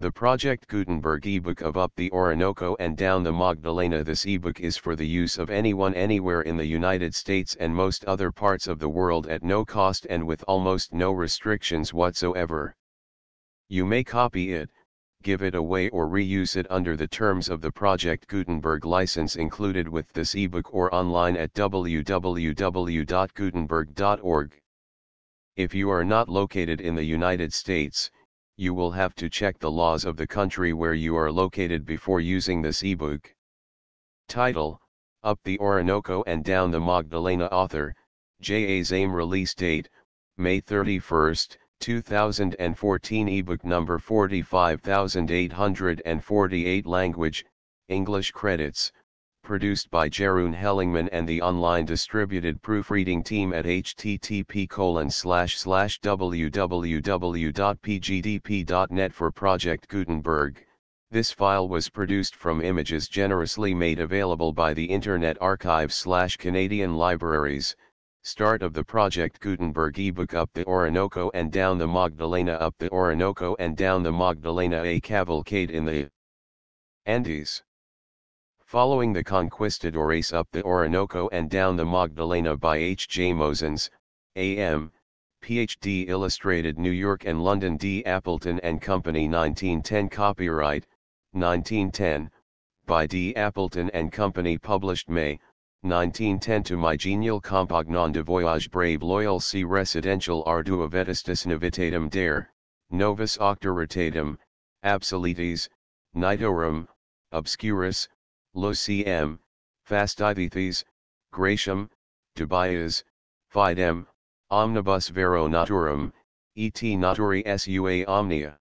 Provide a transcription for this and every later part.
The Project Gutenberg ebook of Up the Orinoco and Down the Magdalena. This ebook is for the use of anyone anywhere in the United States and most other parts of the world at no cost and with almost no restrictions whatsoever. You may copy it, give it away or reuse it under the terms of the Project Gutenberg license included with this ebook or online at www.gutenberg.org. If you are not located in the United States, you will have to check the laws of the country where you are located before using this ebook. Title: Up the Orinoco and Down the Magdalena. Author: J. A. Zahm. Release date: May 31, 2014. Ebook number 45848. Language: English. Credits: produced by Jeroen Hellingman and the online distributed proofreading team at http://www.pgdp.net. For Project Gutenberg, this file was produced from images generously made available by the Internet Archive/Canadian Libraries. Start of the Project Gutenberg ebook. Up the Orinoco and Down the Magdalena. Up the Orinoco and Down the Magdalena, a cavalcade in the Andes. Following the Conquistadores. Up the Orinoco and Down the Magdalena by H. J. Mosens, A.M., Ph.D. Illustrated, New York and London. D. Appleton and Company. 1910. Copyright 1910 by D. Appleton and Company. Published May 1910. To my genial compagnon de voyage brave loyal si residential ardua vetustus novitatum dare, novus octoritatum, absolutis, nitorum, obscurus, Locm, fastidithes, gratium, dubias, fidem, omnibus vero naturum, et naturi sua omnia.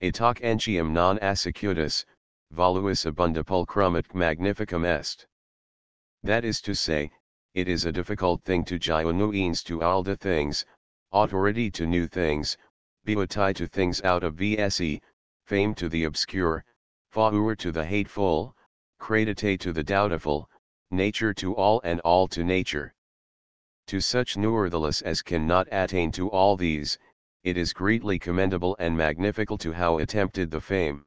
Itac entium non assecutus, voluus abunda pulchrum et magnificum est. That is to say, it is a difficult thing to giunuens to alda things, authority to new things, beati to things out of vse, fame to the obscure, faur to the hateful, credite to the doubtful, nature to all and all to nature. To such nevertheless as cannot attain to all these, it is greatly commendable and magnifical to how attempted the fame.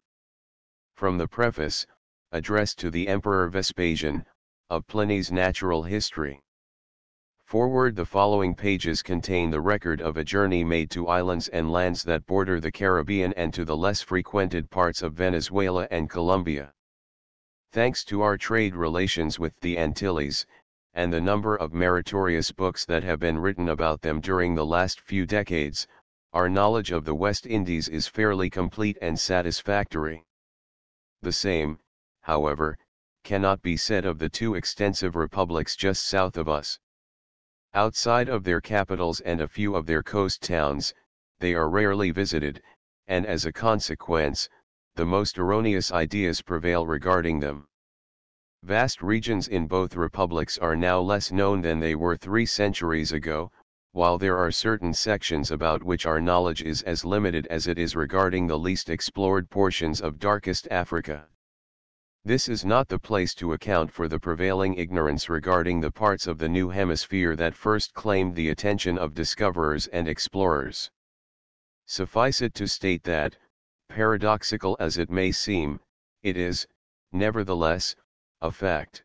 From the preface, addressed to the Emperor Vespasian, of Pliny's Natural History. Forward. The following pages contain the record of a journey made to islands and lands that border the Caribbean and to the less frequented parts of Venezuela and Colombia. Thanks to our trade relations with the Antilles, and the number of meritorious books that have been written about them during the last few decades, our knowledge of the West Indies is fairly complete and satisfactory. The same, however, cannot be said of the two extensive republics just south of us. Outside of their capitals and a few of their coast towns, they are rarely visited, and as a consequence, the most erroneous ideas prevail regarding them. Vast regions in both republics are now less known than they were 3 centuries ago, while there are certain sections about which our knowledge is as limited as it is regarding the least explored portions of darkest Africa. This is not the place to account for the prevailing ignorance regarding the parts of the new hemisphere that first claimed the attention of discoverers and explorers. Suffice it to state that, paradoxical as it may seem, it is, nevertheless, a fact.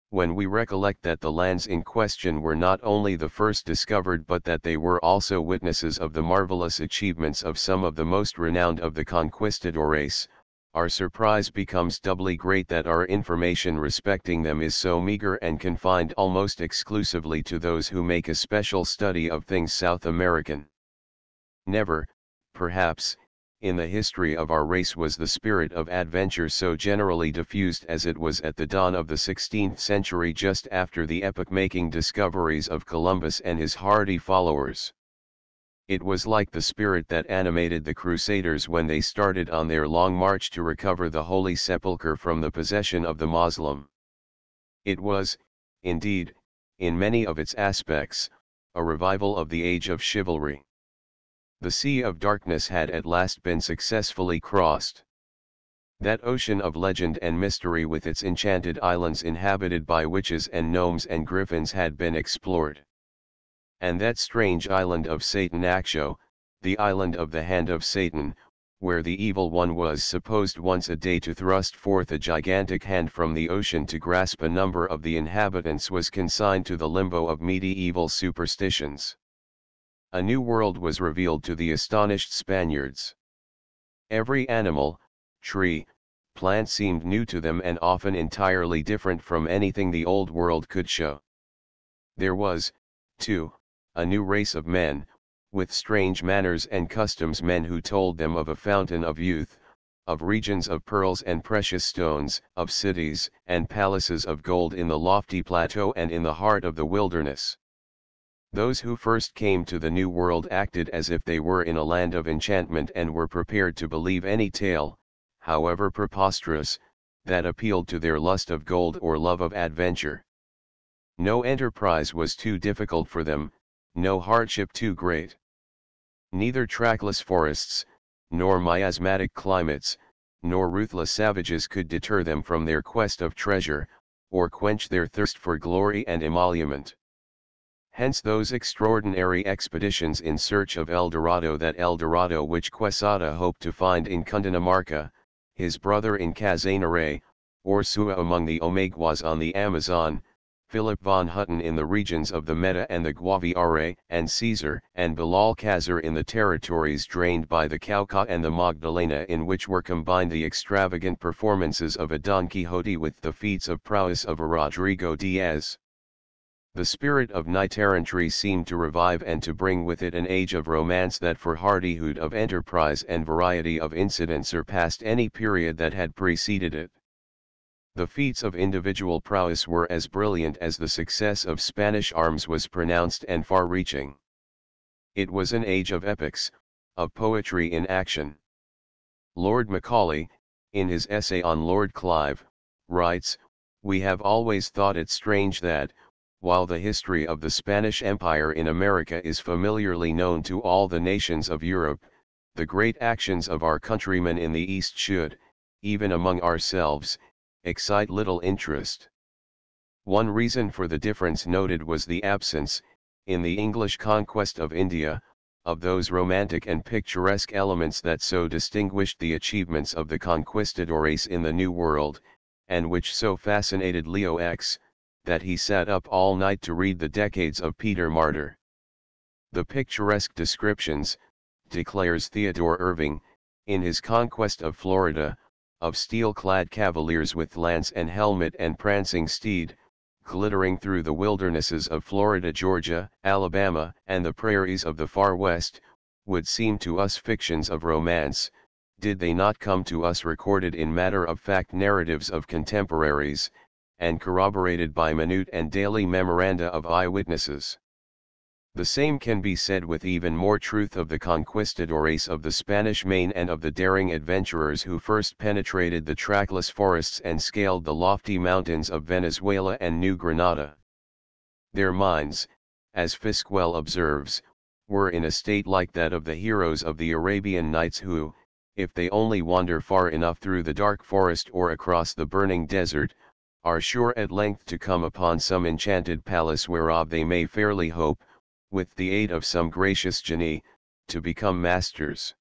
When we recollect that the lands in question were not only the first discovered but that they were also witnesses of the marvelous achievements of some of the most renowned of the conquistadores, our surprise becomes doubly great that our information respecting them is so meager and confined almost exclusively to those who make a special study of things South American. Never, perhaps, in the history of our race was the spirit of adventure so generally diffused as it was at the dawn of the 16th century, just after the epoch-making discoveries of Columbus and his hardy followers. It was like the spirit that animated the Crusaders when they started on their long march to recover the Holy Sepulchre from the possession of the Moslem. It was, indeed, in many of its aspects, a revival of the age of chivalry. The sea of darkness had at last been successfully crossed. That ocean of legend and mystery with its enchanted islands inhabited by witches and gnomes and griffins had been explored. And that strange island of Satan Aksho, the island of the hand of Satan, where the evil one was supposed once a day to thrust forth a gigantic hand from the ocean to grasp a number of the inhabitants, was consigned to the limbo of medieval superstitions. A new world was revealed to the astonished Spaniards. Every animal, tree, plant seemed new to them and often entirely different from anything the old world could show. There was, too, a new race of men, with strange manners and customs, men who told them of a fountain of youth, of regions of pearls and precious stones, of cities and palaces of gold in the lofty plateau and in the heart of the wilderness. Those who first came to the New World acted as if they were in a land of enchantment and were prepared to believe any tale, however preposterous, that appealed to their lust of gold or love of adventure. No enterprise was too difficult for them, no hardship too great. Neither trackless forests, nor miasmatic climates, nor ruthless savages could deter them from their quest of treasure, or quench their thirst for glory and emolument. Hence those extraordinary expeditions in search of El Dorado, that El Dorado which Quesada hoped to find in Cundinamarca, his brother in Casanare, Orsua among the Omeguas on the Amazon, Philip von Hutten in the regions of the Meta and the Guaviare, and Caesar and Belalcazar in the territories drained by the Cauca and the Magdalena, in which were combined the extravagant performances of a Don Quixote with the feats of prowess of a Rodrigo Diaz. The spirit of knight-errantry seemed to revive and to bring with it an age of romance that for hardihood of enterprise and variety of incident surpassed any period that had preceded it. The feats of individual prowess were as brilliant as the success of Spanish arms was pronounced and far-reaching. It was an age of epics, of poetry in action. Lord Macaulay, in his essay on Lord Clive, writes, "We have always thought it strange that, while the history of the Spanish Empire in America is familiarly known to all the nations of Europe, the great actions of our countrymen in the East should, even among ourselves, excite little interest." One reason for the difference noted was the absence, in the English conquest of India, of those romantic and picturesque elements that so distinguished the achievements of the conquistadores in the New World, and which so fascinated Leo X, that he sat up all night to read the Decades of Peter Martyr. The picturesque descriptions, declares Theodore Irving, in his Conquest of Florida, of steel-clad cavaliers with lance and helmet and prancing steed, glittering through the wildernesses of Florida, Georgia, Alabama, and the prairies of the far west, would seem to us fictions of romance, did they not come to us recorded in matter-of-fact narratives of contemporaries, and corroborated by minute and daily memoranda of eyewitnesses. The same can be said with even more truth of the conquistadores of the Spanish Main and of the daring adventurers who first penetrated the trackless forests and scaled the lofty mountains of Venezuela and New Granada. Their minds, as Fisquel observes, were in a state like that of the heroes of the Arabian Nights who, if they only wander far enough through the dark forest or across the burning desert, are sure at length to come upon some enchanted palace whereof they may fairly hope, with the aid of some gracious genie, to become masters.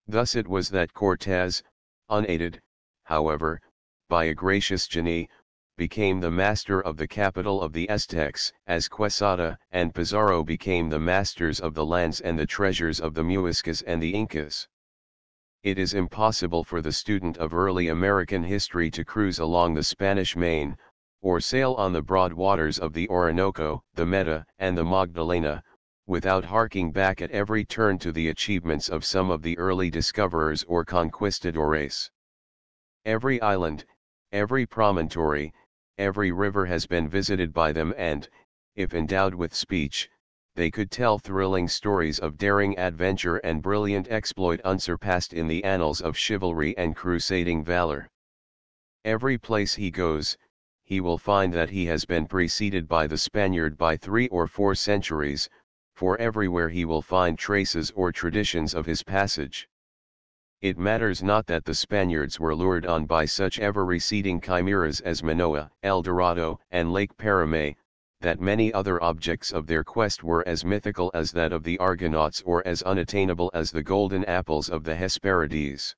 Thus it was that Cortés, unaided, however, by a gracious genie, became the master of the capital of the Aztecs, as Quesada and Pizarro became the masters of the lands and the treasures of the Muiscas and the Incas. It is impossible for the student of early American history to cruise along the Spanish Main, or sail on the broad waters of the Orinoco, the Meta, and the Magdalena, without harking back at every turn to the achievements of some of the early discoverers or conquistadores. Every island, every promontory, every river has been visited by them and, if endowed with speech, they could tell thrilling stories of daring adventure and brilliant exploit unsurpassed in the annals of chivalry and crusading valor. Every place he goes, he will find that he has been preceded by the Spaniard by 3 or 4 centuries, for everywhere he will find traces or traditions of his passage. It matters not that the Spaniards were lured on by such ever-receding chimeras as Manoa, El Dorado, and Lake Paramay, that many other objects of their quest were as mythical as that of the Argonauts or as unattainable as the golden apples of the Hesperides.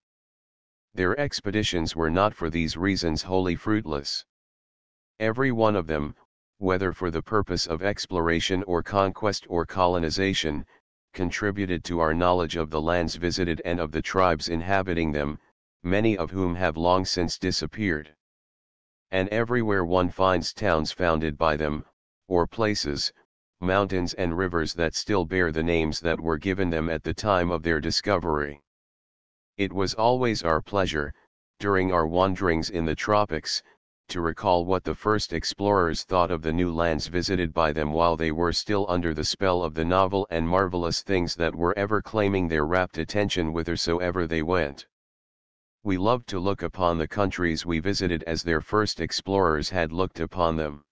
Their expeditions were not for these reasons wholly fruitless. Every one of them, whether for the purpose of exploration or conquest or colonization, contributed to our knowledge of the lands visited and of the tribes inhabiting them, many of whom have long since disappeared. And everywhere one finds towns founded by them, or places, mountains and rivers that still bear the names that were given them at the time of their discovery. It was always our pleasure, during our wanderings in the tropics, to recall what the first explorers thought of the new lands visited by them while they were still under the spell of the novel and marvelous things that were ever claiming their rapt attention whithersoever they went. We loved to look upon the countries we visited as their first explorers had looked upon them.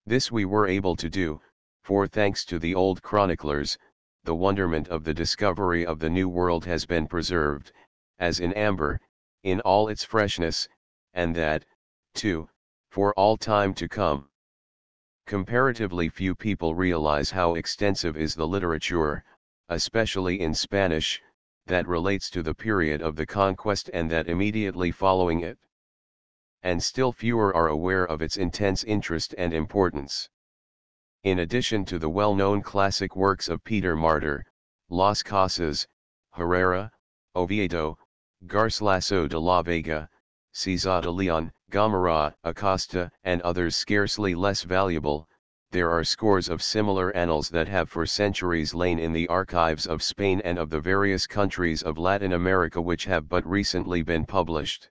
This we were able to do, for thanks to the old chroniclers, the wonderment of the discovery of the New World has been preserved, as in amber, in all its freshness, and that, too, for all time to come. Comparatively few people realize how extensive is the literature, especially in Spanish, that relates to the period of the conquest and that immediately following it. And still fewer are aware of its intense interest and importance. In addition to the well-known classic works of Peter Martyr, Las Casas, Herrera, Oviedo, Garcilaso de la Vega, Cesar de Leon, Gomara, Acosta, and others scarcely less valuable, there are scores of similar annals that have for centuries lain in the archives of Spain and of the various countries of Latin America which have but recently been published.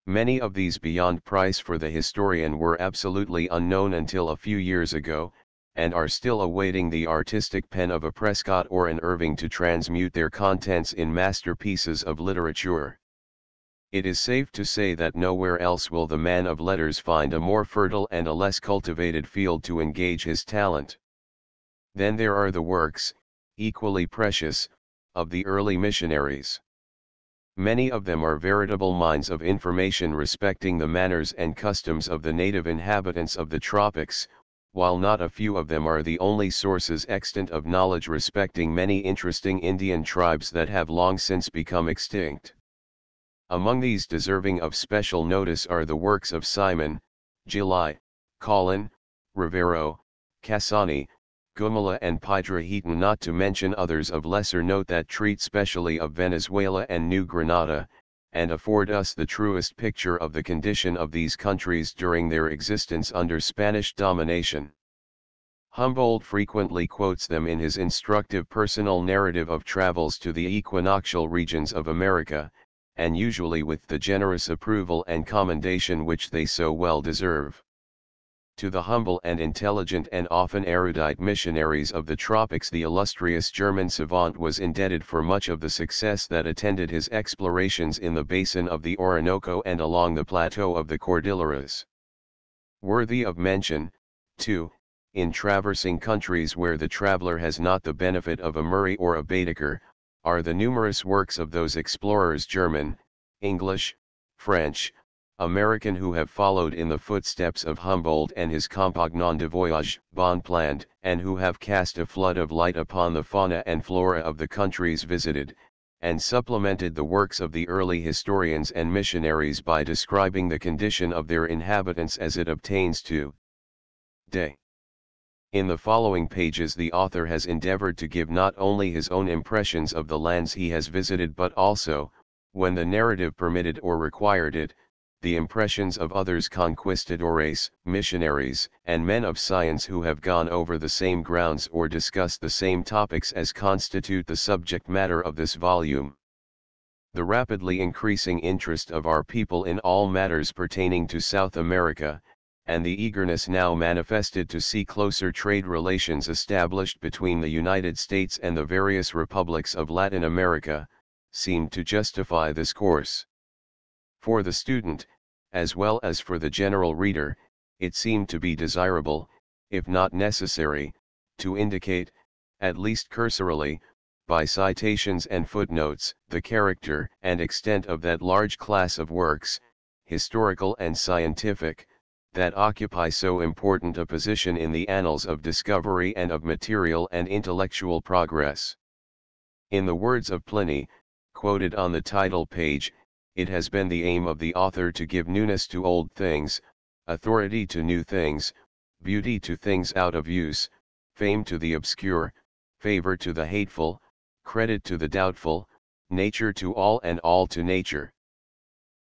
Many of these beyond price for the historian were absolutely unknown until a few years ago, and are still awaiting the artistic pen of a Prescott or an Irving to transmute their contents in masterpieces of literature. It is safe to say that nowhere else will the man of letters find a more fertile and a less cultivated field to engage his talent. Then there are the works, equally precious, of the early missionaries. Many of them are veritable mines of information respecting the manners and customs of the native inhabitants of the tropics, while not a few of them are the only sources extant of knowledge respecting many interesting Indian tribes that have long since become extinct. Among these deserving of special notice are the works of Simon, Gili, Colin, Rivero, Cassani, Gumala and Piedrahítan, not to mention others of lesser note that treat specially of Venezuela and New Granada, and afford us the truest picture of the condition of these countries during their existence under Spanish domination. Humboldt frequently quotes them in his instructive personal narrative of travels to the equinoctial regions of America, and usually with the generous approval and commendation which they so well deserve. To the humble and intelligent and often erudite missionaries of the tropics the illustrious German savant was indebted for much of the success that attended his explorations in the basin of the Orinoco and along the plateau of the Cordilleras. Worthy of mention, too, in traversing countries where the traveler has not the benefit of a Murray or a Baedeker, are the numerous works of those explorers German, English, French, American who have followed in the footsteps of Humboldt and his Compagnon de Voyage, Bonpland, and who have cast a flood of light upon the fauna and flora of the countries visited, and supplemented the works of the early historians and missionaries by describing the condition of their inhabitants as it obtains to day. In the following pages the author has endeavored to give not only his own impressions of the lands he has visited but also, when the narrative permitted or required it, the impressions of others conquistadores, missionaries, and men of science who have gone over the same grounds or discussed the same topics as constitute the subject matter of this volume. The rapidly increasing interest of our people in all matters pertaining to South America, and the eagerness now manifested to see closer trade relations established between the United States and the various republics of Latin America, seemed to justify this course. For the student, as well as for the general reader, it seemed to be desirable, if not necessary, to indicate, at least cursorily, by citations and footnotes, the character and extent of that large class of works, historical and scientific, that occupy so important a position in the annals of discovery and of material and intellectual progress. In the words of Pliny, quoted on the title page, it has been the aim of the author to give newness to old things, authority to new things, beauty to things out of use, fame to the obscure, favor to the hateful, credit to the doubtful, nature to all and all to nature.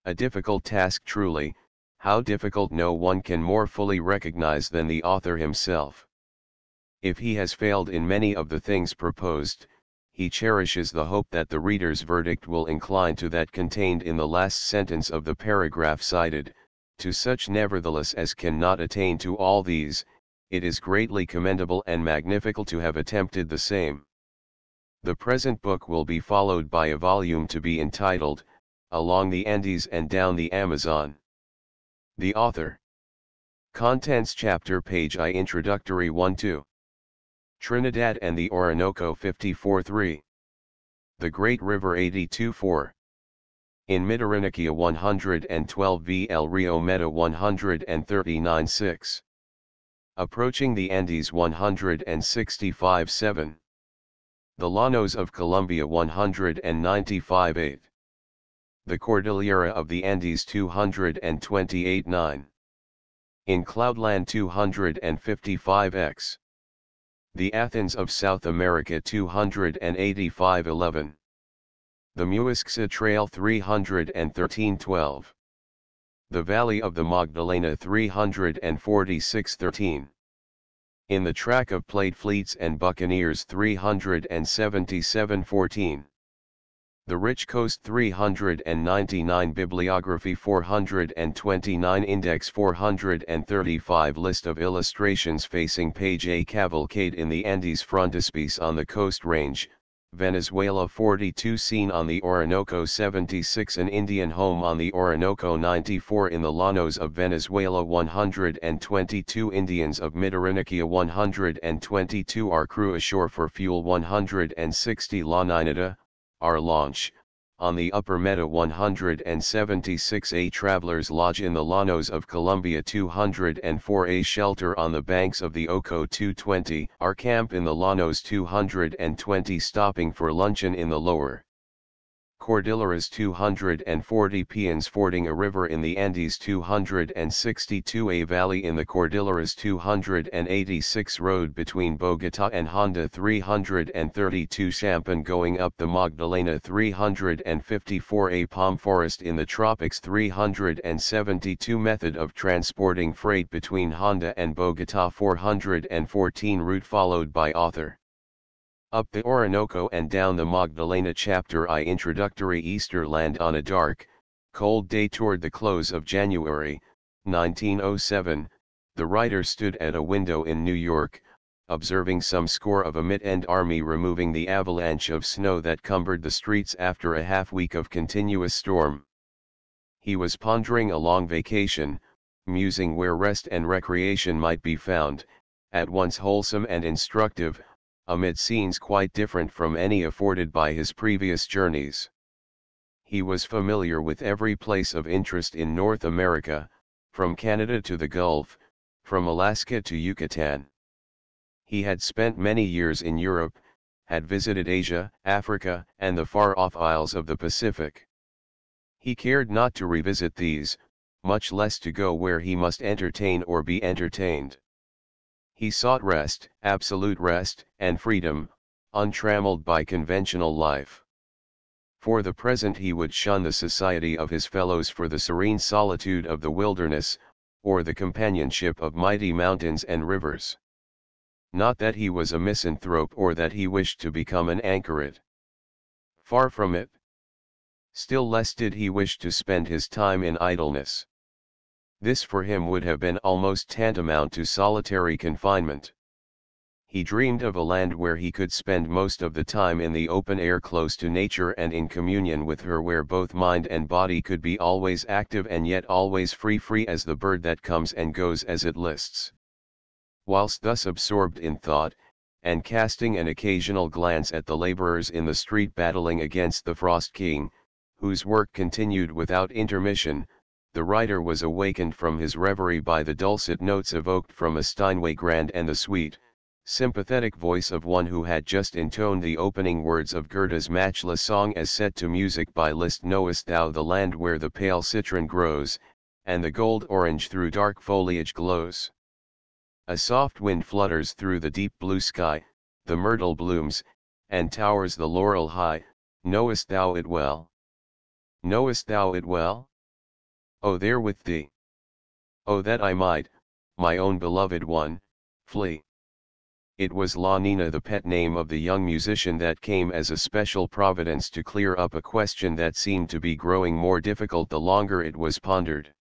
A difficult task truly, how difficult no one can more fully recognize than the author himself. If he has failed in many of the things proposed, he cherishes the hope that the reader's verdict will incline to that contained in the last sentence of the paragraph cited, to such nevertheless as can not attain to all these, it is greatly commendable and magnifical to have attempted the same. The present book will be followed by a volume to be entitled, Along the Andes and Down the Amazon. The author. Contents chapter page I Introductory 1-2. Trinidad and the Orinoco 54-3. The Great River 82-4. In Mid-Orinoco 112 v El Rio Meta 139-6. Approaching the Andes 165-7. The Llanos of Colombia 195-8. The Cordillera of the Andes 228-9. In Cloudland 255x. The Athens of South America 285-11. The Muisca Trail 313-12. The Valley of the Magdalena 346-13. In the track of Plate Fleets and Buccaneers 377-14. The Rich Coast 399 Bibliography 429 Index 435 List of illustrations facing page A Cavalcade in the Andes Frontispiece on the Coast Range, Venezuela 42 Scene on the Orinoco 76 An Indian Home on the Orinoco 94 In the Llanos of Venezuela 122 Indians of Mid-Orinoco 122 Our crew ashore for fuel 160 La Ninita, our launch, on the Upper Meta 176 A Travelers Lodge in the Llanos of Colombia 204 A Shelter on the banks of the Oco 220 Our camp in the Llanos 220 Stopping for luncheon in the Lower Cordilleras 240 Peons Fording a river in the Andes 262 A Valley in the Cordilleras 286 Road between Bogota and Honda 332 Champagne going up the Magdalena 354 A Palm Forest in the Tropics 372 Method of transporting freight between Honda and Bogota 414 Route followed by author. Up the Orinoco and down the Magdalena Chapter I Introductory Easterland on a dark, cold day toward the close of January, 1907, the writer stood at a window in New York, observing some score of a mid-end army removing the avalanche of snow that cumbered the streets after a half-week of continuous storm. He was pondering a long vacation, musing where rest and recreation might be found, at once wholesome and instructive, amid scenes quite different from any afforded by his previous journeys. He was familiar with every place of interest in North America, from Canada to the Gulf, from Alaska to Yucatan. He had spent many years in Europe, had visited Asia, Africa, and the far-off isles of the Pacific. He cared not to revisit these, much less to go where he must entertain or be entertained. He sought rest, absolute rest, and freedom, untrammeled by conventional life. For the present he would shun the society of his fellows for the serene solitude of the wilderness, or the companionship of mighty mountains and rivers. Not that he was a misanthrope or that he wished to become an anchoret. Far from it. Still less did he wish to spend his time in idleness. This for him would have been almost tantamount to solitary confinement. He dreamed of a land where he could spend most of the time in the open air close to nature and in communion with her, where both mind and body could be always active and yet always free as the bird that comes and goes as it lists. Whilst thus absorbed in thought, and casting an occasional glance at the laborers in the street battling against the frost king, whose work continued without intermission, the writer was awakened from his reverie by the dulcet notes evoked from a Steinway grand and the sweet, sympathetic voice of one who had just intoned the opening words of Goethe's matchless song as set to music by Liszt. Knowest thou the land where the pale citron grows, and the gold orange through dark foliage glows? A soft wind flutters through the deep blue sky, the myrtle blooms, and towers the laurel high. Knowest thou it well? Knowest thou it well? Oh, there with thee! Oh, that I might, my own beloved one, flee! It was La Nina, the pet name of the young musician, that came as a special providence to clear up a question that seemed to be growing more difficult the longer it was pondered.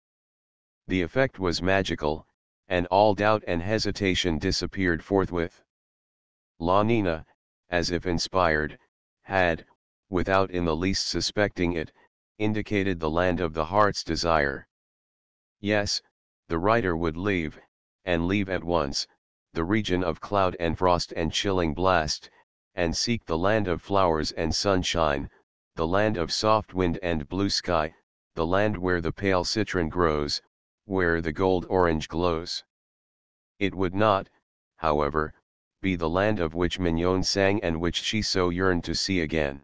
The effect was magical, and all doubt and hesitation disappeared forthwith. La Nina, as if inspired, had, without in the least suspecting it, indicated the land of the heart's desire. Yes, the writer would leave, and leave at once, the region of cloud and frost and chilling blast, and seek the land of flowers and sunshine, the land of soft wind and blue sky, the land where the pale citron grows, where the gold orange glows. It would not, however, be the land of which Mignon sang and which she so yearned to see again.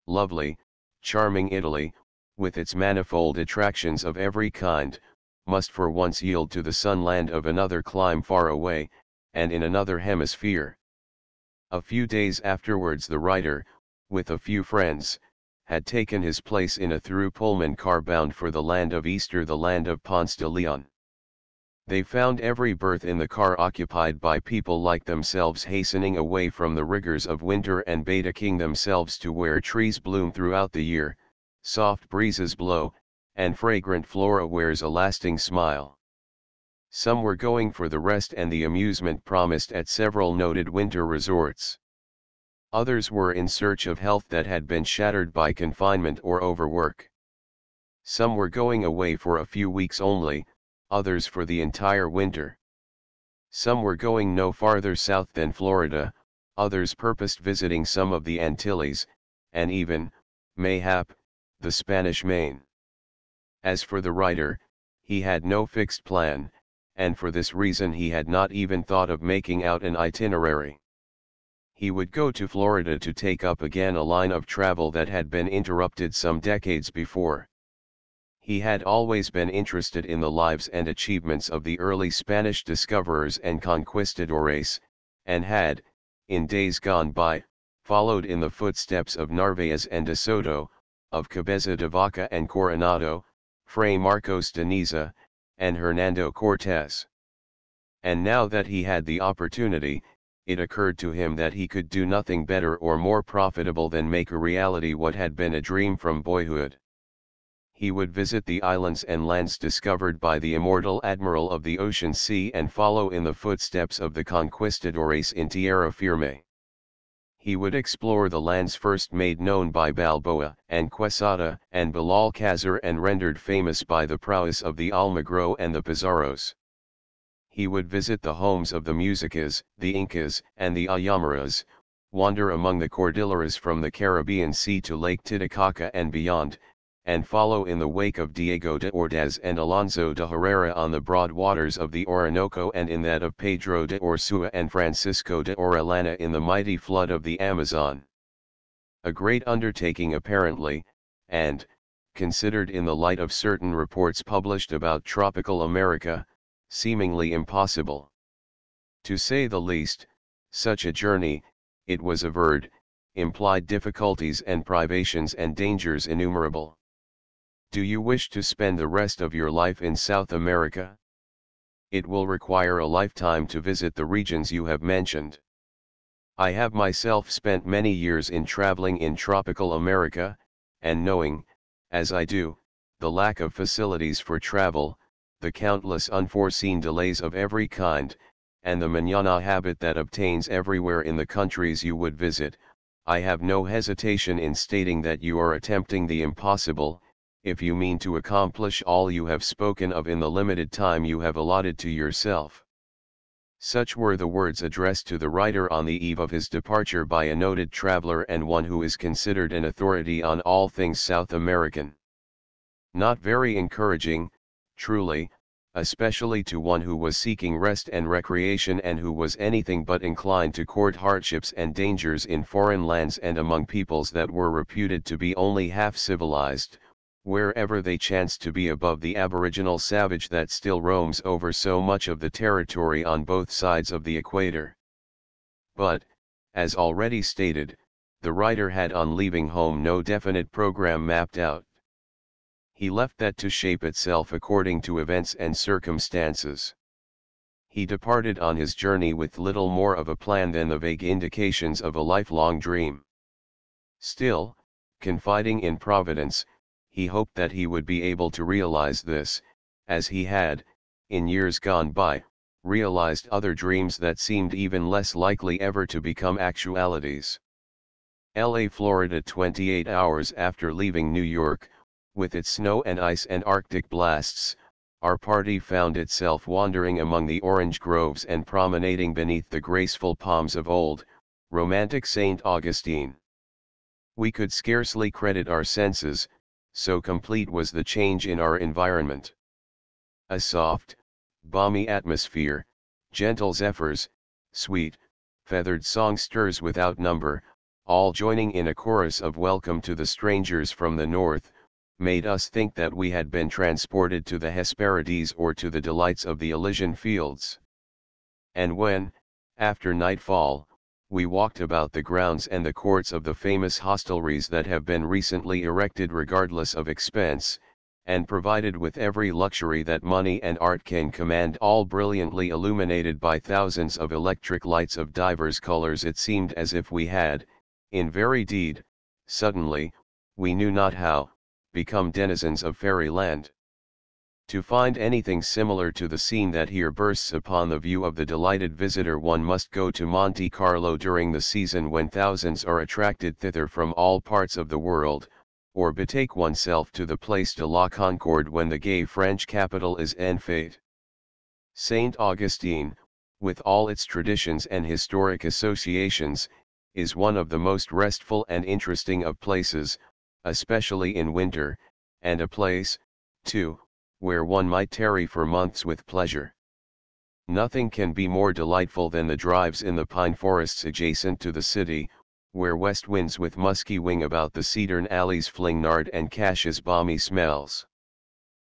Lovely, charming Italy, with its manifold attractions of every kind, must for once yield to the sunland of another clime far away, and in another hemisphere. A few days afterwards the writer, with a few friends, had taken his place in a through Pullman car bound for the land of Easter, the land of Ponce de Leon. They found every berth in the car occupied by people like themselves, hastening away from the rigors of winter and betaking themselves to where trees bloom throughout the year, soft breezes blow, and fragrant flora wears a lasting smile. Some were going for the rest and the amusement promised at several noted winter resorts. Others were in search of health that had been shattered by confinement or overwork. Some were going away for a few weeks only, others for the entire winter. Some were going no farther south than Florida, others purposed visiting some of the Antilles, and even, mayhap, the Spanish Main. As for the writer, he had no fixed plan, and for this reason he had not even thought of making out an itinerary. He would go to Florida to take up again a line of travel that had been interrupted some decades before. He had always been interested in the lives and achievements of the early Spanish discoverers and conquistadores, and had, in days gone by, followed in the footsteps of Narvaez and de Soto, of Cabeza de Vaca and Coronado, Fray Marcos de Niza, and Hernando Cortés. And now that he had the opportunity, it occurred to him that he could do nothing better or more profitable than make a reality what had been a dream from boyhood. He would visit the islands and lands discovered by the immortal admiral of the ocean sea and follow in the footsteps of the conquistadores in tierra firme. He would explore the lands first made known by Balboa and Quesada and Belalcázar and rendered famous by the prowess of the Almagro and the Pizarros. He would visit the homes of the Muiscas, the Incas, and the Ayamaras, wander among the Cordilleras from the Caribbean Sea to Lake Titicaca and beyond, and follow in the wake of Diego de Ordaz and Alonso de Herrera on the broad waters of the Orinoco and in that of Pedro de Ursua and Francisco de Orellana in the mighty flood of the Amazon. A great undertaking apparently, and, considered in the light of certain reports published about tropical America, seemingly impossible. To say the least, such a journey, it was averred, implied difficulties and privations and dangers innumerable. Do you wish to spend the rest of your life in South America? It will require a lifetime to visit the regions you have mentioned. I have myself spent many years in traveling in tropical America, and knowing, as I do, the lack of facilities for travel, the countless unforeseen delays of every kind, and the mañana habit that obtains everywhere in the countries you would visit, I have no hesitation in stating that you are attempting the impossible, if you mean to accomplish all you have spoken of in the limited time you have allotted to yourself. Such were the words addressed to the writer on the eve of his departure by a noted traveler and one who is considered an authority on all things South American. Not very encouraging, truly, especially to one who was seeking rest and recreation and who was anything but inclined to court hardships and dangers in foreign lands and among peoples that were reputed to be only half civilized, wherever they chanced to be above the aboriginal savage that still roams over so much of the territory on both sides of the equator. But, as already stated, the writer had on leaving home no definite program mapped out. He left that to shape itself according to events and circumstances. He departed on his journey with little more of a plan than the vague indications of a lifelong dream. Still, confiding in Providence, he hoped that he would be able to realize this, as he had, in years gone by, realized other dreams that seemed even less likely ever to become actualities. LA, Florida. 28 hours after leaving New York, with its snow and ice and Arctic blasts, our party found itself wandering among the orange groves and promenading beneath the graceful palms of old, romantic St. Augustine. We could scarcely credit our senses, so complete was the change in our environment. A soft, balmy atmosphere, gentle zephyrs, sweet, feathered songsters without number, all joining in a chorus of welcome to the strangers from the north, made us think that we had been transported to the Hesperides or to the delights of the Elysian fields. And when, after nightfall, we walked about the grounds and the courts of the famous hostelries that have been recently erected regardless of expense, and provided with every luxury that money and art can command, all brilliantly illuminated by thousands of electric lights of divers colors, it seemed as if we had, in very deed, suddenly, we knew not how, become denizens of fairyland. To find anything similar to the scene that here bursts upon the view of the delighted visitor, one must go to Monte Carlo during the season when thousands are attracted thither from all parts of the world, or betake oneself to the Place de la Concorde when the gay French capital is en fête. St. Augustine, with all its traditions and historic associations, is one of the most restful and interesting of places, especially in winter, and a place, too, where one might tarry for months with pleasure. Nothing can be more delightful than the drives in the pine forests adjacent to the city, where west winds with musky wing about the cedern alleys fling nard and cashews balmy smells.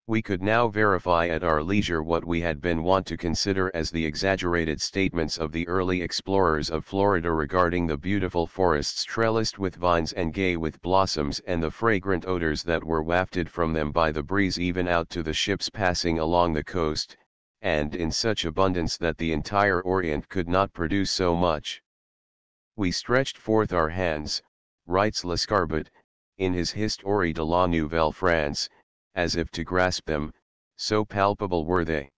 We could now verify at our leisure what we had been wont to consider as the exaggerated statements of the early explorers of Florida regarding the beautiful forests trellised with vines and gay with blossoms and the fragrant odors that were wafted from them by the breeze even out to the ships passing along the coast, and in such abundance that the entire Orient could not produce so much. We stretched forth our hands, writes Lescarbot, in his Histoire de la Nouvelle France, as if to grasp them, so palpable were they.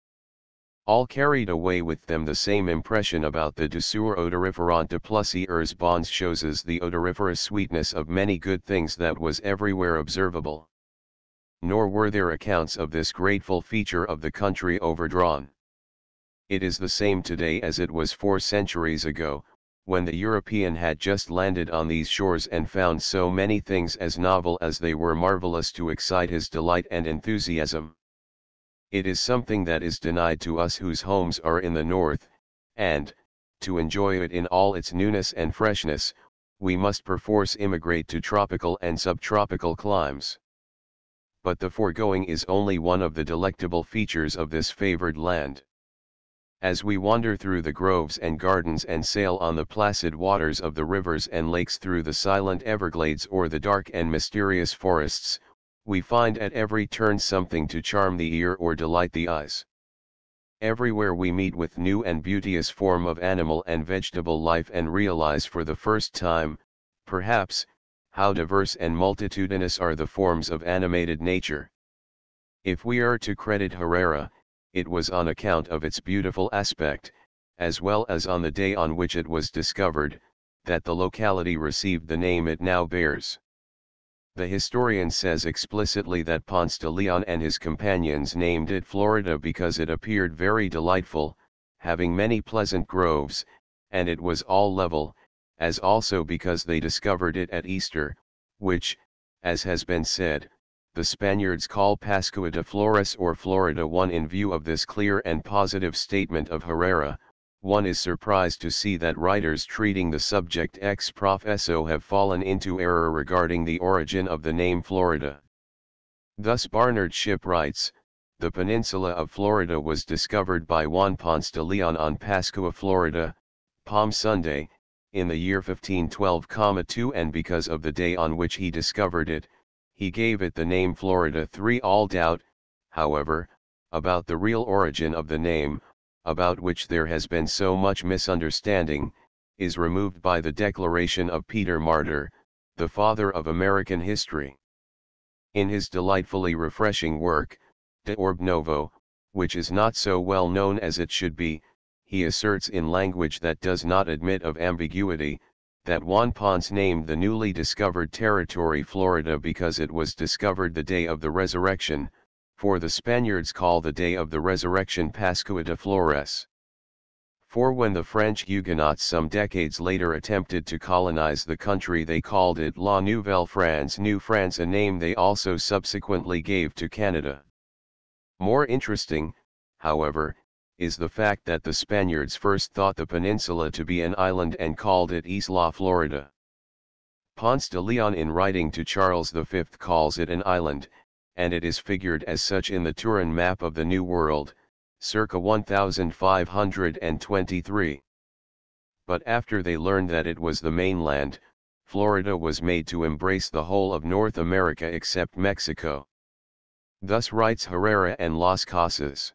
All carried away with them the same impression about the douceur odoriférante de plusieurs bonnes choses, the odoriferous sweetness of many good things that was everywhere observable. Nor were their accounts of this grateful feature of the country overdrawn. It is the same today as it was 4 centuries ago, when the European had just landed on these shores and found so many things as novel as they were marvelous to excite his delight and enthusiasm. It is something that is denied to us whose homes are in the north, and, to enjoy it in all its newness and freshness, we must perforce immigrate to tropical and subtropical climes. But the foregoing is only one of the delectable features of this favored land. As we wander through the groves and gardens and sail on the placid waters of the rivers and lakes, through the silent Everglades or the dark and mysterious forests, we find at every turn something to charm the ear or delight the eyes. Everywhere we meet with new and beauteous form of animal and vegetable life and realize for the first time, perhaps, how diverse and multitudinous are the forms of animated nature. If we are to credit Herrera, it was on account of its beautiful aspect, as well as on the day on which it was discovered, that the locality received the name it now bears. The historian says explicitly that Ponce de Leon and his companions named it Florida because it appeared very delightful, having many pleasant groves, and it was all level, as also because they discovered it at Easter, which, as has been said, the Spaniards call Pascua de Flores or Florida. In view of this clear and positive statement of Herrera, one is surprised to see that writers treating the subject ex professo have fallen into error regarding the origin of the name Florida. Thus Barnard Ship writes, the peninsula of Florida was discovered by Juan Ponce de Leon on Pascua, Florida, Palm Sunday, in the year 1512,2, and because of the day on which he discovered it, he gave it the name Florida. 3. All doubt, however, about the real origin of the name, about which there has been so much misunderstanding, is removed by the declaration of Peter Martyr, the father of American history. In his delightfully refreshing work, De Orbe Novo, which is not so well known as it should be, he asserts in language that does not admit of ambiguity, that Juan Ponce named the newly discovered territory Florida because it was discovered the day of the resurrection, for the Spaniards call the day of the resurrection Pascua de Flores. For when the French Huguenots some decades later attempted to colonize the country, they called it La Nouvelle France, New France, a name they also subsequently gave to Canada. More interesting, however, is the fact that the Spaniards first thought the peninsula to be an island and called it Isla Florida. Ponce de Leon in writing to Charles V calls it an island, and it is figured as such in the Turin map of the New World, circa 1523. But after they learned that it was the mainland, Florida was made to embrace the whole of North America except Mexico. Thus writes Herrera and Las Casas.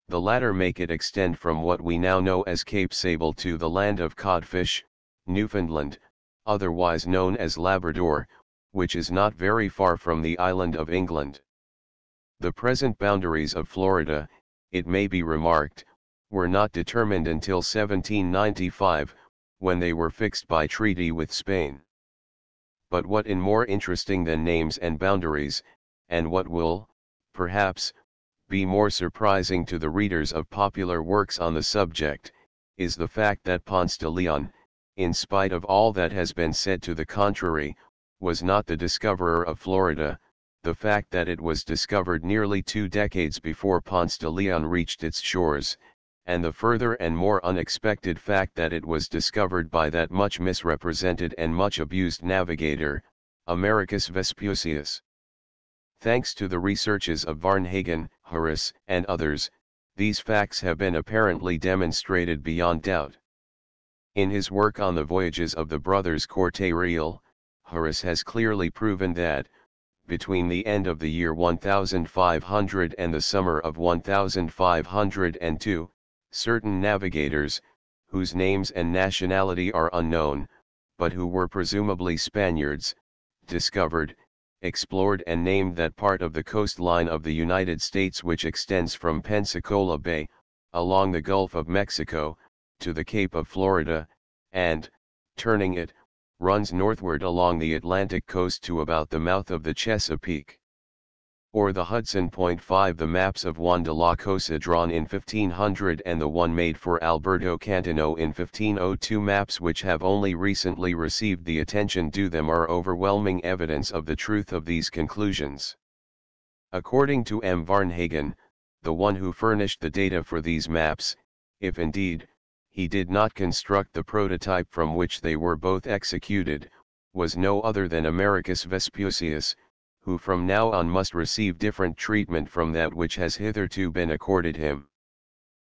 The latter make it extend from what we now know as Cape Sable to the land of Codfish, Newfoundland, otherwise known as Labrador, which is not very far from the island of England. The present boundaries of Florida, it may be remarked, were not determined until 1795, when they were fixed by treaty with Spain. But what is more interesting than names and boundaries, and what will, perhaps, be more surprising to the readers of popular works on the subject, is the fact that Ponce de Leon, in spite of all that has been said to the contrary, was not the discoverer of Florida. The fact that it was discovered nearly 2 decades before Ponce de Leon reached its shores, and the further and more unexpected fact that it was discovered by that much misrepresented and much abused navigator, Americus Vespucius. Thanks to the researches of Varnhagen, Harris, and others, these facts have been apparently demonstrated beyond doubt. In his work on the voyages of the brothers Corte-Real, Harris has clearly proven that, between the end of the year 1500 and the summer of 1502, certain navigators, whose names and nationality are unknown, but who were presumably Spaniards, discovered, explored and named that part of the coastline of the United States which extends from Pensacola Bay, along the Gulf of Mexico, to the Cape of Florida, and, turning it, runs northward along the Atlantic coast to about the mouth of the Chesapeake. Or the Hudson. 5 The maps of Juan de la Cosa drawn in 1500 and the one made for Alberto Cantino in 1502, maps which have only recently received the attention due them, are overwhelming evidence of the truth of these conclusions. According to M. Varnhagen, the one who furnished the data for these maps, if indeed, he did not construct the prototype from which they were both executed, was no other than Americus Vespucius, who from now on must receive different treatment from that which has hitherto been accorded him.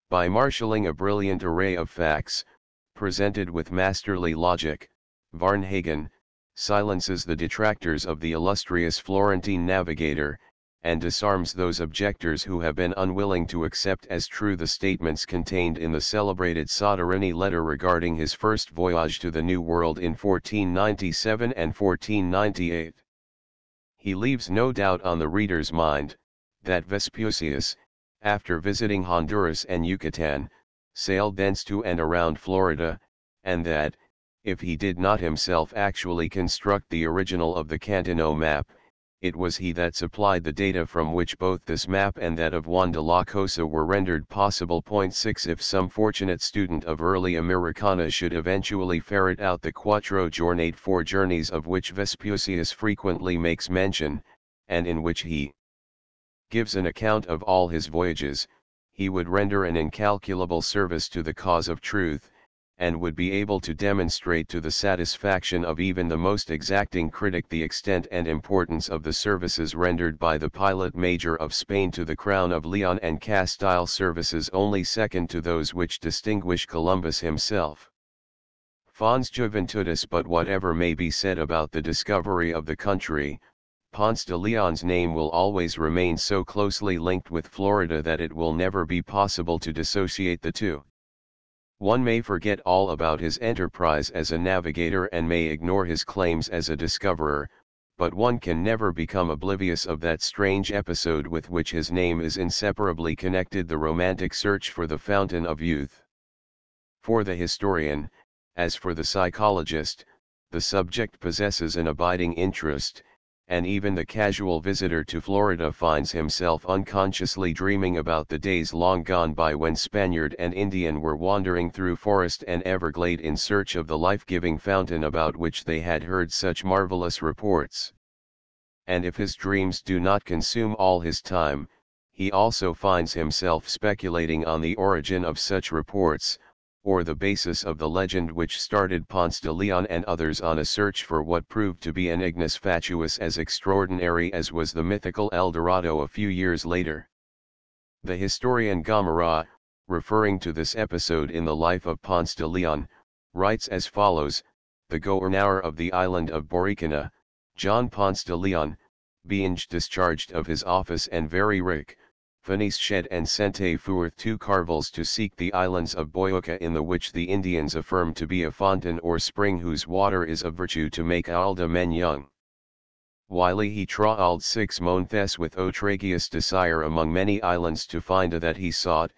By marshalling a brilliant array of facts, presented with masterly logic, Varnhagen silences the detractors of the illustrious Florentine navigator, and disarms those objectors who have been unwilling to accept as true the statements contained in the celebrated Soderini letter regarding his first voyage to the New World in 1497 and 1498. He leaves no doubt on the reader's mind, that Vespucius, after visiting Honduras and Yucatan, sailed thence to and around Florida, and that, if he did not himself actually construct the original of the Cantino map, it was he that supplied the data from which both this map and that of Juan de la Cosa were rendered possible. 6 If some fortunate student of early Americana should eventually ferret out the 4 journeys of which Vespucius frequently makes mention, and in which he gives an account of all his voyages, he would render an incalculable service to the cause of truth, and would be able to demonstrate to the satisfaction of even the most exacting critic the extent and importance of the services rendered by the pilot major of Spain to the crown of Leon, and Castile, services only second to those which distinguish Columbus himself. Fons Juventudis. But whatever may be said about the discovery of the country, Ponce de Leon's name will always remain so closely linked with Florida that it will never be possible to dissociate the two. One may forget all about his enterprise as a navigator and may ignore his claims as a discoverer, but one can never become oblivious of that strange episode with which his name is inseparably connected: the romantic search for the fountain of youth. For the historian, as for the psychologist, the subject possesses an abiding interest, and even the casual visitor to Florida finds himself unconsciously dreaming about the days long gone by when Spaniard and Indian were wandering through forest and everglade in search of the life-giving fountain about which they had heard such marvelous reports. And if his dreams do not consume all his time, he also finds himself speculating on the origin of such reports, or the basis of the legend which started Ponce de Leon and others on a search for what proved to be an ignis fatuus as extraordinary as was the mythical El Dorado a few years later. The historian Gamarra, referring to this episode in the life of Ponce de Leon, writes as follows: "The governor of the island of Boricana, John Ponce de Leon, being discharged of his office and very rich, finis shed and sente forth 2 carvels to seek the islands of Boyuca, in the which the Indians affirm to be a fountain or spring whose water is of virtue to make alda men young. While he trawled 6 months with outrageous desire among many islands to find that he sought,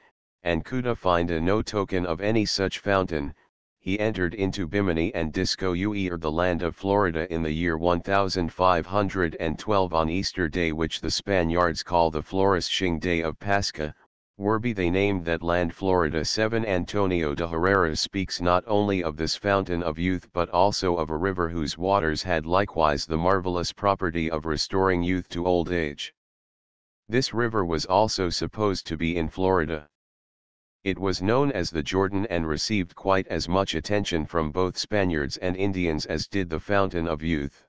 and coulda find no token of any such fountain, he entered into Bimini and discovered the land of Florida in the year 1512 on Easter Day, which the Spaniards call the flourishing day of Pascha, whereby they named that land Florida. 7 Antonio de Herrera speaks not only of this fountain of youth but also of a river whose waters had likewise the marvelous property of restoring youth to old age. This river was also supposed to be in Florida. It was known as the Jordan and received quite as much attention from both Spaniards and Indians as did the Fountain of Youth.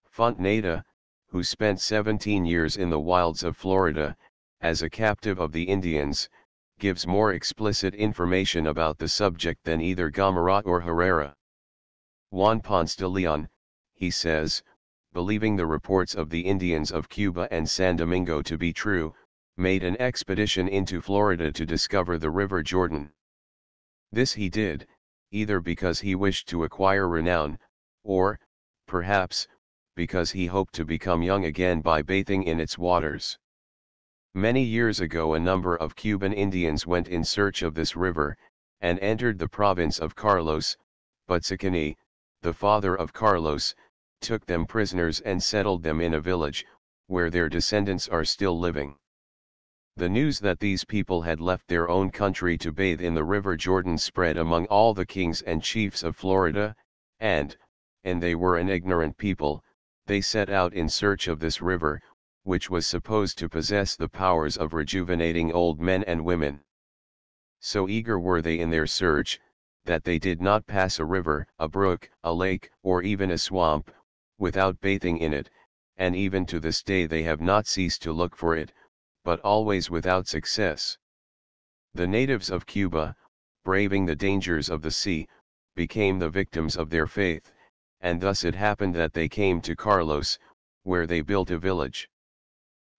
Fontaneda, who spent 17 years in the wilds of Florida, as a captive of the Indians, gives more explicit information about the subject than either Gamarra or Herrera. Juan Ponce de Leon, he says, believing the reports of the Indians of Cuba and San Domingo to be true, made an expedition into Florida to discover the River Jordan. This he did, either because he wished to acquire renown, or, perhaps, because he hoped to become young again by bathing in its waters. Many years ago a number of Cuban Indians went in search of this river, and entered the province of Carlos, but Sicani, the father of Carlos, took them prisoners and settled them in a village, where their descendants are still living. The news that these people had left their own country to bathe in the River Jordan spread among all the kings and chiefs of Florida, and they were an ignorant people, they set out in search of this river, which was supposed to possess the powers of rejuvenating old men and women. So eager were they in their search, that they did not pass a river, a brook, a lake, or even a swamp, without bathing in it, and even to this day they have not ceased to look for it, but always without success. The natives of Cuba, braving the dangers of the sea, became the victims of their faith, and thus it happened that they came to Carlos, where they built a village.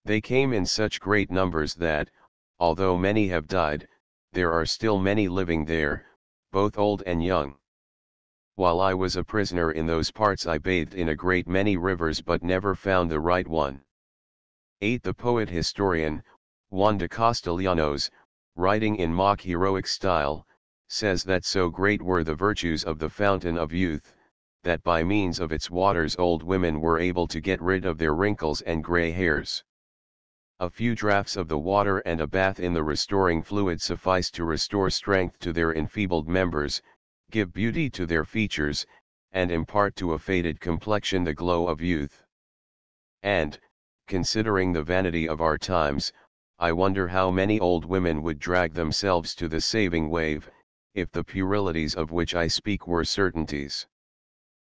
They came in such great numbers that, although many have died, there are still many living there, both old and young. While I was a prisoner in those parts I bathed in a great many rivers but never found the right one. 8. The poet-historian, Juan de Castellanos, writing in mock heroic style, says that so great were the virtues of the Fountain of Youth, that by means of its waters old women were able to get rid of their wrinkles and gray hairs. A few draughts of the water and a bath in the restoring fluid suffice to restore strength to their enfeebled members, give beauty to their features, and impart to a faded complexion the glow of youth. And, Considering the vanity of our times, I wonder how many old women would drag themselves to the saving wave, if the puerilities of which I speak were certainties.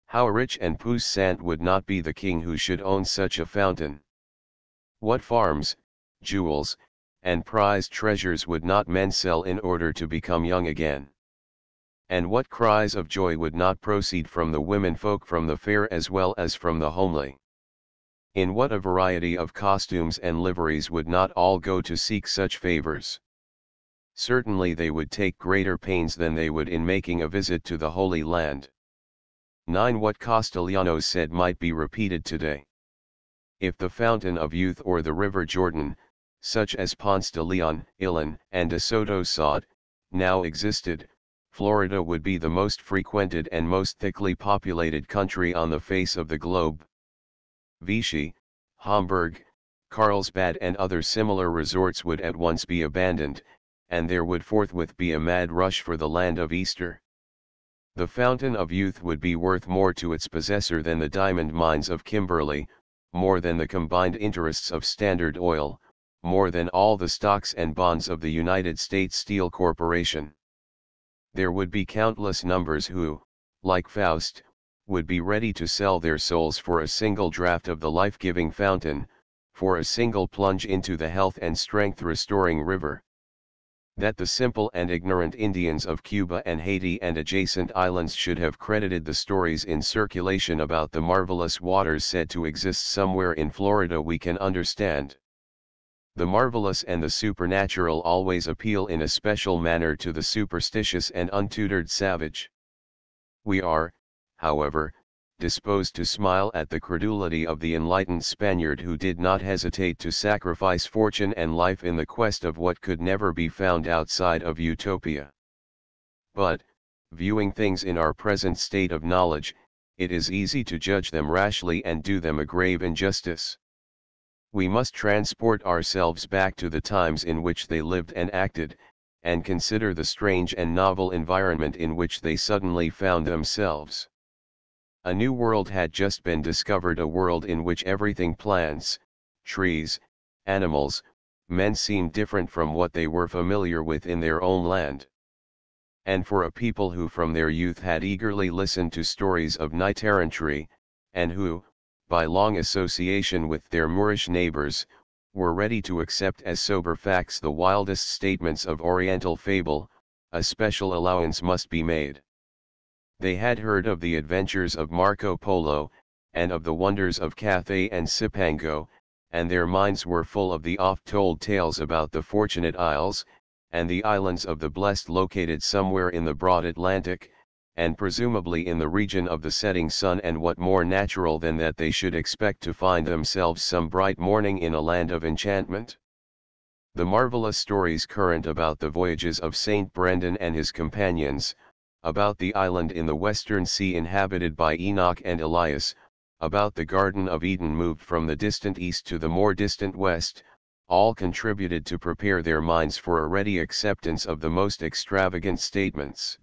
How rich and puissant would not be the king who should own such a fountain? What farms, jewels, and prized treasures would not men sell in order to become young again? And what cries of joy would not proceed from the women folk from the fair as well as from the homely? In what a variety of costumes and liveries would not all go to seek such favors? Certainly they would take greater pains than they would in making a visit to the Holy Land. 9. What Castellanos said might be repeated today. If the fountain of youth or the river Jordan, such as Ponce de Leon, Ilan, and de Soto sought, now existed, Florida would be the most frequented and most thickly populated country on the face of the globe. Vichy, Hamburg, Carlsbad and other similar resorts would at once be abandoned, and there would forthwith be a mad rush for the land of Easter. The fountain of youth would be worth more to its possessor than the diamond mines of Kimberley, more than the combined interests of Standard Oil, more than all the stocks and bonds of the United States Steel Corporation. There would be countless numbers who, like Faust, would be ready to sell their souls for a single draught of the life-giving fountain, for a single plunge into the health and strength-restoring river. That the simple and ignorant Indians of Cuba and Haiti and adjacent islands should have credited the stories in circulation about the marvelous waters said to exist somewhere in Florida we can understand. The marvelous and the supernatural always appeal in a special manner to the superstitious and untutored savage. We are, however, disposed to smile at the credulity of the enlightened Spaniard who did not hesitate to sacrifice fortune and life in the quest of what could never be found outside of Utopia. But, viewing things in our present state of knowledge, it is easy to judge them rashly and do them a grave injustice. We must transport ourselves back to the times in which they lived and acted, and consider the strange and novel environment in which they suddenly found themselves. A new world had just been discovered, a world in which everything, plants, trees, animals, men, seemed different from what they were familiar with in their own land. And for a people who from their youth had eagerly listened to stories of knight errantry, and who, by long association with their Moorish neighbors, were ready to accept as sober facts the wildest statements of Oriental fable, a special allowance must be made. They had heard of the adventures of Marco Polo, and of the wonders of Cathay and Cipango, and their minds were full of the oft-told tales about the Fortunate Isles, and the islands of the Blessed located somewhere in the broad Atlantic, and presumably in the region of the setting sun, and what more natural than that they should expect to find themselves some bright morning in a land of enchantment? The marvelous stories current about the voyages of Saint Brendan and his companions, about the island in the western sea inhabited by Enoch and Elias, about the Garden of Eden moved from the distant east to the more distant west, all contributed to prepare their minds for a ready acceptance of the most extravagant statements.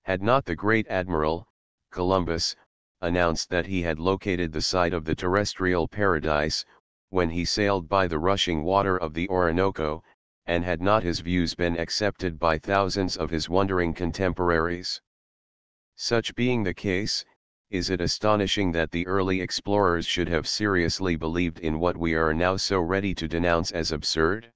Had not the great admiral, Columbus, announced that he had located the site of the terrestrial paradise, when he sailed by the rushing water of the Orinoco, and had not his views been accepted by thousands of his wondering contemporaries? Such being the case, is it astonishing that the early explorers should have seriously believed in what we are now so ready to denounce as absurd?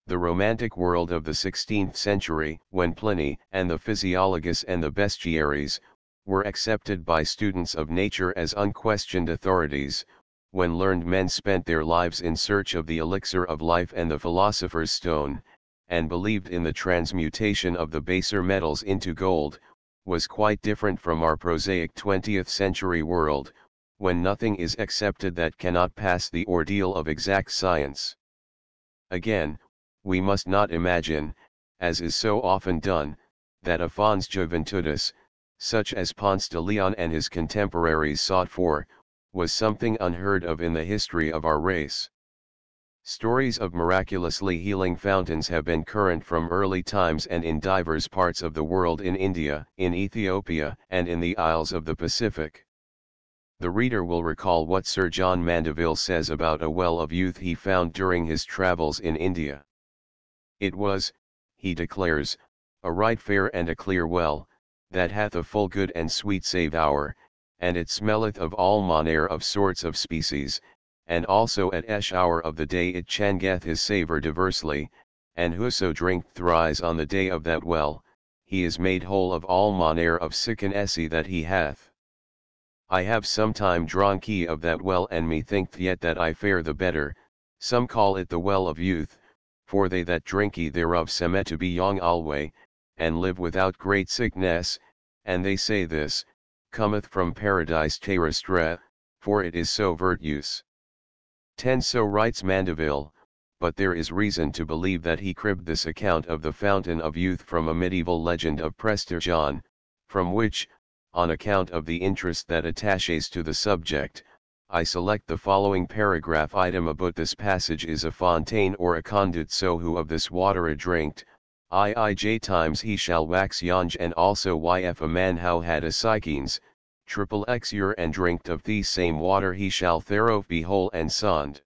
The romantic world of the 16th century, when Pliny and the physiologus and the bestiaries were accepted by students of nature as unquestioned authorities, when learned men spent their lives in search of the elixir of life and the philosopher's stone, and believed in the transmutation of the baser metals into gold, was quite different from our prosaic 20th century world, when nothing is accepted that cannot pass the ordeal of exact science. Again, we must not imagine, as is so often done, that a fons juventutis, such as Ponce de Leon and his contemporaries sought for, was something unheard of in the history of our race. Stories of miraculously healing fountains have been current from early times and in divers parts of the world, in India, in Ethiopia, and in the Isles of the Pacific. The reader will recall what Sir John Mandeville says about a well of youth he found during his travels in India. It was, he declares, a right fair and a clear well, that hath a full good and sweet savour, and it smelleth of all manner of sorts of species, and also at each hour of the day it changeth his savour diversely, and whoso drinketh thrice on the day of that well, he is made whole of all manner of sickness that he hath. I have sometime drank of that well, and methinketh yet that I fare the better. Some call it the well of youth, for they that drink thereof seem to be young alway, and live without great sickness, and they say this cometh from paradise terrestre, for it is so virtuous. 10 So writes Mandeville, but there is reason to believe that he cribbed this account of the fountain of youth from a medieval legend of Prester John, from which, on account of the interest that attaches to the subject, I select the following paragraph item about this passage is a fontaine or a conduit, so who of this water drinked, iij times he shall wax young, and also if a man how had a psychenes, xx year and drinked of the same water he shall thereof be whole and sound.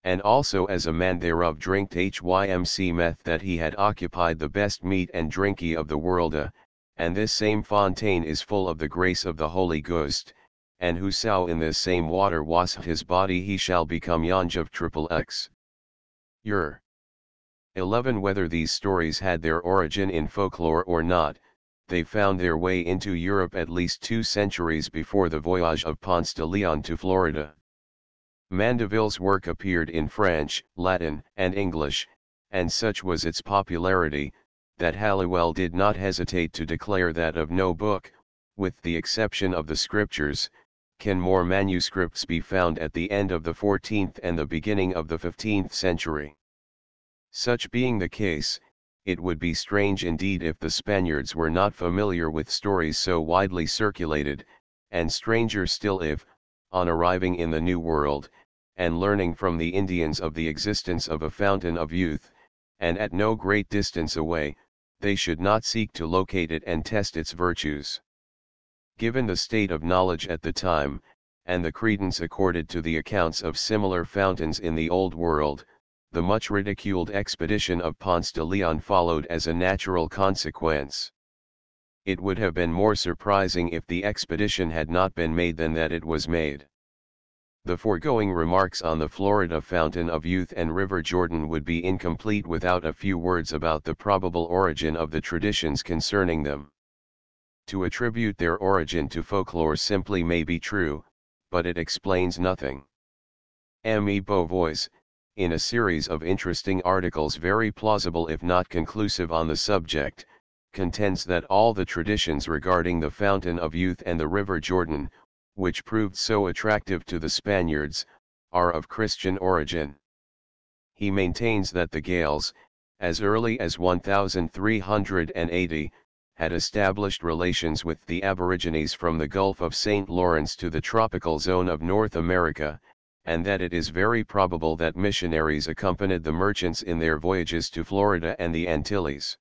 And also as a man thereof drinked hymc meth that he had occupied the best meat and drinky of the world, and this same fontaine is full of the grace of the Holy Ghost, and whoso in this same water washed his body he shall become young of xxx year. 11 Whether these stories had their origin in folklore or not, they found their way into Europe at least 2 centuries before the voyage of Ponce de Leon to Florida. Mandeville's work appeared in French, Latin, and English, and such was its popularity, that Halliwell did not hesitate to declare that of no book, with the exception of the Scriptures, can more manuscripts be found at the end of the 14th and the beginning of the 15th century. Such being the case, it would be strange indeed if the Spaniards were not familiar with stories so widely circulated, and stranger still if, on arriving in the New World, and learning from the Indians of the existence of a fountain of youth, and at no great distance away, they should not seek to locate it and test its virtues. Given the state of knowledge at the time, and the credence accorded to the accounts of similar fountains in the Old World, the much ridiculed expedition of Ponce de Leon followed as a natural consequence. It would have been more surprising if the expedition had not been made than that it was made. The foregoing remarks on the Florida Fountain of Youth and River Jordan would be incomplete without a few words about the probable origin of the traditions concerning them. To attribute their origin to folklore simply may be true, but it explains nothing. M. E. Beauvois, in a series of interesting articles very plausible if not conclusive on the subject, contends that all the traditions regarding the Fountain of Youth and the River Jordan, which proved so attractive to the Spaniards, are of Christian origin. He maintains that the Gaels, as early as 1380, had established relations with the Aborigines from the Gulf of St. Lawrence to the tropical zone of North America, and that it is very probable that missionaries accompanied the merchants in their voyages to Florida and the Antilles.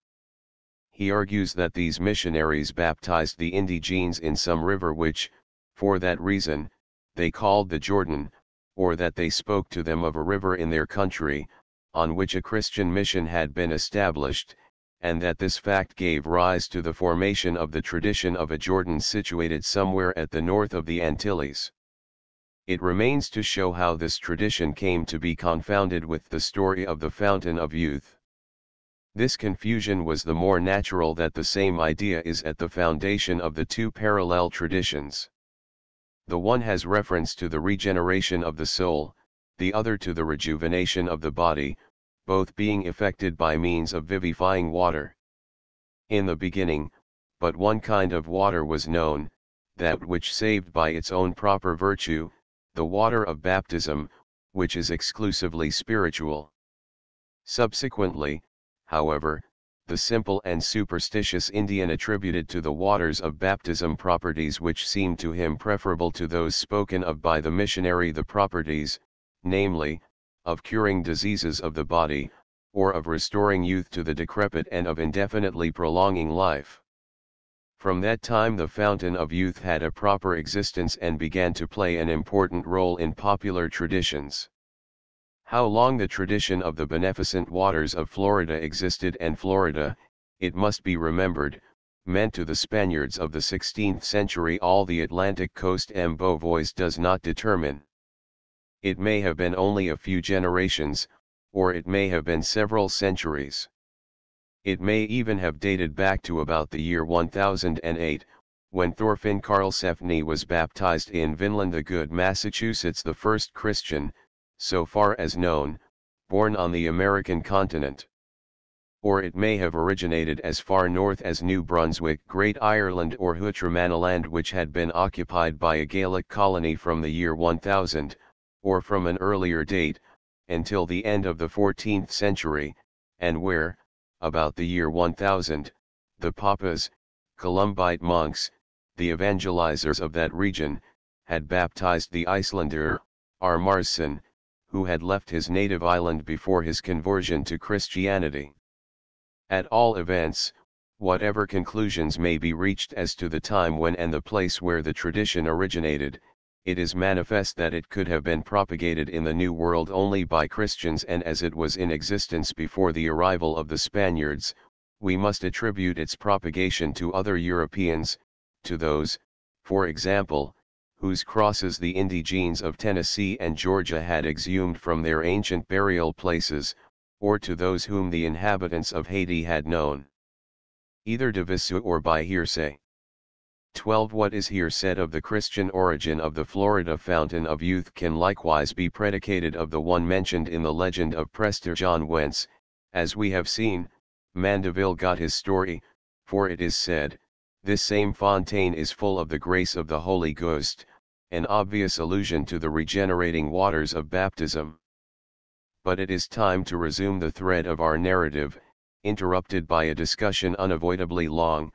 He argues that these missionaries baptized the indigenes in some river which, for that reason, they called the Jordan, or that they spoke to them of a river in their country, on which a Christian mission had been established, and that this fact gave rise to the formation of the tradition of a Jordan situated somewhere at the north of the Antilles. It remains to show how this tradition came to be confounded with the story of the Fountain of Youth. This confusion was the more natural that the same idea is at the foundation of the 2 parallel traditions. The one has reference to the regeneration of the soul, the other to the rejuvenation of the body, both being effected by means of vivifying water. In the beginning, but one kind of water was known, that which saved by its own proper virtue, the water of baptism, which is exclusively spiritual. Subsequently, however, the simple and superstitious Indian attributed to the waters of baptism properties which seemed to him preferable to those spoken of by the missionary, the properties, namely, of curing diseases of the body, or of restoring youth to the decrepit and of indefinitely prolonging life. From that time the Fountain of Youth had a proper existence and began to play an important role in popular traditions. How long the tradition of the beneficent waters of Florida existed, and Florida, it must be remembered, meant to the Spaniards of the 16th century all the Atlantic coast and Beauvois, does not determine. It may have been only a few generations, or it may have been several centuries. It may even have dated back to about the year 1008, when Thorfinn Karlsefni was baptized in Vinland the Good, Massachusetts, the first Christian, so far as known, born on the American continent. Or it may have originated as far north as New Brunswick, Great Ireland, or Huitramaniland, which had been occupied by a Gaelic colony from the year 1000, or from an earlier date, until the end of the 14th century, and where, about the year 1000, the Papas, Columbite monks, the evangelizers of that region, had baptized the Icelander, Armarsson, who had left his native island before his conversion to Christianity. At all events, whatever conclusions may be reached as to the time when and the place where the tradition originated, it is manifest that it could have been propagated in the New World only by Christians, and as it was in existence before the arrival of the Spaniards, we must attribute its propagation to other Europeans, to those, for example, whose crosses the indigenes of Tennessee and Georgia had exhumed from their ancient burial places, or to those whom the inhabitants of Haiti had known, either de visu or by hearsay. 12. What is here said of the Christian origin of the Florida Fountain of Youth can likewise be predicated of the one mentioned in the legend of Prester John, whence, as we have seen, Mandeville got his story, for it is said, this same fontaine is full of the grace of the Holy Ghost, an obvious allusion to the regenerating waters of baptism. But it is time to resume the thread of our narrative, interrupted by a discussion unavoidably long,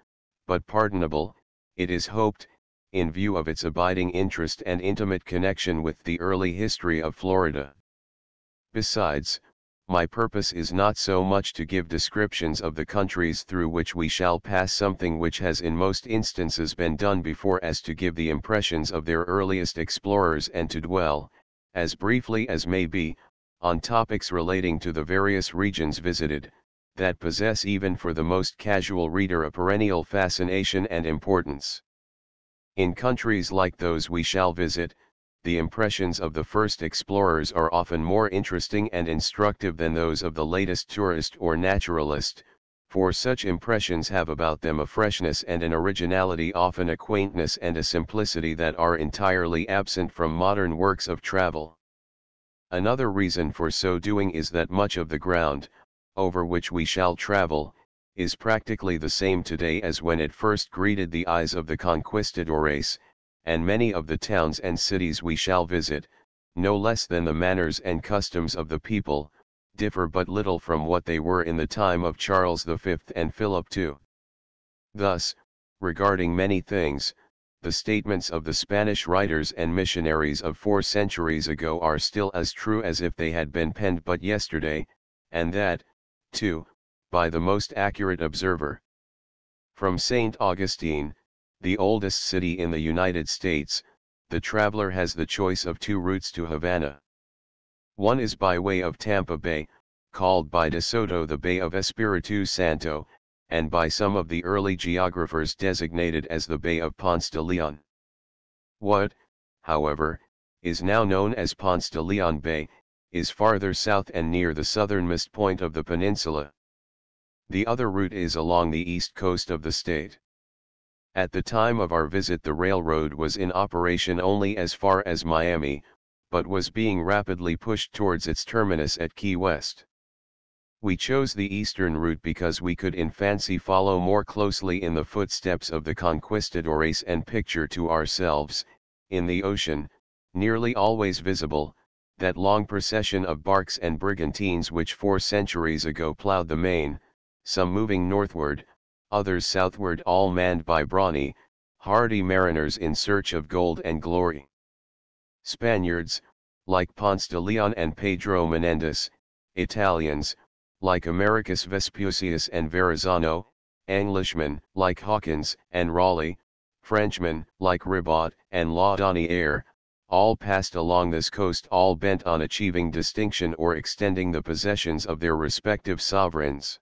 but pardonable, it is hoped, in view of its abiding interest and intimate connection with the early history of Florida. Besides, my purpose is not so much to give descriptions of the countries through which we shall pass, something which has in most instances been done before, as to give the impressions of their earliest explorers, and to dwell, as briefly as may be, on topics relating to the various regions visited, that possess even for the most casual reader a perennial fascination and importance. In countries like those we shall visit, the impressions of the first explorers are often more interesting and instructive than those of the latest tourist or naturalist, for such impressions have about them a freshness and an originality, often a quaintness and a simplicity, that are entirely absent from modern works of travel. Another reason for so doing is that much of the ground, over which we shall travel, is practically the same today as when it first greeted the eyes of the conquistadores, and many of the towns and cities we shall visit, no less than the manners and customs of the people, differ but little from what they were in the time of Charles V and Philip II. Thus, regarding many things, the statements of the Spanish writers and missionaries of 4 centuries ago are still as true as if they had been penned but yesterday, and that, too, by the most accurate observer. From St. Augustine, the oldest city in the United States, the traveler has the choice of 2 routes to Havana. One is by way of Tampa Bay, called by De Soto the Bay of Espiritu Santo, and by some of the early geographers designated as the Bay of Ponce de Leon. What, however, is now known as Ponce de Leon Bay, is farther south and near the southernmost point of the peninsula. The other route is along the east coast of the state. At the time of our visit the railroad was in operation only as far as Miami, but was being rapidly pushed towards its terminus at Key West. We chose the eastern route because we could in fancy follow more closely in the footsteps of the conquistadores and picture to ourselves, in the ocean, nearly always visible, that long procession of barks and brigantines which 4 centuries ago plowed the main, some moving northward, others southward, all manned by brawny, hardy mariners in search of gold and glory. Spaniards, like Ponce de Leon and Pedro Menendez, Italians, like Americus Vespucius and Verrazzano, Englishmen, like Hawkins and Raleigh, Frenchmen, like Ribaut and Laudonnière, all passed along this coast, all bent on achieving distinction or extending the possessions of their respective sovereigns.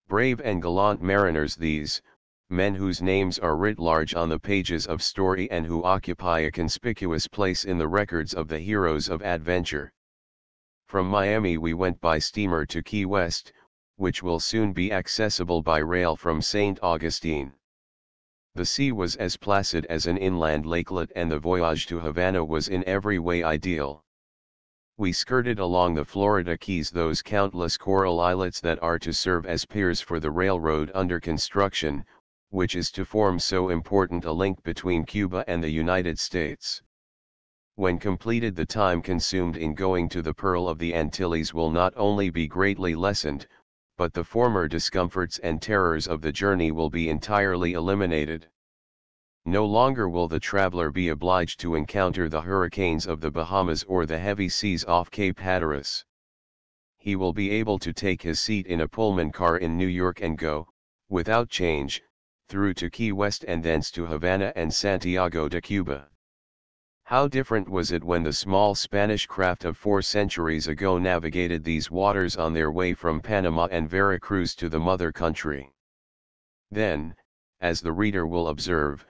Brave and gallant mariners these, men whose names are writ large on the pages of story and who occupy a conspicuous place in the records of the heroes of adventure. From Miami we went by steamer to Key West, which will soon be accessible by rail from St. Augustine. The sea was as placid as an inland lakelet and the voyage to Havana was in every way ideal. We skirted along the Florida Keys, those countless coral islets that are to serve as piers for the railroad under construction, which is to form so important a link between Cuba and the United States. When completed, the time consumed in going to the Pearl of the Antilles will not only be greatly lessened, but the former discomforts and terrors of the journey will be entirely eliminated. No longer will the traveler be obliged to encounter the hurricanes of the Bahamas or the heavy seas off Cape Hatteras. He will be able to take his seat in a Pullman car in New York and go, without change, through to Key West and thence to Havana and Santiago de Cuba. How different was it when the small Spanish craft of 4 centuries ago navigated these waters on their way from Panama and Vera Cruz to the mother country. Then, as the reader will observe,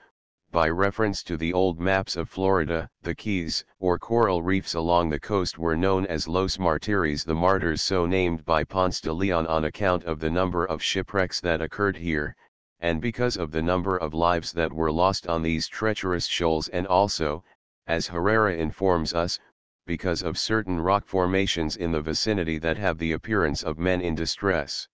by reference to the old maps of Florida, the Keys, or coral reefs along the coast, were known as Los Martires, the martyrs, so named by Ponce de Leon on account of the number of shipwrecks that occurred here, and because of the number of lives that were lost on these treacherous shoals, and also, as Herrera informs us, because of certain rock formations in the vicinity that have the appearance of men in distress.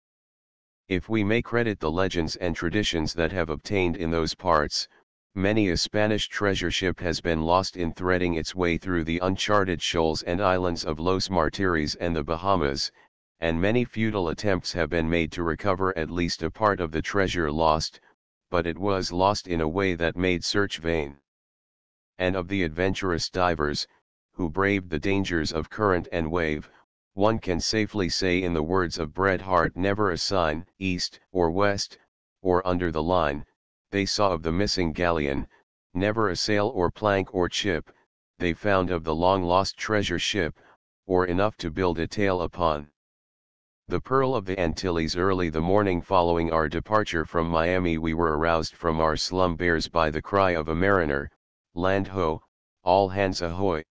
If we may credit the legends and traditions that have obtained in those parts, many a Spanish treasure ship has been lost in threading its way through the uncharted shoals and islands of Los Martires and the Bahamas, and many futile attempts have been made to recover at least a part of the treasure lost, but it was lost in a way that made search vain. And of the adventurous divers, who braved the dangers of current and wave, one can safely say in the words of Bret Harte, never a sign, east or west, or under the line, they saw of the missing galleon, never a sail or plank or chip, they found of the long-lost treasure ship, or enough to build a tale upon. The Pearl of the Antilles. Early the morning following our departure from Miami we were aroused from our slumbers by the cry of a mariner, "Land ho, all hands ahoy!"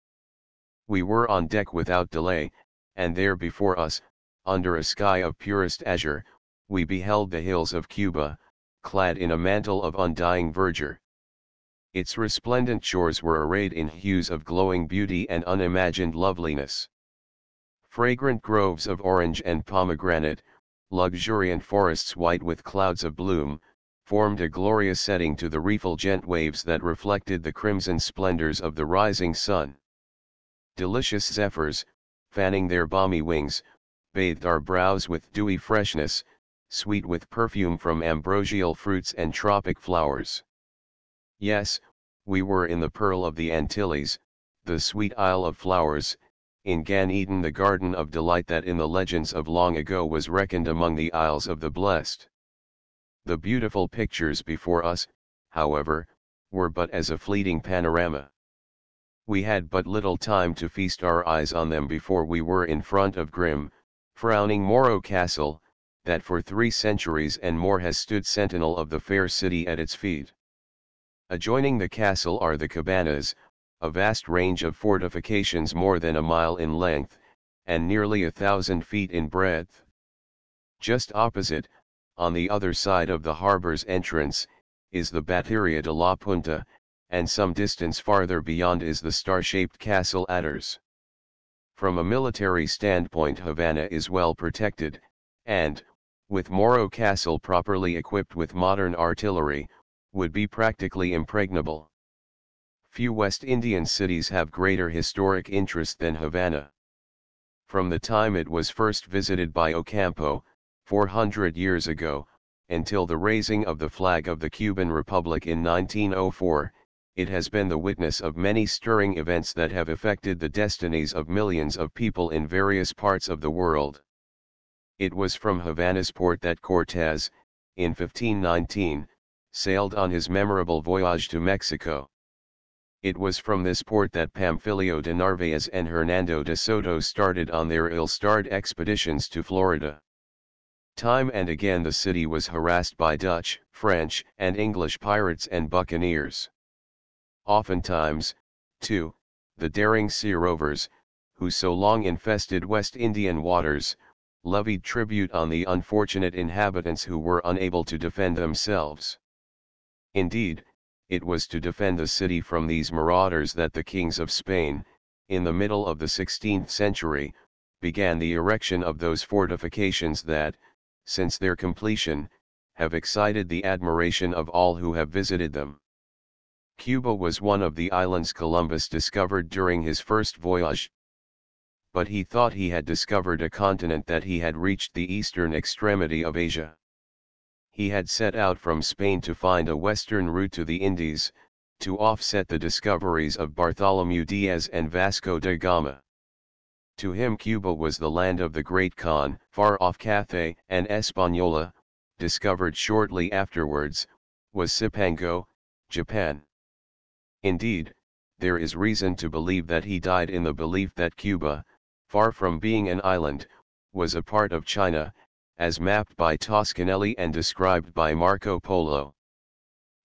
We were on deck without delay, and there before us, under a sky of purest azure, we beheld the hills of Cuba, clad in a mantle of undying verdure. Its resplendent shores were arrayed in hues of glowing beauty and unimagined loveliness. Fragrant groves of orange and pomegranate, luxuriant forests white with clouds of bloom, formed a glorious setting to the refulgent waves that reflected the crimson splendors of the rising sun. Delicious zephyrs, fanning their balmy wings, bathed our brows with dewy freshness, sweet with perfume from ambrosial fruits and tropic flowers. Yes, we were in the Pearl of the Antilles, the sweet Isle of Flowers, in Gan Eden, the garden of delight that in the legends of long ago was reckoned among the Isles of the Blessed. The beautiful pictures before us, however, were but as a fleeting panorama. We had but little time to feast our eyes on them before we were in front of grim, frowning Morro Castle, that for 3 centuries and more has stood sentinel of the fair city at its feet. Adjoining the castle are the cabanas, a vast range of fortifications more than a mile in length, and nearly 1,000 feet in breadth. Just opposite, on the other side of the harbor's entrance, is the Bateria de la Punta, and some distance farther beyond is the star-shaped Castle Adders. From a military standpoint Havana is well protected, and, with Morro Castle properly equipped with modern artillery, would be practically impregnable. Few West Indian cities have greater historic interest than Havana. From the time it was first visited by Ocampo, 400 years ago, until the raising of the flag of the Cuban Republic in 1904, it has been the witness of many stirring events that have affected the destinies of millions of people in various parts of the world. It was from Havana's port that Cortés, in 1519, sailed on his memorable voyage to Mexico. It was from this port that Pamphilio de Narvaez and Hernando de Soto started on their ill-starred expeditions to Florida. Time and again the city was harassed by Dutch, French, and English pirates and buccaneers. Oftentimes, too, the daring sea rovers, who so long infested West Indian waters, levied tribute on the unfortunate inhabitants who were unable to defend themselves. Indeed, it was to defend the city from these marauders that the kings of Spain, in the middle of the 16th century, began the erection of those fortifications that, since their completion, have excited the admiration of all who have visited them. Cuba was one of the islands Columbus discovered during his first voyage. But he thought he had discovered a continent, that he had reached the eastern extremity of Asia. He had set out from Spain to find a western route to the Indies, to offset the discoveries of Bartholomew Diaz and Vasco da Gama. To him Cuba was the land of the Great Khan, far off Cathay, and Hispaniola, discovered shortly afterwards, was Cipango, Japan. Indeed, there is reason to believe that he died in the belief that Cuba, far from being an island, was a part of China, as mapped by Toscanelli and described by Marco Polo.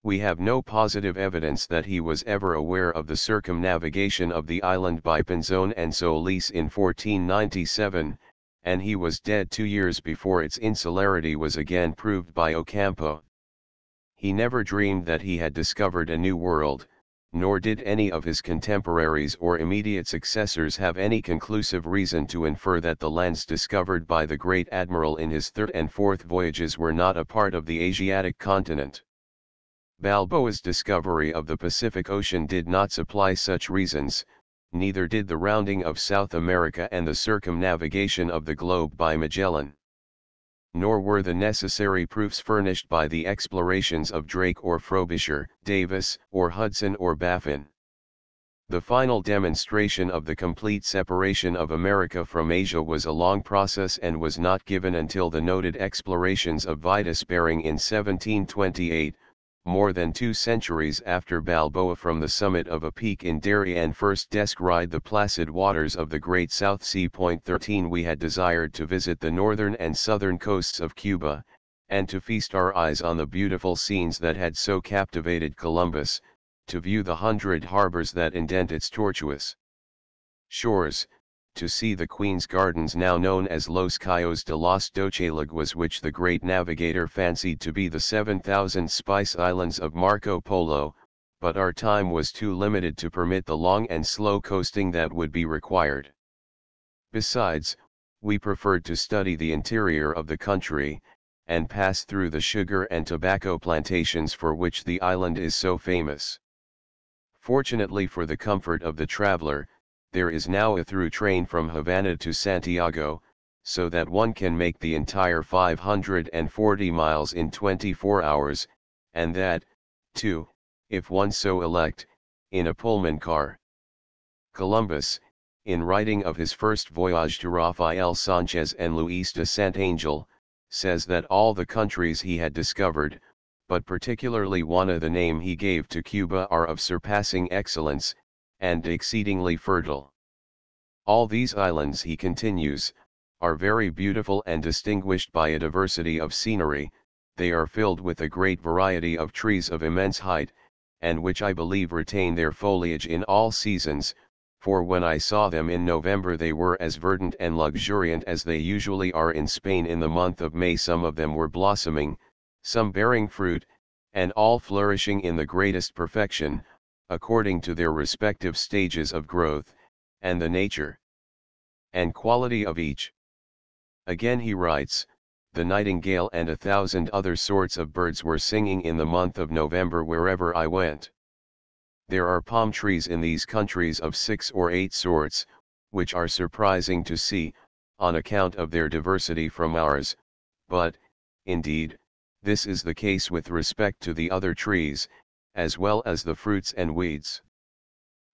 We have no positive evidence that he was ever aware of the circumnavigation of the island by Pinzon and Solis in 1497, and he was dead 2 years before its insularity was again proved by Ocampo. He never dreamed that he had discovered a new world, nor did any of his contemporaries or immediate successors have any conclusive reason to infer that the lands discovered by the great admiral in his third and fourth voyages were not a part of the Asiatic continent. Balboa's discovery of the Pacific Ocean did not supply such reasons, neither did the rounding of South America and the circumnavigation of the globe by Magellan. Nor were the necessary proofs furnished by the explorations of Drake or Frobisher, Davis, or Hudson or Baffin. The final demonstration of the complete separation of America from Asia was a long process and was not given until the noted explorations of Vitus Bering in 1728, more than 2 centuries after Balboa from the summit of a peak in Darien first descried the placid waters of the Great South Sea. 13 We had desired to visit the northern and southern coasts of Cuba, and to feast our eyes on the beautiful scenes that had so captivated Columbus, to view the 100 harbors that indent its tortuous shores, to see the Queen's Gardens now known as Los Cayos de las Doce which the great navigator fancied to be the 7,000 spice islands of Marco Polo, but our time was too limited to permit the long and slow coasting that would be required. Besides, we preferred to study the interior of the country, and pass through the sugar and tobacco plantations for which the island is so famous. Fortunately for the comfort of the traveler, there is now a through train from Havana to Santiago, so that one can make the entire 540 miles in 24 hours, and that, too, if one so elect, in a Pullman car. Columbus, in writing of his first voyage to Rafael Sanchez and Luis de Santangel, says that all the countries he had discovered, but particularly one of the name he gave to Cuba, are of surpassing excellence, and exceedingly fertile. All these islands, he continues, are very beautiful and distinguished by a diversity of scenery. They are filled with a great variety of trees of immense height, and which I believe retain their foliage in all seasons, for when I saw them in November they were as verdant and luxuriant as they usually are in Spain in the month of May. Some of them were blossoming, some bearing fruit, and all flourishing in the greatest perfection, according to their respective stages of growth, and the nature and quality of each. Again he writes, the nightingale and 1,000 other sorts of birds were singing in the month of November wherever I went. There are palm trees in these countries of 6 or 8 sorts, which are surprising to see, on account of their diversity from ours, but, indeed, this is the case with respect to the other trees, as well as the fruits and weeds.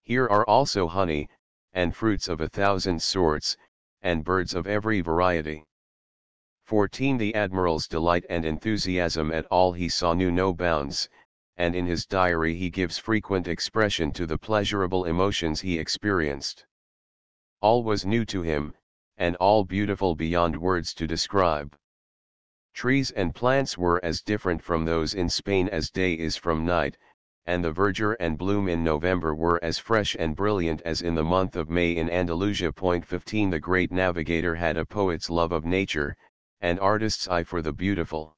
Here are also honey, and fruits of 1,000 sorts, and birds of every variety. 14 The admiral's delight and enthusiasm at all he saw knew no bounds, and in his diary he gives frequent expression to the pleasurable emotions he experienced. All was new to him, and all beautiful beyond words to describe. Trees and plants were as different from those in Spain as day is from night, and the verdure and bloom in November were as fresh and brilliant as in the month of May in Andalusia. 15 The great navigator had a poet's love of nature, an artist's eye for the beautiful.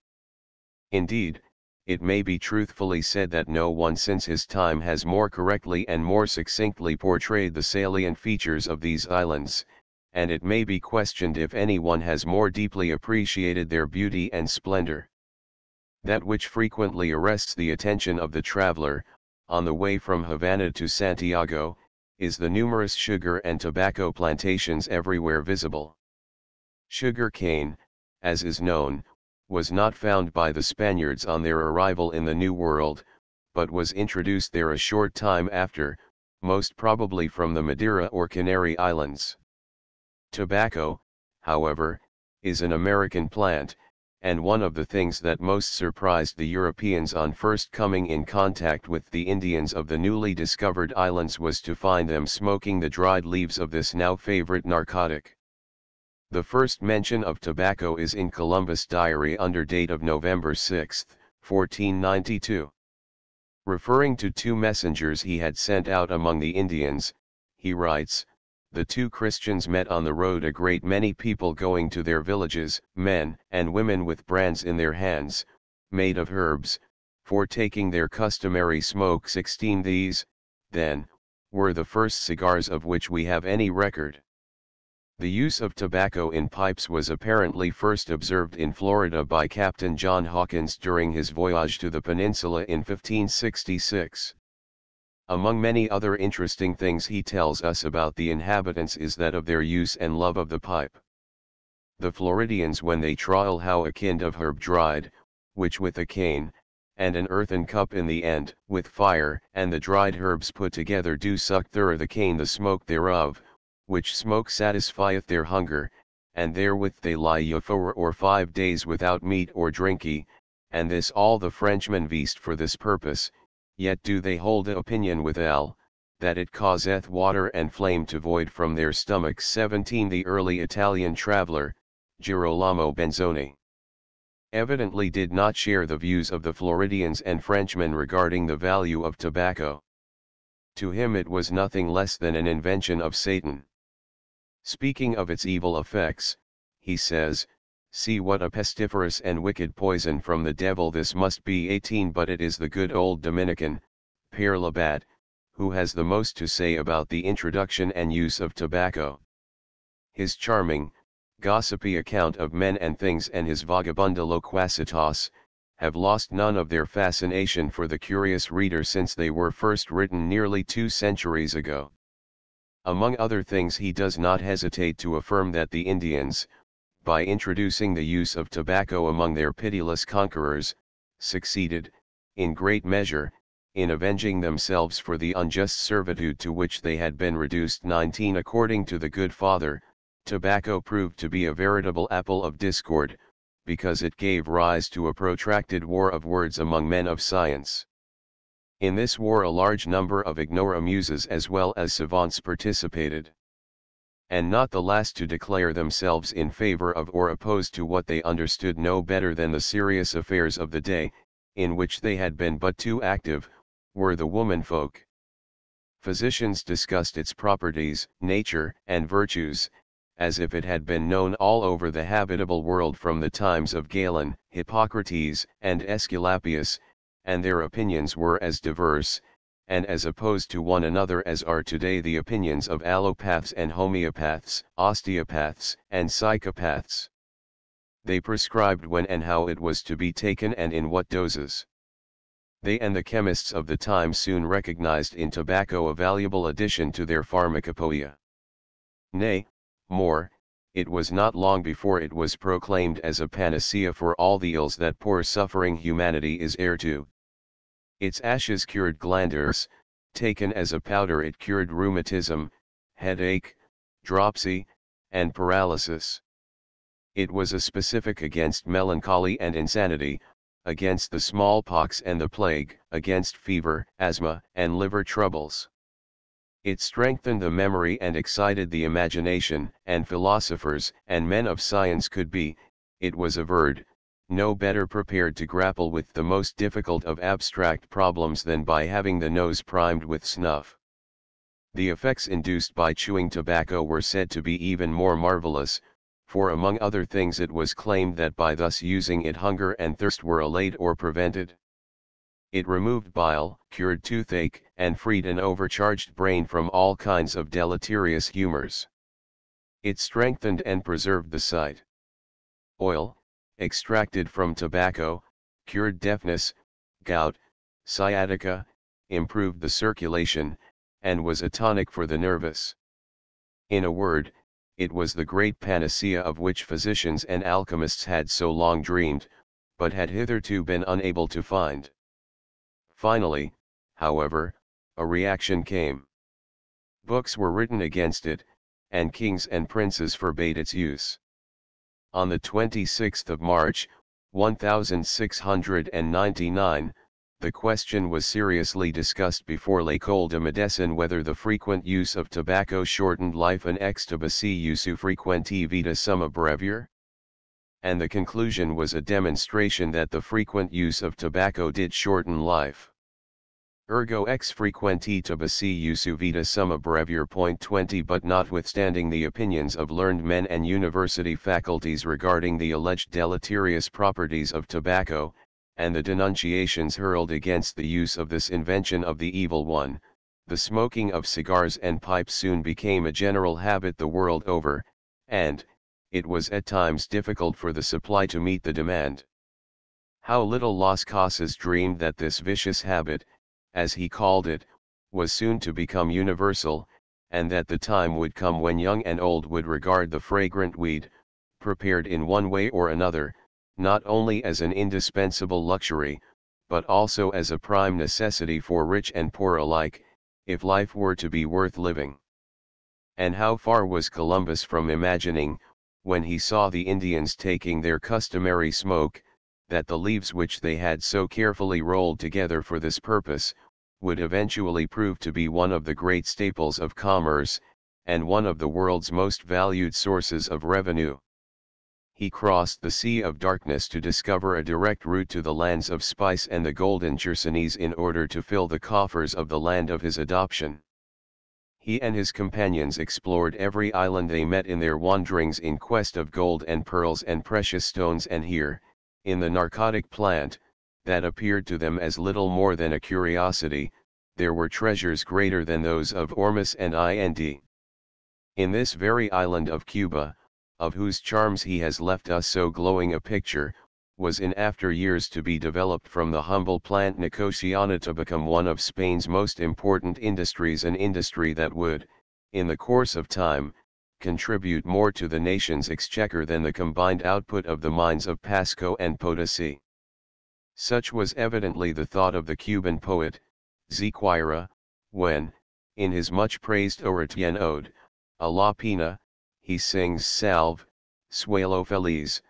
Indeed, it may be truthfully said that no one since his time has more correctly and more succinctly portrayed the salient features of these islands, and it may be questioned if anyone has more deeply appreciated their beauty and splendor. That which frequently arrests the attention of the traveler, on the way from Havana to Santiago, is the numerous sugar and tobacco plantations everywhere visible. Sugar cane, as is known, was not found by the Spaniards on their arrival in the New World, but was introduced there a short time after, most probably from the Madeira or Canary Islands. Tobacco, however, is an American plant, and one of the things that most surprised the Europeans on first coming in contact with the Indians of the newly discovered islands was to find them smoking the dried leaves of this now favorite narcotic. The first mention of tobacco is in Columbus' diary under date of November 6, 1492. Referring to two messengers he had sent out among the Indians, he writes, "The two Christians met on the road a great many people going to their villages, men and women with brands in their hands, made of herbs, for taking their customary smoke. 16 These, then, were the first cigars of which we have any record." The use of tobacco in pipes was apparently first observed in Florida by Captain John Hawkins during his voyage to the peninsula in 1566. Among many other interesting things he tells us about the inhabitants is that of their use and love of the pipe. The Floridians, when they troil how a kind of herb dried, which with a cane, and an earthen cup in the end, with fire and the dried herbs put together, do suck thorough the cane the smoke thereof, which smoke satisfieth their hunger, and therewith they lie ye 4 or 5 days without meat or drinky, and this all the Frenchmen veast for this purpose, yet do they hold a opinion withal, that it causeth water and flame to void from their stomachs. 17 The early Italian traveller, Girolamo Benzoni, evidently did not share the views of the Floridians and Frenchmen regarding the value of tobacco. To him it was nothing less than an invention of Satan. Speaking of its evil effects, he says, "See what a pestiferous and wicked poison from the devil this must be." 18 But it is the good old Dominican, Pere Labat, who has the most to say about the introduction and use of tobacco. His charming, gossipy account of men and things and his vagabunda loquacitas, have lost none of their fascination for the curious reader since they were first written nearly 2 centuries ago. Among other things he does not hesitate to affirm that the Indians, by introducing the use of tobacco among their pitiless conquerors, succeeded, in great measure, in avenging themselves for the unjust servitude to which they had been reduced. 19 According to the good father, tobacco proved to be a veritable apple of discord, because it gave rise to a protracted war of words among men of science. In this war a large number of ignoramuses as well as savants participated. And not the last to declare themselves in favor of or opposed to what they understood no better than the serious affairs of the day, in which they had been but too active, were the womenfolk. Physicians discussed its properties, nature, and virtues, as if it had been known all over the habitable world from the times of Galen, Hippocrates, and Aesculapius, and their opinions were as diverse, and as opposed to one another as are today the opinions of allopaths and homeopaths, osteopaths, and psychopaths. They prescribed when and how it was to be taken and in what doses. They and the chemists of the time soon recognized in tobacco a valuable addition to their pharmacopoeia. Nay, more, it was not long before it was proclaimed as a panacea for all the ills that poor suffering humanity is heir to. Its ashes cured glanders, taken as a powder it cured rheumatism, headache, dropsy, and paralysis. It was a specific against melancholy and insanity, against the smallpox and the plague, against fever, asthma, and liver troubles. It strengthened the memory and excited the imagination, and philosophers and men of science could be, it was averred, no better prepared to grapple with the most difficult of abstract problems than by having the nose primed with snuff. The effects induced by chewing tobacco were said to be even more marvelous, for among other things it was claimed that by thus using it hunger and thirst were allayed or prevented. It removed bile, cured toothache, and freed an overcharged brain from all kinds of deleterious humors. It strengthened and preserved the sight. Oil, extracted from tobacco, cured deafness, gout, sciatica, improved the circulation, and was a tonic for the nervous. In a word, it was the great panacea of which physicians and alchemists had so long dreamed, but had hitherto been unable to find. Finally, however, a reaction came. Books were written against it, and kings and princes forbade its use. On the 26th of March, 1699, the question was seriously discussed before l'École de Médecine whether the frequent use of tobacco shortened life and extabasi usu frequenti vita summa brevure. And the conclusion was a demonstration that the frequent use of tobacco did shorten life. Ergo ex frequenti tabasi usu vita summa brevure. 20. But notwithstanding the opinions of learned men and university faculties regarding the alleged deleterious properties of tobacco, and the denunciations hurled against the use of this invention of the evil one, the smoking of cigars and pipes soon became a general habit the world over, and, it was at times difficult for the supply to meet the demand. How little Las Casas dreamed that this vicious habit, as he called it, was soon to become universal, and that the time would come when young and old would regard the fragrant weed, prepared in one way or another, not only as an indispensable luxury, but also as a prime necessity for rich and poor alike, if life were to be worth living. And how far was Columbus from imagining, when he saw the Indians taking their customary smoke, that the leaves which they had so carefully rolled together for this purpose, would eventually prove to be one of the great staples of commerce, and one of the world's most valued sources of revenue. He crossed the Sea of Darkness to discover a direct route to the lands of spice and the golden Chersonese in order to fill the coffers of the land of his adoption. He and his companions explored every island they met in their wanderings in quest of gold and pearls and precious stones, and here, in the narcotic plant, that appeared to them as little more than a curiosity, there were treasures greater than those of Ormus and Ind. In this very island of Cuba, of whose charms he has left us so glowing a picture, was in after years to be developed from the humble plant Nicotiana to become one of Spain's most important industries, an industry that would, in the course of time, contribute more to the nation's exchequer than the combined output of the mines of Pasco and Potosi. Such was evidently the thought of the Cuban poet, Zequira, when, in his much praised Oritian ode, a la Pina, he sings Salve, suelo feliz,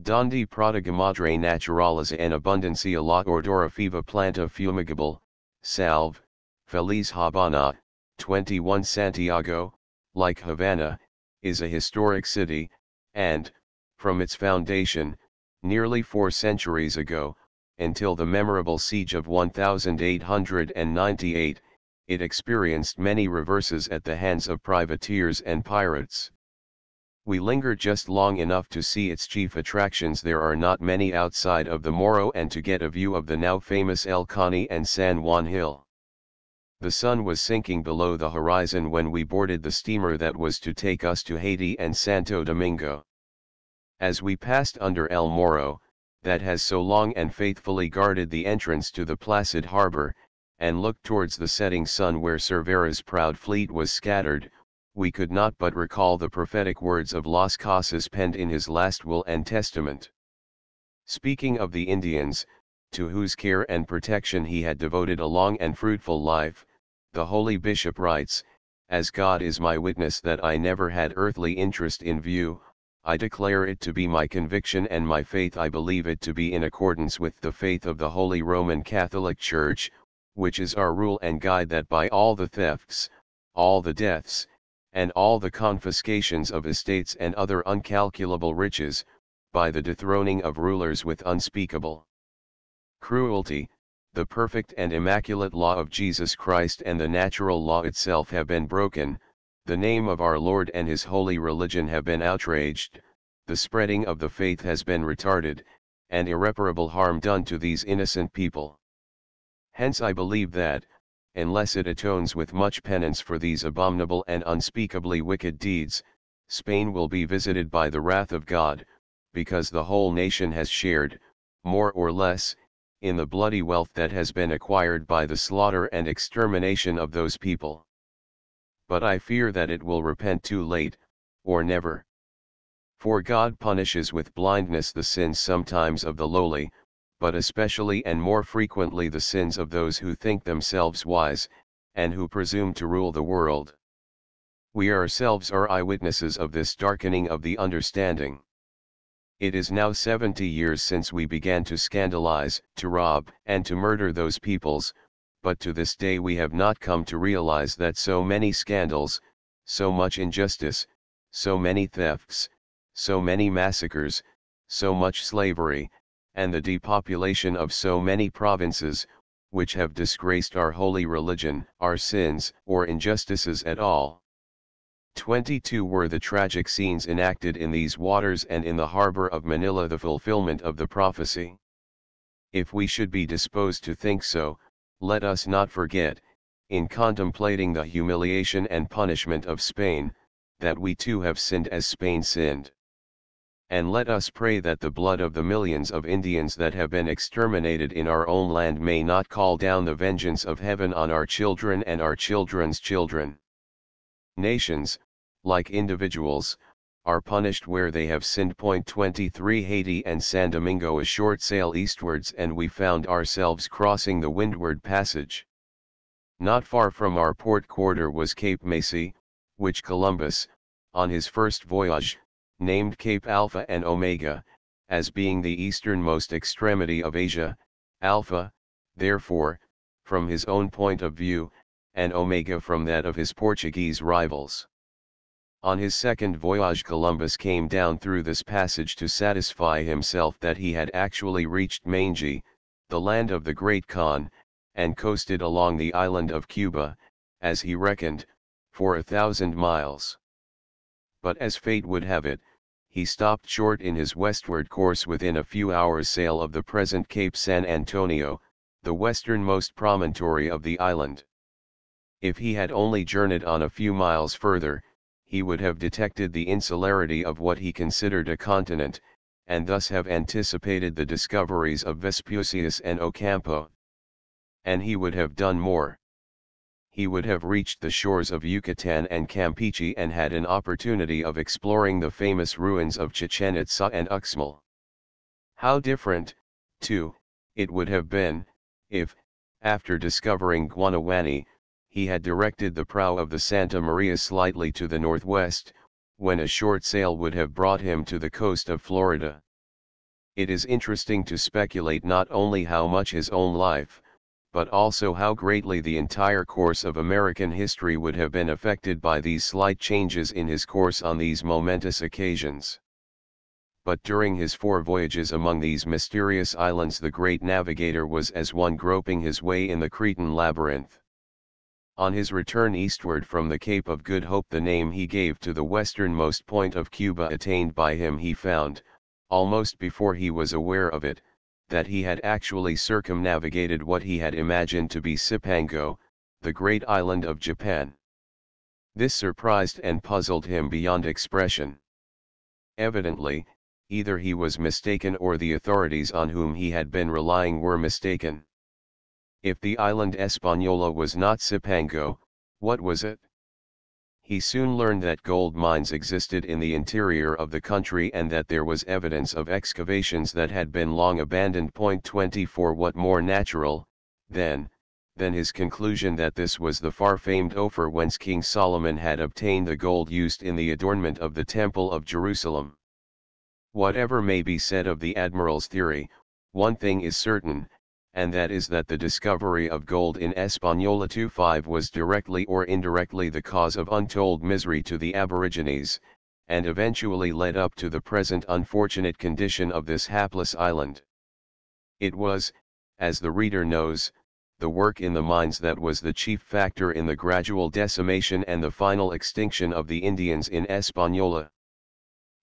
donde prodiga madre naturaleza en abundancia la ordora viva planta fumigable, Salve, feliz Habana, 21 Santiago, like Havana, is a historic city, and, from its foundation, nearly 4 centuries ago, until the memorable siege of 1898, it experienced many reverses at the hands of privateers and pirates. We linger just long enough to see its chief attractions. There are not many outside of the Morro, and to get a view of the now famous El Cani and San Juan Hill. The sun was sinking below the horizon when we boarded the steamer that was to take us to Haiti and Santo Domingo. As we passed under El Morro, that has so long and faithfully guarded the entrance to the placid harbor, and looked towards the setting sun where Cervera's proud fleet was scattered, we could not but recall the prophetic words of Las Casas penned in his last will and testament. Speaking of the Indians, to whose care and protection he had devoted a long and fruitful life, the holy bishop writes, "As God is my witness that I never had earthly interest in view, I declare it to be my conviction and my faith. I believe it to be in accordance with the faith of the Holy Roman Catholic Church, which is our rule and guide, that by all the thefts, all the deaths, and all the confiscations of estates and other uncalculable riches, by the dethroning of rulers with unspeakable cruelty, the perfect and immaculate law of Jesus Christ and the natural law itself have been broken, the name of our Lord and his holy religion have been outraged, the spreading of the faith has been retarded, and irreparable harm done to these innocent people. Hence I believe that, unless it atones with much penance for these abominable and unspeakably wicked deeds, Spain will be visited by the wrath of God, because the whole nation has shared, more or less, in the bloody wealth that has been acquired by the slaughter and extermination of those people. But I fear that it will repent too late, or never. For God punishes with blindness the sins sometimes of the lowly, but especially and more frequently the sins of those who think themselves wise, and who presume to rule the world. We ourselves are eyewitnesses of this darkening of the understanding. It is now 70 years since we began to scandalize, to rob, and to murder those peoples, but to this day we have not come to realize that so many scandals, so much injustice, so many thefts, so many massacres, so much slavery, and the depopulation of so many provinces, which have disgraced our holy religion, are sins or injustices at all. 22 were the tragic scenes enacted in these waters and in the harbor of Manila, the fulfillment of the prophecy. If we should be disposed to think so, let us not forget, in contemplating the humiliation and punishment of Spain, that we too have sinned as Spain sinned. And let us pray that the blood of the millions of Indians that have been exterminated in our own land may not call down the vengeance of heaven on our children and our children's children. Nations, like individuals, are punished where they have sinned. 23 Haiti and San Domingo, a short sail eastwards, and we found ourselves crossing the Windward Passage. Not far from our port quarter was Cape Macy, which Columbus, on his first voyage, named Cape Alpha and Omega, as being the easternmost extremity of Asia, Alpha, therefore, from his own point of view, and Omega from that of his Portuguese rivals. On his second voyage Columbus came down through this passage to satisfy himself that he had actually reached Mangi, the land of the Great Khan, and coasted along the island of Cuba, as he reckoned, for 1,000 miles. But as fate would have it, he stopped short in his westward course within a few hours' sail of the present Cape San Antonio, the westernmost promontory of the island. If he had only journeyed on a few miles further, he would have detected the insularity of what he considered a continent, and thus have anticipated the discoveries of Vespucius and Ocampo. And he would have done more. He would have reached the shores of Yucatan and Campeche and had an opportunity of exploring the famous ruins of Chichen Itza and Uxmal. How different, too, it would have been, if, after discovering Guanawani, he had directed the prow of the Santa Maria slightly to the northwest, when a short sail would have brought him to the coast of Florida. It is interesting to speculate not only how much his own life, but also how greatly the entire course of American history would have been affected by these slight changes in his course on these momentous occasions. But during his 4 voyages among these mysterious islands the great navigator was as one groping his way in the Cretan labyrinth. On his return eastward from the Cape of Good Hope, the name he gave to the westernmost point of Cuba attained by him, he found, almost before he was aware of it, that he had actually circumnavigated what he had imagined to be Cipango, the great island of Japan. This surprised and puzzled him beyond expression. Evidently, either he was mistaken or the authorities on whom he had been relying were mistaken. If the island Española was not Cipango, what was it? He soon learned that gold mines existed in the interior of the country and that there was evidence of excavations that had been long abandoned. 24 What more natural, then, than his conclusion that this was the far-famed Ophir whence King Solomon had obtained the gold used in the adornment of the Temple of Jerusalem. Whatever may be said of the admiral's theory, one thing is certain, and that is that the discovery of gold in Hispaniola 25 was directly or indirectly the cause of untold misery to the aborigines, and eventually led up to the present unfortunate condition of this hapless island. It was, as the reader knows, the work in the mines that was the chief factor in the gradual decimation and the final extinction of the Indians in Hispaniola.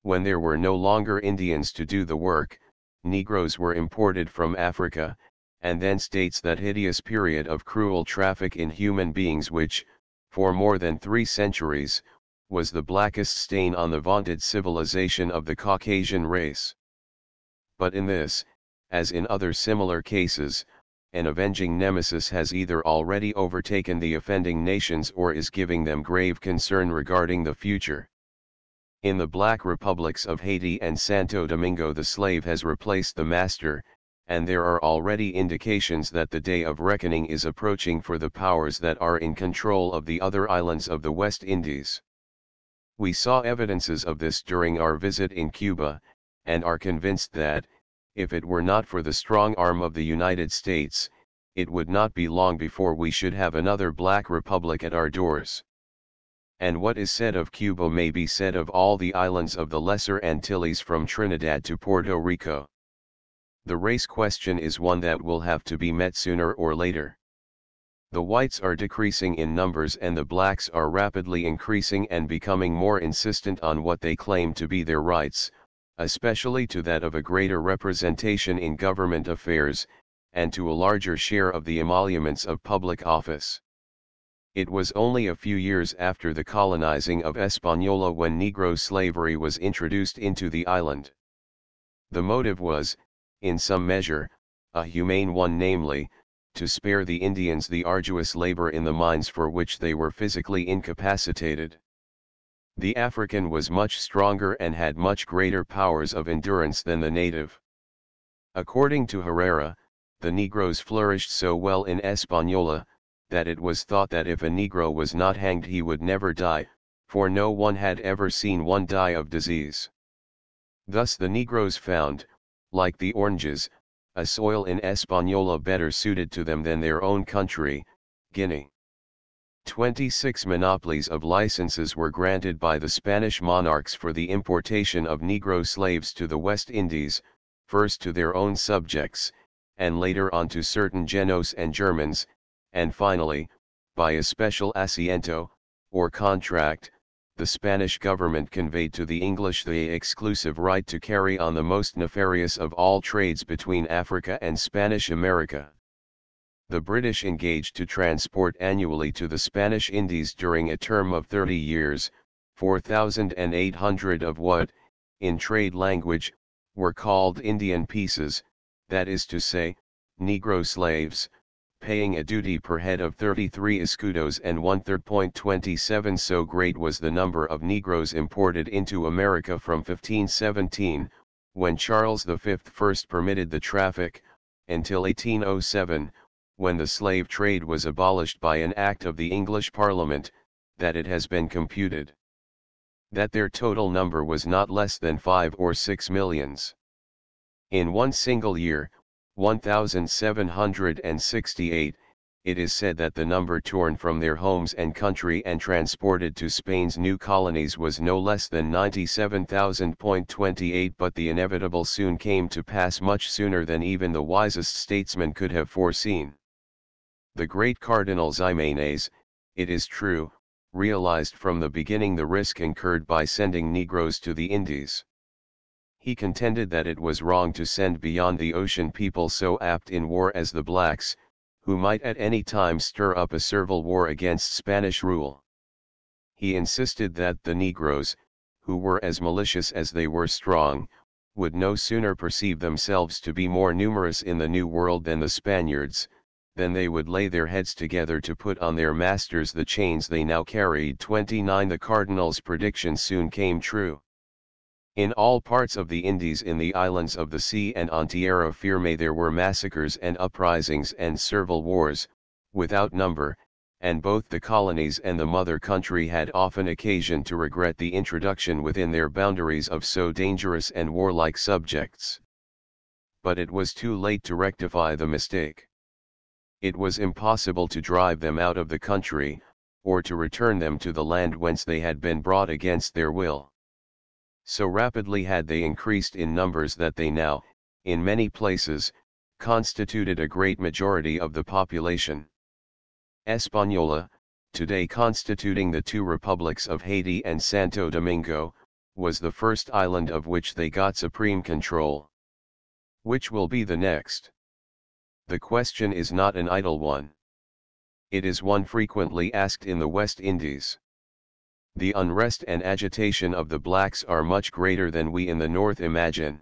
When there were no longer Indians to do the work, Negroes were imported from Africa, and thence dates that hideous period of cruel traffic in human beings which, for more than 3 centuries, was the blackest stain on the vaunted civilization of the Caucasian race. But in this, as in other similar cases, an avenging nemesis has either already overtaken the offending nations or is giving them grave concern regarding the future. In the black republics of Haiti and Santo Domingo the slave has replaced the master, and there are already indications that the day of reckoning is approaching for the powers that are in control of the other islands of the West Indies. We saw evidences of this during our visit in Cuba, and are convinced that, if it were not for the strong arm of the United States, it would not be long before we should have another black republic at our doors. And what is said of Cuba may be said of all the islands of the Lesser Antilles from Trinidad to Puerto Rico. The race question is one that will have to be met sooner or later. The whites are decreasing in numbers and the blacks are rapidly increasing and becoming more insistent on what they claim to be their rights, especially to that of a greater representation in government affairs, and to a larger share of the emoluments of public office. It was only a few years after the colonizing of Hispaniola when Negro slavery was introduced into the island. The motive was, in some measure, a humane one, namely, to spare the Indians the arduous labor in the mines for which they were physically incapacitated. The African was much stronger and had much greater powers of endurance than the native. According to Herrera, the Negroes flourished so well in Hispaniola, that it was thought that if a Negro was not hanged he would never die, for no one had ever seen one die of disease. Thus the Negroes found, like the oranges, a soil in Hispaniola better suited to them than their own country, Guinea. 26 monopolies of licenses were granted by the Spanish monarchs for the importation of Negro slaves to the West Indies, first to their own subjects, and later on to certain Genos and Germans, and finally, by a special asiento, or contract, the Spanish government conveyed to the English the exclusive right to carry on the most nefarious of all trades between Africa and Spanish America. The British engaged to transport annually to the Spanish Indies during a term of 30 years, 4,800 of what, in trade language, were called Indian pieces, that is to say, Negro slaves, paying a duty per head of 33 escudos and 1/3.27. So great was the number of Negroes imported into America from 1517, when Charles V first permitted the traffic, until 1807, when the slave trade was abolished by an act of the English Parliament, that it has been computed that their total number was not less than 5 or 6 millions. In one single year, 1768, it is said that the number torn from their homes and country and transported to Spain's new colonies was no less than 97,000.28. But the inevitable soon came to pass, much sooner than even the wisest statesman could have foreseen. The great Cardinal Ximenes, it is true, realized from the beginning the risk incurred by sending Negroes to the Indies. He contended that it was wrong to send beyond the ocean people so apt in war as the blacks, who might at any time stir up a servile war against Spanish rule. He insisted that the Negroes, who were as malicious as they were strong, would no sooner perceive themselves to be more numerous in the New World than the Spaniards, than they would lay their heads together to put on their masters the chains they now carried. 29. The Cardinal's prediction soon came true. In all parts of the Indies, in the islands of the sea and on tierra firme, there were massacres and uprisings and servile wars, without number, and both the colonies and the mother country had often occasion to regret the introduction within their boundaries of so dangerous and warlike subjects. But it was too late to rectify the mistake. It was impossible to drive them out of the country, or to return them to the land whence they had been brought against their will. So rapidly had they increased in numbers that they now, in many places, constituted a great majority of the population. Hispaniola, today constituting the two republics of Haiti and Santo Domingo, was the first island of which they got supreme control. Which will be the next? The question is not an idle one. It is one frequently asked in the West Indies. The unrest and agitation of the blacks are much greater than we in the North imagine.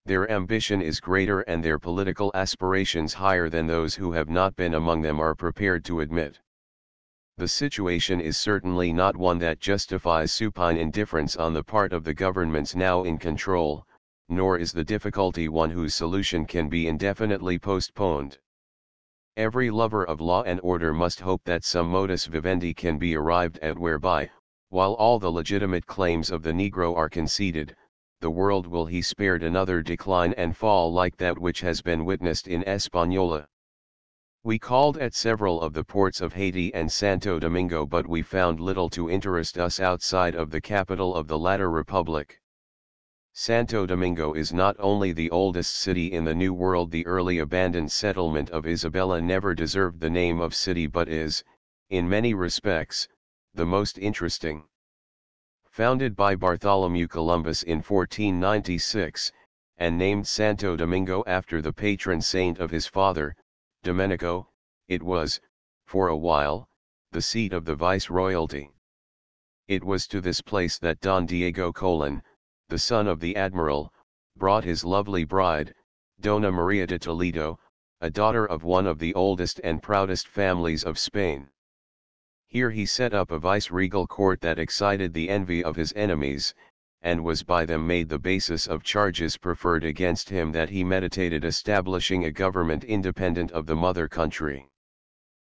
Their ambition is greater and their political aspirations higher than those who have not been among them are prepared to admit. The situation is certainly not one that justifies supine indifference on the part of the governments now in control, nor is the difficulty one whose solution can be indefinitely postponed. Every lover of law and order must hope that some modus vivendi can be arrived at whereby, while all the legitimate claims of the Negro are conceded, the world will he spared another decline and fall like that which has been witnessed in Hispaniola. We called at several of the ports of Haiti and Santo Domingo, but we found little to interest us outside of the capital of the latter republic. Santo Domingo is not only the oldest city in the New World. The early abandoned settlement of Isabella never deserved the name of city, but is, in many respects, the most interesting. Founded by Bartholomew Columbus in 1496, and named Santo Domingo after the patron saint of his father, Domenico, it was, for a while, the seat of the viceroyalty. It was to this place that Don Diego Colon, the son of the admiral, brought his lovely bride, Dona Maria de Toledo, a daughter of one of the oldest and proudest families of Spain. Here he set up a vice-regal court that excited the envy of his enemies, and was by them made the basis of charges preferred against him that he meditated establishing a government independent of the mother country.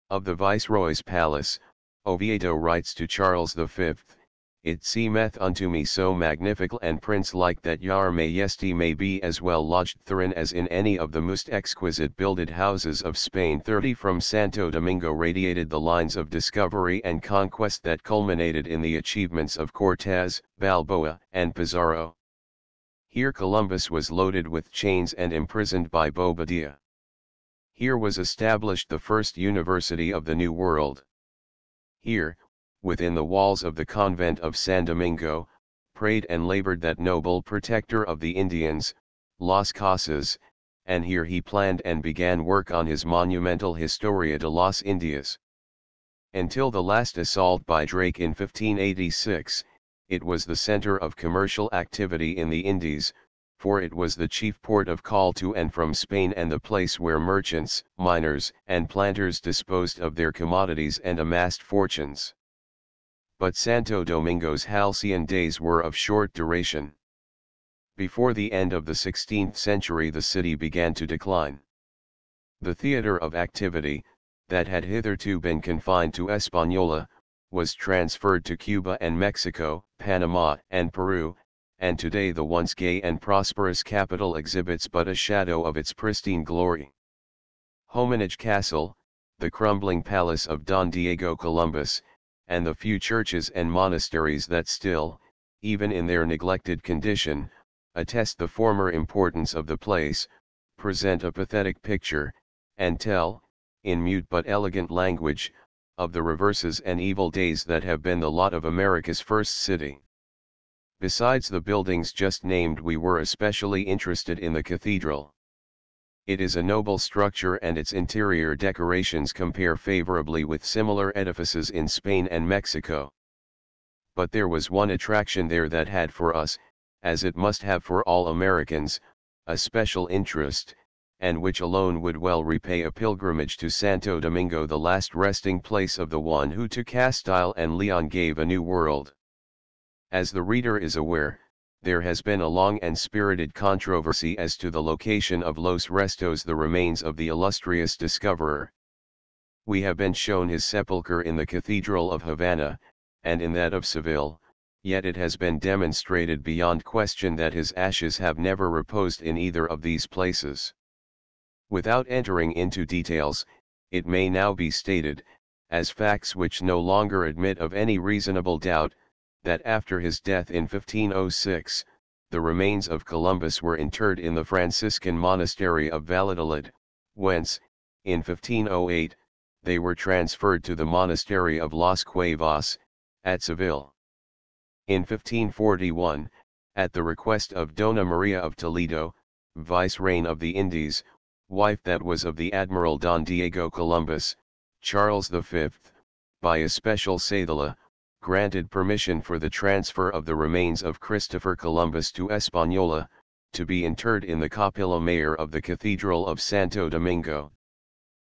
Of the viceroy's palace, Oviedo writes to Charles V, "It seemeth unto me so magnifical and prince-like that your majesty may be as well lodged therein as in any of the most exquisite builded houses of Spain." 30 From Santo Domingo radiated the lines of discovery and conquest that culminated in the achievements of Cortés, Balboa, and Pizarro. Here Columbus was loaded with chains and imprisoned by Bobadilla. Here was established the first university of the New World. Here, within the walls of the convent of San Domingo, prayed and labored that noble protector of the Indians, Las Casas, and here he planned and began work on his monumental Historia de las Indias. Until the last assault by Drake in 1586, it was the center of commercial activity in the Indies, for it was the chief port of call to and from Spain and the place where merchants, miners, and planters disposed of their commodities and amassed fortunes. But Santo Domingo's halcyon days were of short duration. Before the end of the 16th century the city began to decline. The theater of activity, that had hitherto been confined to Hispaniola, was transferred to Cuba and Mexico, Panama and Peru, and today the once gay and prosperous capital exhibits but a shadow of its pristine glory. Homenage Castle, the crumbling palace of Don Diego Columbus, and the few churches and monasteries that still, even in their neglected condition, attest the former importance of the place, present a pathetic picture, and tell, in mute but elegant language, of the reverses and evil days that have been the lot of America's first city. Besides the buildings just named, we were especially interested in the cathedral. It is a noble structure and its interior decorations compare favorably with similar edifices in Spain and Mexico. But there was one attraction there that had for us, as it must have for all Americans, a special interest, and which alone would well repay a pilgrimage to Santo Domingo, the last resting place of the one who to Castile and Leon gave a new world. As the reader is aware, there has been a long and spirited controversy as to the location of Los Restos, the remains of the illustrious discoverer. We have been shown his sepulchre in the Cathedral of Havana, and in that of Seville, yet it has been demonstrated beyond question that his ashes have never reposed in either of these places. Without entering into details, it may now be stated, as facts which no longer admit of any reasonable doubt, that after his death in 1506, the remains of Columbus were interred in the Franciscan monastery of Valladolid, whence, in 1508, they were transferred to the monastery of Las Cuevas, at Seville. In 1541, at the request of Dona Maria of Toledo, vicereine of the Indies, wife that was of the Admiral Don Diego Columbus, Charles V, by a special cedula, granted permission for the transfer of the remains of Christopher Columbus to Española, to be interred in the Capilla Mayor of the Cathedral of Santo Domingo.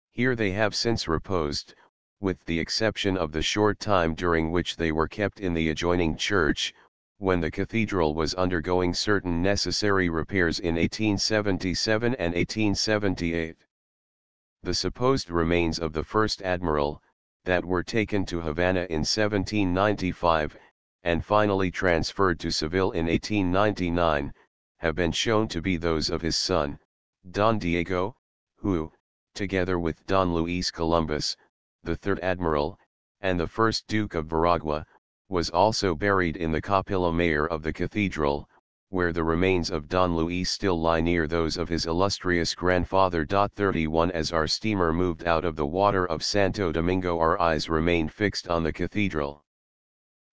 Here they have since reposed, with the exception of the short time during which they were kept in the adjoining church, when the cathedral was undergoing certain necessary repairs in 1877 and 1878. The supposed remains of the first admiral, that were taken to Havana in 1795, and finally transferred to Seville in 1899, have been shown to be those of his son, Don Diego, who, together with Don Luis Columbus, the third admiral, and the first Duke of Veragua, was also buried in the Capilla Mayor of the cathedral, where the remains of Don Luis still lie near those of his illustrious grandfather. 31 As our steamer moved out of the water of Santo Domingo, our eyes remained fixed on the cathedral,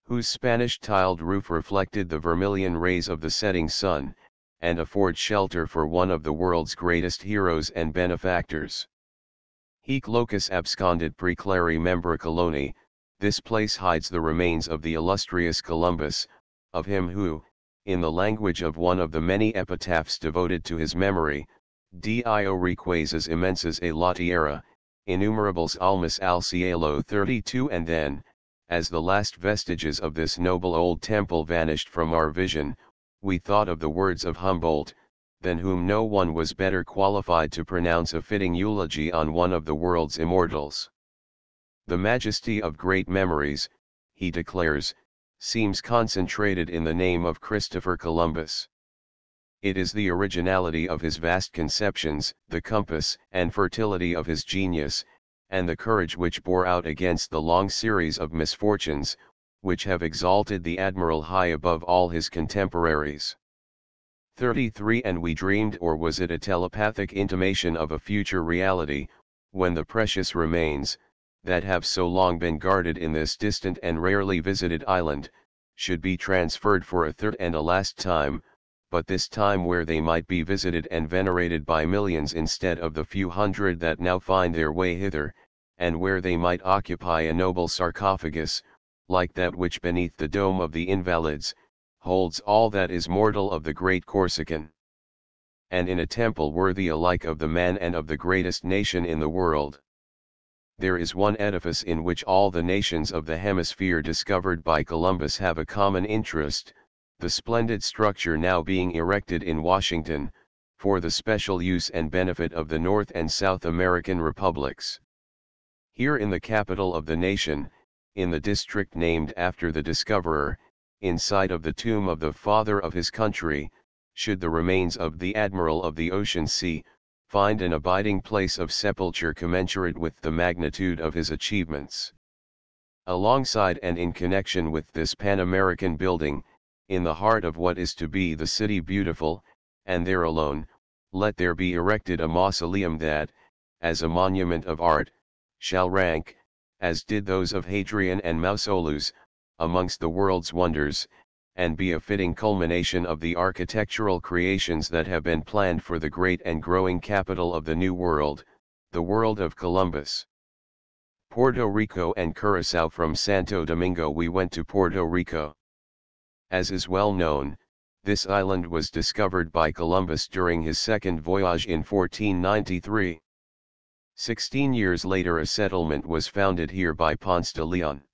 whose Spanish tiled roof reflected the vermilion rays of the setting sun, and afford shelter for one of the world's greatest heroes and benefactors. Hic locus abscondit preclari membra coloni, this place hides the remains of the illustrious Columbus, of him who, in the language of one of the many epitaphs devoted to his memory, Dio riquezas immensas a la tierra, innumerables almas al cielo. 32 And then, as the last vestiges of this noble old temple vanished from our vision, we thought of the words of Humboldt, than whom no one was better qualified to pronounce a fitting eulogy on one of the world's immortals. The majesty of great memories, he declares, seems concentrated in the name of Christopher Columbus. It is the originality of his vast conceptions, the compass and fertility of his genius, and the courage which bore out against the long series of misfortunes, which have exalted the admiral high above all his contemporaries. 33 And we dreamed, or was it a telepathic intimation of a future reality, when the precious remains, that have so long been guarded in this distant and rarely visited island, should be transferred for a third and a last time, but this time where they might be visited and venerated by millions instead of the few hundred that now find their way hither, and where they might occupy a noble sarcophagus, like that which beneath the dome of the Invalids, holds all that is mortal of the great Corsican. And in a temple worthy alike of the man and of the greatest nation in the world. There is one edifice in which all the nations of the hemisphere discovered by Columbus have a common interest, the splendid structure now being erected in Washington, for the special use and benefit of the North and South American republics. Here in the capital of the nation, in the district named after the discoverer, in sight of the tomb of the father of his country, should the remains of the admiral of the ocean sea, find an abiding place of sepulture commensurate with the magnitude of his achievements. Alongside and in connection with this Pan-American building, in the heart of what is to be the City Beautiful, and there alone, let there be erected a mausoleum that, as a monument of art, shall rank, as did those of Hadrian and Mausolus, amongst the world's wonders, and be a fitting culmination of the architectural creations that have been planned for the great and growing capital of the New World, the world of Columbus. Puerto Rico and Curaçao. From Santo Domingo we went to Puerto Rico. As is well known, this island was discovered by Columbus during his second voyage in 1493. 16 years later a settlement was founded here by Ponce de Leon.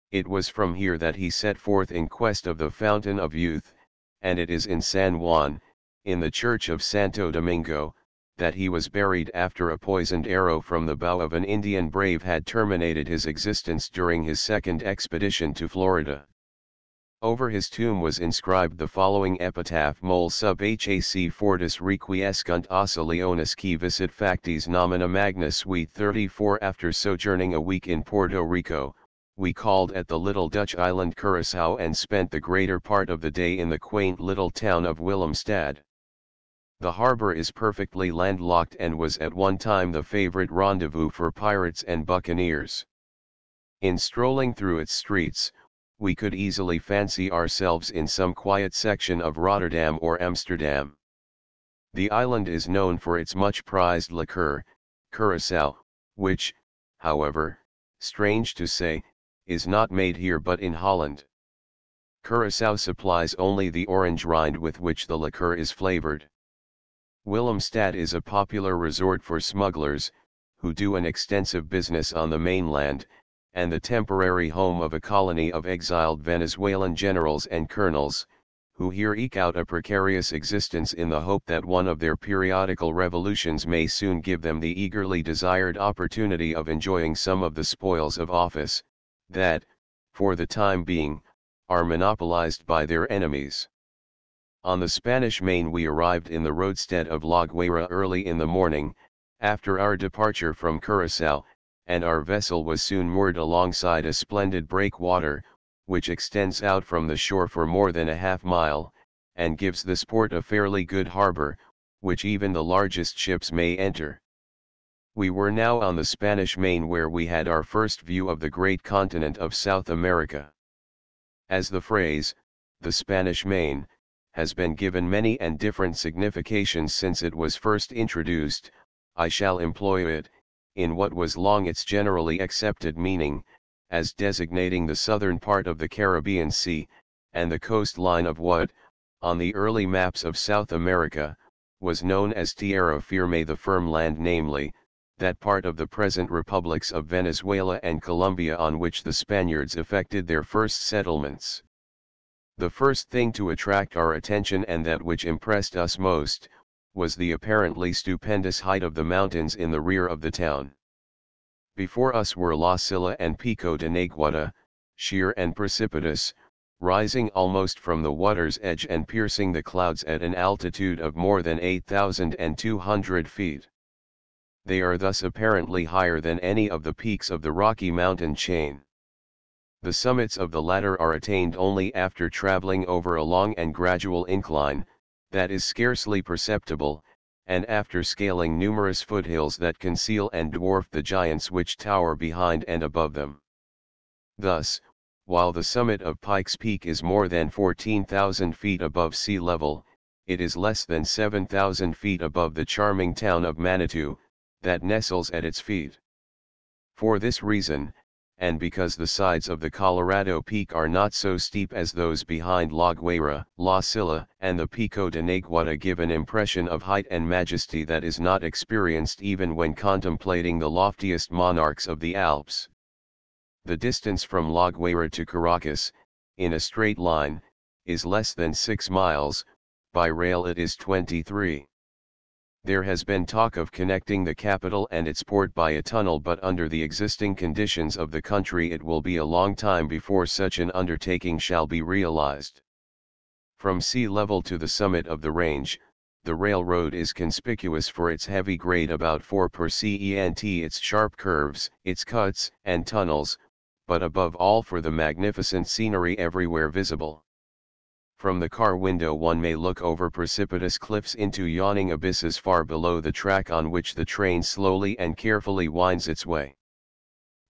It was from here that he set forth in quest of the Fountain of Youth, and it is in San Juan, in the church of Santo Domingo, that he was buried after a poisoned arrow from the bow of an Indian brave had terminated his existence during his second expedition to Florida. Over his tomb was inscribed the following epitaph: Mol sub hac fortis requiescunt ossa leonis qui visit factis nomina magna suite 34. After sojourning a week in Puerto Rico, we called at the little Dutch island Curaçao and spent the greater part of the day in the quaint little town of Willemstad. The harbor is perfectly landlocked and was at one time the favorite rendezvous for pirates and buccaneers. In strolling through its streets, we could easily fancy ourselves in some quiet section of Rotterdam or Amsterdam. The island is known for its much prized liqueur, Curaçao, which, however, strange to say, is not made here but in Holland. Curaçao supplies only the orange rind with which the liqueur is flavored. Willemstad is a popular resort for smugglers, who do an extensive business on the mainland, and the temporary home of a colony of exiled Venezuelan generals and colonels, who here eke out a precarious existence in the hope that one of their periodical revolutions may soon give them the eagerly desired opportunity of enjoying some of the spoils of office, that, for the time being, are monopolized by their enemies. On the Spanish Main we arrived in the roadstead of La Guaira early in the morning, after our departure from Curaçao, and our vessel was soon moored alongside a splendid breakwater, which extends out from the shore for more than a half-mile, and gives this port a fairly good harbor, which even the largest ships may enter. We were now on the Spanish Main, where we had our first view of the great continent of South America. As the phrase, the Spanish Main, has been given many and different significations since it was first introduced, I shall employ it, in what was long its generally accepted meaning, as designating the southern part of the Caribbean Sea, and the coastline of what, on the early maps of South America, was known as Tierra Firme, the firm land, namely, that part of the present republics of Venezuela and Colombia on which the Spaniards effected their first settlements. The first thing to attract our attention, and that which impressed us most, was the apparently stupendous height of the mountains in the rear of the town. Before us were La Silla and Pico de Neguata, sheer and precipitous, rising almost from the water's edge and piercing the clouds at an altitude of more than 8,200 feet. They are thus apparently higher than any of the peaks of the Rocky Mountain chain. The summits of the latter are attained only after traveling over a long and gradual incline, that is scarcely perceptible, and after scaling numerous foothills that conceal and dwarf the giants which tower behind and above them. Thus, while the summit of Pikes Peak is more than 14,000 feet above sea level, it is less than 7,000 feet above the charming town of Manitou, that nestles at its feet. For this reason, and because the sides of the Colorado Peak are not so steep as those behind La Guaira, La Silla, and the Pico de Neguata, give an impression of height and majesty that is not experienced even when contemplating the loftiest monarchs of the Alps. The distance from La Guaira to Caracas, in a straight line, is less than 6 miles, by rail it is 23. There has been talk of connecting the capital and its port by a tunnel, but under the existing conditions of the country it will be a long time before such an undertaking shall be realized. From sea level to the summit of the range, the railroad is conspicuous for its heavy grade about 4%, its sharp curves, its cuts and tunnels, but above all for the magnificent scenery everywhere visible. From the car window one may look over precipitous cliffs into yawning abysses far below the track on which the train slowly and carefully winds its way.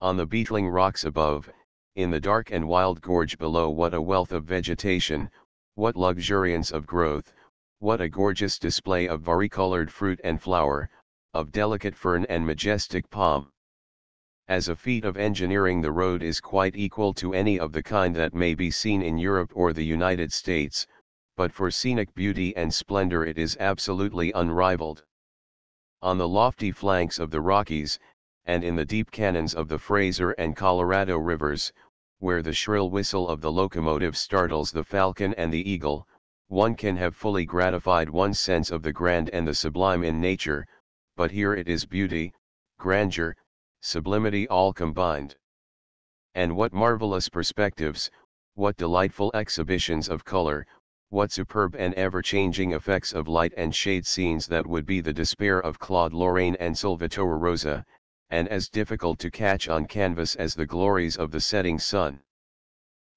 On the beetling rocks above, in the dark and wild gorge below, what a wealth of vegetation, what luxuriance of growth, what a gorgeous display of varicolored fruit and flower, of delicate fern and majestic palm. As a feat of engineering the road is quite equal to any of the kind that may be seen in Europe or the United States, but for scenic beauty and splendor it is absolutely unrivaled. On the lofty flanks of the Rockies, and in the deep canyons of the Fraser and Colorado rivers, where the shrill whistle of the locomotive startles the falcon and the eagle, one can have fully gratified one's sense of the grand and the sublime in nature, but here it is beauty, grandeur, sublimity all combined. And what marvelous perspectives, what delightful exhibitions of color, what superb and ever-changing effects of light and shade, scenes that would be the despair of Claude Lorraine and Salvatore Rosa, and as difficult to catch on canvas as the glories of the setting sun.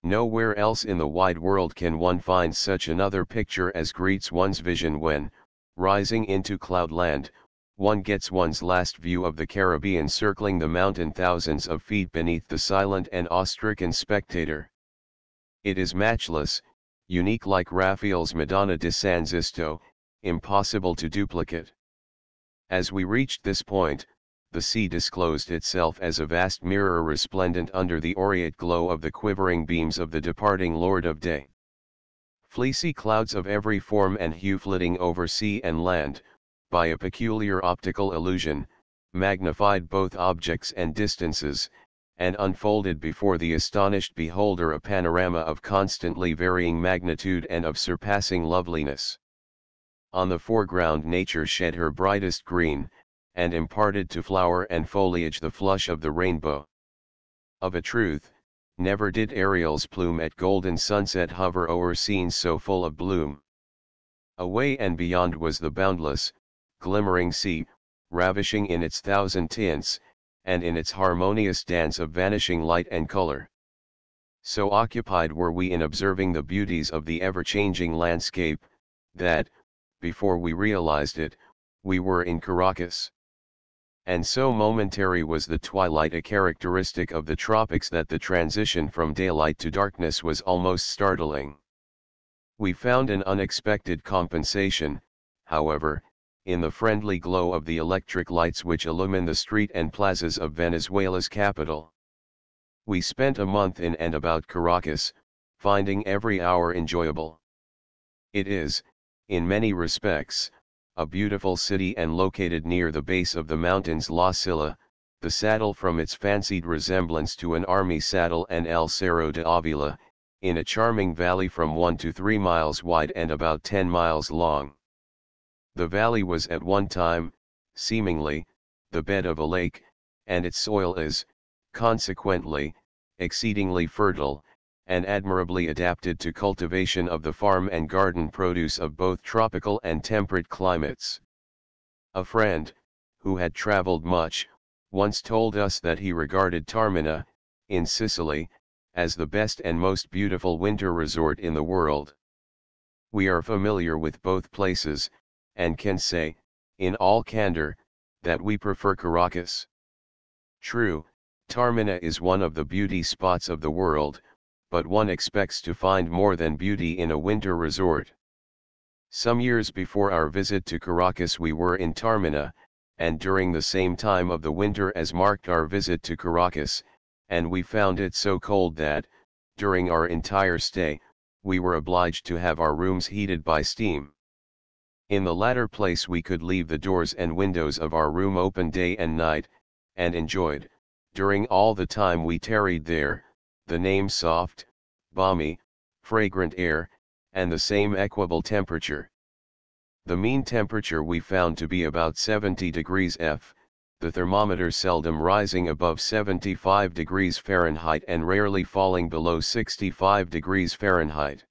Nowhere else in the wide world can one find such another picture as greets one's vision when, rising into cloudland, one gets one's last view of the Caribbean circling the mountain thousands of feet beneath the silent and awe-stricken spectator. It is matchless, unique like Raphael's Madonna di San Sisto, impossible to duplicate. As we reached this point, the sea disclosed itself as a vast mirror resplendent under the aureate glow of the quivering beams of the departing Lord of Day. Fleecy clouds of every form and hue flitting over sea and land, by a peculiar optical illusion, magnified both objects and distances, and unfolded before the astonished beholder a panorama of constantly varying magnitude and of surpassing loveliness. On the foreground nature shed her brightest green, and imparted to flower and foliage the flush of the rainbow. Of a truth, never did Ariel's plume at golden sunset hover o'er scenes so full of bloom. Away and beyond was the boundless, glimmering sea, ravishing in its thousand tints, and in its harmonious dance of vanishing light and color. So occupied were we in observing the beauties of the ever-changing landscape, that, before we realized it, we were in Caracas. And so momentary was the twilight, a characteristic of the tropics, that the transition from daylight to darkness was almost startling. We found an unexpected compensation, however, in the friendly glow of the electric lights which illumine the street and plazas of Venezuela's capital. We spent a month in and about Caracas, finding every hour enjoyable. It is, in many respects, a beautiful city and located near the base of the mountains La Silla, the saddle from its fancied resemblance to an army saddle, and El Cerro de Avila, in a charming valley from 1 to 3 miles wide and about 10 miles long. The valley was at one time, seemingly, the bed of a lake, and its soil is, consequently, exceedingly fertile, and admirably adapted to cultivation of the farm and garden produce of both tropical and temperate climates. A friend, who had traveled much, once told us that he regarded Taormina, in Sicily, as the best and most beautiful winter resort in the world. We are familiar with both places, and can say, in all candor, that we prefer Caracas. True, Taormina is one of the beauty spots of the world, but one expects to find more than beauty in a winter resort. Some years before our visit to Caracas we were in Taormina, and during the same time of the winter as marked our visit to Caracas, and we found it so cold that, during our entire stay, we were obliged to have our rooms heated by steam. In the latter place we could leave the doors and windows of our room open day and night, and enjoyed, during all the time we tarried there, the same soft, balmy, fragrant air, and the same equable temperature. The mean temperature we found to be about 70 degrees F, the thermometer seldom rising above 75 degrees Fahrenheit and rarely falling below 65 degrees Fahrenheit.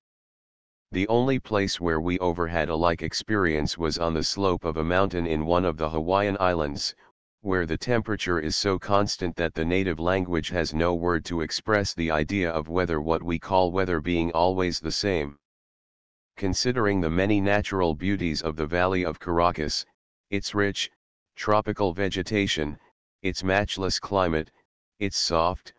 The only place where we overhad a like experience was on the slope of a mountain in one of the Hawaiian Islands, where the temperature is so constant that the native language has no word to express the idea of weather, what we call weather being always the same. Considering the many natural beauties of the valley of Caracas, its rich, tropical vegetation, its matchless climate, its soft,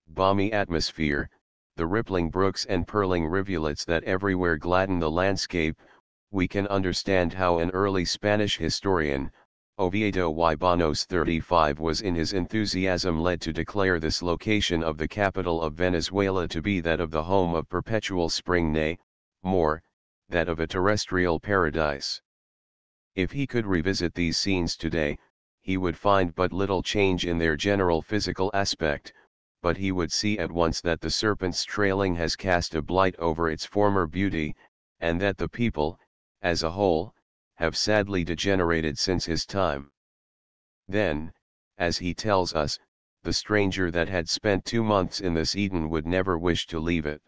balmy atmosphere, the rippling brooks and purling rivulets that everywhere gladden the landscape, we can understand how an early Spanish historian, Oviedo y Bonos 35, was in his enthusiasm led to declare this location of the capital of Venezuela to be that of the home of perpetual spring, nay, more, that of a terrestrial paradise. If he could revisit these scenes today, he would find but little change in their general physical aspect, but he would see at once that the serpent's trailing has cast a blight over its former beauty, and that the people, as a whole, have sadly degenerated since his time. Then, as he tells us, the stranger that had spent 2 months in this Eden would never wish to leave it.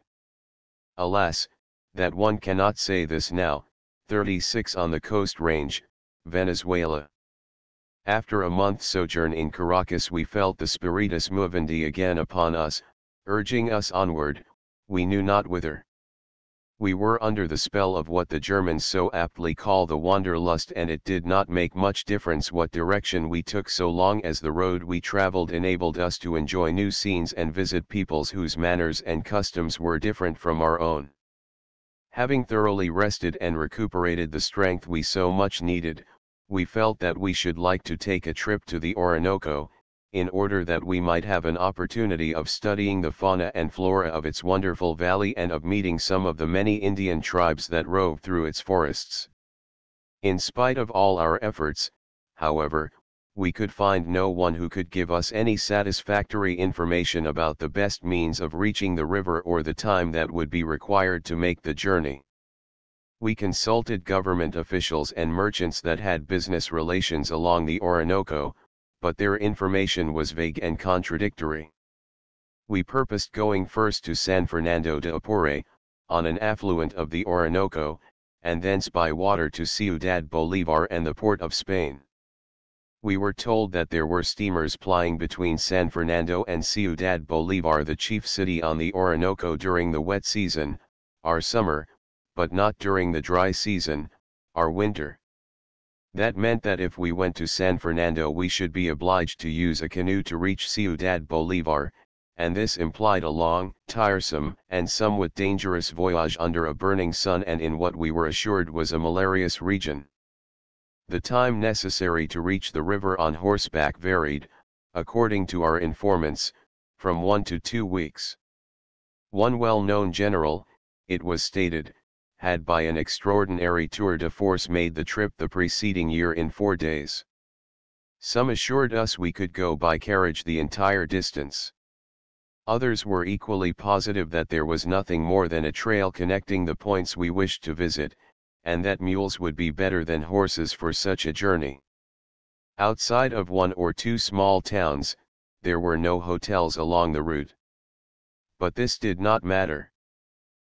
Alas, that one cannot say this now. 36 On the Coast Range, Venezuela. After a month's sojourn in Caracas we felt the spiritus movendi again upon us, urging us onward, we knew not whither. We were under the spell of what the Germans so aptly call the wanderlust, and it did not make much difference what direction we took so long as the road we traveled enabled us to enjoy new scenes and visit peoples whose manners and customs were different from our own. Having thoroughly rested and recuperated the strength we so much needed, we felt that we should like to take a trip to the Orinoco, in order that we might have an opportunity of studying the fauna and flora of its wonderful valley and of meeting some of the many Indian tribes that rove through its forests. In spite of all our efforts, however, we could find no one who could give us any satisfactory information about the best means of reaching the river or the time that would be required to make the journey. We consulted government officials and merchants that had business relations along the Orinoco, but their information was vague and contradictory. We purposed going first to San Fernando de Apure, on an affluent of the Orinoco, and thence by water to Ciudad Bolívar and the port of Spain. We were told that there were steamers plying between San Fernando and Ciudad Bolívar, the chief city on the Orinoco, during the wet season, our summer, but not during the dry season, our winter. That meant that if we went to San Fernando we should be obliged to use a canoe to reach Ciudad Bolívar, and this implied a long, tiresome, and somewhat dangerous voyage under a burning sun and in what we were assured was a malarious region. The time necessary to reach the river on horseback varied, according to our informants, from 1 to 2 weeks. One well-known general, it was stated, had by an extraordinary tour de force made the trip the preceding year in 4 days. Some assured us we could go by carriage the entire distance. Others were equally positive that there was nothing more than a trail connecting the points we wished to visit, and that mules would be better than horses for such a journey. Outside of 1 or 2 small towns, there were no hotels along the route. But this did not matter.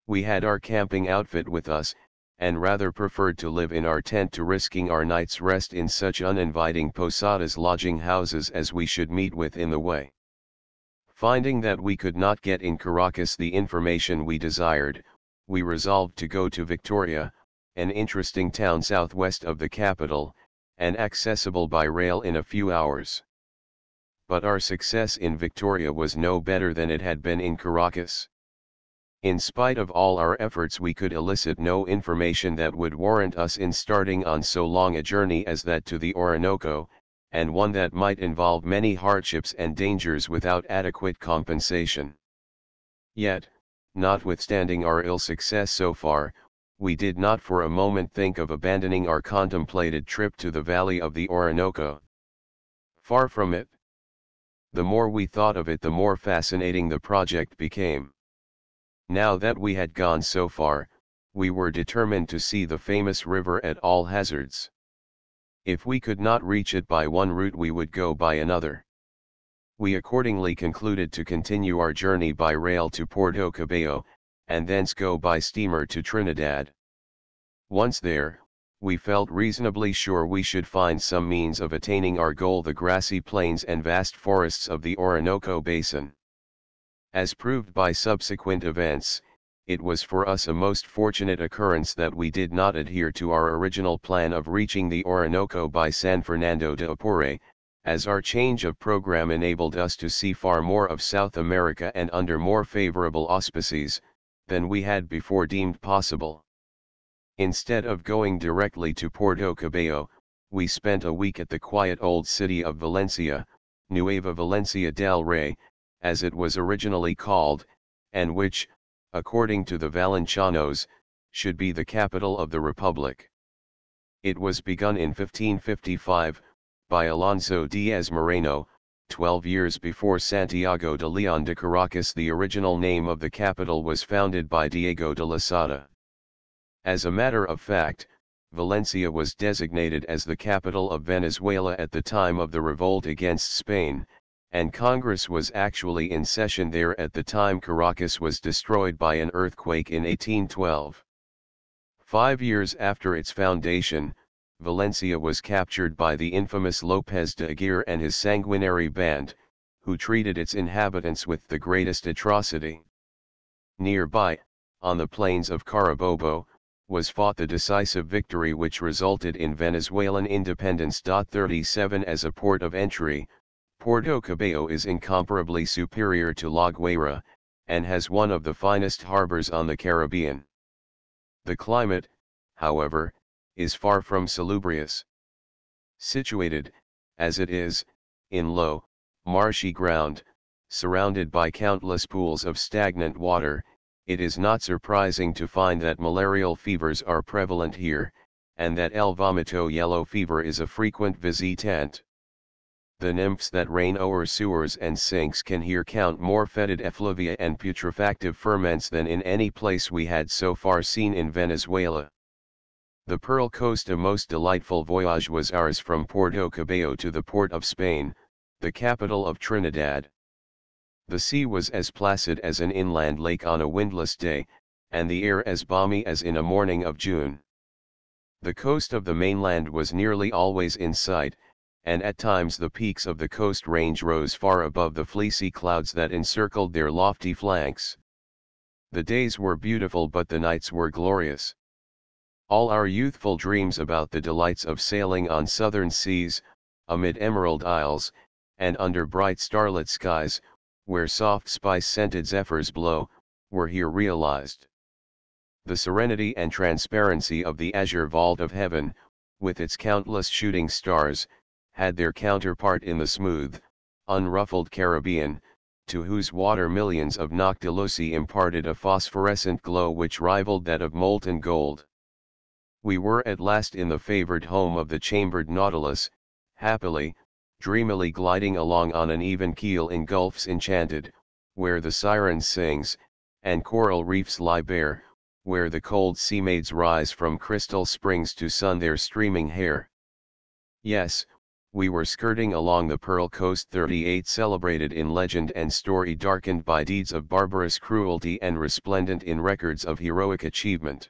We had our camping outfit with us, and rather preferred to live in our tent to risking our night's rest in such uninviting posadas lodging houses as we should meet with in the way. Finding that we could not get in Caracas the information we desired, we resolved to go to Victoria, an interesting town southwest of the capital, and accessible by rail in a few hours. But our success in Victoria was no better than it had been in Caracas. In spite of all our efforts we could elicit no information that would warrant us in starting on so long a journey as that to the Orinoco, and one that might involve many hardships and dangers without adequate compensation. Yet, notwithstanding our ill success so far, we did not for a moment think of abandoning our contemplated trip to the valley of the Orinoco. Far from it. The more we thought of it the more fascinating the project became. Now that we had gone so far, we were determined to see the famous river at all hazards. If we could not reach it by one route we would go by another. We accordingly concluded to continue our journey by rail to Puerto Cabello, and thence go by steamer to Trinidad. Once there, we felt reasonably sure we should find some means of attaining our goal, the grassy plains and vast forests of the Orinoco basin. As proved by subsequent events, it was for us a most fortunate occurrence that we did not adhere to our original plan of reaching the Orinoco by San Fernando de Apure, as our change of program enabled us to see far more of South America and under more favorable auspices, than we had before deemed possible. Instead of going directly to Puerto Cabello, we spent a week at the quiet old city of Valencia, Nueva Valencia del Rey, as it was originally called, and which, according to the Valencianos, should be the capital of the Republic. It was begun in 1555, by Alonso Diaz Moreno, 12 years before Santiago de León de Caracas. The original name of the capital was founded by Diego de Losada. As a matter of fact, Valencia was designated as the capital of Venezuela at the time of the revolt against Spain, and Congress was actually in session there at the time Caracas was destroyed by an earthquake in 1812. 5 years after its foundation, Valencia was captured by the infamous López de Aguirre and his sanguinary band, who treated its inhabitants with the greatest atrocity. Nearby, on the plains of Carabobo, was fought the decisive victory which resulted in Venezuelan independence. 37 As a port of entry, Puerto Cabello is incomparably superior to La Guaira, and has one of the finest harbors on the Caribbean. The climate, however, is far from salubrious. Situated, as it is, in low, marshy ground, surrounded by countless pools of stagnant water, it is not surprising to find that malarial fevers are prevalent here, and that el vomito yellow fever is a frequent visitant. The nymphs that reign o'er sewers and sinks can here count more fetid effluvia and putrefactive ferments than in any place we had so far seen in Venezuela. The Pearl Coast. A most delightful voyage was ours from Puerto Cabello to the port of Spain, the capital of Trinidad. The sea was as placid as an inland lake on a windless day, and the air as balmy as in a morning of June. The coast of the mainland was nearly always in sight, and at times the peaks of the coast range rose far above the fleecy clouds that encircled their lofty flanks. The days were beautiful but the nights were glorious. All our youthful dreams about the delights of sailing on southern seas, amid emerald isles, and under bright starlit skies, where soft spice-scented zephyrs blow, were here realized. The serenity and transparency of the azure vault of heaven, with its countless shooting stars, had their counterpart in the smooth, unruffled Caribbean, to whose water millions of noctiluci imparted a phosphorescent glow which rivaled that of molten gold. We were at last in the favored home of the chambered Nautilus, happily, dreamily gliding along on an even keel in gulfs enchanted, where the siren sings, and coral reefs lie bare, where the cold sea maids rise from crystal springs to sun their streaming hair. Yes, we were skirting along the Pearl Coast 38, celebrated in legend and story, darkened by deeds of barbarous cruelty and resplendent in records of heroic achievement.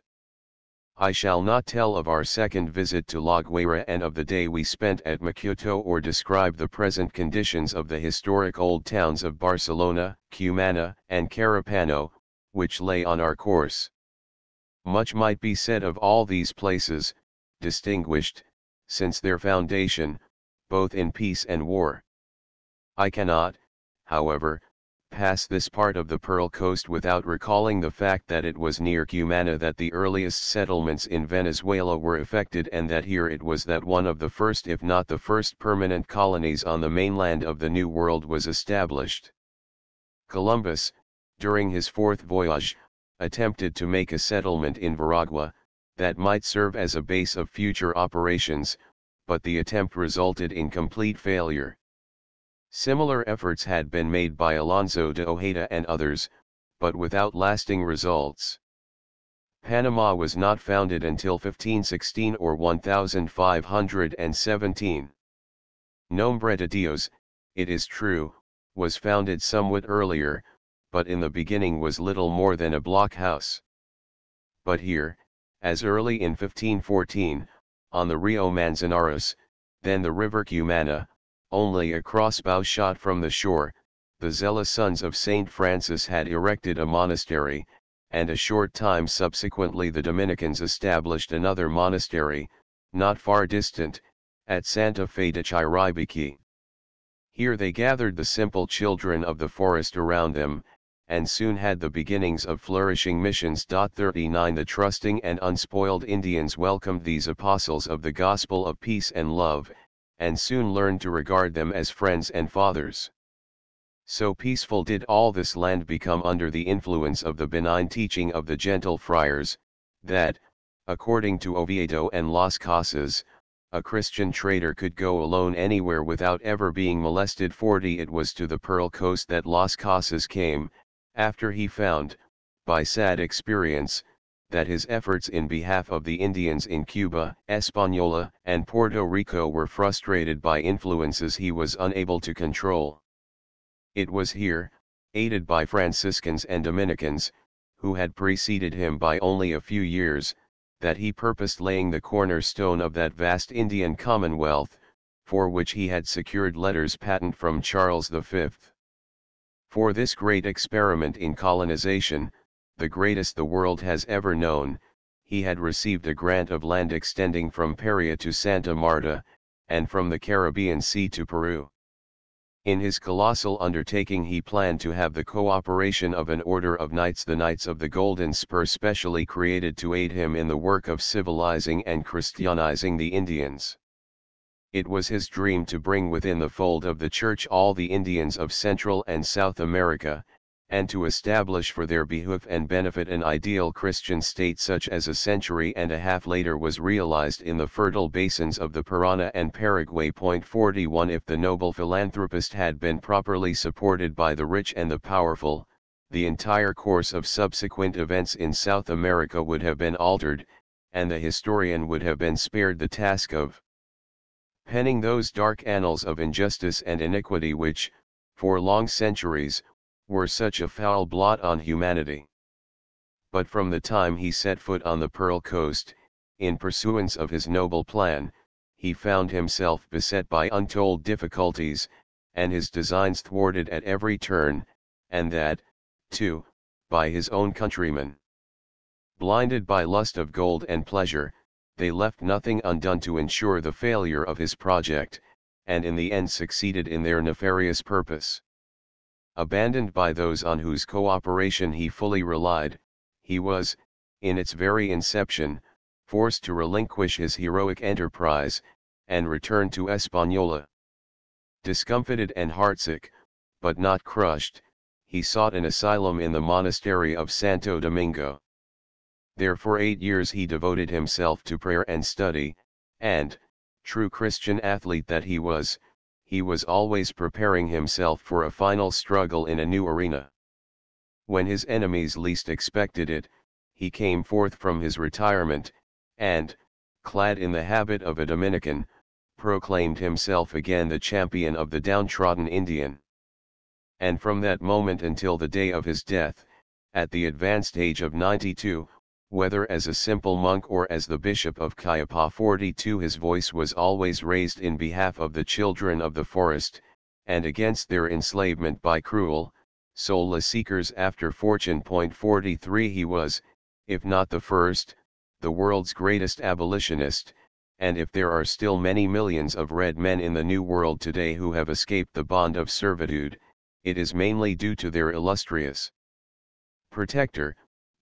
I shall not tell of our second visit to La Guaira and of the day we spent at Macuto, or describe the present conditions of the historic old towns of Barcelona, Cumana, and Carapano, which lay on our course. Much might be said of all these places, distinguished, since their foundation, both in peace and war. I cannot, however, pass this part of the Pearl Coast without recalling the fact that it was near Cumana that the earliest settlements in Venezuela were effected, and that here it was that one of the first, if not the first, permanent colonies on the mainland of the New World was established. Columbus, during his fourth voyage, attempted to make a settlement in Veragua, that might serve as a base of future operations, but the attempt resulted in complete failure. Similar efforts had been made by Alonso de Ojeda and others, but without lasting results. Panama was not founded until 1516 or 1517. Nombre de Dios, it is true, was founded somewhat earlier, but in the beginning was little more than a blockhouse. But here, as early in 1514, on the Rio Manzanares, then the river Cumana, only a crossbow shot from the shore, the zealous sons of Saint Francis had erected a monastery, and a short time subsequently the Dominicans established another monastery, not far distant, at Santa Fe de Chiribique. Here they gathered the simple children of the forest around them, and soon had the beginnings of flourishing missions. 39 The trusting and unspoiled Indians welcomed these apostles of the gospel of peace and love, and soon learned to regard them as friends and fathers. So peaceful did all this land become under the influence of the benign teaching of the gentle friars, that, according to Oviedo and Las Casas, a Christian trader could go alone anywhere without ever being molested. 40 It was to the Pearl Coast that Las Casas came, after he found, by sad experience, that his efforts in behalf of the Indians in Cuba, Hispaniola, and Puerto Rico were frustrated by influences he was unable to control. It was here, aided by Franciscans and Dominicans, who had preceded him by only a few years, that he purposed laying the cornerstone of that vast Indian commonwealth, for which he had secured letters patent from Charles V. For this great experiment in colonization, the greatest the world has ever known, he had received a grant of land extending from Paria to Santa Marta, and from the Caribbean Sea to Peru. In his colossal undertaking he planned to have the cooperation of an order of knights, the Knights of the Golden Spur, specially created to aid him in the work of civilizing and Christianizing the Indians. It was his dream to bring within the fold of the Church all the Indians of Central and South America, and to establish for their behoof and benefit an ideal Christian state such as a century and a half later was realized in the fertile basins of the Parana and Paraguay. 41 If the noble philanthropist had been properly supported by the rich and the powerful, the entire course of subsequent events in South America would have been altered, and the historian would have been spared the task of penning those dark annals of injustice and iniquity which, for long centuries, were such a foul blot on humanity. But from the time he set foot on the Pearl Coast, in pursuance of his noble plan, he found himself beset by untold difficulties, and his designs thwarted at every turn, and that, too, by his own countrymen. Blinded by lust of gold and pleasure, they left nothing undone to ensure the failure of his project, and in the end succeeded in their nefarious purpose. Abandoned by those on whose cooperation he fully relied, he was, in its very inception, forced to relinquish his heroic enterprise, and return to Hispaniola. Discomfited and heartsick, but not crushed, he sought an asylum in the monastery of Santo Domingo. There for 8 years he devoted himself to prayer and study, and, true Christian athlete that he was always preparing himself for a final struggle in a new arena. When his enemies least expected it, he came forth from his retirement, and, clad in the habit of a Dominican, proclaimed himself again the champion of the downtrodden Indian. And from that moment until the day of his death, at the advanced age of 92, whether as a simple monk or as the Bishop of Cuyapa 42, his voice was always raised in behalf of the children of the forest, and against their enslavement by cruel, soulless seekers after fortune. 43 He was, if not the first, the world's greatest abolitionist, and if there are still many millions of red men in the New World today who have escaped the bond of servitude, it is mainly due to their illustrious protector,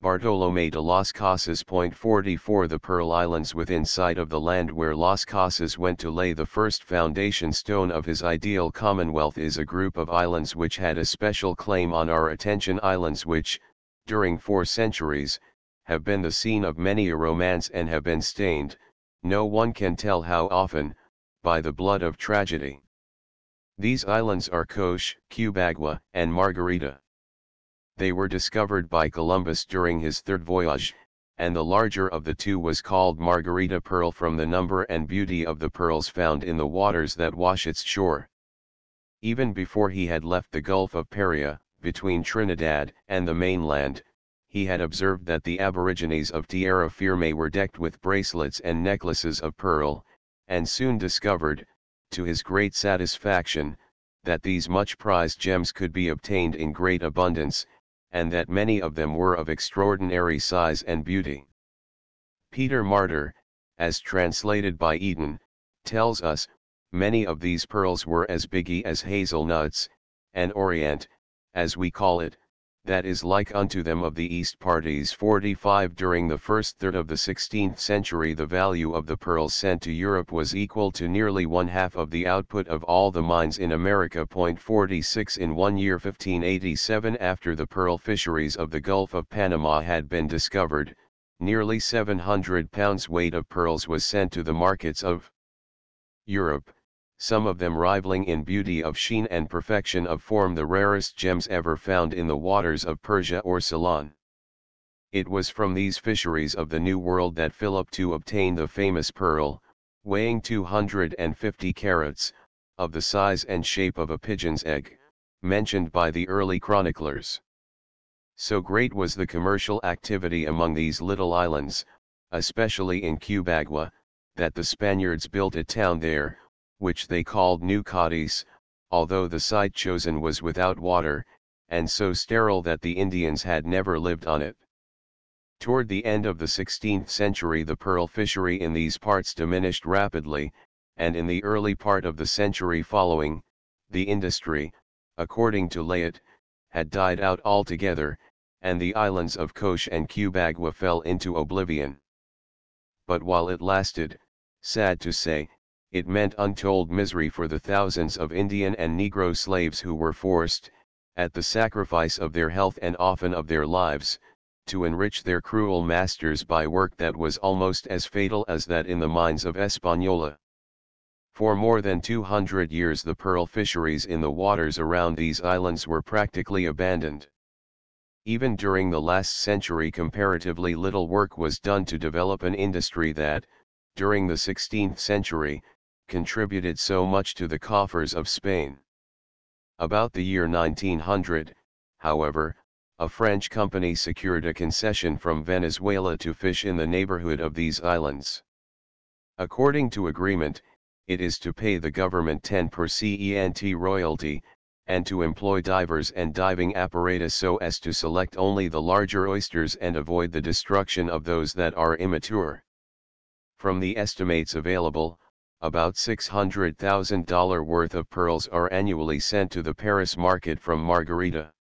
Bartolomé de las Casas. 44 The Pearl Islands within sight of the land where Las Casas went to lay the first foundation stone of his ideal commonwealth is a group of islands which had a special claim on our attention, islands which, during 4 centuries, have been the scene of many a romance and have been stained, no one can tell how often, by the blood of tragedy. These islands are Coche, Cubagua, and Margarita. They were discovered by Columbus during his 3rd voyage, and the larger of the two was called Margarita Pearl from the number and beauty of the pearls found in the waters that wash its shore. Even before he had left the Gulf of Paria, between Trinidad and the mainland, he had observed that the aborigines of Tierra Firme were decked with bracelets and necklaces of pearl, and soon discovered, to his great satisfaction, that these much prized gems could be obtained in great abundance, and that many of them were of extraordinary size and beauty. Peter Martyr, as translated by Eden, tells us, many of these pearls were as biggy as hazelnuts, and orient, as we call it, that is like unto them of the East parties. 45 During the first third of the 16th century the value of the pearls sent to Europe was equal to nearly 1/2 of the output of all the mines in America. 46 In one year 1587 after the pearl fisheries of the Gulf of Panama had been discovered, nearly 700 pounds weight of pearls was sent to the markets of Europe, some of them rivaling in beauty of sheen and perfection of form the rarest gems ever found in the waters of Persia or Ceylon. It was from these fisheries of the New World that Philip II obtained the famous pearl, weighing 250 carats, of the size and shape of a pigeon's egg, mentioned by the early chroniclers. So great was the commercial activity among these little islands, especially in Cubagua, that the Spaniards built a town there, which they called New Cadiz, although the site chosen was without water, and so sterile that the Indians had never lived on it. Toward the end of the 16th century the pearl fishery in these parts diminished rapidly, and in the early part of the century following, the industry, according to Layet, had died out altogether, and the islands of Coche and Cubagua fell into oblivion. But while it lasted, sad to say, it meant untold misery for the thousands of Indian and Negro slaves who were forced, at the sacrifice of their health and often of their lives, to enrich their cruel masters by work that was almost as fatal as that in the mines of Hispaniola. For more than 200 years the pearl fisheries in the waters around these islands were practically abandoned. Even during the last century comparatively little work was done to develop an industry that, during the 16th century, contributed so much to the coffers of Spain. About the year 1900, however, a French company secured a concession from Venezuela to fish in the neighborhood of these islands. According to agreement, it is to pay the government 10% royalty, and to employ divers and diving apparatus so as to select only the larger oysters and avoid the destruction of those that are immature. From the estimates available, about $600,000 worth of pearls are annually sent to the Paris market from Margarita.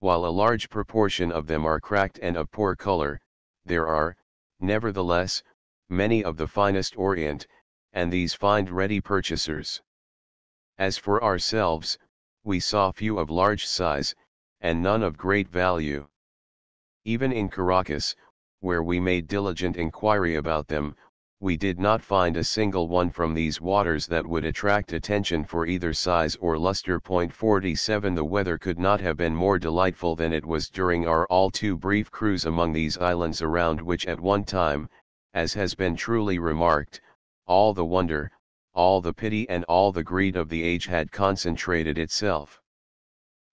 While a large proportion of them are cracked and of poor color, there are, nevertheless, many of the finest Orient, and these find ready purchasers. As for ourselves, we saw few of large size, and none of great value. Even in Caracas, where we made diligent inquiry about them, we did not find a single one from these waters that would attract attention for either size or luster. 47 The weather could not have been more delightful than it was during our all too brief cruise among these islands around which at one time, as has been truly remarked, all the wonder, all the pity and all the greed of the age had concentrated itself.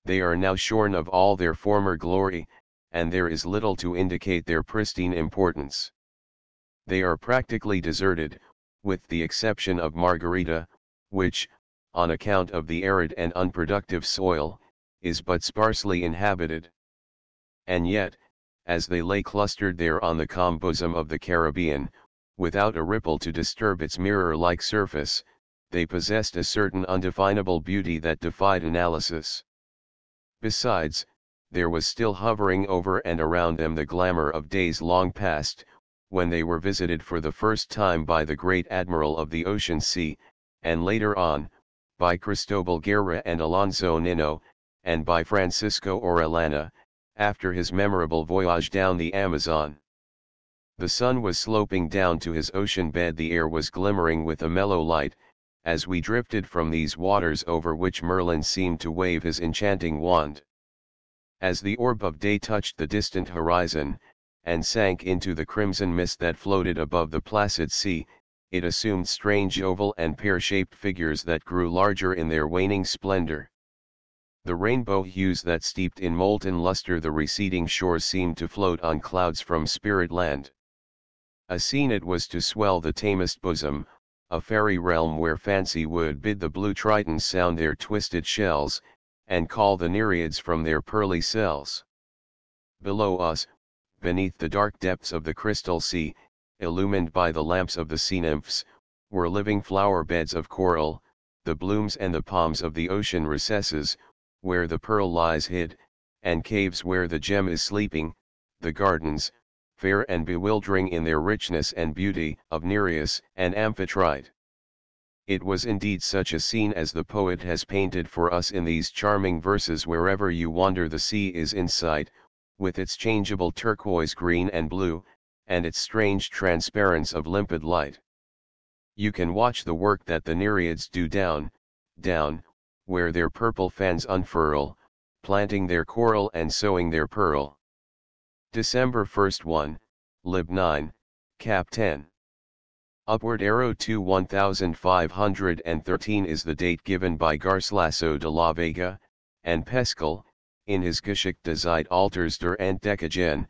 They are now shorn of all their former glory, and there is little to indicate their pristine importance. They are practically deserted, with the exception of Margarita, which, on account of the arid and unproductive soil, is but sparsely inhabited. And yet, as they lay clustered there on the calm bosom of the Caribbean, without a ripple to disturb its mirror-like surface, they possessed a certain undefinable beauty that defied analysis. Besides, there was still hovering over and around them the glamour of days long past, when they were visited for the first time by the great admiral of the ocean sea, and later on, by Cristobal Guerra and Alonso Nino, and by Francisco Orellana, after his memorable voyage down the Amazon. The sun was sloping down to his ocean bed, the air was glimmering with a mellow light, as we drifted from these waters over which Merlin seemed to wave his enchanting wand. As the orb of day touched the distant horizon, and sank into the crimson mist that floated above the placid sea, it assumed strange oval and pear-shaped figures that grew larger in their waning splendor. The rainbow hues that steeped in molten luster the receding shores seemed to float on clouds from spirit land. A scene it was to swell the tamest bosom, a fairy realm where fancy would bid the blue tritons sound their twisted shells, and call the nereids from their pearly cells. Below us, beneath the dark depths of the crystal sea, illumined by the lamps of the sea nymphs, were living flower beds of coral, the blooms and the palms of the ocean recesses, where the pearl lies hid, and caves where the gem is sleeping, the gardens, fair and bewildering in their richness and beauty, of Nereus and Amphitrite. It was indeed such a scene as the poet has painted for us in these charming verses. Wherever you wander the sea is in sight, with its changeable turquoise green and blue, and its strange transparence of limpid light. You can watch the work that the Nereids do down, where their purple fans unfurl, planting their coral and sowing their pearl. December 1st 1, Lib 9, Cap 10. Upward arrow to 1513 is the date given by Garcilaso de la Vega, and Pascal, in his Geschichte des Alters der Entdeckungen,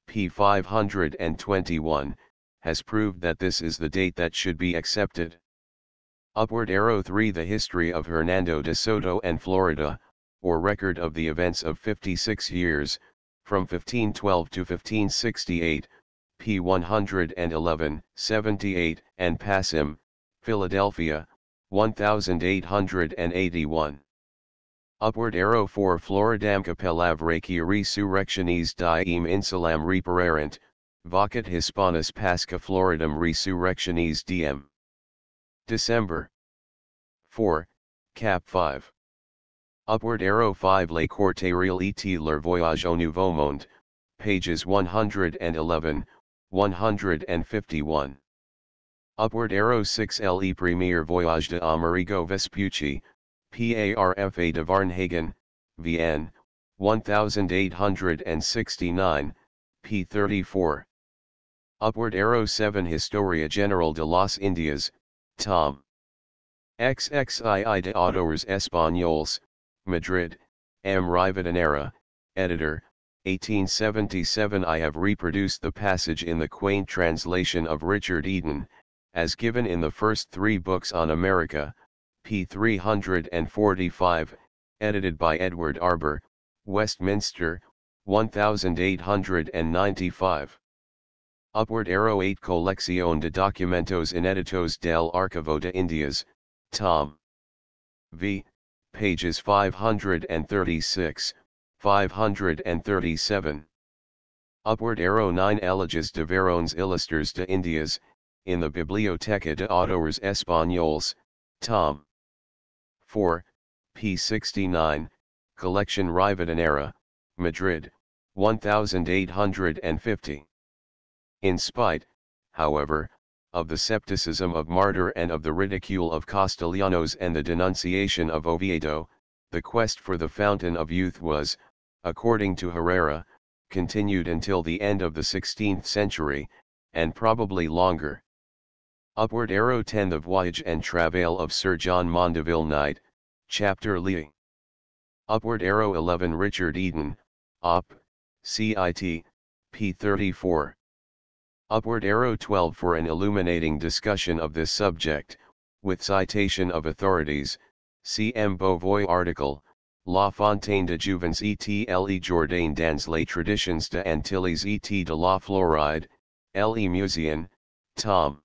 p. 521, has proved that this is the date that should be accepted. Upward arrow 3 The history of Hernando de Soto and Florida, or record of the events of 56 years, from 1512 to 1568, p. 111, 78, and Passim, Philadelphia, 1881. Upward arrow 4 Floridam Capellavraki Resurrectionis diem insulam reparerant, vocat Hispanus Pasca Floridam Resurrectionis diem. December 4, Cap 5. Upward arrow 5 Le Cortériel et leur voyage au Nouveau Monde, pages 111, 151. Upward arrow 6 Le Premier Voyage de Amerigo Vespucci, Parfa de Varnhagen, Vienne, 1869, p. 34. Upward arrow 7 Historia General de las Indias, Tom. XXII de Autores Españoles, Madrid, M. Rivadenera, editor, 1877. I have reproduced the passage in the quaint translation of Richard Eden, as given in the first 3 books on America, p. 345, edited by Edward Arbour, Westminster, 1895. Upward arrow 8 Colección de documentos inéditos del Archivo de Indias, Tom. V. pages 536, 537. Upward arrow 9 Elegies de Varones Illustres de Indias, in the Biblioteca de Autores Españoles, Tom. 4, p. 69, Collection Rivadenera, Madrid, 1850. In spite, however, of the scepticism of Martyr and of the ridicule of Castellanos and the denunciation of Oviedo, the quest for the fountain of youth was, according to Herrera, continued until the end of the 16th century, and probably longer. Upward arrow 10 The Voyage and Travail of Sir John Mandeville Knight, Chapter Lee. Upward arrow 11 Richard Eden, Op. Cit. p. 34. Upward arrow 12 For an illuminating discussion of this subject, with citation of authorities, see M. Beauvois article, La Fontaine de Jouvence et le Jourdain dans les traditions de Antilles et de la Floride, Le Museen, Tom.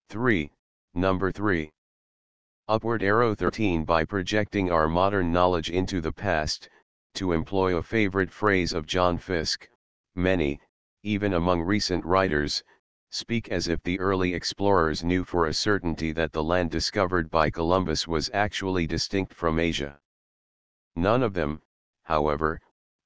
3, number 3. Upward arrow 13 By projecting our modern knowledge into the past, to employ a favorite phrase of John Fiske, many, even among recent writers, speak as if the early explorers knew for a certainty that the land discovered by Columbus was actually distinct from Asia. None of them, however,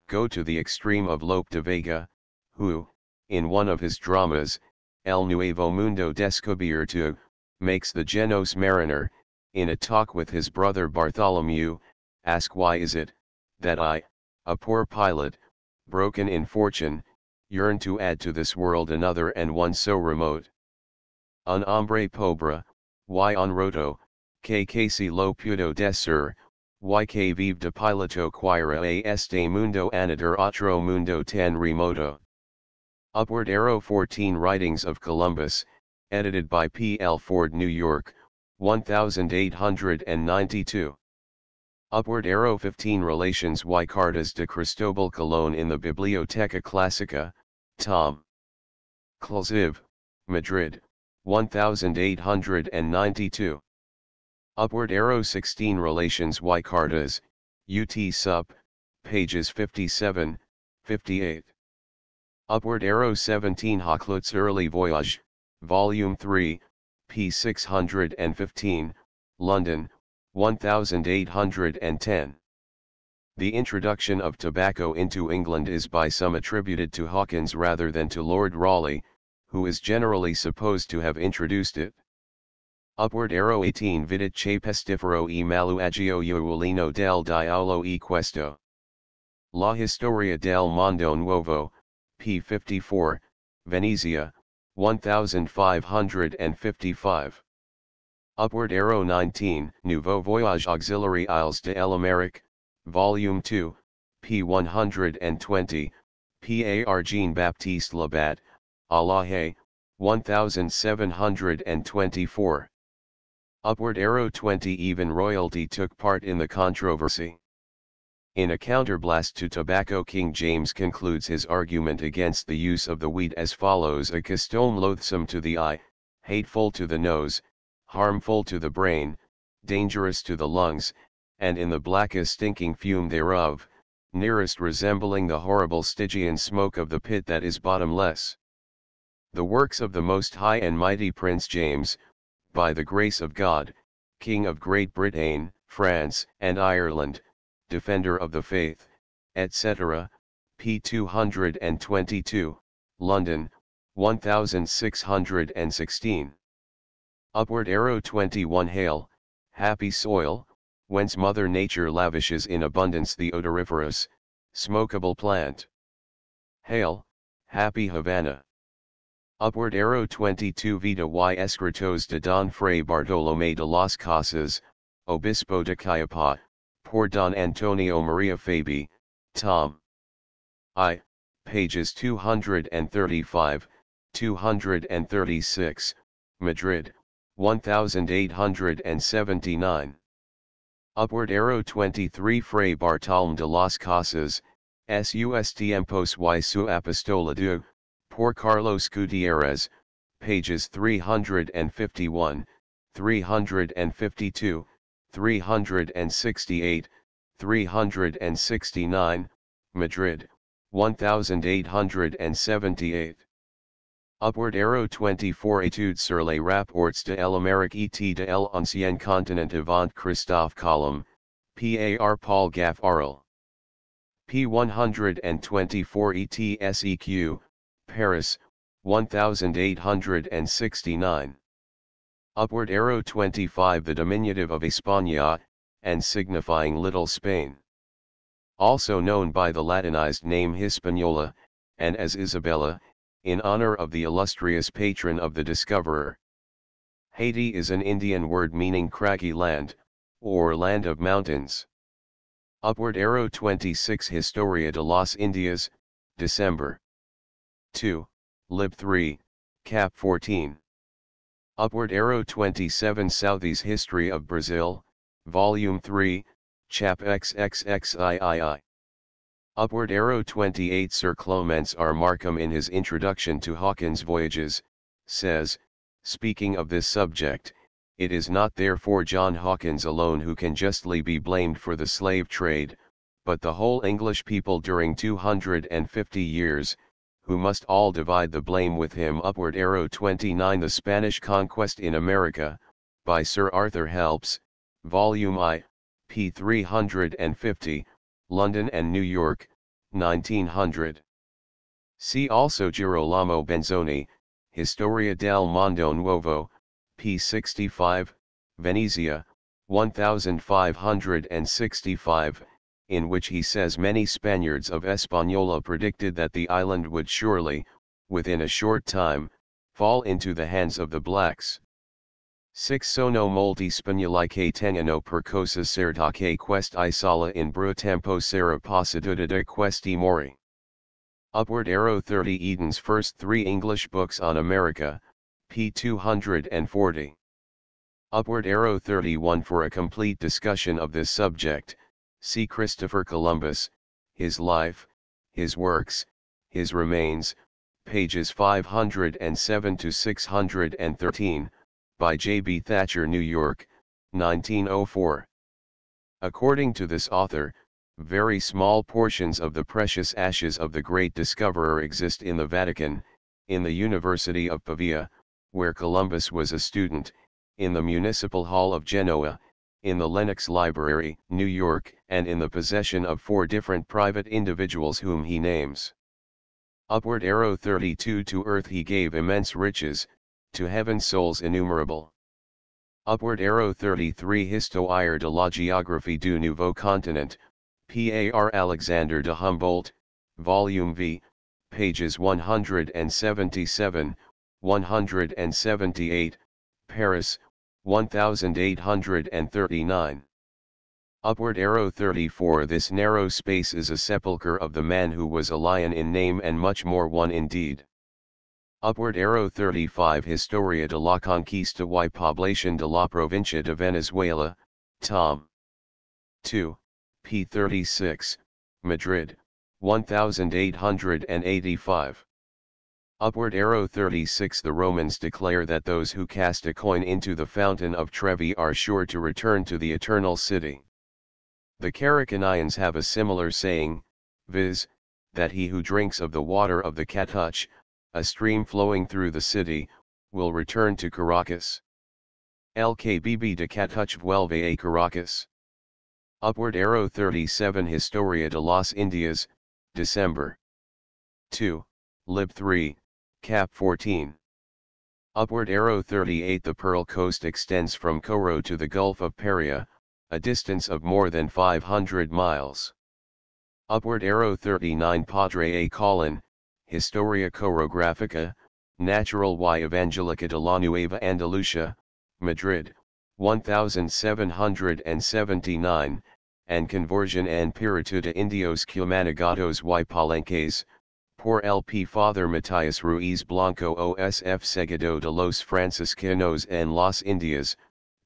go to the extreme of Lope de Vega, who, in one of his dramas, El Nuevo Mundo Descubierto, makes the Genos mariner, in a talk with his brother Bartholomew, ask why is it, that I, a poor pilot, broken in fortune, yearn to add to this world another and one so remote. Un hombre pobre, y un roto, que casi lo pudo decir, y que vive de piloto quira a este mundo anader otro mundo tan remoto. Upward arrow 14 Writings of Columbus, edited by P. L. Ford New York, 1892. Upward arrow 15 Relations y Cartas de Cristobal Colón in the Biblioteca Clásica, Tom. Clziv, Madrid, 1892. Upward arrow 16 Relations y Cartas, UT Sup, pages 57, 58. Upward arrow 17 Hakluyt's Early Voyage, Volume 3, p. 615, London, 1810. The introduction of tobacco into England is by some attributed to Hawkins rather than to Lord Raleigh, who is generally supposed to have introduced it. Upward arrow 18 Vidit che pestifero e maluagio Uulino del diavolo e questo. La Historia del Mondo Nuovo, p. 54, Venezia, 1555. Upward arrow 19, Nouveau Voyage Auxiliary Isles de l'Amérique, Volume 2, p. 120, Par Jean-Baptiste Labat, Alahaye, 1724. Upward arrow 20, even royalty took part in the controversy. In a counterblast to tobacco, King James concludes his argument against the use of the weed as follows: a custom loathsome to the eye, hateful to the nose, harmful to the brain, dangerous to the lungs, and in the blackest stinking fume thereof, nearest resembling the horrible Stygian smoke of the pit that is bottomless. The works of the Most High and Mighty Prince James, by the grace of God, King of Great Britain, France, and Ireland, Defender of the Faith, etc., p. 222, London, 1616. Upward arrow 21, hail, happy soil, whence Mother Nature lavishes in abundance the odoriferous, smokable plant. Hail, happy Havana. Upward arrow 22, Vida y Escritos de Don Fray Bartolomé de las Casas, Obispo de Cayapa, por Don Antonio Maria Fabi, Tom. I, pages 235, 236, Madrid, 1879. Upward arrow 23, Fray Bartolomé de las Casas, sus tiempos y su apostolado, por Carlos Gutierrez, pages 351, 352, 368, 369, Madrid, 1878. Upward arrow 24, Études sur les rapports de l'Amérique et de l'ancien continent avant Christophe Colomb, par Paul Gaff Arl. p. 124, ETSEQ, Paris, 1869. Upward arrow 25, the diminutive of España, and signifying Little Spain. Also known by the Latinized name Hispaniola, and as Isabella, in honor of the illustrious patron of the discoverer. Haiti is an Indian word meaning craggy land, or land of mountains. Upward arrow 26, Historia de las Indias, December 2, Lib 3, Cap 14. Upward arrow 27, Southey's History of Brazil, Volume 3, Chap XXXIII. Upward arrow 28, Sir Clements R. Markham in his introduction to Hawkins' Voyages, says, speaking of this subject, it is not therefore John Hawkins alone who can justly be blamed for the slave trade, but the whole English people during 250 years, who must all divide the blame with him. Upward arrow 29, The Spanish Conquest in America, by Sir Arthur Helps, Volume I, p. 350, London and New York, 1900. See also Girolamo Benzoni, Historia del Mondo Nuovo, p. 65, Venezia, 1565, in which he says many Spaniards of Hispaniola predicted that the island would surely, within a short time, fall into the hands of the blacks. 6 Sono molti spagnoli che tengono per cosa certa che questa isola in breve tempo sarà posseduta da questi mori. Upward arrow 30, Eden's first 3 English books on America, p. 240. Upward arrow 31, for a complete discussion of this subject, see Christopher Columbus, his life, his works, his remains, pages 507 to 613, by J. B. Thatcher, New York, 1904. According to this author, very small portions of the precious ashes of the great discoverer exist in the Vatican, in the University of Pavia, where Columbus was a student, in the Municipal Hall of Genoa, in the Lenox Library, New York, and in the possession of 4 different private individuals whom he names. Upward arrow 32, to earth he gave immense riches, to heaven souls innumerable. Upward arrow 33, Histoire de la géographie du Nouveau Continent, par Alexander de Humboldt, Volume V, pages 177, 178, Paris, 1839. Upward arrow 34. This narrow space is a sepulchre of the man who was a lion in name and much more one indeed. Upward arrow 35. Historia de la Conquista y Población de la Provincia de Venezuela, Tom. 2, p. 36, Madrid, 1885. Upward arrow 36. The Romans declare that those who cast a coin into the fountain of Trevi are sure to return to the eternal city. The Caracanians have a similar saying, viz., that he who drinks of the water of the Catuch, a stream flowing through the city, will return to Caracas. El que bebe de Catuch vuelve a Caracas. Upward arrow 37. Historia de las Indias, December 2, lib 3, cap 14. Upward arrow 38. The Pearl Coast extends from Coro to the Gulf of Paria, a distance of more than 500 miles. Upward arrow 39. Padre A. Colin, Historia Chorográfica, Natural y Evangelica de la Nueva Andalucía, Madrid, 1779, and Conversion and Piritud de Indios Cumanagatos y Palenques, por el P. Father Matías Ruiz Blanco OSF Seguido de los Franciscanos en las Indias,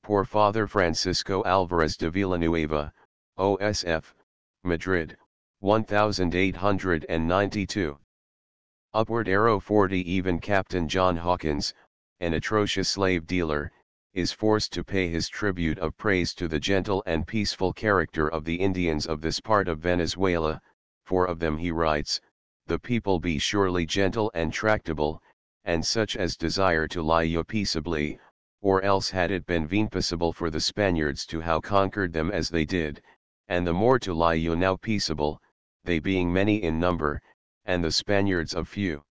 por Father Francisco Alvarez de Villanueva, OSF, Madrid, 1892. Upward arrow 40. Even Captain John Hawkins, an atrocious slave dealer, is forced to pay his tribute of praise to the gentle and peaceful character of the Indians of this part of Venezuela, for of them he writes, the people be surely gentle and tractable, and such as desire to lie peaceably, or else had it been possible for the Spaniards to have conquered them as they did, and the more to lie now peaceable, they being many in number, and the Spaniards of few.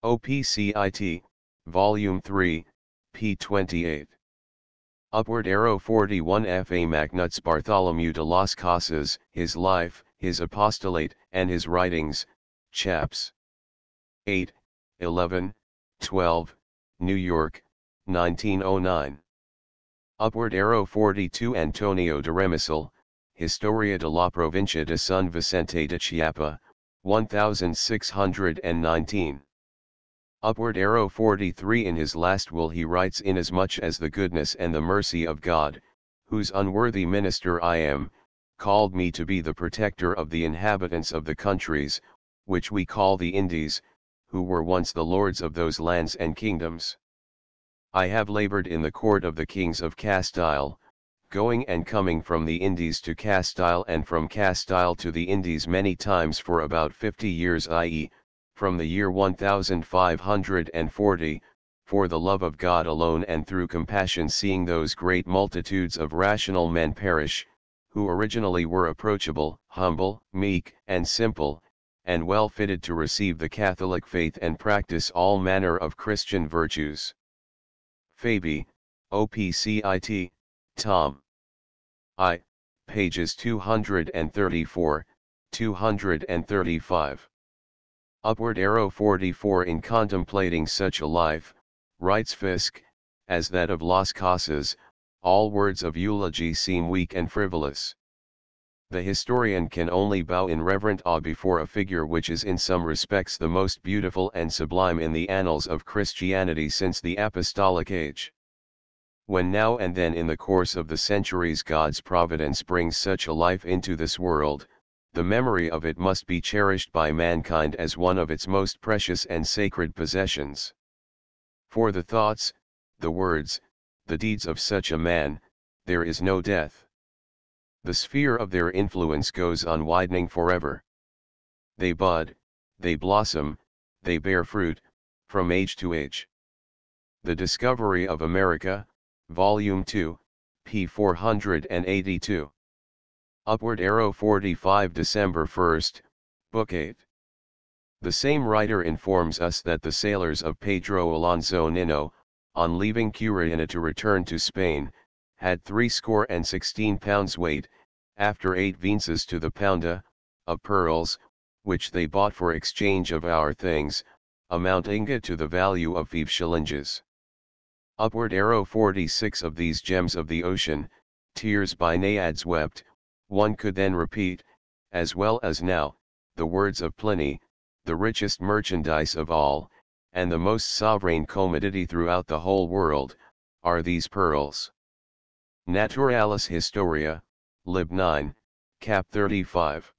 OPCIT, Volume 3, p. 28. Upward arrow 41. F.A. Magnuts Bartholomew de las Casas, His Life, His Apostolate, and His Writings, Chaps. 8, 11, 12, New York, 1909. Upward arrow 42. Antonio de Remisel, Historia de la Provincia de San Vicente de Chiapa, 1619. Upward arrow 43. In his last will he writes, inasmuch as the goodness and the mercy of God, whose unworthy minister I am, called me to be the protector of the inhabitants of the countries, which we call the Indies, who were once the lords of those lands and kingdoms. I have labored in the court of the kings of Castile, going and coming from the Indies to Castile and from Castile to the Indies many times for about 50 years, i.e., from the year 1540, for the love of God alone and through compassion, seeing those great multitudes of rational men perish, who originally were approachable, humble, meek, and simple, and well fitted to receive the Catholic faith and practice all manner of Christian virtues. Fabi, OPCIT, Tom. I, pages 234, 235. Upward arrow 44. In contemplating such a life, writes Fiske, as that of Las Casas, all words of eulogy seem weak and frivolous. The historian can only bow in reverent awe before a figure which is in some respects the most beautiful and sublime in the annals of Christianity since the apostolic age. When now and then in the course of the centuries God's providence brings such a life into this world, the memory of it must be cherished by mankind as one of its most precious and sacred possessions. For the thoughts, the words, the deeds of such a man, there is no death. The sphere of their influence goes on widening forever. They bud, they blossom, they bear fruit, from age to age. The Discovery of America, Volume 2, p. 482. Upward arrow 45. December 1st, Book 8. The same writer informs us that the sailors of Pedro Alonso Nino, on leaving Curacao to return to Spain, had 16 pounds weight, after 8 vinces to the pounda, of pearls, which they bought for exchange of our things, amounting to the value of 5 shillinges. Upward arrow 46 of these gems of the ocean, tears by naiads wept, one could then repeat, as well as now, the words of Pliny, the richest merchandise of all, and the most sovereign commodity throughout the whole world, are these pearls. Naturalis Historia, Lib 9, Cap 35.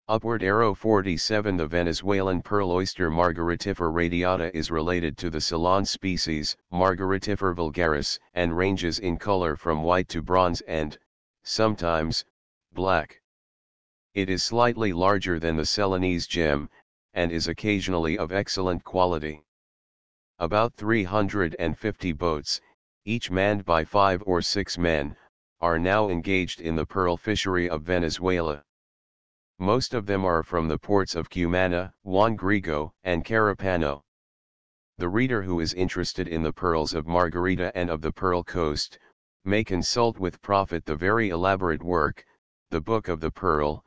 Upward arrow 47 The Venezuelan pearl oyster Margaritifera radiata is related to the Ceylon species, Margaritifera vulgaris, and ranges in color from white to bronze and, sometimes, black. It is slightly larger than the Ceylonese gem, and is occasionally of excellent quality. About 350 boats, each manned by 5 or 6 men, are now engaged in the pearl fishery of Venezuela. Most of them are from the ports of Cumana, Juan Grigo, and Carapano. The reader who is interested in the pearls of Margarita and of the Pearl Coast, may consult with profit the very elaborate work, The Book of the Pearl,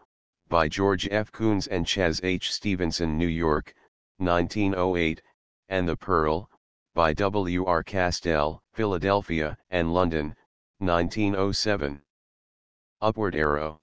by George F. Coons and Chas. H. Stevenson, New York, 1908, and The Pearl, by W. R. Castell, Philadelphia and London, 1907. Upward arrow.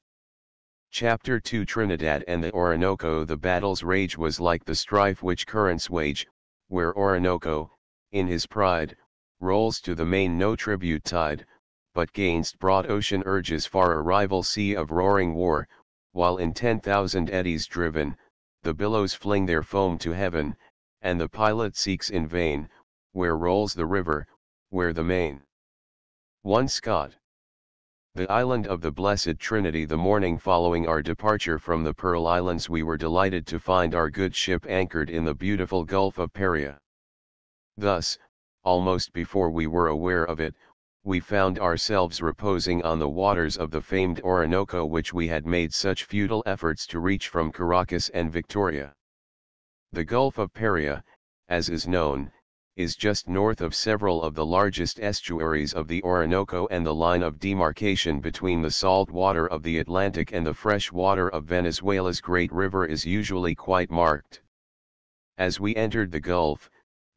Chapter 2 Trinidad and the Orinoco. The battle's rage was like the strife which currents wage, where Orinoco, in his pride, rolls to the main no tribute tide, but gainst broad ocean urges far a rival sea of roaring war, while in 10,000 eddies driven, the billows fling their foam to heaven, and the pilot seeks in vain, where rolls the river, where the main. 1 Scott. The island of the Blessed Trinity. The morning following our departure from the Pearl Islands we were delighted to find our good ship anchored in the beautiful Gulf of Paria. Thus, almost before we were aware of it, we found ourselves reposing on the waters of the famed Orinoco which we had made such futile efforts to reach from Caracas and Victoria. The Gulf of Paria, as is known, is just north of several of the largest estuaries of the Orinoco, and the line of demarcation between the salt water of the Atlantic and the fresh water of Venezuela's great river is usually quite marked. As we entered the Gulf,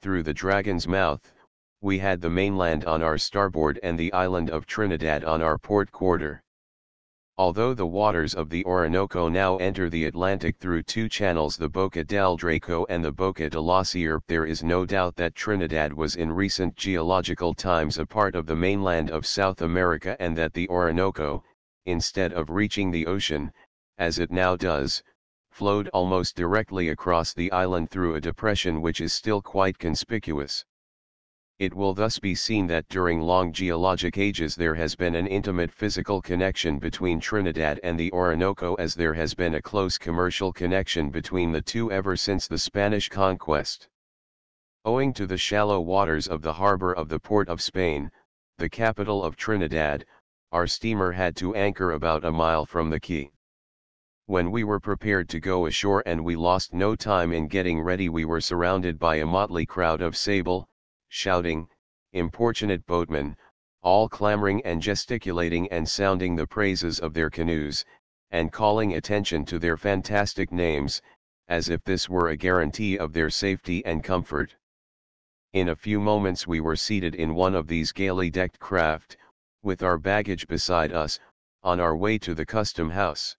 through the Dragon's Mouth, we had the mainland on our starboard and the island of Trinidad on our port quarter. Although the waters of the Orinoco now enter the Atlantic through 2 channels, the Boca del Draco and the Boca de la Sierpe, there is no doubt that Trinidad was in recent geological times a part of the mainland of South America, and that the Orinoco, instead of reaching the ocean, as it now does, flowed almost directly across the island through a depression which is still quite conspicuous. It will thus be seen that during long geologic ages there has been an intimate physical connection between Trinidad and the Orinoco, as there has been a close commercial connection between the two ever since the Spanish conquest. Owing to the shallow waters of the harbor of the Port of Spain, the capital of Trinidad, our steamer had to anchor about a mile from the quay. When we were prepared to go ashore and we lost no time in getting ready, we were surrounded by a motley crowd of sable, shouting, importunate boatmen, all clamoring and gesticulating and sounding the praises of their canoes, and calling attention to their fantastic names, as if this were a guarantee of their safety and comfort. In a few moments we were seated in one of these gaily decked craft, with our baggage beside us, on our way to the custom house.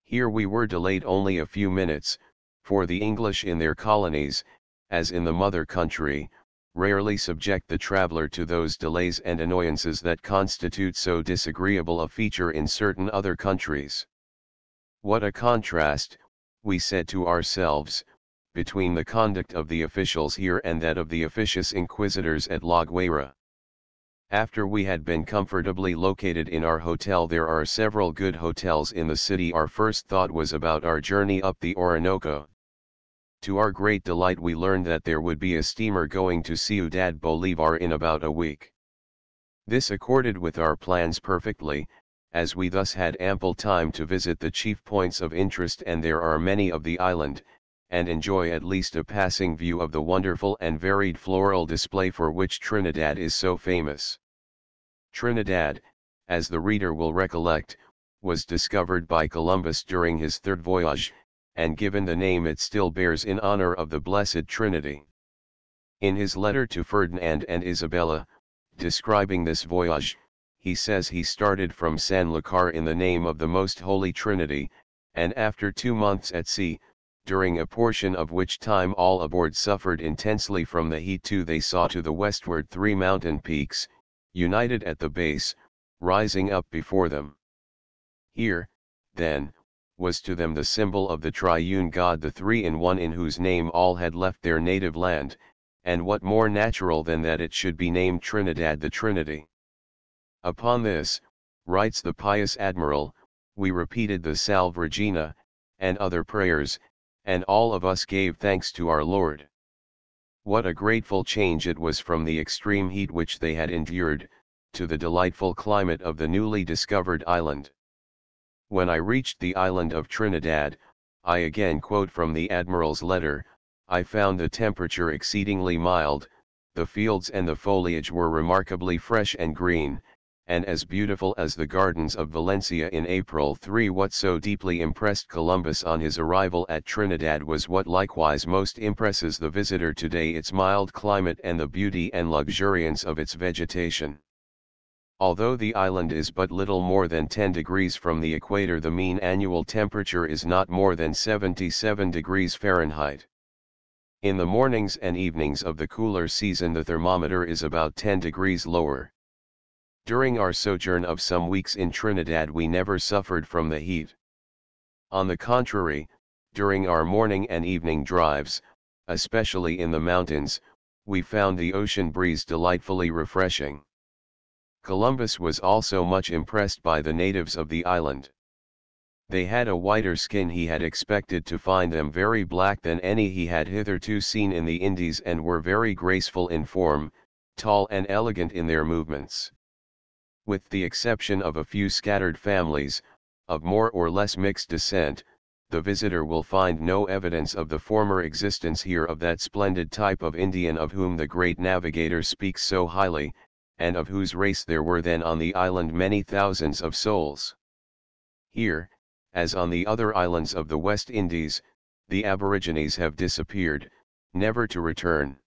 Here we were delayed only a few minutes, for the English in their colonies, as in the mother country, rarely subject the traveler to those delays and annoyances that constitute so disagreeable a feature in certain other countries. What a contrast, we said to ourselves, between the conduct of the officials here and that of the officious inquisitors at La Guaira. After we had been comfortably located in our hotel — there are several good hotels in the city — our first thought was about our journey up the Orinoco. To our great delight we learned that there would be a steamer going to Ciudad Bolívar in about a week. This accorded with our plans perfectly, as we thus had ample time to visit the chief points of interest, and there are many of the island, and enjoy at least a passing view of the wonderful and varied floral display for which Trinidad is so famous. Trinidad, as the reader will recollect, was discovered by Columbus during his third voyage, and given the name it still bears in honor of the Blessed Trinity. In his letter to Ferdinand and Isabella, describing this voyage, he says he started from Sanlúcar in the name of the Most Holy Trinity, and after 2 months at sea, during a portion of which time all aboard suffered intensely from the heat too, they saw to the westward 3 mountain peaks, united at the base, rising up before them. Here, then, was to them the symbol of the triune God, the three-in-one, in whose name all had left their native land, and what more natural than that it should be named Trinidad, the Trinity. Upon this, writes the pious admiral, we repeated the Salve Regina, and other prayers, and all of us gave thanks to our Lord. What a grateful change it was from the extreme heat which they had endured, to the delightful climate of the newly discovered island. When I reached the island of Trinidad, I again quote from the admiral's letter, I found the temperature exceedingly mild, the fields and the foliage were remarkably fresh and green, and as beautiful as the gardens of Valencia in April. 3. What so deeply impressed Columbus on his arrival at Trinidad was what likewise most impresses the visitor today, its mild climate and the beauty and luxuriance of its vegetation. Although the island is but little more than 10 degrees from the equator, the mean annual temperature is not more than 77 degrees Fahrenheit. In the mornings and evenings of the cooler season the thermometer is about 10 degrees lower. During our sojourn of some weeks in Trinidad we never suffered from the heat. On the contrary, during our morning and evening drives, especially in the mountains, we found the ocean breeze delightfully refreshing. Columbus was also much impressed by the natives of the island. They had a whiter skin; he had expected to find them very black than any he had hitherto seen in the Indies, and were very graceful in form, tall and elegant in their movements. With the exception of a few scattered families, of more or less mixed descent, the visitor will find no evidence of the former existence here of that splendid type of Indian of whom the great navigator speaks so highly, and of whose race there were then on the island many thousands of souls. Here, as on the other islands of the West Indies, the aborigines have disappeared, never to return.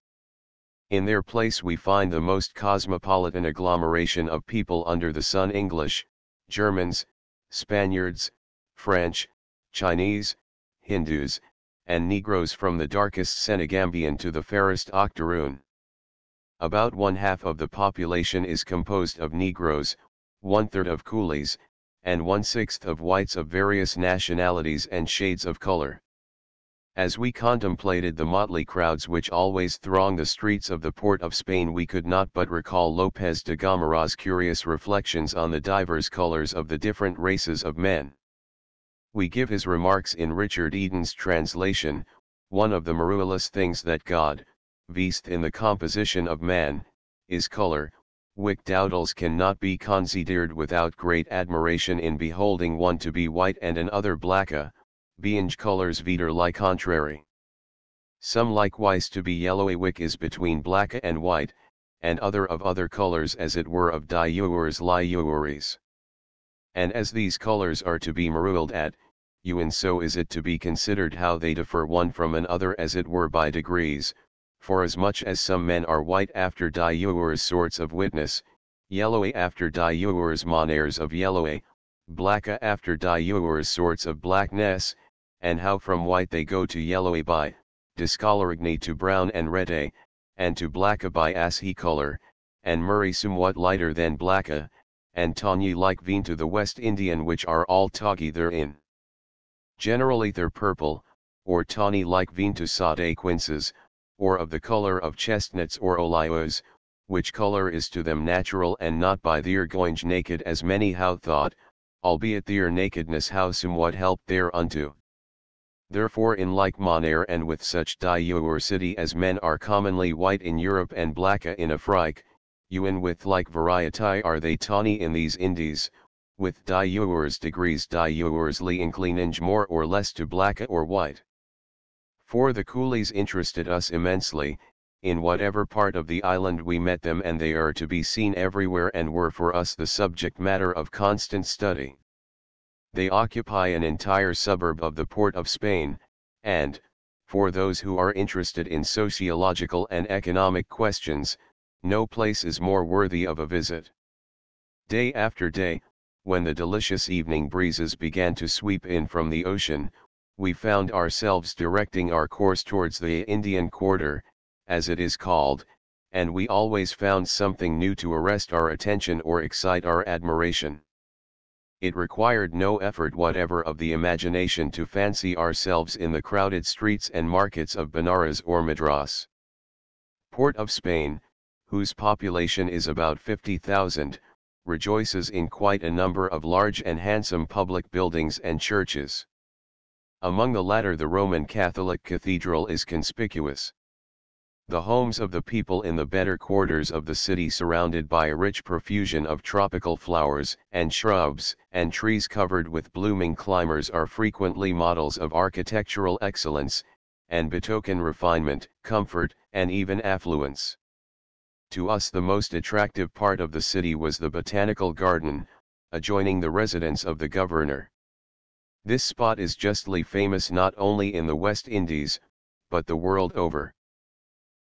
In their place we find the most cosmopolitan agglomeration of people under the sun: English, Germans, Spaniards, French, Chinese, Hindus, and Negroes from the darkest Senegambian to the fairest Octoroon. About 1/2 of the population is composed of Negroes, 1/3 of coolies, and 1/6 of whites of various nationalities and shades of color. As we contemplated the motley crowds which always throng the streets of the port of Spain, we could not but recall López de Gamarra's curious reflections on the divers colors of the different races of men. We give his remarks in Richard Eden's translation: one of the marvelous things that God, vist in the composition of man, is color, which doubtless cannot be considered without great admiration in beholding one to be white and another blacka, being colors vider lie contrary. Some likewise to be yellowy, which is between blacka and white, and other of other colors as it were of diures liuris. And as these colors are to be maruled at, and so is it to be considered how they differ one from another as it were by degrees, forasmuch as some men are white after diures sorts of witness, yellowy after diures manners of yellowy, blacka after diures sorts of blackness, and how from white they go to yellowy by discolorigny to brown and rede, and to blacka by ashy color, and murray somewhat lighter than blacka, and tawny like veen to the West Indian, which are all tawgy therein. Generally they're purple, or tawny like veen to sade quinces, or of the color of chestnuts or olios, which color is to them natural and not by their goinge naked as many how thought, albeit their nakedness how somewhat helped thereunto. Therefore in like manner and with such diversity as men are commonly white in Europe and blacka in Afrique, and with like variety are they tawny in these Indies, with divers degrees diversely inclinage more or less to blacka or white. For the coolies interested us immensely, in whatever part of the island we met them, and they are to be seen everywhere and were for us the subject matter of constant study. They occupy an entire suburb of the port of Spain, and, for those who are interested in sociological and economic questions, no place is more worthy of a visit. Day after day, when the delicious evening breezes began to sweep in from the ocean, we found ourselves directing our course towards the Indian quarter, as it is called, and we always found something new to arrest our attention or excite our admiration. It required no effort whatever of the imagination to fancy ourselves in the crowded streets and markets of Benares or Madras. Port of Spain, whose population is about 50,000, rejoices in quite a number of large and handsome public buildings and churches. Among the latter the Roman Catholic Cathedral is conspicuous. The homes of the people in the better quarters of the city, surrounded by a rich profusion of tropical flowers and shrubs and trees covered with blooming climbers, are frequently models of architectural excellence, and betoken refinement, comfort, and even affluence. To us the most attractive part of the city was the Botanical Garden, adjoining the residence of the governor. This spot is justly famous not only in the West Indies, but the world over.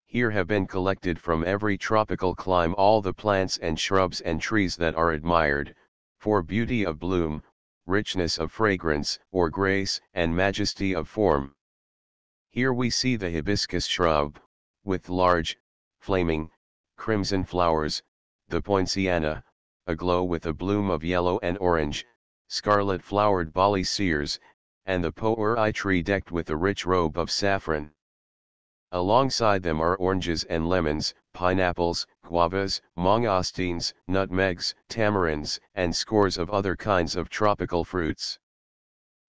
Here have been collected from every tropical clime all the plants and shrubs and trees that are admired, for beauty of bloom, richness of fragrance, or grace and majesty of form. Here we see the hibiscus shrub, with large, flaming, crimson flowers, the poinciana, aglow with a bloom of yellow and orange, scarlet-flowered bali sears, and the pouri tree decked with a rich robe of saffron. Alongside them are oranges and lemons, pineapples, guavas, mangostines, nutmegs, tamarinds, and scores of other kinds of tropical fruits.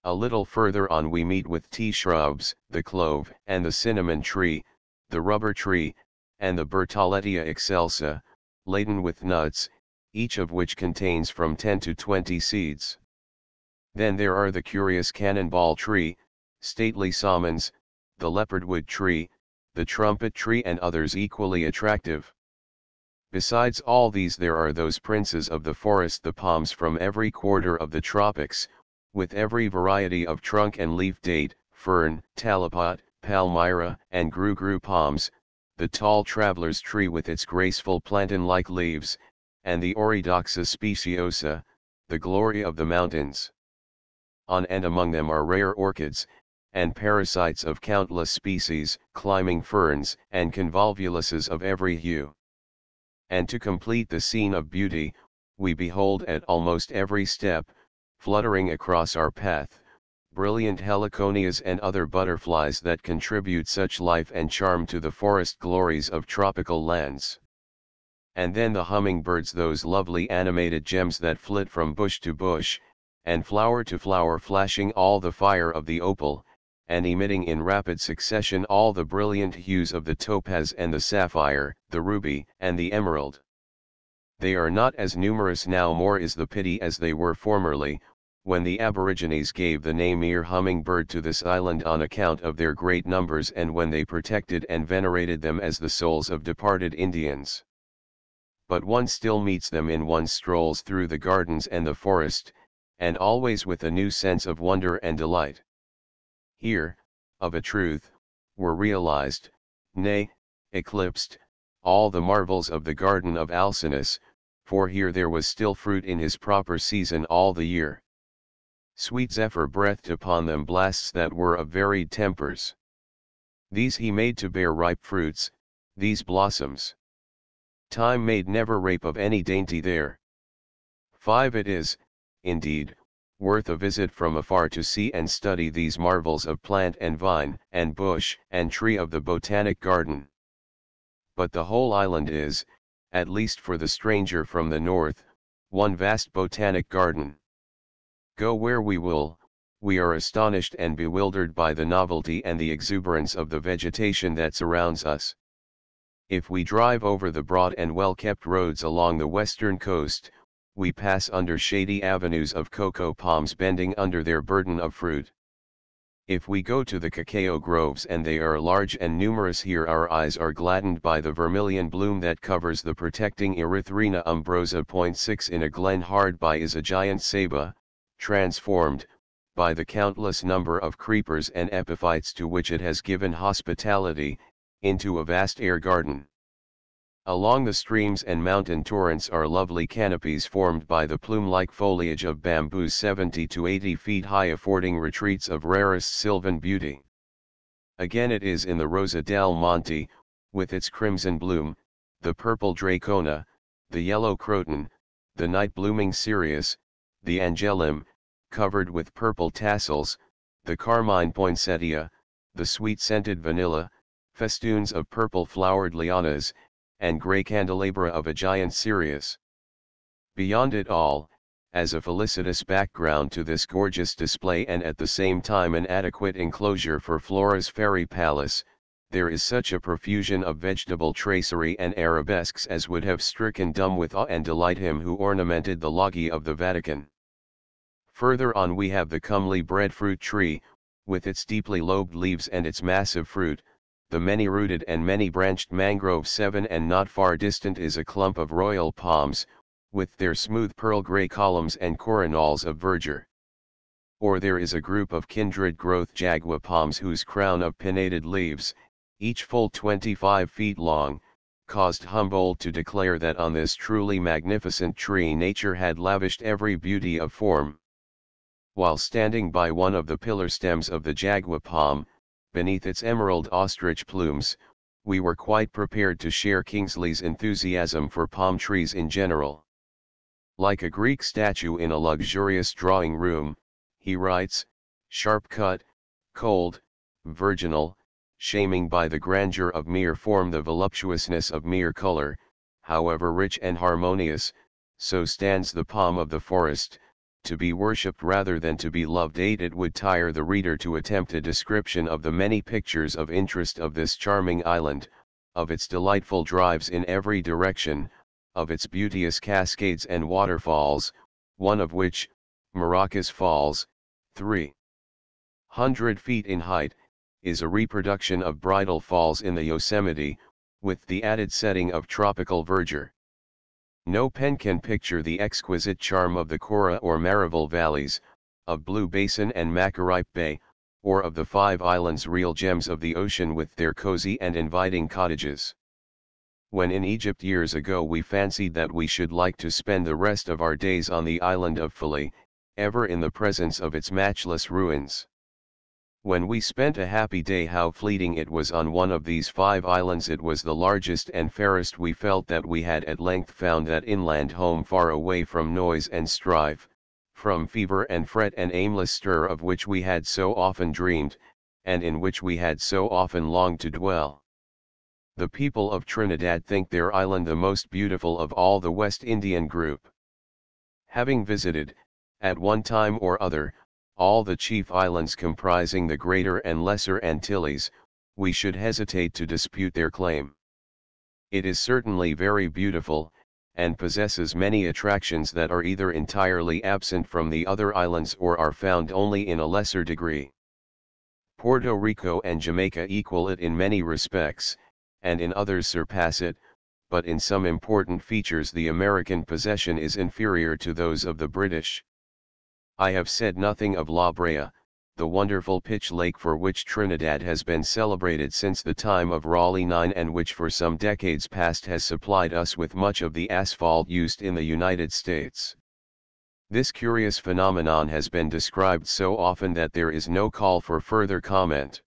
A little further on we meet with tea shrubs, the clove and the cinnamon tree, the rubber tree, and the Bertholletia excelsa, laden with nuts, each of which contains from 10 to 20 seeds. Then there are the curious cannonball tree, stately salmons, the leopardwood tree, the trumpet tree, and others equally attractive. Besides all these there are those princes of the forest, the palms from every quarter of the tropics, with every variety of trunk and leaf, date, fern, talipot, palmyra, and gru-gru palms, the tall traveler's tree with its graceful plantain-like leaves, and the Oreodoxa speciosa, the glory of the mountains. On and among them are rare orchids, and parasites of countless species, climbing ferns, and convolvuluses of every hue. And to complete the scene of beauty, we behold at almost every step, fluttering across our path, brilliant heliconias and other butterflies that contribute such life and charm to the forest glories of tropical lands. And then the hummingbirds, those lovely animated gems that flit from bush to bush, and flower to flower, flashing all the fire of the opal, and emitting in rapid succession all the brilliant hues of the topaz and the sapphire, the ruby and the emerald. They are not as numerous now, more is the pity, as they were formerly, when the aborigines gave the name ear hummingbird to this island on account of their great numbers, and when they protected and venerated them as the souls of departed Indians. But one still meets them in one's strolls through the gardens and the forest, and always with a new sense of wonder and delight. Here, of a truth, were realized, nay, eclipsed, all the marvels of the garden of Alcinous, for here there was still fruit in his proper season all the year. Sweet zephyr breathed upon them blasts that were of varied tempers. These he made to bear ripe fruits, these blossoms. Time made never rape of any dainty there. 5. It is, indeed, worth a visit from afar to see and study these marvels of plant and vine and bush and tree of the Botanic Garden. But the whole island is, at least for the stranger from the north, one vast Botanic Garden. Go where we will, we are astonished and bewildered by the novelty and the exuberance of the vegetation that surrounds us. If we drive over the broad and well-kept roads along the western coast, we pass under shady avenues of cocoa palms bending under their burden of fruit. If we go to the cacao groves, and they are large and numerous here, our eyes are gladdened by the vermilion bloom that covers the protecting Erythrina umbrosa. 6. In a glen hard by is a giant ceiba, transformed, by the countless number of creepers and epiphytes to which it has given hospitality, into a vast air garden. Along the streams and mountain torrents are lovely canopies formed by the plume-like foliage of bamboos 70 to 80 feet high, affording retreats of rarest sylvan beauty. Again it is in the Rosa del Monte, with its crimson bloom, the purple dracona, the yellow croton, the night-blooming cereus, the angelum, covered with purple tassels, the carmine poinsettia, the sweet-scented vanilla, festoons of purple-flowered lianas, and grey candelabra of a giant cereus. Beyond it all, as a felicitous background to this gorgeous display and at the same time an adequate enclosure for Flora's fairy palace, there is such a profusion of vegetable tracery and arabesques as would have stricken dumb with awe and delight him who ornamented the loggia of the Vatican. Further on we have the comely breadfruit tree, with its deeply lobed leaves and its massive fruit, the many-rooted and many-branched mangrove 7, and not far distant is a clump of royal palms, with their smooth pearl-gray columns and coronals of verdure. Or there is a group of kindred-growth jagua palms whose crown of pinnated leaves, each full 25 feet long, caused Humboldt to declare that on this truly magnificent tree nature had lavished every beauty of form. While standing by one of the pillar stems of the jagua palm, beneath its emerald ostrich plumes, we were quite prepared to share Kingsley's enthusiasm for palm trees in general. Like a Greek statue in a luxurious drawing room, he writes, sharp-cut, cold, virginal, shaming by the grandeur of mere form the voluptuousness of mere color, however rich and harmonious, so stands the palm of the forest, to be worshipped rather than to be loved. 8. It would tire the reader to attempt a description of the many pictures of interest of this charming island, of its delightful drives in every direction, of its beauteous cascades and waterfalls, one of which, Maracas Falls, 300 feet in height, is a reproduction of Bridal Falls in the Yosemite, with the added setting of tropical verdure. No pen can picture the exquisite charm of the Cora or Marival valleys, of Blue Basin and Macaripe Bay, or of the Five Islands, real gems of the ocean with their cozy and inviting cottages. When in Egypt years ago we fancied that we should like to spend the rest of our days on the island of Philae, ever in the presence of its matchless ruins. When we spent a happy day, how fleeting it was on one of these 5 islands. It was the largest and fairest. We felt that we had at length found that inland home, far away from noise and strife, from fever and fret and aimless stir, of which we had so often dreamed, and in which we had so often longed to dwell. The people of Trinidad think their island the most beautiful of all the West Indian group. Having visited, at one time or other, all the chief islands comprising the Greater and Lesser Antilles, we should hesitate to dispute their claim. It is certainly very beautiful, and possesses many attractions that are either entirely absent from the other islands or are found only in a lesser degree. Puerto Rico and Jamaica equal it in many respects, and in others surpass it, but in some important features the American possession is inferior to those of the British. I have said nothing of La Brea, the wonderful pitch lake for which Trinidad has been celebrated since the time of Raleigh 9, and which for some decades past has supplied us with much of the asphalt used in the United States. This curious phenomenon has been described so often that there is no call for further comment.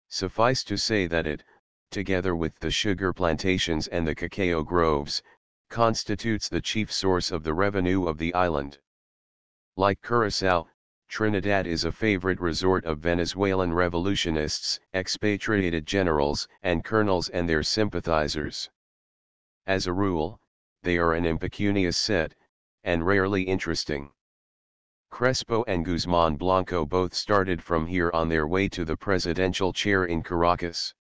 Suffice to say that it, together with the sugar plantations and the cacao groves, constitutes the chief source of the revenue of the island. Like Curaçao, Trinidad is a favorite resort of Venezuelan revolutionists, expatriated generals and colonels and their sympathizers. As a rule, they are an impecunious set, and rarely interesting. Crespo and Guzman Blanco both started from here on their way to the presidential chair in Caracas.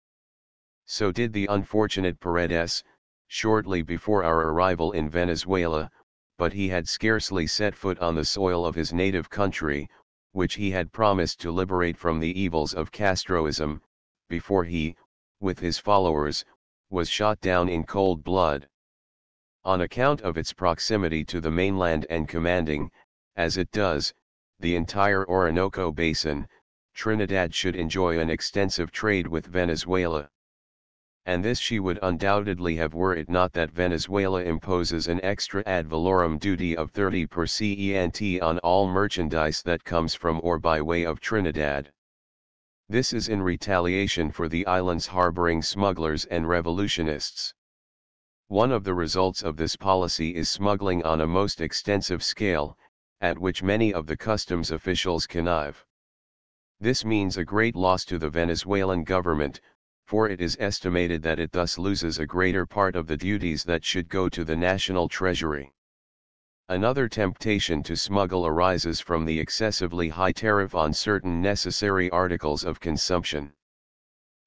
So did the unfortunate Paredes, shortly before our arrival in Venezuela, but he had scarcely set foot on the soil of his native country, which he had promised to liberate from the evils of Castroism, before he, with his followers, was shot down in cold blood. On account of its proximity to the mainland and commanding, as it does, the entire Orinoco Basin, Trinidad should enjoy an extensive trade with Venezuela. And this she would undoubtedly have were it not that Venezuela imposes an extra ad valorem duty of 30% on all merchandise that comes from or by way of Trinidad. This is in retaliation for the island's harboring smugglers and revolutionists. One of the results of this policy is smuggling on a most extensive scale, at which many of the customs officials connive. This means a great loss to the Venezuelan government, for it is estimated that it thus loses a greater part of the duties that should go to the national treasury. Another temptation to smuggle arises from the excessively high tariff on certain necessary articles of consumption.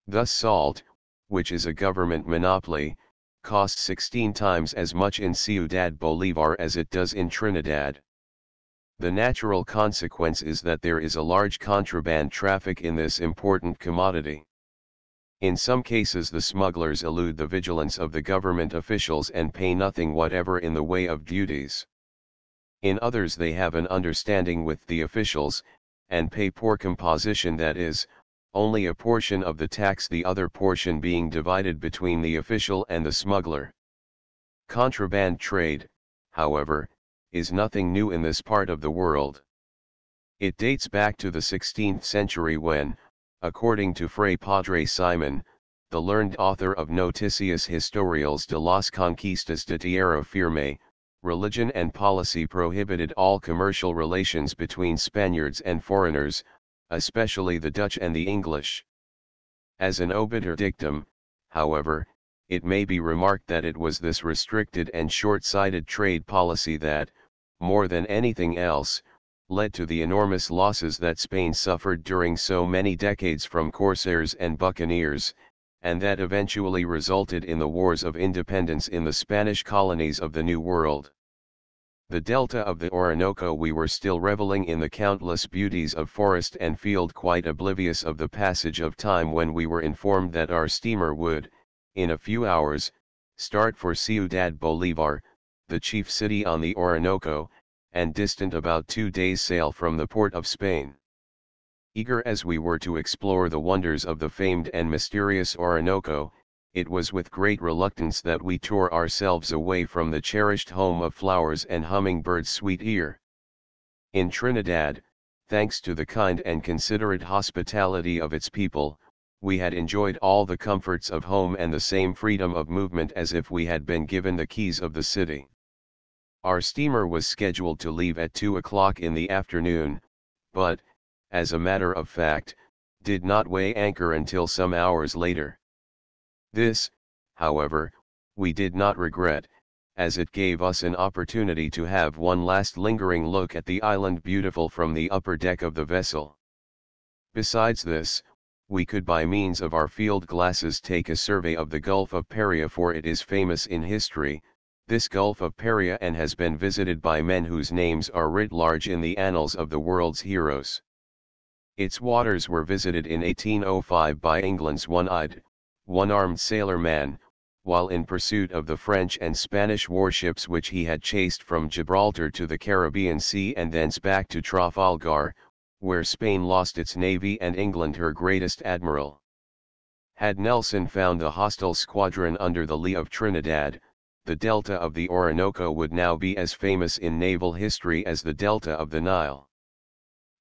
Thus salt, which is a government monopoly, costs 16 times as much in Ciudad Bolívar as it does in Trinidad. The natural consequence is that there is a large contraband traffic in this important commodity. In some cases the smugglers elude the vigilance of the government officials and pay nothing whatever in the way of duties. In others they have an understanding with the officials, and pay poor composition, that is, only a portion of the tax, the other portion being divided between the official and the smuggler. Contraband trade, however, is nothing new in this part of the world. It dates back to the 16th century when, according to Fray Padre Simon, the learned author of Noticias Historiales de las Conquistas de Tierra Firme, religion and policy prohibited all commercial relations between Spaniards and foreigners, especially the Dutch and the English. As an obiter dictum, however, it may be remarked that it was this restricted and short-sighted trade policy that, more than anything else, led to the enormous losses that Spain suffered during so many decades from corsairs and buccaneers, and that eventually resulted in the wars of independence in the Spanish colonies of the New World. The delta of the Orinoco, we were still reveling in the countless beauties of forest and field, quite oblivious of the passage of time, when we were informed that our steamer would, in a few hours, start for Ciudad Bolívar, the chief city on the Orinoco, and distant about 2 days' sail from the port of Spain. Eager as we were to explore the wonders of the famed and mysterious Orinoco, it was with great reluctance that we tore ourselves away from the cherished home of flowers and hummingbirds' sweet ear. In Trinidad, thanks to the kind and considerate hospitality of its people, we had enjoyed all the comforts of home and the same freedom of movement as if we had been given the keys of the city. Our steamer was scheduled to leave at 2 o'clock in the afternoon, but, as a matter of fact, did not weigh anchor until some hours later. This, however, we did not regret, as it gave us an opportunity to have one last lingering look at the island beautiful from the upper deck of the vessel. Besides this, we could by means of our field glasses take a survey of the Gulf of Paria, for it is famous in history, this Gulf of Paria, and has been visited by men whose names are writ large in the annals of the world's heroes. Its waters were visited in 1805 by England's one-eyed, one-armed sailor man, while in pursuit of the French and Spanish warships which he had chased from Gibraltar to the Caribbean Sea and thence back to Trafalgar, where Spain lost its navy and England her greatest admiral. Had Nelson found the hostile squadron under the lee of Trinidad, the delta of the Orinoco would now be as famous in naval history as the delta of the Nile.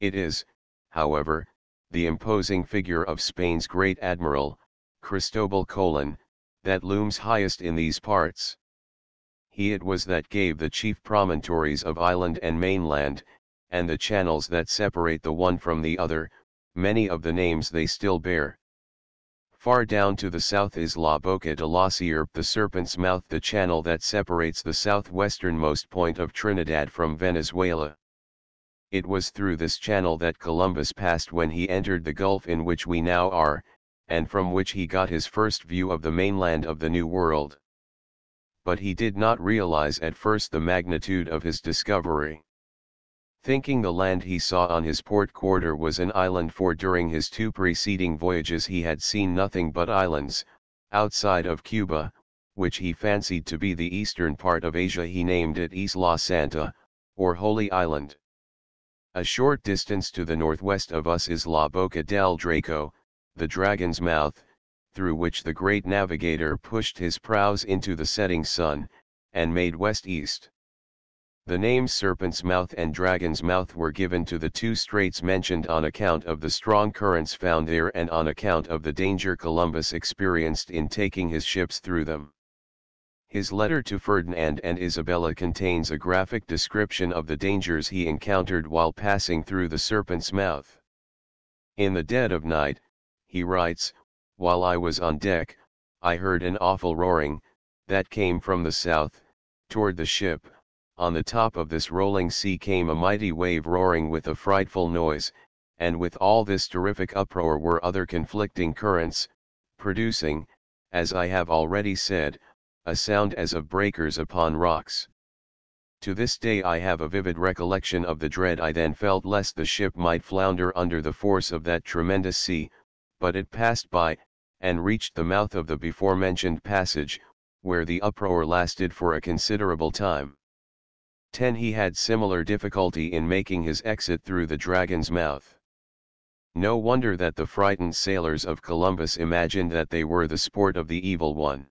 It is, however, the imposing figure of Spain's great admiral, Cristobal Colon, that looms highest in these parts. He it was that gave the chief promontories of island and mainland, and the channels that separate the one from the other, many of the names they still bear. Far down to the south is La Boca de la Sierpe, the Serpent's Mouth, the channel that separates the southwesternmost point of Trinidad from Venezuela. It was through this channel that Columbus passed when he entered the Gulf in which we now are, and from which he got his first view of the mainland of the New World. But he did not realize at first the magnitude of his discovery. Thinking the land he saw on his port quarter was an island, for during his 2 preceding voyages he had seen nothing but islands, outside of Cuba, which he fancied to be the eastern part of Asia, he named it Isla Santa, or Holy Island. A short distance to the northwest of us is La Boca del Draco, the dragon's mouth, through which the great navigator pushed his prows into the setting sun, and made west-east. The names Serpent's Mouth and Dragon's Mouth were given to the two straits mentioned on account of the strong currents found there and on account of the danger Columbus experienced in taking his ships through them. His letter to Ferdinand and Isabella contains a graphic description of the dangers he encountered while passing through the Serpent's Mouth. In the dead of night, he writes, "While I was on deck, I heard an awful roaring, that came from the south, toward the ship. On the top of this rolling sea came a mighty wave roaring with a frightful noise, and with all this terrific uproar were other conflicting currents, producing, as I have already said, a sound as of breakers upon rocks. To this day I have a vivid recollection of the dread I then felt lest the ship might flounder under the force of that tremendous sea, but it passed by, and reached the mouth of the before-mentioned passage, where the uproar lasted for a considerable time. 10. He had similar difficulty in making his exit through the dragon's mouth. No wonder that the frightened sailors of Columbus imagined that they were the sport of the evil one.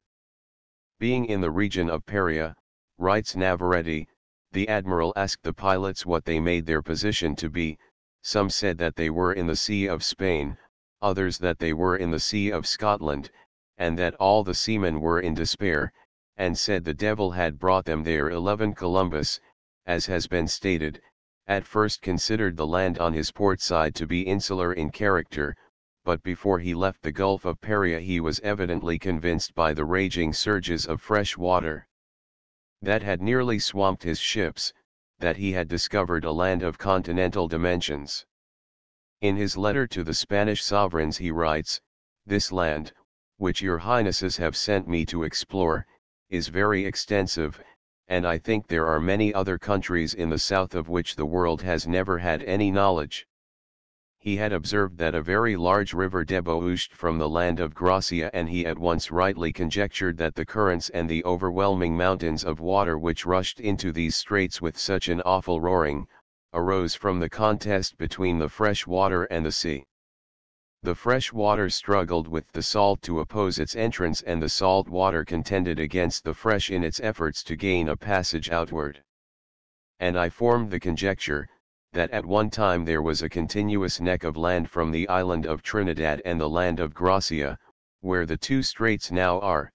Being in the region of Paria, writes Navarrete, the admiral asked the pilots what they made their position to be. Some said that they were in the Sea of Spain, others that they were in the Sea of Scotland, and that all the seamen were in despair, and said the devil had brought them there. 11. Columbus, as has been stated, at first considered the land on his port side to be insular in character, but before he left the Gulf of Paria he was evidently convinced by the raging surges of fresh water that had nearly swamped his ships, that he had discovered a land of continental dimensions. In his letter to the Spanish sovereigns he writes, "This land, which your highnesses have sent me to explore, is very extensive, and I think there are many other countries in the south of which the world has never had any knowledge." He had observed that a very large river debouched from the land of Gracia, and he at once rightly conjectured that the currents and the overwhelming mountains of water which rushed into these straits with such an awful roaring, arose from the contest between the fresh water and the sea. The fresh water struggled with the salt to oppose its entrance, and the salt water contended against the fresh in its efforts to gain a passage outward. And I formed the conjecture, that at one time there was a continuous neck of land from the island of Trinidad and the land of Gracia, where the two straits now are.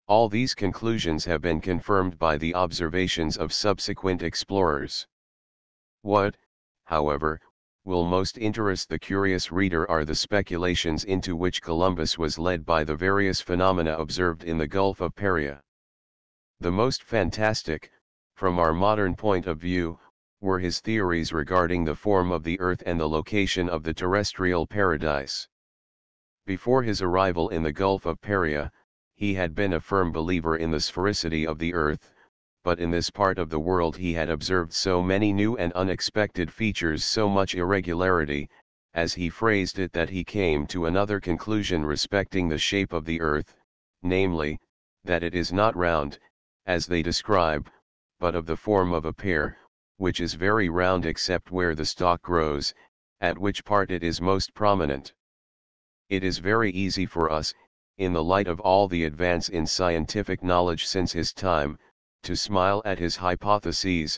All these conclusions have been confirmed by the observations of subsequent explorers. What, however, will most interest the curious reader are the speculations into which Columbus was led by the various phenomena observed in the Gulf of Paria. The most fantastic, from our modern point of view, were his theories regarding the form of the earth and the location of the terrestrial paradise. Before his arrival in the Gulf of Paria, he had been a firm believer in the sphericity of the earth, but in this part of the world he had observed so many new and unexpected features, so much irregularity, as he phrased it, that he came to another conclusion respecting the shape of the earth, namely, that it is not round, as they describe, but of the form of a pear, which is very round except where the stalk grows, at which part it is most prominent. It is very easy for us, in the light of all the advance in scientific knowledge since his time, to smile at his hypotheses,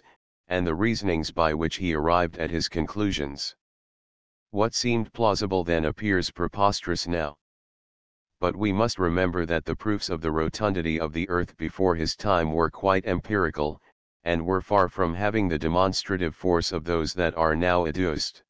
and the reasonings by which he arrived at his conclusions. What seemed plausible then appears preposterous now. But we must remember that the proofs of the rotundity of the earth before his time were quite empirical, and were far from having the demonstrative force of those that are now adduced.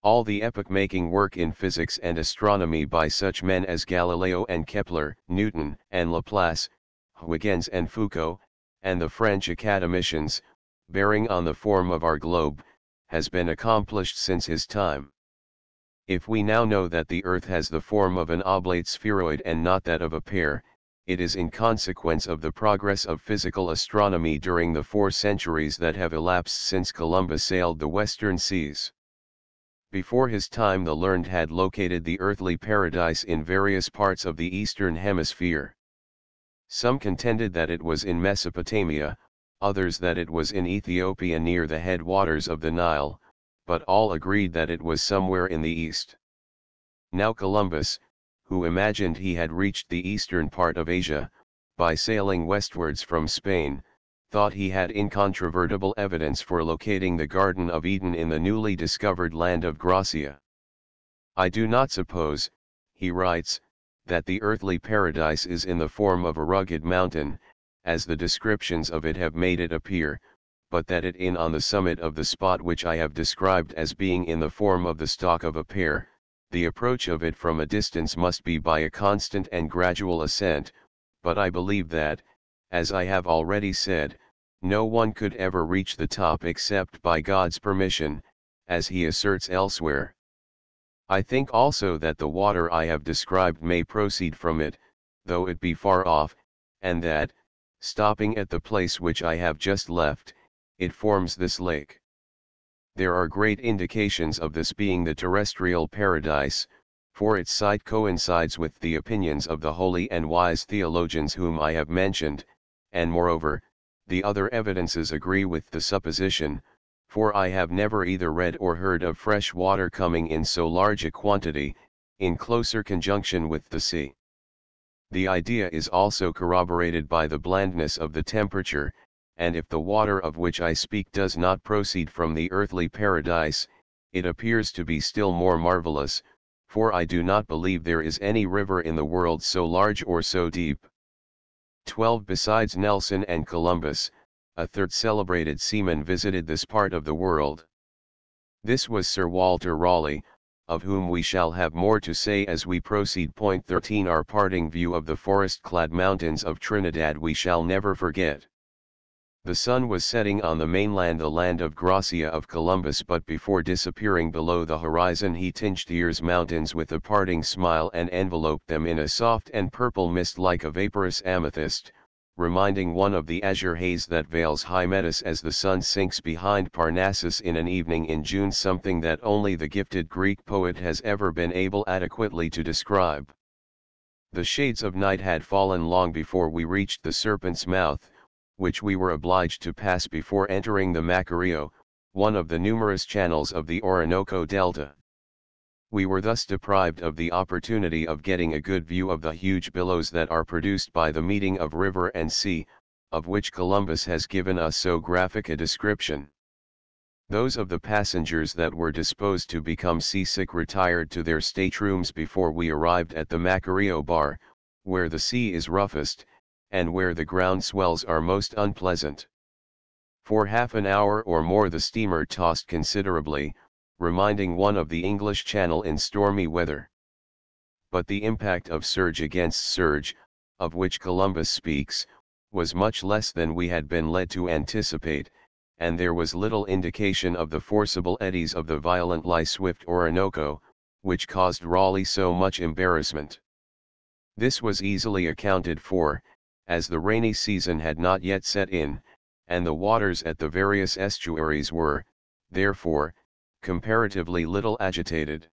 All the epoch-making work in physics and astronomy by such men as Galileo and Kepler, Newton and Laplace, Huygens and Foucault, and the French academicians, bearing on the form of our globe, has been accomplished since his time. If we now know that the earth has the form of an oblate spheroid and not that of a pear, it is in consequence of the progress of physical astronomy during the 4 centuries that have elapsed since Columbus sailed the western seas. Before his time the learned had located the earthly paradise in various parts of the eastern hemisphere. Some contended that it was in Mesopotamia, others that it was in Ethiopia near the headwaters of the Nile, but all agreed that it was somewhere in the east. Now Columbus, who imagined he had reached the eastern part of Asia, by sailing westwards from Spain, thought he had incontrovertible evidence for locating the Garden of Eden in the newly discovered land of Gracia. "I do not suppose," he writes, "that the earthly paradise is in the form of a rugged mountain, as the descriptions of it have made it appear, but that it is on the summit of the spot which I have described as being in the form of the stalk of a pear. The approach of it from a distance must be by a constant and gradual ascent, but I believe that, as I have already said, no one could ever reach the top except by God's permission, as he asserts elsewhere. I think also that the water I have described may proceed from it, though it be far off, and that, stopping at the place which I have just left, it forms this lake. There are great indications of this being the terrestrial paradise, for its site coincides with the opinions of the holy and wise theologians whom I have mentioned, and moreover, the other evidences agree with the supposition, for I have never either read or heard of fresh water coming in so large a quantity, in closer conjunction with the sea. The idea is also corroborated by the blandness of the temperature, and if the water of which I speak does not proceed from the earthly paradise, it appears to be still more marvelous, for I do not believe there is any river in the world so large or so deep. 12. Besides Nelson and Columbus, a third celebrated seaman visited this part of the world. This was Sir Walter Raleigh, of whom we shall have more to say as we proceed. Point 13. Our parting view of the forest-clad mountains of Trinidad we shall never forget. The sun was setting on the mainland, the land of Gracia of Columbus, but before disappearing below the horizon he tinged Ears Mountains with a parting smile and enveloped them in a soft and purple mist like a vaporous amethyst, reminding one of the azure haze that veils Hymettus as the sun sinks behind Parnassus in an evening in June, something that only the gifted Greek poet has ever been able adequately to describe. The shades of night had fallen long before we reached the Serpent's Mouth, which we were obliged to pass before entering the Macareo, one of the numerous channels of the Orinoco Delta. We were thus deprived of the opportunity of getting a good view of the huge billows that are produced by the meeting of river and sea, of which Columbus has given us so graphic a description. Those of the passengers that were disposed to become seasick retired to their staterooms before we arrived at the Macareo bar, where the sea is roughest, and where the ground swells are most unpleasant. For half an hour or more the steamer tossed considerably, reminding one of the English Channel in stormy weather. But the impact of surge against surge, of which Columbus speaks, was much less than we had been led to anticipate, and there was little indication of the forcible eddies of the violently swift Orinoco, which caused Raleigh so much embarrassment. This was easily accounted for, as the rainy season had not yet set in, and the waters at the various estuaries were, therefore, comparatively little agitated.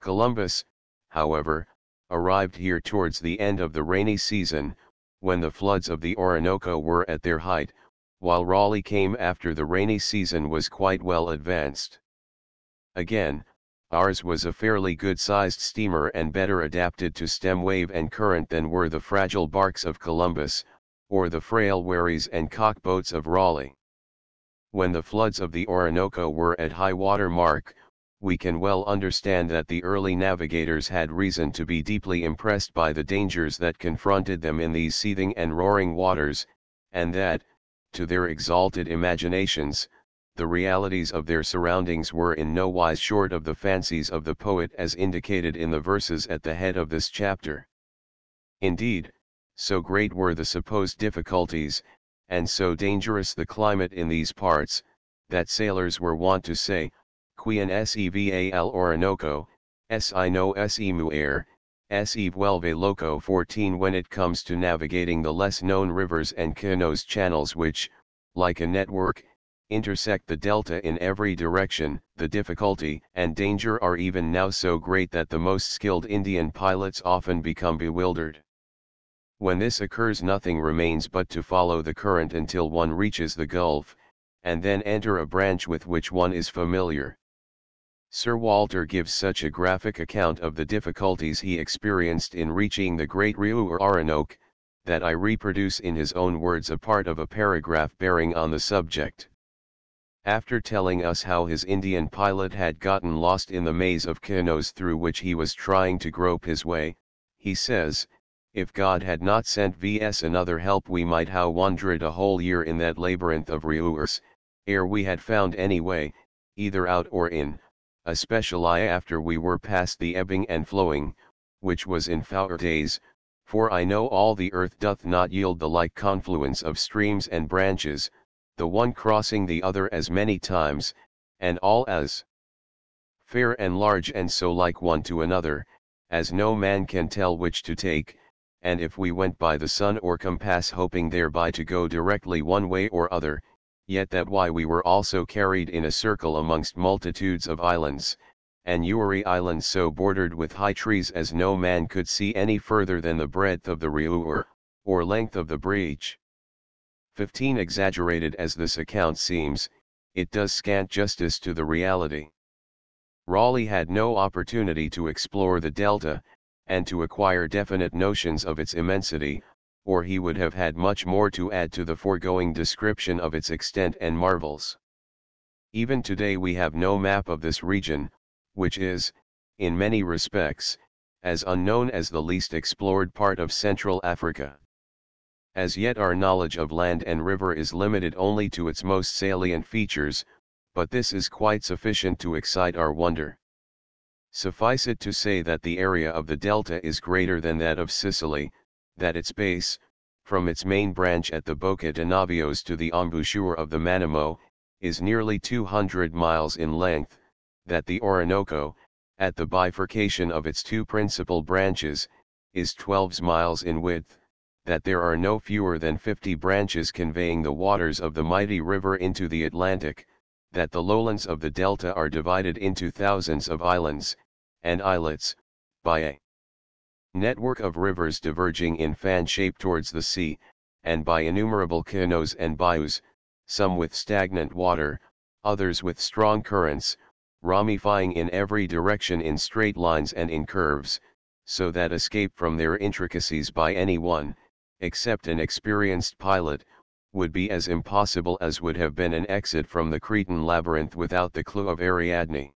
Columbus, however, arrived here towards the end of the rainy season, when the floods of the Orinoco were at their height, while Raleigh came after the rainy season was quite well advanced. Again, ours was a fairly good-sized steamer and better adapted to stem wave and current than were the fragile barks of Columbus, or the frail wherries and cock-boats of Raleigh. When the floods of the Orinoco were at high water mark, we can well understand that the early navigators had reason to be deeply impressed by the dangers that confronted them in these seething and roaring waters, and that, to their exalted imaginations, the realities of their surroundings were in no wise short of the fancies of the poet as indicated in the verses at the head of this chapter. Indeed, so great were the supposed difficulties, and so dangerous the climate in these parts, that sailors were wont to say, Quien seva al Orinoco, si no se muere, se vuelve loco. 14. When it comes to navigating the less known rivers and canoes, channels which, like a network, intersect the delta in every direction, the difficulty and danger are even now so great that the most skilled Indian pilots often become bewildered. When this occurs, nothing remains but to follow the current until one reaches the Gulf, and then enter a branch with which one is familiar. Sir Walter gives such a graphic account of the difficulties he experienced in reaching the great Rio or Orinoco, that I reproduce in his own words a part of a paragraph bearing on the subject. After telling us how his Indian pilot had gotten lost in the maze of canoes through which he was trying to grope his way, he says, "If God had not sent vs another help we might ha' wandered a whole year in that labyrinth of riuers, ere we had found any way, either out or in, especially after we were past the ebbing and flowing, which was in four days, for I know all the earth doth not yield the like confluence of streams and branches, the one crossing the other as many times, and all as fair and large and so like one to another, as no man can tell which to take, and if we went by the sun or compass hoping thereby to go directly one way or other, yet that why we were also carried in a circle amongst multitudes of islands, and Uri islands so bordered with high trees as no man could see any further than the breadth of the Riur, or length of the breach. 15. Exaggerated as this account seems, it does scant justice to the reality. Raleigh had no opportunity to explore the delta, and to acquire definite notions of its immensity, or he would have had much more to add to the foregoing description of its extent and marvels. Even today we have no map of this region, which is, in many respects, as unknown as the least explored part of Central Africa. As yet our knowledge of land and river is limited only to its most salient features, but this is quite sufficient to excite our wonder. Suffice it to say that the area of the delta is greater than that of Sicily, that its base, from its main branch at the Boca de Navios to the embouchure of the Manamo, is nearly 200 miles in length, that the Orinoco, at the bifurcation of its two principal branches, is 12 miles in width, that there are no fewer than 50 branches conveying the waters of the mighty river into the Atlantic, that the lowlands of the delta are divided into thousands of islands, and islets, by a network of rivers diverging in fan shape towards the sea, and by innumerable canoes and bayous, some with stagnant water, others with strong currents, ramifying in every direction in straight lines and in curves, so that escape from their intricacies by any one, except an experienced pilot, would be as impossible as would have been an exit from the Cretan labyrinth without the clue of Ariadne.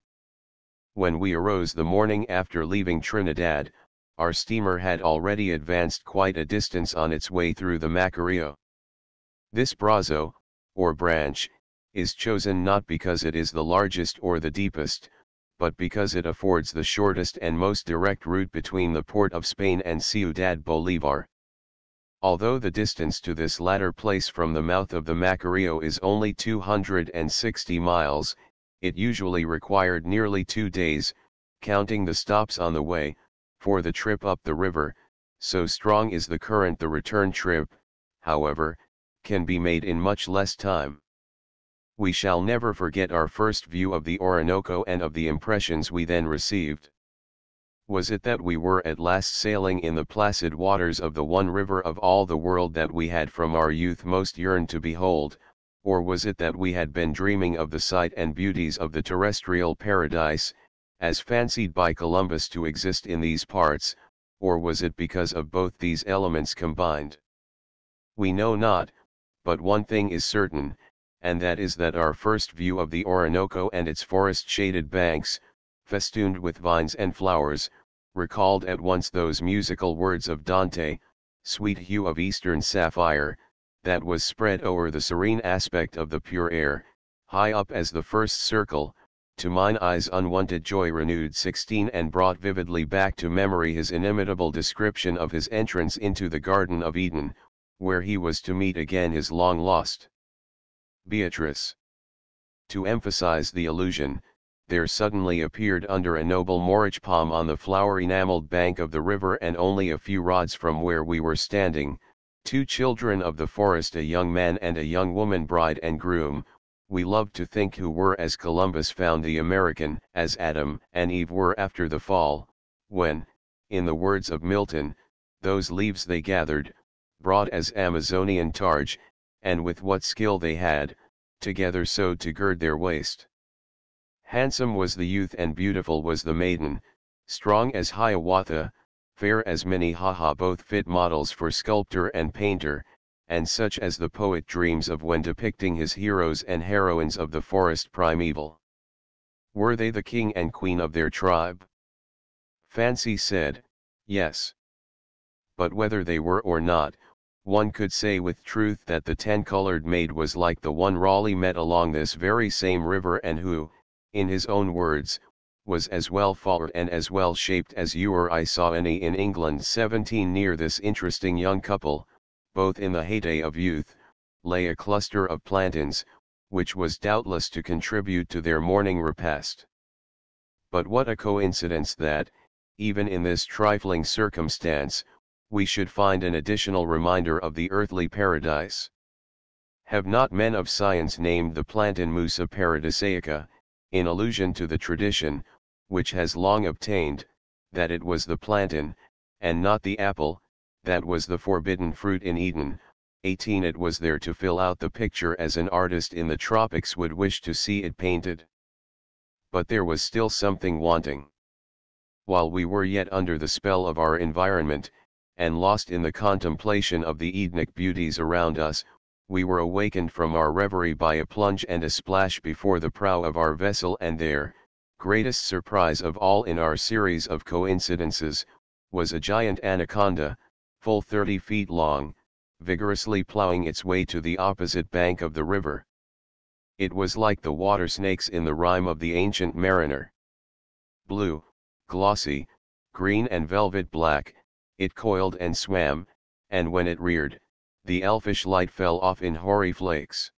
When we arose the morning after leaving Trinidad, our steamer had already advanced quite a distance on its way through the Macareo. This brazo, or branch, is chosen not because it is the largest or the deepest, but because it affords the shortest and most direct route between the port of Spain and Ciudad Bolívar. Although the distance to this latter place from the mouth of the Macareo is only 260 miles, it usually required nearly 2 days, counting the stops on the way, for the trip up the river. So strong is the current the return trip, however, can be made in much less time. We shall never forget our first view of the Orinoco and of the impressions we then received. Was it that we were at last sailing in the placid waters of the one river of all the world that we had from our youth most yearned to behold, or was it that we had been dreaming of the sight and beauties of the terrestrial paradise, as fancied by Columbus to exist in these parts, or was it because of both these elements combined? We know not, but one thing is certain, and that is that our first view of the Orinoco and its forest-shaded banks, festooned with vines and flowers, recalled at once those musical words of Dante, "Sweet hue of eastern sapphire," that was spread o'er the serene aspect of the pure air, high up as the first circle, to mine eyes unwonted joy renewed 16 and brought vividly back to memory his inimitable description of his entrance into the Garden of Eden, where he was to meet again his long-lost Beatrice. To emphasize the illusion, there suddenly appeared under a noble morich palm on the flower-enameled bank of the river and only a few rods from where we were standing, 2 children of the forest, a young man and a young woman, bride and groom, we loved to think, who were as Columbus found the American, as Adam and Eve were after the fall, when, in the words of Milton, those leaves they gathered, broad as Amazonian targe, and with what skill they had, together sewed to gird their waist. Handsome was the youth and beautiful was the maiden, strong as Hiawatha, fair as Minnehaha, both fit models for sculptor and painter, and such as the poet dreams of when depicting his heroes and heroines of the forest primeval. Were they the king and queen of their tribe? Fancy said, yes. But whether they were or not, one could say with truth that the ten-colored maid was like the one Raleigh met along this very same river, and who, in his own words, was as well formed and as well shaped as you or I saw any in England. 17 Near this interesting young couple, both in the heyday of youth, lay a cluster of plantains, which was doubtless to contribute to their morning repast. But what a coincidence that, even in this trifling circumstance, we should find an additional reminder of the earthly paradise. Have not men of science named the plantain Musa paradisaica, in allusion to the tradition, which has long obtained, that it was the plantain, and not the apple, that was the forbidden fruit in Eden? 18 It was there to fill out the picture as an artist in the tropics would wish to see it painted. But there was still something wanting. While we were yet under the spell of our environment, and lost in the contemplation of the Edenic beauties around us, we were awakened from our reverie by a plunge and a splash before the prow of our vessel, and there, greatest surprise of all in our series of coincidences, was a giant anaconda, full 30 feet long, vigorously plowing its way to the opposite bank of the river. It was like the water snakes in the rhyme of the ancient mariner. Blue, glossy, green and velvet black, it coiled and swam, and when it reared, the elfish light fell off in hoary flakes.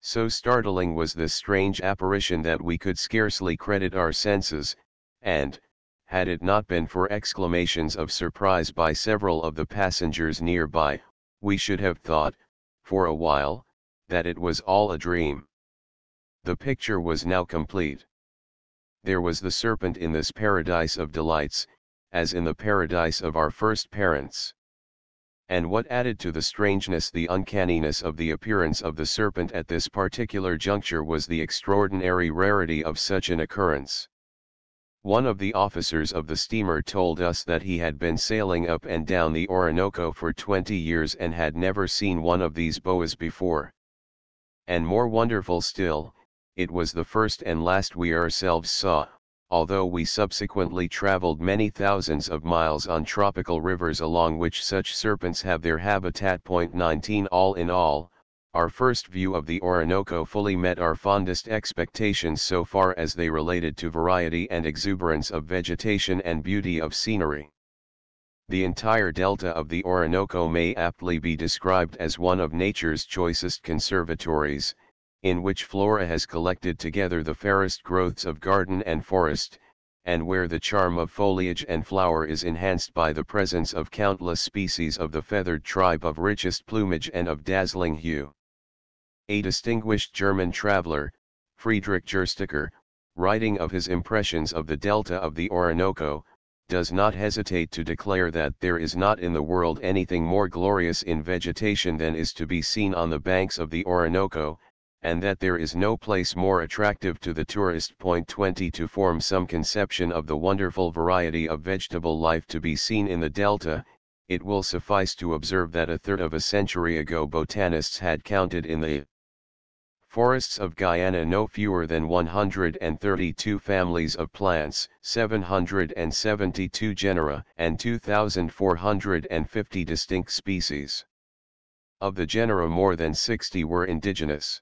So startling was this strange apparition that we could scarcely credit our senses, and, had it not been for exclamations of surprise by several of the passengers nearby, we should have thought, for a while, that it was all a dream. The picture was now complete. There was the serpent in this paradise of delights, as in the paradise of our first parents. And what added to the strangeness, the uncanniness of the appearance of the serpent at this particular juncture, was the extraordinary rarity of such an occurrence. One of the officers of the steamer told us that he had been sailing up and down the Orinoco for 20 years and had never seen one of these boas before. And more wonderful still, it was the first and last we ourselves saw, although we subsequently traveled many thousands of miles on tropical rivers along which such serpents have their habitat. 19 All in all, our first view of the Orinoco fully met our fondest expectations so far as they related to variety and exuberance of vegetation and beauty of scenery. The entire delta of the Orinoco may aptly be described as one of nature's choicest conservatories, in which flora has collected together the fairest growths of garden and forest, and where the charm of foliage and flower is enhanced by the presence of countless species of the feathered tribe of richest plumage and of dazzling hue. A distinguished German traveler, Friedrich Gersticker, writing of his impressions of the delta of the Orinoco, does not hesitate to declare that there is not in the world anything more glorious in vegetation than is to be seen on the banks of the Orinoco, and that there is no place more attractive to the tourist. 20 To form some conception of the wonderful variety of vegetable life to be seen in the delta, it will suffice to observe that a third of a century ago botanists had counted in the forests of Guyana no fewer than 132 families of plants, 772 genera, and 2,450 distinct species. Of the genera, more than 60 were indigenous.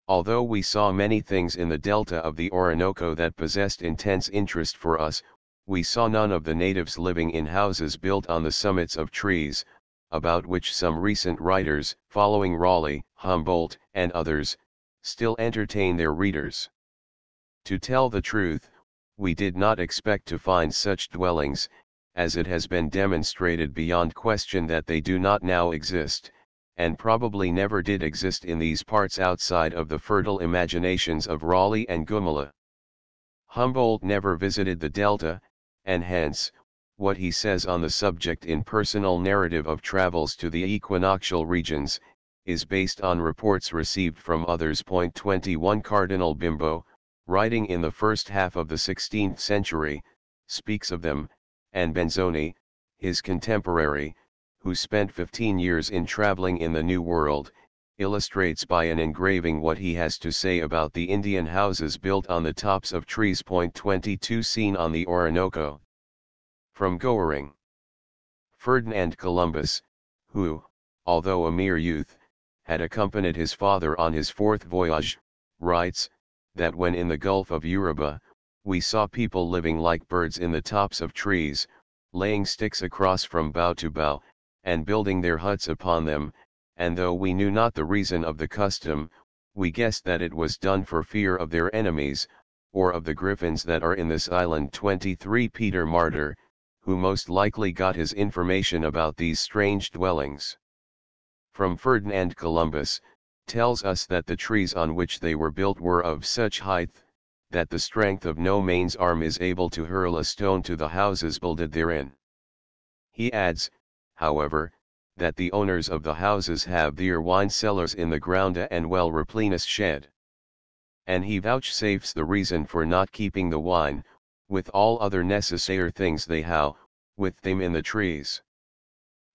Although we saw many things in the delta of the Orinoco that possessed intense interest for us, we saw none of the natives living in houses built on the summits of trees, about which some recent writers, following Raleigh, Humboldt, and others, still entertain their readers. To tell the truth, we did not expect to find such dwellings, as it has been demonstrated beyond question that they do not now exist, and probably never did exist in these parts outside of the fertile imaginations of Raleigh and Gumala. Humboldt never visited the delta, and hence, what he says on the subject in Personal Narrative of Travels to the Equinoctial Regions, is based on reports received from others. 21 Cardinal Bimbo, writing in the first half of the 16th century, speaks of them, and Benzoni, his contemporary, who spent 15 years in traveling in the New World, illustrates by an engraving what he has to say about the Indian houses built on the tops of trees. 22 Seen on the Orinoco. From Goering. Ferdinand Columbus, who, although a mere youth, had accompanied his father on his fourth voyage, writes, that when in the Gulf of Uraba, we saw people living like birds in the tops of trees, laying sticks across from bough to bough, and building their huts upon them, and though we knew not the reason of the custom, we guessed that it was done for fear of their enemies, or of the griffins that are in this island. 23 Peter Martyr, who most likely got his information about these strange dwellings from Ferdinand Columbus, tells us that the trees on which they were built were of such height, that the strength of no man's arm is able to hurl a stone to the houses builded therein. He adds, however, that the owners of the houses have their wine cellars in the ground and well replenished shed. And he vouchsafes the reason for not keeping the wine, with all other necessary things they have, with them in the trees.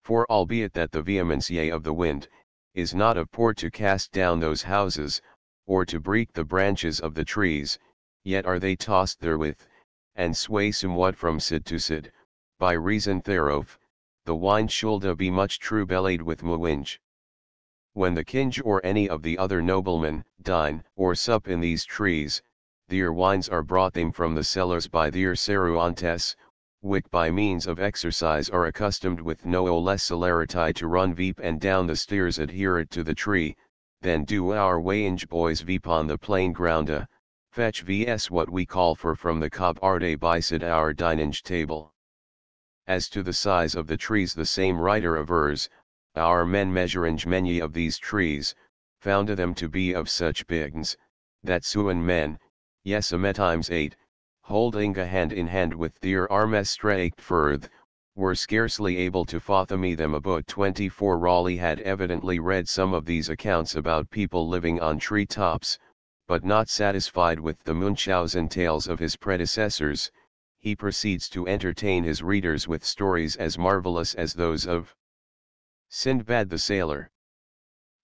For albeit that the vehemency of the wind, is not of port to cast down those houses, or to break the branches of the trees, yet are they tossed therewith, and sway somewhat from side to side, by reason thereof, the wine should be much troubled with wind. When the king or any of the other noblemen dine or sup in these trees, their wines are brought them from the cellars by their servantes, which by means of exercise are accustomed with no less celerity to run veep and down the stairs adherent to the tree, than do our wage boys veep on the plain ground, fetch vs what we call for from the cob arde beside our dining table. As to the size of the trees, the same writer avers, our men measuring many of these trees, found them to be of such bigness, that suin men, yes sometimes 8, holding a hand in hand with their arms straked furth, were scarcely able to fathom them. About 24 Raleigh had evidently read some of these accounts about people living on tree tops, but not satisfied with the Munchausen tales of his predecessors, he proceeds to entertain his readers with stories as marvelous as those of Sindbad the Sailor.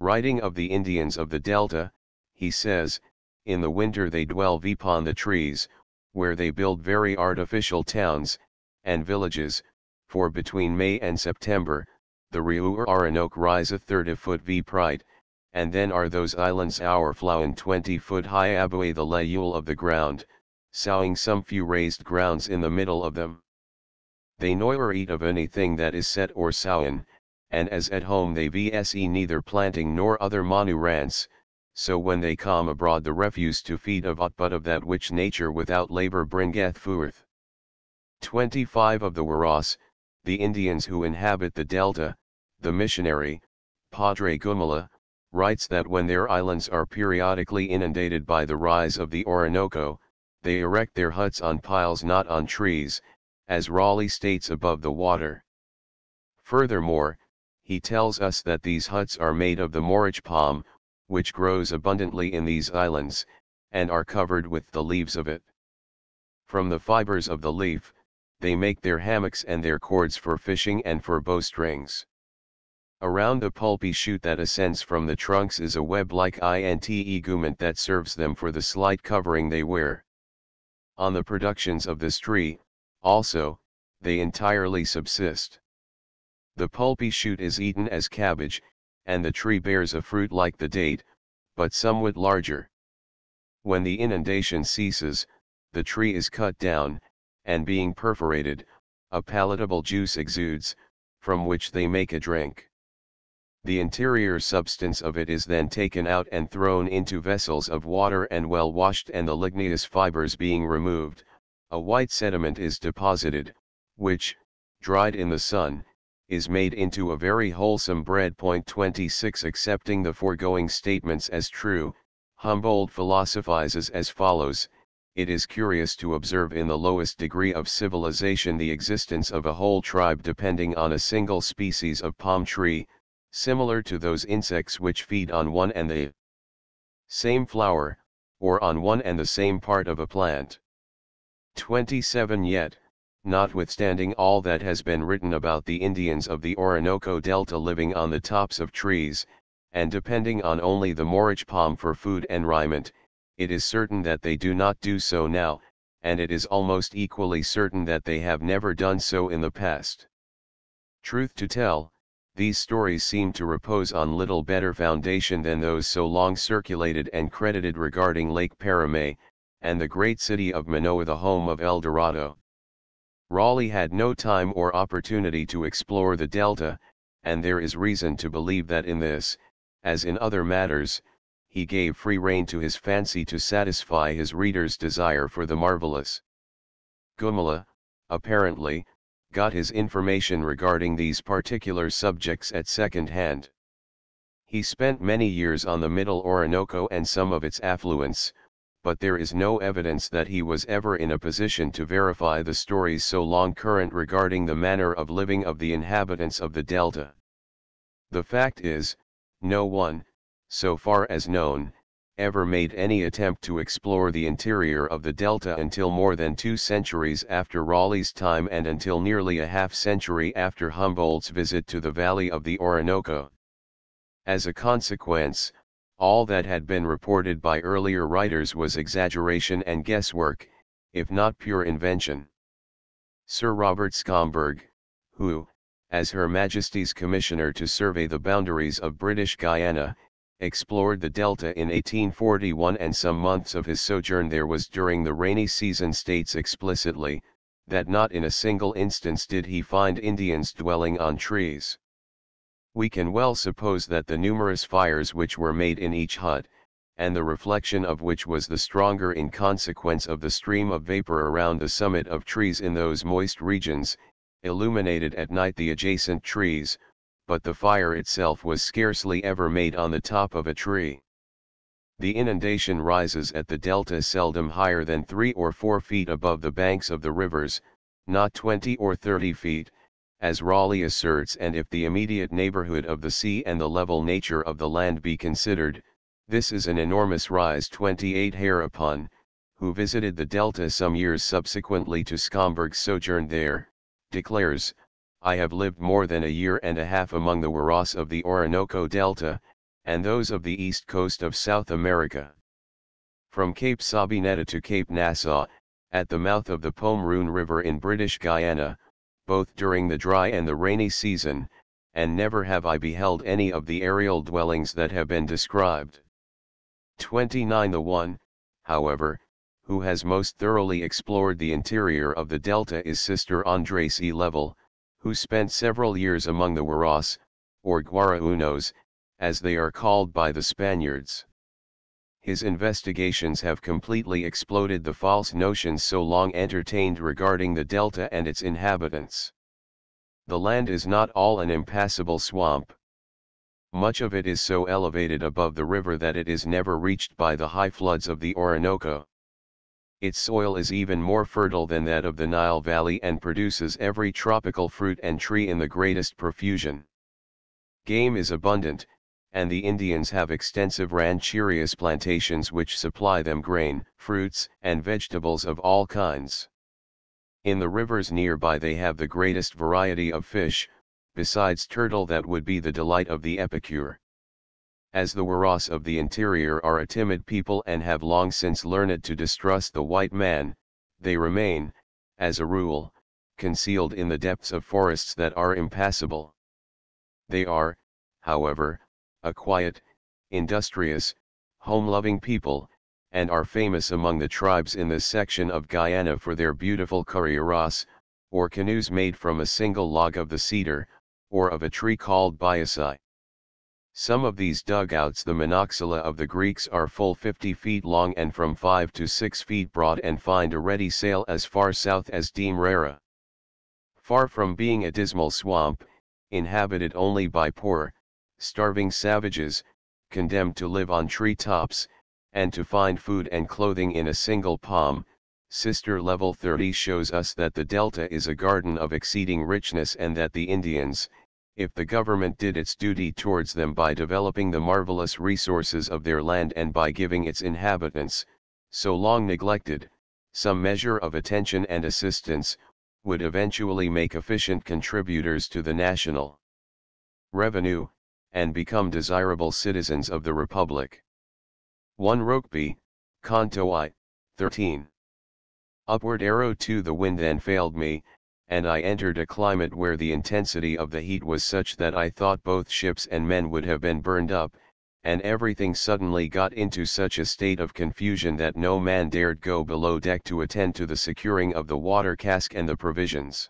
Writing of the Indians of the Delta, he says, in the winter they dwell upon the trees, where they build very artificial towns, and villages, for between May and September, the Rio Orinoco riseth 30 foot pride, and then are those islands overflowing 20 foot high above the level of the ground, sowing some few raised grounds in the middle of them. They nor eat of anything that is set or sown, and as at home they vse neither planting nor other monurants, so when they come abroad the refuse to feed of aught but of that which nature without labor bringeth forth. 25 Of the Waras, the Indians who inhabit the delta, the missionary, Padre Gumala, writes that when their islands are periodically inundated by the rise of the Orinoco, they erect their huts on piles not on trees, as Raleigh states above the water. Furthermore, he tells us that these huts are made of the morich palm, which grows abundantly in these islands, and are covered with the leaves of it. From the fibers of the leaf, they make their hammocks and their cords for fishing and for bowstrings. Around the pulpy shoot that ascends from the trunks is a web-like integument that serves them for the slight covering they wear. On the productions of this tree, also, they entirely subsist. The pulpy shoot is eaten as cabbage, and the tree bears a fruit like the date, but somewhat larger. When the inundation ceases, the tree is cut down, and being perforated, a palatable juice exudes, from which they make a drink. The interior substance of it is then taken out and thrown into vessels of water and well washed, and the ligneous fibers being removed, a white sediment is deposited, which, dried in the sun, is made into a very wholesome bread. 26 Accepting the foregoing statements as true, Humboldt philosophizes as follows: it is curious to observe in the lowest degree of civilization the existence of a whole tribe depending on a single species of palm tree, similar to those insects which feed on one and the same flower, or on one and the same part of a plant. 27 Yet, notwithstanding all that has been written about the Indians of the Orinoco Delta living on the tops of trees, and depending on only the morich palm for food and raiment, it is certain that they do not do so now, and it is almost equally certain that they have never done so in the past. Truth to tell, these stories seem to repose on little better foundation than those so long circulated and credited regarding Lake Paramay, and the great city of Manoa, the home of El Dorado. Raleigh had no time or opportunity to explore the delta, and there is reason to believe that in this, as in other matters, he gave free rein to his fancy to satisfy his readers' desire for the marvelous. Gumala, apparently, got his information regarding these particular subjects at second hand. He spent many years on the Middle Orinoco and some of its affluents, but there is no evidence that he was ever in a position to verify the stories so long current regarding the manner of living of the inhabitants of the delta. The fact is, no one, so far as known, ever made any attempt to explore the interior of the delta until more than 2 centuries after Raleigh's time and until nearly a half-century after Humboldt's visit to the valley of the Orinoco. As a consequence, all that had been reported by earlier writers was exaggeration and guesswork, if not pure invention. Sir Robert Schomburgk, who, as Her Majesty's Commissioner to survey the boundaries of British Guiana, explored the delta in 1841 and some months of his sojourn there was during the rainy season, states explicitly, that not in a single instance did he find Indians dwelling on trees. We can well suppose that the numerous fires which were made in each hut, and the reflection of which was the stronger in consequence of the stream of vapor around the summit of trees in those moist regions, illuminated at night the adjacent trees, but the fire itself was scarcely ever made on the top of a tree. The inundation rises at the delta seldom higher than 3 or 4 feet above the banks of the rivers, not 20 or 30 feet, as Raleigh asserts, and if the immediate neighborhood of the sea and the level nature of the land be considered, this is an enormous rise. 28 Hereupon, who visited the delta some years subsequently to Schomburgk's sojourn there, declares, I have lived more than a year and a half among the Waras of the Orinoco Delta, and those of the east coast of South America. From Cape Sabineta to Cape Nassau, at the mouth of the Pomeroon River in British Guiana, both during the dry and the rainy season, and never have I beheld any of the aerial dwellings that have been described. 29 The one, however, who has most thoroughly explored the interior of the delta is Sister Andrés E. Level, who spent several years among the Waras, or Guaraunos, as they are called by the Spaniards. His investigations have completely exploded the false notions so long entertained regarding the delta and its inhabitants. The land is not all an impassable swamp. Much of it is so elevated above the river that it is never reached by the high floods of the Orinoco. Its soil is even more fertile than that of the Nile Valley and produces every tropical fruit and tree in the greatest profusion. Game is abundant, and the Indians have extensive rancherias plantations which supply them grain, fruits, and vegetables of all kinds. In the rivers nearby they have the greatest variety of fish, besides turtle that would be the delight of the epicure. As the Waras of the interior are a timid people and have long since learned to distrust the white man, they remain, as a rule, concealed in the depths of forests that are impassable. They are, however, a quiet, industrious, home-loving people, and are famous among the tribes in this section of Guyana for their beautiful carreras, or canoes made from a single log of the cedar, or of a tree called biasai. Some of these dugouts, the monoxyla of the Greeks, are full 50 feet long and from 5 to 6 feet broad and find a ready sail as far south as Demerara. Far from being a dismal swamp, inhabited only by poor, starving savages, condemned to live on tree tops, and to find food and clothing in a single palm, Sister Level 30 shows us that the delta is a garden of exceeding richness and that the Indians, if the government did its duty towards them by developing the marvelous resources of their land and by giving its inhabitants, so long neglected, some measure of attention and assistance, would eventually make efficient contributors to the national revenue, and become desirable citizens of the Republic. 1 Rokeby, Canto I, 13. Upward arrow 2. The wind then failed me, and I entered a climate where the intensity of the heat was such that I thought both ships and men would have been burned up, and everything suddenly got into such a state of confusion that no man dared go below deck to attend to the securing of the water cask and the provisions.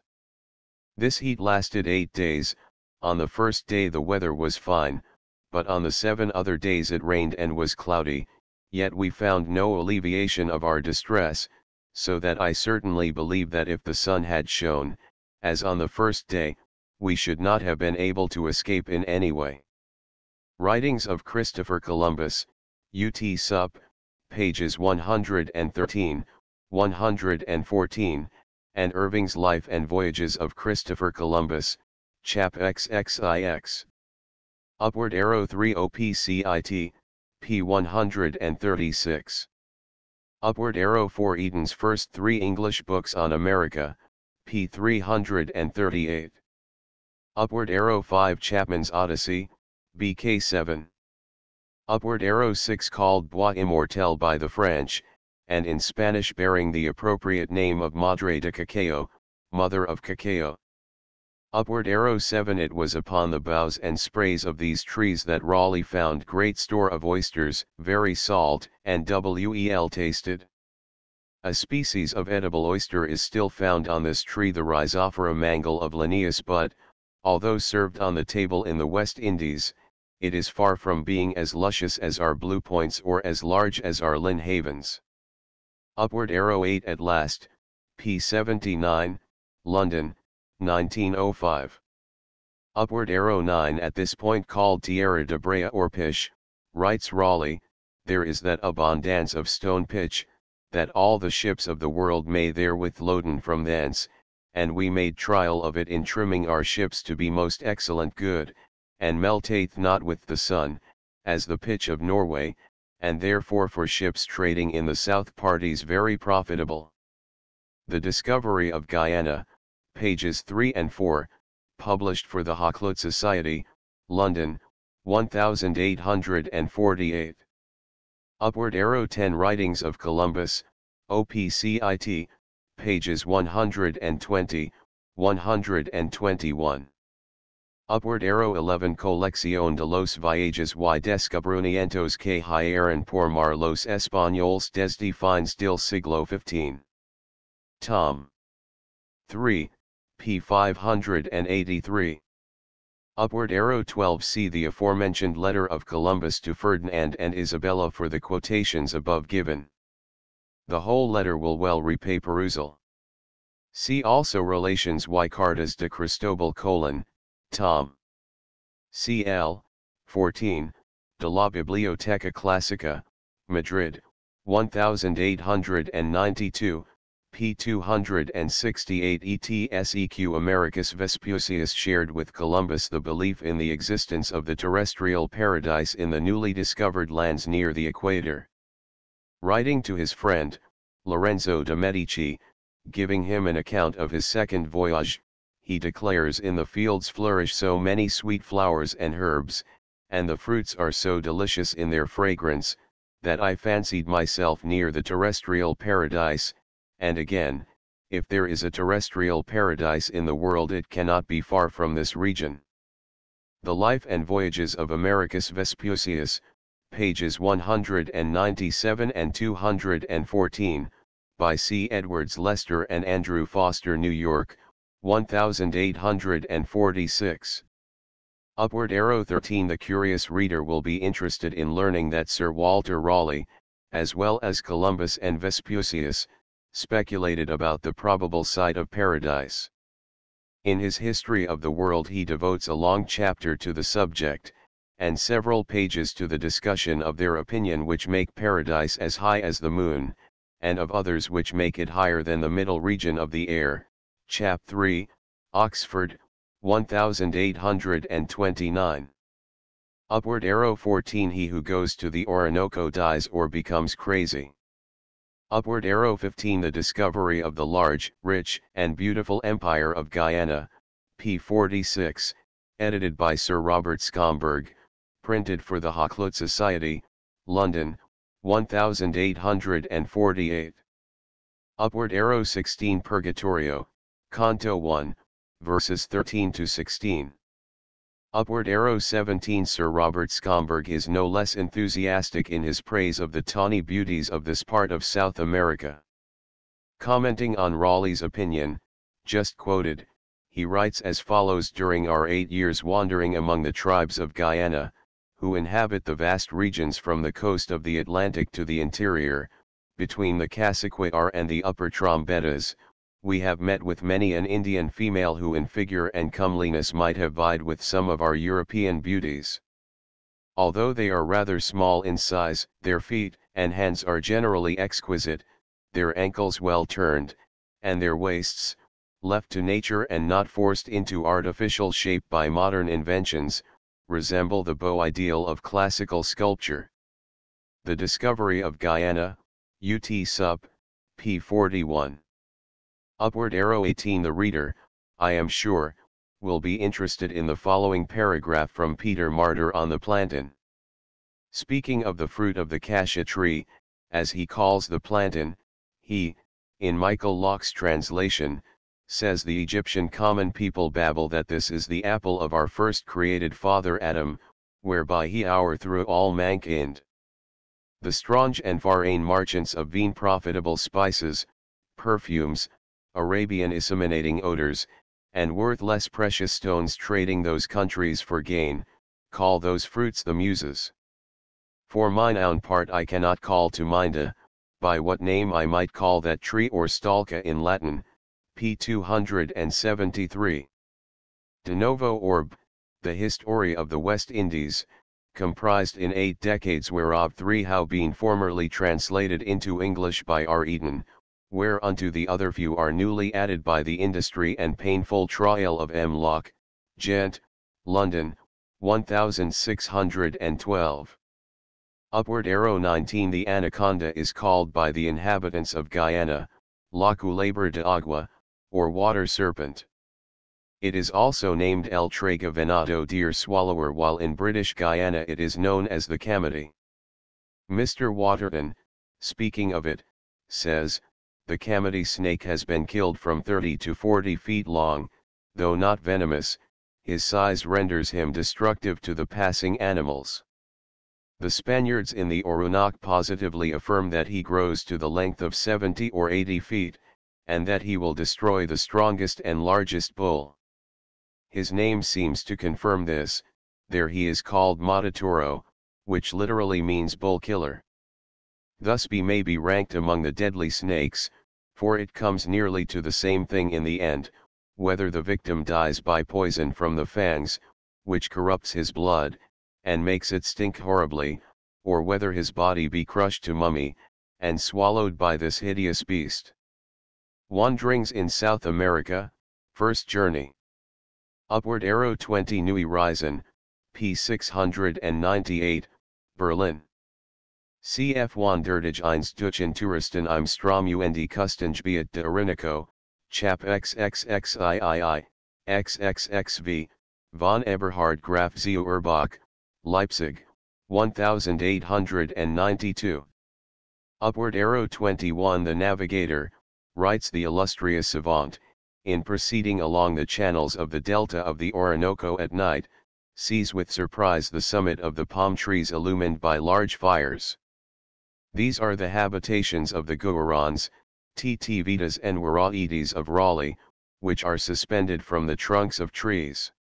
This heat lasted 8 days. On the first day the weather was fine, but on the 7 other days it rained and was cloudy, yet we found no alleviation of our distress, so that I certainly believe that if the sun had shone, as on the first day, we should not have been able to escape in any way. Writings of Christopher Columbus, UT Sup, pages 113, 114, and Irving's Life and Voyages of Christopher Columbus, Chap XXIX. Upward arrow 3 OPCIT, p. 136. Upward arrow 4 Eden's first 3 English books on America, p. 338. Upward arrow 5 Chapman's Odyssey, bk 7. Upward arrow 6 called Bois Immortel by the French, and in Spanish bearing the appropriate name of Madre de Cacao, Mother of Cacao. Upward arrow 7 It was upon the boughs and sprays of these trees that Raleigh found great store of oysters, very salt, and well tasted. A species of edible oyster is still found on this tree, the Rhizophora mangle of Linnaeus, but, although served on the table in the West Indies, it is far from being as luscious as our Blue Points or as large as our Lynn Havens. Upward arrow 8 At last, p. 79, London, 1905. Upward arrow 9 At this point called Tierra de Brea or Pish, writes Raleigh, there is that abundance of stone pitch, that all the ships of the world may therewith loaden from thence, and we made trial of it in trimming our ships to be most excellent good, and melteth not with the sun, as the pitch of Norway, and therefore for ships trading in the south parties very profitable. The Discovery of Guyana, pages 3 and 4, published for the Hakluyt Society, London, 1848. Upward arrow 10 Writings of Columbus, OPCIT, pages 120, 121. Upward arrow 11 Colección de los Viajes y Descubrimientos que hicieron por mar los Españoles desde fins del siglo XV. Tom. 3, p. 583. Upward arrow 12 See the aforementioned letter of Columbus to Ferdinand and Isabella for the quotations above given. The whole letter will well repay perusal. See also Relations y Cartas de Cristobal Colon, Tom. Cl. 14, de la Biblioteca Clásica, Madrid, 1892, p. 268 ETSEQ Americus Vespucius shared with Columbus the belief in the existence of the terrestrial paradise in the newly discovered lands near the equator. Writing to his friend, Lorenzo de' Medici, giving him an account of his second voyage, he declares in the fields flourish so many sweet flowers and herbs, and the fruits are so delicious in their fragrance, that I fancied myself near the terrestrial paradise, and again, if there is a terrestrial paradise in the world it cannot be far from this region. The Life and Voyages of Americus Vespucius, pages 197 and 214, by C. Edwards Lester and Andrew Foster, New York, 1846. Upward arrow 13 The curious reader will be interested in learning that Sir Walter Raleigh, as well as Columbus and Vespucius, speculated about the probable site of paradise. In his History of the World he devotes a long chapter to the subject, and several pages to the discussion of their opinion which make paradise as high as the moon, and of others which make it higher than the middle region of the air. Chap 3, Oxford, 1829. Upward arrow 14. He who goes to the Orinoco dies or becomes crazy. Upward arrow 15. The discovery of the large, rich, and beautiful empire of Guyana, p. 46, edited by Sir Robert Scomberg, printed for the Hakluyt Society, London, 1848. Upward arrow 16. Purgatorio, Canto 1, verses 13 to 16. Upward arrow 17. Sir Robert Scomberg is no less enthusiastic in his praise of the tawny beauties of this part of South America. Commenting on Raleigh's opinion, just quoted, he writes as follows: during our 8 years wandering among the tribes of Guyana, who inhabit the vast regions from the coast of the Atlantic to the interior, between the Cassiquiare and the upper Trombetas, we have met with many an Indian female who in figure and comeliness might have vied with some of our European beauties. Although they are rather small in size, their feet and hands are generally exquisite, their ankles well turned, and their waists, left to nature and not forced into artificial shape by modern inventions, resemble the beau ideal of classical sculpture. The Discovery of Guyana, UT Sup, p. 41. Upward arrow 18. The reader, I am sure, will be interested in the following paragraph from Peter Martyr on the plantain. Speaking of the fruit of the cassia tree, as he calls the plantain, he, in Michael Locke's translation, says the Egyptian common people babble that this is the apple of our first created father Adam, whereby he o'erthrew all mankind. The Strange and foreign merchants of vine profitable spices, perfumes, Arabian disseminating odors, and worthless precious stones trading those countries for gain, call those fruits the Muses. For mine own part I cannot call to mind by what name I might call that tree or stalka in Latin, p. 273. De Novo Orb, the History of the West Indies, comprised in 8 decades whereof 3 have been formerly translated into English by R. Eaton, whereunto the other few are newly added by the industry and painful trial of M. Locke, Gent, London, 1612. Upward arrow 19. The anaconda is called by the inhabitants of Guyana, la culebra de agua, or water serpent. It is also named El Traga venado, deer swallower, while in British Guyana it is known as the camity. Mr. Waterton, speaking of it, says, the camity snake has been killed from 30 to 40 feet long, though not venomous, his size renders him destructive to the passing animals. The Spaniards in the Orinoco positively affirm that he grows to the length of 70 or 80 feet, and that he will destroy the strongest and largest bull. His name seems to confirm this. There he is called Matatoro, which literally means bull killer. Thus may be ranked among the deadly snakes, for it comes nearly to the same thing in the end, whether the victim dies by poison from the fangs, which corrupts his blood, and makes it stink horribly, or whether his body be crushed to mummy, and swallowed by this hideous beast. Wanderings in South America, First Journey. Upward arrow 20. Neue Reisen, p. 698, Berlin. Cf. wanderte einst durch den Touristen im Strom und die Küstengebiet de Orinoco, Chap XXXIII, XXXV, von Eberhard Graf zu Urbach, Leipzig, 1892. Upward arrow 21. The navigator, writes the illustrious savant, in proceeding along the channels of the delta of the Orinoco at night, sees with surprise the summit of the palm trees illumined by large fires. These are the habitations of the Guarans, Titivitas and Waraides of Raleigh, which are suspended from the trunks of trees.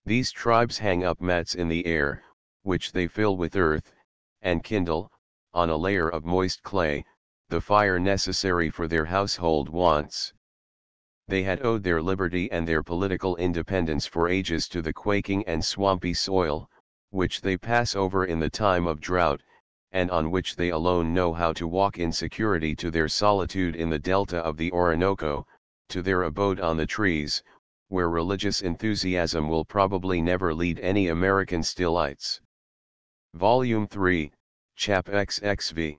These tribes hang up mats in the air, which they fill with earth, and kindle, on a layer of moist clay, the fire necessary for their household wants. They had owed their liberty and their political independence for ages to the quaking and swampy soil, which they pass over in the time of drought, and on which they alone know how to walk in security to their solitude in the delta of the Orinoco, to their abode on the trees, where religious enthusiasm will probably never lead any American stillites. Volume 3, Chap XXV.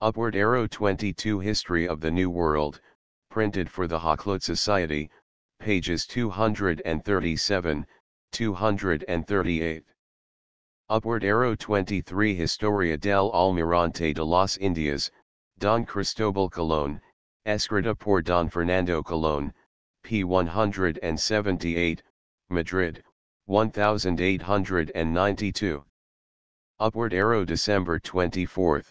Upward Arrow 22 History of the New World, printed for the Hakluyt Society, pages 237, 238. Upward Arrow 23 Historia del Almirante de las Indias, Don Cristobal Colón, escrita por Don Fernando Colón, p. 178, Madrid, 1892. Upward Arrow December 24.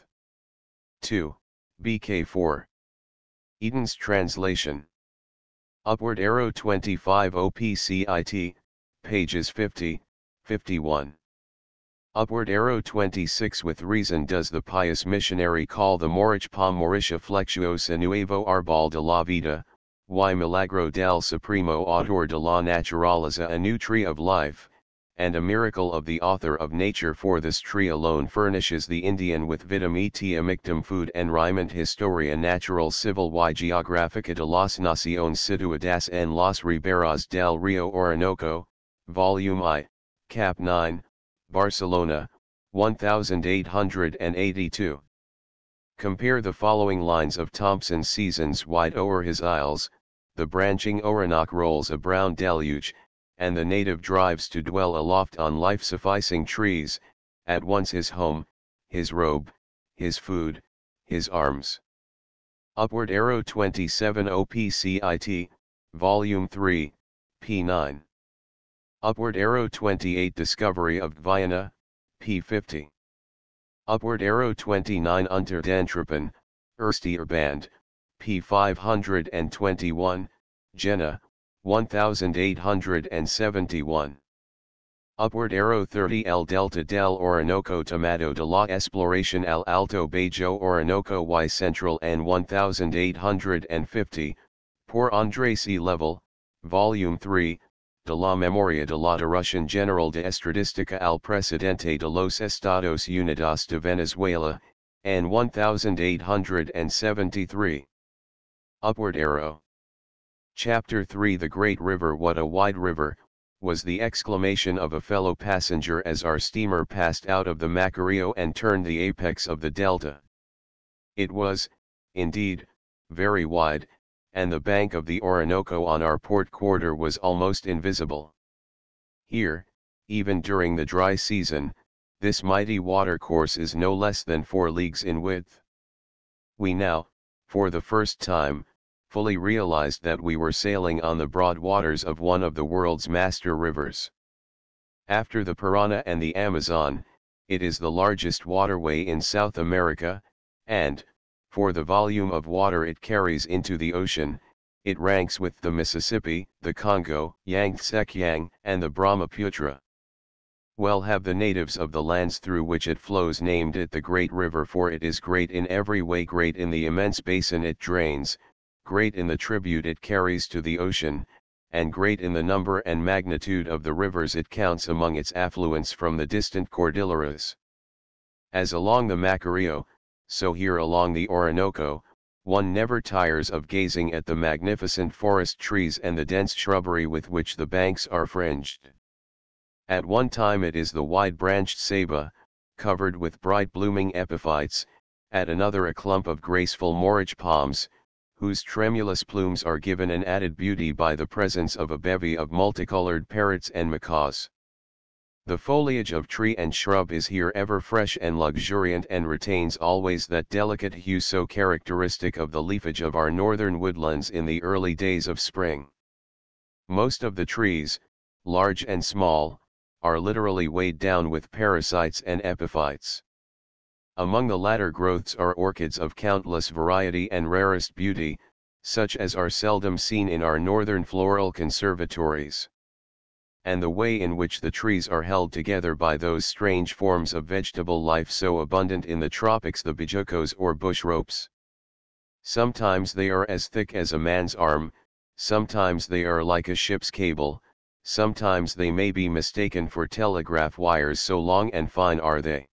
2. BK4. Eden's translation. Upward Arrow 25 OPCIT, pages 50, 51. Upward Arrow 26 With reason does the pious missionary call the Morichpom Mauritia Flexuosa Nuevo Arbol de la Vida, y Milagro del Supremo Autor de la Naturaleza a new tree of life, and a miracle of the author of nature, for this tree alone furnishes the Indian with vitam et amictum food enriement historia natural civil y geográfica de las naciones situadas en las riberas del río Orinoco, Volume I, Cap 9, Barcelona, 1882. Compare the following lines of Thompson's Seasons wide o'er his isles, the branching Orinoco rolls a brown deluge, and the native drives to dwell aloft on life-sufficing trees, at once his home, his robe, his food, his arms. Upward Arrow 27 OPCIT, Volume 3, p. 9. Upward Arrow 28 Discovery of Guyana, p. 50. Upward Arrow 29 Unter den Tropen, Erster Band, p. 521, Jena, 1871. Upward Arrow 30 El Delta del Orinoco Tomado de la Exploración al Alto Bajo Orinoco y Central en 1850, por André C. Level, Volume 3, de la Memoria de la Dirección General de Estadística al Presidente de los Estados Unidos de Venezuela, en 1873. Upward Arrow. Chapter 3 The Great River, what a wide river, was the exclamation of a fellow passenger as our steamer passed out of the Macareo and turned the apex of the delta. It was, indeed, very wide, and the bank of the Orinoco on our port quarter was almost invisible. Here, even during the dry season, this mighty watercourse is no less than 4 leagues in width. We now, for the first time, fully realized that we were sailing on the broad waters of one of the world's master rivers. After the Parana and the Amazon, it is the largest waterway in South America, and, for the volume of water it carries into the ocean, it ranks with the Mississippi, the Congo, Yangtze-Kiang, and the Brahmaputra. Well have the natives of the lands through which it flows named it the Great River, for it is great in every way, great in the immense basin it drains, great in the tribute it carries to the ocean, and great in the number and magnitude of the rivers it counts among its affluents from the distant Cordilleras. As along the Macareo, so here along the Orinoco, one never tires of gazing at the magnificent forest trees and the dense shrubbery with which the banks are fringed. At one time it is the wide-branched ceiba, covered with bright blooming epiphytes, at another a clump of graceful morage palms, whose tremulous plumes are given an added beauty by the presence of a bevy of multicolored parrots and macaws. The foliage of tree and shrub is here ever fresh and luxuriant, and retains always that delicate hue so characteristic of the leafage of our northern woodlands in the early days of spring. Most of the trees, large and small, are literally weighed down with parasites and epiphytes. Among the latter growths are orchids of countless variety and rarest beauty, such as are seldom seen in our northern floral conservatories. And the way in which the trees are held together by those strange forms of vegetable life so abundant in the tropics, the bijucos or bush ropes. Sometimes they are as thick as a man's arm, sometimes they are like a ship's cable, sometimes they may be mistaken for telegraph wires, so long and fine are they.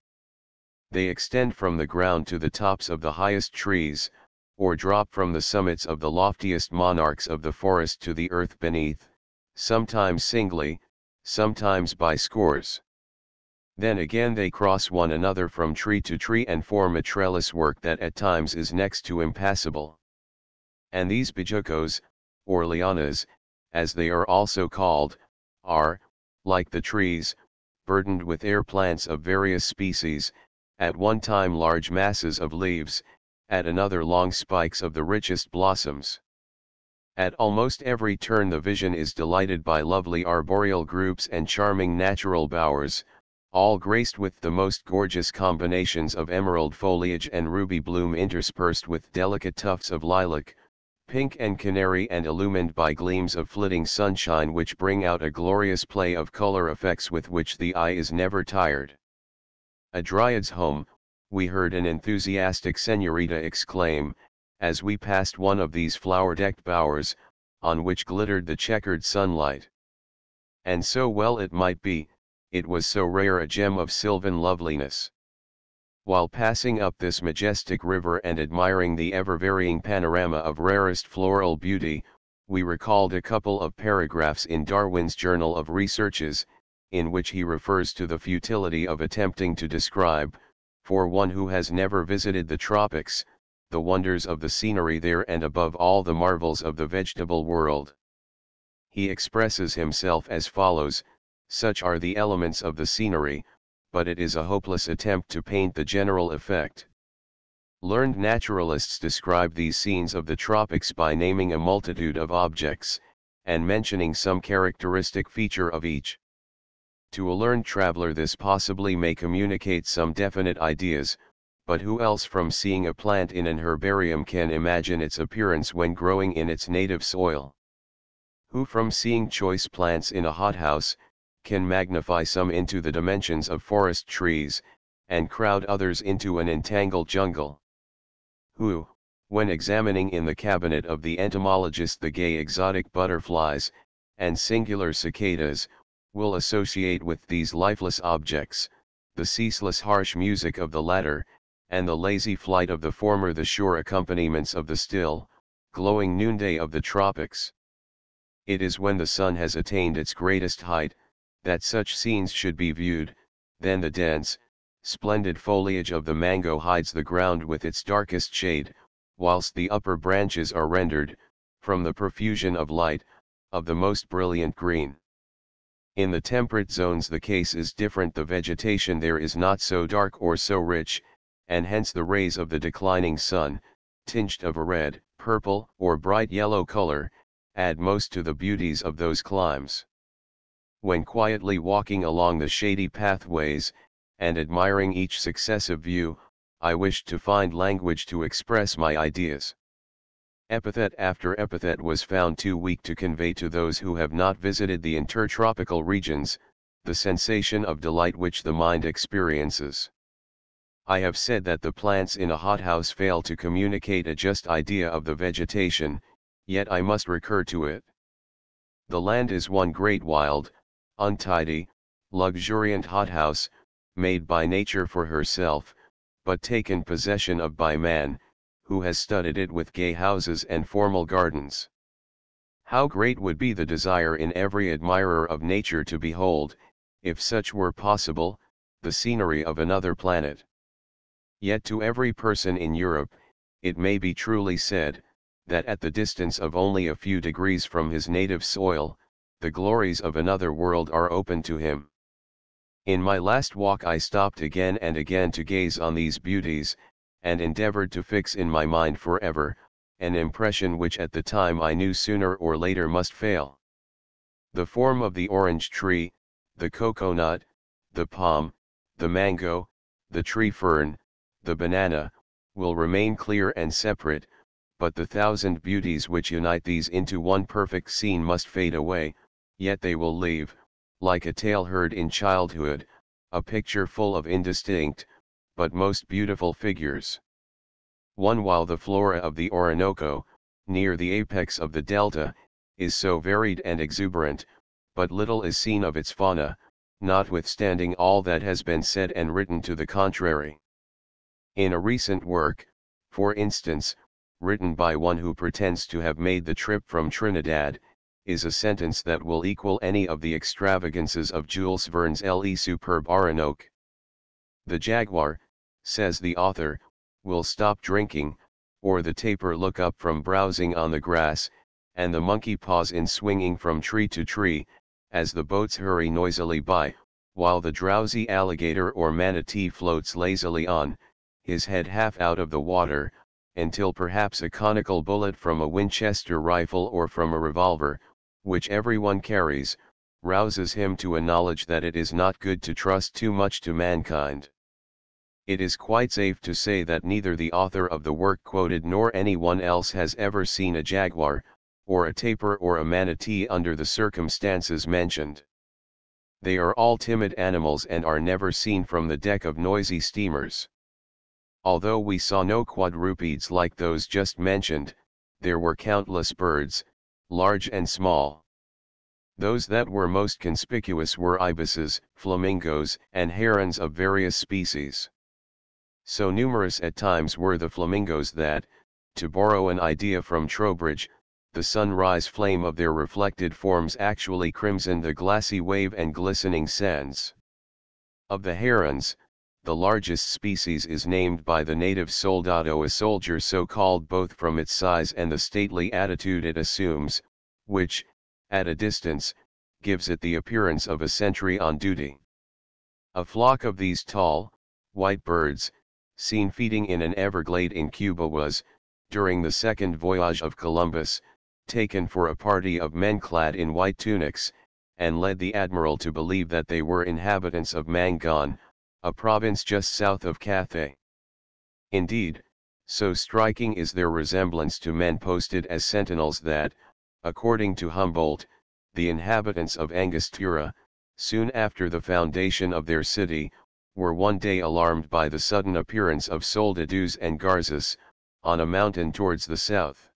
They extend from the ground to the tops of the highest trees, or drop from the summits of the loftiest monarchs of the forest to the earth beneath, sometimes singly, sometimes by scores. Then again they cross one another from tree to tree and form a trellis work that at times is next to impassable. And these bejucos, or lianas, as they are also called, are, like the trees, burdened with air plants of various species, at one time large masses of leaves, at another long spikes of the richest blossoms. At almost every turn the vision is delighted by lovely arboreal groups and charming natural bowers, all graced with the most gorgeous combinations of emerald foliage and ruby bloom interspersed with delicate tufts of lilac, pink and canary, and illumined by gleams of flitting sunshine which bring out a glorious play of color effects with which the eye is never tired. "A dryad's home," we heard an enthusiastic senorita exclaim, as we passed one of these flower-decked bowers, on which glittered the checkered sunlight. And so well it might be, it was so rare a gem of sylvan loveliness. While passing up this majestic river and admiring the ever-varying panorama of rarest floral beauty, we recalled a couple of paragraphs in Darwin's Journal of Researches, in which he refers to the futility of attempting to describe, for one who has never visited the tropics, the wonders of the scenery there and above all the marvels of the vegetable world. He expresses himself as follows: "Such are the elements of the scenery, but it is a hopeless attempt to paint the general effect." Learned naturalists describe these scenes of the tropics by naming a multitude of objects, and mentioning some characteristic feature of each. To a learned traveler this possibly may communicate some definite ideas, but who else from seeing a plant in an herbarium can imagine its appearance when growing in its native soil? Who from seeing choice plants in a hothouse, can magnify some into the dimensions of forest trees, and crowd others into an entangled jungle? Who, when examining in the cabinet of the entomologist the gay exotic butterflies, and singular cicadas, will associate with these lifeless objects, the ceaseless harsh music of the latter, and the lazy flight of the former the sure accompaniments of the still, glowing noonday of the tropics? It is when the sun has attained its greatest height, that such scenes should be viewed, then the dense, splendid foliage of the mango hides the ground with its darkest shade, whilst the upper branches are rendered, from the profusion of light, of the most brilliant green. In the temperate zones the case is different. The vegetation there is not so dark or so rich, and hence the rays of the declining sun, tinged of a red, purple, or bright yellow color, add most to the beauties of those climes. When quietly walking along the shady pathways, and admiring each successive view, I wished to find language to express my ideas. Epithet after epithet was found too weak to convey to those who have not visited the intertropical regions, the sensation of delight which the mind experiences. I have said that the plants in a hothouse fail to communicate a just idea of the vegetation, yet I must recur to it. The land is one great wild, untidy, luxuriant hothouse, made by nature for herself, but taken possession of by man, who has studded it with gay houses and formal gardens. How great would be the desire in every admirer of nature to behold, if such were possible, the scenery of another planet. Yet to every person in Europe, it may be truly said, that at the distance of only a few degrees from his native soil, the glories of another world are open to him. In my last walk I stopped again and again to gaze on these beauties, and endeavored to fix in my mind forever, an impression which at the time I knew sooner or later must fail. The form of the orange tree, the cocoa-nut, the palm, the mango, the tree fern, the banana, will remain clear and separate, but the thousand beauties which unite these into one perfect scene must fade away, yet they will leave, like a tale heard in childhood, a picture full of indistinct, but most beautiful figures. While the flora of the Orinoco, near the apex of the delta, is so varied and exuberant, but little is seen of its fauna, notwithstanding all that has been said and written to the contrary. In a recent work, for instance, written by one who pretends to have made the trip from Trinidad, is a sentence that will equal any of the extravagances of Jules Verne's Le Superbe Orinoco. The jaguar, says the author, will stop drinking, or the tapir look up from browsing on the grass, and the monkey pause in swinging from tree to tree, as the boats hurry noisily by, while the drowsy alligator or manatee floats lazily on, his head half out of the water, until perhaps a conical bullet from a Winchester rifle or from a revolver, which everyone carries, rouses him to a knowledge that it is not good to trust too much to mankind. It is quite safe to say that neither the author of the work quoted nor anyone else has ever seen a jaguar, or a tapir or a manatee under the circumstances mentioned. They are all timid animals and are never seen from the deck of noisy steamers. Although we saw no quadrupeds like those just mentioned, there were countless birds, large and small. Those that were most conspicuous were ibises, flamingos, and herons of various species. So numerous at times were the flamingos that, to borrow an idea from Trowbridge, the sunrise flame of their reflected forms actually crimsoned the glassy wave and glistening sands. Of the herons, the largest species is named by the native soldado, a soldier so called both from its size and the stately attitude it assumes, which, at a distance, gives it the appearance of a sentry on duty. A flock of these tall, white birds, seen feeding in an everglade in Cuba was, during the second voyage of Columbus, taken for a party of men clad in white tunics, and led the admiral to believe that they were inhabitants of Mangan, a province just south of Cathay. Indeed, so striking is their resemblance to men posted as sentinels that, according to Humboldt, the inhabitants of Angostura, soon after the foundation of their city, were one day alarmed by the sudden appearance of soldados and garzas, on a mountain towards the south.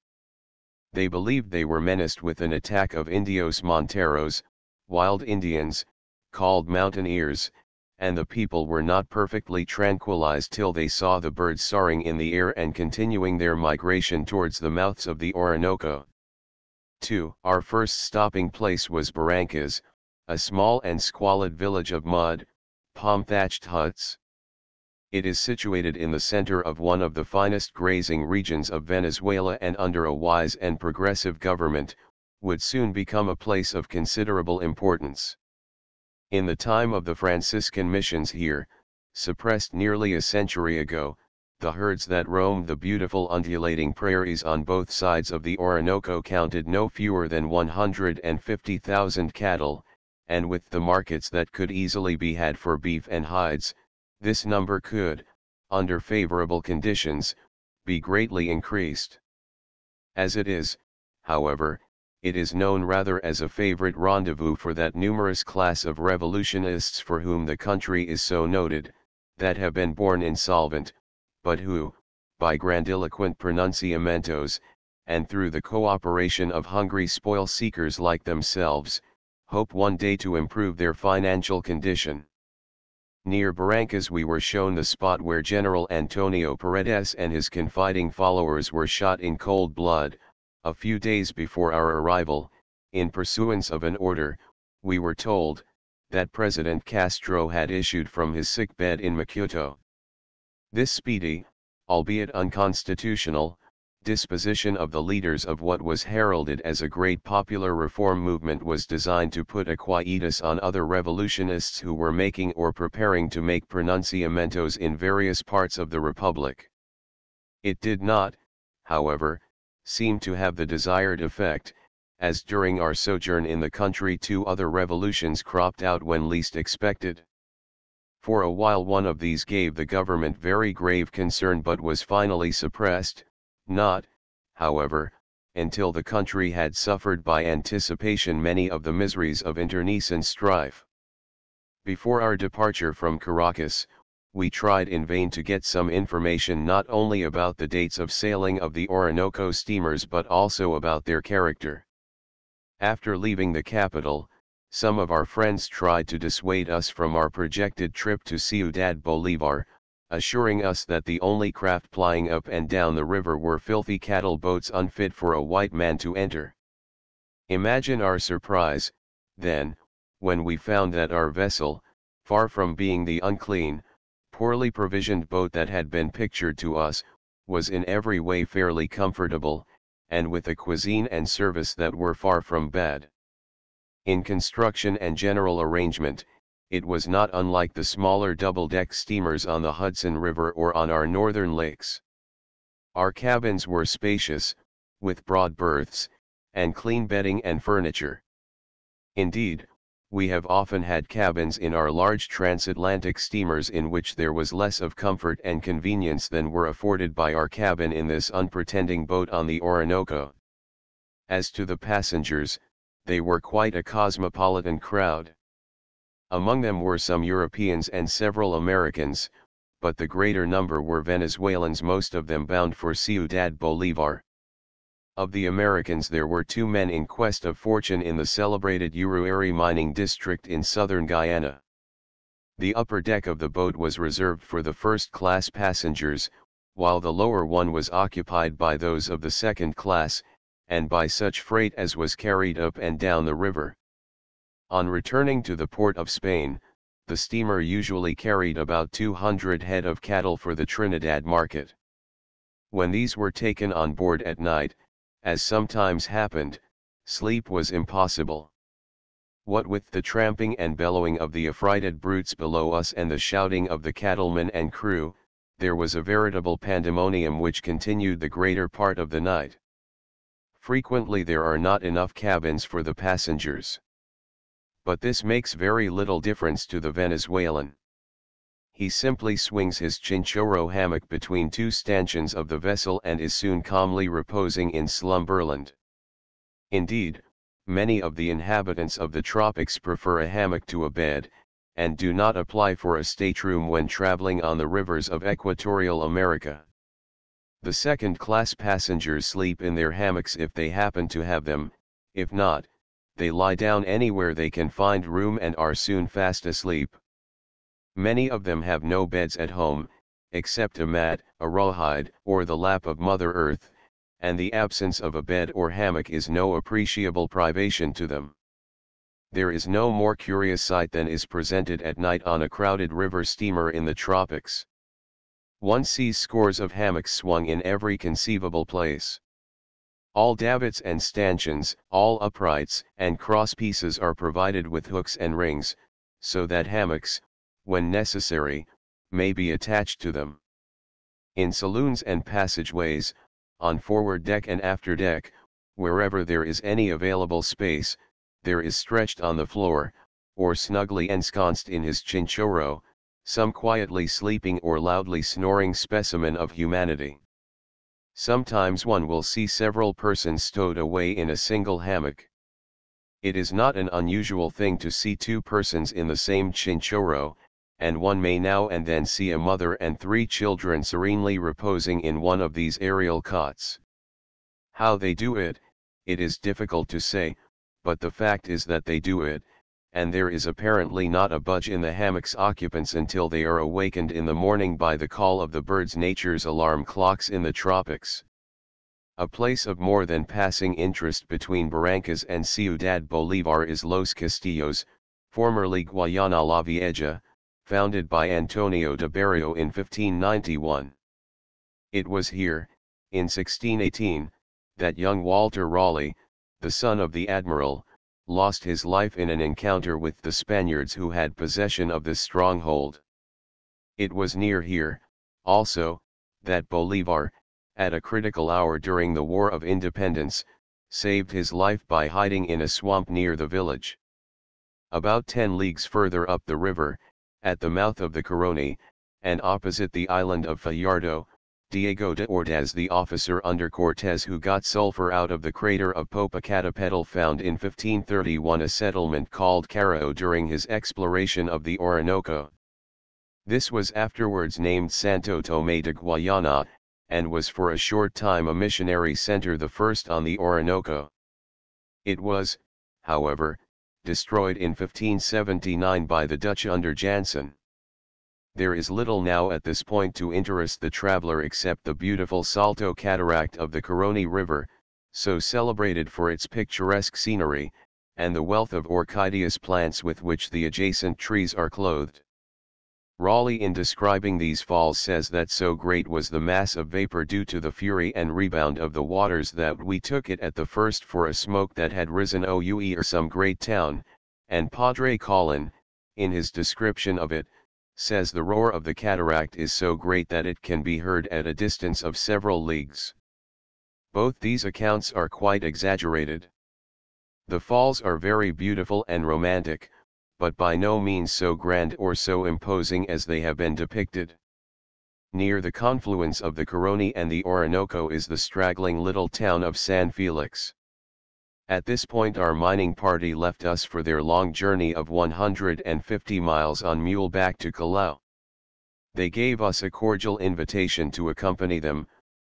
They believed they were menaced with an attack of Indios Monteros, wild Indians, called mountaineers, and the people were not perfectly tranquilized till they saw the birds soaring in the air and continuing their migration towards the mouths of the Orinoco. 2. Our first stopping place was Barrancas, a small and squalid village of mud, palm-thatched huts. It is situated in the center of one of the finest grazing regions of Venezuela, and under a wise and progressive government, would soon become a place of considerable importance. In the time of the Franciscan missions here, suppressed nearly a century ago, the herds that roamed the beautiful undulating prairies on both sides of the Orinoco counted no fewer than 150,000 cattle, and with the markets that could easily be had for beef and hides, this number could, under favorable conditions, be greatly increased. As it is, however, it is known rather as a favorite rendezvous for that numerous class of revolutionists for whom the country is so noted, that have been born insolvent, but who, by grandiloquent pronunciamentos, and through the cooperation of hungry spoil-seekers like themselves, hope one day to improve their financial condition. Near Barrancas we were shown the spot where General Antonio Paredes and his confiding followers were shot in cold blood, a few days before our arrival, in pursuance of an order, we were told, that President Castro had issued from his sickbed in Macuto. This speedy, albeit unconstitutional, disposition of the leaders of what was heralded as a great popular reform movement was designed to put a quietus on other revolutionists who were making or preparing to make pronunciamentos in various parts of the Republic. It did not, however, seem to have the desired effect, as during our sojourn in the country 2 other revolutions cropped out when least expected. For a while one of these gave the government very grave concern, but was finally suppressed, not, however, until the country had suffered by anticipation many of the miseries of internecine strife. Before our departure from Caracas, we tried in vain to get some information not only about the dates of sailing of the Orinoco steamers but also about their character. After leaving the capital, some of our friends tried to dissuade us from our projected trip to Ciudad Bolívar, assuring us that the only craft plying up and down the river were filthy cattle boats unfit for a white man to enter. Imagine our surprise, then, when we found that our vessel, far from being the unclean, poorly provisioned boat that had been pictured to us, was in every way fairly comfortable, and with a cuisine and service that were far from bad. In construction and general arrangement, it was not unlike the smaller double-deck steamers on the Hudson River or on our northern lakes. Our cabins were spacious, with broad berths, and clean bedding and furniture. Indeed, we have often had cabins in our large transatlantic steamers in which there was less of comfort and convenience than were afforded by our cabin in this unpretending boat on the Orinoco. As to the passengers, they were quite a cosmopolitan crowd. Among them were some Europeans and several Americans, but the greater number were Venezuelans, most of them bound for Ciudad Bolívar. Of the Americans there were 2 men in quest of fortune in the celebrated Uruari mining district in southern Guyana. The upper deck of the boat was reserved for the first-class passengers, while the lower one was occupied by those of the second class, and by such freight as was carried up and down the river. On returning to the port of Spain, the steamer usually carried about 200 head of cattle for the Trinidad market. When these were taken on board at night, as sometimes happened, sleep was impossible. What with the tramping and bellowing of the affrighted brutes below us and the shouting of the cattlemen and crew, there was a veritable pandemonium which continued the greater part of the night. Frequently there are not enough cabins for the passengers. But this makes very little difference to the Venezuelan. He simply swings his chinchorro hammock between 2 stanchions of the vessel and is soon calmly reposing in slumberland. Indeed, many of the inhabitants of the tropics prefer a hammock to a bed, and do not apply for a stateroom when traveling on the rivers of equatorial America. The second-class passengers sleep in their hammocks if they happen to have them, if not, they lie down anywhere they can find room and are soon fast asleep. Many of them have no beds at home, except a mat, a rawhide, or the lap of Mother Earth, and the absence of a bed or hammock is no appreciable privation to them. There is no more curious sight than is presented at night on a crowded river steamer in the tropics. One sees scores of hammocks swung in every conceivable place. All davits and stanchions, all uprights and crosspieces are provided with hooks and rings, so that hammocks, when necessary, may be attached to them. In saloons and passageways, on forward deck and after deck, wherever there is any available space, there is stretched on the floor, or snugly ensconced in his chinchorro, some quietly sleeping or loudly snoring specimen of humanity. Sometimes one will see several persons stowed away in a single hammock. It is not an unusual thing to see 2 persons in the same chinchorro, and one may now and then see a mother and 3 children serenely reposing in one of these aerial cots. How they do it, it is difficult to say, but the fact is that they do it, and there is apparently not a budge in the hammock's occupants until they are awakened in the morning by the call of the birds, nature's alarm clocks in the tropics. A place of more than passing interest between Barrancas and Ciudad Bolívar is Los Castillos, formerly Guayana la Vieja, founded by Antonio de Berrio in 1591. It was here, in 1618, that young Walter Raleigh, the son of the admiral, lost his life in an encounter with the Spaniards who had possession of this stronghold. It was near here, also, that Bolívar, at a critical hour during the War of Independence, saved his life by hiding in a swamp near the village. About 10 leagues further up the river, at the mouth of the Caroni, and opposite the island of Fajardo, Diego de Ordaz, the officer under Cortés who got sulfur out of the crater of Popocatépetl, found in 1531 a settlement called Carao during his exploration of the Orinoco. This was afterwards named Santo Tomé de Guayana, and was for a short time a missionary center, the first on the Orinoco. It was, however, destroyed in 1579 by the Dutch under Jansen. There is little now at this point to interest the traveler except the beautiful Salto Cataract of the Caroni River, so celebrated for its picturesque scenery, and the wealth of orchideous plants with which the adjacent trees are clothed. Raleigh in describing these falls says that so great was the mass of vapor due to the fury and rebound of the waters that we took it at the first for a smoke that had risen OUE or some great town, and Padre Colin, in his description of it, says the roar of the cataract is so great that it can be heard at a distance of several leagues. Both these accounts are quite exaggerated. The falls are very beautiful and romantic, but by no means so grand or so imposing as they have been depicted. Near the confluence of the Caroni and the Orinoco is the straggling little town of San Felix. At this point our mining party left us for their long journey of 150 miles on mule back to Callao. They gave us a cordial invitation to accompany them,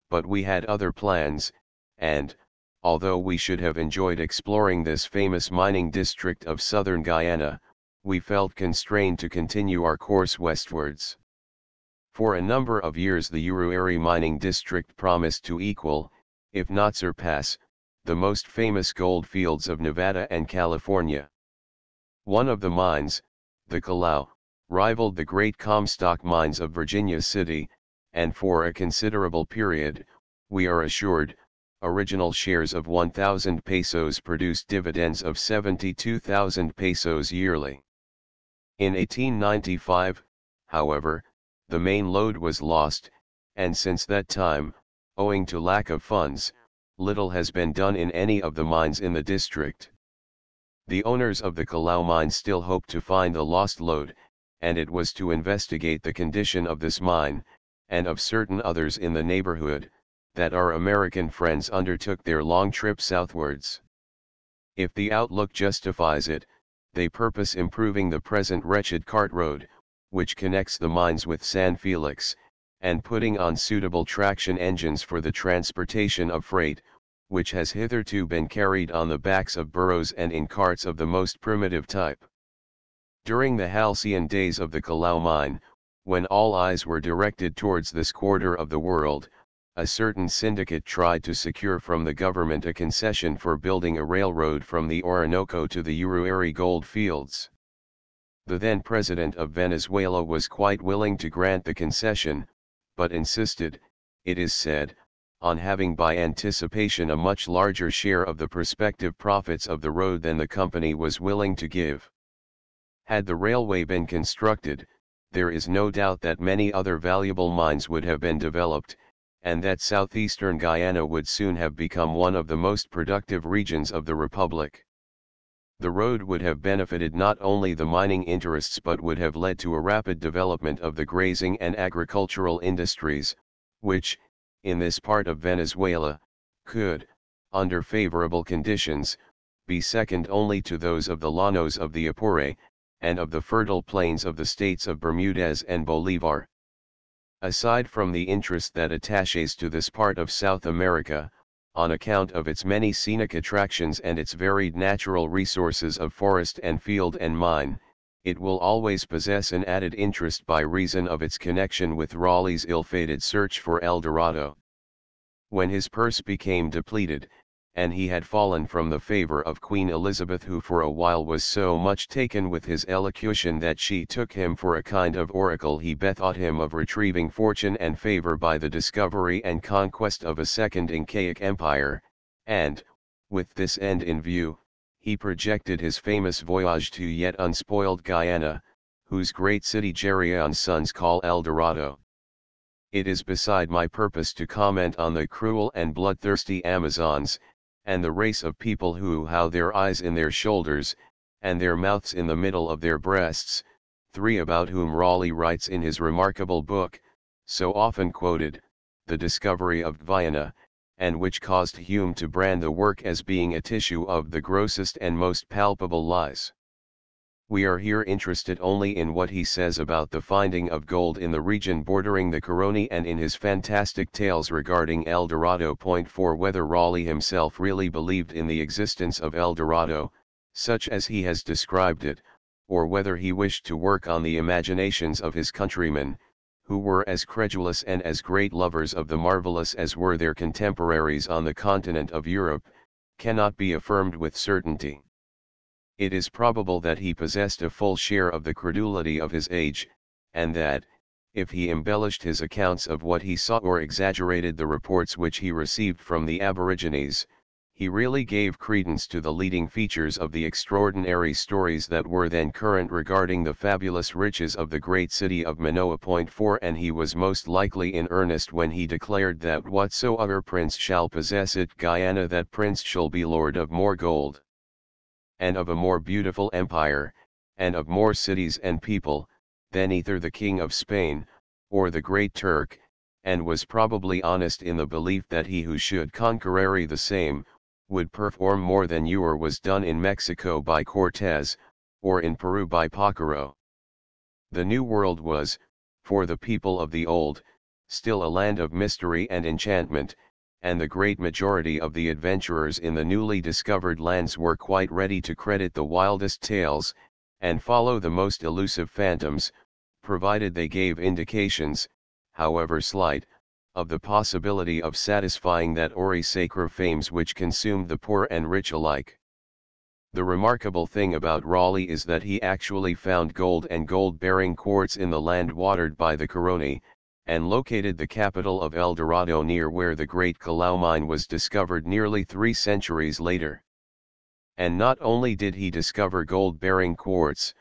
but we had other plans, and, although we should have enjoyed exploring this famous mining district of southern Guyana, we felt constrained to continue our course westwards. For a number of years the Uruari mining district promised to equal, if not surpass, the most famous gold fields of Nevada and California. One of the mines, the Callao, rivaled the great Comstock mines of Virginia City, and for a considerable period, we are assured, original shares of 1,000 pesos produced dividends of 72,000 pesos yearly. In 1895, however, the main lode was lost, and since that time, owing to lack of funds, little has been done in any of the mines in the district. The owners of the Callao mine still hope to find the lost lode, and it was to investigate the condition of this mine, and of certain others in the neighborhood, that our American friends undertook their long trip southwards. If the outlook justifies it, they purpose improving the present wretched cart road, which connects the mines with San Felix, and putting on suitable traction engines for the transportation of freight, which has hitherto been carried on the backs of burros and in carts of the most primitive type. During the halcyon days of the Callao mine, when all eyes were directed towards this quarter of the world, a certain syndicate tried to secure from the government a concession for building a railroad from the Orinoco to the Uruari gold fields. The then president of Venezuela was quite willing to grant the concession, but insisted, it is said, on having by anticipation a much larger share of the prospective profits of the road than the company was willing to give. Had the railway been constructed, there is no doubt that many other valuable mines would have been developed, and that southeastern Guyana would soon have become one of the most productive regions of the Republic. The road would have benefited not only the mining interests but would have led to a rapid development of the grazing and agricultural industries, which, in this part of Venezuela, could, under favorable conditions, be second only to those of the llanos of the Apure, and of the fertile plains of the states of Bermudez and Bolivar. Aside from the interest that attaches to this part of South America, on account of its many scenic attractions and its varied natural resources of forest and field and mine, it will always possess an added interest by reason of its connection with Raleigh's ill-fated search for El Dorado. When his purse became depleted, and he had fallen from the favor of Queen Elizabeth, who for a while was so much taken with his elocution that she took him for a kind of oracle, he bethought him of retrieving fortune and favor by the discovery and conquest of a second Incaic empire, and, with this end in view, he projected his famous voyage to yet unspoiled Guyana, whose great city Gerion's sons call El Dorado. It is beside my purpose to comment on the cruel and bloodthirsty Amazons, and the race of people who have their eyes in their shoulders, and their mouths in the middle of their breasts, three about whom Raleigh writes in his remarkable book, so often quoted, The Discovery of Guyana, and which caused Hume to brand the work as being a tissue of the grossest and most palpable lies. We are here interested only in what he says about the finding of gold in the region bordering the Caroni and in his fantastic tales regarding El Dorado. For whether Raleigh himself really believed in the existence of El Dorado, such as he has described it, or whether he wished to work on the imaginations of his countrymen, who were as credulous and as great lovers of the marvelous as were their contemporaries on the continent of Europe, cannot be affirmed with certainty. It is probable that he possessed a full share of the credulity of his age, and that, if he embellished his accounts of what he saw or exaggerated the reports which he received from the aborigines, he really gave credence to the leading features of the extraordinary stories that were then current regarding the fabulous riches of the great city of Manoa. 4 And he was most likely in earnest when he declared that whatsoever prince shall possess it Guyana, that prince shall be lord of more gold, and of a more beautiful empire, and of more cities and people, than either the king of Spain, or the great Turk, and was probably honest in the belief that he who should conquer the same, would perform more than e'er was done in Mexico by Cortez, or in Peru by Pacaro. The New World was, for the people of the Old, still a land of mystery and enchantment, and the great majority of the adventurers in the newly discovered lands were quite ready to credit the wildest tales, and follow the most elusive phantoms, provided they gave indications, however slight, of the possibility of satisfying that hoary sacred fames which consumed the poor and rich alike. The remarkable thing about Raleigh is that he actually found gold and gold-bearing quartz in the land watered by the Caroni, and located the capital of El Dorado near where the great Callao mine was discovered nearly 3 centuries later. And not only did he discover gold-bearing quartz,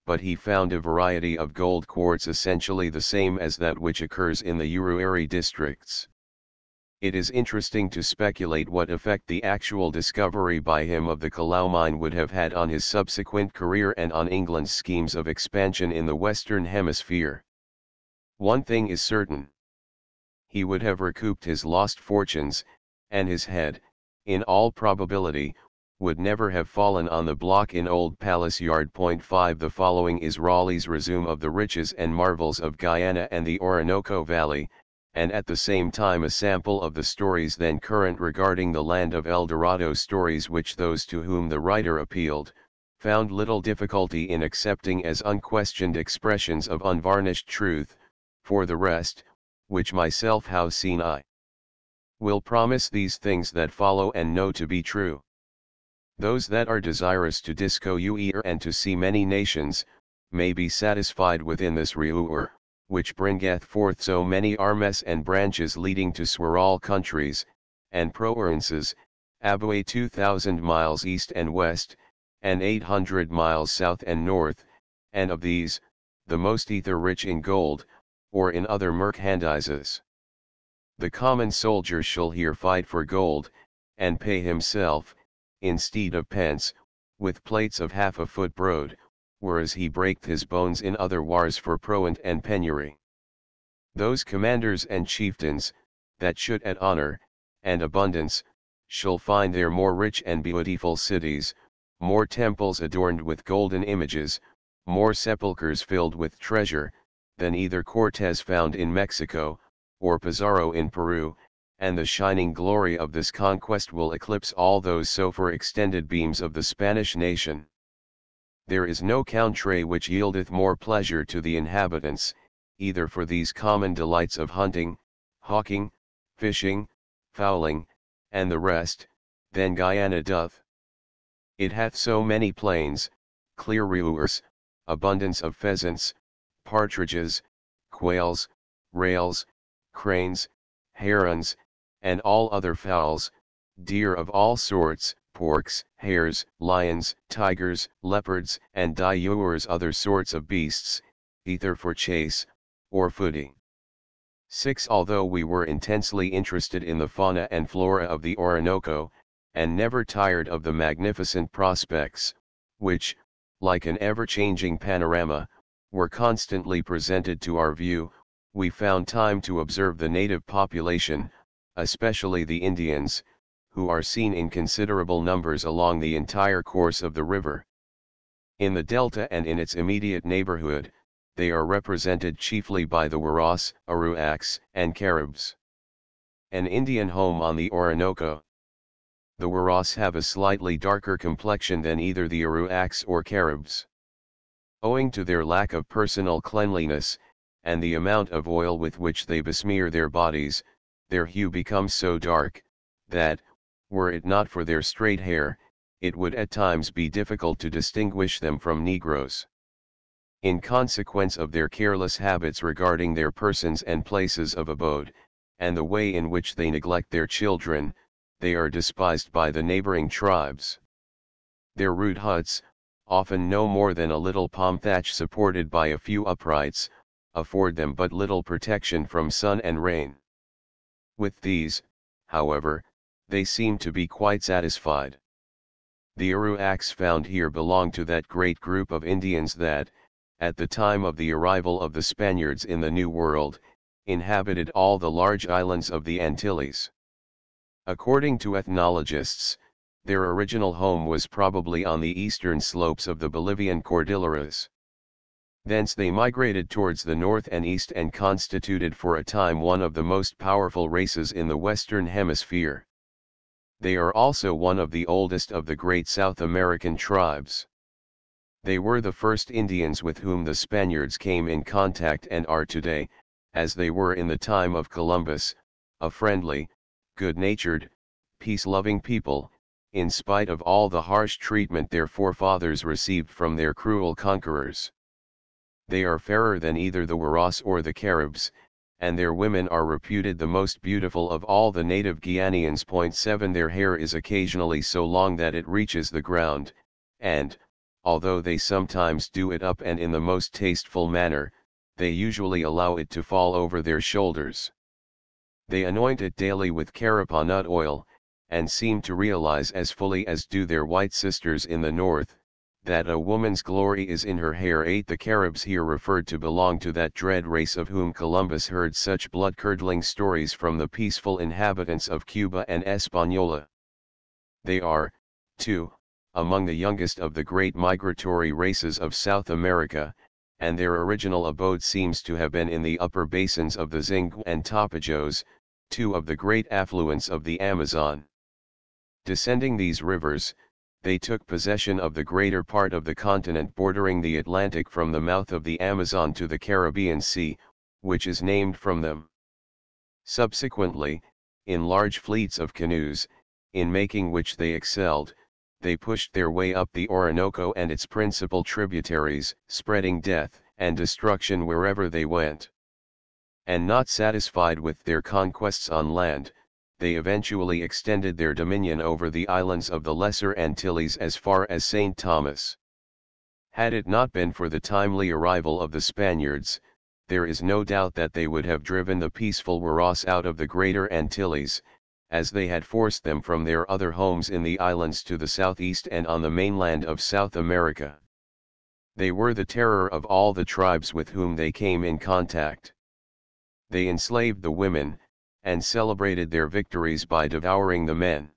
but he found a variety of gold quartz essentially the same as that which occurs in the Uruari districts. It is interesting to speculate what effect the actual discovery by him of the Callao mine would have had on his subsequent career and on England's schemes of expansion in the Western Hemisphere. One thing is certain. He would have recouped his lost fortunes, and his head, in all probability, would never have fallen on the block in Old Palace Yard. 5 The following is Raleigh's resume of the riches and marvels of Guyana and the Orinoco Valley, and at the same time a sample of the stories then current regarding the land of El Dorado, stories which those to whom the writer appealed, found little difficulty in accepting as unquestioned expressions of unvarnished truth. For the rest, which myself have seen, I will promise these things that follow and know to be true. Those that are desirous to discover and to see many nations, may be satisfied within this River, which bringeth forth so many armes and branches leading to all countries, and provinces, above 2,000 miles east and west, and 800 miles south and north, and of these, the most either rich in gold, or in other merchandises. The common soldier shall here fight for gold, and pay himself, instead of pence, with plates of half a foot broad, whereas he breaked his bones in other wars for provant and penury. Those commanders and chieftains, that should at honor, and abundance, shall find there more rich and beautiful cities, more temples adorned with golden images, more sepulchres filled with treasure, than either Cortez found in Mexico, or Pizarro in Peru, and the shining glory of this conquest will eclipse all those so far extended beams of the Spanish nation. There is no country which yieldeth more pleasure to the inhabitants, either for these common delights of hunting, hawking, fishing, fowling, and the rest, than Guyana doth. It hath so many plains, clear rivers, abundance of pheasants, partridges, quails, rails, cranes, herons, and all other fowls, deer of all sorts, porks, hares, lions, tigers, leopards, and divers other sorts of beasts, either for chase, or footing. 6 Although we were intensely interested in the fauna and flora of the Orinoco, and never tired of the magnificent prospects, which, like an ever-changing panorama, were constantly presented to our view, we found time to observe the native population, especially the Indians, who are seen in considerable numbers along the entire course of the river. In the delta and in its immediate neighborhood, they are represented chiefly by the Waras, Aruacs, and Caribs. An Indian home on the Orinoco. The Waras have a slightly darker complexion than either the Aruacs or Caribs. Owing to their lack of personal cleanliness, and the amount of oil with which they besmear their bodies, their hue becomes so dark, that, were it not for their straight hair, it would at times be difficult to distinguish them from Negroes. In consequence of their careless habits regarding their persons and places of abode, and the way in which they neglect their children, they are despised by the neighboring tribes. Their rude huts, often no more than a little palm thatch supported by a few uprights, afford them but little protection from sun and rain. With these, however, they seem to be quite satisfied. The Aruacs found here belong to that great group of Indians that, at the time of the arrival of the Spaniards in the New World, inhabited all the large islands of the Antilles. According to ethnologists, their original home was probably on the eastern slopes of the Bolivian Cordilleras. Thence they migrated towards the north and east and constituted for a time one of the most powerful races in the Western Hemisphere. They are also one of the oldest of the great South American tribes. They were the first Indians with whom the Spaniards came in contact and are today, as they were in the time of Columbus, a friendly, good-natured, peace-loving people, in spite of all the harsh treatment their forefathers received from their cruel conquerors. They are fairer than either the Waras or the Caribs, and their women are reputed the most beautiful of all the native Guianians. 7 Their hair is occasionally so long that it reaches the ground, and, although they sometimes do it up and in the most tasteful manner, they usually allow it to fall over their shoulders. They anoint it daily with carapa nut oil, and seem to realize as fully as do their white sisters in the north, that a woman's glory is in her hair. 8 The Caribs here referred to belong to that dread race of whom Columbus heard such blood-curdling stories from the peaceful inhabitants of Cuba and Hispaniola. They are, too, among the youngest of the great migratory races of South America, and their original abode seems to have been in the upper basins of the Zinc and Tapajos, two of the great affluents of the Amazon. Descending these rivers, they took possession of the greater part of the continent bordering the Atlantic from the mouth of the Amazon to the Caribbean Sea, which is named from them. Subsequently, in large fleets of canoes, in making which they excelled, they pushed their way up the Orinoco and its principal tributaries, spreading death and destruction wherever they went. And not satisfied with their conquests on land, they eventually extended their dominion over the islands of the Lesser Antilles as far as St. Thomas. Had it not been for the timely arrival of the Spaniards, there is no doubt that they would have driven the peaceful Waras out of the Greater Antilles, as they had forced them from their other homes in the islands to the southeast and on the mainland of South America. They were the terror of all the tribes with whom they came in contact. They enslaved the women, and celebrated their victories by devouring the men.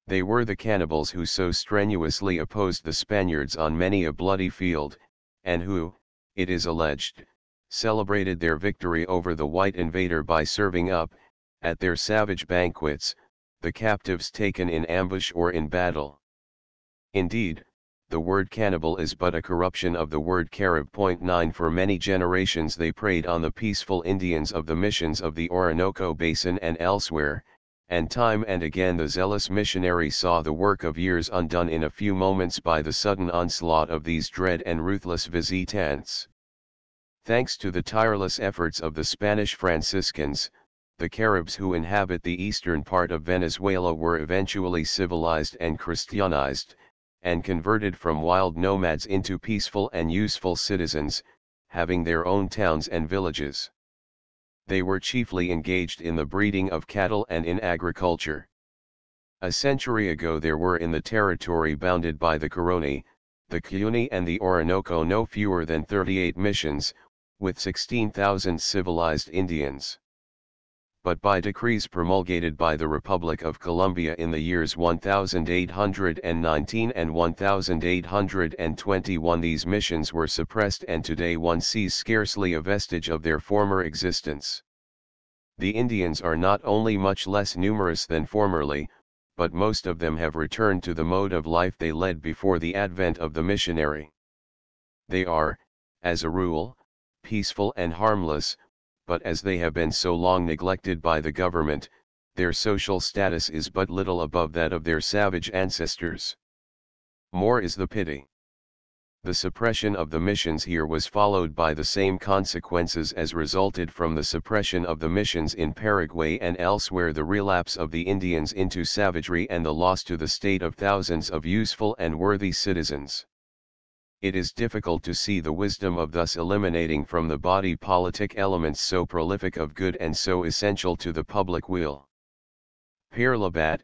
They were the cannibals who so strenuously opposed the Spaniards on many a bloody field, and who, it is alleged, celebrated their victory over the white invader by serving up, at their savage banquets, the captives taken in ambush or in battle. Indeed, the word cannibal is but a corruption of the word Carib. 9 For many generations they preyed on the peaceful Indians of the missions of the Orinoco Basin and elsewhere, and time and again the zealous missionary saw the work of years undone in a few moments by the sudden onslaught of these dread and ruthless visitants. Thanks to the tireless efforts of the Spanish Franciscans, the Caribs who inhabit the eastern part of Venezuela were eventually civilized and Christianized, and converted from wild nomads into peaceful and useful citizens, having their own towns and villages. They were chiefly engaged in the breeding of cattle and in agriculture. A century ago there were in the territory bounded by the Caroni, the Cuyuni and the Orinoco no fewer than 38 missions, with 16,000 civilized Indians. But by decrees promulgated by the Republic of Colombia in the years 1819 and 1821 these missions were suppressed, and today one sees scarcely a vestige of their former existence. The Indians are not only much less numerous than formerly, but most of them have returned to the mode of life they led before the advent of the missionary. They are, as a rule, peaceful and harmless, but as they have been so long neglected by the government, their social status is but little above that of their savage ancestors. More is the pity. The suppression of the missions here was followed by the same consequences as resulted from the suppression of the missions in Paraguay and elsewhere, the relapse of the Indians into savagery and the loss to the state of thousands of useful and worthy citizens. It is difficult to see the wisdom of thus eliminating from the body politic elements so prolific of good and so essential to the public weal. Pere Labat,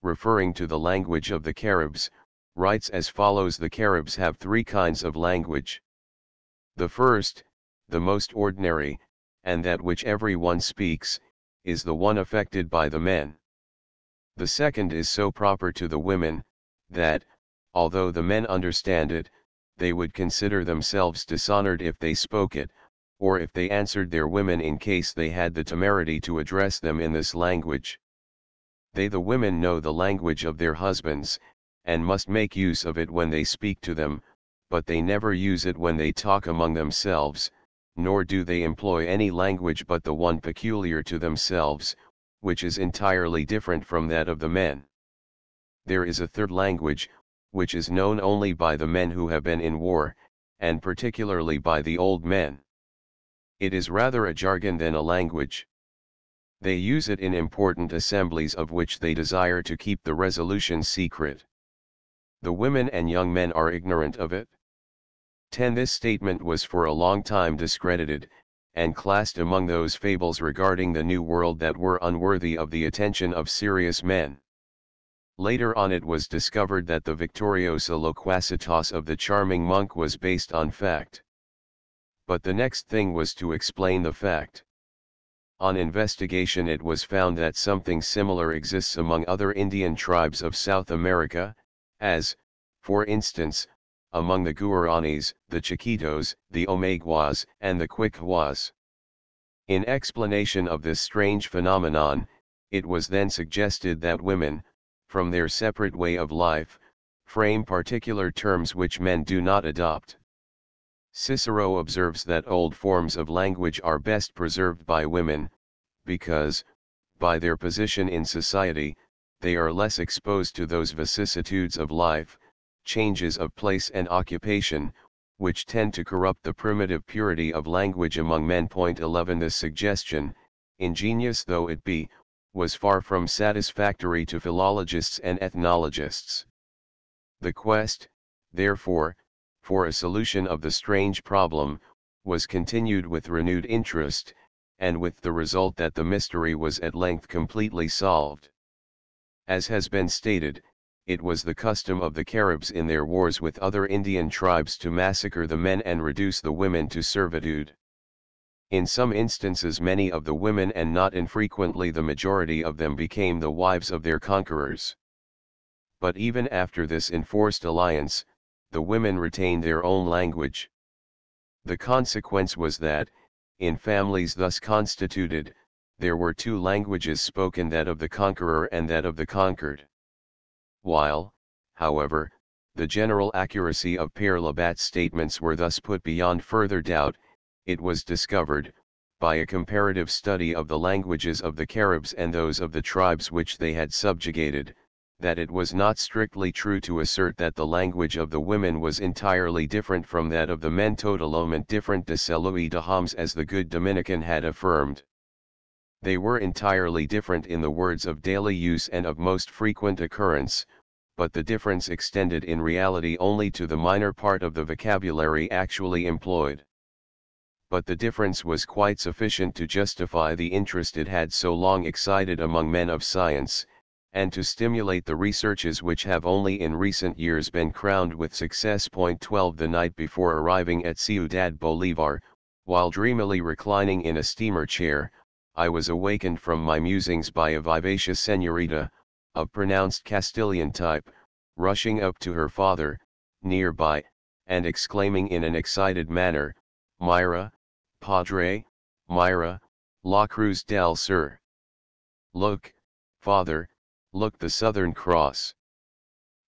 referring to the language of the Caribs, writes as follows: the Caribs have three kinds of language. The first, the most ordinary, and that which every one speaks, is the one affected by the men. The second is so proper to the women, that, although the men understand it, they would consider themselves dishonored if they spoke it, or if they answered their women in case they had the temerity to address them in this language. They, the women, know the language of their husbands, and must make use of it when they speak to them, but they never use it when they talk among themselves, nor do they employ any language but the one peculiar to themselves, which is entirely different from that of the men. There is a third language, which is known only by the men who have been in war, and particularly by the old men. It is rather a jargon than a language. They use it in important assemblies of which they desire to keep the resolution secret. The women and young men are ignorant of it. 10. This statement was for a long time discredited, and classed among those fables regarding the New World that were unworthy of the attention of serious men. Later on it was discovered that the Victoriosa Loquacitas of the charming monk was based on fact. But the next thing was to explain the fact. On investigation it was found that something similar exists among other Indian tribes of South America, as, for instance, among the Guaranis, the Chiquitos, the Omeguas, and the Quichuas. In explanation of this strange phenomenon, it was then suggested that women, from their separate way of life, frame particular terms which men do not adopt. Cicero observes that old forms of language are best preserved by women, because, by their position in society, they are less exposed to those vicissitudes of life, changes of place and occupation, which tend to corrupt the primitive purity of language among men. 11. This suggestion, ingenious though it be, was far from satisfactory to philologists and ethnologists. The quest, therefore, for a solution of the strange problem, was continued with renewed interest, and with the result that the mystery was at length completely solved. As has been stated, it was the custom of the Caribs in their wars with other Indian tribes to massacre the men and reduce the women to servitude. In some instances many of the women, and not infrequently the majority of them, became the wives of their conquerors. But even after this enforced alliance, the women retained their own language. The consequence was that, in families thus constituted, there were two languages spoken, that of the conqueror and that of the conquered. While, however, the general accuracy of Pere Labat's statements were thus put beyond further doubt, it was discovered, by a comparative study of the languages of the Caribs and those of the tribes which they had subjugated, that it was not strictly true to assert that the language of the women was entirely different from that of the men, totalmente different de celui de homes, as the good Dominican had affirmed. They were entirely different in the words of daily use and of most frequent occurrence, but the difference extended in reality only to the minor part of the vocabulary actually employed. But the difference was quite sufficient to justify the interest it had so long excited among men of science, and to stimulate the researches which have only in recent years been crowned with success. 12. The night before arriving at Ciudad Bolivar, while dreamily reclining in a steamer chair, I was awakened from my musings by a vivacious señorita, of pronounced Castilian type, rushing up to her father, near by, and exclaiming in an excited manner, "Myra, Padre, Myra, La Cruz del Sur. Look, father, look, the Southern Cross."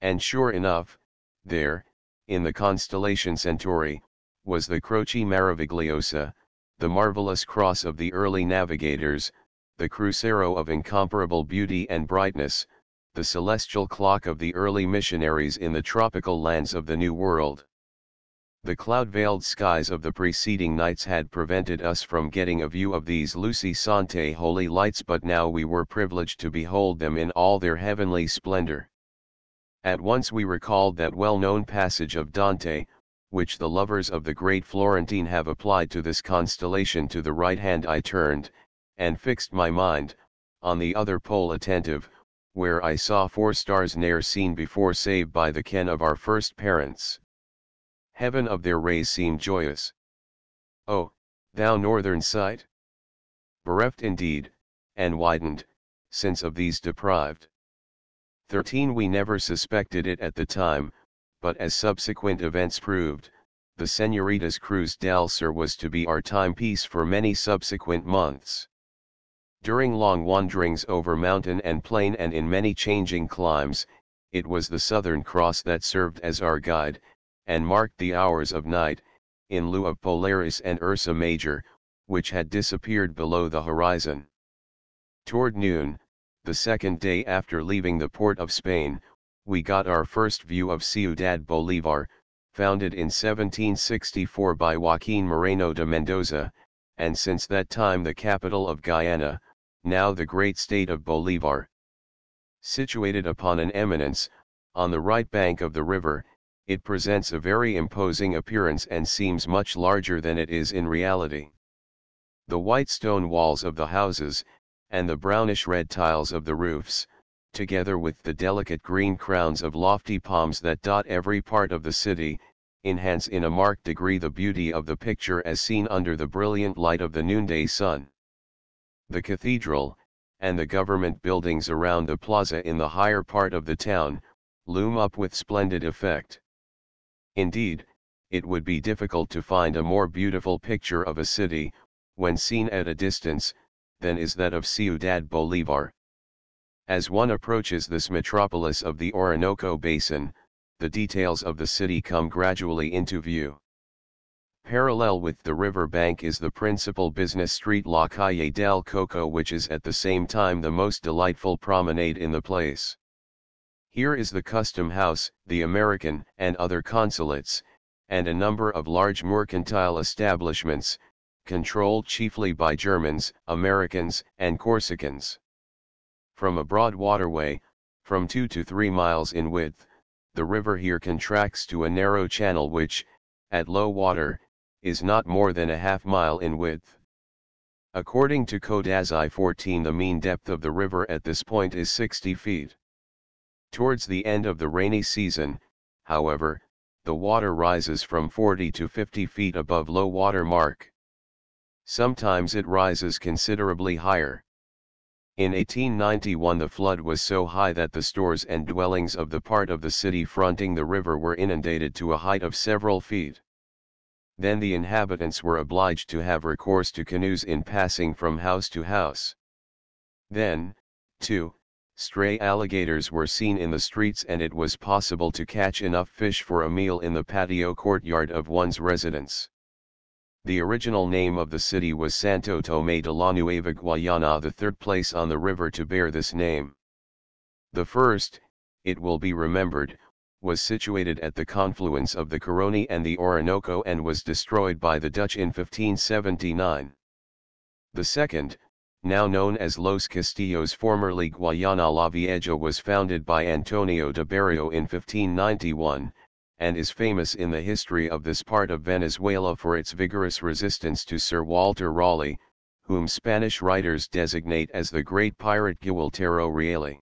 And sure enough, there, in the constellation Centauri, was the Croce Maravigliosa, the marvelous cross of the early navigators, the crucero of incomparable beauty and brightness, the celestial clock of the early missionaries in the tropical lands of the New World. The cloud-veiled skies of the preceding nights had prevented us from getting a view of these lucicante holy lights, but now we were privileged to behold them in all their heavenly splendor. At once we recalled that well-known passage of Dante, which the lovers of the great Florentine have applied to this constellation. To the right hand I turned, and fixed my mind, on the other pole attentive, where I saw 4 stars ne'er seen before save by the ken of our first parents. Heaven of their rays seemed joyous. Oh, thou northern sight! Bereft indeed, and widened, since of these deprived. 13 We never suspected it at the time, but as subsequent events proved, the Señorita's Cruz del Sur was to be our timepiece for many subsequent months. During long wanderings over mountain and plain and in many changing climes, it was the Southern Cross that served as our guide, and marked the hours of night, in lieu of Polaris and Ursa Major, which had disappeared below the horizon. Toward noon, the second day after leaving the port of Spain, we got our first view of Ciudad Bolívar, founded in 1764 by Joaquín Moreno de Mendoza, and since that time the capital of Guyana, now the great state of Bolívar. Situated upon an eminence, on the right bank of the river, it presents a very imposing appearance and seems much larger than it is in reality. The white stone walls of the houses, and the brownish-red tiles of the roofs, together with the delicate green crowns of lofty palms that dot every part of the city, enhance in a marked degree the beauty of the picture as seen under the brilliant light of the noonday sun. The cathedral, and the government buildings around the plaza in the higher part of the town, loom up with splendid effect. Indeed, it would be difficult to find a more beautiful picture of a city, when seen at a distance, than is that of Ciudad Bolívar. As one approaches this metropolis of the Orinoco Basin, the details of the city come gradually into view. Parallel with the river bank is the principal business street La Calle del Coco, which is at the same time the most delightful promenade in the place. Here is the Custom House, the American and other consulates, and a number of large mercantile establishments, controlled chiefly by Germans, Americans, and Corsicans. From a broad waterway, from 2 to 3 miles in width, the river here contracts to a narrow channel which, at low water, is not more than a half-mile in width. According to Codazzi 14, the mean depth of the river at this point is 60 feet. Towards the end of the rainy season, however, the water rises from 40 to 50 feet above low water mark. Sometimes it rises considerably higher. In 1891 the flood was so high that the stores and dwellings of the part of the city fronting the river were inundated to a height of several feet. Then the inhabitants were obliged to have recourse to canoes in passing from house to house. Then, too, stray alligators were seen in the streets, and it was possible to catch enough fish for a meal in the patio courtyard of one's residence. The original name of the city was Santo Tomé de la Nueva Guayana, the third place on the river to bear this name. The first, it will be remembered, was situated at the confluence of the Caroni and the Orinoco and was destroyed by the Dutch in 1579. The second, now known as Los Castillos, formerly Guayana la Vieja, was founded by Antonio de Berrio in 1591, and is famous in the history of this part of Venezuela for its vigorous resistance to Sir Walter Raleigh, whom Spanish writers designate as the great pirate Gualtero Reale.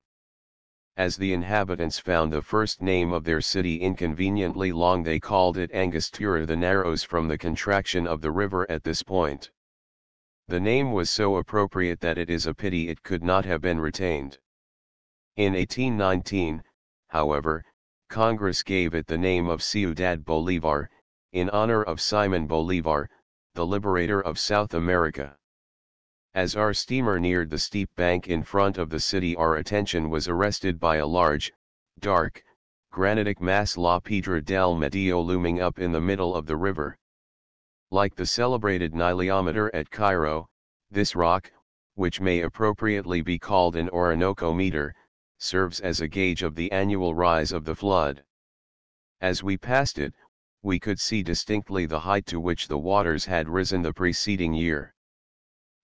As the inhabitants found the first name of their city inconveniently long, they called it Angostura the Narrows from the contraction of the river at this point. The name was so appropriate that it is a pity it could not have been retained. In 1819, however, Congress gave it the name of Ciudad Bolívar, in honor of Simón Bolívar, the liberator of South America. As our steamer neared the steep bank in front of the city, our attention was arrested by a large, dark, granitic mass, La Piedra del Medio, looming up in the middle of the river. Like the celebrated Nileometer at Cairo, this rock, which may appropriately be called an Orinoco meter, serves as a gauge of the annual rise of the flood. As we passed it, we could see distinctly the height to which the waters had risen the preceding year.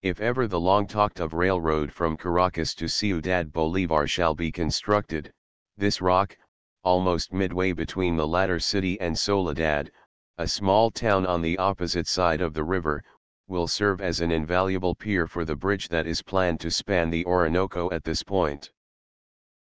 If ever the long-talked-of railroad from Caracas to Ciudad Bolívar shall be constructed, this rock, almost midway between the latter city and Soledad, a small town on the opposite side of the river, will serve as an invaluable pier for the bridge that is planned to span the Orinoco at this point.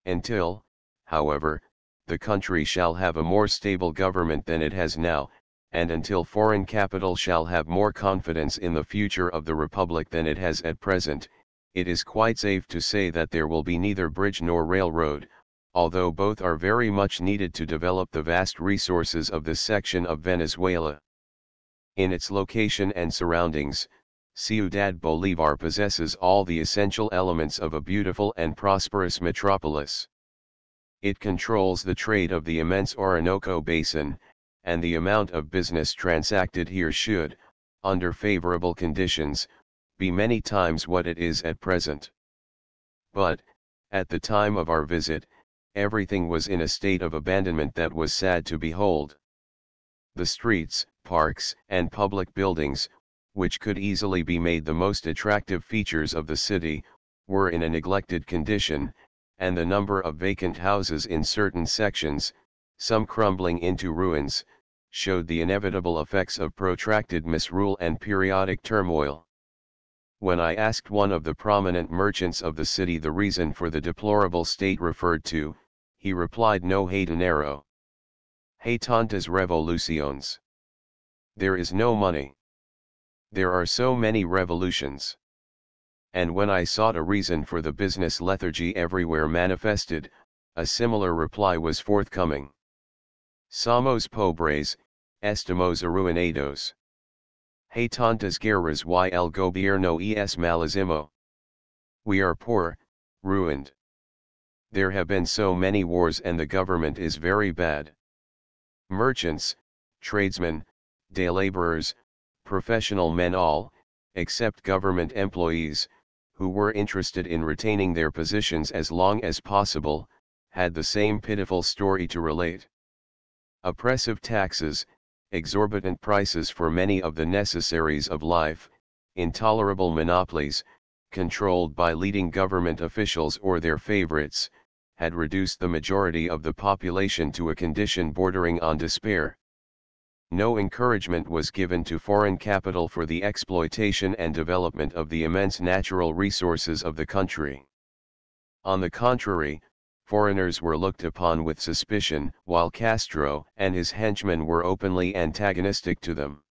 Until, however, the country shall have a more stable government than it has now, and until foreign capital shall have more confidence in the future of the Republic than it has at present, it is quite safe to say that there will be neither bridge nor railroad, although both are very much needed to develop the vast resources of this section of Venezuela. In its location and surroundings, Ciudad Bolívar possesses all the essential elements of a beautiful and prosperous metropolis. It controls the trade of the immense Orinoco basin, and the amount of business transacted here should, under favorable conditions, be many times what it is at present. But, at the time of our visit, everything was in a state of abandonment that was sad to behold. The streets, parks, and public buildings, which could easily be made the most attractive features of the city, were in a neglected condition, and the number of vacant houses in certain sections, some crumbling into ruins, showed the inevitable effects of protracted misrule and periodic turmoil. When I asked one of the prominent merchants of the city the reason for the deplorable state referred to, he replied, "No hay dinero. Hay tantas revoluciones. There is no money. There are so many revolutions." And when I sought a reason for the business lethargy everywhere manifested, a similar reply was forthcoming. Somos pobres, estamos arruinados. Hay tantas guerras y el gobierno es malísimo. We are poor, ruined. There have been so many wars and the government is very bad. Merchants, tradesmen, day laborers, professional men all, except government employees, who were interested in retaining their positions as long as possible, had the same pitiful story to relate. Oppressive taxes, exorbitant prices for many of the necessaries of life, intolerable monopolies, controlled by leading government officials or their favorites, had reduced the majority of the population to a condition bordering on despair. No encouragement was given to foreign capital for the exploitation and development of the immense natural resources of the country. On the contrary, foreigners were looked upon with suspicion, while Castro and his henchmen were openly antagonistic to them.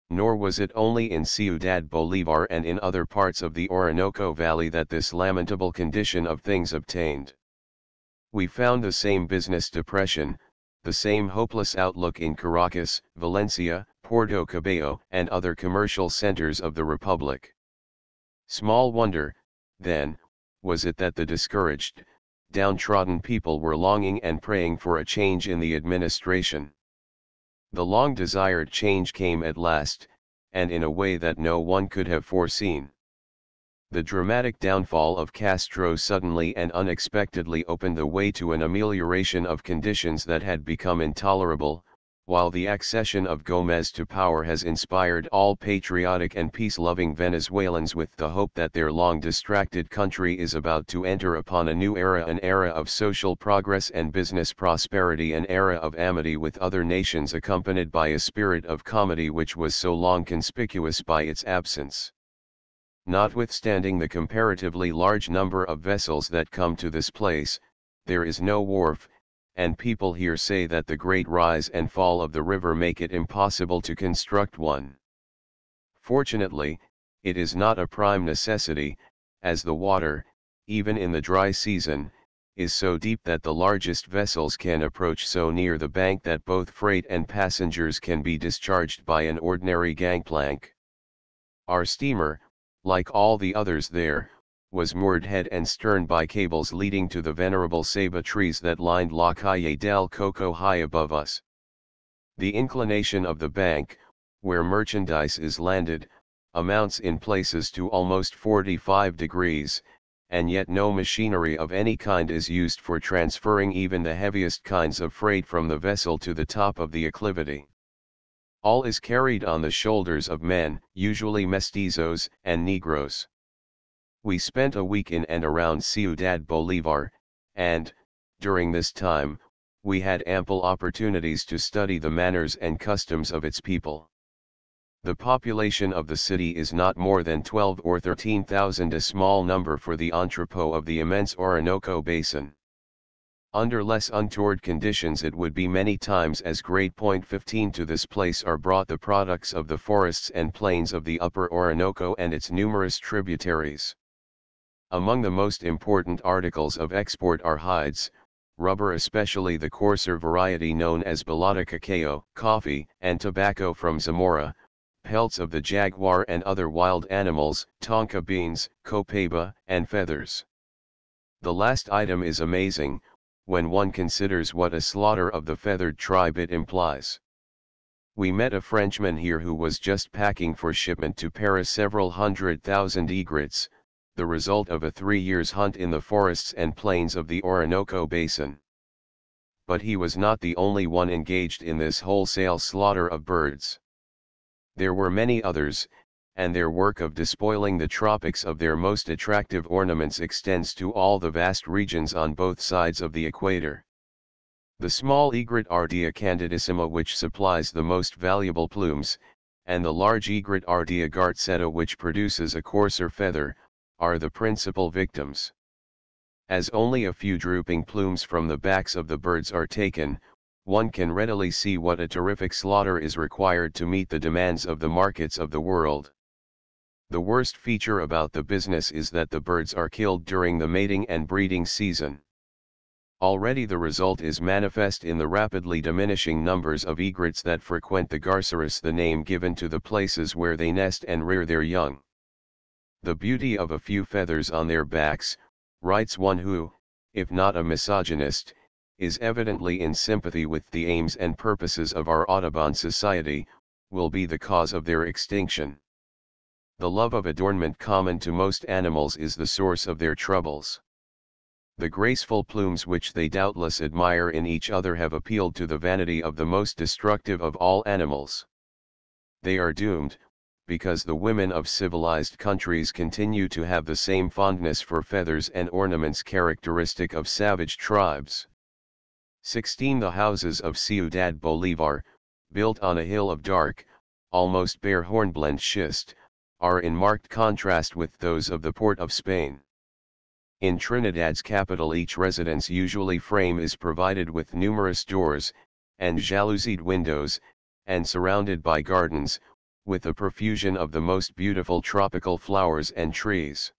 Nor was it only in Ciudad Bolívar and in other parts of the Orinoco Valley that this lamentable condition of things obtained. We found the same business depression, the same hopeless outlook in Caracas, Valencia, Puerto Cabello, and other commercial centers of the Republic. Small wonder, then, was it that the discouraged, downtrodden people were longing and praying for a change in the administration. The long-desired change came at last, and in a way that no one could have foreseen. The dramatic downfall of Castro suddenly and unexpectedly opened the way to an amelioration of conditions that had become intolerable, while the accession of Gómez to power has inspired all patriotic and peace-loving Venezuelans with the hope that their long-distracted country is about to enter upon a new era, an era of social progress and business prosperity, an era of amity with other nations accompanied by a spirit of comedy which was so long conspicuous by its absence. Notwithstanding the comparatively large number of vessels that come to this place, there is no wharf, and people here say that the great rise and fall of the river make it impossible to construct one. Fortunately, it is not a prime necessity, as the water, even in the dry season, is so deep that the largest vessels can approach so near the bank that both freight and passengers can be discharged by an ordinary gangplank. Our steamer, like all the others there, was moored head and stern by cables leading to the venerable ceiba trees that lined La Calle del Coco high above us. The inclination of the bank, where merchandise is landed, amounts in places to almost 45 degrees, and yet no machinery of any kind is used for transferring even the heaviest kinds of freight from the vessel to the top of the acclivity. All is carried on the shoulders of men, usually mestizos and Negroes. We spent a week in and around Ciudad Bolívar, and, during this time, we had ample opportunities to study the manners and customs of its people. The population of the city is not more than 12 or 13,000, a small number for the entrepot of the immense Orinoco basin. Under less untoward conditions it would be many times as great. 15 To this place are brought the products of the forests and plains of the upper Orinoco and its numerous tributaries. Among the most important articles of export are hides, rubber, especially the coarser variety known as balata cacao, coffee, and tobacco from Zamora, pelts of the jaguar and other wild animals, tonka beans, copaiba, and feathers. The last item is amazing, when one considers what a slaughter of the feathered tribe it implies. We met a Frenchman here who was just packing for shipment to Paris several 100,000 egrets, the result of a 3 years' hunt in the forests and plains of the Orinoco basin. But he was not the only one engaged in this wholesale slaughter of birds. There were many others, and their work of despoiling the tropics of their most attractive ornaments extends to all the vast regions on both sides of the equator. The small egret Ardea candidissima, which supplies the most valuable plumes, and the large egret Ardea garcetta, which produces a coarser feather, are the principal victims. As only a few drooping plumes from the backs of the birds are taken, one can readily see what a terrific slaughter is required to meet the demands of the markets of the world. The worst feature about the business is that the birds are killed during the mating and breeding season. Already the result is manifest in the rapidly diminishing numbers of egrets that frequent the garceros, the name given to the places where they nest and rear their young. The beauty of a few feathers on their backs, writes one who, if not a misogynist, is evidently in sympathy with the aims and purposes of our Audubon Society, will be the cause of their extinction. The love of adornment common to most animals is the source of their troubles. The graceful plumes which they doubtless admire in each other have appealed to the vanity of the most destructive of all animals. They are doomed, because the women of civilized countries continue to have the same fondness for feathers and ornaments characteristic of savage tribes. 16 The houses of Ciudad Bolívar, built on a hill of dark, almost bare hornblende schist, are in marked contrast with those of the port of Spain. In Trinidad's capital each residence usually frame is provided with numerous doors, and jalousied windows, and surrounded by gardens, with a profusion of the most beautiful tropical flowers and trees.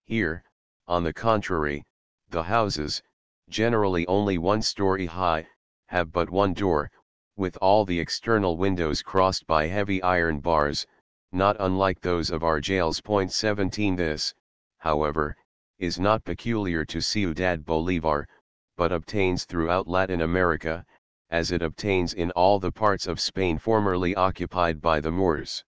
Here, on the contrary, the houses, generally only 1 story high, have but one door, with all the external windows crossed by heavy iron bars, not unlike those of our jails. 17 This, however, is not peculiar to Ciudad Bolívar, but obtains throughout Latin America, as it obtains in all the parts of Spain formerly occupied by the Moors.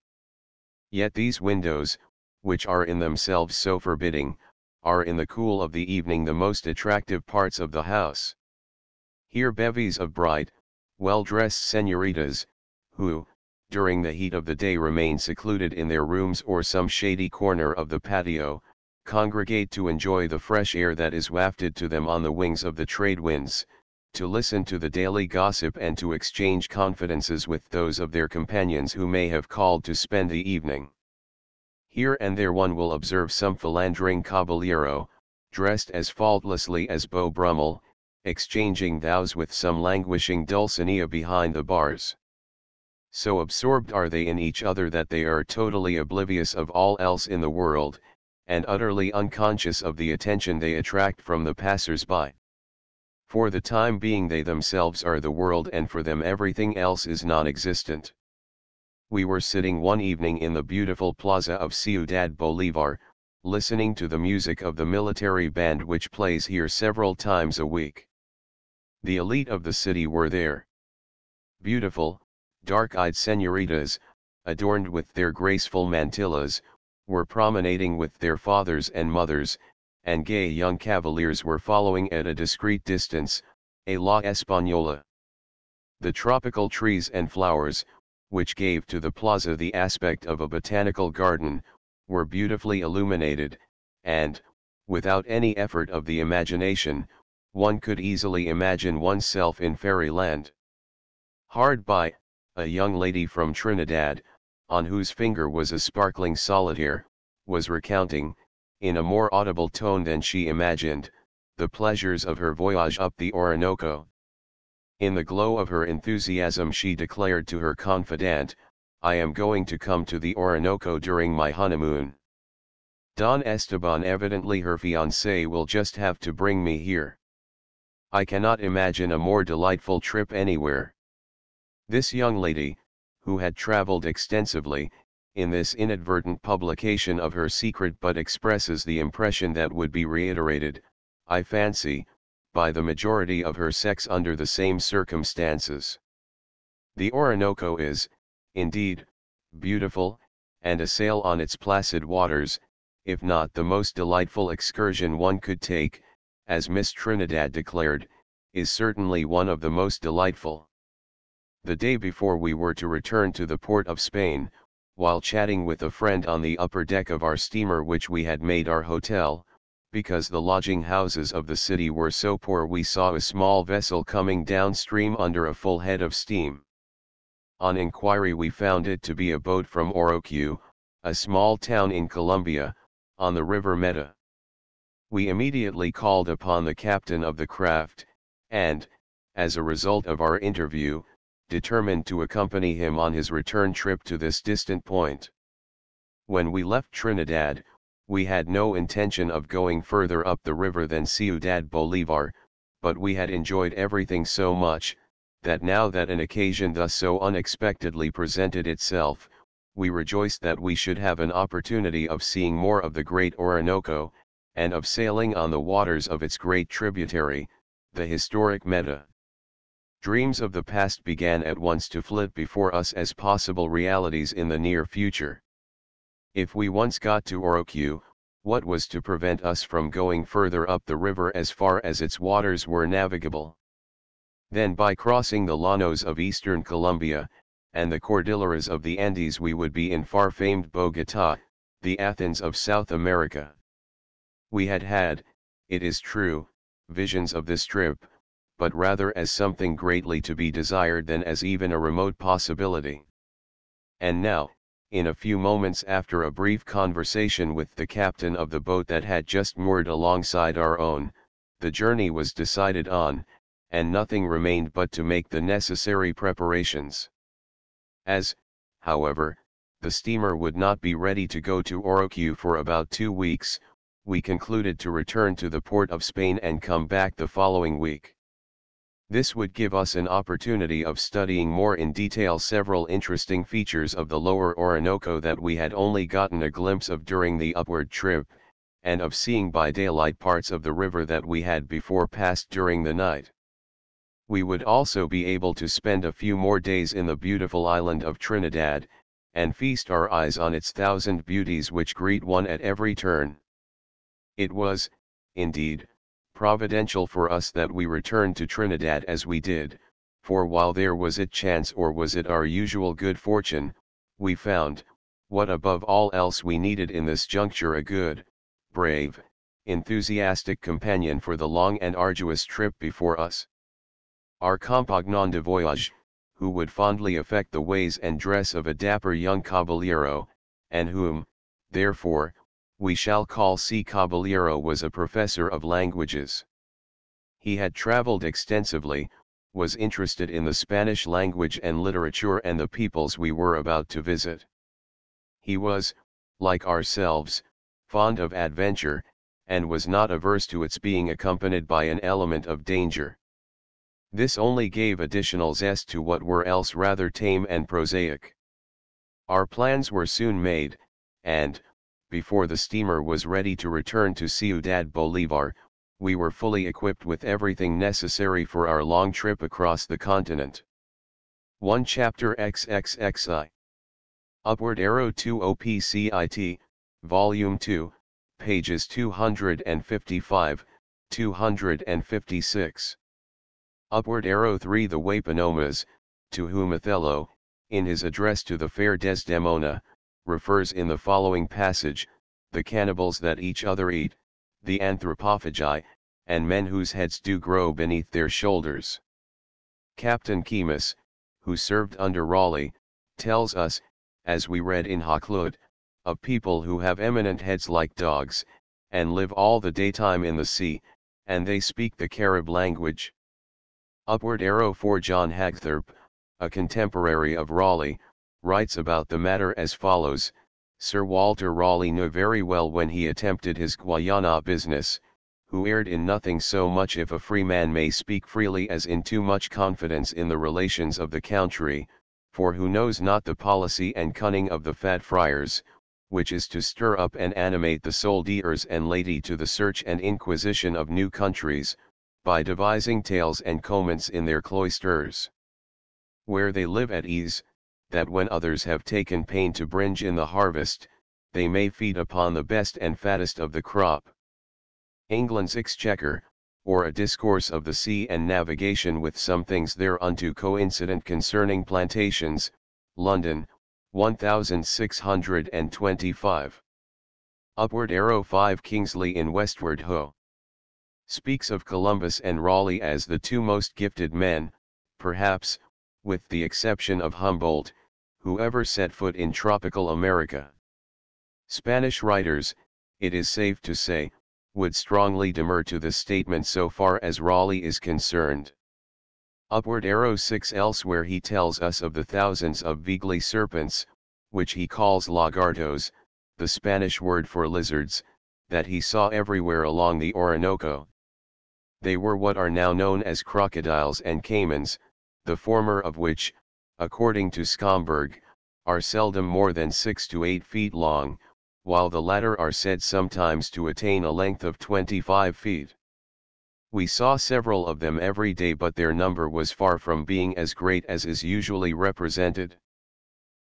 Yet these windows, which are in themselves so forbidding, are in the cool of the evening the most attractive parts of the house. Here bevies of bright, well-dressed señoritas, who, during the heat of the day remain secluded in their rooms or some shady corner of the patio, congregate to enjoy the fresh air that is wafted to them on the wings of the trade winds, to listen to the daily gossip and to exchange confidences with those of their companions who may have called to spend the evening. Here and there one will observe some philandering caballero, dressed as faultlessly as Beau Brummel, exchanging vows with some languishing Dulcinea behind the bars. So absorbed are they in each other that they are totally oblivious of all else in the world, and utterly unconscious of the attention they attract from the passers-by. For the time being they themselves are the world, and for them everything else is non-existent. We were sitting one evening in the beautiful plaza of Ciudad Bolívar, listening to the music of the military band which plays here several times a week. The elite of the city were there. Beautiful, Dark-eyed señoritas, adorned with their graceful mantillas, were promenading with their fathers and mothers, and gay young cavaliers were following at a discreet distance, a la Española. The tropical trees and flowers, which gave to the plaza the aspect of a botanical garden, were beautifully illuminated, and, without any effort of the imagination, one could easily imagine oneself in fairyland. Hard by, a young lady from Trinidad, on whose finger was a sparkling solitaire, was recounting, in a more audible tone than she imagined, the pleasures of her voyage up the Orinoco. In the glow of her enthusiasm she declared to her confidant, "I am going to come to the Orinoco during my honeymoon. Don Esteban, evidently her fiancé, will just have to bring me here. I cannot imagine a more delightful trip anywhere." This young lady, who had traveled extensively, in this inadvertent publication of her secret but expresses the impression that would be reiterated, I fancy, by the majority of her sex under the same circumstances. The Orinoco is, indeed, beautiful, and a sail on its placid waters, if not the most delightful excursion one could take, as Miss Trinidad declared, is certainly one of the most delightful. The day before we were to return to the port of Spain, while chatting with a friend on the upper deck of our steamer which we had made our hotel, because the lodging houses of the city were so poor, we saw a small vessel coming downstream under a full head of steam. On inquiry we found it to be a boat from Orinoco, a small town in Colombia, on the river Meta. We immediately called upon the captain of the craft, and, as a result of our interview, determined to accompany him on his return trip to this distant point. When we left Trinidad, we had no intention of going further up the river than Ciudad Bolivar, but we had enjoyed everything so much, that now that an occasion thus so unexpectedly presented itself, we rejoiced that we should have an opportunity of seeing more of the great Orinoco, and of sailing on the waters of its great tributary, the historic Meta. Dreams of the past began at once to flit before us as possible realities in the near future. If we once got to Orinoco, what was to prevent us from going further up the river as far as its waters were navigable? Then by crossing the llanos of eastern Colombia, and the cordilleras of the Andes, we would be in far-famed Bogotá, the Athens of South America. We had had, it is true, visions of this trip, but rather as something greatly to be desired than as even a remote possibility. And now, in a few moments after a brief conversation with the captain of the boat that had just moored alongside our own, the journey was decided on, and nothing remained but to make the necessary preparations. As, however, the steamer would not be ready to go to Orinoco for about 2 weeks, we concluded to return to the port of Spain and come back the following week. This would give us an opportunity of studying more in detail several interesting features of the lower Orinoco that we had only gotten a glimpse of during the upward trip, and of seeing by daylight parts of the river that we had before passed during the night. We would also be able to spend a few more days in the beautiful island of Trinidad, and feast our eyes on its thousand beauties which greet one at every turn. It was, indeed, providential for us that we returned to Trinidad as we did, for while there was it chance or was it our usual good fortune, we found, what above all else we needed in this juncture, a good, brave, enthusiastic companion for the long and arduous trip before us. Our compagnon de voyage, who would fondly affect the ways and dress of a dapper young caballero, and whom, therefore, we shall call C. Caballero, was a professor of languages. He had traveled extensively, was interested in the Spanish language and literature and the peoples we were about to visit. He was, like ourselves, fond of adventure, and was not averse to its being accompanied by an element of danger. This only gave additional zest to what were else rather tame and prosaic. Our plans were soon made, and, before the steamer was ready to return to Ciudad Bolivar, we were fully equipped with everything necessary for our long trip across the continent. 1 Chapter XXXI. Upward arrow 2 OPCIT, Volume 2, pages 255, 256. Upward arrow 3 The Waponomas, to whom Othello, in his address to the fair Desdemona, refers in the following passage, the cannibals that each other eat, the anthropophagi, and men whose heads do grow beneath their shoulders. Captain Keymis, who served under Raleigh, tells us, as we read in Hakluyt, of people who have eminent heads like dogs, and live all the daytime in the sea, and they speak the Carib language. Upward arrow 4 John Hagthorpe, a contemporary of Raleigh, writes about the matter as follows, Sir Walter Raleigh knew very well when he attempted his Guiana business, who erred in nothing so much if a free man may speak freely as in too much confidence in the relations of the country, for who knows not the policy and cunning of the fat friars, which is to stir up and animate the soldiers and laity to the search and inquisition of new countries, by devising tales and comments in their cloisters, where they live at ease, that when others have taken pain to bringe in the harvest, they may feed upon the best and fattest of the crop. England's Exchequer, or a discourse of the sea and navigation with some things thereunto coincident concerning plantations, London, 1625. Upward arrow 5 Kingsley in Westward Ho. Speaks of Columbus and Raleigh as the two most gifted men, perhaps, with the exception of Humboldt, who ever set foot in tropical America. Spanish writers, it is safe to say, would strongly demur to this statement so far as Raleigh is concerned. Upward arrow 6 Elsewhere he tells us of the thousands of veagly serpents, which he calls lagartos, the Spanish word for lizards, that he saw everywhere along the Orinoco. They were what are now known as crocodiles and caimans, the former of which, according to Schomburg, are seldom more than 6 to 8 feet long, while the latter are said sometimes to attain a length of 25 feet. We saw several of them every day, but their number was far from being as great as is usually represented.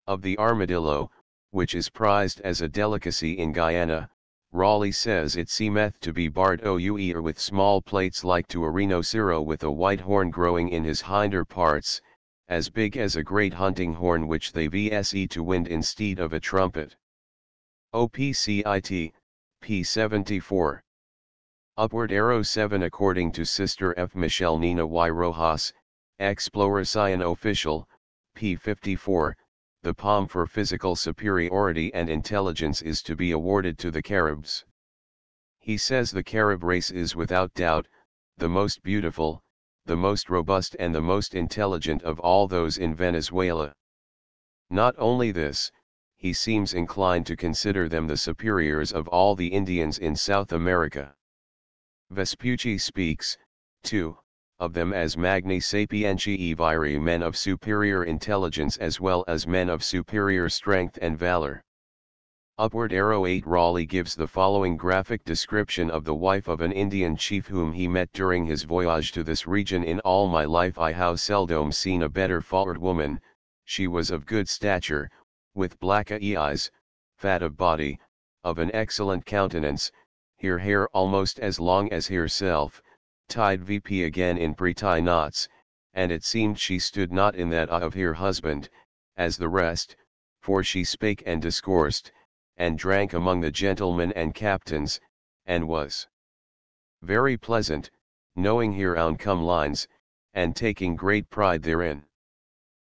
Of the armadillo, which is prized as a delicacy in Guyana, Raleigh says it seemeth to be barred or with small plates like to a rhinocero with a white horn growing in his hinder parts, as big as a great hunting horn which they vse to wind instead of a trumpet. OPCIT, p. 74. Upward arrow 7 According to Sister F. Michelle Nina Y. Rojas, Exploración Official, p. 54, the palm for physical superiority and intelligence is to be awarded to the Caribs. He says the Carib race is without doubt, the most beautiful, the most robust and the most intelligent of all those in Venezuela. Not only this, he seems inclined to consider them the superiors of all the Indians in South America. Vespucci speaks, too, of them as magni sapientiae viri, men of superior intelligence as well as men of superior strength and valor. Upward arrow 8 Raleigh gives the following graphic description of the wife of an Indian chief whom he met during his voyage to this region. In all my life I have seldom seen a better forward woman, she was of good stature, with black eyes, fat of body, of an excellent countenance, her hair almost as long as herself, tied VP again in pretty knots, and it seemed she stood not in that of her husband, as the rest, for she spake and discoursed, and drank among the gentlemen and captains, and was very pleasant, knowing her own come lines, and taking great pride therein.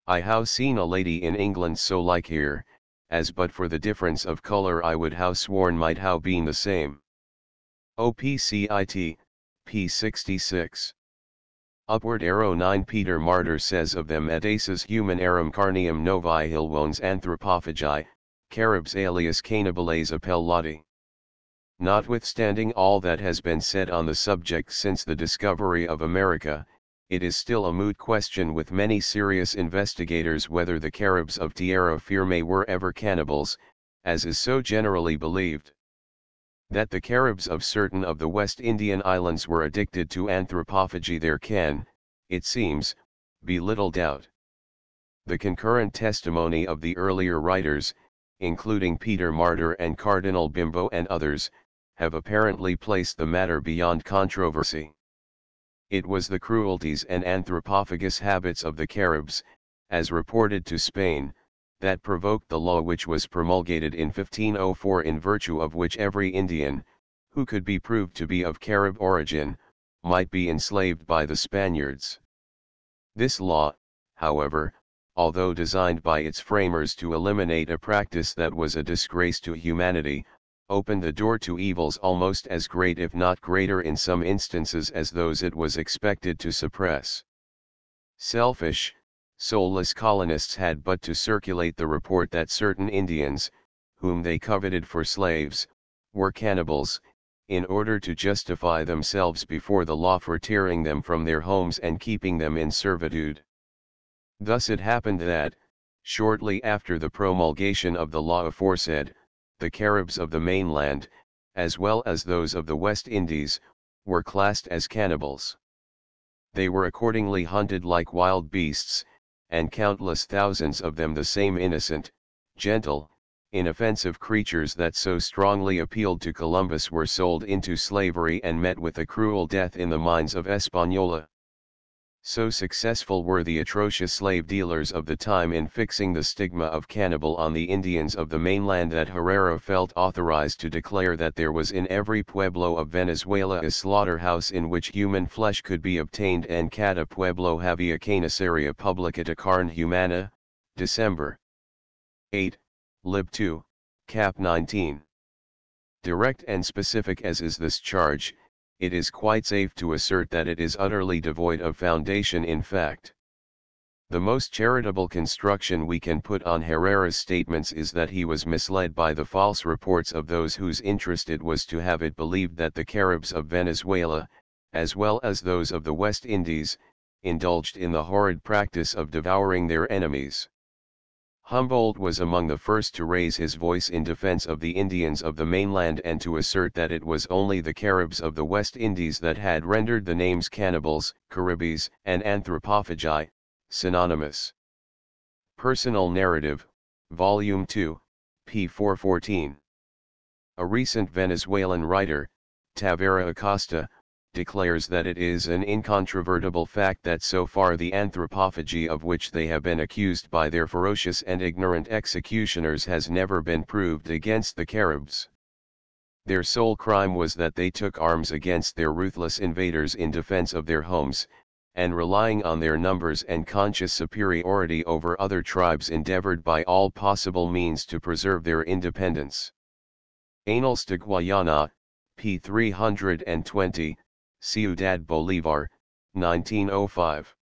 I have seen a lady in England so like her, as but for the difference of colour I would have sworn might have been the same. OPCIT, p. 66. Upward arrow 9 Peter Martyr says of them edaces humanarum carnium novi hilwones anthropophagi, Caribs alias cannibales appellati. Notwithstanding all that has been said on the subject since the discovery of America, it is still a moot question with many serious investigators whether the Caribs of Tierra Firme were ever cannibals, as is so generally believed. That the Caribs of certain of the West Indian islands were addicted to anthropophagy there can, it seems, be little doubt. The concurrent testimony of the earlier writers, including Peter Martyr and Cardinal Bimbo and others, have apparently placed the matter beyond controversy. It was the cruelties and anthropophagous habits of the Caribs, as reported to Spain, that provoked the law which was promulgated in 1504, in virtue of which every Indian, who could be proved to be of Carib origin, might be enslaved by the Spaniards. This law, however, although designed by its framers to eliminate a practice that was a disgrace to humanity, opened the door to evils almost as great if not greater in some instances as those it was expected to suppress. Selfish, soulless colonists had but to circulate the report that certain Indians, whom they coveted for slaves, were cannibals, in order to justify themselves before the law for tearing them from their homes and keeping them in servitude. Thus it happened that, shortly after the promulgation of the law aforesaid, the Caribs of the mainland, as well as those of the West Indies, were classed as cannibals. They were accordingly hunted like wild beasts, and countless thousands of them, the same innocent, gentle, inoffensive creatures that so strongly appealed to Columbus, were sold into slavery and met with a cruel death in the mines of Hispaniola. So successful were the atrocious slave dealers of the time in fixing the stigma of cannibal on the Indians of the mainland that Herrera felt authorized to declare that there was in every pueblo of Venezuela a slaughterhouse in which human flesh could be obtained, and cada pueblo havia carniceria publica de carne humana, December 8, Lib 2, Cap 19. Direct and specific as is this charge, it is quite safe to assert that it is utterly devoid of foundation in fact. The most charitable construction we can put on Herrera's statements is that he was misled by the false reports of those whose interest it was to have it believed that the Caribs of Venezuela, as well as those of the West Indies, indulged in the horrid practice of devouring their enemies. Humboldt was among the first to raise his voice in defense of the Indians of the mainland and to assert that it was only the Caribs of the West Indies that had rendered the names cannibals, Caribes, and anthropophagi synonymous. Personal Narrative, Volume 2, p. 414. A recent Venezuelan writer, Tavera Acosta, declares that it is an incontrovertible fact that so far the anthropophagy of which they have been accused by their ferocious and ignorant executioners has never been proved against the Caribs. Their sole crime was that they took arms against their ruthless invaders in defense of their homes, and relying on their numbers and conscious superiority over other tribes endeavored by all possible means to preserve their independence. Annals de Guayana, p. 320, Ciudad Bolívar, 1905.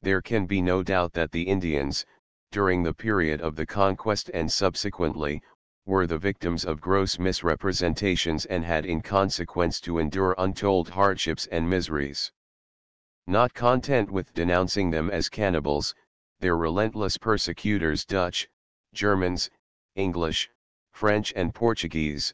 There can be no doubt that the Indians, during the period of the conquest and subsequently, were the victims of gross misrepresentations and had in consequence to endure untold hardships and miseries. Not content with denouncing them as cannibals, their relentless persecutors, Dutch, Germans, English, French and Portuguese,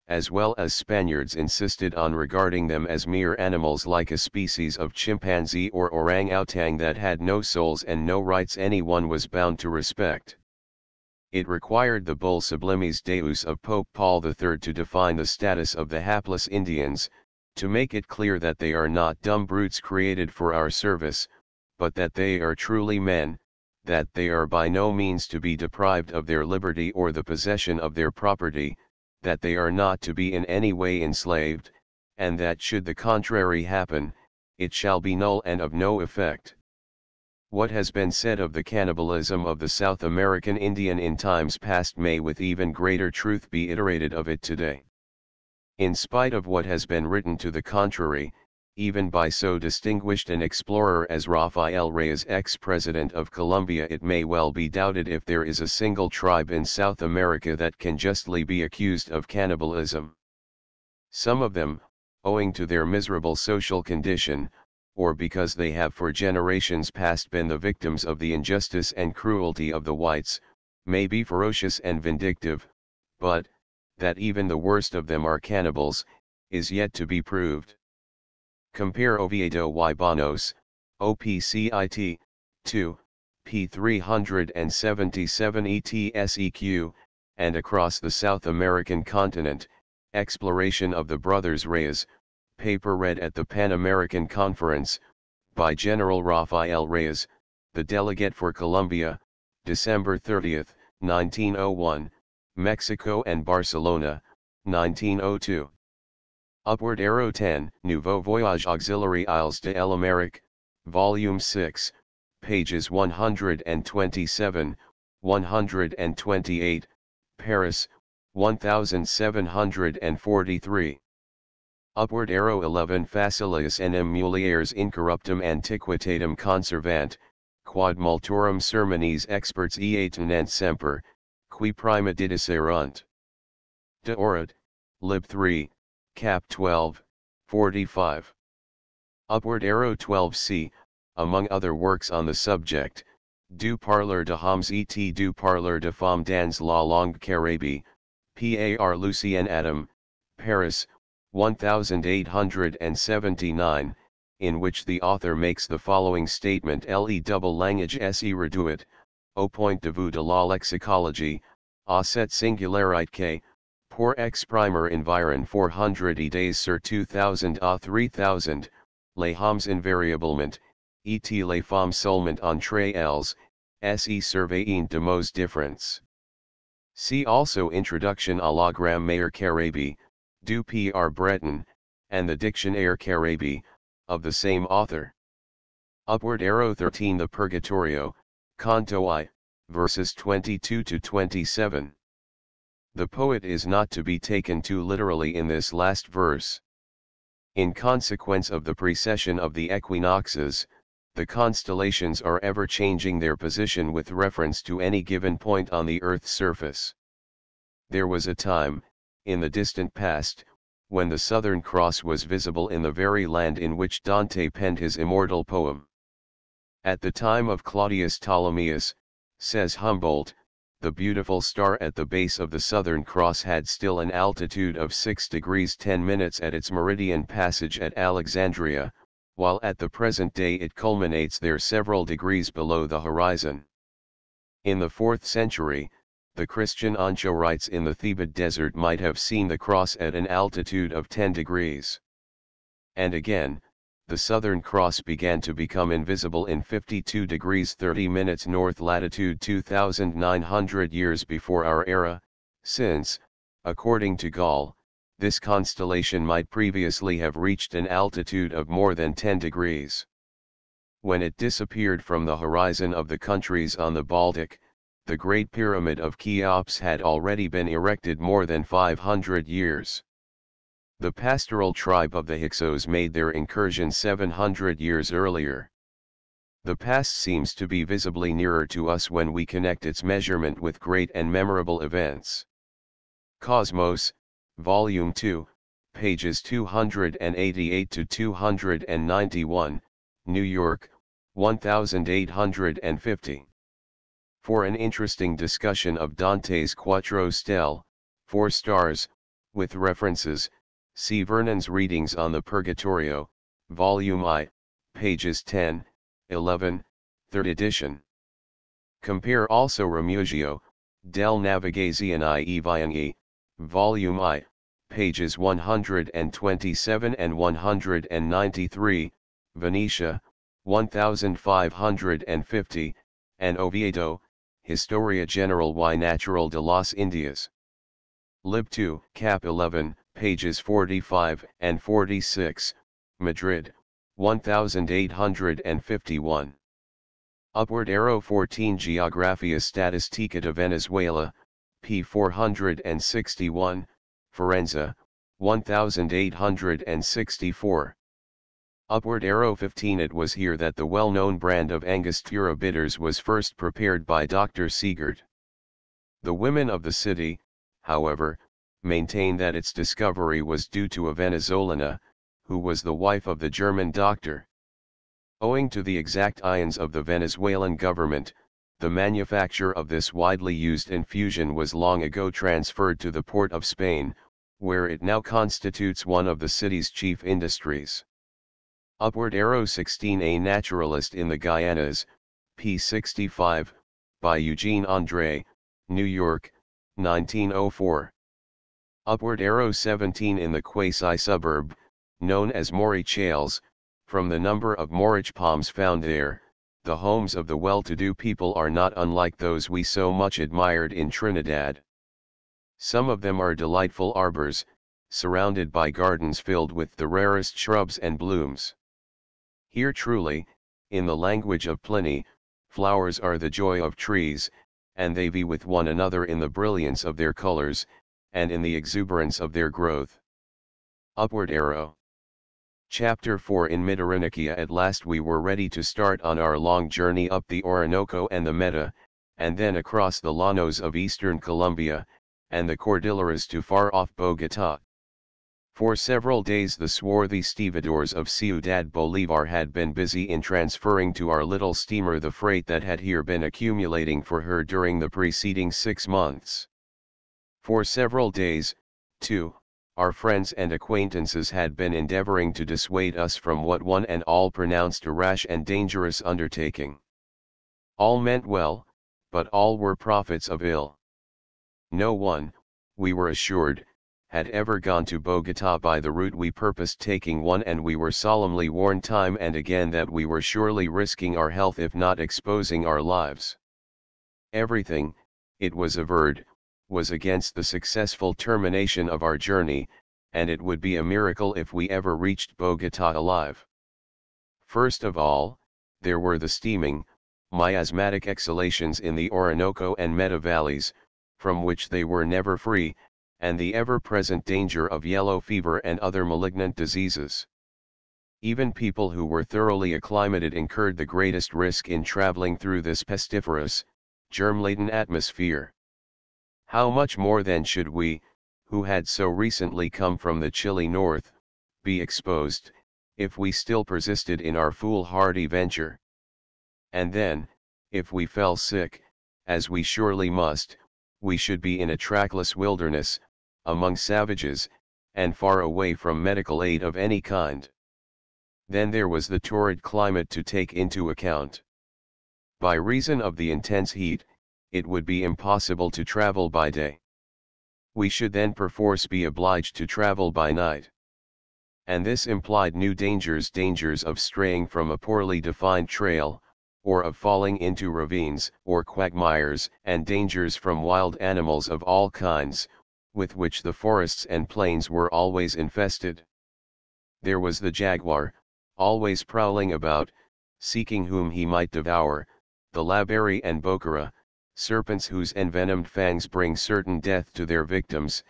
as well as Spaniards, insisted on regarding them as mere animals like a species of chimpanzee or orangutan that had no souls and no rights anyone was bound to respect. It required the bull Sublimis Deus of Pope Paul III to define the status of the hapless Indians, to make it clear that they are not dumb brutes created for our service, but that they are truly men, that they are by no means to be deprived of their liberty or the possession of their property, that they are not to be in any way enslaved, and that should the contrary happen, it shall be null and of no effect. What has been said of the cannibalism of the South American Indian in times past may with even greater truth be iterated of it today. In spite of what has been written to the contrary, even by so distinguished an explorer as Rafael Reyes, ex-president of Colombia, it may well be doubted if there is a single tribe in South America that can justly be accused of cannibalism. Some of them, owing to their miserable social condition, or because they have for generations past been the victims of the injustice and cruelty of the whites, may be ferocious and vindictive, but, that even the worst of them are cannibals, is yet to be proved. Compare Oviedo y Bonos, OPCIT, 2, p. 377 ETSEQ, and across the South American continent, Exploration of the Brothers Reyes, paper read at the Pan American Conference, by General Rafael Reyes, the delegate for Colombia, December 30, 1901, Mexico and Barcelona, 1902. Upward arrow 10, Nouveau Voyage Auxiliary Isles de l'Amérique, Volume 6, pages 127, 128, Paris, 1743. Upward arrow 11 Facilis enim mulieres incorruptum antiquitatem conservant, quod multorum sermones experts ea tenent semper, qui prima didicerunt. De Orat, Lib 3, Cap 12, 45. Upward arrow 12c, among other works on the subject, Du parleur de Homs et du parleur de femmes dans la langue caraïbe, par Lucien Adam, Paris, 1879, in which the author makes the following statement: Le double langage se réduit, au point de vue de la lexicologie, à cette singularité que, pour exprimer environ 400 idées sur 2000 à 3000, les hommes invariablement, et les femmes seulement entre elles, se surveillant de mots différents. See also Introduction à la grammaire caraïbe, du P.R. Breton, and the Dictionnaire caraïbe, of the same author. Upward arrow 13 The Purgatorio, Canto I, verses 22 to 27. The poet is not to be taken too literally in this last verse. In consequence of the precession of the equinoxes, the constellations are ever changing their position with reference to any given point on the earth's surface. There was a time, in the distant past, when the Southern Cross was visible in the very land in which Dante penned his immortal poem. At the time of Claudius Ptolemaeus, says Humboldt, the beautiful star at the base of the Southern Cross had still an altitude of 6 degrees 10 minutes at its meridian passage at Alexandria, while at the present day it culminates there several degrees below the horizon. In the 4th century, the Christian anchorites in the Theban desert might have seen the cross at an altitude of 10 degrees. And again, the Southern Cross began to become invisible in 52 degrees 30 minutes north latitude 2,900 years before our era, since, according to Gall, this constellation might previously have reached an altitude of more than 10 degrees. When it disappeared from the horizon of the countries on the Baltic, the Great Pyramid of Cheops had already been erected more than 500 years. The pastoral tribe of the Hyksos made their incursion 700 years earlier. The past seems to be visibly nearer to us when we connect its measurement with great and memorable events. Cosmos, Volume 2, pages 288 to 291, New York, 1850. For an interesting discussion of Dante's Quattro Stelle, 4 stars, with references, see Vernon's Readings on the Purgatorio, Volume I, pages 10, 11, 3rd edition. Compare also Remugio, Del Navigazione e Viaggi, Volume I, pages 127 and 193, Venetia, 1550, and Oviedo, Historia General y Natural de las Indias. Lib 2, Cap 11, pages 45 and 46, Madrid, 1851. Upward arrow 14 Geografia Statistica de Venezuela, p. 461, Forenza, 1864. Upward arrow 15 It was here that the well-known brand of Angostura bitters was first prepared by Dr. Siegert. The women of the city, however, maintain that its discovery was due to a Venezolana, who was the wife of the German doctor. Owing to the exact ions of the Venezuelan government, the manufacture of this widely used infusion was long ago transferred to the port of Spain, where it now constitutes one of the city's chief industries. Upward arrow 16 A naturalist in the Guianas, p. 65, by Eugene André, New York, 1904. Upward arrow 17 in the quasi-suburb, known as Morichales, from the number of Morich palms found there, the homes of the well-to-do people are not unlike those we so much admired in Trinidad. Some of them are delightful arbors, surrounded by gardens filled with the rarest shrubs and blooms. Here truly, in the language of Pliny, flowers are the joy of trees, and they vie with one another in the brilliance of their colors, and in the exuberance of their growth. Upward arrow. Chapter 4. In mid-Orinoco at last we were ready to start on our long journey up the Orinoco and the Meta, and then across the llanos of eastern Colombia, and the Cordilleras to far-off Bogotá. For several days the swarthy stevedores of Ciudad Bolívar had been busy in transferring to our little steamer the freight that had here been accumulating for her during the preceding 6 months. For several days, too, our friends and acquaintances had been endeavoring to dissuade us from what one and all pronounced a rash and dangerous undertaking. All meant well, but all were prophets of ill. No one, we were assured, had ever gone to Bogotá by the route we purposed taking, and we were solemnly warned time and again that we were surely risking our health if not exposing our lives. Everything, it was averred, was against the successful termination of our journey, and it would be a miracle if we ever reached Bogotá alive. First of all, there were the steaming, miasmatic exhalations in the Orinoco and Meta valleys, from which they were never free, and the ever-present danger of yellow fever and other malignant diseases. Even people who were thoroughly acclimated incurred the greatest risk in traveling through this pestiferous, germ-laden atmosphere. How much more then should we, who had so recently come from the chilly north, be exposed, if we still persisted in our foolhardy venture? And then, if we fell sick, as we surely must, we should be in a trackless wilderness, among savages, and far away from medical aid of any kind. Then there was the torrid climate to take into account. By reason of the intense heat, it would be impossible to travel by day. We should then perforce be obliged to travel by night. And this implied new dangers of straying from a poorly defined trail, or of falling into ravines or quagmires, and dangers from wild animals of all kinds, with which the forests and plains were always infested. There was the jaguar, always prowling about, seeking whom he might devour, the laberi and bocara, serpents whose envenomed fangs bring certain death to their victims,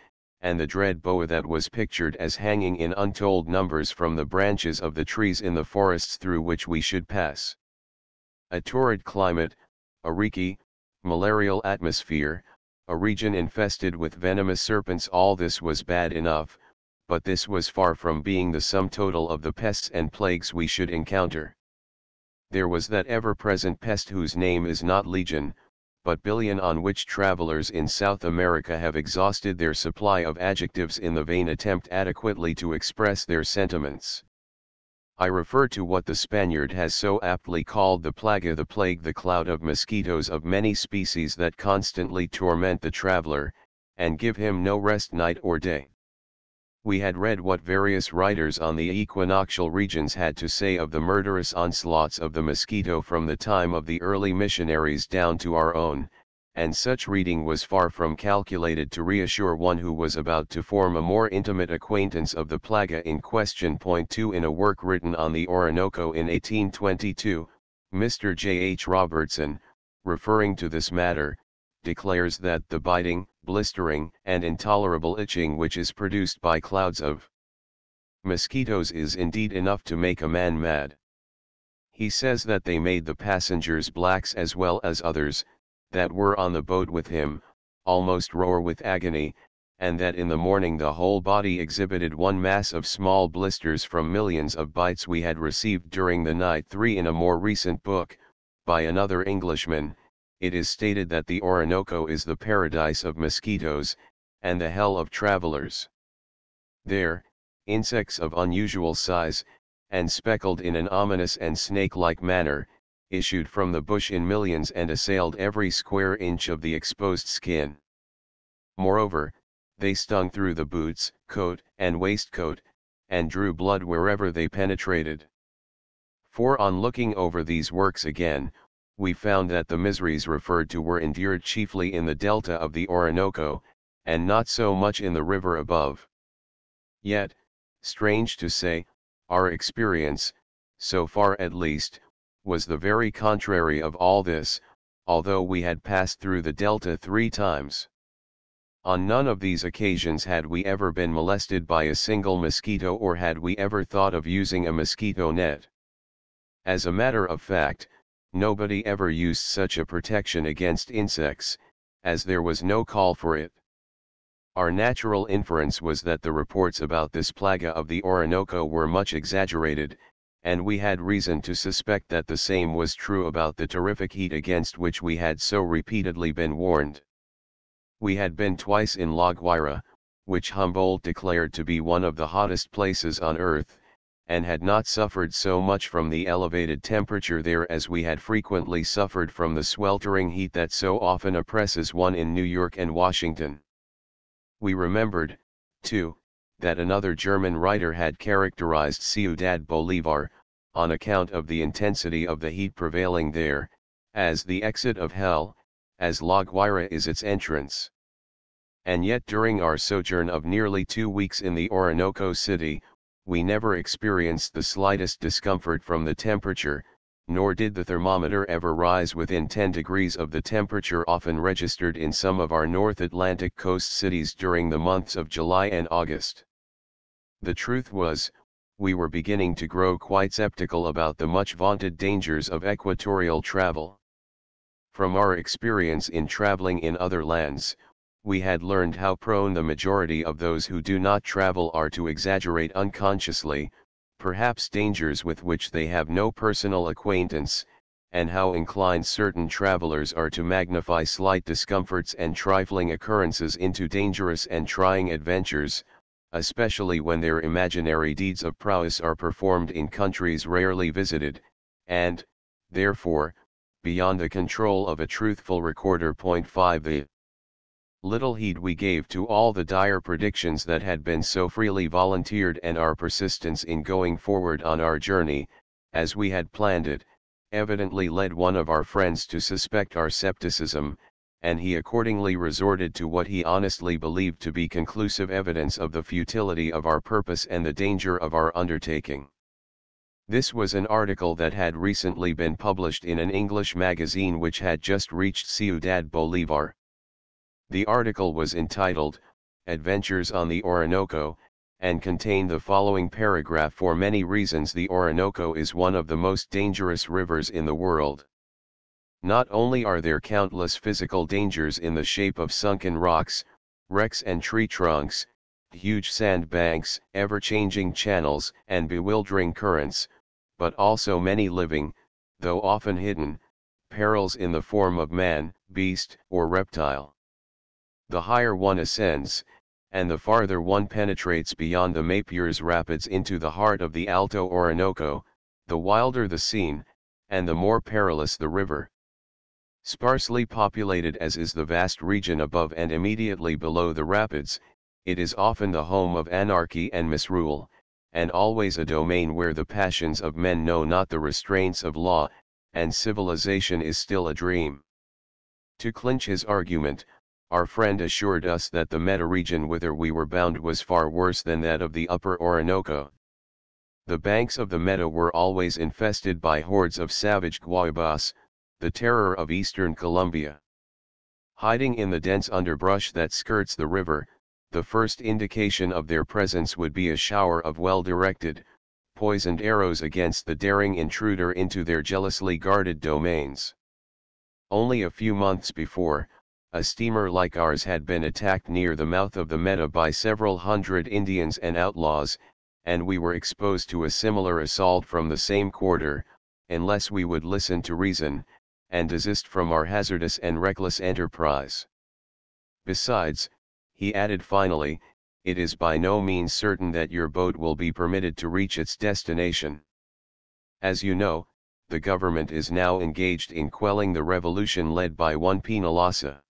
and the dread boa that was pictured as hanging in untold numbers from the branches of the trees in the forests through which we should pass. A torrid climate, a reeky, malarial atmosphere, a region infested with venomous serpents, all this was bad enough, but this was far from being the sum total of the pests and plagues we should encounter. There was that ever-present pest whose name is not legion, but billion, on which travelers in South America have exhausted their supply of adjectives in the vain attempt adequately to express their sentiments. I refer to what the Spaniard has so aptly called the plaga, the plague, the cloud of mosquitoes of many species that constantly torment the traveler, and give him no rest night or day. We had read what various writers on the equinoctial regions had to say of the murderous onslaughts of the mosquito from the time of the early missionaries down to our own, and such reading was far from calculated to reassure one who was about to form a more intimate acquaintance of the plaga in question. 2. In a work written on the Orinoco in 1822, Mr. J. H. Robertson, referring to this matter, declares that the biting, blistering, and intolerable itching which is produced by clouds of mosquitoes is indeed enough to make a man mad. He says that they made the passengers, blacks as well as others, that were on the boat with him, almost roar with agony, and that in the morning the whole body exhibited one mass of small blisters from millions of bites we had received during the night. 3. In a more recent book, by another Englishman, it is stated that the Orinoco is the paradise of mosquitoes, and the hell of travelers. There, insects of unusual size, and speckled in an ominous and snake-like manner, issued from the bush in millions and assailed every square inch of the exposed skin. Moreover, they stung through the boots, coat, and waistcoat, and drew blood wherever they penetrated. For on looking over these works again, we found that the miseries referred to were endured chiefly in the delta of the Orinoco, and not so much in the river above. Yet, strange to say, our experience, so far at least, was the very contrary of all this, although we had passed through the delta 3 times. On none of these occasions had we ever been molested by a single mosquito, or had we ever thought of using a mosquito net. As a matter of fact, nobody ever used such a protection against insects, as there was no call for it. Our natural inference was that the reports about this plaga of the Orinoco were much exaggerated, and we had reason to suspect that the same was true about the terrific heat against which we had so repeatedly been warned. We had been twice in La Guaira, which Humboldt declared to be one of the hottest places on earth, and had not suffered so much from the elevated temperature there as we had frequently suffered from the sweltering heat that so often oppresses one in New York and Washington. We remembered, too, that another German writer had characterized Ciudad Bolívar, on account of the intensity of the heat prevailing there, as the exit of hell, as La Guaira is its entrance. And yet during our sojourn of nearly 2 weeks in the Orinoco city, we never experienced the slightest discomfort from the temperature, nor did the thermometer ever rise within 10 degrees of the temperature often registered in some of our North Atlantic coast cities during the months of July and August. The truth was, we were beginning to grow quite skeptical about the much vaunted dangers of equatorial travel. From our experience in traveling in other lands, we had learned how prone the majority of those who do not travel are to exaggerate unconsciously, perhaps dangers with which they have no personal acquaintance, and how inclined certain travelers are to magnify slight discomforts and trifling occurrences into dangerous and trying adventures, especially when their imaginary deeds of prowess are performed in countries rarely visited, and, therefore, beyond the control of a truthful recorder. 5 The little heed we gave to all the dire predictions that had been so freely volunteered, and our persistence in going forward on our journey, as we had planned it, evidently led one of our friends to suspect our skepticism, and he accordingly resorted to what he honestly believed to be conclusive evidence of the futility of our purpose and the danger of our undertaking. This was an article that had recently been published in an English magazine which had just reached Ciudad Bolívar. The article was entitled, "Adventures on the Orinoco," and contained the following paragraph: "For many reasons the Orinoco is one of the most dangerous rivers in the world. Not only are there countless physical dangers in the shape of sunken rocks, wrecks and tree trunks, huge sand banks, ever-changing channels, and bewildering currents, but also many living, though often hidden, perils in the form of man, beast, or reptile. The higher one ascends, and the farther one penetrates beyond the Mapiers Rapids into the heart of the Alto Orinoco, the wilder the scene, and the more perilous the river. Sparsely populated as is the vast region above and immediately below the rapids, it is often the home of anarchy and misrule, and always a domain where the passions of men know not the restraints of law, and civilization is still a dream." To clinch his argument, our friend assured us that the Meta region whither we were bound was far worse than that of the upper Orinoco. The banks of the Meta were always infested by hordes of savage guaibas, the terror of eastern Colombia. Hiding in the dense underbrush that skirts the river, the first indication of their presence would be a shower of well-directed, poisoned arrows against the daring intruder into their jealously guarded domains. Only a few months before, a steamer like ours had been attacked near the mouth of the Meta by several hundred Indians and outlaws, and we were exposed to a similar assault from the same quarter, unless we would listen to reason, and desist from our hazardous and reckless enterprise. Besides, he added finally, it is by no means certain that your boat will be permitted to reach its destination. As you know, the government is now engaged in quelling the revolution led by one Peñalosa.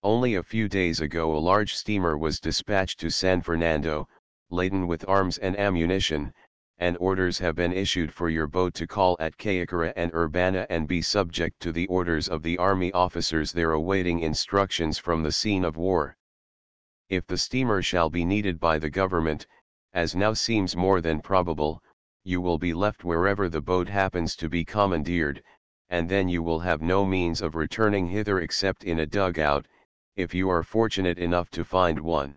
Only a few days ago a large steamer was dispatched to San Fernando, laden with arms and ammunition, and orders have been issued for your boat to call at Caycara and Urbana and be subject to the orders of the army officers there awaiting instructions from the scene of war. If the steamer shall be needed by the government, as now seems more than probable, you will be left wherever the boat happens to be commandeered, and then you will have no means of returning hither except in a dugout, if you are fortunate enough to find one.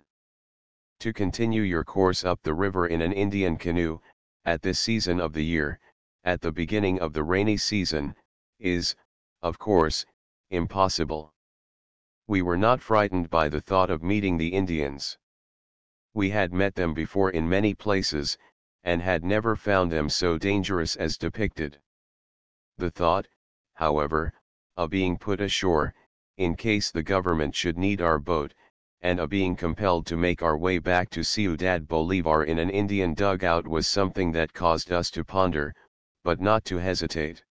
To continue your course up the river in an Indian canoe, at this season of the year, at the beginning of the rainy season, is, of course, impossible. We were not frightened by the thought of meeting the Indians. We had met them before in many places, and had never found them so dangerous as depicted. The thought, however, of being put ashore, in case the government should need our boat, and of being compelled to make our way back to Ciudad Bolivar in an Indian dugout was something that caused us to ponder, but not to hesitate.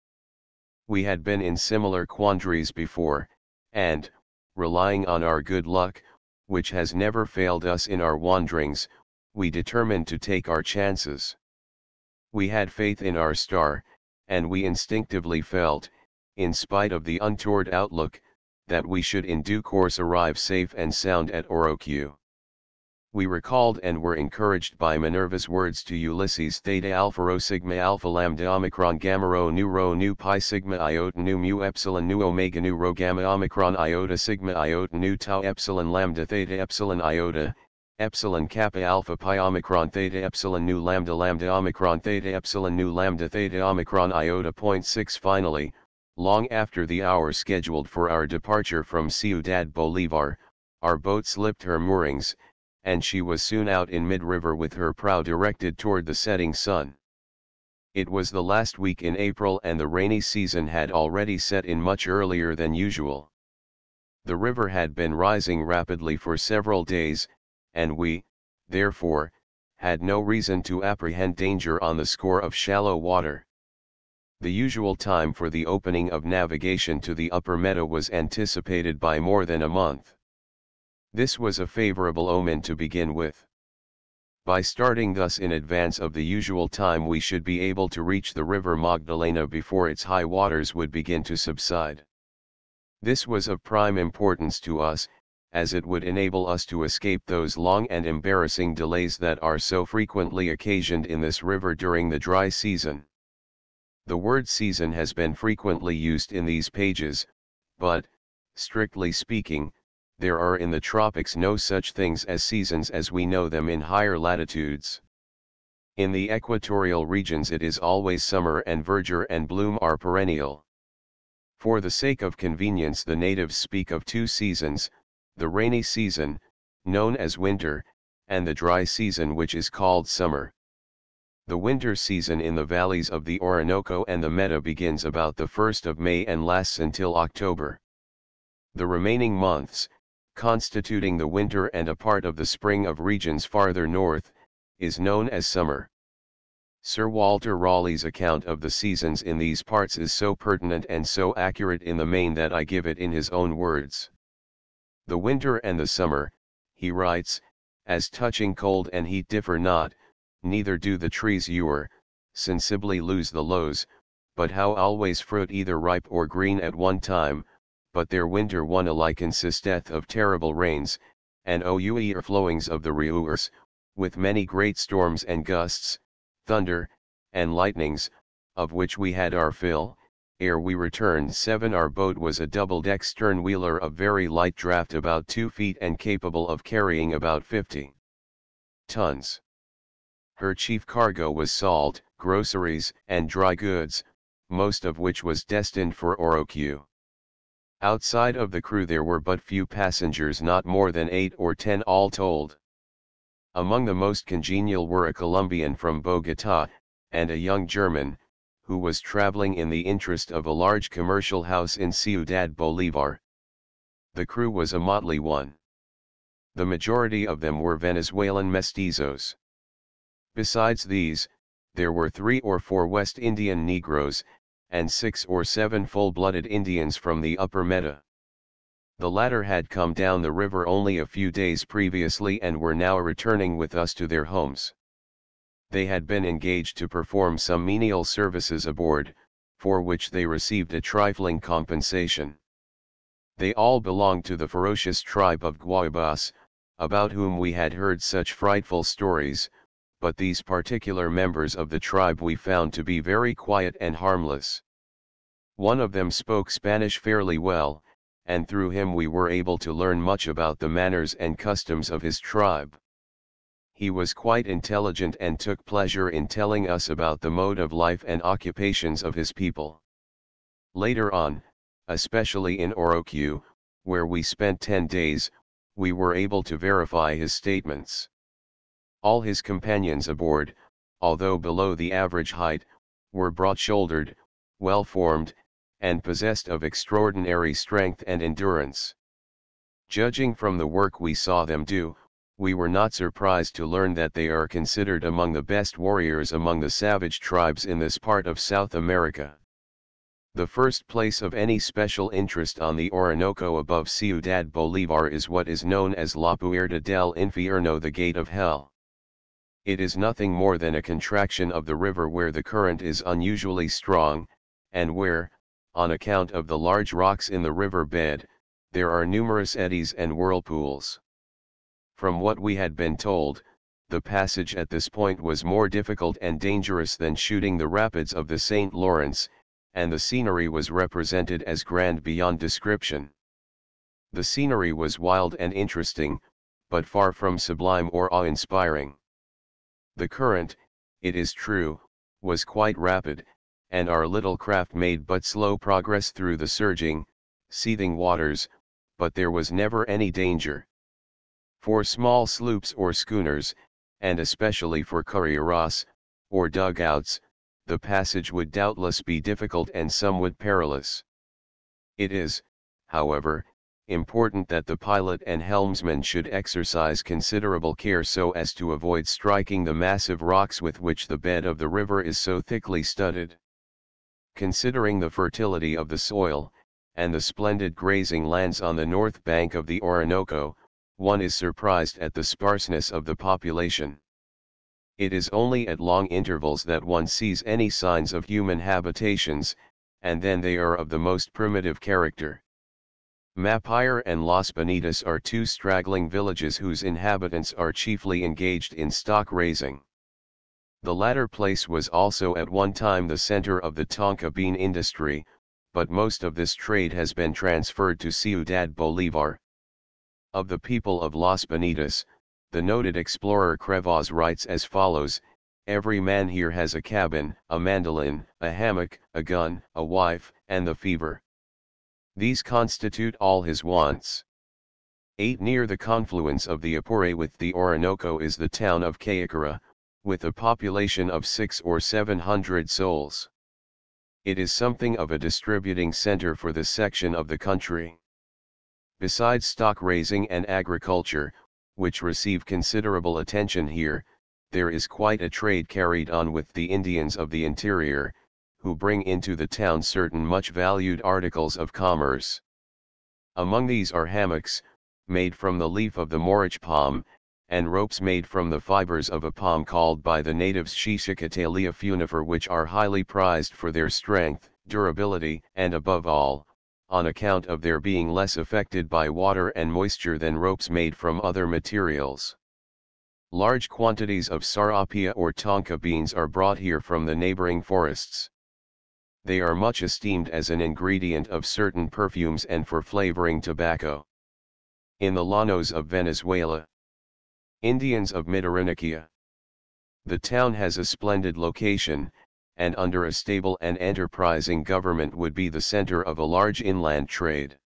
We had been in similar quandaries before, and, relying on our good luck, which has never failed us in our wanderings, we determined to take our chances. We had faith in our star, and we instinctively felt, in spite of the untoward outlook, that we should in due course arrive safe and sound at Oroque. We recalled and were encouraged by Minerva's words to Ulysses: Theta Alpha Rho Sigma Alpha Lambda Omicron Gamma Rho Nu Pi Sigma Iota Nu Mu Epsilon Nu Omega Nu Rho Gamma Omicron Iota Sigma Iota Nu Tau Epsilon Lambda Theta Epsilon Iota, Epsilon Kappa Alpha Pi Omicron Theta Epsilon Nu Lambda Lambda Omicron Theta Epsilon Nu Lambda Theta Omicron Iota. 6 Finally, long after the hour scheduled for our departure from Ciudad Bolivar, our boat slipped her moorings, and she was soon out in mid-river with her prow directed toward the setting sun. It was the last week in April and the rainy season had already set in much earlier than usual. The river had been rising rapidly for several days, and we, therefore, had no reason to apprehend danger on the score of shallow water. The usual time for the opening of navigation to the upper meadow was anticipated by more than a month. This was a favorable omen to begin with. By starting thus in advance of the usual time we should be able to reach the river Magdalena before its high waters would begin to subside. This was of prime importance to us, as it would enable us to escape those long and embarrassing delays that are so frequently occasioned in this river during the dry season. The word season has been frequently used in these pages, but, strictly speaking, there are in the tropics no such things as seasons as we know them in higher latitudes. In the equatorial regions it is always summer, and verdure and bloom are perennial. For the sake of convenience the natives speak of two seasons, the rainy season, known as winter, and the dry season which is called summer. The winter season in the valleys of the Orinoco and the Meta begins about the 1st of May and lasts until October. The remaining months, constituting the winter and a part of the spring of regions farther north, is known as summer. Sir Walter Raleigh's account of the seasons in these parts is so pertinent and so accurate in the main that I give it in his own words. The winter and the summer, he writes, as touching cold and heat differ not, neither do the trees sensibly lose the lows, but how always fruit either ripe or green at one time, but their winter one alike consisteth of terrible rains, and flowings of the rivers, with many great storms and gusts, thunder, and lightnings, of which we had our fill. Ere we returned 7 our boat was a double-deck stern-wheeler of very light draught about 2 feet and capable of carrying about 50 tons. Her chief cargo was salt, groceries, and dry goods, most of which was destined for Oroque. Outside of the crew there were but few passengers, not more than 8 or 10 all told. Among the most congenial were a Colombian from Bogota, and a young German, who was traveling in the interest of a large commercial house in Ciudad Bolivar. The crew was a motley one. The majority of them were Venezuelan mestizos. Besides these, there were 3 or 4 West Indian Negroes, and 6 or 7 full-blooded Indians from the upper Meta. The latter had come down the river only a few days previously and were now returning with us to their homes. They had been engaged to perform some menial services aboard, for which they received a trifling compensation. They all belonged to the ferocious tribe of Guayabas, about whom we had heard such frightful stories, but these particular members of the tribe we found to be very quiet and harmless. One of them spoke Spanish fairly well, and through him we were able to learn much about the manners and customs of his tribe. He was quite intelligent and took pleasure in telling us about the mode of life and occupations of his people. Later on, especially in Orinoco, where we spent 10 days, we were able to verify his statements. All his companions aboard, although below the average height, were broad-shouldered, well-formed, and possessed of extraordinary strength and endurance. Judging from the work we saw them do, we were not surprised to learn that they are considered among the best warriors among the savage tribes in this part of South America. The first place of any special interest on the Orinoco above Ciudad Bolívar is what is known as La Puerta del Infierno, the Gate of Hell. It is nothing more than a contraction of the river where the current is unusually strong, and where, on account of the large rocks in the river bed, there are numerous eddies and whirlpools. From what we had been told, the passage at this point was more difficult and dangerous than shooting the rapids of the St. Lawrence, and the scenery was represented as grand beyond description. The scenery was wild and interesting, but far from sublime or awe-inspiring. The current, it is true, was quite rapid, and our little craft made but slow progress through the surging, seething waters, but there was never any danger. For small sloops or schooners, and especially for carreras, or dugouts, the passage would doubtless be difficult and somewhat perilous. It is, however, important that the pilot and helmsman should exercise considerable care so as to avoid striking the massive rocks with which the bed of the river is so thickly studded. Considering the fertility of the soil, and the splendid grazing lands on the north bank of the Orinoco, one is surprised at the sparseness of the population. It is only at long intervals that one sees any signs of human habitations, and then they are of the most primitive character. Mapire and Las Bonitas are two straggling villages whose inhabitants are chiefly engaged in stock raising. The latter place was also at one time the center of the tonka bean industry, but most of this trade has been transferred to Ciudad Bolívar. Of the people of Las Bonitas, the noted explorer Crevaz writes as follows: "Every man here has a cabin, a mandolin, a hammock, a gun, a wife, and the fever. These constitute all his wants." 8. Near the confluence of the Apure with the Orinoco is the town of Caycara, with a population of 600 or 700 souls. It is something of a distributing center for this section of the country. Besides stock raising and agriculture, which receive considerable attention here, there is quite a trade carried on with the Indians of the interior, who bring into the town certain much valued articles of commerce. Among these are hammocks, made from the leaf of the moriche palm, and ropes made from the fibers of a palm called by the natives Shishikatalia funifer, which are highly prized for their strength, durability, and above all, on account of their being less affected by water and moisture than ropes made from other materials. Large quantities of sarapia or tonka beans are brought here from the neighboring forests. They are much esteemed as an ingredient of certain perfumes and for flavoring tobacco. In the llanos of Venezuela. Indians of Mid-Orinoco. The town has a splendid location, and under a stable and enterprising government would be the center of a large inland trade.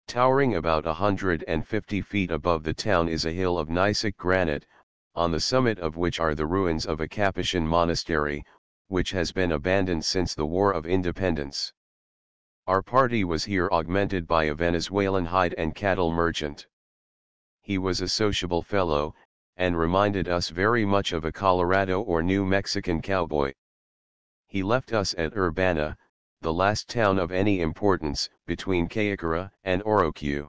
Towering about 150 feet above the town is a hill of gneissic granite, on the summit of which are the ruins of a Capuchin monastery, which has been abandoned since the War of Independence. Our party was here augmented by a Venezuelan hide and cattle merchant. He was a sociable fellow, and reminded us very much of a Colorado or New Mexican cowboy. He left us at Urbana, the last town of any importance, between Caicara and Oroque.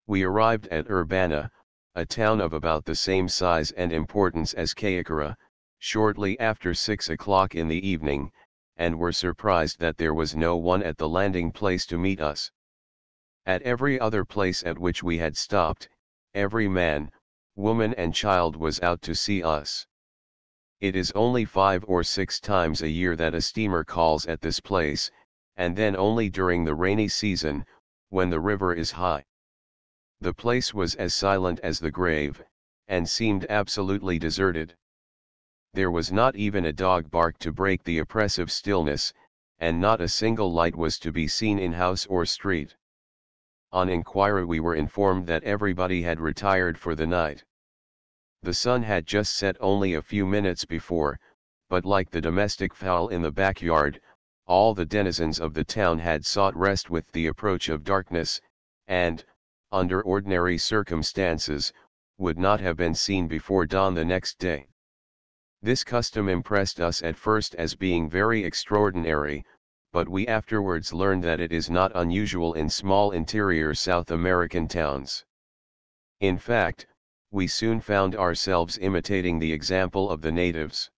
We arrived at Urbana, a town of about the same size and importance as Caicara, shortly after 6 o'clock in the evening, and were surprised that there was no one at the landing place to meet us. At every other place at which we had stopped, every man, woman and child was out to see us. It is only 5 or 6 times a year that a steamer calls at this place, and then only during the rainy season, when the river is high. The place was as silent as the grave, and seemed absolutely deserted. There was not even a dog bark to break the oppressive stillness, and not a single light was to be seen in house or street. On inquiry we were informed that everybody had retired for the night. The sun had just set only a few minutes before, but like the domestic fowl in the backyard, all the denizens of the town had sought rest with the approach of darkness, and, under ordinary circumstances, would not have been seen before dawn the next day. This custom impressed us at first as being very extraordinary, but we afterwards learned that it is not unusual in small interior South American towns. In fact, we soon found ourselves imitating the example of the natives.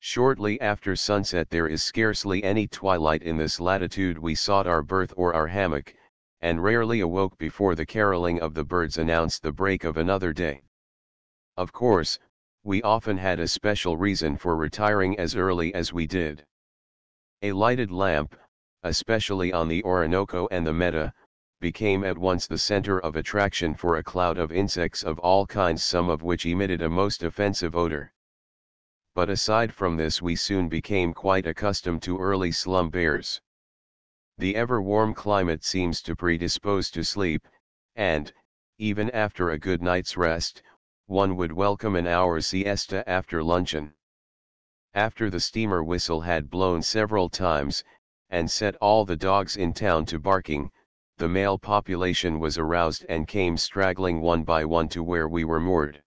Shortly after sunset, there is scarcely any twilight in this latitude. We sought our berth or our hammock, and rarely awoke before the caroling of the birds announced the break of another day. Of course, we often had a special reason for retiring as early as we did. A lighted lamp, especially on the Orinoco and the Meta, became at once the center of attraction for a cloud of insects of all kinds, some of which emitted a most offensive odor. But aside from this, we soon became quite accustomed to early slumbers. The ever-warm climate seems to predispose to sleep, and, even after a good night's rest, one would welcome an hour's siesta after luncheon. After the steamer whistle had blown several times, and set all the dogs in town to barking, the male population was aroused and came straggling one by one to where we were moored.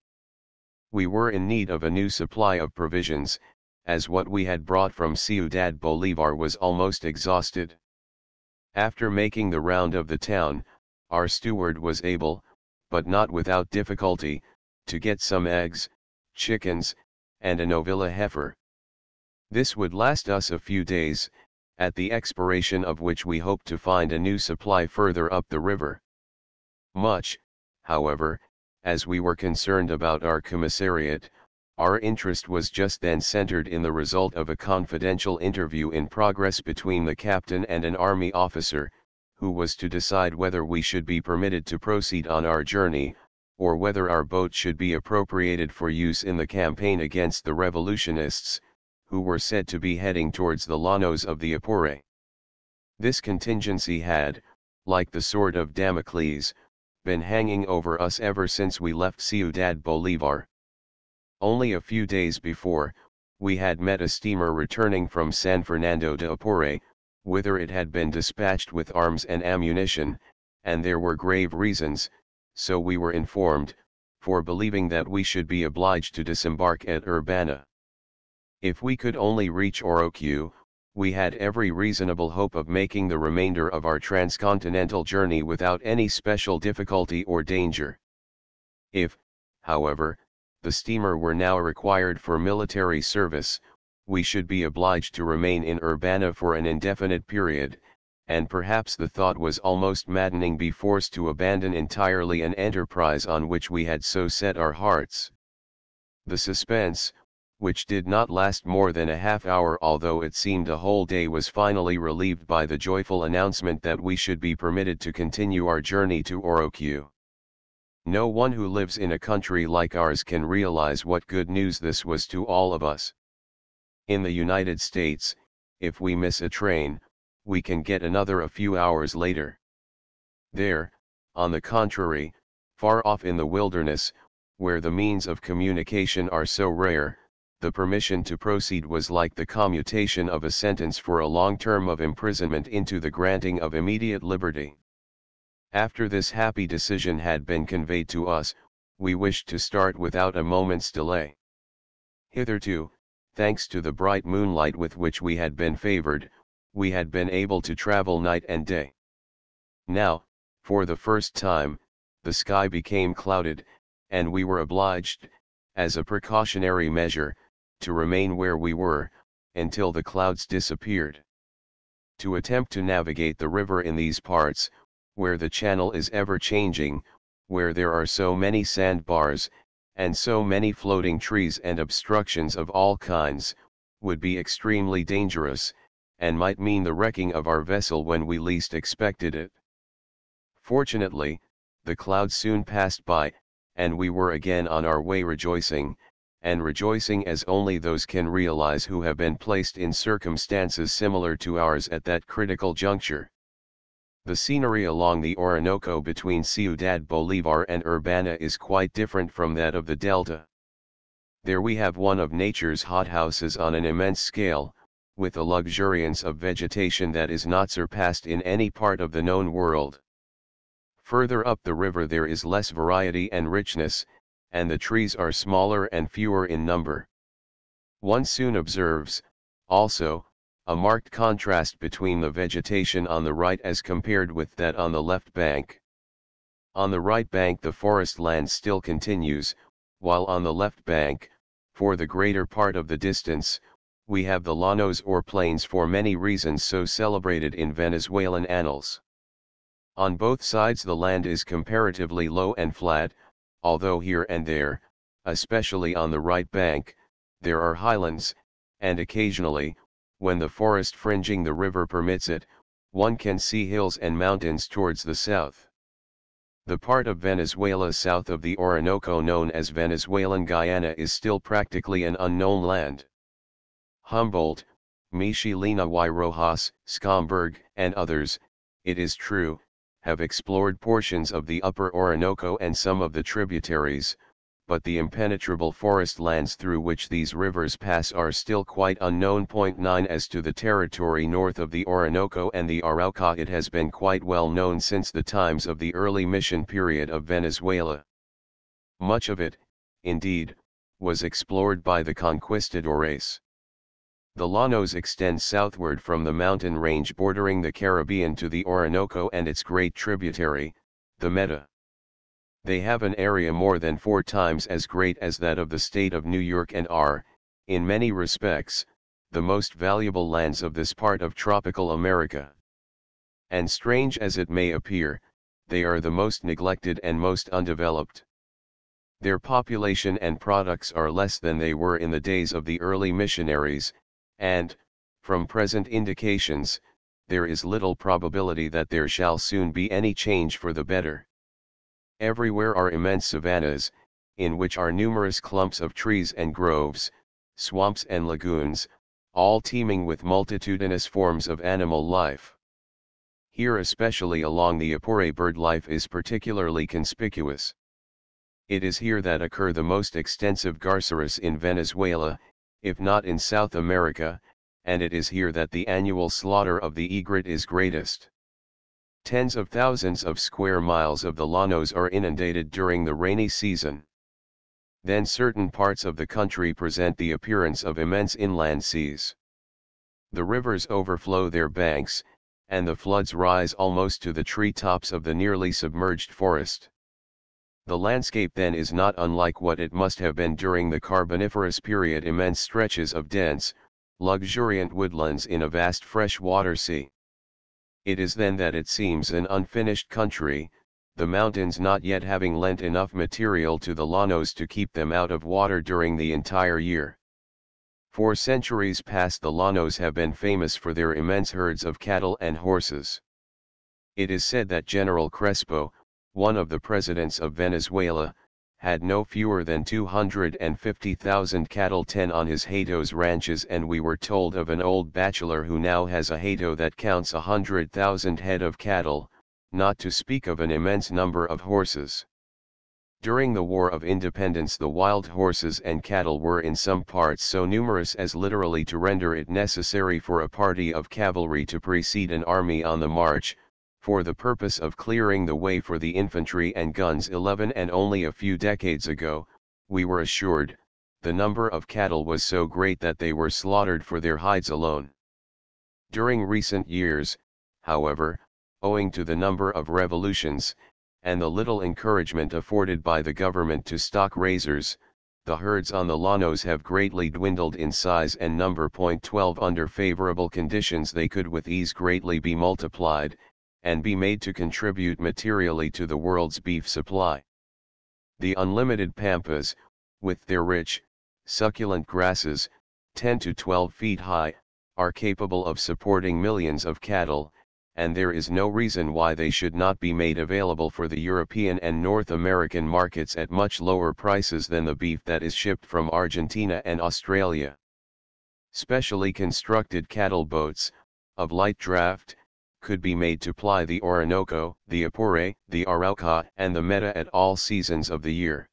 We were in need of a new supply of provisions, as what we had brought from Ciudad Bolivar was almost exhausted. After making the round of the town, our steward was able, but not without difficulty, to get some eggs, chickens, and a novilla heifer. This would last us a few days, at the expiration of which we hoped to find a new supply further up the river. Much, however, as we were concerned about our commissariat, our interest was just then centered in the result of a confidential interview in progress between the captain and an army officer, who was to decide whether we should be permitted to proceed on our journey, or whether our boat should be appropriated for use in the campaign against the revolutionists, who were said to be heading towards the llanos of the Apure. This contingency had, like the sword of Damocles, been hanging over us ever since we left Ciudad Bolivar. Only a few days before, we had met a steamer returning from San Fernando de Apure, whither it had been dispatched with arms and ammunition, and there were grave reasons, so we were informed, for believing that we should be obliged to disembark at Urbana. If we could only reach Oroque, we had every reasonable hope of making the remainder of our transcontinental journey without any special difficulty or danger. If, however, the steamer were now required for military service, we should be obliged to remain in Urbana for an indefinite period, and perhaps the thought was almost maddening, be forced to abandon entirely an enterprise on which we had so set our hearts. The suspense, which did not last more than a half hour although it seemed a whole day, was finally relieved by the joyful announcement that we should be permitted to continue our journey to Oroque. No one who lives in a country like ours can realize what good news this was to all of us. In the United States, if we miss a train, we can get another a few hours later. There, on the contrary, far off in the wilderness, where the means of communication are so rare, the permission to proceed was like the commutation of a sentence for a long term of imprisonment into the granting of immediate liberty. After this happy decision had been conveyed to us, we wished to start without a moment's delay. Hitherto, thanks to the bright moonlight with which we had been favored, we had been able to travel night and day. Now, for the first time, the sky became clouded, and we were obliged, as a precautionary measure, to remain where we were, until the clouds disappeared. To attempt to navigate the river in these parts, where the channel is ever changing, where there are so many sandbars, and so many floating trees and obstructions of all kinds, would be extremely dangerous, and might mean the wrecking of our vessel when we least expected it. Fortunately, the clouds soon passed by, and we were again on our way rejoicing, and rejoicing as only those can realize who have been placed in circumstances similar to ours at that critical juncture. The scenery along the Orinoco between Ciudad Bolívar and Urbana is quite different from that of the Delta. There we have one of nature's hothouses on an immense scale, with a luxuriance of vegetation that is not surpassed in any part of the known world. Further up the river there is less variety and richness, and the trees are smaller and fewer in number. One soon observes, also, a marked contrast between the vegetation on the right as compared with that on the left bank. On the right bank the forest land still continues, while on the left bank, for the greater part of the distance, we have the llanos or plains for many reasons so celebrated in Venezuelan annals. On both sides the land is comparatively low and flat, although here and there, especially on the right bank, there are highlands, and occasionally, when the forest fringing the river permits it, one can see hills and mountains towards the south. The part of Venezuela south of the Orinoco known as Venezuelan Guyana is still practically an unknown land. Humboldt, Michelina y Rojas, Schomburg, and others, it is true, have explored portions of the upper Orinoco and some of the tributaries, but the impenetrable forest lands through which these rivers pass are still quite unknown. 9 As to the territory north of the Orinoco and the Arauca, it has been quite well known since the times of the early mission period of Venezuela. Much of it, indeed, was explored by the conquistadores. The llanos extend southward from the mountain range bordering the Caribbean to the Orinoco and its great tributary, the Meta. They have an area more than 4 times as great as that of the state of New York and are, in many respects, the most valuable lands of this part of tropical America. And strange as it may appear, they are the most neglected and most undeveloped. Their population and products are less than they were in the days of the early missionaries, and, from present indications, there is little probability that there shall soon be any change for the better. Everywhere are immense savannas, in which are numerous clumps of trees and groves, swamps and lagoons, all teeming with multitudinous forms of animal life. Here especially along the Apure bird life is particularly conspicuous. It is here that occur the most extensive garceros in Venezuela, if not in South America, and it is here that the annual slaughter of the egret is greatest. Tens of thousands of square miles of the llanos are inundated during the rainy season. Then certain parts of the country present the appearance of immense inland seas. The rivers overflow their banks, and the floods rise almost to the tree tops of the nearly submerged forest. The landscape then is not unlike what it must have been during the Carboniferous period, immense stretches of dense, luxuriant woodlands in a vast freshwater sea. It is then that it seems an unfinished country, the mountains not yet having lent enough material to the llanos to keep them out of water during the entire year. For centuries past the llanos have been famous for their immense herds of cattle and horses. It is said that General Crespo, one of the presidents of Venezuela, had no fewer than 250,000 cattle, 10 on his hatos ranches, and we were told of an old bachelor who now has a hato that counts 100,000 head of cattle, not to speak of an immense number of horses. During the War of Independence the wild horses and cattle were in some parts so numerous as literally to render it necessary for a party of cavalry to precede an army on the march, for the purpose of clearing the way for the infantry and guns. 11 And only a few decades ago, we were assured, the number of cattle was so great that they were slaughtered for their hides alone. During recent years, however, owing to the number of revolutions, and the little encouragement afforded by the government to stock raisers, the herds on the llanos have greatly dwindled in size and number. 12 Under favorable conditions they could with ease greatly be multiplied, and be made to contribute materially to the world's beef supply. The unlimited pampas, with their rich, succulent grasses, 10 to 12 feet high, are capable of supporting millions of cattle, and there is no reason why they should not be made available for the European and North American markets at much lower prices than the beef that is shipped from Argentina and Australia. Specially constructed cattle boats, of light draft, could be made to ply the Orinoco, the Apure, the Arauca, and the Meta at all seasons of the year.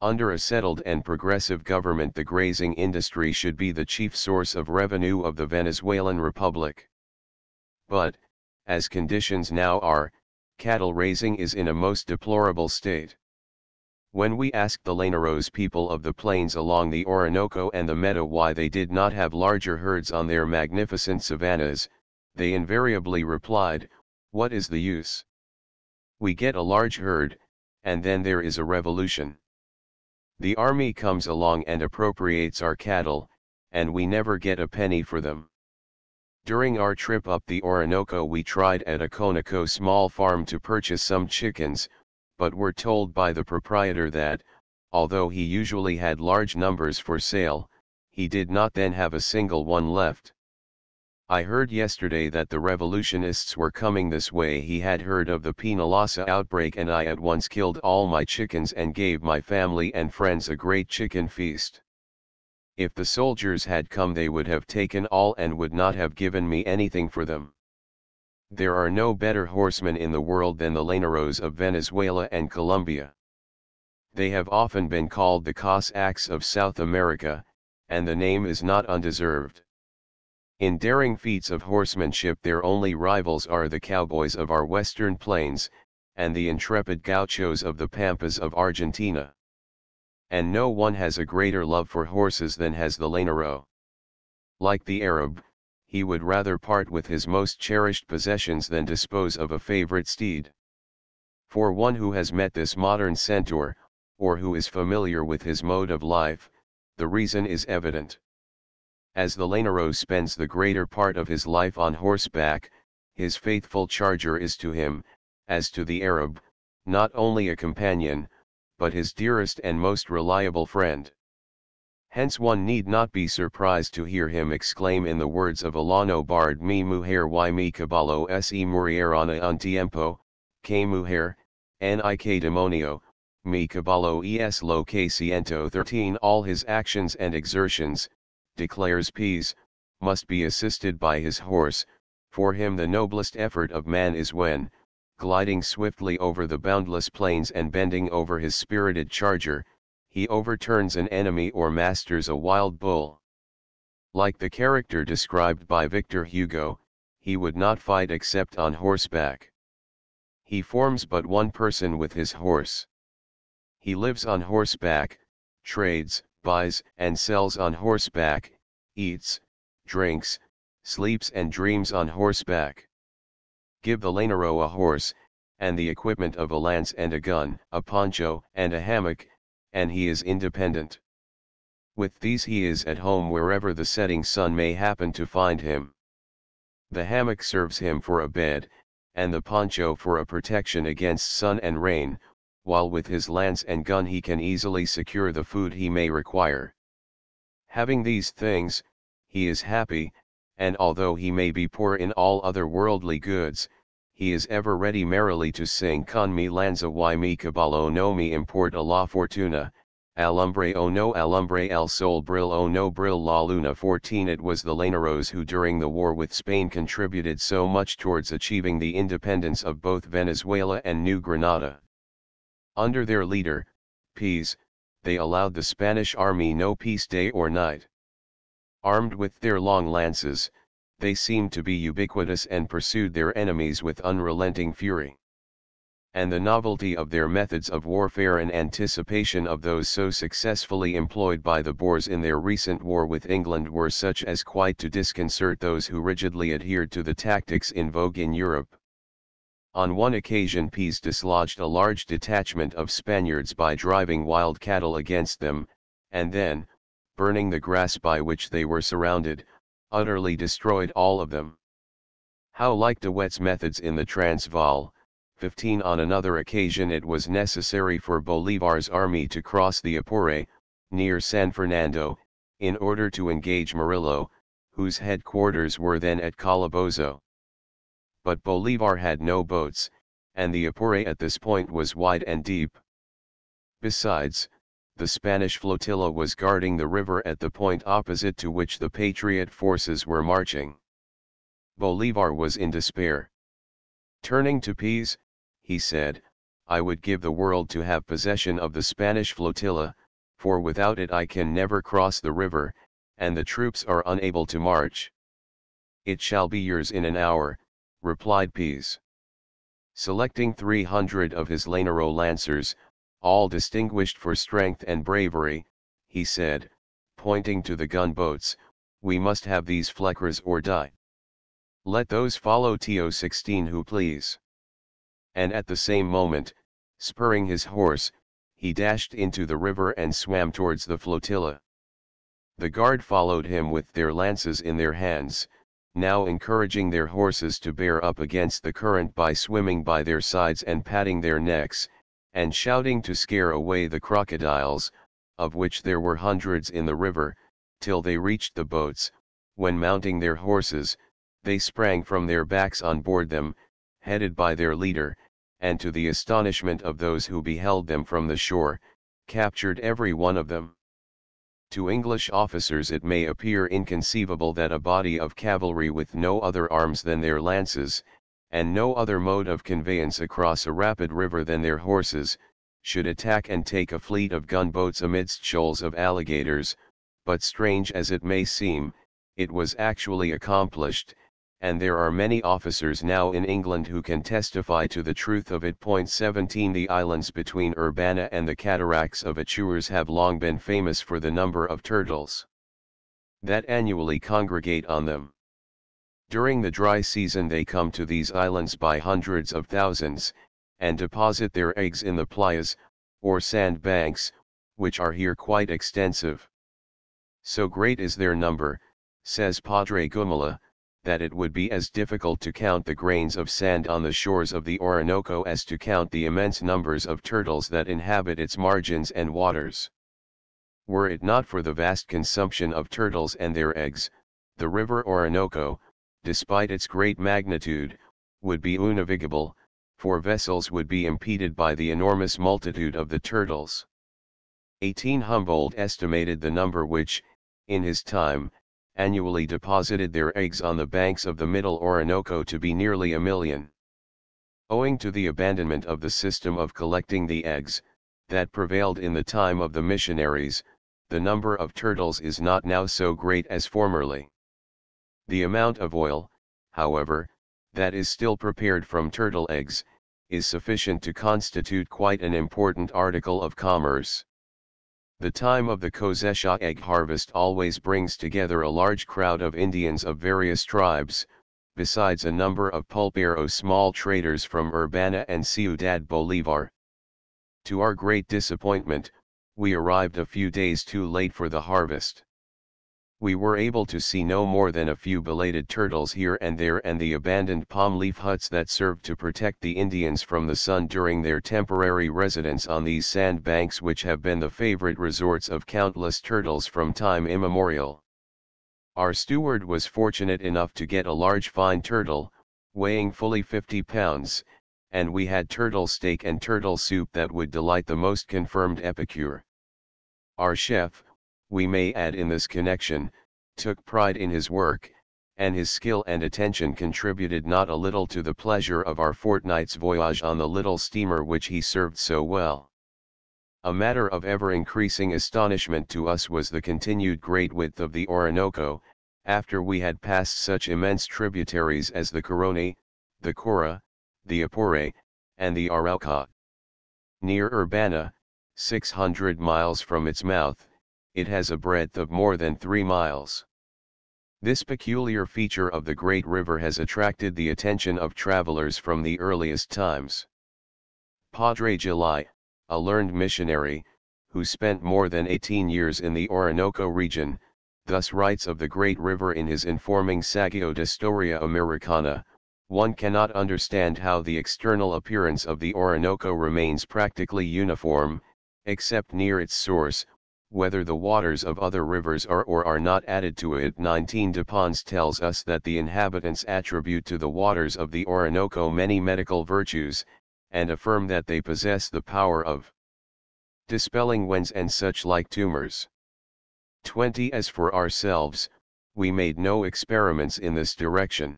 Under a settled and progressive government, the grazing industry should be the chief source of revenue of the Venezuelan Republic. But, as conditions now are, cattle raising is in a most deplorable state. When we asked the Llaneros people of the plains along the Orinoco and the Meta why they did not have larger herds on their magnificent savannas, they invariably replied, "What is the use? We get a large herd, and then there is a revolution. The army comes along and appropriates our cattle, and we never get a penny for them." During our trip up the Orinoco we tried at a Conoco small farm to purchase some chickens, but were told by the proprietor that, although he usually had large numbers for sale, he did not then have a single one left. I heard yesterday that the revolutionists were coming this way. He had heard of the Penalosa outbreak, and I at once killed all my chickens and gave my family and friends a great chicken feast. If the soldiers had come they would have taken all and would not have given me anything for them. There are no better horsemen in the world than the Llaneros of Venezuela and Colombia. They have often been called the Cossacks of South America, and the name is not undeserved. In daring feats of horsemanship their only rivals are the cowboys of our western plains, and the intrepid gauchos of the pampas of Argentina. And no one has a greater love for horses than has the Llanero. Like the Arab, he would rather part with his most cherished possessions than dispose of a favorite steed. For one who has met this modern centaur, or who is familiar with his mode of life, the reason is evident. As the Llanero spends the greater part of his life on horseback, his faithful charger is to him, as to the Arab, not only a companion, but his dearest and most reliable friend. Hence one need not be surprised to hear him exclaim in the words of a Llano bard: "Mi mujer y mi caballo se murieron a un tiempo, que mujer, ni que demonio, mi caballo es lo que siento." 13 All his actions and exertions, declares Pease, must be assisted by his horse. For him the noblest effort of man is when, gliding swiftly over the boundless plains and bending over his spirited charger, he overturns an enemy or masters a wild bull. Like the character described by Victor Hugo, he would not fight except on horseback. He forms but one person with his horse. He lives on horseback, trades, buys and sells on horseback, eats, drinks, sleeps and dreams on horseback. Give the Llanero a horse, and the equipment of a lance and a gun, a poncho and a hammock, and he is independent. With these he is at home wherever the setting sun may happen to find him. The hammock serves him for a bed, and the poncho for a protection against sun and rain, while with his lance and gun he can easily secure the food he may require. Having these things, he is happy, and although he may be poor in all other worldly goods, he is ever ready merrily to sing: "Con mi lanza y mi caballo no me importa la fortuna, alumbre o no alumbre el sol, brill o no brill la luna." 14 It was the Llaneros who during the war with Spain contributed so much towards achieving the independence of both Venezuela and New Granada. Under their leader, Pease, they allowed the Spanish army no peace day or night. Armed with their long lances, they seemed to be ubiquitous and pursued their enemies with unrelenting fury. and the novelty of their methods of warfare in anticipation of those so successfully employed by the Boers in their recent war with England were such as quite to disconcert those who rigidly adhered to the tactics in vogue in Europe. On one occasion Pease dislodged a large detachment of Spaniards by driving wild cattle against them, and then, burning the grass by which they were surrounded, utterly destroyed all of them. How like De Wet's methods in the Transvaal. 15 On another occasion it was necessary for Bolivar's army to cross the Apure, near San Fernando, in order to engage Murillo, whose headquarters were then at Calabozo. But Bolivar had no boats, and the Apure at this point was wide and deep. Besides, the Spanish flotilla was guarding the river at the point opposite to which the Patriot forces were marching. Bolivar was in despair. Turning to Pease, he said, "I would give the world to have possession of the Spanish flotilla, for without it I can never cross the river, and the troops are unable to march." "It shall be yours in an hour," replied Pease. Selecting 300 of his Lanero lancers, all distinguished for strength and bravery, he said, pointing to the gunboats, "We must have these Fleckers or die. Let those follow To-16 who please." And at the same moment, spurring his horse, he dashed into the river and swam towards the flotilla. The guard followed him with their lances in their hands, now encouraging their horses to bear up against the current by swimming by their sides and patting their necks, and shouting to scare away the crocodiles, of which there were hundreds in the river, till they reached the boats, when mounting their horses, they sprang from their backs on board them, headed by their leader, and to the astonishment of those who beheld them from the shore, captured every one of them. To English officers it may appear inconceivable that a body of cavalry with no other arms than their lances, and no other mode of conveyance across a rapid river than their horses, should attack and take a fleet of gunboats amidst shoals of alligators, but strange as it may seem, it was actually accomplished, and there are many officers now in England who can testify to the truth of it. 17 The islands between Urbana and the cataracts of Atures have long been famous for the number of turtles that annually congregate on them. During the dry season they come to these islands by hundreds of thousands, and deposit their eggs in the playas, or sand banks, which are here quite extensive. So great is their number, says Padre Gumala, that it would be as difficult to count the grains of sand on the shores of the Orinoco as to count the immense numbers of turtles that inhabit its margins and waters. Were it not for the vast consumption of turtles and their eggs, the river Orinoco, despite its great magnitude, would be unnavigable, for vessels would be impeded by the enormous multitude of the turtles. 18 Humboldt estimated the number which, in his time, annually deposited their eggs on the banks of the Middle Orinoco to be nearly 1,000,000. Owing to the abandonment of the system of collecting the eggs, that prevailed in the time of the missionaries, the number of turtles is not now so great as formerly. The amount of oil, however, that is still prepared from turtle eggs, is sufficient to constitute quite an important article of commerce. The time of the Cosecha egg harvest always brings together a large crowd of Indians of various tribes, besides a number of pulperos small traders from Urbana and Ciudad Bolivar. To our great disappointment, we arrived a few days too late for the harvest. We were able to see no more than a few belated turtles here and there and the abandoned palm leaf huts that served to protect the Indians from the sun during their temporary residence on these sand banks which have been the favorite resorts of countless turtles from time immemorial. Our steward was fortunate enough to get a large fine turtle, weighing fully 50 pounds, and we had turtle steak and turtle soup that would delight the most confirmed epicure. Our chef, we may add in this connection, took pride in his work, and his skill and attention contributed not a little to the pleasure of our fortnight's voyage on the little steamer which he served so well. A matter of ever-increasing astonishment to us was the continued great width of the Orinoco, after we had passed such immense tributaries as the Caroni, the Cora, the Apure, and the Arauca. Near Urbana, 600 miles from its mouth, it has a breadth of more than 3 miles. This peculiar feature of the great river has attracted the attention of travelers from the earliest times. Padre Gelai, a learned missionary, who spent more than 18 years in the Orinoco region, thus writes of the great river in his informing Saggio de Storia Americana: "One cannot understand how the external appearance of the Orinoco remains practically uniform, except near its source, whether the waters of other rivers are or are not added to it." 19 de Pons tells us that the inhabitants attribute to the waters of the Orinoco many medical virtues, and affirm that they possess the power of dispelling wens and such like tumors. 20 As for ourselves, we made no experiments in this direction.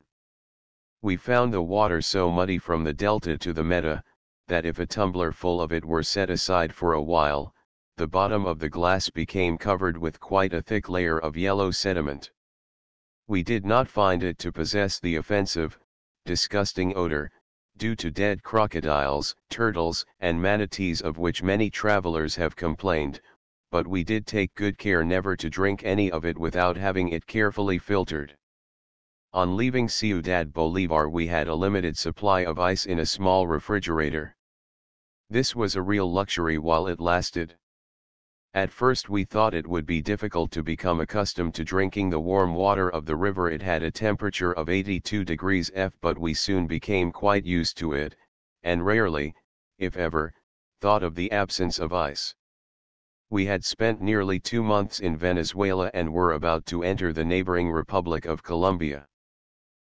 We found the water so muddy from the delta to the meta, that if a tumbler full of it were set aside for a while, the bottom of the glass became covered with quite a thick layer of yellow sediment. We did not find it to possess the offensive, disgusting odor, due to dead crocodiles, turtles, and manatees of which many travelers have complained, but we did take good care never to drink any of it without having it carefully filtered. On leaving Ciudad Bolivar we had a limited supply of ice in a small refrigerator. This was a real luxury while it lasted. At first we thought it would be difficult to become accustomed to drinking the warm water of the river. It had a temperature of 82 degrees F, but we soon became quite used to it, and rarely, if ever, thought of the absence of ice. We had spent nearly 2 months in Venezuela and were about to enter the neighboring Republic of Colombia.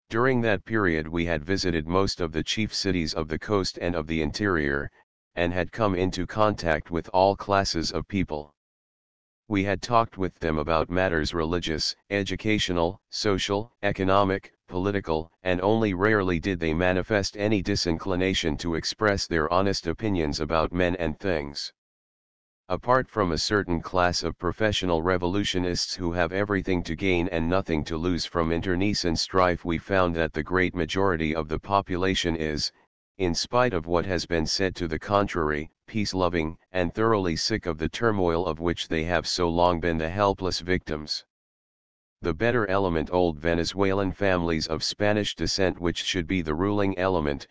During that period we had visited most of the chief cities of the coast and of the interior, and had come into contact with all classes of people. We had talked with them about matters religious, educational, social, economic, political, and only rarely did they manifest any disinclination to express their honest opinions about men and things. Apart from a certain class of professional revolutionists who have everything to gain and nothing to lose from internecine strife, we found that the great majority of the population is, in spite of what has been said to the contrary, peace-loving, and thoroughly sick of the turmoil of which they have so long been the helpless victims. The better element, old Venezuelan families of Spanish descent, which should be the ruling element,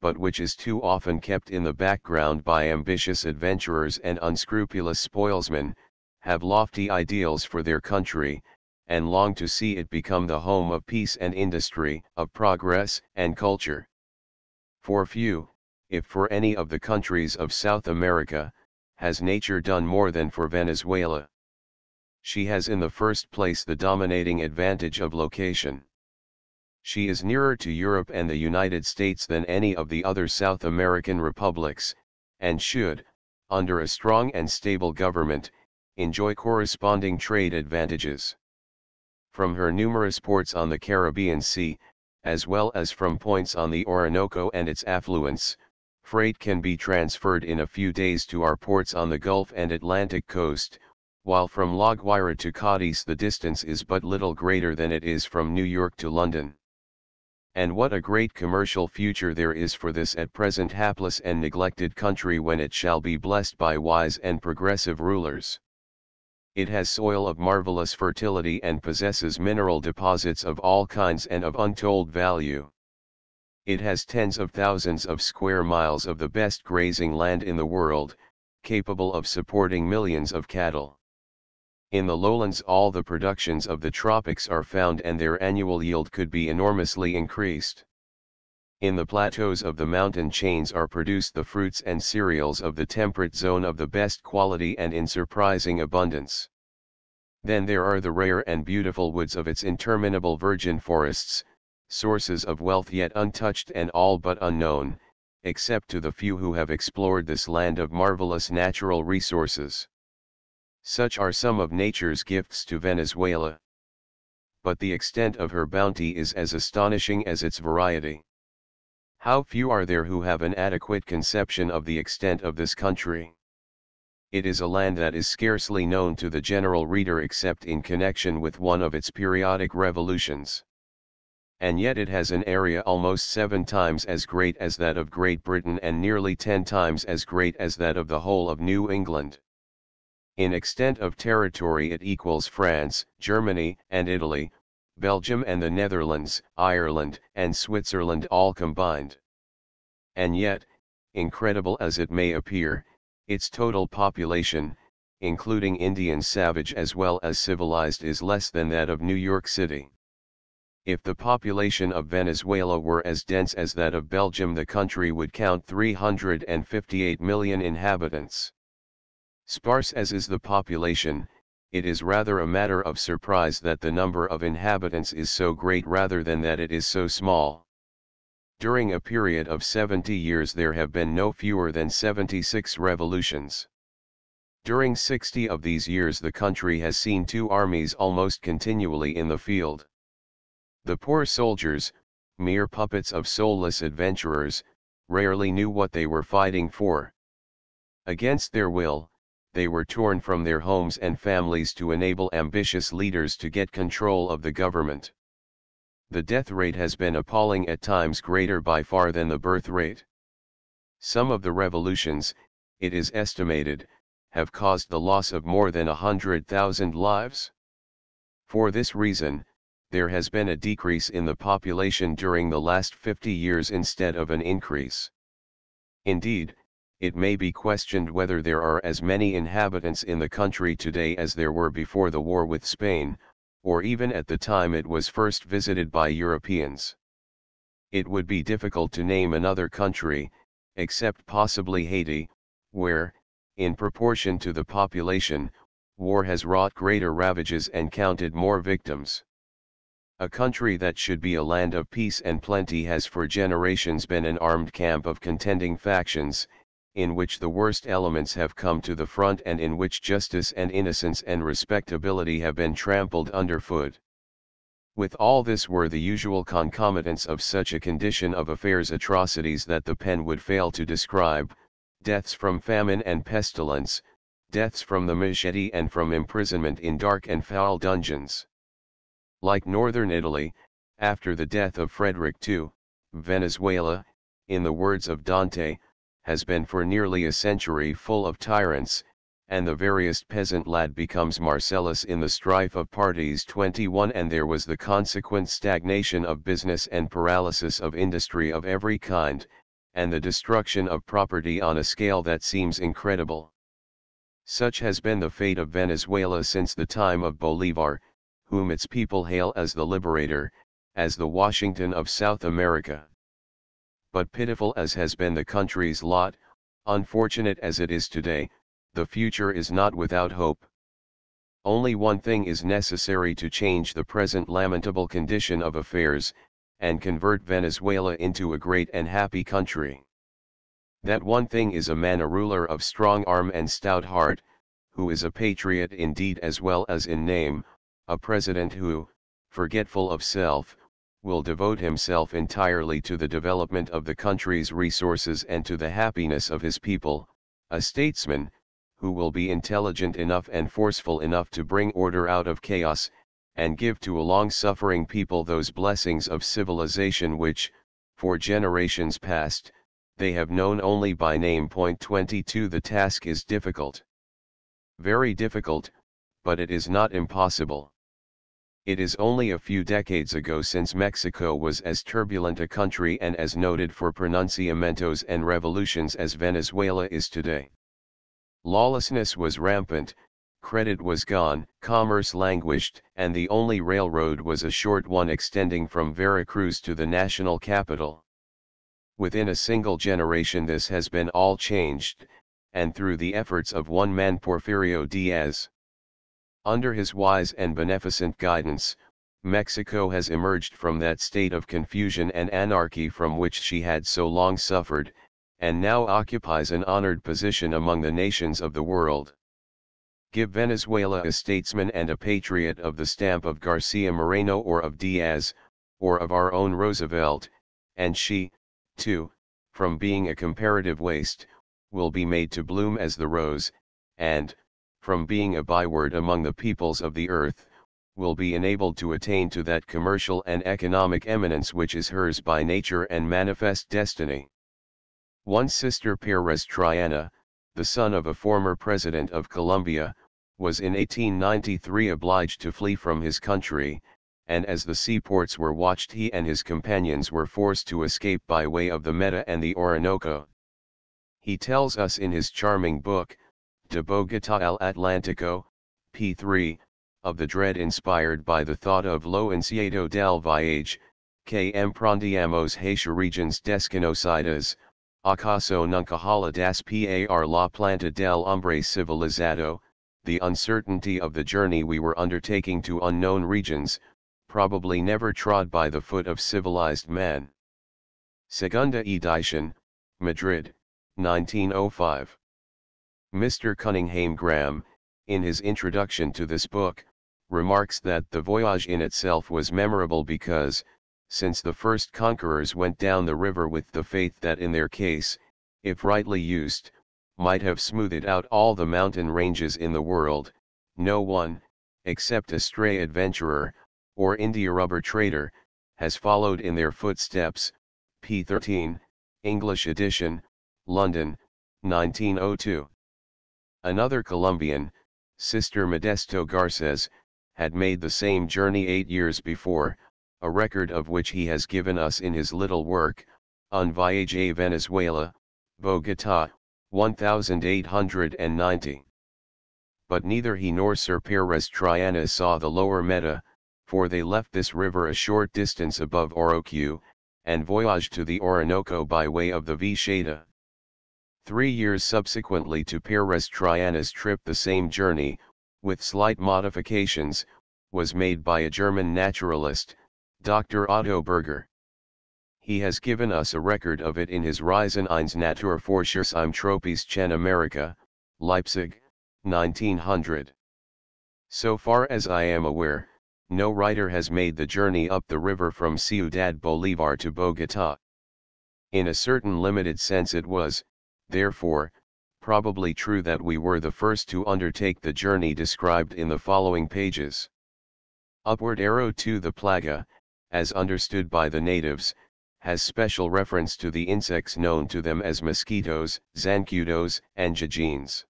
but which is too often kept in the background by ambitious adventurers and unscrupulous spoilsmen, have lofty ideals for their country, and long to see it become the home of peace and industry, of progress and culture. For few, if for any of the countries of South America, has nature done more than for Venezuela. She has in the first place the dominating advantage of location. She is nearer to Europe and the United States than any of the other South American republics, and should, under a strong and stable government, enjoy corresponding trade advantages. From her numerous ports on the Caribbean Sea, as well as from points on the Orinoco and its affluents, freight can be transferred in a few days to our ports on the Gulf and Atlantic coast, while from La Guaira to Cadiz the distance is but little greater than it is from New York to London. And what a great commercial future there is for this at present hapless and neglected country when it shall be blessed by wise and progressive rulers. It has soil of marvelous fertility and possesses mineral deposits of all kinds and of untold value. It has tens of thousands of square miles of the best grazing land in the world, capable of supporting millions of cattle. In the lowlands all the productions of the tropics are found and their annual yield could be enormously increased. In the plateaus of the mountain chains are produced the fruits and cereals of the temperate zone of the best quality and in surprising abundance. Then there are the rare and beautiful woods of its interminable virgin forests, sources of wealth yet untouched and all but unknown, except to the few who have explored this land of marvelous natural resources. Such are some of nature's gifts to Venezuela. But the extent of her bounty is as astonishing as its variety. How few are there who have an adequate conception of the extent of this country. It is a land that is scarcely known to the general reader except in connection with one of its periodic revolutions. and yet it has an area almost 7 times as great as that of Great Britain and nearly 10 times as great as that of the whole of New England. In extent of territory it equals France, Germany, and Italy, Belgium and the Netherlands, Ireland, and Switzerland all combined. And yet, incredible as it may appear, its total population, including Indians savage as well as civilized, is less than that of New York City. If the population of Venezuela were as dense as that of Belgium, the country would count 358 million inhabitants. Sparse as is the population, it is rather a matter of surprise that the number of inhabitants is so great rather than that it is so small. During a period of 70 years there have been no fewer than 76 revolutions. During 60 of these years the country has seen 2 armies almost continually in the field. The poor soldiers, mere puppets of soulless adventurers, rarely knew what they were fighting for. Against their will, they were torn from their homes and families to enable ambitious leaders to get control of the government. The death rate has been appalling, at times greater by far than the birth rate. Some of the revolutions, it is estimated, have caused the loss of more than 100,000 lives. For this reason, there has been a decrease in the population during the last 50 years instead of an increase. Indeed, it may be questioned whether there are as many inhabitants in the country today as there were before the war with Spain, or even at the time it was first visited by Europeans. It would be difficult to name another country, except possibly Haiti, where, in proportion to the population, war has wrought greater ravages and counted more victims. A country that should be a land of peace and plenty has for generations been an armed camp of contending factions, in which the worst elements have come to the front and in which justice and innocence and respectability have been trampled underfoot. With all this were the usual concomitants of such a condition of affairs, atrocities that the pen would fail to describe, deaths from famine and pestilence, deaths from the machete and from imprisonment in dark and foul dungeons. Like northern Italy, after the death of Frederick II, Venezuela, in the words of Dante, has been for nearly a century full of tyrants, and the veriest peasant lad becomes Marcellus in the strife of parties 21, and there was the consequent stagnation of business and paralysis of industry of every kind, and the destruction of property on a scale that seems incredible. Such has been the fate of Venezuela since the time of Bolivar, whom its people hail as the liberator, as the Washington of South America. But pitiful as has been the country's lot, unfortunate as it is today, the future is not without hope. Only one thing is necessary to change the present lamentable condition of affairs, and convert Venezuela into a great and happy country. That one thing is a man, a ruler of strong arm and stout heart, who is a patriot in deed as well as in name, a president who, forgetful of self, will devote himself entirely to the development of the country's resources and to the happiness of his people, a statesman, who will be intelligent enough and forceful enough to bring order out of chaos, and give to a long-suffering people those blessings of civilization which, for generations past, they have known only by name. 22 The task is difficult. Very difficult, but it is not impossible. It is only a few decades ago since Mexico was as turbulent a country and as noted for pronunciamientos and revolutions as Venezuela is today. Lawlessness was rampant, credit was gone, commerce languished, and the only railroad was a short one extending from Veracruz to the national capital. Within a single generation this has been all changed, and through the efforts of one man, Porfirio Diaz. Under his wise and beneficent guidance, Mexico has emerged from that state of confusion and anarchy from which she had so long suffered, and now occupies an honored position among the nations of the world. Give Venezuela a statesman and a patriot of the stamp of Garcia Moreno or of Diaz, or of our own Roosevelt, and she, too, from being a comparative waste, will be made to bloom as the rose, and, from being a byword among the peoples of the earth, will be enabled to attain to that commercial and economic eminence which is hers by nature and manifest destiny. One Sister Pérez Triana, the son of a former president of Colombia, was in 1893 obliged to flee from his country, and as the seaports were watched he and his companions were forced to escape by way of the Meta and the Orinoco. He tells us in his charming book, De Bogotá al Atlántico, p. 3, of the dread inspired by the thought of lo incierto del viaje, que emprendíamos hacia regions desconocidas, acaso nunca hala das par la planta del hombre civilizado, the uncertainty of the journey we were undertaking to unknown regions, probably never trod by the foot of civilized man. Segunda edition, Madrid, 1905. Mr. Cunningham Graham, in his introduction to this book, remarks that the voyage in itself was memorable because, since the first conquerors went down the river with the faith that in their case, if rightly used, might have smoothed out all the mountain ranges in the world, no one, except a stray adventurer, or India-rubber trader, has followed in their footsteps. p. 13, English edition, London, 1902. Another Colombian, Sister Modesto Garces, had made the same journey 8 years before, a record of which he has given us in his little work, Un Voyage a Venezuela, Bogotá, 1890. But neither he nor Sir Pérez Triana saw the lower Meta, for they left this river a short distance above Oroque, and voyaged to the Orinoco by way of the Vizcaya. 3 years subsequently to Pérez Triana's trip the same journey, with slight modifications, was made by a German naturalist, Dr. Otto Berger. He has given us a record of it in his Reisen ins Naturforschers im Tropischen Amerika, Leipzig, 1900. So far as I am aware, no writer has made the journey up the river from Ciudad Bolívar to Bogotá. In a certain limited sense it was, therefore, probably true that we were the first to undertake the journey described in the following pages. Upward arrow to the Plaga, as understood by the natives, has special reference to the insects known to them as mosquitoes, zancudos, and jejines.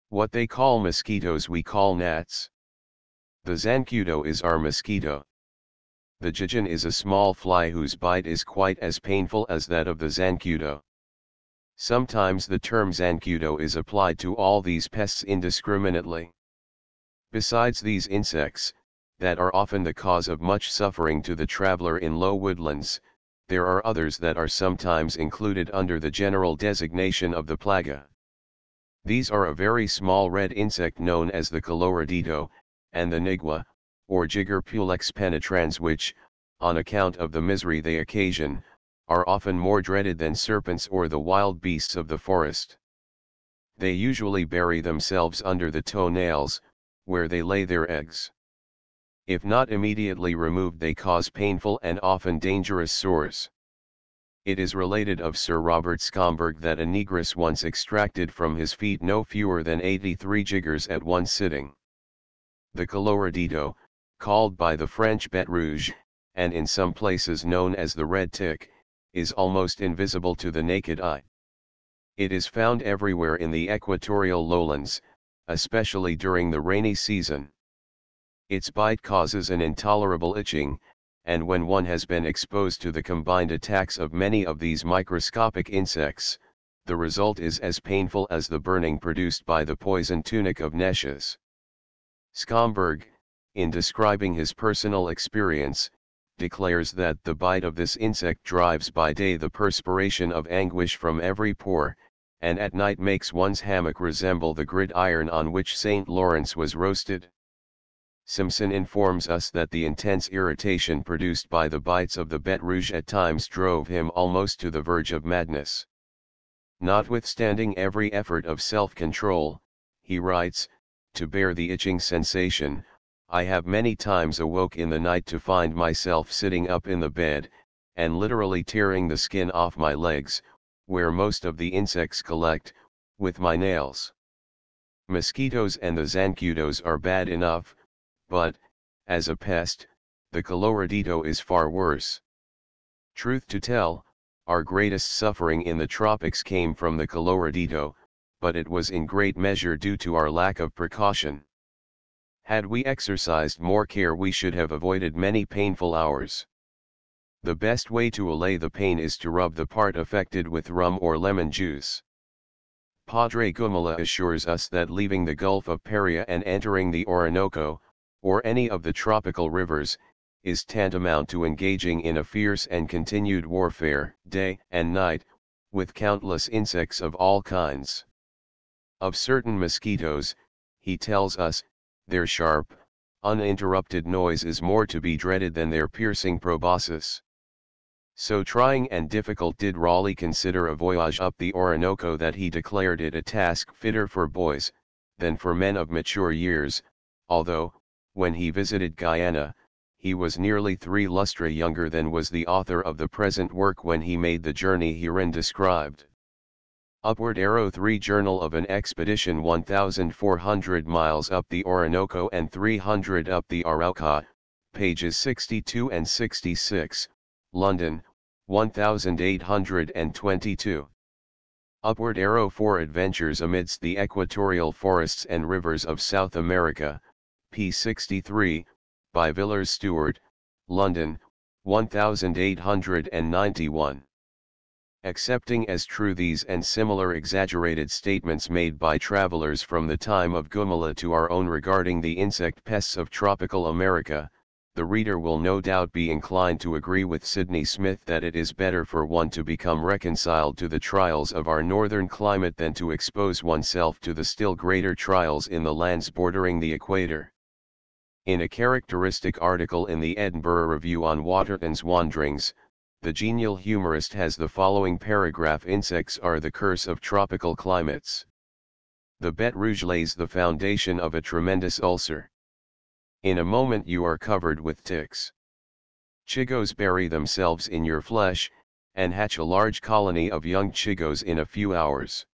What they call mosquitoes we call gnats. The zancudo is our mosquito. The jejine is a small fly whose bite is quite as painful as that of the zancudo. Sometimes the term zancudo is applied to all these pests indiscriminately. Besides these insects, that are often the cause of much suffering to the traveler in low woodlands, there are others that are sometimes included under the general designation of the plaga. These are a very small red insect known as the coloradito, and the nigua, or Jigger pulex penetrans which, on account of the misery they occasion, are often more dreaded than serpents or the wild beasts of the forest. They usually bury themselves under the toenails, where they lay their eggs. If not immediately removed they cause painful and often dangerous sores. It is related of Sir Robert Schomburgk that a negress once extracted from his feet no fewer than 83 jiggers at one sitting. The coloradito, called by the French bête rouge, and in some places known as the red tick, is almost invisible to the naked eye. It is found everywhere in the equatorial lowlands, especially during the rainy season. Its bite causes an intolerable itching, and when one has been exposed to the combined attacks of many of these microscopic insects, the result is as painful as the burning produced by the poison tunic of Nescias. Schomburgk, in describing his personal experience, declares that the bite of this insect drives by day the perspiration of anguish from every pore, and at night makes one's hammock resemble the gridiron on which St. Lawrence was roasted. Simpson informs us that the intense irritation produced by the bites of the bête rouge at times drove him almost to the verge of madness. Notwithstanding every effort of self-control, he writes, to bear the itching sensation, I have many times awoke in the night to find myself sitting up in the bed, and literally tearing the skin off my legs, where most of the insects collect, with my nails. Mosquitoes and the zancudos are bad enough, but, as a pest, the coloradito is far worse. Truth to tell, our greatest suffering in the tropics came from the coloradito, but it was in great measure due to our lack of precaution. Had we exercised more care, we should have avoided many painful hours. The best way to allay the pain is to rub the part affected with rum or lemon juice. Padre Gumala assures us that leaving the Gulf of Paria and entering the Orinoco, or any of the tropical rivers, is tantamount to engaging in a fierce and continued warfare, day and night, with countless insects of all kinds. Of certain mosquitoes, he tells us, their sharp, uninterrupted noise is more to be dreaded than their piercing proboscis. So trying and difficult did Raleigh consider a voyage up the Orinoco that he declared it a task fitter for boys, than for men of mature years, although, when he visited Guyana, he was nearly 3 lustra younger than was the author of the present work when he made the journey herein described. Upward Arrow 3 Journal of an Expedition 1,400 miles up the Orinoco and 300 up the Arauca, pages 62 and 66, London, 1822. Upward Arrow 4 Adventures amidst the equatorial forests and rivers of South America, p. 63, by Villers Stewart, London, 1891. Accepting as true these and similar exaggerated statements made by travelers from the time of Gumala to our own regarding the insect pests of tropical America, the reader will no doubt be inclined to agree with Sidney Smith that it is better for one to become reconciled to the trials of our northern climate than to expose oneself to the still greater trials in the lands bordering the equator. In a characteristic article in the Edinburgh Review on Waterton's wanderings, the genial humorist has the following paragraph: Insects are the curse of tropical climates. The bête rouge lays the foundation of a tremendous ulcer. In a moment you are covered with ticks. Chigos bury themselves in your flesh, and hatch a large colony of young chigos in a few hours.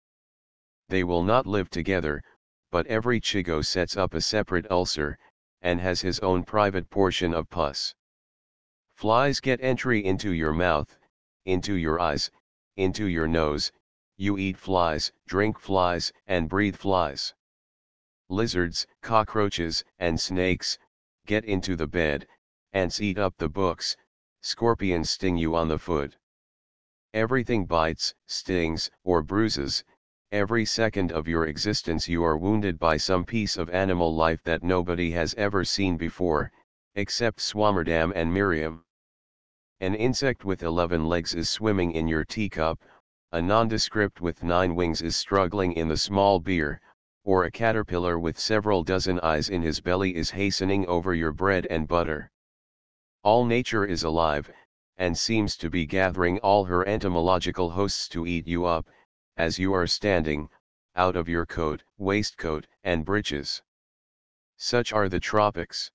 They will not live together, but every chigo sets up a separate ulcer, and has his own private portion of pus. Flies get entry into your mouth, into your eyes, into your nose, you eat flies, drink flies, and breathe flies. Lizards, cockroaches, and snakes, get into the bed, ants eat up the books, scorpions sting you on the foot. Everything bites, stings, or bruises. Every second of your existence you are wounded by some piece of animal life that nobody has ever seen before, except Swammerdam and Miriam. An insect with 11 legs is swimming in your teacup, a nondescript with 9 wings is struggling in the small beer, or a caterpillar with several dozen eyes in his belly is hastening over your bread and butter. All nature is alive, and seems to be gathering all her entomological hosts to eat you up, as you are standing, out of your coat, waistcoat, and breeches. Such are the tropics.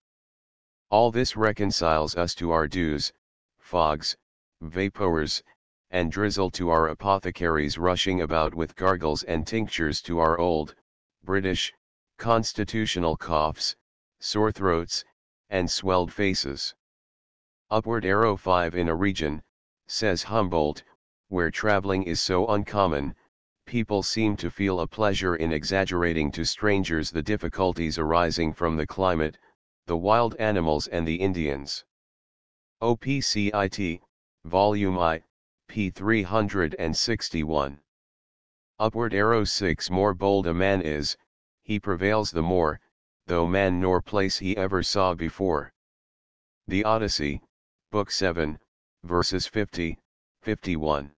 All this reconciles us to our dews, fogs, vapors, and drizzle, to our apothecaries rushing about with gargles and tinctures, to our old, British, constitutional coughs, sore throats, and swelled faces. Upward Arrow 5 In a region, says Humboldt, where traveling is so uncommon, people seem to feel a pleasure in exaggerating to strangers the difficulties arising from the climate, the wild animals and the Indians. OPCIT, Volume I, p. 361. Upward Arrow 6 More bold a man is, he prevails the more, though man nor place he ever saw before. The Odyssey, Book 7, verses 50, 51.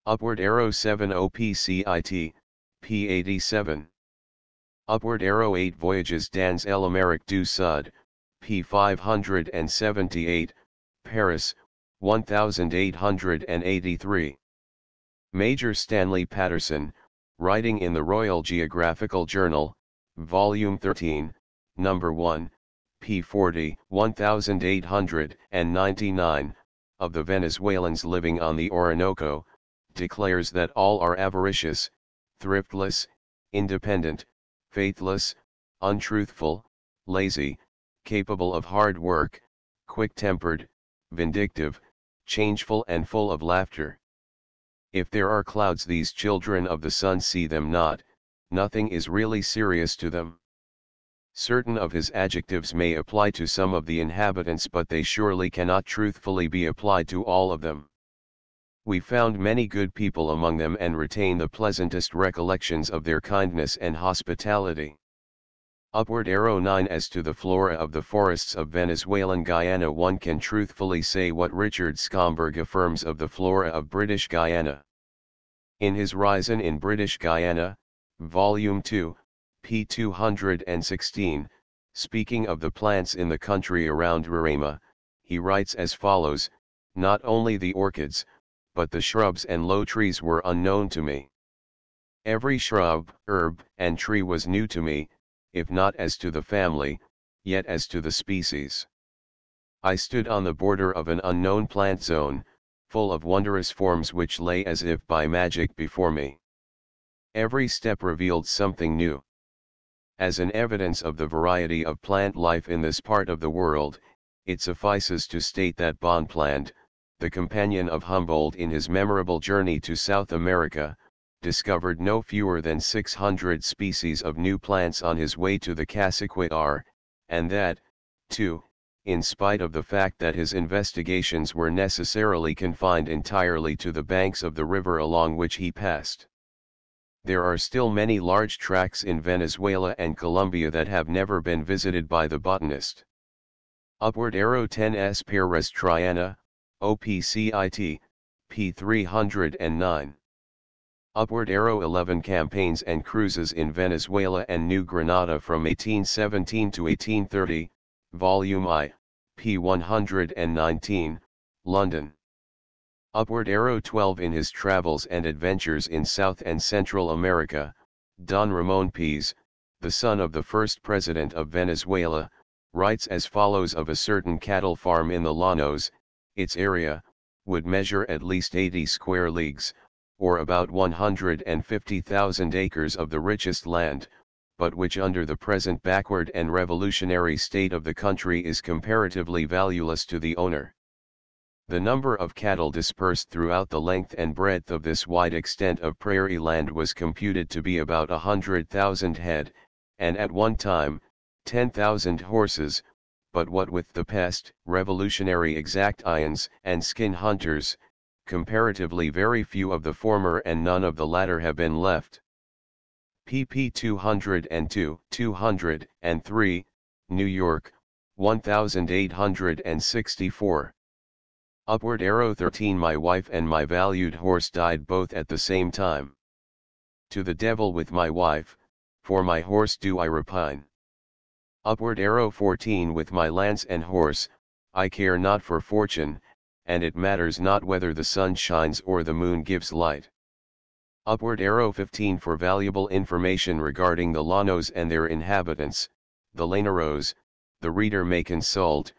Upward Arrow 7 OPCIT, p. 87. Upward Arrow 8 Voyages dans l'Amérique du Sud, p. 578, Paris, 1883. Major Stanley Patterson, writing in the Royal Geographical Journal, Volume 13, No. 1, p. 40, 1899, of the Venezuelans living on the Orinoco, declares that all are avaricious, thriftless, independent, faithless, untruthful, lazy, capable of hard work, quick-tempered, vindictive, changeful and full of laughter. If there are clouds these children of the sun see them not, nothing is really serious to them. Certain of his adjectives may apply to some of the inhabitants, but they surely cannot truthfully be applied to all of them. We found many good people among them and retain the pleasantest recollections of their kindness and hospitality. Upward arrow 9. As to the flora of the forests of Venezuelan Guyana, one can truthfully say what Richard Schomburg affirms of the flora of British Guyana. In his Rhizon in British Guyana, Volume 2, p. 216, speaking of the plants in the country around Roraima, he writes as follows: "Not only the orchids, but the shrubs and low trees were unknown to me. Every shrub, herb, and tree was new to me, if not as to the family, yet as to the species. I stood on the border of an unknown plant zone, full of wondrous forms which lay as if by magic before me. Every step revealed something new. As an evidence of the variety of plant life in this part of the world, it suffices to state that Bonpland, the companion of Humboldt in his memorable journey to South America, discovered no fewer than 600 species of new plants on his way to the Cassiquiare, and that, too, in spite of the fact that his investigations were necessarily confined entirely to the banks of the river along which he passed. There are still many large tracts in Venezuela and Colombia that have never been visited by the botanist." Upward arrow 10. S. Perez Triana, OPCIT, p. 309. Upward arrow 11. Campaigns and cruises in Venezuela and New Granada from 1817 to 1830, Volume I, p. 119, London. Upward arrow 12. In his travels and adventures in South and Central America, Don Ramon Pease, the son of the first president of Venezuela, writes as follows of a certain cattle farm in the Llanos: its area would measure at least 80 square leagues, or about 150,000 acres of the richest land, but which under the present backward and revolutionary state of the country is comparatively valueless to the owner. The number of cattle dispersed throughout the length and breadth of this wide extent of prairie land was computed to be about 100,000 head, and at one time, 10,000 horses, but what with the pest, revolutionary exactions, and skin hunters, comparatively very few of the former and none of the latter have been left. pp. 202, 203, New York, 1864. Upward arrow 13. My wife and my valued horse died both at the same time. To the devil with my wife, for my horse do I repine. Upward arrow 14. With my lance and horse, I care not for fortune, and it matters not whether the sun shines or the moon gives light. Upward arrow 15. For valuable information regarding the Llanos and their inhabitants, the Llaneros, the reader may consult,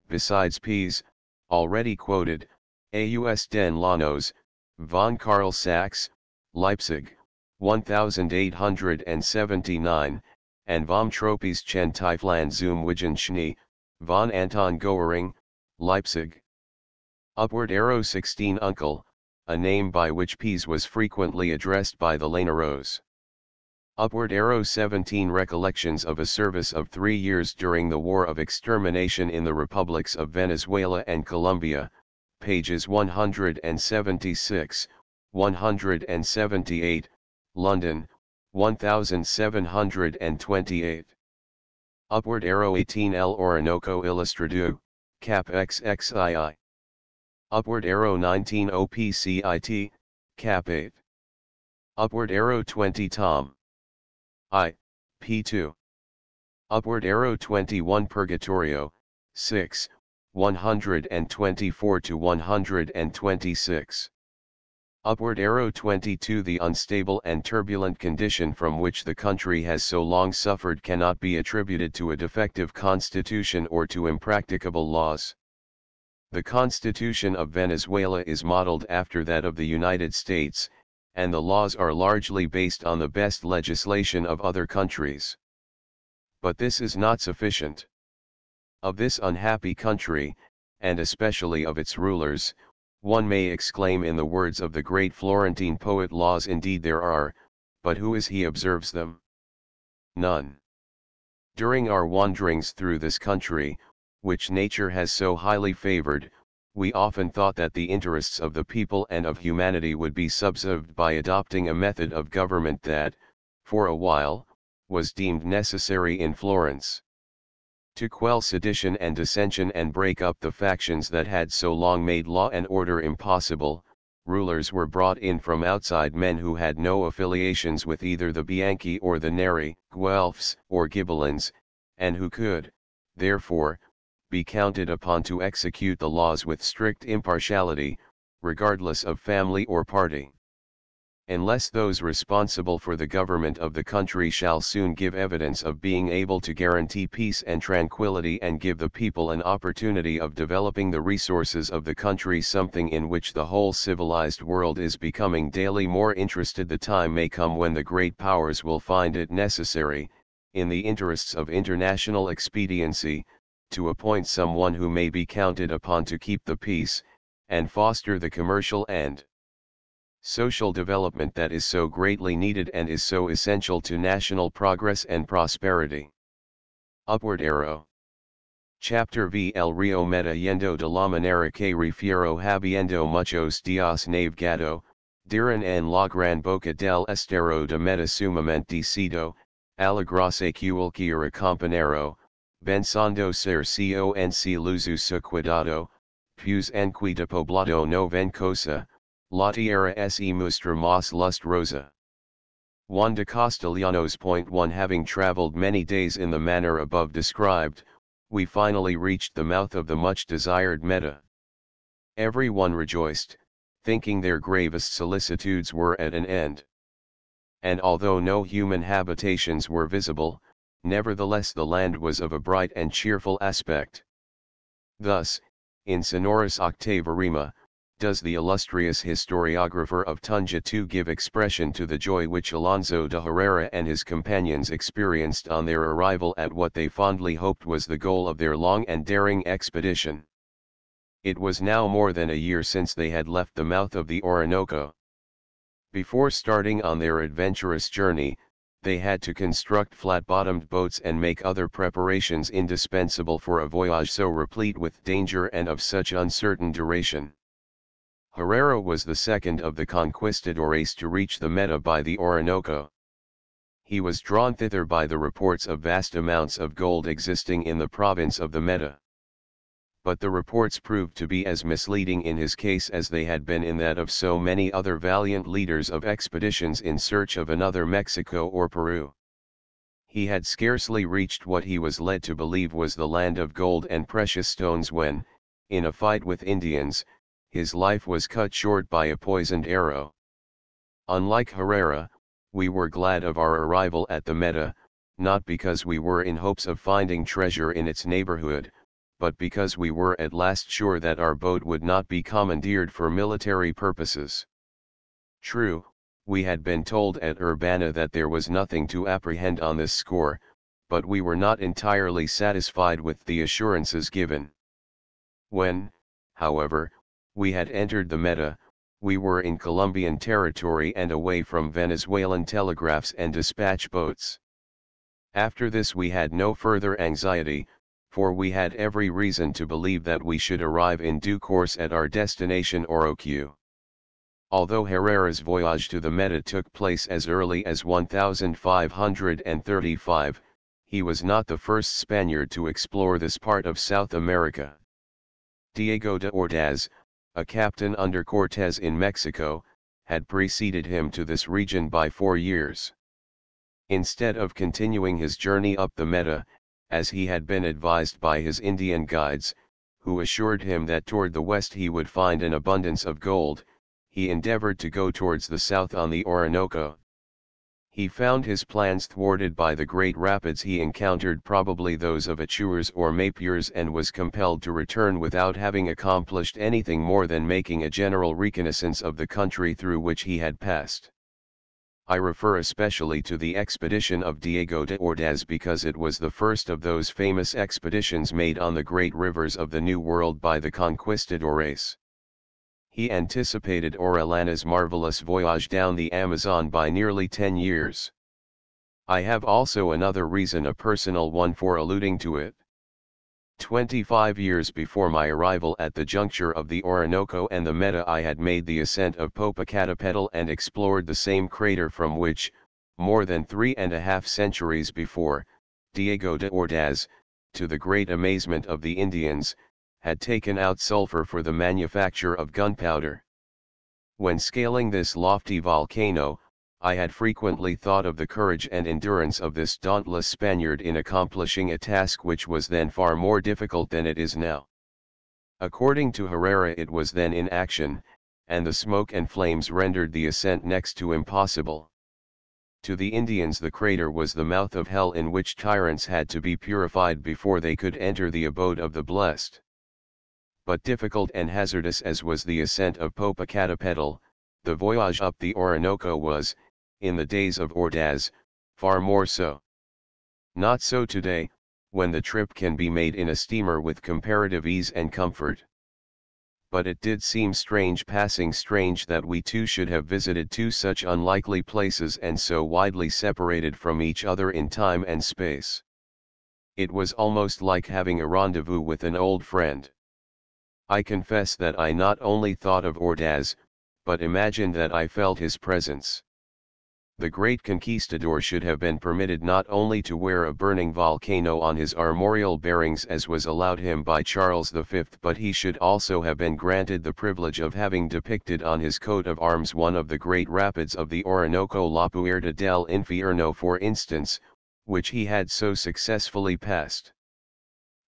besides Pease, already quoted, Aus den Llanos, von Karl Sachs, Leipzig, 1879, and vom Tropischen Tiefland zum Wiggenschnee, von Anton Goering, Leipzig. Upward arrow 16. Uncle, a name by which Pease was frequently addressed by the Llaneros. Upward arrow 17. Recollections of a service of 3 years during the War of Extermination in the Republics of Venezuela and Colombia, pages 176, 178, London, 1728. Upward arrow 18. El Orinoco Ilustrado, Cap XXII. Upward arrow 19. OPCIT, Cap 8. Upward arrow 20. Tom I, p2. Upward arrow 21. Purgatorio, 6, 124 to 126. Upward arrow 22. The unstable and turbulent condition from which the country has so long suffered cannot be attributed to a defective constitution or to impracticable laws. The Constitution of Venezuela is modeled after that of the United States, and the laws are largely based on the best legislation of other countries. But this is not sufficient. Of this unhappy country, and especially of its rulers, one may exclaim in the words of the great Florentine poet, laws indeed there are, but who is he observes them? None. During our wanderings through this country, which nature has so highly favored, we often thought that the interests of the people and of humanity would be subserved by adopting a method of government that, for a while, was deemed necessary in Florence. To quell sedition and dissension and break up the factions that had so long made law and order impossible, rulers were brought in from outside, men who had no affiliations with either the Bianchi or the Neri, Guelphs or Ghibellines, and who could, therefore, be counted upon to execute the laws with strict impartiality, regardless of family or party. Unless those responsible for the government of the country shall soon give evidence of being able to guarantee peace and tranquility and give the people an opportunity of developing the resources of the country, something in which the whole civilized world is becoming daily more interested, the time may come when the great powers will find it necessary, in the interests of international expediency, to appoint someone who may be counted upon to keep the peace, and foster the commercial and social development that is so greatly needed and is so essential to national progress and prosperity. Upward arrow. Chapter V. El río meta yendo de la manera que refiero habiendo muchos días navegado, dirán en la gran boca del estero de meta sumamente decido, alegrase cualquiera compañero, pensando ser conc luzu su cuidado, pues enqui de poblado no ven cosa, la tierra se muestra más lustrosa. Juan de Castellanos. 1 Having traveled many days in the manner above described, we finally reached the mouth of the much desired Meta. Every one rejoiced, thinking their gravest solicitudes were at an end. And although no human habitations were visible, nevertheless the land was of a bright and cheerful aspect. Thus, in Sonoris Octavarima, does the illustrious historiographer of Tunja II give expression to the joy which Alonso de Herrera and his companions experienced on their arrival at what they fondly hoped was the goal of their long and daring expedition. It was now more than a year since they had left the mouth of the Orinoco. Before starting on their adventurous journey, they had to construct flat-bottomed boats and make other preparations indispensable for a voyage so replete with danger and of such uncertain duration. Herrera was the second of the conquistadores to reach the Meta by the Orinoco. He was drawn thither by the reports of vast amounts of gold existing in the province of the Meta. But the reports proved to be as misleading in his case as they had been in that of so many other valiant leaders of expeditions in search of another Mexico or Peru. He had scarcely reached what he was led to believe was the land of gold and precious stones when, in a fight with Indians, his life was cut short by a poisoned arrow. Unlike Herrera, we were glad of our arrival at the Meta, not because we were in hopes of finding treasure in its neighborhood, but because we were at last sure that our boat would not be commandeered for military purposes. True, we had been told at Urbana that there was nothing to apprehend on this score, but we were not entirely satisfied with the assurances given. When, however, we had entered the Meta, we were in Colombian territory and away from Venezuelan telegraphs and dispatch boats. After this we had no further anxiety, for we had every reason to believe that we should arrive in due course at our destination Oroque. Although Herrera's voyage to the Meta took place as early as 1535, he was not the first Spaniard to explore this part of South America. Diego de Ordaz, a captain under Cortés in Mexico, had preceded him to this region by 4 years. Instead of continuing his journey up the Meta, as he had been advised by his Indian guides, who assured him that toward the west he would find an abundance of gold, he endeavored to go towards the south on the Orinoco. He found his plans thwarted by the great rapids he encountered, probably those of Atures or Mapiers, and was compelled to return without having accomplished anything more than making a general reconnaissance of the country through which he had passed. I refer especially to the expedition of Diego de Ordaz because it was the first of those famous expeditions made on the great rivers of the New World by the conquistadores. He anticipated Orellana's marvelous voyage down the Amazon by nearly 10 years. I have also another reason, a personal one, for alluding to it. 25 years before my arrival at the juncture of the Orinoco and the Meta, I had made the ascent of Popocatépetl and explored the same crater from which, more than 3.5 centuries before, Diego de Ordaz, to the great amazement of the Indians, had taken out sulfur for the manufacture of gunpowder. When scaling this lofty volcano, I had frequently thought of the courage and endurance of this dauntless Spaniard in accomplishing a task which was then far more difficult than it is now. According to Herrera, it was then in action, and the smoke and flames rendered the ascent next to impossible. To the Indians the crater was the mouth of hell in which tyrants had to be purified before they could enter the abode of the blessed. But difficult and hazardous as was the ascent of Popocatépetl, the voyage up the Orinoco was, in the days of Ordaz, far more so. Not so today, when the trip can be made in a steamer with comparative ease and comfort. But it did seem strange, passing strange, that we too should have visited two such unlikely places and so widely separated from each other in time and space. It was almost like having a rendezvous with an old friend. I confess that I not only thought of Ordaz, but imagined that I felt his presence. The great conquistador should have been permitted not only to wear a burning volcano on his armorial bearings as was allowed him by Charles V, but he should also have been granted the privilege of having depicted on his coat of arms one of the great rapids of the Orinoco, La Puerta del Infierno for instance, which he had so successfully passed.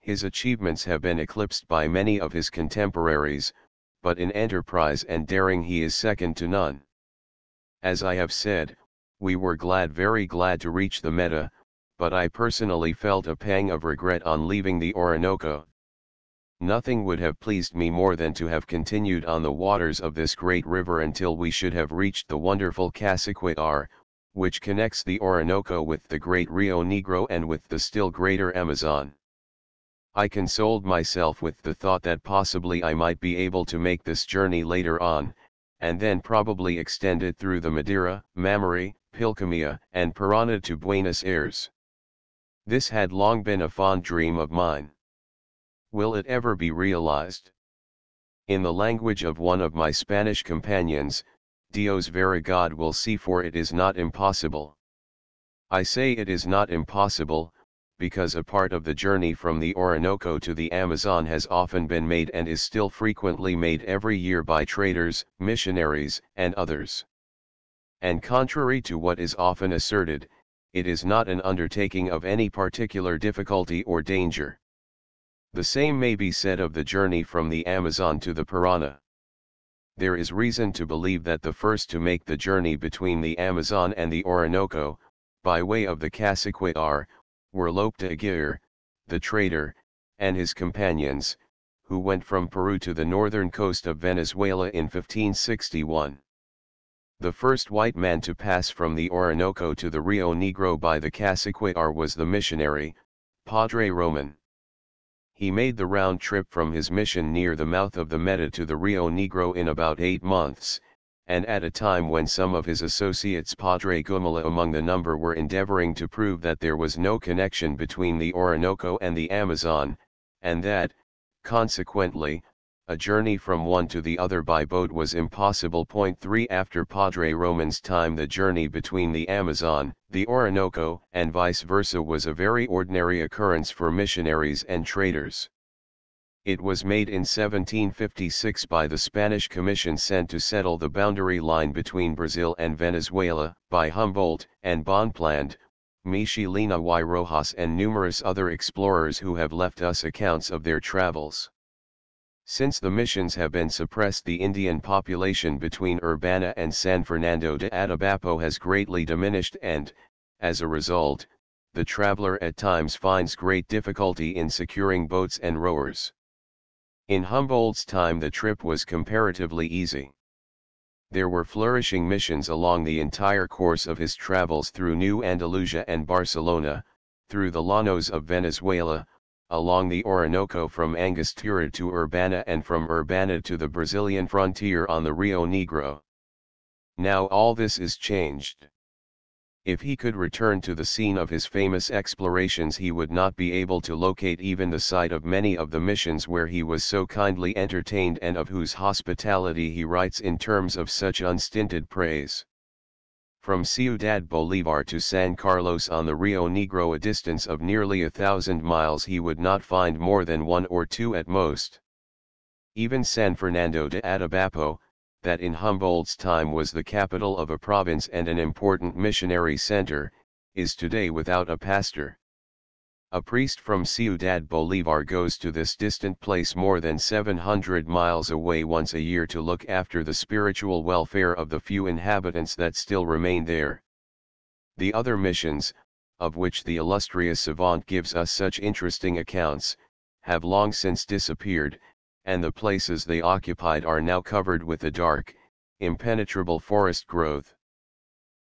His achievements have been eclipsed by many of his contemporaries, but in enterprise and daring he is second to none. As I have said, we were very glad to reach the Meta, but I personally felt a pang of regret on leaving the Orinoco. Nothing would have pleased me more than to have continued on the waters of this great river until we should have reached the wonderful Cassiquiare, which connects the Orinoco with the great Rio Negro and with the still greater Amazon. I consoled myself with the thought that possibly I might be able to make this journey later on, and then probably extend it through the Madeira, Mamoré, Pilcomayo, and Parana to Buenos Aires. This had long been a fond dream of mine. Will it ever be realized? In the language of one of my Spanish companions, Dios verá, God will see, for it is not impossible. I say it is not impossible, because a part of the journey from the Orinoco to the Amazon has often been made and is still frequently made every year by traders, missionaries, and others. And contrary to what is often asserted, it is not an undertaking of any particular difficulty or danger. The same may be said of the journey from the Amazon to the Parana. There is reason to believe that the first to make the journey between the Amazon and the Orinoco, by way of the Cassiquiare, were Lope de Aguirre, the trader, and his companions, who went from Peru to the northern coast of Venezuela in 1561. The first white man to pass from the Orinoco to the Rio Negro by the Cassiquiare was the missionary, Padre Roman. He made the round trip from his mission near the mouth of the Meta to the Rio Negro in about 8 months, and at a time when some of his associates, Padre Gumala among the number, were endeavoring to prove that there was no connection between the Orinoco and the Amazon, and that, consequently, a journey from one to the other by boat was impossible. 3 After Padre Roman's time, the journey between the Amazon, the Orinoco, and vice versa was a very ordinary occurrence for missionaries and traders. It was made in 1756 by the Spanish commission sent to settle the boundary line between Brazil and Venezuela, by Humboldt and Bonpland, Michelena y Rojas, and numerous other explorers who have left us accounts of their travels. Since the missions have been suppressed, the Indian population between Urbana and San Fernando de Atabapo has greatly diminished, and, as a result, the traveler at times finds great difficulty in securing boats and rowers. In Humboldt's time the trip was comparatively easy. There were flourishing missions along the entire course of his travels through New Andalusia and Barcelona, through the llanos of Venezuela, along the Orinoco from Angostura to Urbana and from Urbana to the Brazilian frontier on the Rio Negro. Now all this is changed. If he could return to the scene of his famous explorations, he would not be able to locate even the site of many of the missions where he was so kindly entertained and of whose hospitality he writes in terms of such unstinted praise. From Ciudad Bolívar to San Carlos on the Rio Negro, a distance of nearly 1,000 miles, he would not find more than one or two at most. Even San Fernando de Atabapo, that in Humboldt's time was the capital of a province and an important missionary center, is today without a pastor. A priest from Ciudad Bolívar goes to this distant place more than 700 miles away once a year to look after the spiritual welfare of the few inhabitants that still remain there. The other missions, of which the illustrious savant gives us such interesting accounts, have long since disappeared, and the places they occupied are now covered with a dark, impenetrable forest growth.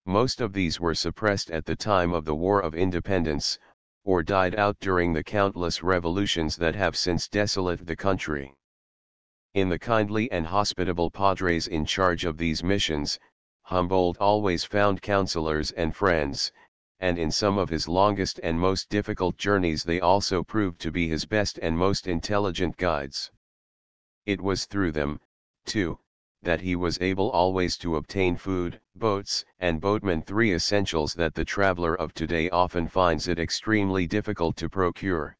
Most of these were suppressed at the time of the War of Independence, or died out during the countless revolutions that have since desolated the country. In the kindly and hospitable padres in charge of these missions, Humboldt always found counselors and friends, and in some of his longest and most difficult journeys they also proved to be his best and most intelligent guides. It was through them, too, that he was able always to obtain food, boats, and boatmen, three essentials that the traveler of today often finds it extremely difficult to procure.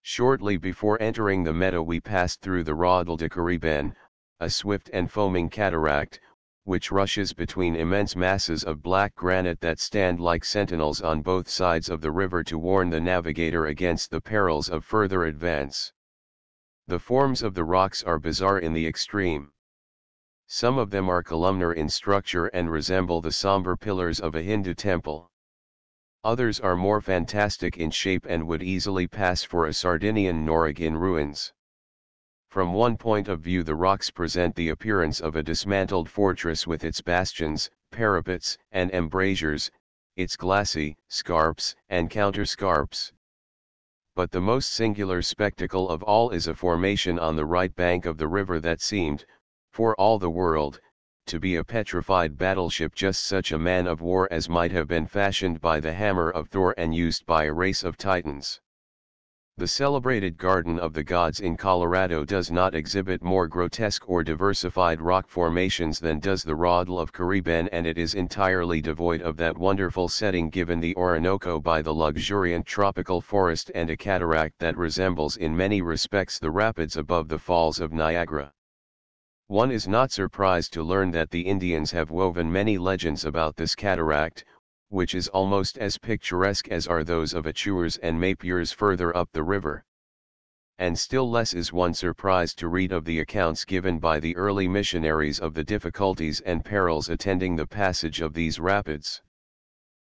Shortly before entering the meadow we passed through the Raudal de Caribén, a swift and foaming cataract, which rushes between immense masses of black granite that stand like sentinels on both sides of the river to warn the navigator against the perils of further advance. The forms of the rocks are bizarre in the extreme. Some of them are columnar in structure and resemble the somber pillars of a Hindu temple. Others are more fantastic in shape and would easily pass for a Sardinian Norwich in ruins. From one point of view the rocks present the appearance of a dismantled fortress with its bastions, parapets, and embrasures, its glacis, scarps, and counterscarps. But the most singular spectacle of all is a formation on the right bank of the river that seemed, for all the world, to be a petrified battleship, just such a man of war as might have been fashioned by the hammer of Thor and used by a race of titans. The celebrated Garden of the Gods in Colorado does not exhibit more grotesque or diversified rock formations than does the Raudal of Caribén, and it is entirely devoid of that wonderful setting given the Orinoco by the luxuriant tropical forest and a cataract that resembles in many respects the rapids above the Falls of Niagara. One is not surprised to learn that the Indians have woven many legends about this cataract, which is almost as picturesque as are those of Achuars and Mapiers further up the river. And still less is one surprised to read of the accounts given by the early missionaries of the difficulties and perils attending the passage of these rapids.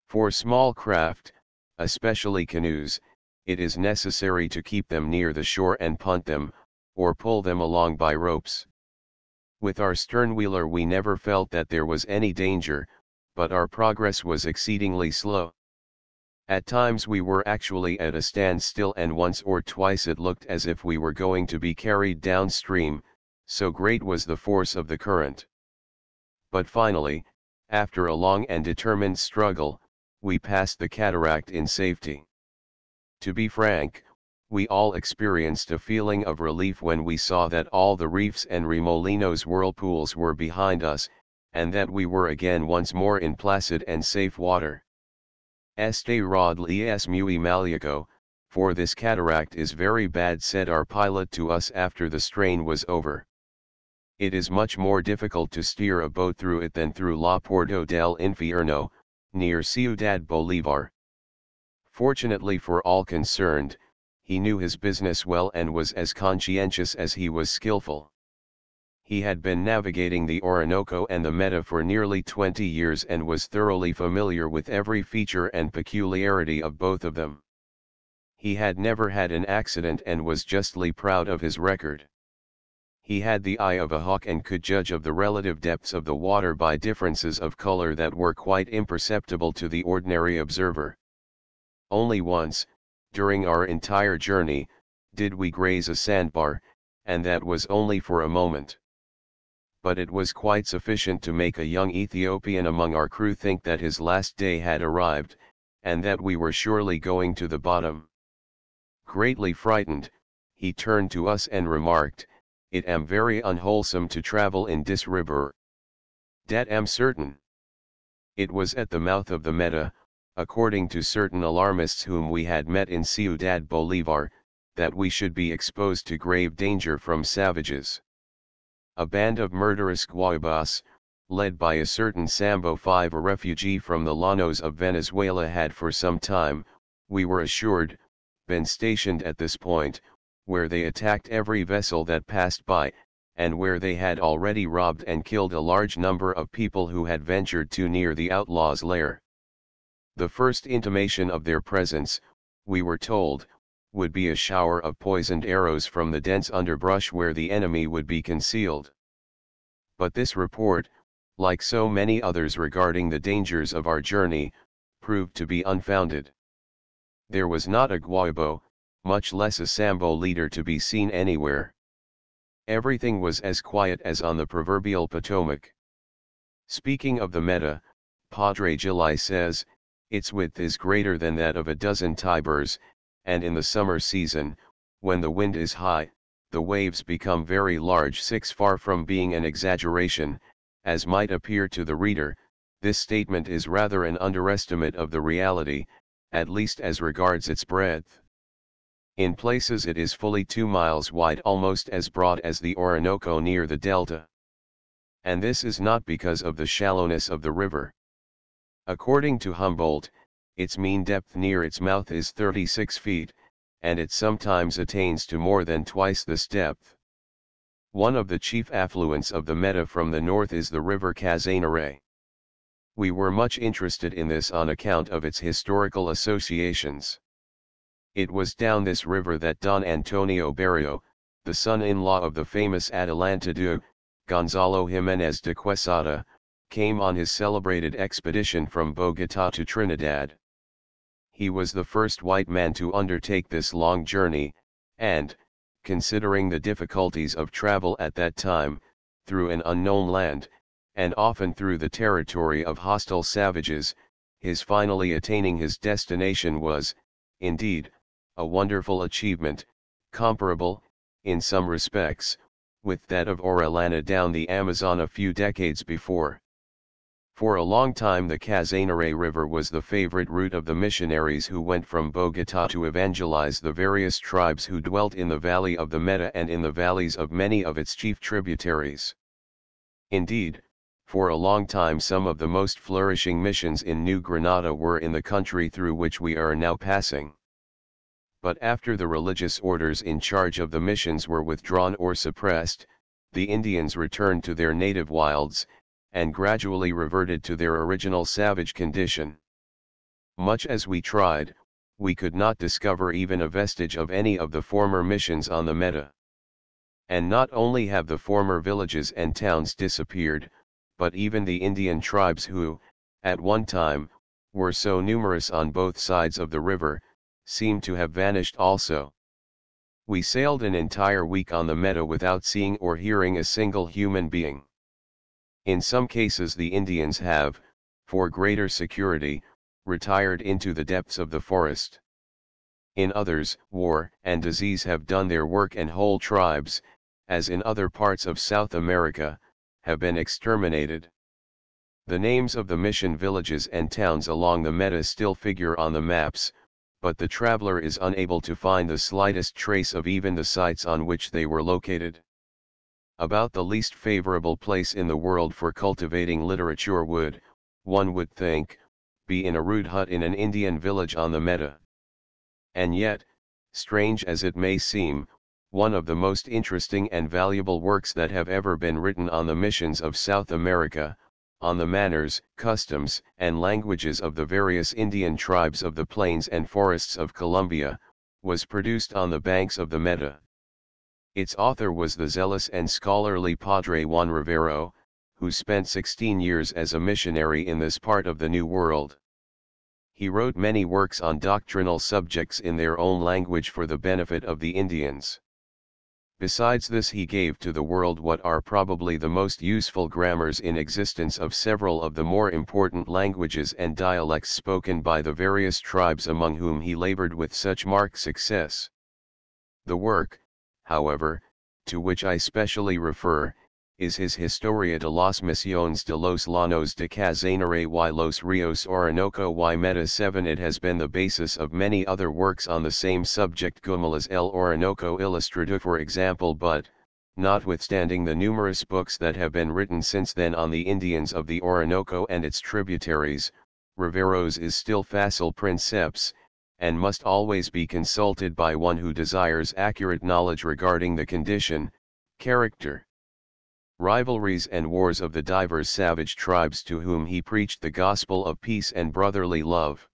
For small craft, especially canoes, it is necessary to keep them near the shore and punt them, or pull them along by ropes. With our sternwheeler we never felt that there was any danger, but our progress was exceedingly slow. At times we were actually at a standstill, and once or twice it looked as if we were going to be carried downstream, so great was the force of the current. But finally, after a long and determined struggle, we passed the cataract in safety. To be frank, we all experienced a feeling of relief when we saw that all the reefs and remolinos whirlpools were behind us, and that we were again once more in placid and safe water. Este Raudal es muy maluco, for this cataract is very bad, said our pilot to us after the strain was over. It is much more difficult to steer a boat through it than through La Puerta del Infierno, near Ciudad Bolívar. Fortunately for all concerned, he knew his business well and was as conscientious as he was skillful. He had been navigating the Orinoco and the Meta for nearly 20 years and was thoroughly familiar with every feature and peculiarity of both of them. He had never had an accident and was justly proud of his record. He had the eye of a hawk and could judge of the relative depths of the water by differences of color that were quite imperceptible to the ordinary observer. Only once, during our entire journey, did we graze a sandbar, and that was only for a moment. But it was quite sufficient to make a young Ethiopian among our crew think that his last day had arrived, and that we were surely going to the bottom. Greatly frightened, he turned to us and remarked, "It am very unwholesome to travel in this river. Dat am certain." It was at the mouth of the Meta, according to certain alarmists whom we had met in Ciudad Bolivar, that we should be exposed to grave danger from savages. A band of murderous Guaibas, led by a certain Sambo 5, a refugee from the llanos of Venezuela, had for some time, we were assured, been stationed at this point, where they attacked every vessel that passed by, and where they had already robbed and killed a large number of people who had ventured too near the outlaws' lair. The first intimation of their presence, we were told, would be a shower of poisoned arrows from the dense underbrush where the enemy would be concealed. But this report, like so many others regarding the dangers of our journey, proved to be unfounded. There was not a Guaibo, much less a Sambo leader, to be seen anywhere. Everything was as quiet as on the proverbial Potomac. Speaking of the Meta, Padre Gili says, its width is greater than that of a dozen Tibers, and in the summer season, when the wind is high, the waves become very large. 6 Far from being an exaggeration, as might appear to the reader, this statement is rather an underestimate of the reality, at least as regards its breadth. In places it is fully 2 miles wide, almost as broad as the Orinoco near the delta. And this is not because of the shallowness of the river. According to Humboldt, its mean depth near its mouth is 36 feet, and it sometimes attains to more than twice this depth. One of the chief affluents of the Meta from the north is the river Casanare. We were much interested in this on account of its historical associations. It was down this river that Don Antonio Berrio, the son-in-law of the famous Adelantado, Gonzalo Jimenez de Quesada, came on his celebrated expedition from Bogota to Trinidad. He was the first white man to undertake this long journey, and, considering the difficulties of travel at that time, through an unknown land, and often through the territory of hostile savages, his finally attaining his destination was, indeed, a wonderful achievement, comparable, in some respects, with that of Orellana down the Amazon a few decades before. For a long time the Casanare River was the favorite route of the missionaries who went from Bogota to evangelize the various tribes who dwelt in the valley of the Meta and in the valleys of many of its chief tributaries. Indeed, for a long time some of the most flourishing missions in New Granada were in the country through which we are now passing. But after the religious orders in charge of the missions were withdrawn or suppressed, the Indians returned to their native wilds, and gradually reverted to their original savage condition. Much as we tried, we could not discover even a vestige of any of the former missions on the Meta. And not only have the former villages and towns disappeared, but even the Indian tribes who, at one time, were so numerous on both sides of the river, seem to have vanished also. We sailed an entire week on the Meta without seeing or hearing a single human being. In some cases the Indians have, for greater security, retired into the depths of the forest. In others, war and disease have done their work and whole tribes, as in other parts of South America, have been exterminated. The names of the mission villages and towns along the Meta still figure on the maps, but the traveler is unable to find the slightest trace of even the sites on which they were located. About the least favorable place in the world for cultivating literature would, one would think, be in a rude hut in an Indian village on the Meta. And yet, strange as it may seem, one of the most interesting and valuable works that have ever been written on the missions of South America, on the manners, customs, and languages of the various Indian tribes of the plains and forests of Colombia, was produced on the banks of the Meta. Its author was the zealous and scholarly Padre Juan Rivero, who spent 16 years as a missionary in this part of the New World. He wrote many works on doctrinal subjects in their own language for the benefit of the Indians. Besides this, he gave to the world what are probably the most useful grammars in existence of several of the more important languages and dialects spoken by the various tribes among whom he labored with such marked success. The work, however, to which I specially refer, is his Historia de las Misiones de los Llanos de Casanare y los Rios Orinoco y Meta 7. It has been the basis of many other works on the same subject como las El Orinoco Ilustrado for example, but, notwithstanding the numerous books that have been written since then on the Indians of the Orinoco and its tributaries, Rivero's is still facile princeps, and must always be consulted by one who desires accurate knowledge regarding the condition, character, rivalries and wars of the divers savage tribes to whom he preached the gospel of peace and brotherly love.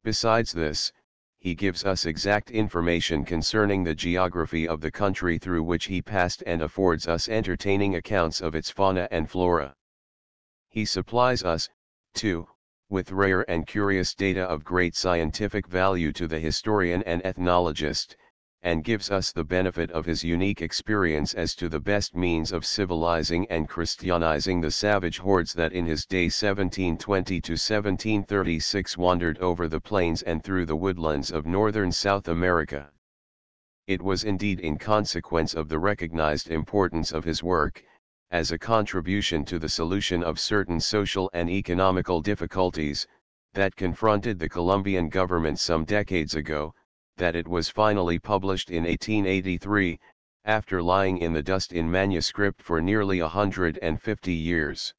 Besides this, he gives us exact information concerning the geography of the country through which he passed and affords us entertaining accounts of its fauna and flora. He supplies us, too, with rare and curious data of great scientific value to the historian and ethnologist, and gives us the benefit of his unique experience as to the best means of civilizing and Christianizing the savage hordes that in his day 1720 to 1736 wandered over the plains and through the woodlands of northern South America. It was indeed in consequence of the recognized importance of his work, as a contribution to the solution of certain social and economical difficulties, that confronted the Colombian government some decades ago, that it was finally published in 1883, after lying in the dust in manuscript for nearly 150 years.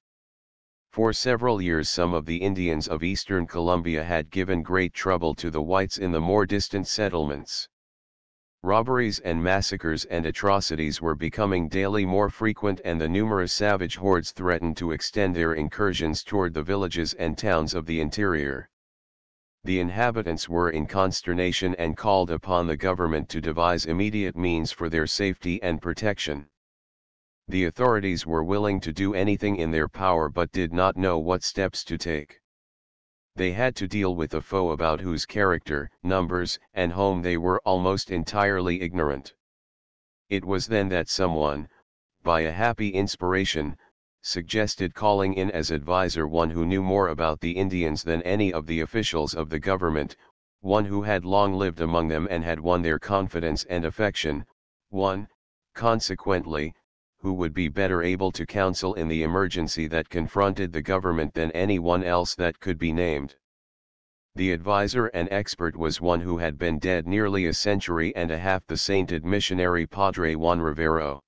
For several years some of the Indians of eastern Colombia had given great trouble to the whites in the more distant settlements. Robberies and massacres and atrocities were becoming daily more frequent, and the numerous savage hordes threatened to extend their incursions toward the villages and towns of the interior. The inhabitants were in consternation and called upon the government to devise immediate means for their safety and protection. The authorities were willing to do anything in their power but did not know what steps to take. They had to deal with a foe about whose character, numbers, and home they were almost entirely ignorant. It was then that someone, by a happy inspiration, suggested calling in as advisor one who knew more about the Indians than any of the officials of the government, one who had long lived among them and had won their confidence and affection, one, consequently, who would be better able to counsel in the emergency that confronted the government than any one else that could be named. The advisor and expert was one who had been dead nearly a century and a half, the sainted missionary Padre Juan Rivero.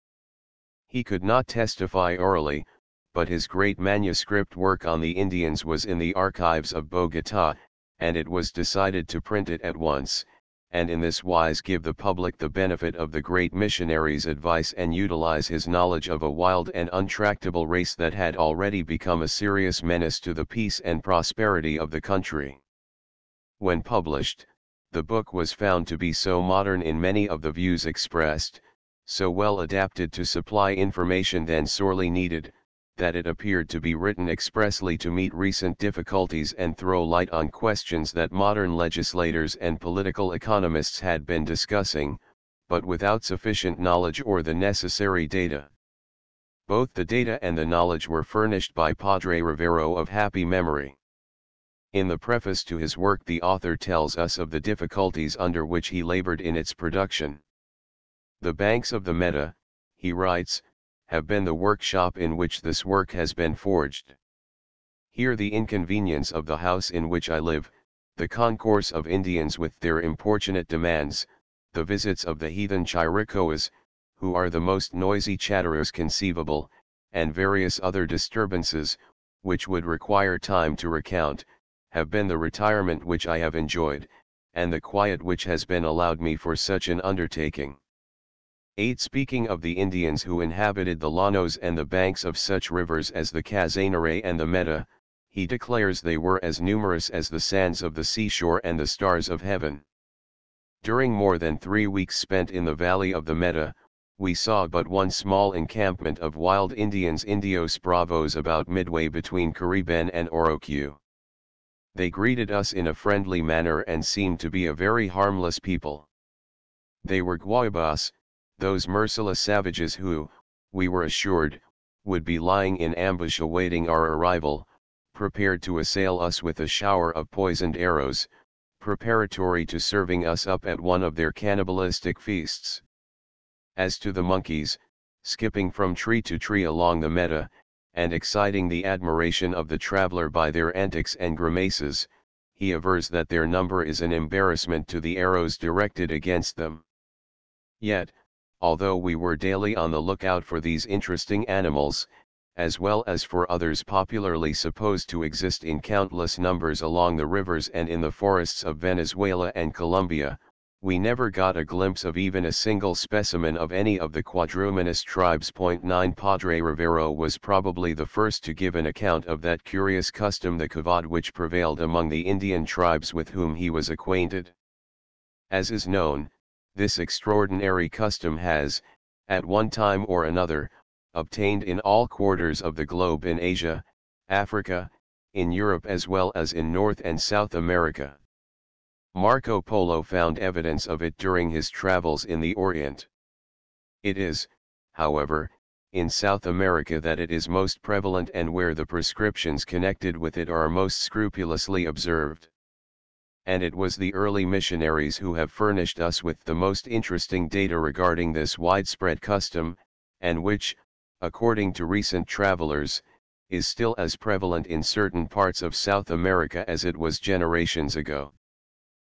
He could not testify orally, but his great manuscript work on the Indians was in the archives of Bogota, and it was decided to print it at once, and in this wise give the public the benefit of the great missionary's advice and utilize his knowledge of a wild and untractable race that had already become a serious menace to the peace and prosperity of the country. When published, the book was found to be so modern in many of the views expressed, so well adapted to supply information then sorely needed, that it appeared to be written expressly to meet recent difficulties and throw light on questions that modern legislators and political economists had been discussing, but without sufficient knowledge or the necessary data. Both the data and the knowledge were furnished by Padre Rivero of happy memory. In the preface to his work the author tells us of the difficulties under which he labored in its production. The banks of the Meta, he writes, have been the workshop in which this work has been forged. Here the inconvenience of the house in which I live, the concourse of Indians with their importunate demands, the visits of the heathen Chiricoas, who are the most noisy chatterers conceivable, and various other disturbances, which would require time to recount, have been the retirement which I have enjoyed, and the quiet which has been allowed me for such an undertaking. 8. Speaking of the Indians who inhabited the llanos and the banks of such rivers as the Casanare and the Meta, he declares they were as numerous as the sands of the seashore and the stars of heaven. During more than 3 weeks spent in the valley of the Meta, we saw but one small encampment of wild Indians, Indios Bravos, about midway between Cariben and Orinoco. They greeted us in a friendly manner and seemed to be a very harmless people. They were Guaibas, those merciless savages who, we were assured, would be lying in ambush awaiting our arrival, prepared to assail us with a shower of poisoned arrows, preparatory to serving us up at one of their cannibalistic feasts. As to the monkeys, skipping from tree to tree along the meta, and exciting the admiration of the traveler by their antics and grimaces, he avers that their number is an embarrassment to the arrows directed against them. Yet, although we were daily on the lookout for these interesting animals, as well as for others popularly supposed to exist in countless numbers along the rivers and in the forests of Venezuela and Colombia, we never got a glimpse of even a single specimen of any of the quadruminous tribes. 9 Padre Rivero was probably the first to give an account of that curious custom, the kavad, which prevailed among the Indian tribes with whom he was acquainted. As is known, this extraordinary custom has, at one time or another, obtained in all quarters of the globe, in Asia, Africa, in Europe as well as in North and South America. Marco Polo found evidence of it during his travels in the Orient. It is, however, in South America that it is most prevalent and where the prescriptions connected with it are most scrupulously observed. And it was the early missionaries who have furnished us with the most interesting data regarding this widespread custom, and which, according to recent travelers, is still as prevalent in certain parts of South America as it was generations ago.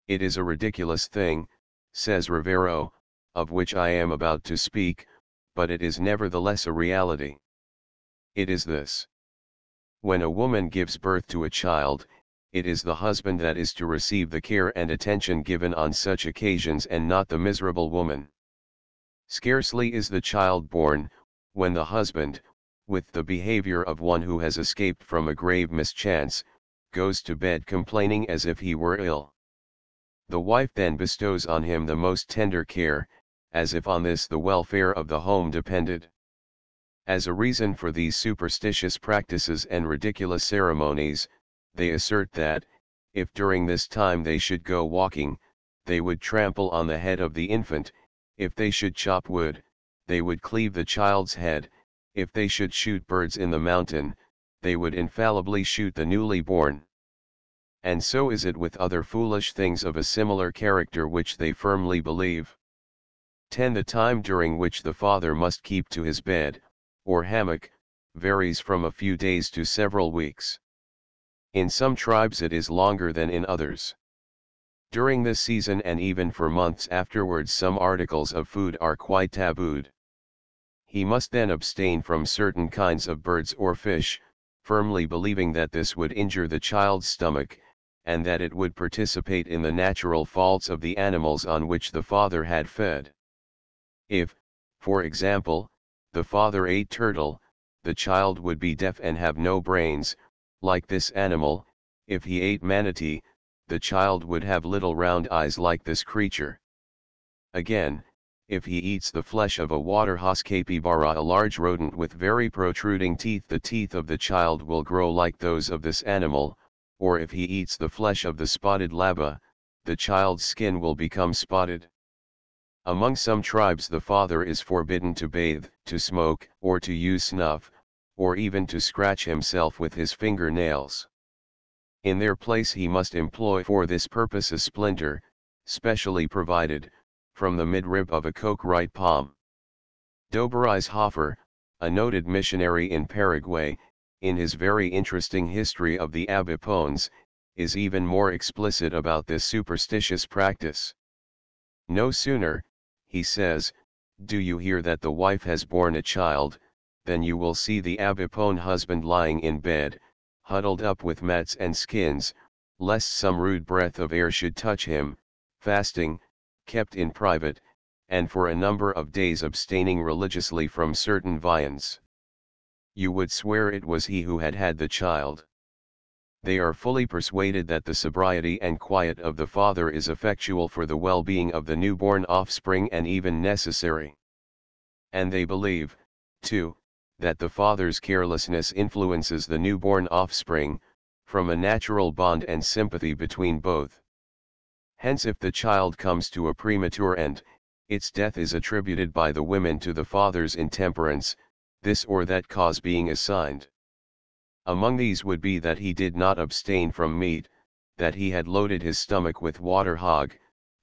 It is a ridiculous thing, says Rivero, of which I am about to speak, but it is nevertheless a reality. It is this. When a woman gives birth to a child, it is the husband that is to receive the care and attention given on such occasions, and not the miserable woman. Scarcely is the child born, when the husband, with the behavior of one who has escaped from a grave mischance, goes to bed complaining as if he were ill. The wife then bestows on him the most tender care, as if on this the welfare of the home depended. As a reason for these superstitious practices and ridiculous ceremonies, they assert that, if during this time they should go walking, they would trample on the head of the infant; if they should chop wood, they would cleave the child's head; if they should shoot birds in the mountain, they would infallibly shoot the newly born. And so is it with other foolish things of a similar character which they firmly believe. 10 The time during which the father must keep to his bed, or hammock, varies from a few days to several weeks. In some tribes it is longer than in others. During this season and even for months afterwards some articles of food are quite tabooed. He must then abstain from certain kinds of birds or fish, firmly believing that this would injure the child's stomach, and that it would participate in the natural faults of the animals on which the father had fed. If, for example, the father ate turtle, the child would be deaf and have no brains, like this animal; if he ate manatee, the child would have little round eyes like this creature. Again, if he eats the flesh of a waterhouse capybara, a large rodent with very protruding teeth, the teeth of the child will grow like those of this animal; or if he eats the flesh of the spotted laba, the child's skin will become spotted. Among some tribes the father is forbidden to bathe, to smoke, or to use snuff, or even to scratch himself with his finger-nails. In their place he must employ for this purpose a splinter, specially provided, from the midrib of a coke-right palm. Dobereis Hofer, a noted missionary in Paraguay, in his very interesting history of the Abipones, is even more explicit about this superstitious practice. No sooner, he says, do you hear that the wife has borne a child, then you will see the Abipone husband lying in bed, huddled up with mats and skins, lest some rude breath of air should touch him, fasting, kept in private, and for a number of days abstaining religiously from certain viands. You would swear it was he who had had the child. They are fully persuaded that the sobriety and quiet of the father is effectual for the well-being of the newborn offspring and even necessary. And they believe, too, that the father's carelessness influences the newborn offspring, from a natural bond and sympathy between both. Hence if the child comes to a premature end, its death is attributed by the women to the father's intemperance, this or that cause being assigned. Among these would be that he did not abstain from meat, that he had loaded his stomach with water hog,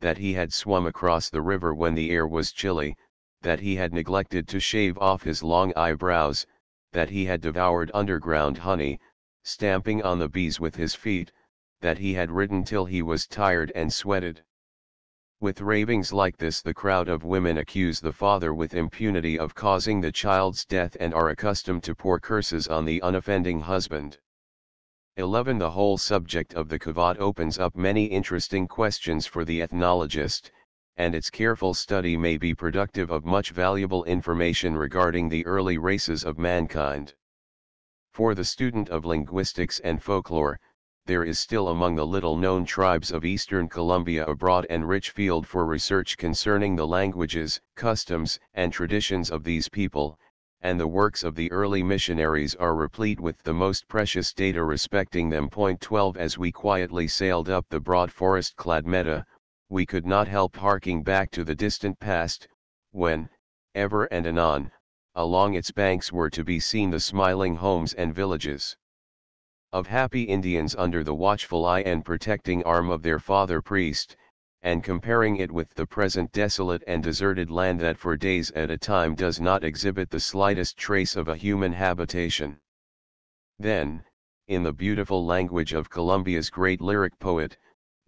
that he had swum across the river when the air was chilly, that he had neglected to shave off his long eyebrows, that he had devoured underground honey, stamping on the bees with his feet, that he had ridden till he was tired and sweated. With ravings like this the crowd of women accuse the father with impunity of causing the child's death and are accustomed to pour curses on the unoffending husband. 11. The whole subject of the kavod opens up many interesting questions for the ethnologist, and its careful study may be productive of much valuable information regarding the early races of mankind. For the student of linguistics and folklore, there is still among the little-known tribes of eastern Colombia a broad and rich field for research concerning the languages, customs, and traditions of these people, and the works of the early missionaries are replete with the most precious data respecting them. 12 As we quietly sailed up the broad forest-clad meadow, we could not help harking back to the distant past, when, ever and anon, along its banks were to be seen the smiling homes and villages of happy Indians under the watchful eye and protecting arm of their father priest, and comparing it with the present desolate and deserted land that for days at a time does not exhibit the slightest trace of a human habitation. Then, in the beautiful language of Colombia's great lyric poet,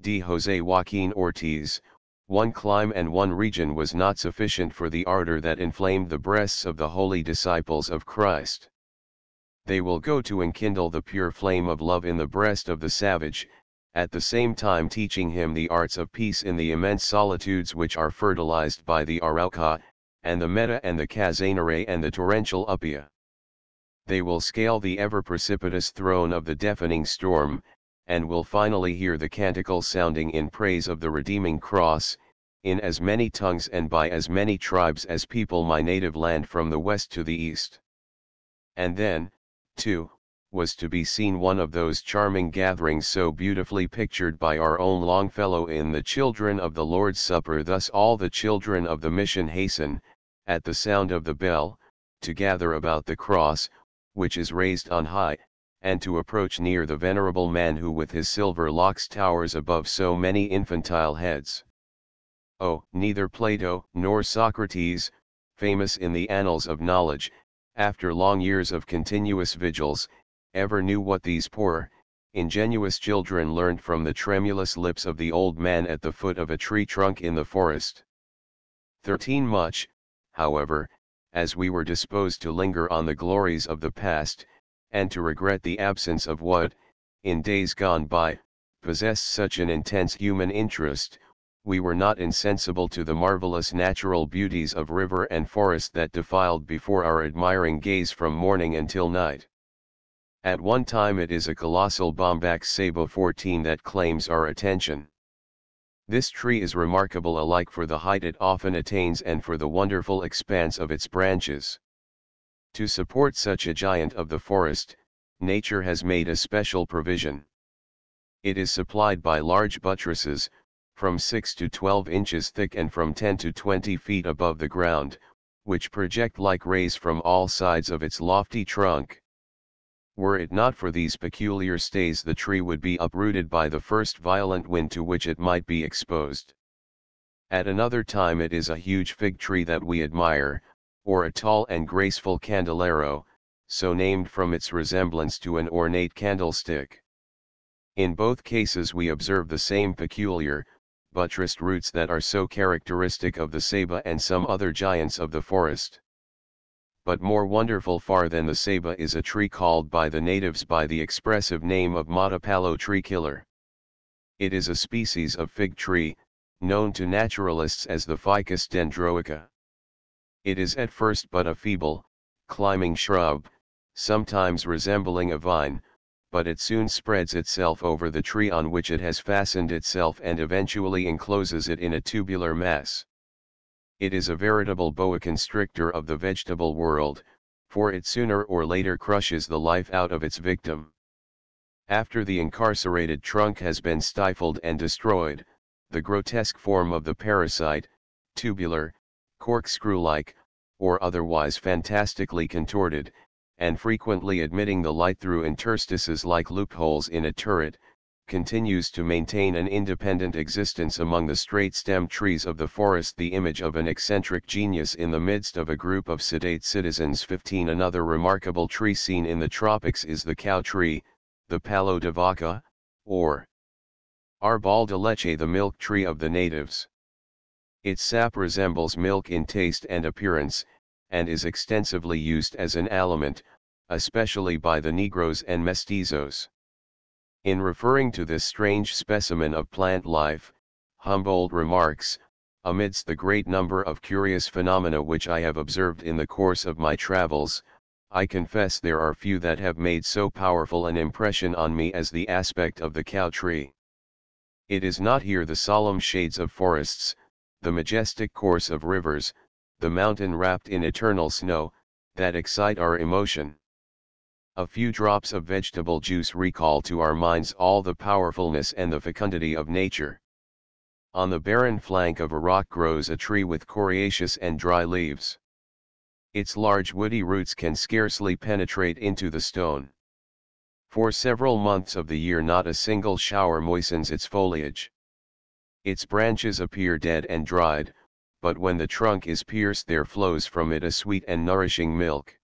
D. José Joaquín Ortiz, one clime and one region was not sufficient for the ardor that inflamed the breasts of the holy disciples of Christ. They will go to enkindle the pure flame of love in the breast of the savage, at the same time teaching him the arts of peace in the immense solitudes which are fertilized by the Arauca, and the Meta and the Casanare and the torrential Upia. They will scale the ever-precipitous throne of the deafening storm, and will finally hear the canticle sounding in praise of the redeeming cross, in as many tongues and by as many tribes as people my native land from the west to the east. And then, too, was to be seen one of those charming gatherings so beautifully pictured by our own Longfellow in the Children of the Lord's Supper. Thus all the children of the mission hasten, at the sound of the bell, to gather about the cross, which is raised on high, and to approach near the venerable man who with his silver locks towers above so many infantile heads. Oh, neither Plato nor Socrates, famous in the annals of knowledge, after long years of continuous vigils, ever knew what these poor, ingenuous children learned from the tremulous lips of the old man at the foot of a tree trunk in the forest. 13 Much, however, as we were disposed to linger on the glories of the past, and to regret the absence of what, in days gone by, possessed such an intense human interest, we were not insensible to the marvelous natural beauties of river and forest that defiled before our admiring gaze from morning until night. At one time it is a colossal Bombax Sabo 14 that claims our attention. This tree is remarkable alike for the height it often attains and for the wonderful expanse of its branches. To support such a giant of the forest, nature has made a special provision. It is supplied by large buttresses, from 6 to 12 inches thick and from 10 to 20 feet above the ground, which project like rays from all sides of its lofty trunk. Were it not for these peculiar stays the tree would be uprooted by the first violent wind to which it might be exposed. At another time it is a huge fig tree that we admire, or a tall and graceful candelero, so named from its resemblance to an ornate candlestick. In both cases we observe the same peculiar, buttressed roots that are so characteristic of the ceiba and some other giants of the forest. But more wonderful far than the ceiba is a tree called by the natives by the expressive name of matapalo tree killer. It is a species of fig tree, known to naturalists as the Ficus dendroica. It is at first but a feeble, climbing shrub, sometimes resembling a vine, but it soon spreads itself over the tree on which it has fastened itself and eventually encloses it in a tubular mass. It is a veritable boa constrictor of the vegetable world, for it sooner or later crushes the life out of its victim. After the incarcerated trunk has been stifled and destroyed, the grotesque form of the parasite, tubular, corkscrew-like, or otherwise fantastically contorted, and frequently admitting the light through interstices like loopholes in a turret, continues to maintain an independent existence among the straight-stemmed trees of the forest, the image of an eccentric genius in the midst of a group of sedate citizens. 15. Another remarkable tree seen in the tropics is the cow tree, the palo de vaca, or arbol de leche, the milk tree of the natives. Its sap resembles milk in taste and appearance, and is extensively used as an aliment, especially by the Negroes and mestizos. In referring to this strange specimen of plant life, Humboldt remarks, amidst the great number of curious phenomena which I have observed in the course of my travels, I confess there are few that have made so powerful an impression on me as the aspect of the cow tree. It is not here the solemn shades of forests, the majestic course of rivers, the mountain wrapped in eternal snow, that excite our emotion. A few drops of vegetable juice recall to our minds all the powerfulness and the fecundity of nature. On the barren flank of a rock grows a tree with coriaceous and dry leaves. Its large woody roots can scarcely penetrate into the stone. For several months of the year not a single shower moistens its foliage. Its branches appear dead and dried, but when the trunk is pierced there flows from it a sweet and nourishing milk.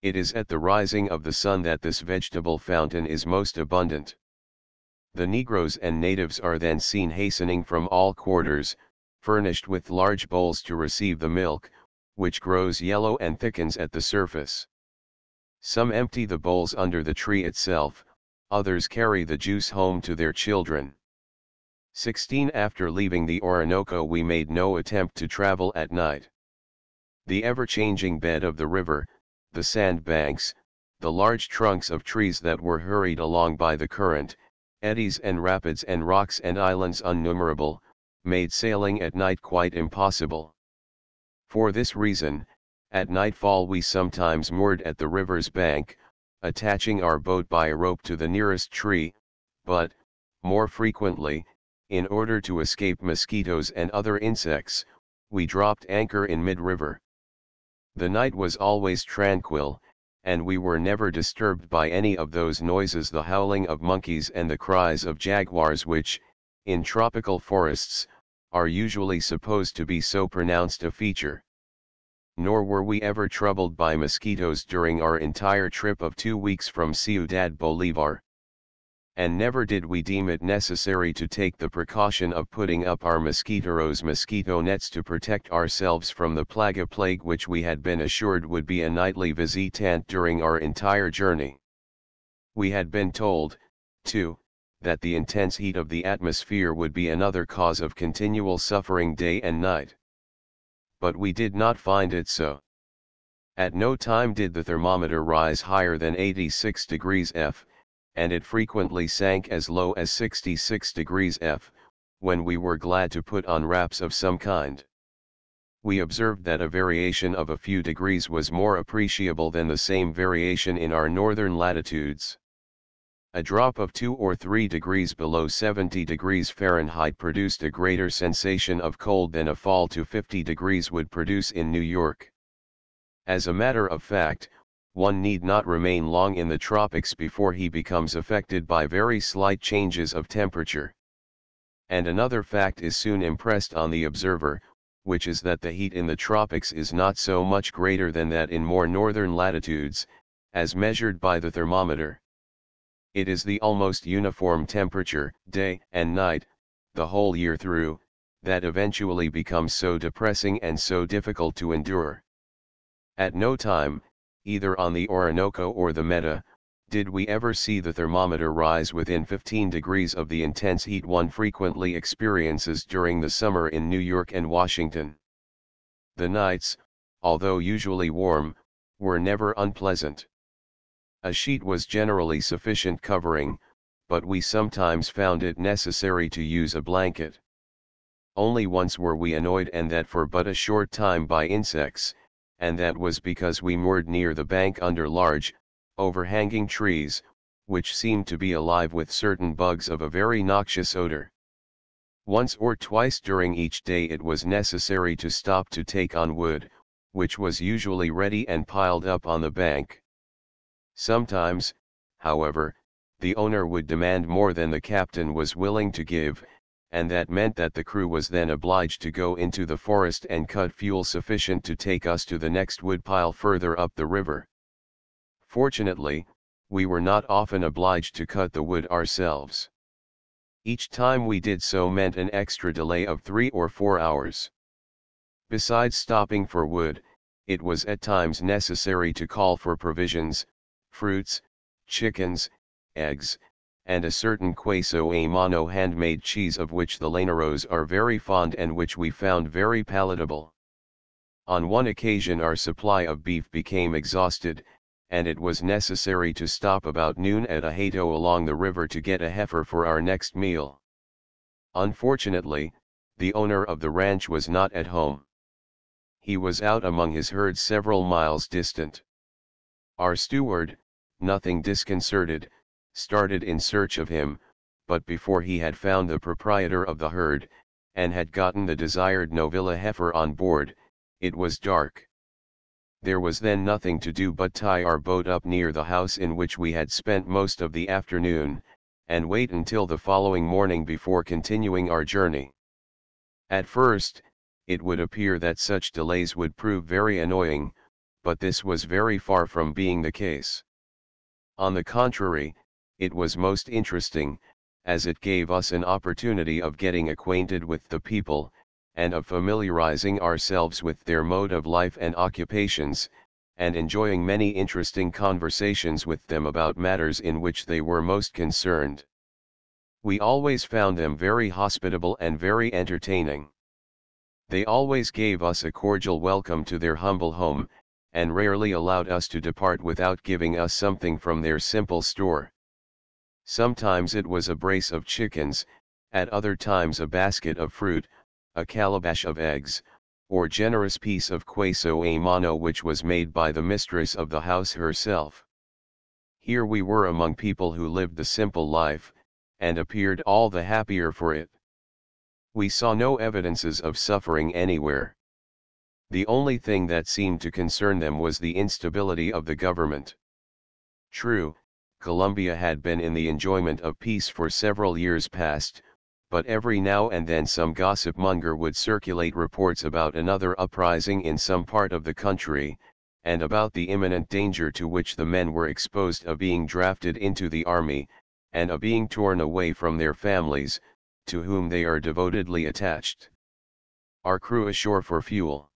It is at the rising of the sun that this vegetable fountain is most abundant. The Negroes and natives are then seen hastening from all quarters, furnished with large bowls to receive the milk, which grows yellow and thickens at the surface. Some empty the bowls under the tree itself, others carry the juice home to their children. 16. After leaving the Orinoco we made no attempt to travel at night. The ever-changing bed of the river, the sandbanks, the large trunks of trees that were hurried along by the current, eddies and rapids and rocks and islands innumerable, made sailing at night quite impossible. For this reason, at nightfall we sometimes moored at the river's bank, attaching our boat by a rope to the nearest tree, but, more frequently, in order to escape mosquitoes and other insects, we dropped anchor in mid-river. The night was always tranquil, and we were never disturbed by any of those noises, the howling of monkeys and the cries of jaguars which, in tropical forests, are usually supposed to be so pronounced a feature. Nor were we ever troubled by mosquitoes during our entire trip of 2 weeks from Ciudad Bolívar. And never did we deem it necessary to take the precaution of putting up our mosquito nets to protect ourselves from the plague which we had been assured would be a nightly visitant during our entire journey. We had been told, too, that the intense heat of the atmosphere would be another cause of continual suffering day and night. But we did not find it so. At no time did the thermometer rise higher than 86 degrees F, and it frequently sank as low as 66 degrees F, when we were glad to put on wraps of some kind. We observed that a variation of a few degrees was more appreciable than the same variation in our northern latitudes. A drop of 2 or 3 degrees below 70 degrees Fahrenheit produced a greater sensation of cold than a fall to 50 degrees would produce in New York. As a matter of fact, one need not remain long in the tropics before he becomes affected by very slight changes of temperature. And another fact is soon impressed on the observer, which is that the heat in the tropics is not so much greater than that in more northern latitudes, as measured by the thermometer. It is the almost uniform temperature, day and night, the whole year through, that eventually becomes so depressing and so difficult to endure. At no time, either on the Orinoco or the Meta, did we ever see the thermometer rise within 15 degrees of the intense heat one frequently experiences during the summer in New York and Washington. The nights, although usually warm, were never unpleasant. A sheet was generally sufficient covering, but we sometimes found it necessary to use a blanket. Only once were we annoyed, and that for but a short time, by insects, and that was because we moored near the bank under large, overhanging trees, which seemed to be alive with certain bugs of a very noxious odor. Once or twice during each day it was necessary to stop to take on wood, which was usually ready and piled up on the bank. Sometimes, however, the owner would demand more than the captain was willing to give, and that meant that the crew was then obliged to go into the forest and cut fuel sufficient to take us to the next woodpile further up the river. Fortunately, we were not often obliged to cut the wood ourselves. Each time we did so meant an extra delay of 3 or 4 hours. Besides stopping for wood, it was at times necessary to call for provisions, fruits, chickens, eggs, and a certain queso a mano handmade cheese of which the Llaneros are very fond and which we found very palatable. On one occasion our supply of beef became exhausted, and it was necessary to stop about noon at a hato along the river to get a heifer for our next meal. Unfortunately, the owner of the ranch was not at home. He was out among his herds several miles distant. Our steward, nothing disconcerted, started in search of him, but before he had found the proprietor of the herd, and had gotten the desired novilla heifer on board, it was dark. There was then nothing to do but tie our boat up near the house in which we had spent most of the afternoon, and wait until the following morning before continuing our journey. At first, it would appear that such delays would prove very annoying, but this was very far from being the case. On the contrary, it was most interesting, as it gave us an opportunity of getting acquainted with the people, and of familiarizing ourselves with their mode of life and occupations, and enjoying many interesting conversations with them about matters in which they were most concerned. We always found them very hospitable and very entertaining. They always gave us a cordial welcome to their humble home, and rarely allowed us to depart without giving us something from their simple store. Sometimes it was a brace of chickens, at other times a basket of fruit, a calabash of eggs, or generous piece of queso a mano which was made by the mistress of the house herself. Here we were among people who lived the simple life, and appeared all the happier for it. We saw no evidences of suffering anywhere. The only thing that seemed to concern them was the instability of the government. True, Colombia had been in the enjoyment of peace for several years past, but every now and then some gossip monger would circulate reports about another uprising in some part of the country, and about the imminent danger to which the men were exposed of being drafted into the army, and of being torn away from their families, to whom they are devotedly attached. Our crew ashore for fuel.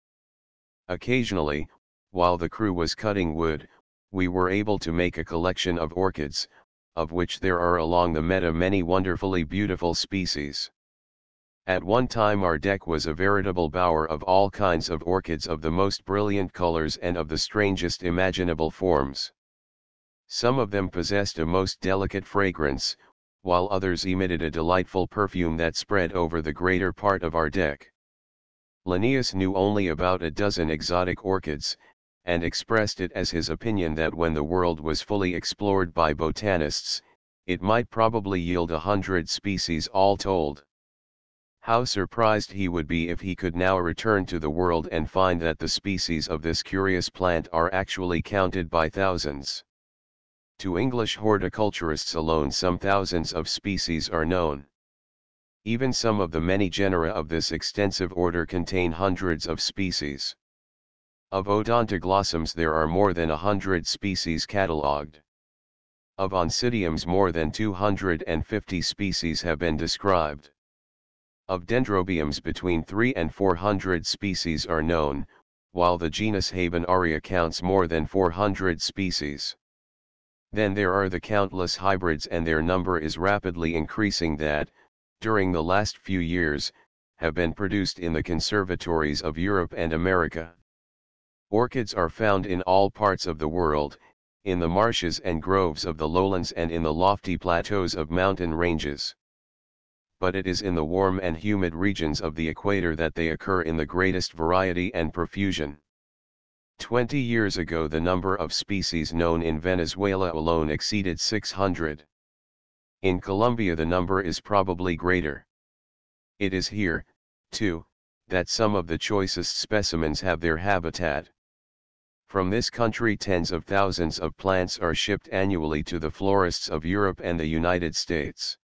Occasionally, while the crew was cutting wood, we were able to make a collection of orchids, of which there are along the Meta many wonderfully beautiful species. At one time our deck was a veritable bower of all kinds of orchids of the most brilliant colors and of the strangest imaginable forms. Some of them possessed a most delicate fragrance, while others emitted a delightful perfume that spread over the greater part of our deck. Linnaeus knew only about a dozen exotic orchids, and expressed it as his opinion that when the world was fully explored by botanists, it might probably yield 100 species all told. How surprised he would be if he could now return to the world and find that the species of this curious plant are actually counted by thousands. To English horticulturists alone some thousands of species are known. Even some of the many genera of this extensive order contain hundreds of species. Of odontoglossums there are more than 100 species catalogued. Of oncidiums more than 250 species have been described. Of dendrobiums between 300 and 400 species are known, while the genus Habenaria counts more than 400 species. Then there are the countless hybrids, and their number is rapidly increasing that, during the last few years, have been produced in the conservatories of Europe and America. Orchids are found in all parts of the world, in the marshes and groves of the lowlands and in the lofty plateaus of mountain ranges. but it is in the warm and humid regions of the equator that they occur in the greatest variety and profusion. 20 years ago the number of species known in Venezuela alone exceeded 600. In Colombia the number is probably greater. It is here, too, that some of the choicest specimens have their habitat. From this country tens of thousands of plants are shipped annually to the florists of Europe and the United States.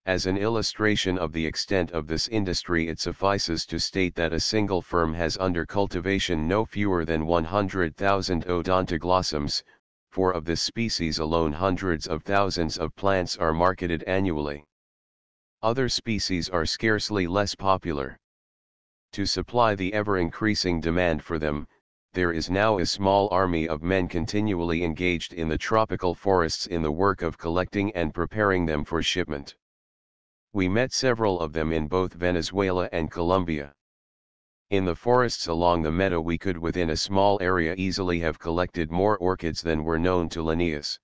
As an illustration of the extent of this industry it suffices to state that a single firm has under cultivation no fewer than 100,000 odontoglossums, for of this species alone hundreds of thousands of plants are marketed annually. Other species are scarcely less popular. To supply the ever-increasing demand for them, there is now a small army of men continually engaged in the tropical forests in the work of collecting and preparing them for shipment. We met several of them in both Venezuela and Colombia. In the forests along the meadow we could within a small area easily have collected more orchids than were known to Linnaeus.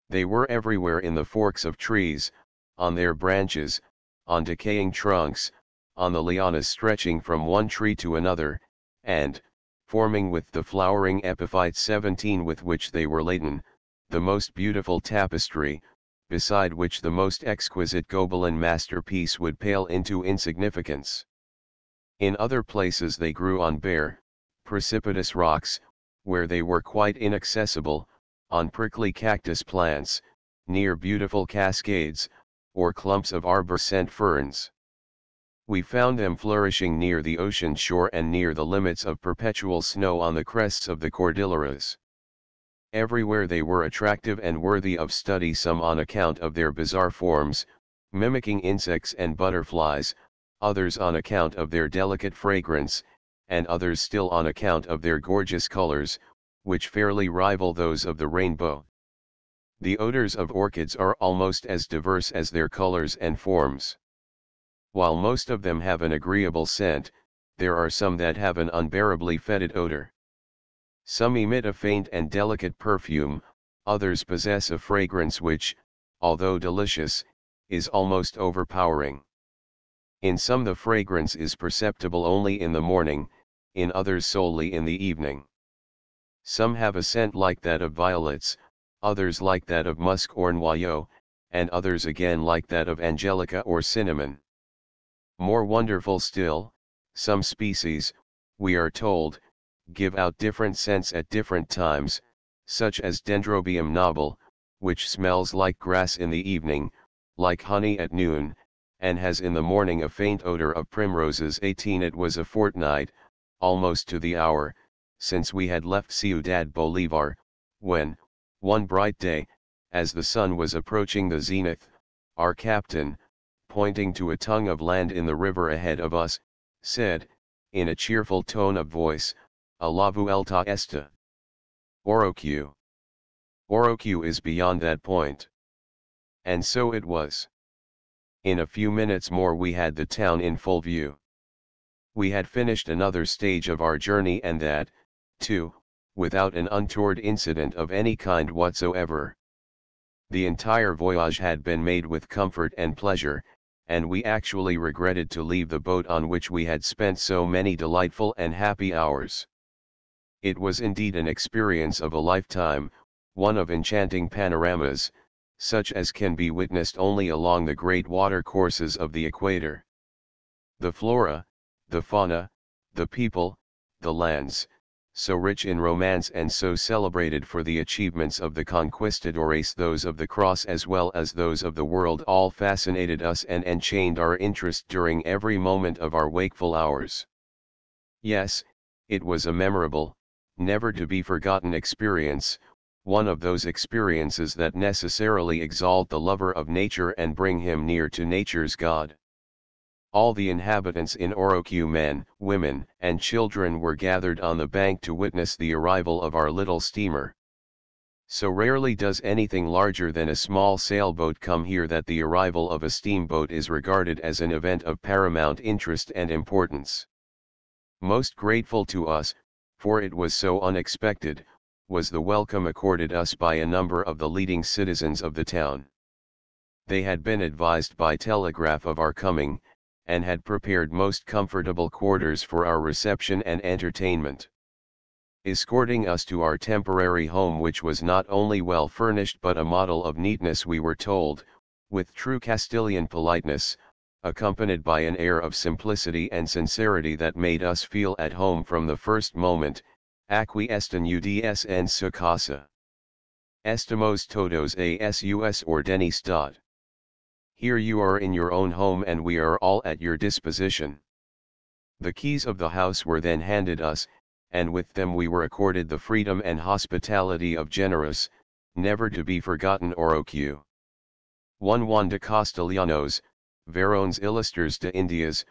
They were everywhere in the forks of trees, on their branches, on decaying trunks, on the lianas stretching from one tree to another, and, forming with the flowering epiphytes 17 with which they were laden, the most beautiful tapestry, beside which the most exquisite Gobelin masterpiece would pale into insignificance. In other places they grew on bare, precipitous rocks, where they were quite inaccessible, on prickly cactus plants, near beautiful cascades, or clumps of arborescent ferns. We found them flourishing near the ocean shore and near the limits of perpetual snow on the crests of the Cordilleras. Everywhere they were attractive and worthy of study, some on account of their bizarre forms, mimicking insects and butterflies, others on account of their delicate fragrance, and others still on account of their gorgeous colors, which fairly rival those of the rainbow. The odors of orchids are almost as diverse as their colors and forms. While most of them have an agreeable scent, there are some that have an unbearably fetid odor. Some emit a faint and delicate perfume, others possess a fragrance which, although delicious, is almost overpowering. In some the fragrance is perceptible only in the morning, in others solely in the evening. Some have a scent like that of violets, others like that of musk or noyeau, and others again like that of angelica or cinnamon. More wonderful still, some species, we are told, give out different scents at different times, such as Dendrobium nobile, which smells like grass in the evening, like honey at noon, and has in the morning a faint odor of primroses. 18 It was a fortnight, almost to the hour, since we had left Ciudad Bolivar, when, one bright day, as the sun was approaching the zenith, our captain, pointing to a tongue of land in the river ahead of us, said, in a cheerful tone of voice, "A la vuelta esta. Oroque. Oroque is beyond that point." And so it was. In a few minutes more we had the town in full view. We had finished another stage of our journey, and that, too, without an untoward incident of any kind whatsoever. The entire voyage had been made with comfort and pleasure, and we actually regretted to leave the boat on which we had spent so many delightful and happy hours. It was indeed an experience of a lifetime, one of enchanting panoramas, such as can be witnessed only along the great water courses of the equator. The flora, the fauna, the people, the lands, so rich in romance and so celebrated for the achievements of the conquistadores, those of the cross as well as those of the world, all fascinated us and enchained our interest during every moment of our wakeful hours. Yes, it was a memorable, never to be forgotten experience, one of those experiences that necessarily exalt the lover of nature and bring him near to nature's God. All the inhabitants in Oroque, men, women, and children, were gathered on the bank to witness the arrival of our little steamer. So rarely does anything larger than a small sailboat come here that the arrival of a steamboat is regarded as an event of paramount interest and importance. Most grateful to us, for it was so unexpected, was the welcome accorded us by a number of the leading citizens of the town. They had been advised by telegraph of our coming, and had prepared most comfortable quarters for our reception and entertainment. Escorting us to our temporary home, which was not only well furnished but a model of neatness, we were told, with true Castilian politeness, accompanied by an air of simplicity and sincerity that made us feel at home from the first moment. Aquí están uds en su casa. Estamos todos a sus órdenes. Here you are in your own home and we are all at your disposition. The keys of the house were then handed us, and with them we were accorded the freedom and hospitality of generous, never to be forgotten Orinoco. Juan de Castellanos, Varones Illustres de Indias,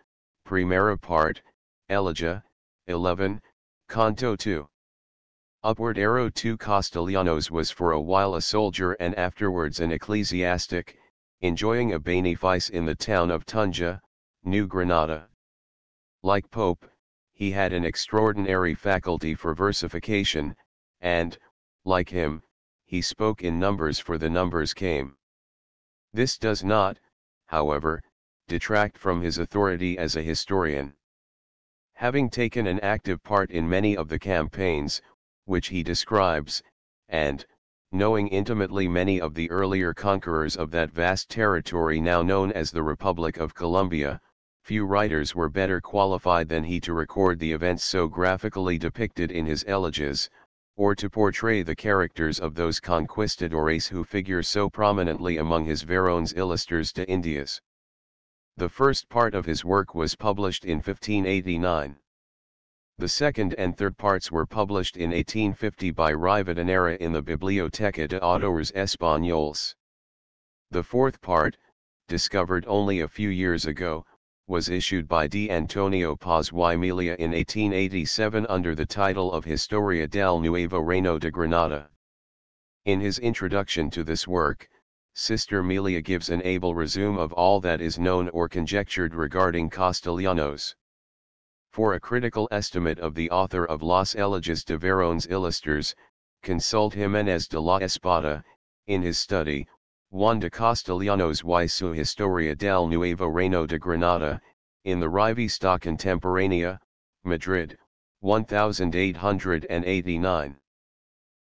Primera Part, Elegia, 11, Canto 2. Upward arrow 2. Castellanos was for a while a soldier and afterwards an ecclesiastic, enjoying a benefice in the town of Tunja, New Granada. Like Pope, he had an extraordinary faculty for versification, and, like him, he spoke in numbers for the numbers came. This does not, however, detract from his authority as a historian. Having taken an active part in many of the campaigns, which he describes, and, knowing intimately many of the earlier conquerors of that vast territory now known as the Republic of Colombia, few writers were better qualified than he to record the events so graphically depicted in his elegies, or to portray the characters of those conquistadores who figure so prominently among his Varones Illustres de Indias. The first part of his work was published in 1589. The second and third parts were published in 1850 by Rivadeneyra in the Biblioteca de Autores Españoles. The fourth part, discovered only a few years ago, was issued by D. Antonio Paz y Melia in 1887 under the title of Historia del Nuevo Reino de Granada. In his introduction to this work, Sister Melia gives an able resume of all that is known or conjectured regarding Castellanos. For a critical estimate of the author of Las Elegies de Varones Illustres, consult Jiménez de la Espada, in his study, Juan de Castellanos y su Historia del Nuevo Reino de Granada, in the Revista Contemporánea, Madrid, 1889.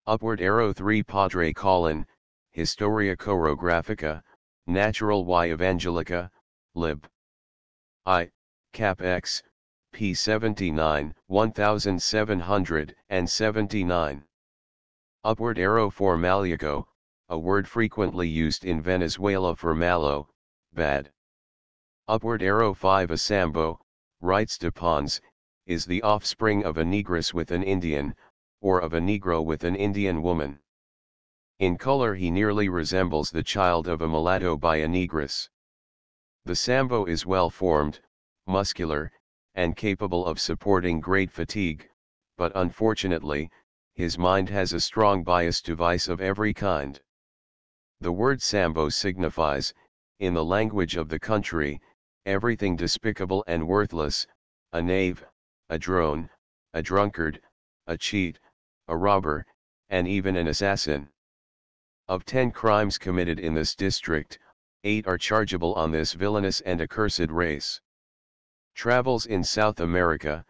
Upward arrow 3. Padre Colin, Historia Chorográfica, Natural y Evangelica, Lib. I, Cap X, p. 79, 1779. Upward arrow 4. Maliaco, a word frequently used in Venezuela for malo, bad. Upward arrow 5. A Sambo, writes de Pons, is the offspring of a negress with an Indian, or of a Negro with an Indian woman. In color he nearly resembles the child of a mulatto by a negress. The Sambo is well formed, muscular, and capable of supporting great fatigue, but unfortunately, his mind has a strong bias to vice of every kind. The word Sambo signifies, in the language of the country, everything despicable and worthless, a knave, a drone, a drunkard, a cheat, a robber, and even an assassin. Of 10 crimes committed in this district, 8 are chargeable on this villainous and accursed race. Travels in South America,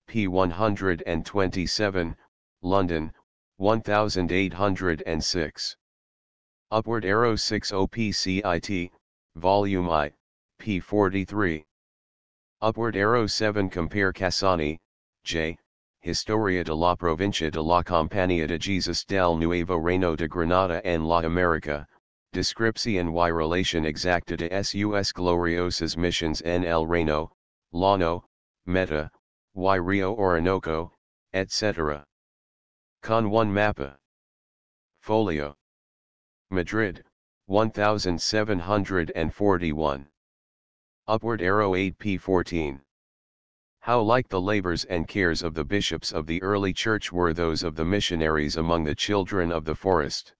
p. 127, London, 1806. Upward arrow 6. OPCIT, Volume I, p. 43. Upward arrow 7. Compare Cassani, J., Historia de la Provincia de la Compañía de Jesus del Nuevo Reino de Granada en la América, Descripción y Relación Exacta de sus Gloriosas Missions en el Reino, Llano, Meta, y Rio Orinoco, etc. Con Juan Mapa. Folio. Madrid, 1741. Upward arrow 8. p. 14. How like the labors and cares of the bishops of the early church were those of the missionaries among the children of the forest.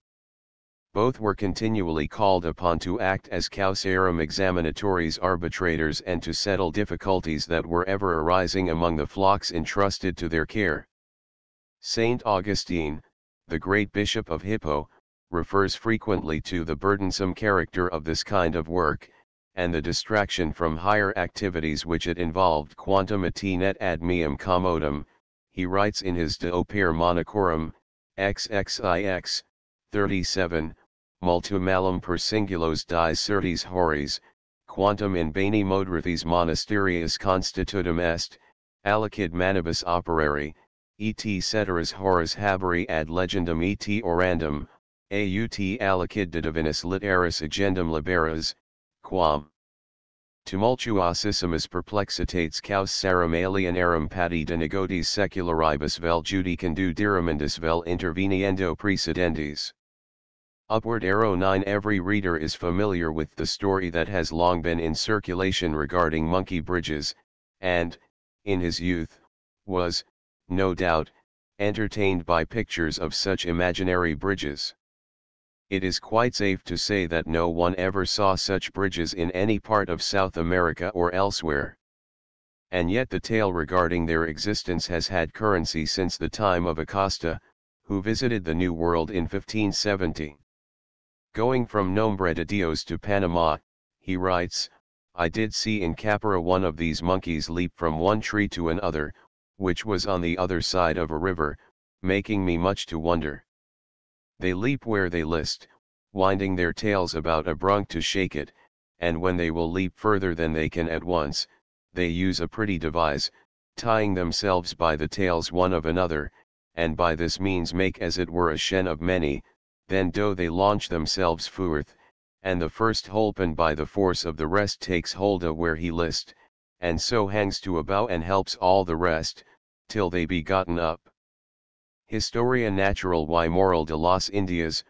Both were continually called upon to act as causarum examinatories arbitrators and to settle difficulties that were ever arising among the flocks entrusted to their care. Saint Augustine, the great bishop of Hippo, refers frequently to the burdensome character of this kind of work, and the distraction from higher activities which it involved. Quantum atinet ad meum commodum, he writes in his De opere monachorum, XXIX, 37, multum malum per singulos dies certis horis, quantum in bene modritis monasteriis constitutum est, alicid manibus operari, et ceteris horas haberi ad legendum et orandum, aut alicid de divinis literis agendum liberas, quam tumultuosissimus perplexitates caus sarum alienarum pati de negotis secularibus vel judicandu diramendus vel interveniendo precedentes. Upward arrow 9. Every reader is familiar with the story that has long been in circulation regarding monkey bridges, and, in his youth, was, no doubt, entertained by pictures of such imaginary bridges. It is quite safe to say that no one ever saw such bridges in any part of South America or elsewhere. And yet the tale regarding their existence has had currency since the time of Acosta, who visited the New World in 1570. Going from Nombre de Dios to Panama, he writes, I did see in Capara one of these monkeys leap from one tree to another, which was on the other side of a river, making me much to wonder. They leap where they list, winding their tails about a brunk to shake it, and when they will leap further than they can at once, they use a pretty device, tying themselves by the tails one of another, and by this means make as it were a shen of many, then do they launch themselves forth, and the first holpen by the force of the rest takes hold of where he list, and so hangs to a bough and helps all the rest, till they be gotten up. Historia Natural y Moral de las Indias,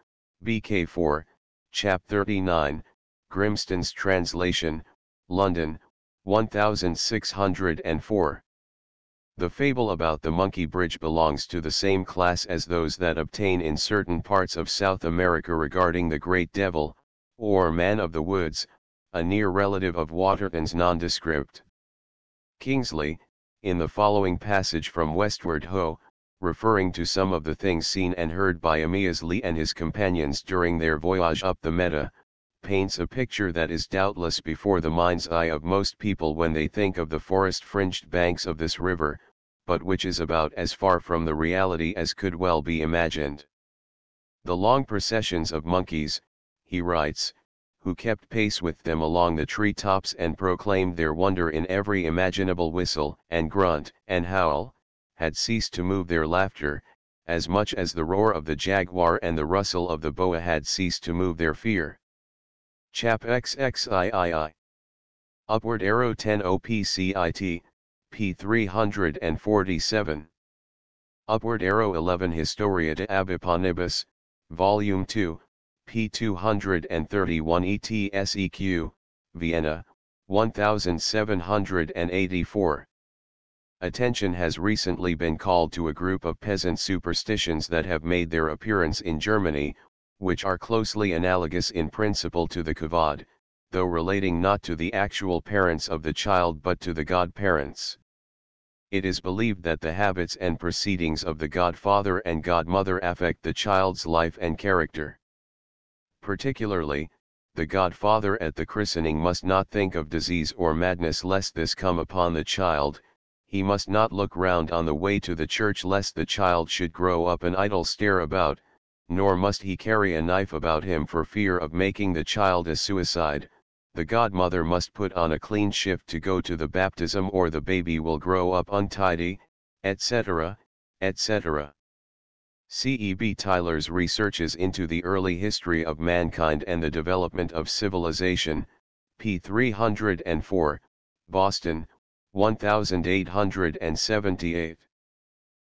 BK 4, Chap 39, Grimston's translation, London, 1604. The fable about the monkey bridge belongs to the same class as those that obtain in certain parts of South America regarding the Great Devil, or Man of the Woods, a near relative of Waterton's nondescript. Kingsley, in the following passage from Westward Ho, referring to some of the things seen and heard by Amyas Leigh and his companions during their voyage up the Meta, paints a picture that is doubtless before the mind's eye of most people when they think of the forest-fringed banks of this river, but which is about as far from the reality as could well be imagined. The long processions of monkeys, he writes, who kept pace with them along the tree tops and proclaimed their wonder in every imaginable whistle and grunt and howl, had ceased to move their laughter, as much as the roar of the jaguar and the rustle of the boa had ceased to move their fear. Chap XXIII. Upward arrow 10 OPCIT, p. 347. Upward arrow 11 Historia de Abiponibus, Volume 2, p. 231 ETSEQ, Vienna, 1784. Attention has recently been called to a group of peasant superstitions that have made their appearance in Germany, which are closely analogous in principle to the kavod, though relating not to the actual parents of the child but to the godparents. It is believed that the habits and proceedings of the godfather and godmother affect the child's life and character. Particularly, the godfather at the christening must not think of disease or madness lest this come upon the child. He must not look round on the way to the church lest the child should grow up an idle stare about, nor must he carry a knife about him for fear of making the child a suicide. The godmother must put on a clean shift to go to the baptism or the baby will grow up untidy, etc., etc. C.E.B. Tyler's researches into the early history of mankind and the development of civilization, p. 304, Boston, 1878.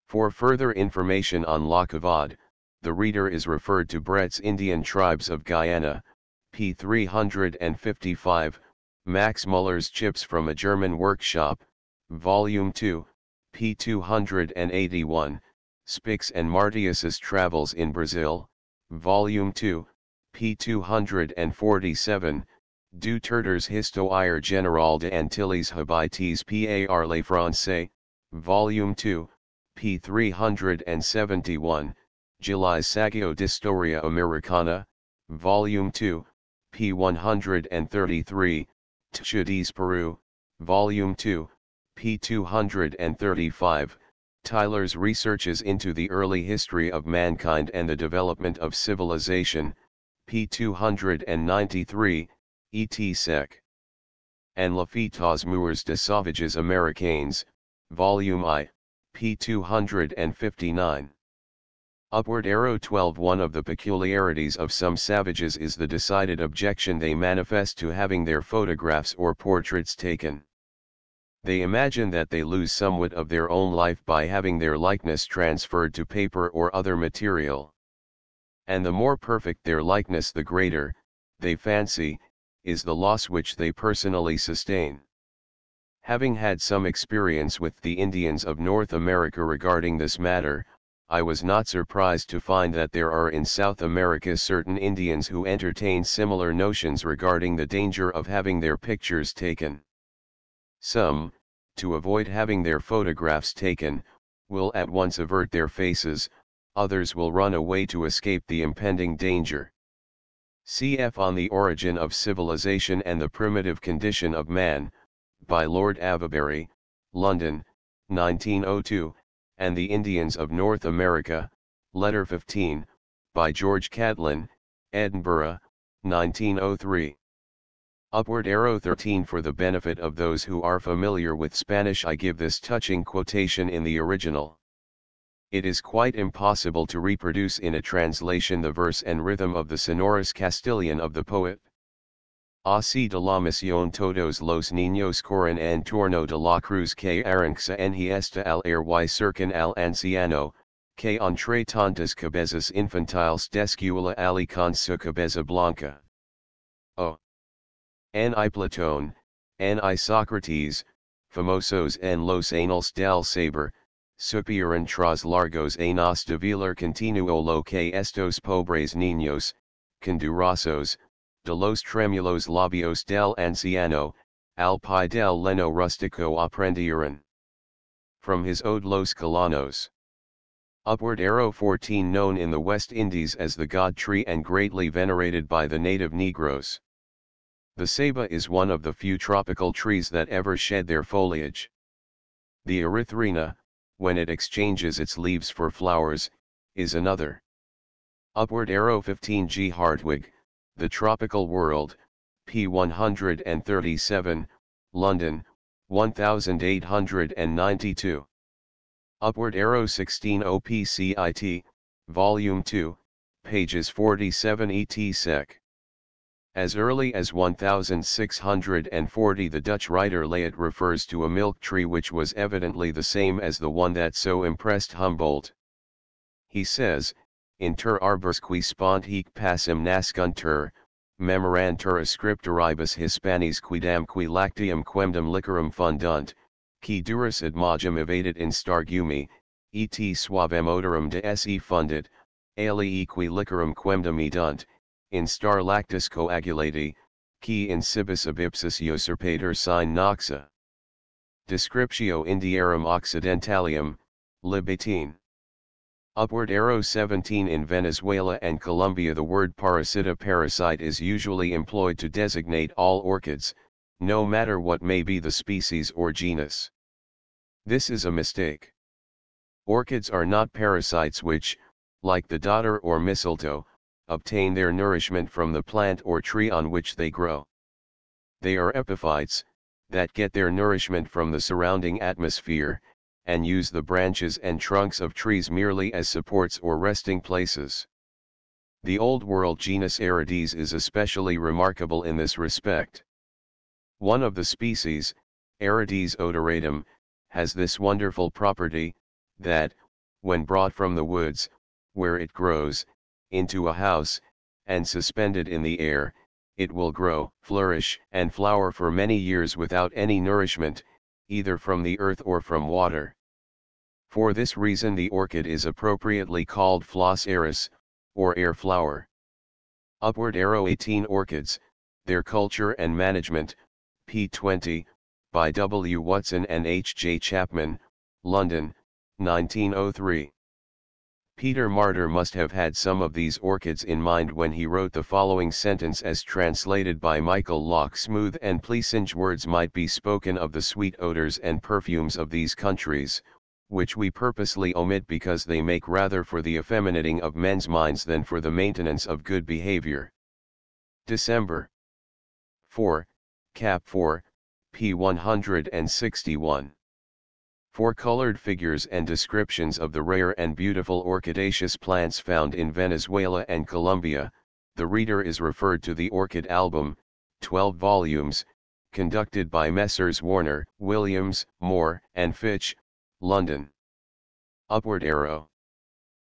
For further information on La Kavod, the reader is referred to Brett's Indian Tribes of Guyana, p. 355, Max Muller's Chips from a German Workshop, Volume 2, p. 281, Spix and Martius's Travels in Brazil, Volume 2, p. 247, Du Terter's Histoire Générale des Antilles Habites par les Français, Volume 2, p. 371, July Saggio d'Historia Americana, Volume 2, p. 133, Tchadis Peru, Volume 2, p. 235, Tyler's Researches into the Early History of Mankind and the Development of Civilization, p. 293, et sec. And Lafitte's Moeurs de Sauvages Américains, Volume I, p. 259. Upward arrow 12. One of the peculiarities of some savages is the decided objection they manifest to having their photographs or portraits taken. They imagine that they lose somewhat of their own life by having their likeness transferred to paper or other material. And the more perfect their likeness, the greater, they fancy, is the loss which they personally sustain. Having had some experience with the Indians of North America regarding this matter, I was not surprised to find that there are in South America certain Indians who entertain similar notions regarding the danger of having their pictures taken. Some, to avoid having their photographs taken, will at once avert their faces, others will run away to escape the impending danger. Cf. On the Origin of Civilization and the Primitive Condition of Man, by Lord Avebury, London, 1902, and the Indians of North America, Letter 15, by George Catlin, Edinburgh, 1903. Upward arrow 13. For the benefit of those who are familiar with Spanish, I give this touching quotation in the original. It is quite impossible to reproduce in a translation the verse and rhythm of the sonorous Castilian of the poet. Así de la misión todos los niños corren en torno de la cruz que arranca en hiesta al aire y cercan al anciano, que entre tantas cabezas infantiles descuela ali con su cabeza blanca. O. N.I. Platón, N.I. Sócrates, famosos en los annales del saber, supieron tras largos años de velar continuo lo que estos pobres niños, condurazos, de los tremulos labios del anciano, al pie del leno rustico aprendieron. From his Ode Los Colonos. Upward arrow 14. Known in the West Indies as the God Tree and greatly venerated by the native Negroes. The ceiba is one of the few tropical trees that ever shed their foliage. The erythrina, when it exchanges its leaves for flowers, is another. Upward arrow 15. G. Hartwig, The Tropical World, p. 137, London, 1892. Upward arrow 16. OPCIT, Volume 2, pages 47 et sec. As early as 1640 the Dutch writer Layet refers to a milk tree which was evidently the same as the one that so impressed Humboldt. He says, Inter arbors qui spont hic passim nascuntur, memorantur scripturibus Hispanis quidam qui lacteum quemdum liquorum fundunt, qui duris ad magem evadet in stargumi, et suavem odorum de se fundit, alii qui liquorum quemdum edunt, in star lactis coagulati, qui in cibis abipsis usurpator sine noxa. Descriptio Indiarum Occidentalium, lib 18. Upward arrow 17. In Venezuela and Colombia the word parasita parasite is usually employed to designate all orchids, no matter what may be the species or genus. This is a mistake. Orchids are not parasites which, like the dodder or mistletoe, obtain their nourishment from the plant or tree on which they grow. They are epiphytes, that get their nourishment from the surrounding atmosphere, and use the branches and trunks of trees merely as supports or resting places. The Old World genus Arides is especially remarkable in this respect. One of the species, Arides odoratum, has this wonderful property, that, when brought from the woods, where it grows, into a house, and suspended in the air, it will grow, flourish, and flower for many years without any nourishment, either from the earth or from water. For this reason the orchid is appropriately called Flos aeris, or air flower. Upward arrow 18. Orchids, Their Culture and Management, p. 20, by W. Watson and H. J. Chapman, London, 1903. Peter Martyr must have had some of these orchids in mind when he wrote the following sentence as translated by Michael Locke: smooth and pleasant words might be spoken of the sweet odors and perfumes of these countries, which we purposely omit because they make rather for the effeminating of men's minds than for the maintenance of good behavior. December 4, Cap 4, p. 161. For colored figures and descriptions of the rare and beautiful orchidaceous plants found in Venezuela and Colombia, the reader is referred to the Orchid Album, 12 volumes, conducted by Messrs. Warner, Williams, Moore, and Fitch, London. Upward arrow.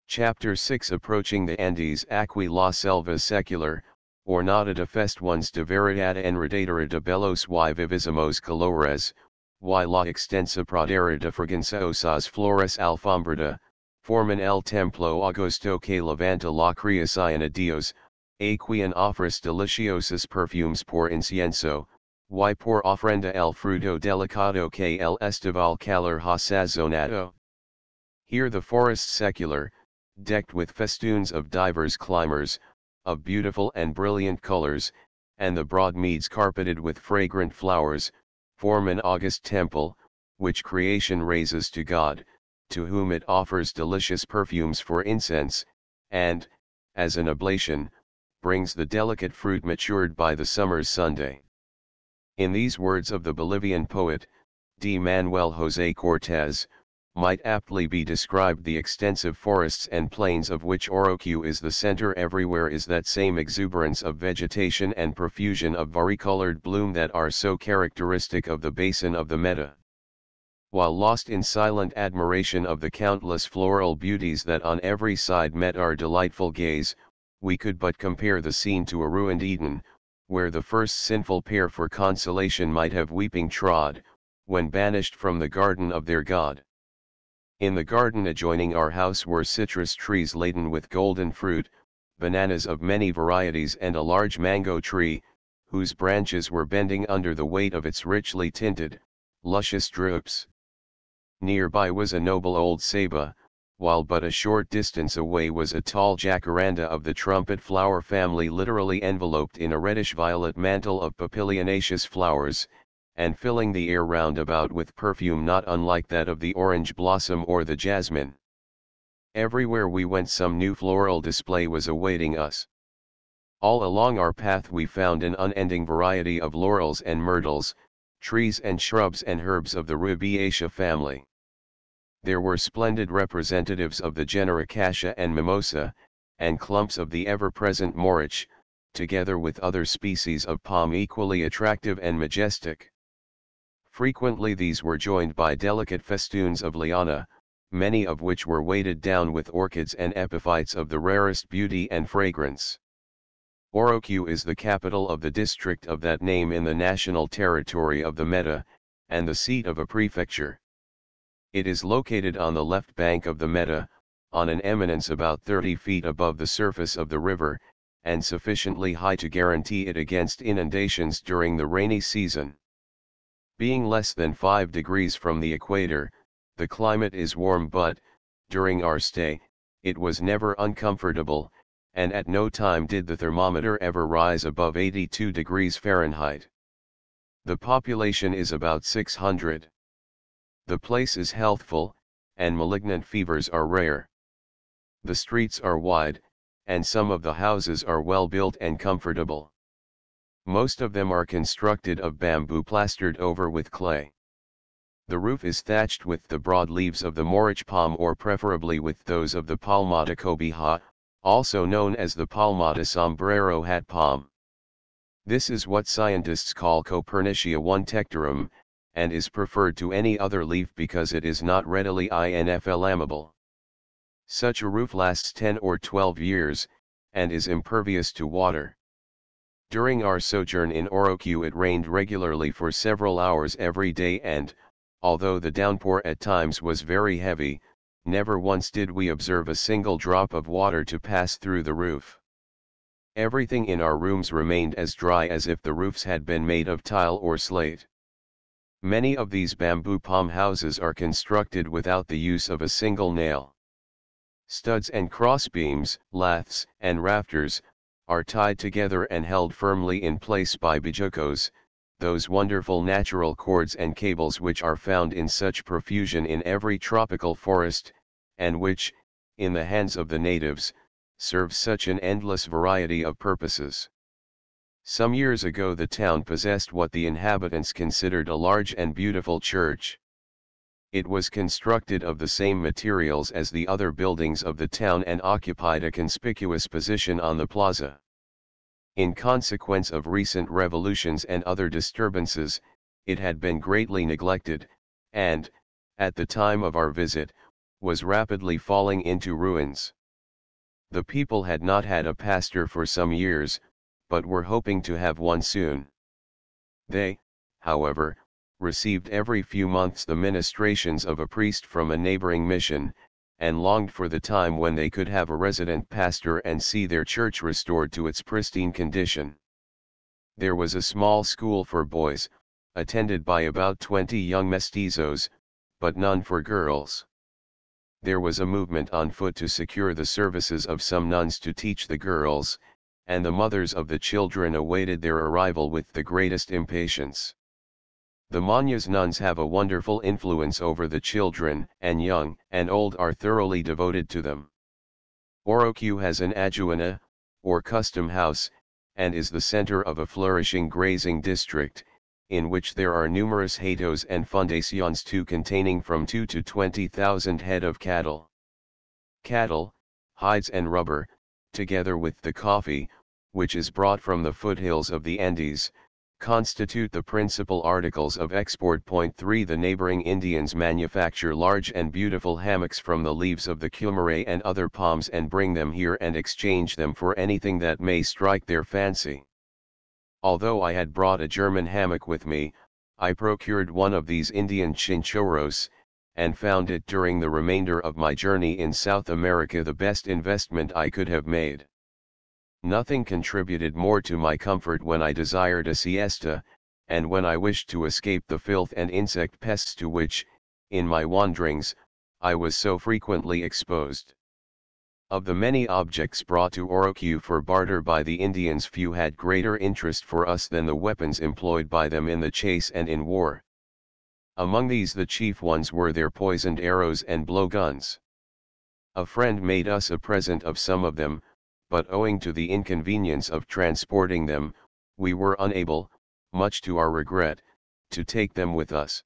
Chapter 6. Approaching the Andes. Aquí la selva secular, ornata fest ones de veridad enredadera de bellos y vivísimos colores, y la extensa pradera de fraganciosas flores alfombrada, forman el templo augusto que levanta la creación a Dios, a quien ofres deliciosos perfumes por incienso, y por ofrenda el fruto delicado que el estival calor ha sazonado. Here the forest secular, decked with festoons of divers climbers, of beautiful and brilliant colors, and the broad meads carpeted with fragrant flowers, form an august temple, which creation raises to God, to whom it offers delicious perfumes for incense, and, as an oblation, brings the delicate fruit matured by the summer's Sunday. In these words of the Bolivian poet, D. Manuel José Cortés, might aptly be described the extensive forests and plains of which Orinoco is the center. Everywhere is that same exuberance of vegetation and profusion of varicolored bloom that are so characteristic of the basin of the Meta. While lost in silent admiration of the countless floral beauties that on every side met our delightful gaze, we could but compare the scene to a ruined Eden, where the first sinful pair for consolation might have weeping trod, when banished from the garden of their God. In the garden adjoining our house were citrus trees laden with golden fruit, bananas of many varieties, and a large mango tree, whose branches were bending under the weight of its richly tinted, luscious drupes. Nearby was a noble old ceiba, while but a short distance away was a tall jacaranda of the trumpet flower family, literally enveloped in a reddish-violet mantle of papilionaceous flowers, and filling the air round about with perfume not unlike that of the orange blossom or the jasmine. Everywhere we went some new floral display was awaiting us. All along our path we found an unending variety of laurels and myrtles, trees and shrubs and herbs of the rubiaceae family. There were splendid representatives of the genera cassia and mimosa, and clumps of the ever-present moriche, together with other species of palm equally attractive and majestic. Frequently these were joined by delicate festoons of liana, many of which were weighted down with orchids and epiphytes of the rarest beauty and fragrance. Orinoco is the capital of the district of that name in the national territory of the Meta, and the seat of a prefecture. It is located on the left bank of the Meta, on an eminence about 30 feet above the surface of the river, and sufficiently high to guarantee it against inundations during the rainy season. Being less than 5 degrees from the equator, the climate is warm, but, during our stay, it was never uncomfortable, and at no time did the thermometer ever rise above 82 degrees Fahrenheit. The population is about 600. The place is healthful, and malignant fevers are rare. The streets are wide, and some of the houses are well built and comfortable. Most of them are constructed of bamboo plastered over with clay. The roof is thatched with the broad leaves of the moriche palm, or preferably with those of the palmata cobija, also known as the palmata sombrero hat palm. This is what scientists call Copernicia tectorum, and is preferred to any other leaf because it is not readily inflammable. Such a roof lasts 10 or 12 years, and is impervious to water. During our sojourn in Orinoco it rained regularly for several hours every day, and, although the downpour at times was very heavy, never once did we observe a single drop of water to pass through the roof. Everything in our rooms remained as dry as if the roofs had been made of tile or slate. Many of these bamboo palm houses are constructed without the use of a single nail. Studs and crossbeams, laths, and rafters, are tied together and held firmly in place by bijokos, those wonderful natural cords and cables which are found in such profusion in every tropical forest, and which, in the hands of the natives, serve such an endless variety of purposes. Some years ago the town possessed what the inhabitants considered a large and beautiful church. It was constructed of the same materials as the other buildings of the town and occupied a conspicuous position on the plaza. In consequence of recent revolutions and other disturbances, it had been greatly neglected, and, at the time of our visit, was rapidly falling into ruins. The people had not had a pastor for some years, but were hoping to have one soon. They, however, received every few months the ministrations of a priest from a neighboring mission, and longed for the time when they could have a resident pastor and see their church restored to its pristine condition. There was a small school for boys, attended by about 20 young mestizos, but none for girls. There was a movement on foot to secure the services of some nuns to teach the girls, and the mothers of the children awaited their arrival with the greatest impatience. The Manyas nuns have a wonderful influence over the children, and young and old are thoroughly devoted to them. Orinoco has an aduana, or custom house, and is the center of a flourishing grazing district, in which there are numerous hatos and fundaciones too containing from 2 to 20,000 head of cattle. Cattle, hides and rubber, together with the coffee, which is brought from the foothills of the Andes, constitute the principal articles of export. 3 The neighboring Indians manufacture large and beautiful hammocks from the leaves of the cumaray and other palms and bring them here and exchange them for anything that may strike their fancy. Although I had brought a German hammock with me, I procured one of these Indian chinchorros, and found it during the remainder of my journey in South America the best investment I could have made. Nothing contributed more to my comfort when I desired a siesta, and when I wished to escape the filth and insect pests to which, in my wanderings, I was so frequently exposed. Of the many objects brought to Orinoco for barter by the Indians, few had greater interest for us than the weapons employed by them in the chase and in war. Among these the chief ones were their poisoned arrows and blowguns. A friend made us a present of some of them, but owing to the inconvenience of transporting them, we were unable, much to our regret, to take them with us.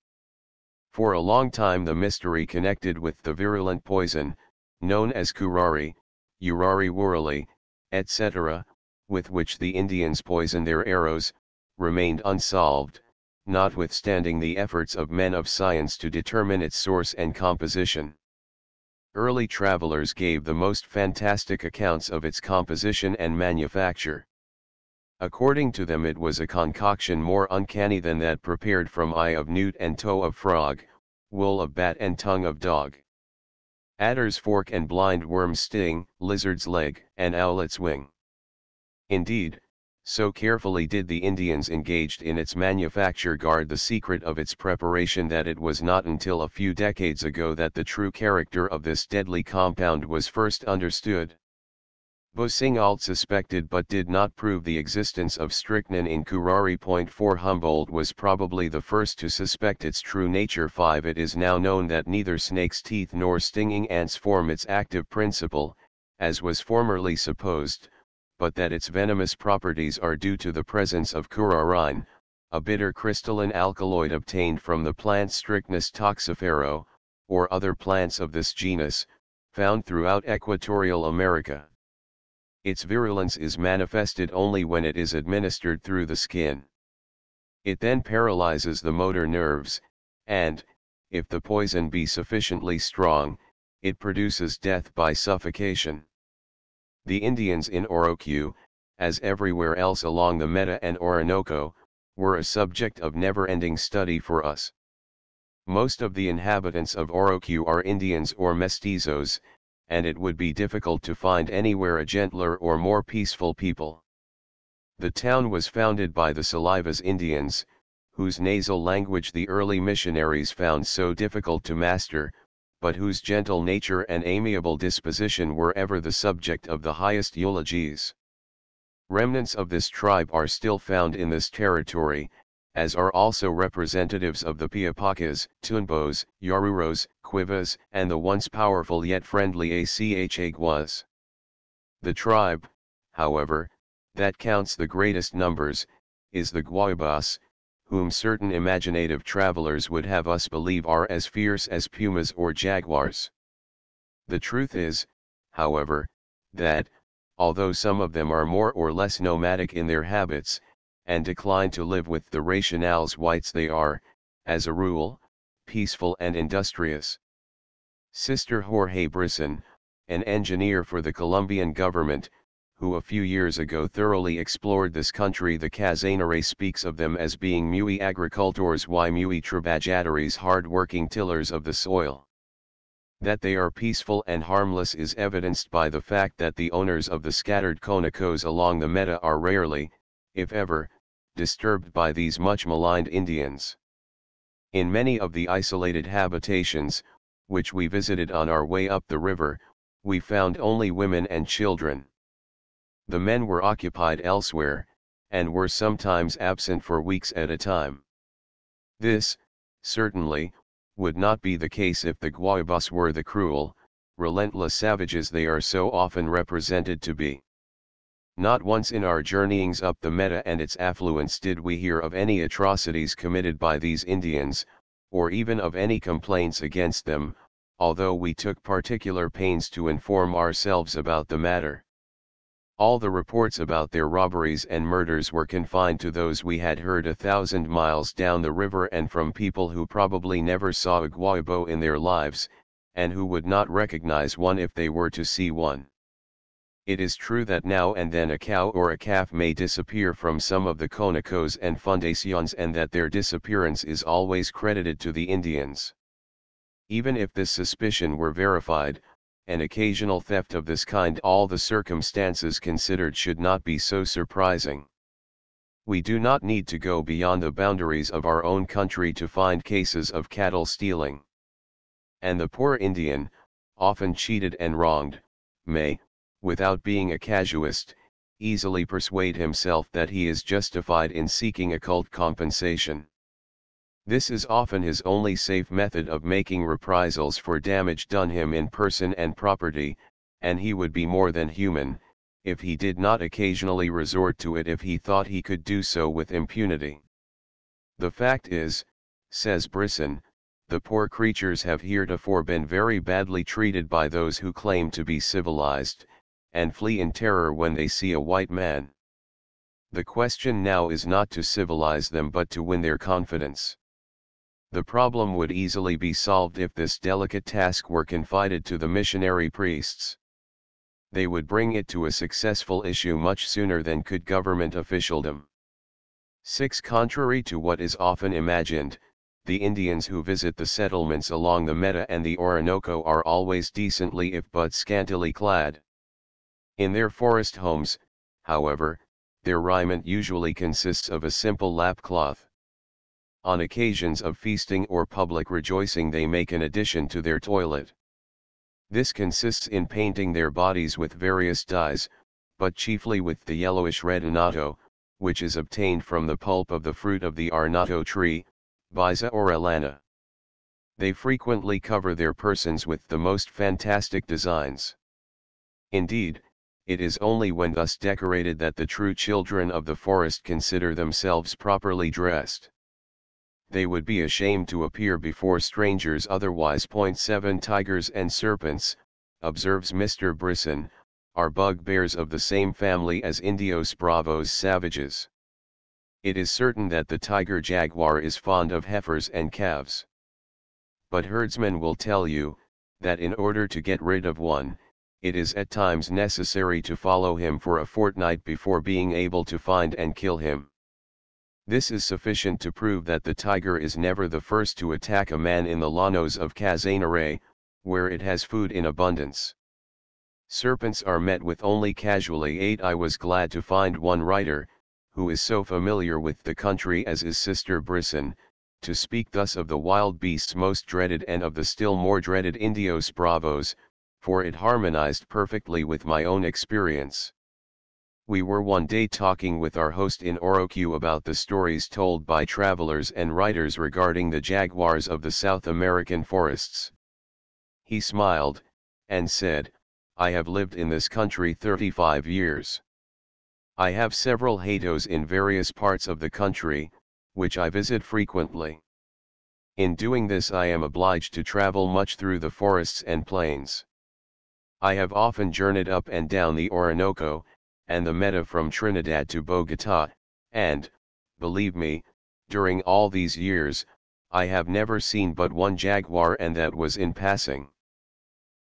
For a long time the mystery connected with the virulent poison, known as curare, urari wurali, etc., with which the Indians poison their arrows, remained unsolved, notwithstanding the efforts of men of science to determine its source and composition. Early travelers gave the most fantastic accounts of its composition and manufacture. According to them it was a concoction more uncanny than that prepared from eye of newt and toe of frog, wool of bat and tongue of dog. Adder's fork and blind worm's sting, lizard's leg, and owlet's wing. Indeed, so carefully did the Indians engaged in its manufacture guard the secret of its preparation that it was not until a few decades ago that the true character of this deadly compound was first understood. Boussingault suspected but did not prove the existence of strychnine in curare. 4 Humboldt was probably the first to suspect its true nature. 5 It is now known that neither snake's teeth nor stinging ants form its active principle, as was formerly supposed, but that its venomous properties are due to the presence of curarine, a bitter crystalline alkaloid obtained from the plant Strychnus toxifero, or other plants of this genus, found throughout equatorial America. Its virulence is manifested only when it is administered through the skin. It then paralyzes the motor nerves, and, if the poison be sufficiently strong, it produces death by suffocation. The Indians in Orinoco, as everywhere else along the Meta and Orinoco, were a subject of never-ending study for us. Most of the inhabitants of Orinoco are Indians or mestizos, and it would be difficult to find anywhere a gentler or more peaceful people. The town was founded by the Salivas Indians, whose nasal language the early missionaries found so difficult to master, but whose gentle nature and amiable disposition were ever the subject of the highest eulogies. Remnants of this tribe are still found in this territory, as are also representatives of the Piapacas, Tunbos, Yaruros, Quivas, and the once powerful yet friendly Achaguas. The tribe, however, that counts the greatest numbers, is the Guaybas, whom certain imaginative travelers would have us believe are as fierce as pumas or jaguars. The truth is, however, that, although some of them are more or less nomadic in their habits, and decline to live with the rationales whites, they are, as a rule, peaceful and industrious. Sister Jorge Brisson, an engineer for the Colombian government, who a few years ago thoroughly explored this country, the Casanare, speaks of them as being muy agricultores y muy trabajadores, hard-working tillers of the soil. That they are peaceful and harmless is evidenced by the fact that the owners of the scattered conocos along the Meta are rarely, if ever, disturbed by these much maligned Indians. In many of the isolated habitations, which we visited on our way up the river, we found only women and children. The men were occupied elsewhere, and were sometimes absent for weeks at a time. This, certainly, would not be the case if the Guaybas were the cruel, relentless savages they are so often represented to be. Not once in our journeyings up the Meta and its affluents did we hear of any atrocities committed by these Indians, or even of any complaints against them, although we took particular pains to inform ourselves about the matter. All the reports about their robberies and murders were confined to those we had heard 1,000 miles down the river and from people who probably never saw a Guaybo in their lives, and who would not recognize one if they were to see one. It is true that now and then a cow or a calf may disappear from some of the conocos and fundaciones, and that their disappearance is always credited to the Indians. Even if this suspicion were verified, an occasional theft of this kind, all the circumstances considered, should not be so surprising. We do not need to go beyond the boundaries of our own country to find cases of cattle stealing. And the poor Indian, often cheated and wronged, may, without being a casuist, easily persuade himself that he is justified in seeking occult compensation. This is often his only safe method of making reprisals for damage done him in person and property, and he would be more than human, if he did not occasionally resort to it if he thought he could do so with impunity. The fact is, says Brisson, the poor creatures have heretofore been very badly treated by those who claim to be civilized, and flee in terror when they see a white man. The question now is not to civilize them but to win their confidence. The problem would easily be solved if this delicate task were confided to the missionary priests. They would bring it to a successful issue much sooner than could government officialdom. 6. Contrary to what is often imagined, the Indians who visit the settlements along the Meta and the Orinoco are always decently if but scantily clad. In their forest homes, however, their raiment usually consists of a simple lapcloth. On occasions of feasting or public rejoicing they make an addition to their toilet. This consists in painting their bodies with various dyes, but chiefly with the yellowish red annatto, which is obtained from the pulp of the fruit of the arnato tree, Biza orellana. They frequently cover their persons with the most fantastic designs. Indeed, it is only when thus decorated that the true children of the forest consider themselves properly dressed. They would be ashamed to appear before strangers otherwise. 7 Tigers and serpents, observes Mr. Brisson, are bugbears of the same family as Indios bravos, savages. It is certain that the tiger jaguar is fond of heifers and calves. But herdsmen will tell you, that in order to get rid of one, it is at times necessary to follow him for a fortnight before being able to find and kill him. This is sufficient to prove that the tiger is never the first to attack a man in the llanos of Casanare, where it has food in abundance. Serpents are met with only casually. 8 I was glad to find one writer, who is so familiar with the country as is Sister Brisson, to speak thus of the wild beasts most dreaded and of the still more dreaded Indios bravos, for it harmonized perfectly with my own experience. We were one day talking with our host in Orinoco about the stories told by travelers and writers regarding the jaguars of the South American forests. He smiled, and said, "I have lived in this country 35 years. I have several hatos in various parts of the country, which I visit frequently. In doing this I am obliged to travel much through the forests and plains. I have often journeyed up and down the Orinoco, and the Meta from Trinidad to Bogota, and, believe me, during all these years, I have never seen but one jaguar, and that was in passing."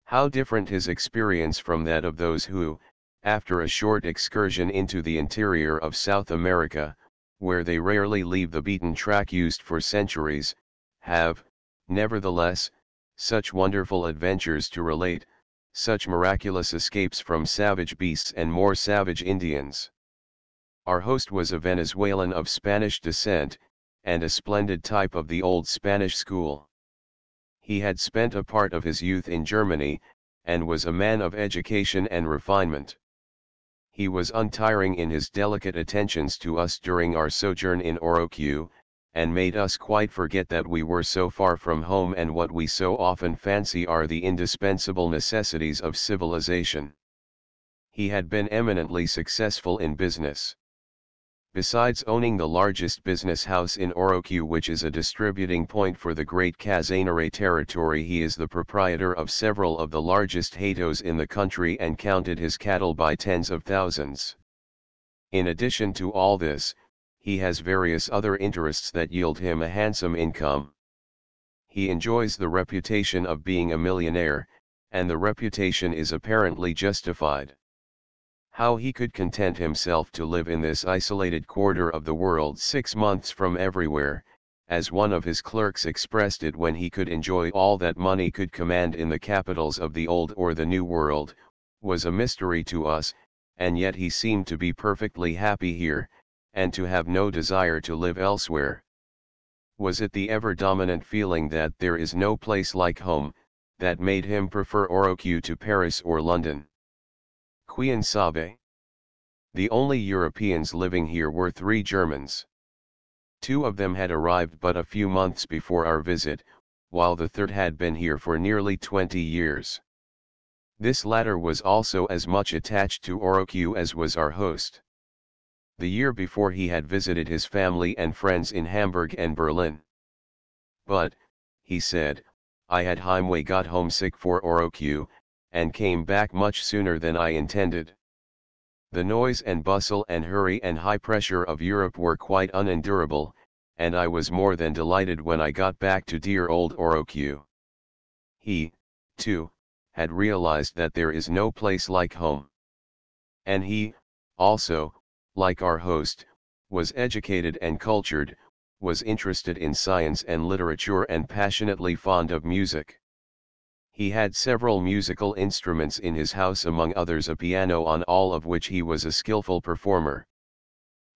How different his experience from that of those who, after a short excursion into the interior of South America, where they rarely leave the beaten track used for centuries, have, nevertheless, such wonderful adventures to relate, such miraculous escapes from savage beasts and more savage Indians. Our host was a Venezuelan of Spanish descent, and a splendid type of the old Spanish school. He had spent a part of his youth in Germany, and was a man of education and refinement. He was untiring in his delicate attentions to us during our sojourn in Orinoco, and made us quite forget that we were so far from home and what we so often fancy are the indispensable necessities of civilization. He had been eminently successful in business. Besides owning the largest business house in Orinoco, which is a distributing point for the great Casanare territory, he is the proprietor of several of the largest hatos in the country and counted his cattle by tens of thousands. In addition to all this, he has various other interests that yield him a handsome income. He enjoys the reputation of being a millionaire, and the reputation is apparently justified. How he could content himself to live in this isolated quarter of the world 6 months from everywhere, as one of his clerks expressed it, when he could enjoy all that money could command in the capitals of the Old or the New World, was a mystery to us, and yet he seemed to be perfectly happy here, and to have no desire to live elsewhere. Was it the ever-dominant feeling that there is no place like home, that made him prefer Orinoco to Paris or London? Quien sabe? The only Europeans living here were 3 Germans. 2 of them had arrived but a few months before our visit, while the third had been here for nearly 20 years. This latter was also as much attached to Orinoco as was our host. The year before he had visited his family and friends in Hamburg and Berlin. "But," he said, "I had Heimweh got homesick for Orinoco, and came back much sooner than I intended. The noise and bustle and hurry and high pressure of Europe were quite unendurable, and I was more than delighted when I got back to dear old Orinoco." He, too, had realized that there is no place like home. And he, also, like our host, was educated and cultured, was interested in science and literature, and passionately fond of music. He had several musical instruments in his house, among others a piano, on all of which he was a skillful performer.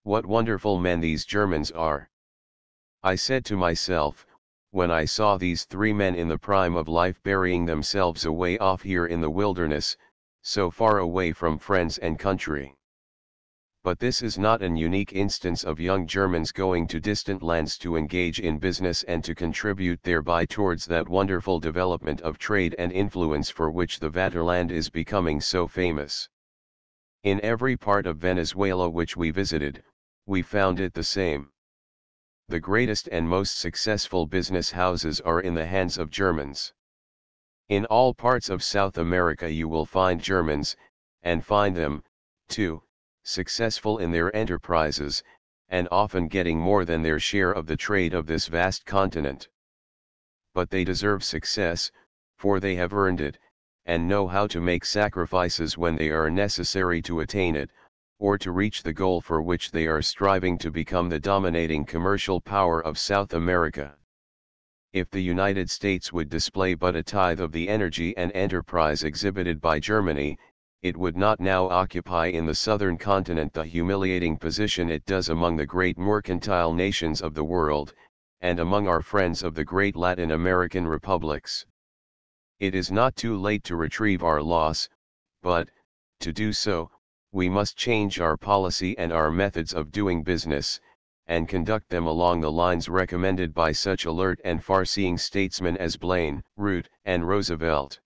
What wonderful men these Germans are! I said to myself, when I saw these 3 men in the prime of life burying themselves away off here in the wilderness, so far away from friends and country. But this is not an unique instance of young Germans going to distant lands to engage in business and to contribute thereby towards that wonderful development of trade and influence for which the Vaterland is becoming so famous. In every part of Venezuela which we visited, we found it the same. The greatest and most successful business houses are in the hands of Germans. In all parts of South America you will find Germans, and find them, too, successful in their enterprises, and often getting more than their share of the trade of this vast continent. But they deserve success, for they have earned it, and know how to make sacrifices when they are necessary to attain it, or to reach the goal for which they are striving, to become the dominating commercial power of South America. If the United States would display but a tithe of the energy and enterprise exhibited by Germany, it would not now occupy in the southern continent the humiliating position it does among the great mercantile nations of the world, and among our friends of the great Latin American republics. It is not too late to retrieve our loss, but, to do so, we must change our policy and our methods of doing business, and conduct them along the lines recommended by such alert and far-seeing statesmen as Blaine, Root, and Roosevelt.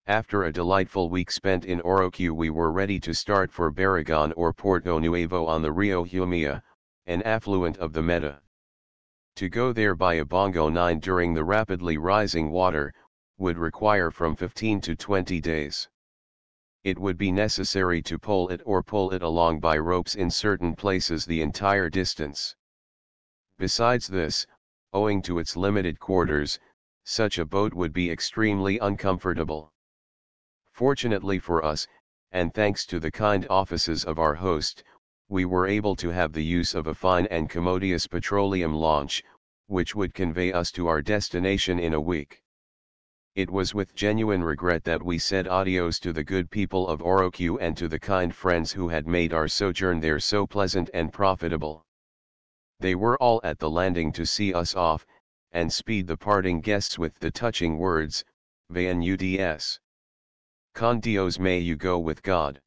After a delightful week spent in Oroque, we were ready to start for Barragán or Porto Nuevo on the Rio Humia, an affluent of the Meta. To go there by a Bongo 9 during the rapidly rising water, would require from 15 to 20 days. It would be necessary to pole it or pull it along by ropes in certain places the entire distance. Besides this, owing to its limited quarters, such a boat would be extremely uncomfortable. Fortunately for us, and thanks to the kind offices of our host, we were able to have the use of a fine and commodious petroleum launch, which would convey us to our destination in a week. It was with genuine regret that we said adios to the good people of Oroque and to the kind friends who had made our sojourn there so pleasant and profitable. They were all at the landing to see us off, and speed the parting guests with the touching words, "Vayan con Dios, may you go with God."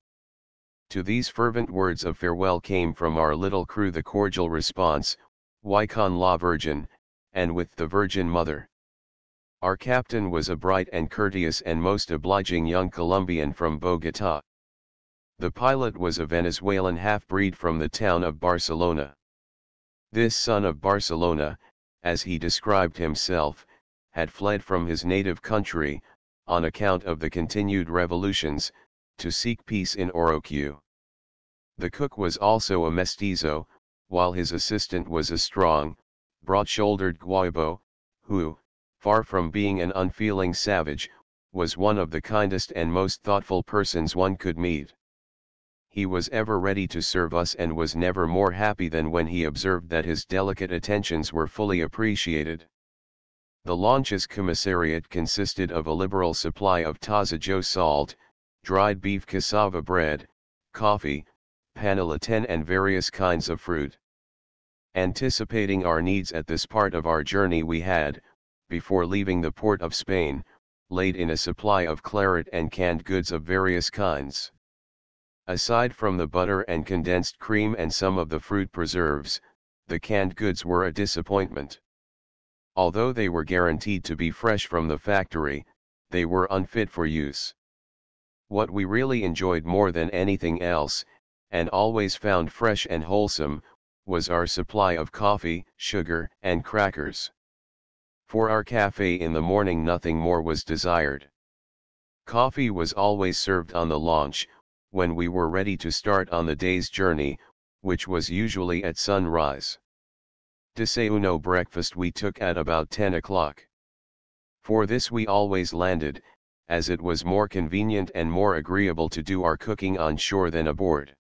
To these fervent words of farewell came from our little crew the cordial response, "Y con la Virgin," and with the Virgin Mother. Our captain was a bright and courteous and most obliging young Colombian from Bogotá. The pilot was a Venezuelan half-breed from the town of Barcelona. This son of Barcelona, as he described himself, had fled from his native country, on account of the continued revolutions, to seek peace in Oroque. The cook was also a mestizo, while his assistant was a strong, broad-shouldered Guaibo, who, far from being an unfeeling savage, was one of the kindest and most thoughtful persons one could meet. He was ever ready to serve us and was never more happy than when he observed that his delicate attentions were fully appreciated. The launch's commissariat consisted of a liberal supply of tazajos salt, dried beef cassava bread, coffee, panelatan and various kinds of fruit. Anticipating our needs at this part of our journey, we had, before leaving the port of Spain, laid in a supply of claret and canned goods of various kinds. Aside from the butter and condensed cream and some of the fruit preserves, the canned goods were a disappointment. Although they were guaranteed to be fresh from the factory, they were unfit for use. What we really enjoyed more than anything else, and always found fresh and wholesome, was our supply of coffee, sugar, and crackers. For our café in the morning nothing more was desired. Coffee was always served on the launch, when we were ready to start on the day's journey, which was usually at sunrise. Desayuno breakfast we took at about 10 o'clock. For this we always landed, as it was more convenient and more agreeable to do our cooking on shore than aboard.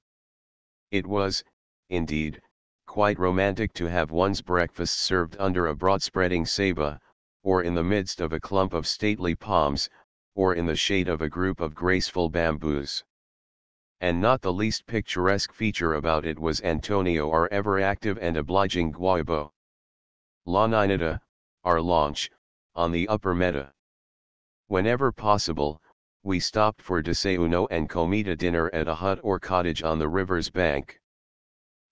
It was, indeed, quite romantic to have one's breakfast served under a broad-spreading ceiba, or in the midst of a clump of stately palms, or in the shade of a group of graceful bamboos. And not the least picturesque feature about it was Antonio, our ever-active and obliging Guaibo. La Ninita, our launch, on the upper Meta. Whenever possible, we stopped for desayuno and comida dinner at a hut or cottage on the river's bank.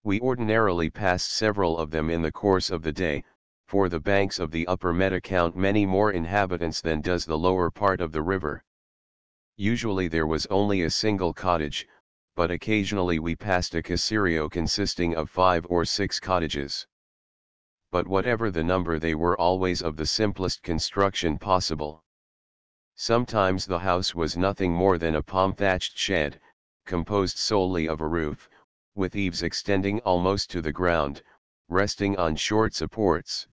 We ordinarily passed several of them in the course of the day, for the banks of the upper Meta count many more inhabitants than does the lower part of the river. Usually there was only a single cottage, but occasionally we passed a caserio consisting of 5 or 6 cottages. But whatever the number, they were always of the simplest construction possible. Sometimes the house was nothing more than a palm-thatched shed, composed solely of a roof, with eaves extending almost to the ground, resting on short supports.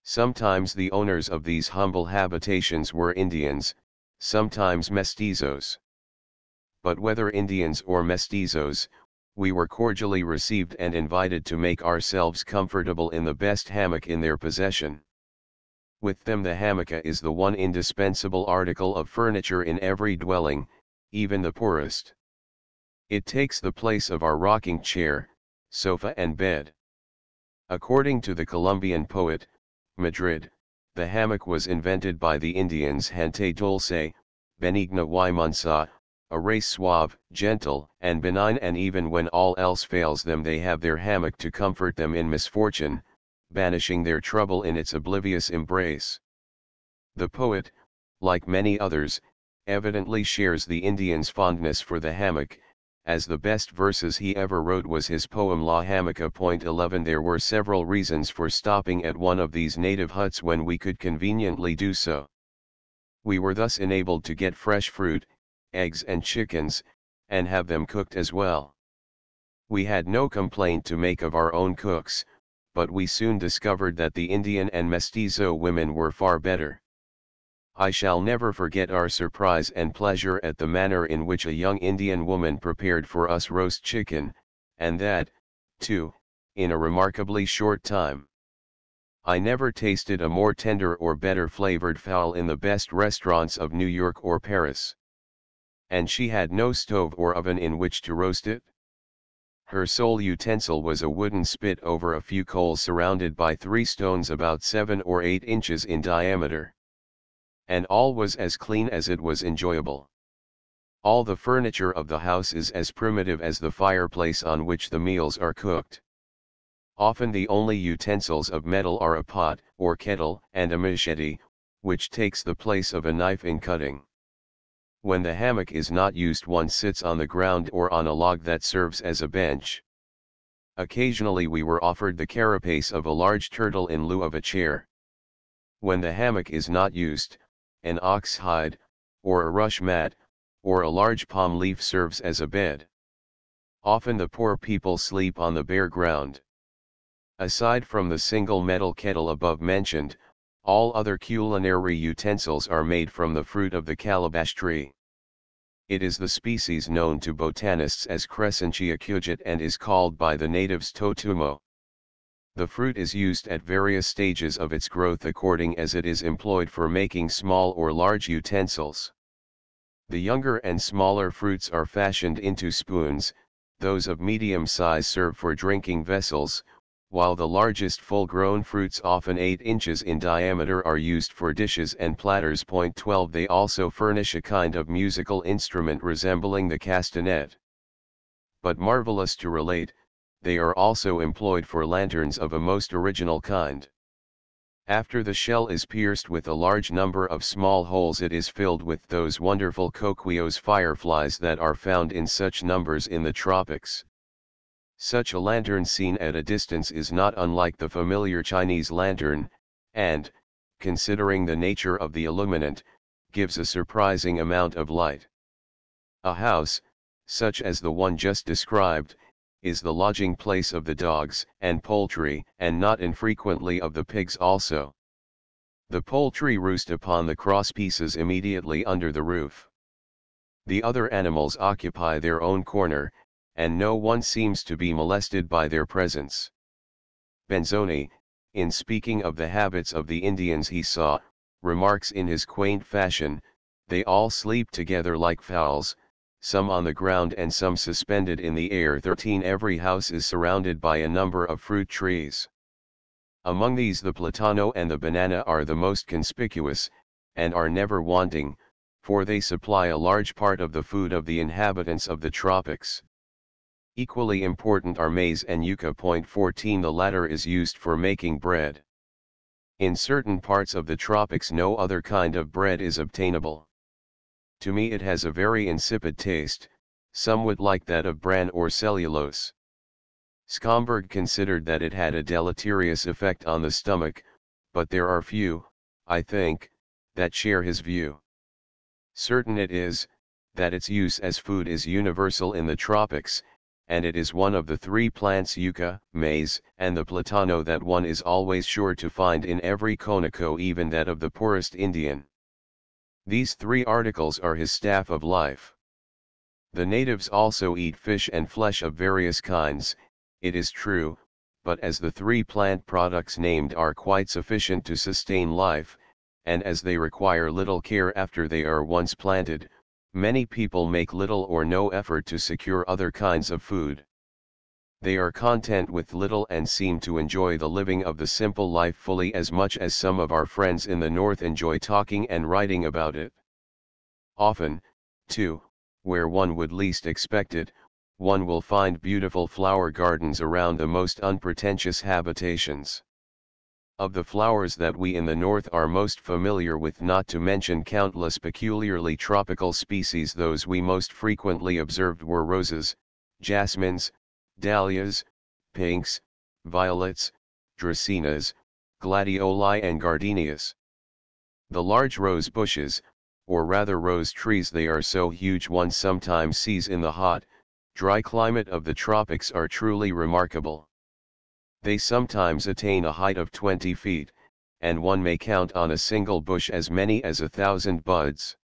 Sometimes the owners of these humble habitations were Indians, sometimes mestizos. But whether Indians or mestizos, we were cordially received and invited to make ourselves comfortable in the best hammock in their possession. With them the hamaca is the one indispensable article of furniture in every dwelling, even the poorest. It takes the place of our rocking chair, sofa and bed. According to the Colombian poet, Madrid, the hammock was invented by the Indians gente dulce, benigna y mansa, a race suave, gentle, and benign, and even when all else fails them they have their hammock to comfort them in misfortune, banishing their trouble in its oblivious embrace. The poet, like many others, evidently shares the Indian's fondness for the hammock, as the best verses he ever wrote was his poem La Hammoca. 11 There were several reasons for stopping at one of these native huts when we could conveniently do so. We were thus enabled to get fresh fruit, eggs and chickens, and have them cooked as well. We had no complaint to make of our own cooks, but we soon discovered that the Indian and mestizo women were far better. I shall never forget our surprise and pleasure at the manner in which a young Indian woman prepared for us roast chicken, and that, too, in a remarkably short time. I never tasted a more tender or better flavored fowl in the best restaurants of New York or Paris. And she had no stove or oven in which to roast it. Her sole utensil was a wooden spit over a few coals surrounded by 3 stones about 7 or 8 inches in diameter. And all was as clean as it was enjoyable. All the furniture of the house is as primitive as the fireplace on which the meals are cooked. Often the only utensils of metal are a pot, or kettle, and a machete, which takes the place of a knife in cutting. When the hammock is not used, one sits on the ground or on a log that serves as a bench. Occasionally we were offered the carapace of a large turtle in lieu of a chair. When the hammock is not used, an ox hide, or a rush mat, or a large palm leaf serves as a bed. Often the poor people sleep on the bare ground. Aside from the single metal kettle above mentioned, all other culinary utensils are made from the fruit of the calabash tree. It is the species known to botanists as Crescentia cuget and is called by the natives totumo. The fruit is used at various stages of its growth according as it is employed for making small or large utensils. The younger and smaller fruits are fashioned into spoons, those of medium size serve for drinking vessels, while the largest full-grown fruits, often 8 inches in diameter, are used for dishes and platters. 12 They also furnish a kind of musical instrument resembling the castanet. But marvelous to relate, they are also employed for lanterns of a most original kind. After the shell is pierced with a large number of small holes, it is filled with those wonderful coquillos, fireflies, that are found in such numbers in the tropics. Such a lantern seen at a distance is not unlike the familiar Chinese lantern, and, considering the nature of the illuminant, gives a surprising amount of light. A house, such as the one just described, is the lodging place of the dogs and poultry, and not infrequently of the pigs also. The poultry roost upon the cross pieces immediately under the roof. The other animals occupy their own corner, and no one seems to be molested by their presence. Benzoni, in speaking of the habits of the Indians he saw, remarks in his quaint fashion, "They all sleep together like fowls, some on the ground and some suspended in the air." 13 Every house is surrounded by a number of fruit trees. Among these the platano and the banana are the most conspicuous, and are never wanting, for they supply a large part of the food of the inhabitants of the tropics. Equally important are maize and yucca. 14 The latter is used for making bread. In certain parts of the tropics no other kind of bread is obtainable. To me it has a very insipid taste, somewhat like that of bran or cellulose. Schomburg considered that it had a deleterious effect on the stomach, but there are few, I think, that share his view. Certain it is, that its use as food is universal in the tropics, and it is one of the 3 plants, yucca, maize, and the platano, that one is always sure to find in every conoco, even that of the poorest Indian. These 3 articles are his staff of life. The natives also eat fish and flesh of various kinds, it is true, but as the 3 plant products named are quite sufficient to sustain life, and as they require little care after they are once planted, many people make little or no effort to secure other kinds of food. They are content with little and seem to enjoy the living of the simple life fully as much as some of our friends in the north enjoy talking and writing about it. Often, too, where one would least expect it, one will find beautiful flower gardens around the most unpretentious habitations. Of the flowers that we in the north are most familiar with, not to mention countless peculiarly tropical species, those we most frequently observed were roses, jasmines, dahlias, pinks, violets, dracaenas, gladioli and gardenias. The large rose bushes, or rather rose trees, they are so huge one sometimes sees in the hot, dry climate of the tropics, are truly remarkable. They sometimes attain a height of 20 feet, and one may count on a single bush as many as 1,000 buds.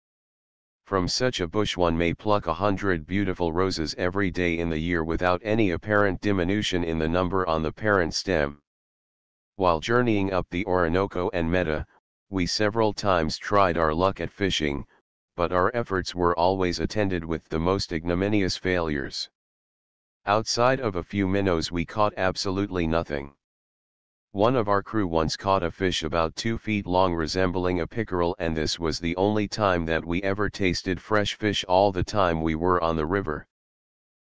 From such a bush one may pluck 100 beautiful roses every day in the year without any apparent diminution in the number on the parent stem. While journeying up the Orinoco and Meta, we several times tried our luck at fishing, but our efforts were always attended with the most ignominious failures. Outside of a few minnows we caught absolutely nothing. One of our crew once caught a fish about 2 feet long resembling a pickerel, and this was the only time that we ever tasted fresh fish all the time we were on the river.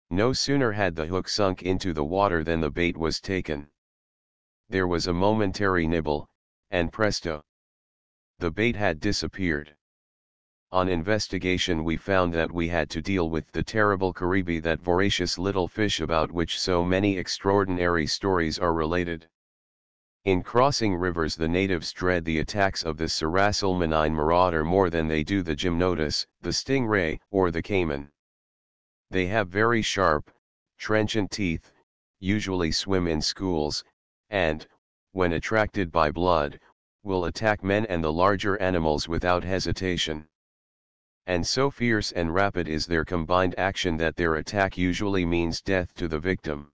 No sooner had the hook sunk into the water than the bait was taken. There was a momentary nibble, and presto! The bait had disappeared. On investigation we found that we had to deal with the terrible caribe, that voracious little fish about which so many extraordinary stories are related. In crossing rivers the natives dread the attacks of the Sargassumine marauder more than they do the gymnotus, the stingray, or the caiman. They have very sharp, trenchant teeth, usually swim in schools, and, when attracted by blood, will attack men and the larger animals without hesitation. And so fierce and rapid is their combined action that their attack usually means death to the victim.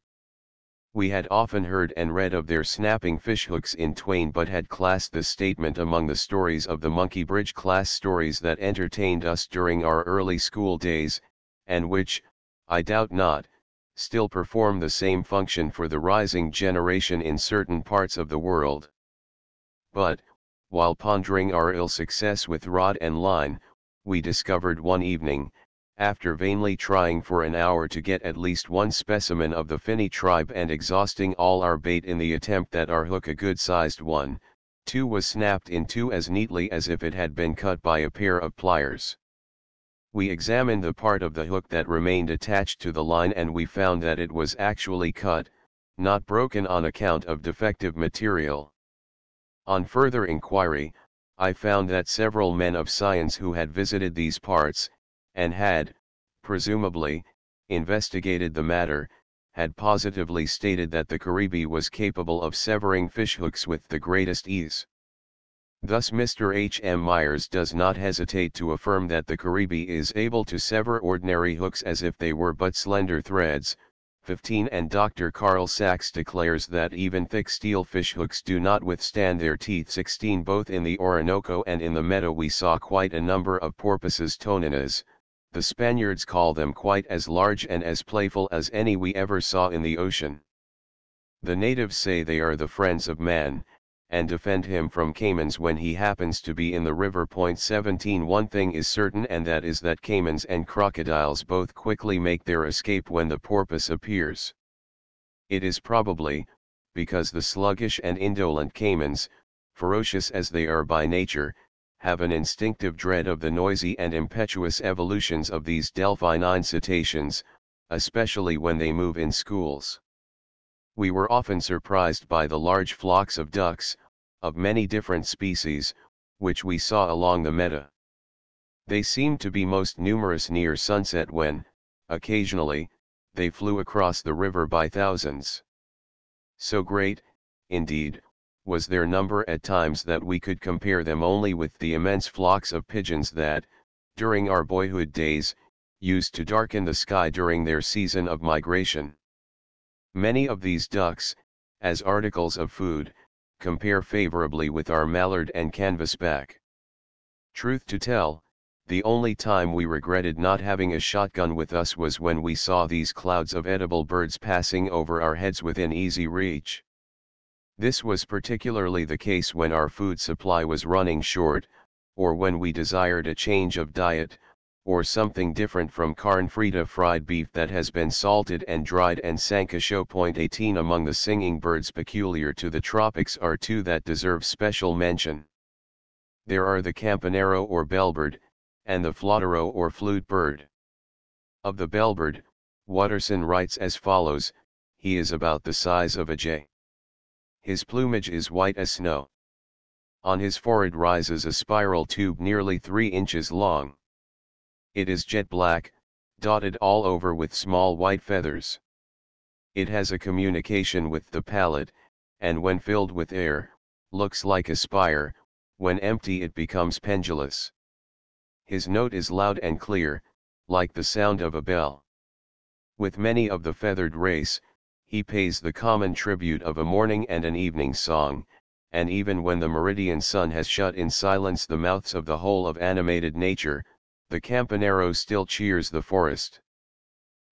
We had often heard and read of their snapping fishhooks in twain, but had classed this statement among the stories of the Monkey Bridge class stories that entertained us during our early school days, and which, I doubt not, still perform the same function for the rising generation in certain parts of the world. But, while pondering our ill success with rod and line, we discovered one evening, after vainly trying for an hour to get at least one specimen of the finny tribe and exhausting all our bait in the attempt, that our hook, a good-sized one, too, was snapped in two as neatly as if it had been cut by a pair of pliers. We examined the part of the hook that remained attached to the line, and we found that it was actually cut, not broken on account of defective material. On further inquiry, I found that several men of science who had visited these parts, and had, presumably, investigated the matter, had positively stated that the caribe was capable of severing fishhooks with the greatest ease. Thus Mr. H. M. Myers does not hesitate to affirm that the caribe is able to sever ordinary hooks as if they were but slender threads, 15, and Dr. Carl Sachs declares that even thick steel fishhooks do not withstand their teeth, 16. Both in the Orinoco and in the Meta we saw quite a number of porpoises toninas. The Spaniards call them, quite as large and as playful as any we ever saw in the ocean. The natives say they are the friends of man, and defend him from caimans when he happens to be in the river. 17. One thing is certain, and that is that caimans and crocodiles both quickly make their escape when the porpoise appears. It is probably, because the sluggish and indolent caimans, ferocious as they are by nature, have an instinctive dread of the noisy and impetuous evolutions of these delphinine cetaceans, especially when they move in schools. We were often surprised by the large flocks of ducks, of many different species, which we saw along the Meta. They seemed to be most numerous near sunset, when, occasionally, they flew across the river by thousands. So great, indeed, was their number at times that we could compare them only with the immense flocks of pigeons that, during our boyhood days, used to darken the sky during their season of migration. Many of these ducks, as articles of food, compare favorably with our mallard and canvasback. Truth to tell, The only time we regretted not having a shotgun with us was when we saw these clouds of edible birds passing over our heads within easy reach. This was particularly the case when our food supply was running short, or when we desired a change of diet, or something different from carne frita fried beef that has been salted and dried and sancocho. 18 Among the singing birds peculiar to the tropics are two that deserve special mention. There are the campanero or bellbird, and the flautero or flute bird. Of the bellbird, Watterson writes as follows: he is about the size of a jay. His plumage is white as snow. On his forehead rises a spiral tube nearly 3 inches long. It is jet black, dotted all over with small white feathers. It has a communication with the palate, and when filled with air, looks like a spire, when empty it becomes pendulous. His note is loud and clear, like the sound of a bell. With many of the feathered race, he pays the common tribute of a morning and an evening song, and even when the meridian sun has shut in silence the mouths of the whole of animated nature, the campanero still cheers the forest.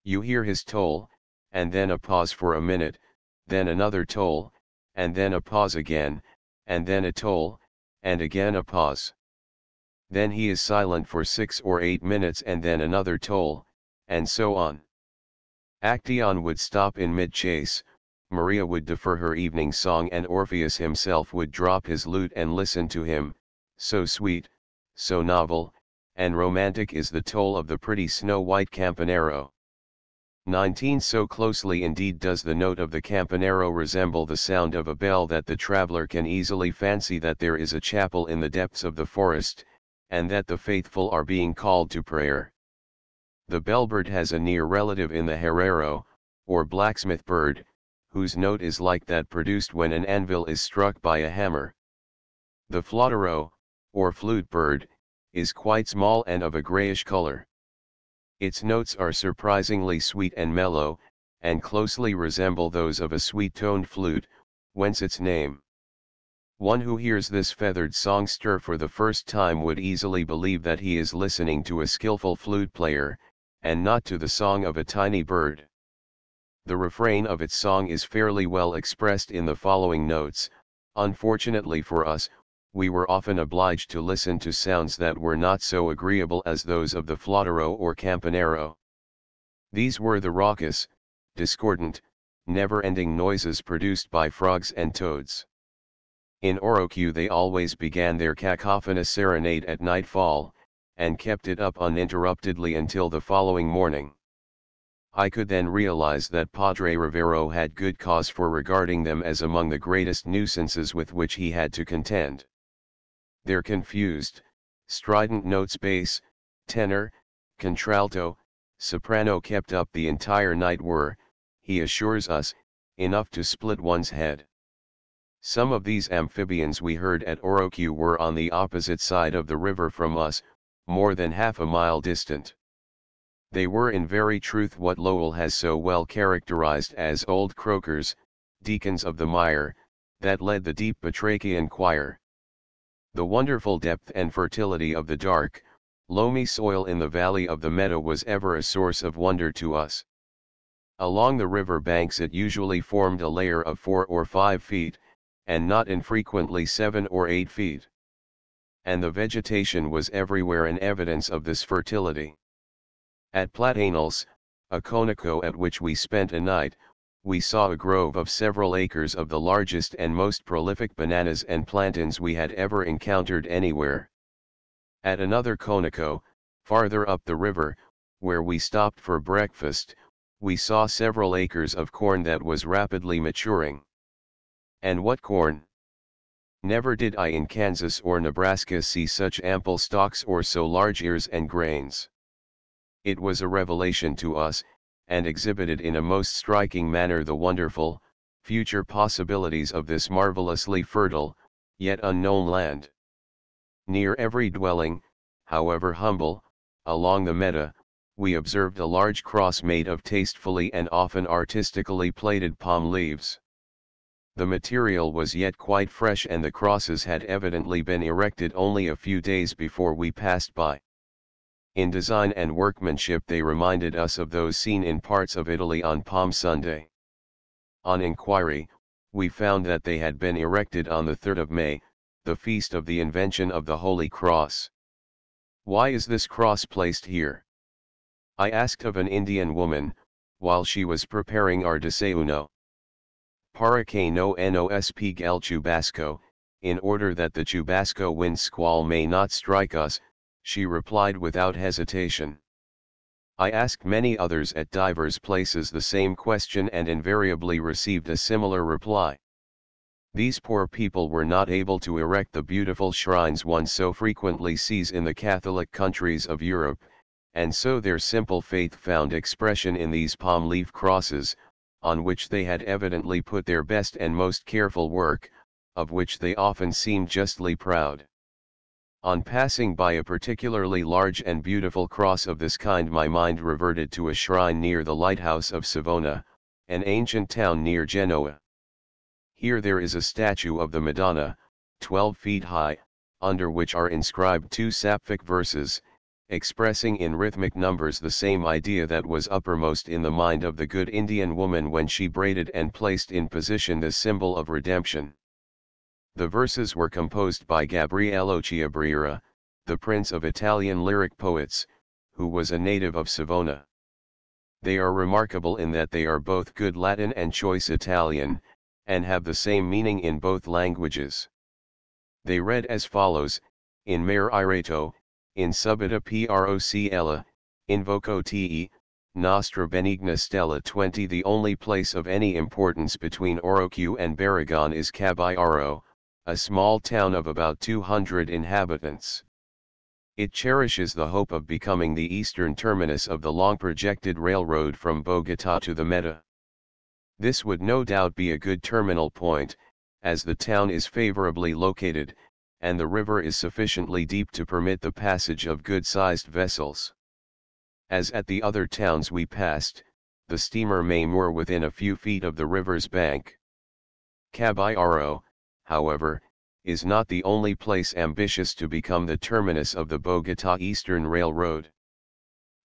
You hear his toll, and then a pause for a minute, then another toll, and then a pause again, and then a toll, and again a pause. Then he is silent for 6 or 8 minutes and then another toll, and so on. Actaeon would stop in mid-chase, Maria would defer her evening song, and Orpheus himself would drop his lute and listen to him. So sweet, so novel, and romantic is the toll of the pretty snow-white campanero. 19 So closely indeed does the note of the campanero resemble the sound of a bell that the traveler can easily fancy that there is a chapel in the depths of the forest, and that the faithful are being called to prayer. The bellbird has a near relative in the herrero, or blacksmith bird, whose note is like that produced when an anvil is struck by a hammer. The flautero, or flute bird, is quite small and of a grayish color. Its notes are surprisingly sweet and mellow, and closely resemble those of a sweet-toned flute, whence its name. One who hears this feathered songster for the first time would easily believe that he is listening to a skillful flute player, and not to the song of a tiny bird. The refrain of its song is fairly well expressed in the following notes. Unfortunately for us, we were often obliged to listen to sounds that were not so agreeable as those of the flautero or campanero. These were the raucous, discordant, never-ending noises produced by frogs and toads. In Orinoco they always began their cacophonous serenade at nightfall, and kept it up uninterruptedly until the following morning. I could then realize that Padre Rivero had good cause for regarding them as among the greatest nuisances with which he had to contend. Their confused, strident notes bass, tenor, contralto, soprano kept up the entire night were, he assures us, enough to split one's head. Some of these amphibians we heard at Orinoco were on the opposite side of the river from us, more than half a mile distant. They were in very truth what Lowell has so well characterized as old croakers, deacons of the mire, that led the deep batrachian choir. The wonderful depth and fertility of the dark, loamy soil in the valley of the meadow was ever a source of wonder to us. Along the river banks it usually formed a layer of 4 or 5 feet, and not infrequently 7 or 8 feet. And the vegetation was everywhere an evidence of this fertility. At Platanals, a conico at which we spent a night, we saw a grove of several acres of the largest and most prolific bananas and plantains we had ever encountered anywhere. At another conico, farther up the river, where we stopped for breakfast, we saw several acres of corn that was rapidly maturing. And what corn! Never did I in Kansas or Nebraska see such ample stalks or so large ears and grains. It was a revelation to us, and exhibited in a most striking manner the wonderful, future possibilities of this marvelously fertile, yet unknown land. Near every dwelling, however humble, along the meadow, we observed a large cross made of tastefully and often artistically plaited palm leaves. The material was yet quite fresh and the crosses had evidently been erected only a few days before we passed by. In design and workmanship they reminded us of those seen in parts of Italy on Palm Sunday. On inquiry, we found that they had been erected on the 3rd of May, the feast of the invention of the Holy Cross. Why is this cross placed here? I asked of an Indian woman, while she was preparing our desayuno. Para que no nos pegue el chubasco, in order that the chubasco wind squall may not strike us, she replied without hesitation. I asked many others at divers places the same question and invariably received a similar reply. These poor people were not able to erect the beautiful shrines one so frequently sees in the Catholic countries of Europe, and so their simple faith found expression in these palm leaf crosses, on which they had evidently put their best and most careful work, of which they often seemed justly proud. On passing by a particularly large and beautiful cross of this kind, my mind reverted to a shrine near the lighthouse of Savona, an ancient town near Genoa. Here there is a statue of the Madonna, 12 feet high, under which are inscribed 2 Sapphic verses, expressing in rhythmic numbers the same idea that was uppermost in the mind of the good Indian woman when she braided and placed in position the symbol of redemption. The verses were composed by Gabriele Chiabrera, the prince of Italian lyric poets, who was a native of Savona. They are remarkable in that they are both good Latin and choice Italian, and have the same meaning in both languages. They read as follows: in mare irato, in subita procella, invoco te, nostra benigna stella. 20 The only place of any importance between Orinoco and Barragan is Caballero, a small town of about 200 inhabitants. It cherishes the hope of becoming the eastern terminus of the long-projected railroad from Bogota to the Meta. This would no doubt be a good terminal point, as the town is favorably located, and the river is sufficiently deep to permit the passage of good-sized vessels. As at the other towns we passed, the steamer may moor within a few feet of the river's bank. Caballero, however, is not the only place ambitious to become the terminus of the Bogota Eastern Railroad.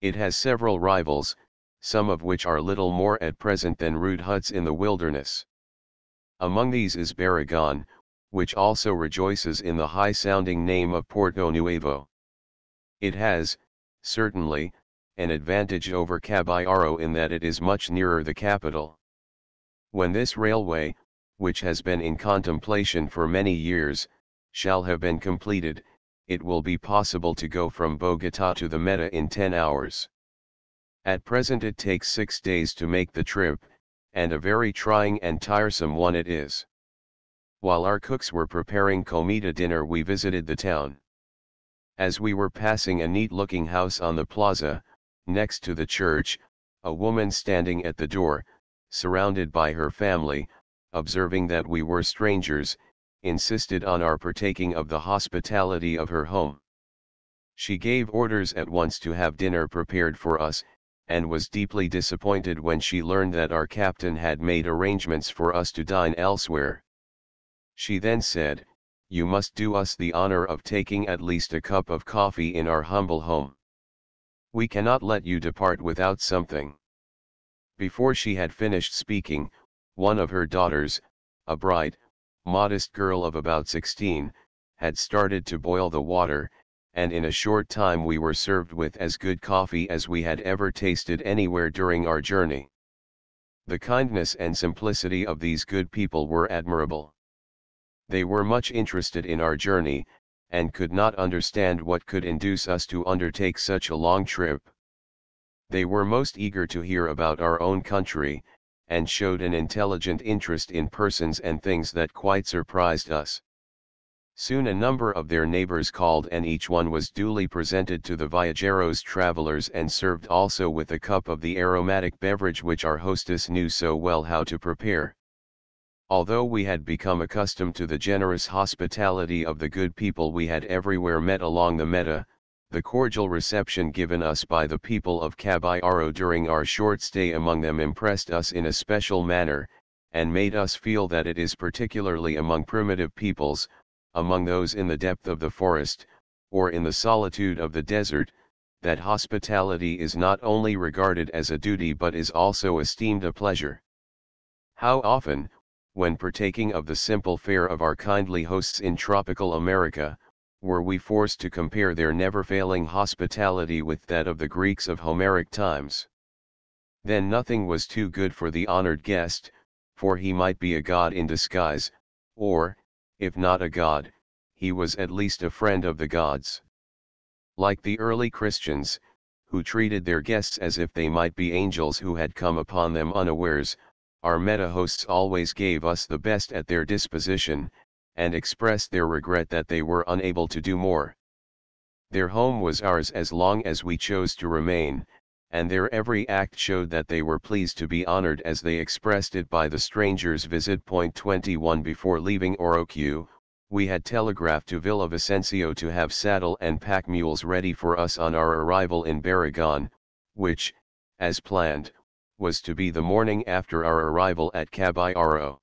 It has several rivals, some of which are little more at present than rude huts in the wilderness. Among these is Barragan, which also rejoices in the high-sounding name of Porto Nuevo. It has, certainly, an advantage over Caballero in that it is much nearer the capital. When this railway, which has been in contemplation for many years, shall have been completed, it will be possible to go from Bogota to the Meta in 10 hours. At present it takes 6 days to make the trip, and a very trying and tiresome one it is. While our cooks were preparing comida dinner, we visited the town. As we were passing a neat-looking house on the plaza, next to the church, a woman standing at the door, surrounded by her family, observing that we were strangers, insisted on our partaking of the hospitality of her home. She gave orders at once to have dinner prepared for us, and was deeply disappointed when she learned that our captain had made arrangements for us to dine elsewhere. She then said, "You must do us the honor of taking at least a cup of coffee in our humble home. We cannot let you depart without something." Before she had finished speaking, one of her daughters, a bright, modest girl of about 16, had started to boil the water, and in a short time we were served with as good coffee as we had ever tasted anywhere during our journey. The kindness and simplicity of these good people were admirable. They were much interested in our journey, and could not understand what could induce us to undertake such a long trip. They were most eager to hear about our own country, and showed an intelligent interest in persons and things that quite surprised us. Soon a number of their neighbors called, and each one was duly presented to the viajeros travelers and served also with a cup of the aromatic beverage which our hostess knew so well how to prepare. Although we had become accustomed to the generous hospitality of the good people we had everywhere met along the Meta, the cordial reception given us by the people of Caballero during our short stay among them impressed us in a special manner, and made us feel that it is particularly among primitive peoples, among those in the depth of the forest, or in the solitude of the desert, that hospitality is not only regarded as a duty but is also esteemed a pleasure. How often, when partaking of the simple fare of our kindly hosts in tropical America, were we forced to compare their never-failing hospitality with that of the Greeks of Homeric times. Then nothing was too good for the honored guest, for he might be a god in disguise, or, if not a god, he was at least a friend of the gods. Like the early Christians, who treated their guests as if they might be angels who had come upon them unawares, our meta-hosts always gave us the best at their disposition, and expressed their regret that they were unable to do more. Their home was ours as long as we chose to remain, and their every act showed that they were pleased to be honored as they expressed it by the stranger's visit. Point 21. Before leaving Orinoco, we had telegraphed to Villavicencio to have saddle and pack mules ready for us on our arrival in Barragan, which, as planned, was to be the morning after our arrival at Caballero.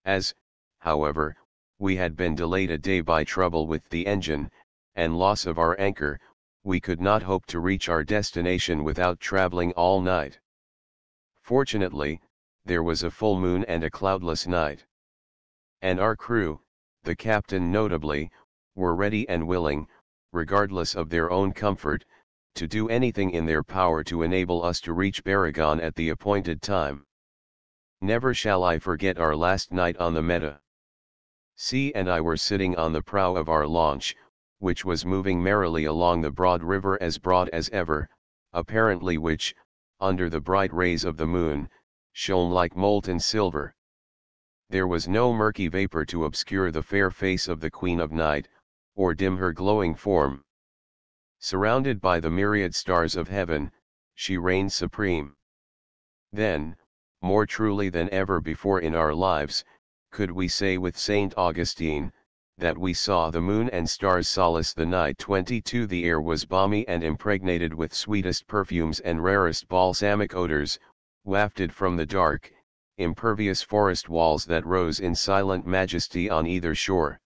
As, however, we had been delayed a day by trouble with the engine, and loss of our anchor, we could not hope to reach our destination without traveling all night. Fortunately, there was a full moon and a cloudless night. And our crew, the captain notably, were ready and willing, regardless of their own comfort, to do anything in their power to enable us to reach Barragan at the appointed time. Never shall I forget our last night on the Meta. C and I were sitting on the prow of our launch, which was moving merrily along the broad river, as broad as ever, apparently, which, under the bright rays of the moon, shone like molten silver. There was no murky vapor to obscure the fair face of the Queen of Night, or dim her glowing form. Surrounded by the myriad stars of heaven, she reigned supreme. Then, more truly than ever before in our lives, could we say with Saint Augustine, that we saw the moon and stars solace the night. 22. The air was balmy and impregnated with sweetest perfumes and rarest balsamic odors, wafted from the dark, impervious forest walls that rose in silent majesty on either shore.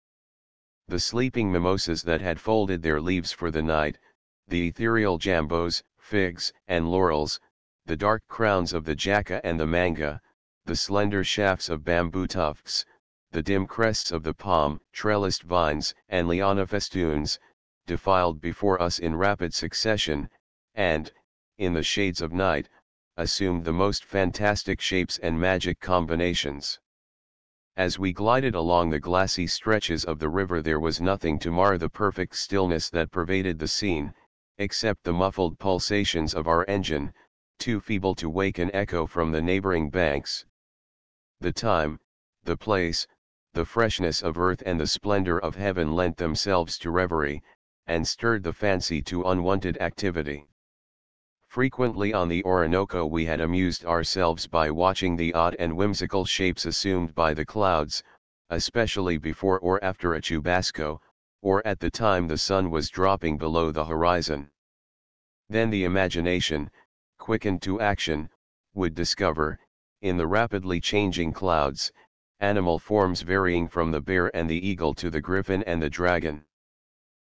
The sleeping mimosas that had folded their leaves for the night, the ethereal jambos, figs, and laurels, the dark crowns of the jaca and the manga, the slender shafts of bamboo tufts, the dim crests of the palm, trellised vines, and liana festoons, defiled before us in rapid succession, and, in the shades of night, assumed the most fantastic shapes and magic combinations. As we glided along the glassy stretches of the river, there was nothing to mar the perfect stillness that pervaded the scene, except the muffled pulsations of our engine, too feeble to wake an echo from the neighboring banks. The time, the place, the freshness of earth and the splendor of heaven lent themselves to reverie, and stirred the fancy to unwonted activity. Frequently on the Orinoco we had amused ourselves by watching the odd and whimsical shapes assumed by the clouds, especially before or after a chubasco, or at the time the sun was dropping below the horizon. Then the imagination, quickened to action, would discover, in the rapidly changing clouds, animal forms varying from the bear and the eagle to the griffin and the dragon.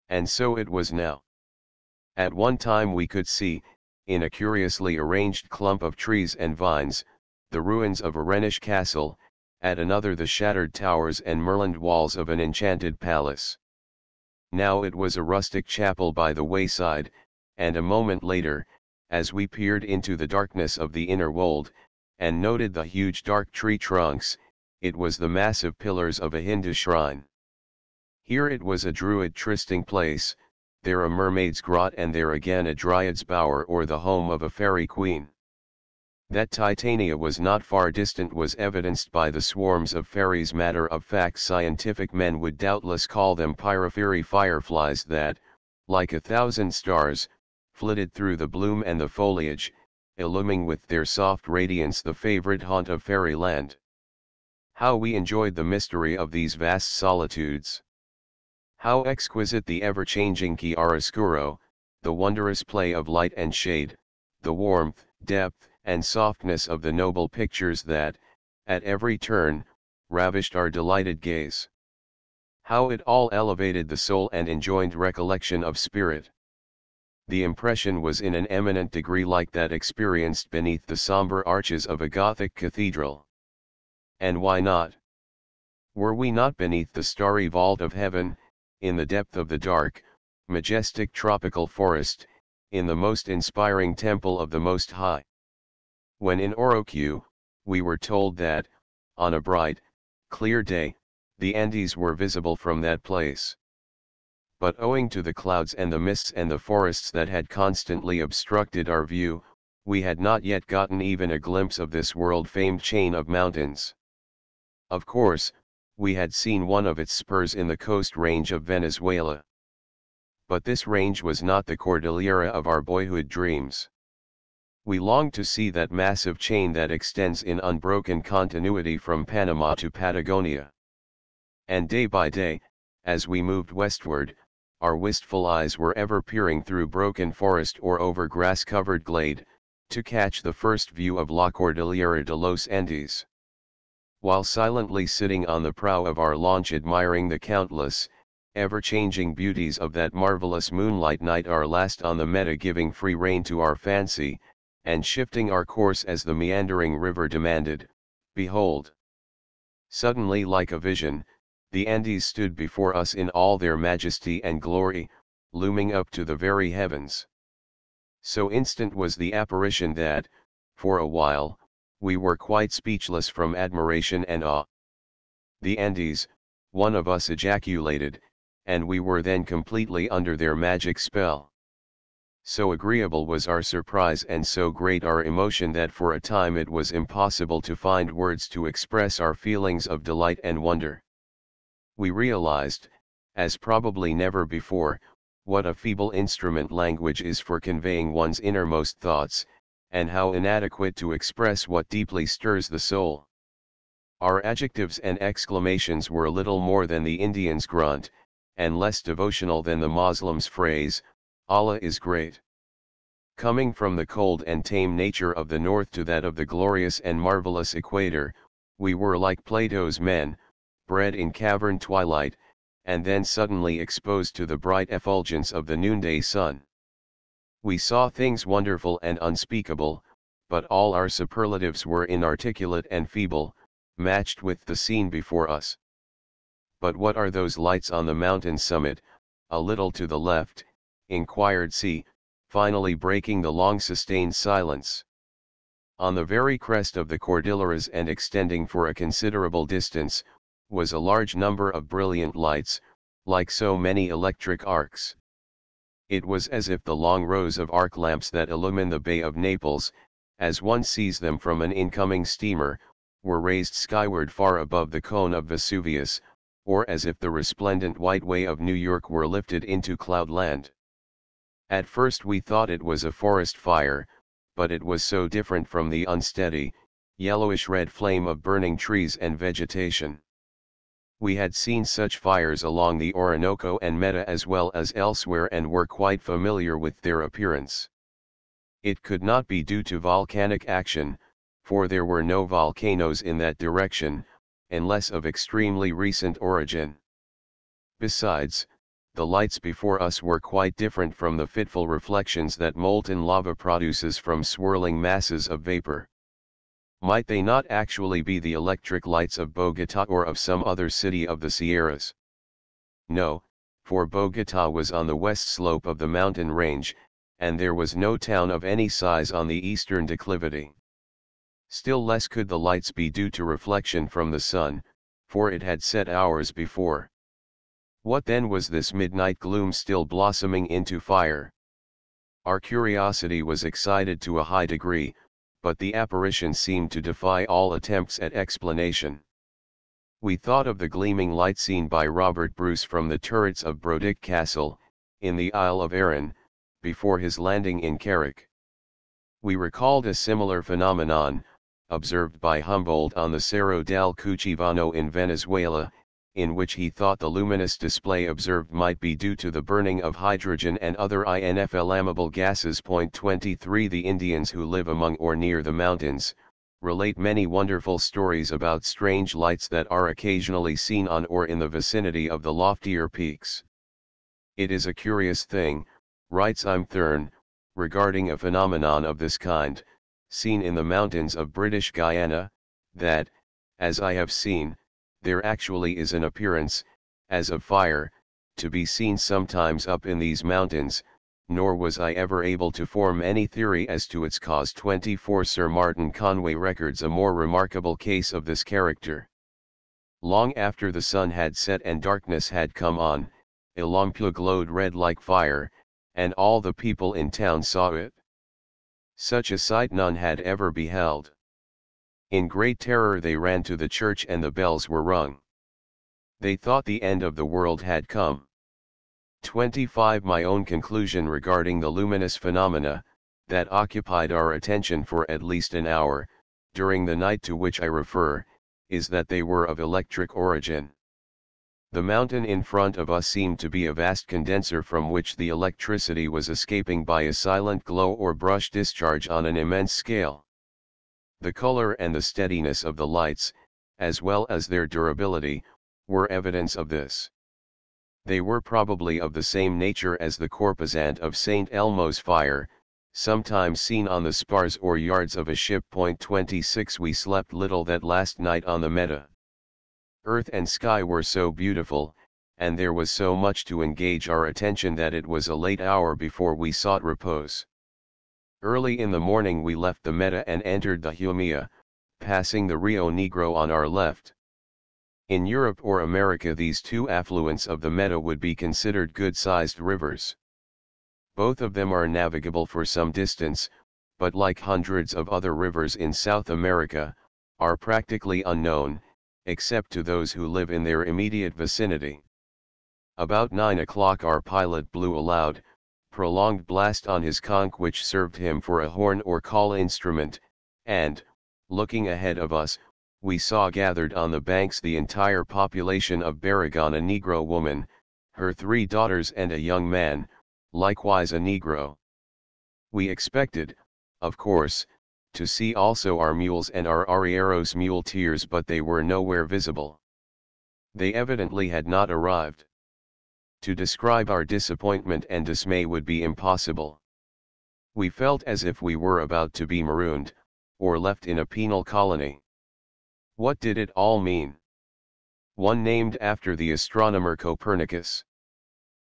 And so it was now. At one time we could see, in a curiously arranged clump of trees and vines, the ruins of a Rhenish castle, at another the shattered towers and merlined walls of an enchanted palace. Now it was a rustic chapel by the wayside, and a moment later, as we peered into the darkness of the inner wold, and noted the huge dark tree trunks, it was the massive pillars of a Hindu shrine. Here it was a druid trysting place, there a mermaid's grot, and there again a dryad's bower or the home of a fairy queen. That Titania was not far distant was evidenced by the swarms of fairies. Matter-of-fact scientific men would doubtless call them pyrophary fireflies that, like 1,000 stars, flitted through the bloom and the foliage, illumining with their soft radiance the favorite haunt of fairyland. How we enjoyed the mystery of these vast solitudes! How exquisite the ever-changing chiaroscuro, the wondrous play of light and shade, the warmth, depth, and softness of the noble pictures that, at every turn, ravished our delighted gaze. How it all elevated the soul and enjoined recollection of spirit! the impression was in an eminent degree like that experienced beneath the somber arches of a Gothic cathedral. And why not? Were we not beneath the starry vault of heaven, in the depth of the dark, majestic tropical forest, in the most inspiring temple of the Most High? When in Orinoco, we were told that, on a bright, clear day, the Andes were visible from that place. But owing to the clouds and the mists and the forests that had constantly obstructed our view, we had not yet gotten even a glimpse of this world-famed chain of mountains. Of course, we had seen one of its spurs in the coast range of Venezuela. But this range was not the Cordillera of our boyhood dreams. We longed to see that massive chain that extends in unbroken continuity from Panama to Patagonia. And day by day, as we moved westward, our wistful eyes were ever peering through broken forest or over grass-covered glade, to catch the first view of La Cordillera de los Andes. While silently sitting on the prow of our launch admiring the countless, ever-changing beauties of that marvelous moonlight night, our last on the meta, giving free rein to our fancy, and shifting our course as the meandering river demanded, behold! Suddenly, like a vision, the Andes stood before us in all their majesty and glory, looming up to the very heavens. So instant was the apparition that, for a while, we were quite speechless from admiration and awe. The Andes, one of us ejaculated, and we were then completely under their magic spell. So agreeable was our surprise and so great our emotion that for a time it was impossible to find words to express our feelings of delight and wonder. We realized, as probably never before, what a feeble instrument language is for conveying one's innermost thoughts, and how inadequate to express what deeply stirs the soul. Our adjectives and exclamations were little more than the Indian's grunt, and less devotional than the Moslem's phrase, "Allah is great." Coming from the cold and tame nature of the north to that of the glorious and marvelous equator, we were like Plato's men, bred in cavern twilight, and then suddenly exposed to the bright effulgence of the noonday sun. We saw things wonderful and unspeakable, but all our superlatives were inarticulate and feeble, matched with the scene before us. "But what are those lights on the mountain summit, a little to the left?" inquired C, finally breaking the long-sustained silence. On the very crest of the Cordilleras and extending for a considerable distance, was a large number of brilliant lights, like so many electric arcs. It was as if the long rows of arc lamps that illumine the Bay of Naples, as one sees them from an incoming steamer, were raised skyward far above the cone of Vesuvius, or as if the resplendent white way of New York were lifted into cloudland. At first we thought it was a forest fire, but it was so different from the unsteady, yellowish-red flame of burning trees and vegetation. We had seen such fires along the Orinoco and Meta as well as elsewhere and were quite familiar with their appearance. It could not be due to volcanic action, for there were no volcanoes in that direction, unless of extremely recent origin. Besides, the lights before us were quite different from the fitful reflections that molten lava produces from swirling masses of vapor. Might they not actually be the electric lights of Bogotá or of some other city of the Sierras? No, for Bogotá was on the west slope of the mountain range, and there was no town of any size on the eastern declivity. Still less could the lights be due to reflection from the sun, for it had set hours before. What then was this midnight gloom still blossoming into fire? Our curiosity was excited to a high degree, but the apparition seemed to defy all attempts at explanation. We thought of the gleaming light seen by Robert Bruce from the turrets of Brodick Castle, in the Isle of Arran, before his landing in Carrick. We recalled a similar phenomenon, observed by Humboldt on the Cerro del Cuchivano in Venezuela, in which he thought the luminous display observed might be due to the burning of hydrogen and other inflammable gases. 23 The Indians who live among or near the mountains, relate many wonderful stories about strange lights that are occasionally seen on or in the vicinity of the loftier peaks. It is a curious thing, writes I'm Thurn, regarding a phenomenon of this kind, seen in the mountains of British Guiana, that, as I have seen, there actually is an appearance, as of fire, to be seen sometimes up in these mountains, nor was I ever able to form any theory as to its cause. 24 Sir Martin Conway records a more remarkable case of this character. Long after the sun had set and darkness had come on, a lampe glowed red like fire, and all the people in town saw it. Such a sight none had ever beheld. In great terror they ran to the church and the bells were rung. They thought the end of the world had come. 25 My own conclusion regarding the luminous phenomena, that occupied our attention for at least an hour, during the night to which I refer, is that they were of electric origin. The mountain in front of us seemed to be a vast condenser from which the electricity was escaping by a silent glow or brush discharge on an immense scale. The color and the steadiness of the lights, as well as their durability, were evidence of this. They were probably of the same nature as the corposant of St. Elmo's fire, sometimes seen on the spars or yards of a ship. 26 We slept little that last night on the Meta. Earth and sky were so beautiful, and there was so much to engage our attention that it was a late hour before we sought repose. Early in the morning we left the Meta and entered the Jumia, passing the Rio Negro on our left. In Europe or America these two affluents of the Meta would be considered good-sized rivers. Both of them are navigable for some distance, but like hundreds of other rivers in South America, are practically unknown, except to those who live in their immediate vicinity. About 9 o'clock our pilot blew a loud, prolonged blast on his conch which served him for a horn or call instrument, and, looking ahead of us, we saw gathered on the banks the entire population of Barragán, a Negro woman, her 3 daughters and a young man, likewise a Negro. We expected, of course, to see also our mules and our arrieros muleteers, but they were nowhere visible. They evidently had not arrived. To describe our disappointment and dismay would be impossible. We felt as if we were about to be marooned, or left in a penal colony. What did it all mean? One named after the astronomer Copernicus.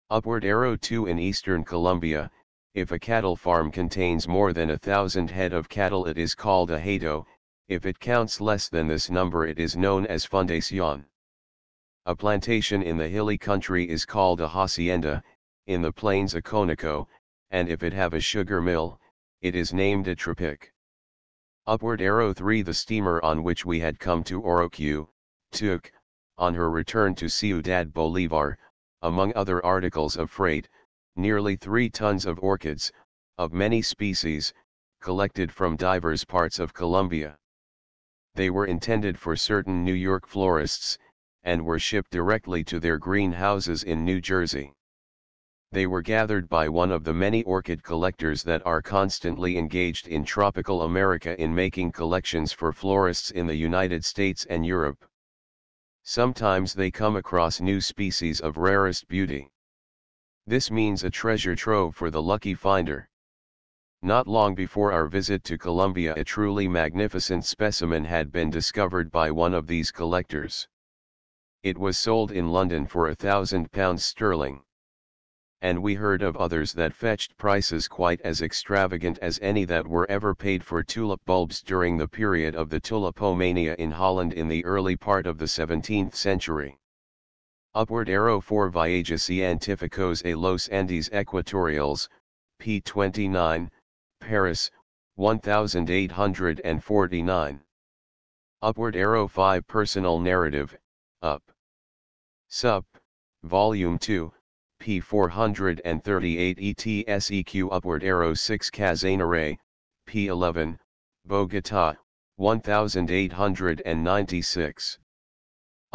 Upward arrow 2 In eastern Colombia, if a cattle farm contains more than 1,000 head of cattle it is called a hato, if it counts less than this number it is known as fundación. A plantation in the hilly country is called a hacienda, in the plains a conaco, and if it have a sugar mill, it is named a trapiche. Upward arrow 3 The steamer on which we had come to Orinoco, took, on her return to Ciudad Bolívar, among other articles of freight, nearly 3 tons of orchids, of many species, collected from divers parts of Colombia. They were intended for certain New York florists, and were shipped directly to their greenhouses in New Jersey. They were gathered by one of the many orchid collectors that are constantly engaged in tropical America in making collections for florists in the United States and Europe. Sometimes they come across new species of rarest beauty. This means a treasure trove for the lucky finder. Not long before our visit to Colombia a truly magnificent specimen had been discovered by one of these collectors. It was sold in London for £1,000 sterling. And we heard of others that fetched prices quite as extravagant as any that were ever paid for tulip bulbs during the period of the tulipomania in Holland in the early part of the 17th century. Upward arrow 4 Viajes Científicos a los Andes Equatoriales, p. 29, Paris, 1849. Upward arrow 5 Personal narrative, up. Sup, Volume 2, p. 438 ETSEQ Upward arrow 6 Casanare, p. 11, Bogotá, 1896.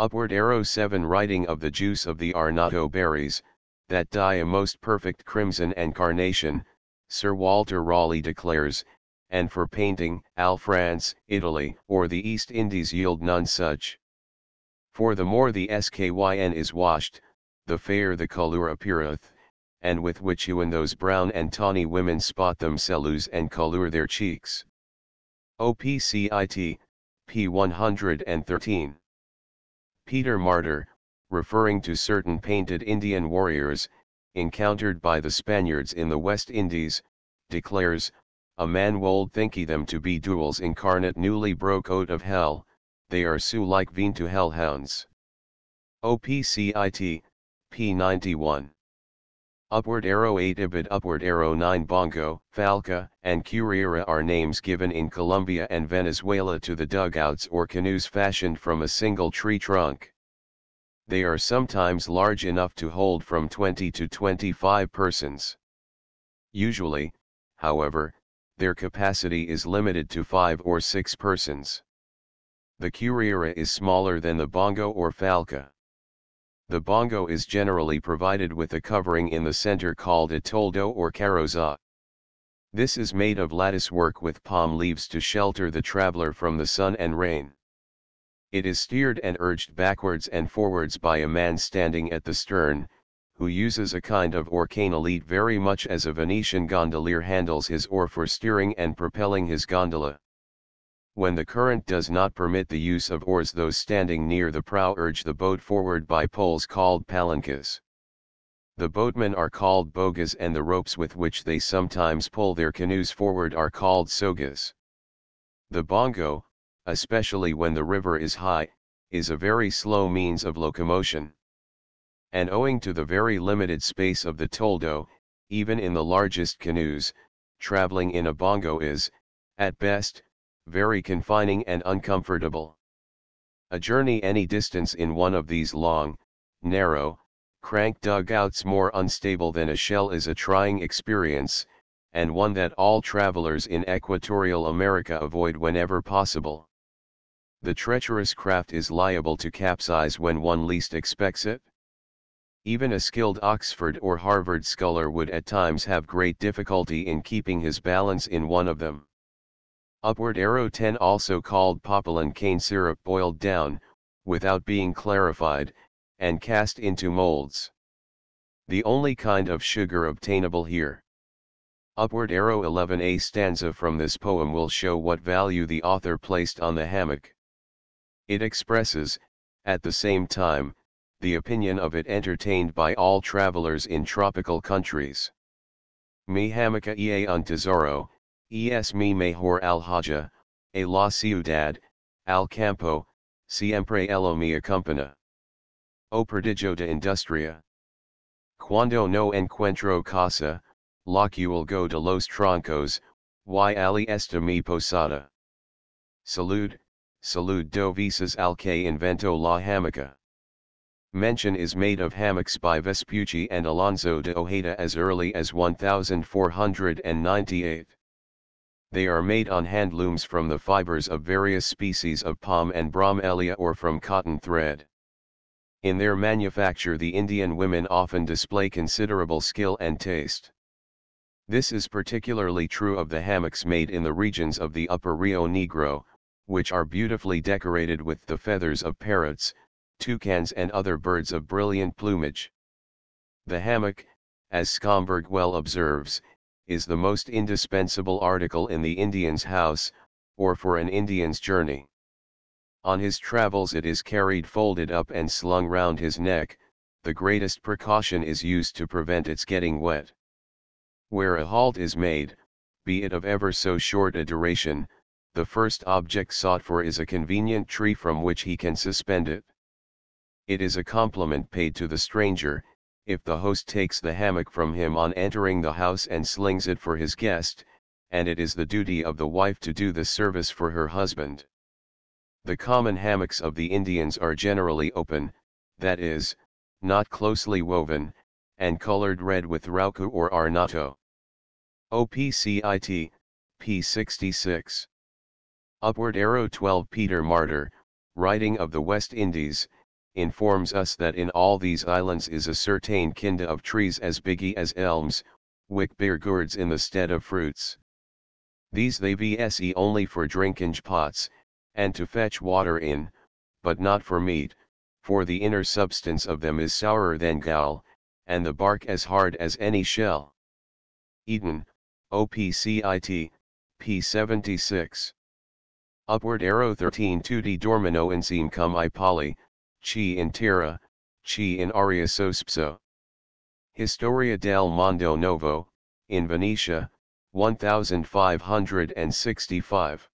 Upward arrow 7 Writing of the juice of the Orinoco berries, that dye a most perfect crimson and carnation, Sir Walter Raleigh declares, and for painting, France, Italy, or the East Indies yield none such. For the more the skyn is washed, the fairer the colour appeareth, and with which when those brown and tawny women spot themselves and colour their cheeks. OPCIT, p. 113. Peter Martyr, referring to certain painted Indian warriors, encountered by the Spaniards in the West Indies, declares, a man wold thinky them to be duels incarnate newly broke out of hell, they are so like veen to hellhounds. OPCIT, p. 91. Upward arrow 8 Ibid upward arrow 9 Bongo, Falca, and Curira are names given in Colombia and Venezuela to the dugouts or canoes fashioned from a single tree trunk. They are sometimes large enough to hold from 20 to 25 persons. Usually, however, their capacity is limited to 5 or 6 persons. The Curira is smaller than the Bongo or Falca. The bongo is generally provided with a covering in the center called a toldo or carroza. This is made of lattice work with palm leaves to shelter the traveler from the sun and rain. It is steered and urged backwards and forwards by a man standing at the stern, who uses a kind of oar canalete very much as a Venetian gondolier handles his oar for steering and propelling his gondola. When the current does not permit the use of oars, those standing near the prow urge the boat forward by poles called palancas. The boatmen are called bogas and the ropes with which they sometimes pull their canoes forward are called sogas. The bongo, especially when the river is high, is a very slow means of locomotion. And owing to the very limited space of the toldo, even in the largest canoes, traveling in a bongo is, at best, very confining and uncomfortable. A journey any distance in one of these long, narrow, crank dugouts more unstable than a shell is a trying experience, and one that all travelers in equatorial America avoid whenever possible. The treacherous craft is liable to capsize when one least expects it. Even a skilled Oxford or Harvard scholar would at times have great difficulty in keeping his balance in one of them. Upward arrow 10 also called poppelin cane syrup boiled down, without being clarified, and cast into molds. The only kind of sugar obtainable here. Upward arrow 11a stanza from this poem will show what value the author placed on the hammock. It expresses, at the same time, the opinion of it entertained by all travelers in tropical countries. Mi hamaca y un tesoro, es mi mejor alhaja, a la ciudad, al campo, siempre elo me acompaña. O prodigio de industria. Cuando no encuentro casa, la cuelgo de los troncos, y ali esta mi posada. Salud, salud do visas al que inventó la hamaca. Mention is made of hammocks by Vespucci and Alonso de Ojeda as early as 1498. They are made on hand looms from the fibers of various species of palm and bromelia or from cotton thread. In their manufacture the Indian women often display considerable skill and taste. This is particularly true of the hammocks made in the regions of the upper Rio Negro, which are beautifully decorated with the feathers of parrots, toucans and other birds of brilliant plumage. The hammock, as Schomburg well observes, is the most indispensable article in the Indian's house, or for an Indian's journey. On his travels it is carried folded up and slung round his neck, the greatest precaution is used to prevent its getting wet. Where a halt is made, be it of ever so short a duration, the first object sought for is a convenient tree from which he can suspend it. It is a compliment paid to the stranger, if the host takes the hammock from him on entering the house and slings it for his guest, and it is the duty of the wife to do the service for her husband. The common hammocks of the Indians are generally open, that is, not closely woven, and colored red with rauco or arnato. OPCIT, p. 66. Upward arrow 12 Peter Martyr, writing of the West Indies, informs us that in all these islands is a certain kinda of trees as biggy as elms, which bear gourds in the stead of fruits. These they vse only for drinkage pots, and to fetch water in, but not for meat, for the inner substance of them is sourer than gall, and the bark as hard as any shell. Eden, OPCIT, P76. Upward arrow 13 2D dormino insime cum I poly, chi in terra, chi in aria sospso. Historia del Mondo Novo, in Venetia, 1565.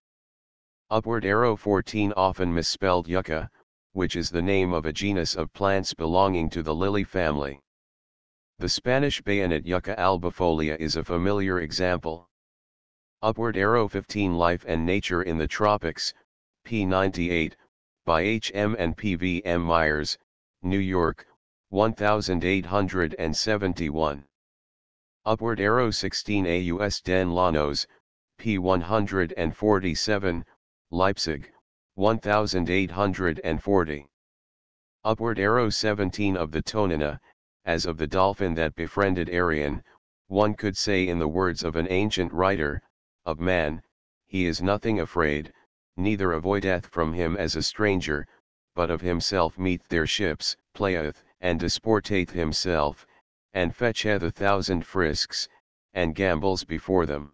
Upward arrow 14 often misspelled yucca, which is the name of a genus of plants belonging to the lily family. The Spanish bayonet Yucca albifolia is a familiar example. Upward arrow 15 Life and Nature in the Tropics, p98, by H. M. and P. V. M. Myers, New York, 1871. Upward arrow 16 Aus den Llanos, p147, Leipzig, 1840. Upward arrow 17 of the Tonina, as of the dolphin that befriended Arion, one could say in the words of an ancient writer, of man, he is nothing afraid, neither avoideth from him as a stranger, but of himself meeth their ships, playeth, and disporteth himself, and fetcheth 1,000 frisks, and gambols before them.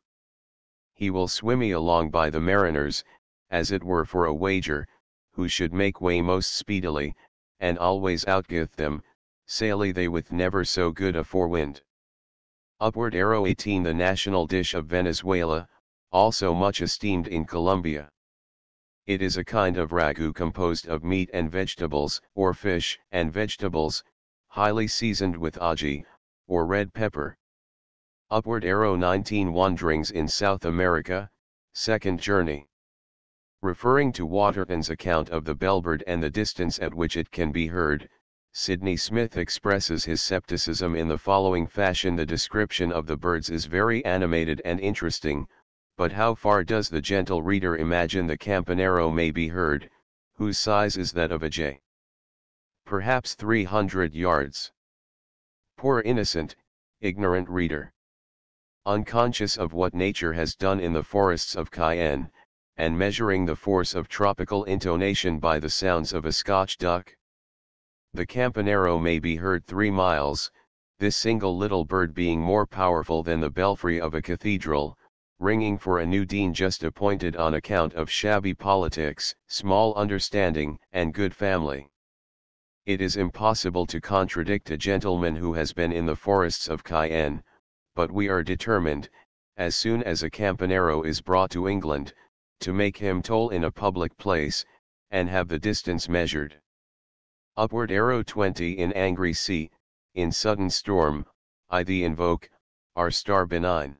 He will swimmy along by the mariners, as it were for a wager, who should make way most speedily, and always outgeth them, saily they with never so good a forewind. Upward arrow 18 The national dish of Venezuela, also much esteemed in Colombia. It is a kind of ragu composed of meat and vegetables, or fish and vegetables, highly seasoned with ají, or red pepper. Upward arrow 19 Wanderings in South America, second journey. Referring to Waterton's account of the bellbird and the distance at which it can be heard, Sidney Smith expresses his skepticism in the following fashion: the description of the birds is very animated and interesting, but how far does the gentle reader imagine the campanero may be heard, whose size is that of a jay? Perhaps 300 yards. Poor innocent, ignorant reader. Unconscious of what nature has done in the forests of Cayenne, and measuring the force of tropical intonation by the sounds of a Scotch duck. The campanero may be heard 3 miles, this single little bird being more powerful than the belfry of a cathedral, ringing for a new dean just appointed on account of shabby politics, small understanding, and good family. It is impossible to contradict a gentleman who has been in the forests of Cayenne, but we are determined, as soon as a campanero is brought to England, to make him toll in a public place, and have the distance measured. Upward arrow 20 In angry sea, in sudden storm, I thee invoke, our star benign.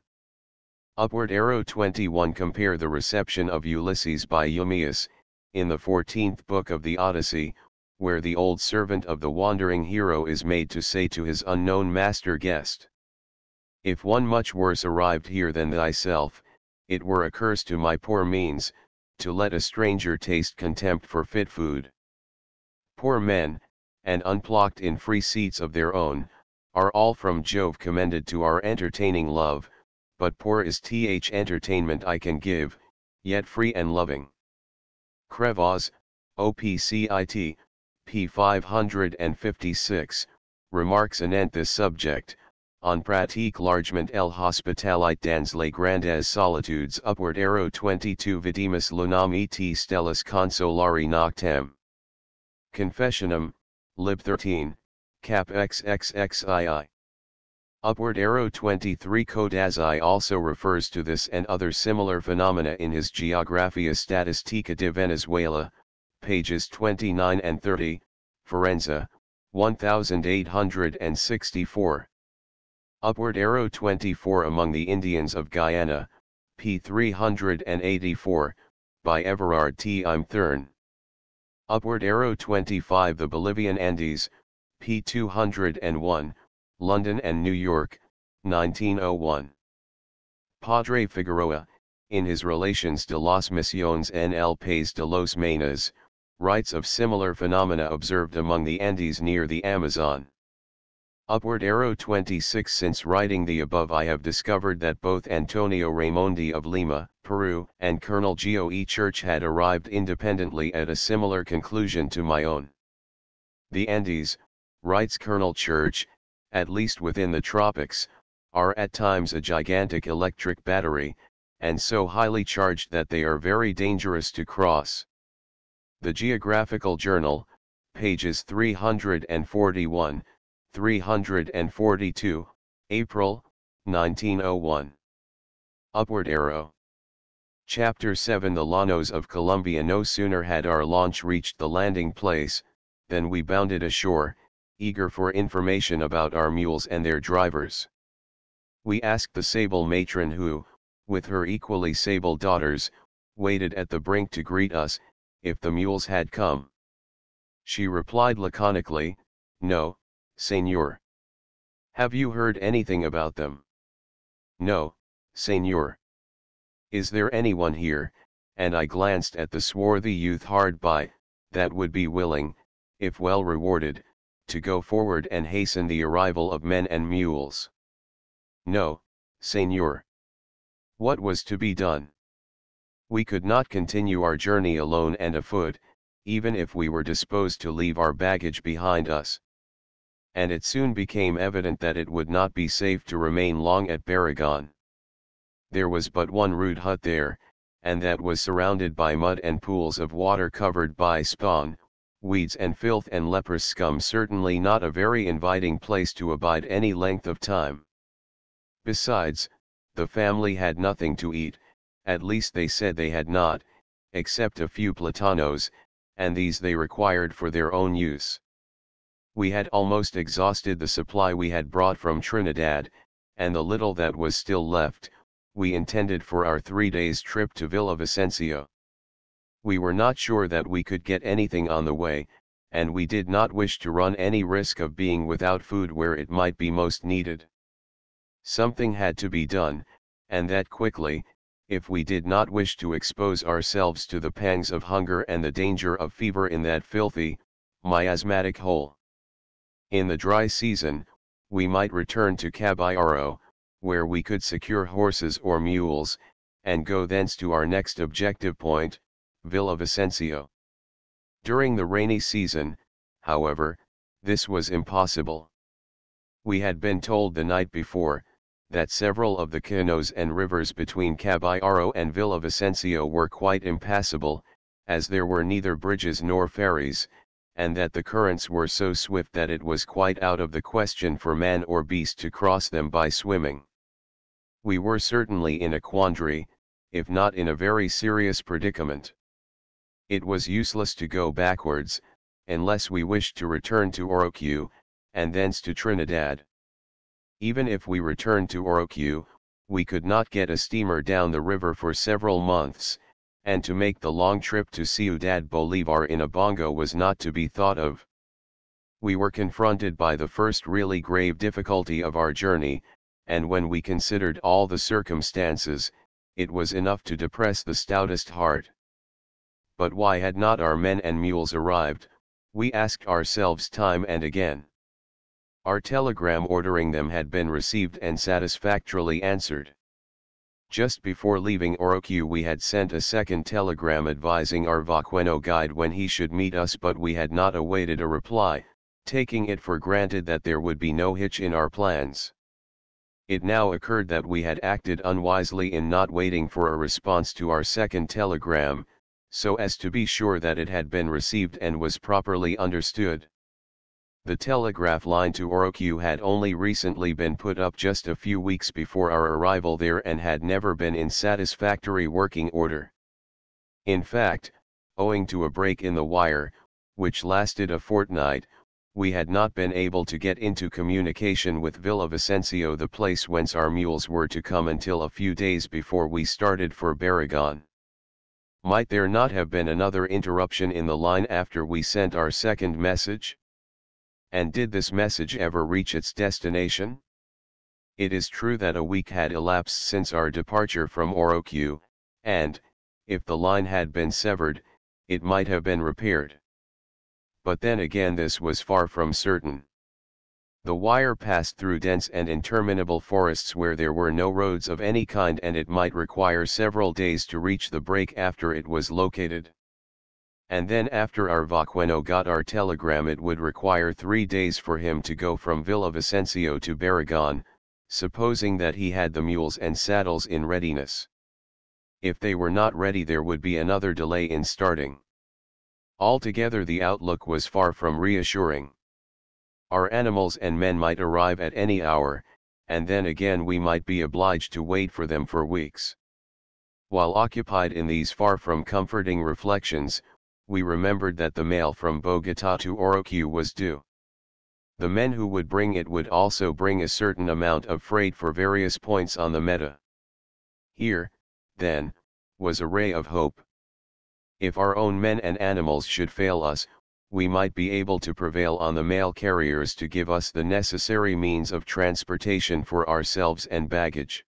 Upward arrow 21 Compare the reception of Ulysses by Eumaeus, in the 14th book of the Odyssey, where the old servant of the wandering hero is made to say to his unknown master guest, if one much worse arrived here than thyself, it were a curse to my poor means, to let a stranger taste contempt for fit food. Poor men, and unplucked in free seats of their own, are all from Jove commended to our entertaining love, but poor is entertainment I can give, yet free and loving. Crevaz, OPCIT, p. 556, remarks anent this subject, on pratique largement el hospitalit dans les grandes solitudes. Upward arrow 22 Vidimus lunam et stellas consolari noctem. Confessionum, lib 13, cap xxxii. Upward arrow 23 Codazzi also refers to this and other similar phenomena in his Geographia Statistica de Venezuela, pages 29 and 30, Forenza, 1864. Upward arrow 24 Among the Indians of Guyana, p. 384, by Everard T. I'm Thurn. Upward arrow 25 The Bolivian Andes, p. 201, London and New York, 1901. Padre Figueroa, in his Relations de las Misiones en el País de los Maynas, writes of similar phenomena observed among the Andes near the Amazon. Upward arrow 26 Since writing the above I have discovered that both Antonio Raimondi of Lima, Peru, and Colonel Geo. E. Church had arrived independently at a similar conclusion to my own. The Andes, writes Colonel Church, at least within the tropics, are at times a gigantic electric battery, and so highly charged that they are very dangerous to cross. The Geographical Journal, pages 341, 342, April, 1901. Upward arrow. Chapter 7. The Llanos of Colombia. No sooner had our launch reached the landing place, than we bounded ashore, eager for information about our mules and their drivers. We asked the sable matron who, with her equally sable daughters, waited at the brink to greet us, if the mules had come. She replied laconically, "No, señor." "Have you heard anything about them?" "No, señor." "Is there anyone here," and I glanced at the swarthy youth hard by, "that would be willing, if well rewarded, to go forward and hasten the arrival of men and mules?" "No, señor." What was to be done? We could not continue our journey alone and afoot, even if we were disposed to leave our baggage behind us. And it soon became evident that it would not be safe to remain long at Barragán. There was but one rude hut there, and that was surrounded by mud and pools of water covered by spawn, weeds and filth and leprous scum, certainly not a very inviting place to abide any length of time. Besides, the family had nothing to eat, at least they said they had not, except a few platanos, and these they required for their own use. We had almost exhausted the supply we had brought from Trinidad, and the little that was still left, we intended for our 3 days' trip to Villavicencio. We were not sure that we could get anything on the way, and we did not wish to run any risk of being without food where it might be most needed. Something had to be done, and that quickly, if we did not wish to expose ourselves to the pangs of hunger and the danger of fever in that filthy, miasmatic hole. In the dry season, we might return to Caballero, where we could secure horses or mules, and go thence to our next objective point, Villavicencio. During the rainy season, however, this was impossible. We had been told the night before, that several of the canoes and rivers between Caballero and Villavicencio were quite impassable, as there were neither bridges nor ferries, and that the currents were so swift that it was quite out of the question for man or beast to cross them by swimming. We were certainly in a quandary, if not in a very serious predicament. It was useless to go backwards, unless we wished to return to Orinoco, and thence to Trinidad. Even if we returned to Orinoco, we could not get a steamer down the river for several months, and to make the long trip to Ciudad Bolívar in a bongo was not to be thought of. We were confronted by the first really grave difficulty of our journey, and when we considered all the circumstances, it was enough to depress the stoutest heart. But why had not our men and mules arrived, we asked ourselves time and again. Our telegram ordering them had been received and satisfactorily answered. Just before leaving Orinoco we had sent a second telegram advising our Vaqueno guide when he should meet us, but we had not awaited a reply, taking it for granted that there would be no hitch in our plans. It now occurred that we had acted unwisely in not waiting for a response to our second telegram, so as to be sure that it had been received and was properly understood. The telegraph line to Orinoco had only recently been put up just a few weeks before our arrival there and had never been in satisfactory working order. In fact, owing to a break in the wire, which lasted a fortnight, we had not been able to get into communication with Villavicencio, the place whence our mules were to come, until a few days before we started for Barragán. Might there not have been another interruption in the line after we sent our second message? And did this message ever reach its destination? It is true that a week had elapsed since our departure from Orinoco, and, if the line had been severed, it might have been repaired. But then again this was far from certain. The wire passed through dense and interminable forests where there were no roads of any kind, and it might require several days to reach the break after it was located. and then after our Vaqueno got our telegram it would require 3 days for him to go from Villavicencio to Barragan, supposing that he had the mules and saddles in readiness. If they were not ready there would be another delay in starting. Altogether the outlook was far from reassuring. Our animals and men might arrive at any hour, and then again we might be obliged to wait for them for weeks. While occupied in these far from comforting reflections, we remembered that the mail from Bogota to Orinoco was due. The men who would bring it would also bring a certain amount of freight for various points on the Meta. Here, then, was a ray of hope. If our own men and animals should fail us, we might be able to prevail on the mail carriers to give us the necessary means of transportation for ourselves and baggage.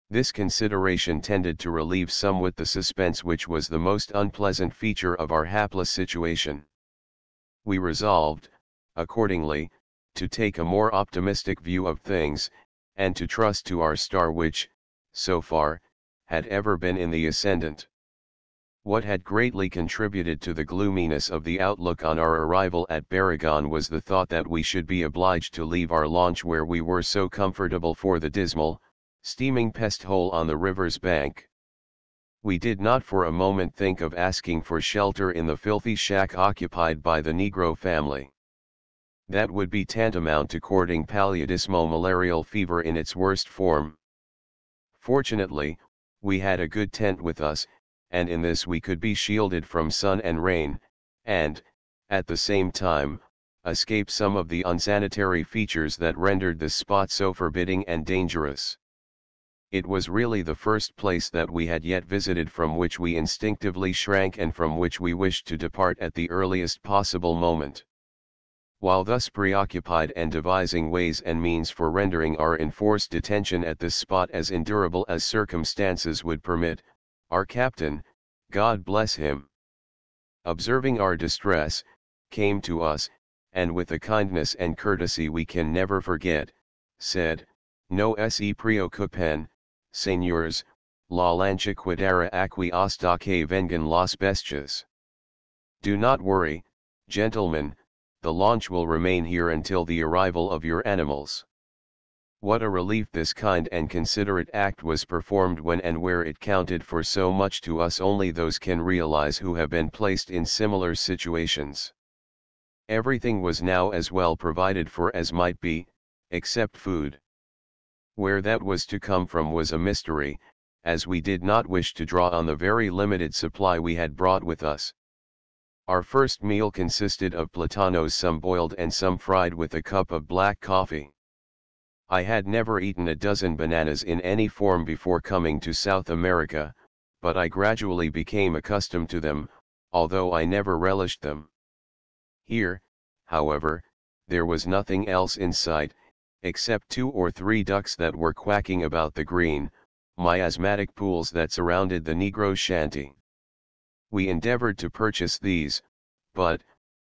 This consideration tended to relieve somewhat the suspense which was the most unpleasant feature of our hapless situation. We resolved, accordingly, to take a more optimistic view of things, and to trust to our star which, so far, had ever been in the ascendant. What had greatly contributed to the gloominess of the outlook on our arrival at Barragan was the thought that we should be obliged to leave our launch where we were so comfortable for the dismal, steaming pest hole on the river's bank. We did not for a moment think of asking for shelter in the filthy shack occupied by the Negro family. That would be tantamount to courting paludismo malarial fever in its worst form. Fortunately, we had a good tent with us, and in this we could be shielded from sun and rain, and, at the same time, escape some of the unsanitary features that rendered the spot so forbidding and dangerous. It was really the first place that we had yet visited from which we instinctively shrank and from which we wished to depart at the earliest possible moment. While thus preoccupied and devising ways and means for rendering our enforced detention at this spot as endurable as circumstances would permit, our captain, God bless him, observing our distress, came to us, and with a kindness and courtesy we can never forget, said, "No se preocupen, señores, la lancha quedará aquí hasta que vengan las bestias." Do not worry, gentlemen, the launch will remain here until the arrival of your animals. What a relief this kind and considerate act was performed when and where it counted for so much to us only those can realize who have been placed in similar situations. Everything was now as well provided for as might be, except food. Where that was to come from was a mystery, as we did not wish to draw on the very limited supply we had brought with us. Our first meal consisted of platanos, some boiled and some fried, with a cup of black coffee. I had never eaten a dozen bananas in any form before coming to South America, but I gradually became accustomed to them, although I never relished them. Here, however, there was nothing else in sight, except 2 or 3 ducks that were quacking about the green, miasmatic pools that surrounded the Negro shanty. We endeavored to purchase these, but,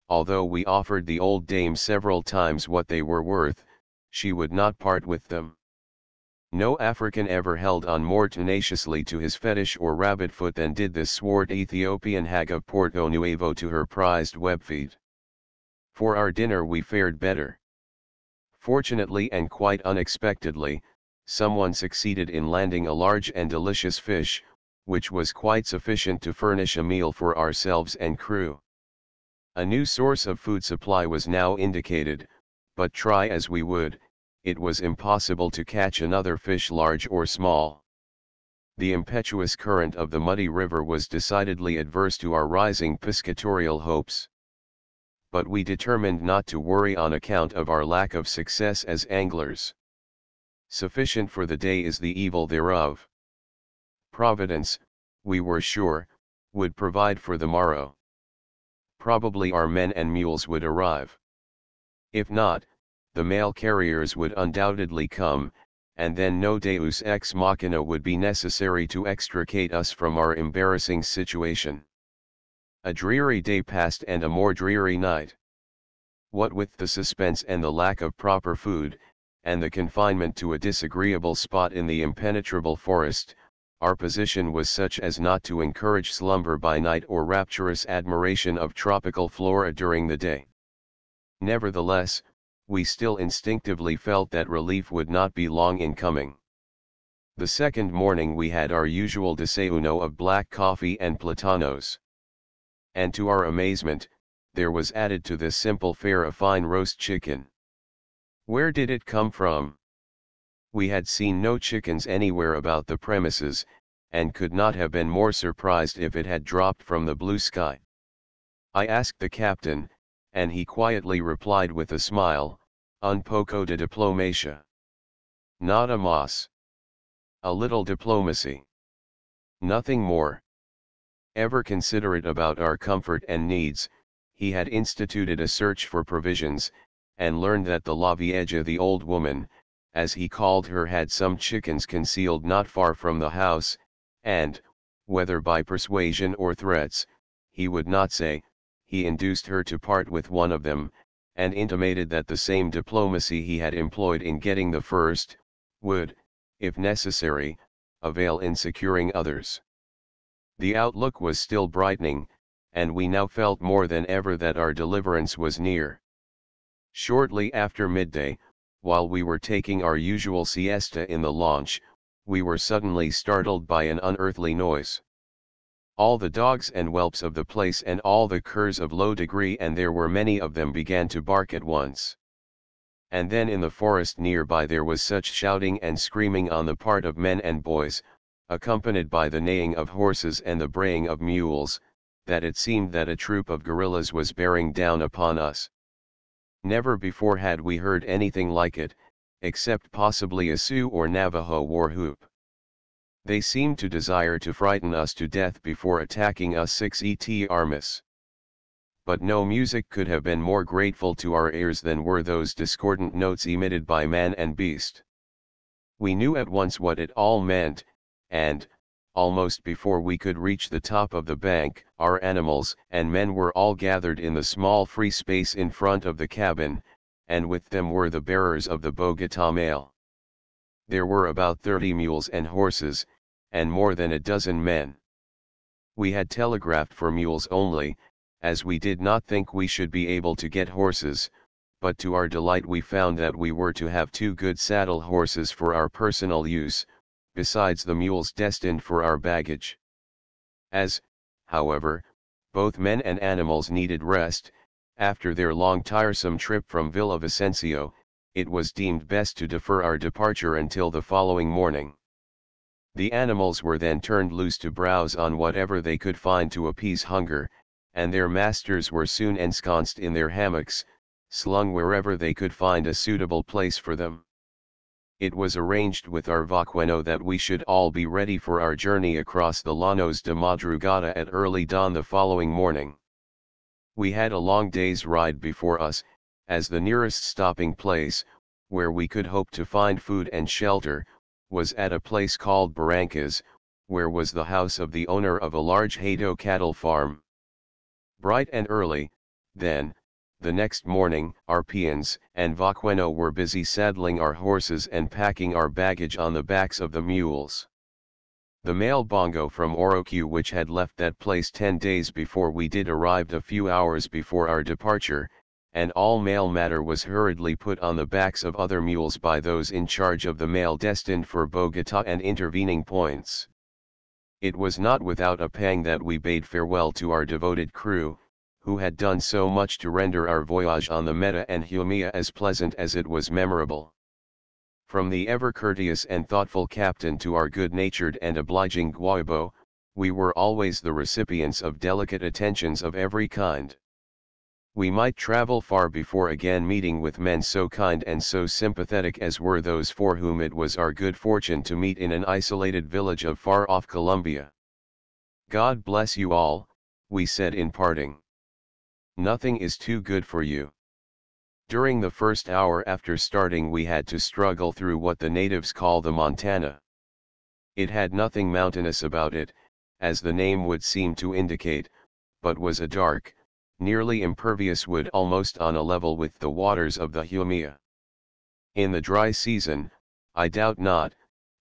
although we offered the old dame several times what they were worth, she would not part with them. No African ever held on more tenaciously to his fetish or rabbit foot than did this swart Ethiopian hag of Porto Nuevo to her prized webfeet. For our dinner we fared better. Fortunately and quite unexpectedly, someone succeeded in landing a large and delicious fish, which was quite sufficient to furnish a meal for ourselves and crew. A new source of food supply was now indicated, but try as we would, it was impossible to catch another fish large or small. The impetuous current of the muddy river was decidedly adverse to our rising piscatorial hopes. But we determined not to worry on account of our lack of success as anglers. Sufficient for the day is the evil thereof. Providence, we were sure, would provide for the morrow. Probably our men and mules would arrive. If not, the mail carriers would undoubtedly come, and then no deus ex machina would be necessary to extricate us from our embarrassing situation. A dreary day passed and a more dreary night. What with the suspense and the lack of proper food, and the confinement to a disagreeable spot in the impenetrable forest, our position was such as not to encourage slumber by night or rapturous admiration of tropical flora during the day. Nevertheless, we still instinctively felt that relief would not be long in coming. The second morning we had our usual desayuno of black coffee and platanos. And to our amazement, there was added to this simple fare a fine roast chicken. Where did it come from? We had seen no chickens anywhere about the premises, and could not have been more surprised if it had dropped from the blue sky. I asked the captain, and he quietly replied with a smile, "Un poco de diplomacia. Nada más. A little diplomacy. Nothing more." Ever considerate about our comfort and needs, he had instituted a search for provisions, and learned that the La Vieja, the old woman, as he called her, had some chickens concealed not far from the house, and, whether by persuasion or threats, he would not say, he induced her to part with one of them, and intimated that the same diplomacy he had employed in getting the first, would, if necessary, avail in securing others. The outlook was still brightening, and we now felt more than ever that our deliverance was near. Shortly after midday, while we were taking our usual siesta in the launch, we were suddenly startled by an unearthly noise. All the dogs and whelps of the place and all the curs of low degree, and there were many of them, began to bark at once. And then in the forest nearby there was such shouting and screaming on the part of men and boys, accompanied by the neighing of horses and the braying of mules, that it seemed that a troop of guerrillas was bearing down upon us. Never before had we heard anything like it, except possibly a Sioux or Navajo war whoop. They seemed to desire to frighten us to death before attacking us 6 armis. But no music could have been more grateful to our ears than were those discordant notes emitted by man and beast. We knew at once what it all meant, and, almost before we could reach the top of the bank, our animals and men were all gathered in the small free space in front of the cabin, and with them were the bearers of the Bogota mail. There were about 30 mules and horses, and more than a dozen men. We had telegraphed for mules only, as we did not think we should be able to get horses, but to our delight we found that we were to have 2 good saddle horses for our personal use, besides the mules destined for our baggage. As, however, both men and animals needed rest, after their long tiresome trip from Villavicencio, it was deemed best to defer our departure until the following morning. The animals were then turned loose to browse on whatever they could find to appease hunger, and their masters were soon ensconced in their hammocks, slung wherever they could find a suitable place for them. It was arranged with our vaqueno that we should all be ready for our journey across the Llanos de Madrugada at early dawn the following morning. We had a long day's ride before us, as the nearest stopping place, where we could hope to find food and shelter, was at a place called Barrancas, where was the house of the owner of a large Hato cattle farm. Bright and early, then, the next morning, our peons and vaqueno were busy saddling our horses and packing our baggage on the backs of the mules. The mail bongo from Orinoco, which had left that place 10 days before we did, arrived a few hours before our departure, and all mail matter was hurriedly put on the backs of other mules by those in charge of the mail destined for Bogota and intervening points. It was not without a pang that we bade farewell to our devoted crew, who had done so much to render our voyage on the Meta and Humia as pleasant as it was memorable. From the ever courteous and thoughtful captain to our good-natured and obliging Guaibo, we were always the recipients of delicate attentions of every kind. We might travel far before again meeting with men so kind and so sympathetic as were those for whom it was our good fortune to meet in an isolated village of far-off Colombia. "God bless you all," we said in parting. "Nothing is too good for you." During the first hour after starting we had to struggle through what the natives call the Montana. It had nothing mountainous about it, as the name would seem to indicate, but was a dark, nearly impervious wood almost on a level with the waters of the Humia. In the dry season, I doubt not,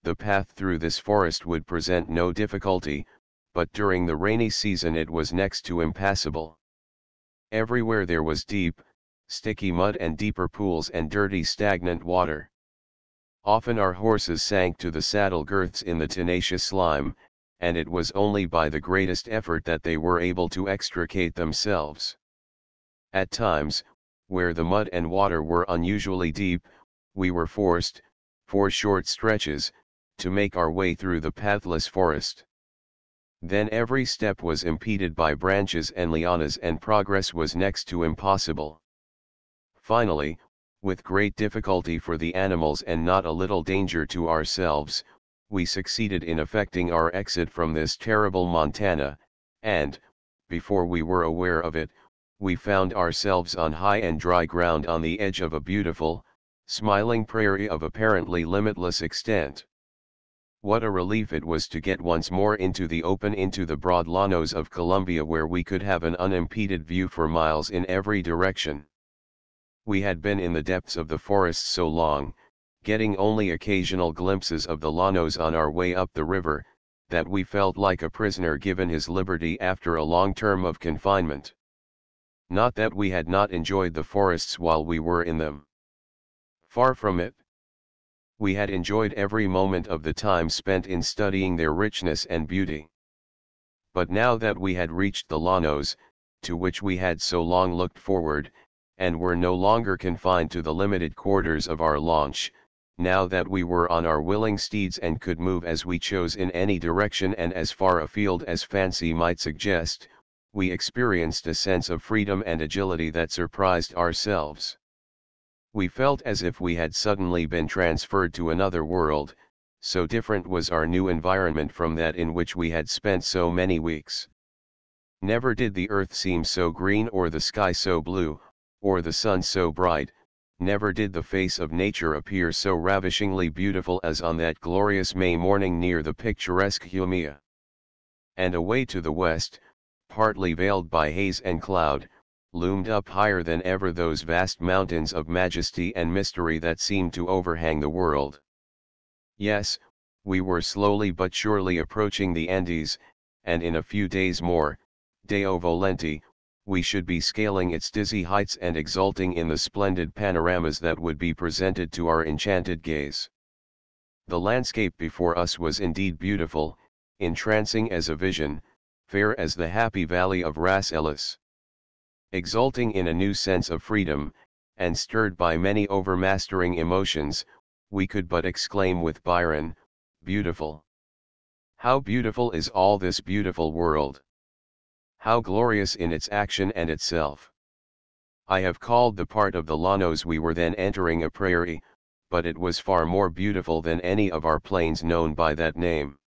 the path through this forest would present no difficulty, but during the rainy season it was next to impassable. Everywhere there was deep, sticky mud and deeper pools and dirty stagnant water. Often our horses sank to the saddle girths in the tenacious slime, and it was only by the greatest effort that they were able to extricate themselves. At times, where the mud and water were unusually deep, we were forced, for short stretches, to make our way through the pathless forest. Then every step was impeded by branches and lianas and progress was next to impossible. Finally, with great difficulty for the animals and not a little danger to ourselves, we succeeded in effecting our exit from this terrible Montana, and, before we were aware of it, we found ourselves on high and dry ground on the edge of a beautiful, smiling prairie of apparently limitless extent. What a relief it was to get once more into the open, into the broad llanos of Colombia, where we could have an unimpeded view for miles in every direction. We had been in the depths of the forest so long, getting only occasional glimpses of the llanos on our way up the river, that we felt like a prisoner given his liberty after a long term of confinement. Not that we had not enjoyed the forests while we were in them. Far from it. We had enjoyed every moment of the time spent in studying their richness and beauty. But now that we had reached the llanos, to which we had so long looked forward, and were no longer confined to the limited quarters of our launch, now that we were on our willing steeds and could move as we chose in any direction and as far afield as fancy might suggest, we experienced a sense of freedom and agility that surprised ourselves. We felt as if we had suddenly been transferred to another world, so different was our new environment from that in which we had spent so many weeks. Never did the earth seem so green or the sky so blue, or the sun so bright, never did the face of nature appear so ravishingly beautiful as on that glorious May morning near the picturesque Humia. And away to the west, partly veiled by haze and cloud, loomed up higher than ever those vast mountains of majesty and mystery that seemed to overhang the world. Yes, we were slowly but surely approaching the Andes, and in a few days more, Deo volenti, we should be scaling its dizzy heights and exulting in the splendid panoramas that would be presented to our enchanted gaze. The landscape before us was indeed beautiful, entrancing as a vision, fair as the happy valley of Ras Elis. Exulting in a new sense of freedom, and stirred by many overmastering emotions, we could but exclaim with Byron, "Beautiful! How beautiful is all this beautiful world! How glorious in its action and itself!" I have called the part of the llanos we were then entering a prairie, but it was far more beautiful than any of our plains known by that name.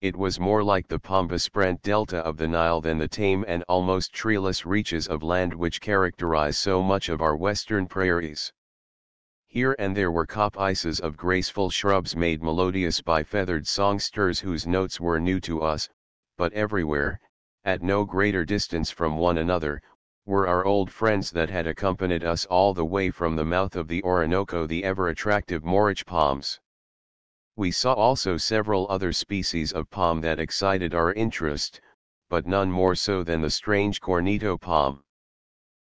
It was more like the Pampas-Brent delta of the Nile than the tame and almost treeless reaches of land which characterize so much of our western prairies. Here and there were coppices of graceful shrubs made melodious by feathered songsters whose notes were new to us, but everywhere, at no greater distance from one another, were our old friends that had accompanied us all the way from the mouth of the Orinoco, the ever-attractive Morich palms. We saw also several other species of palm that excited our interest, but none more so than the strange cornito palm.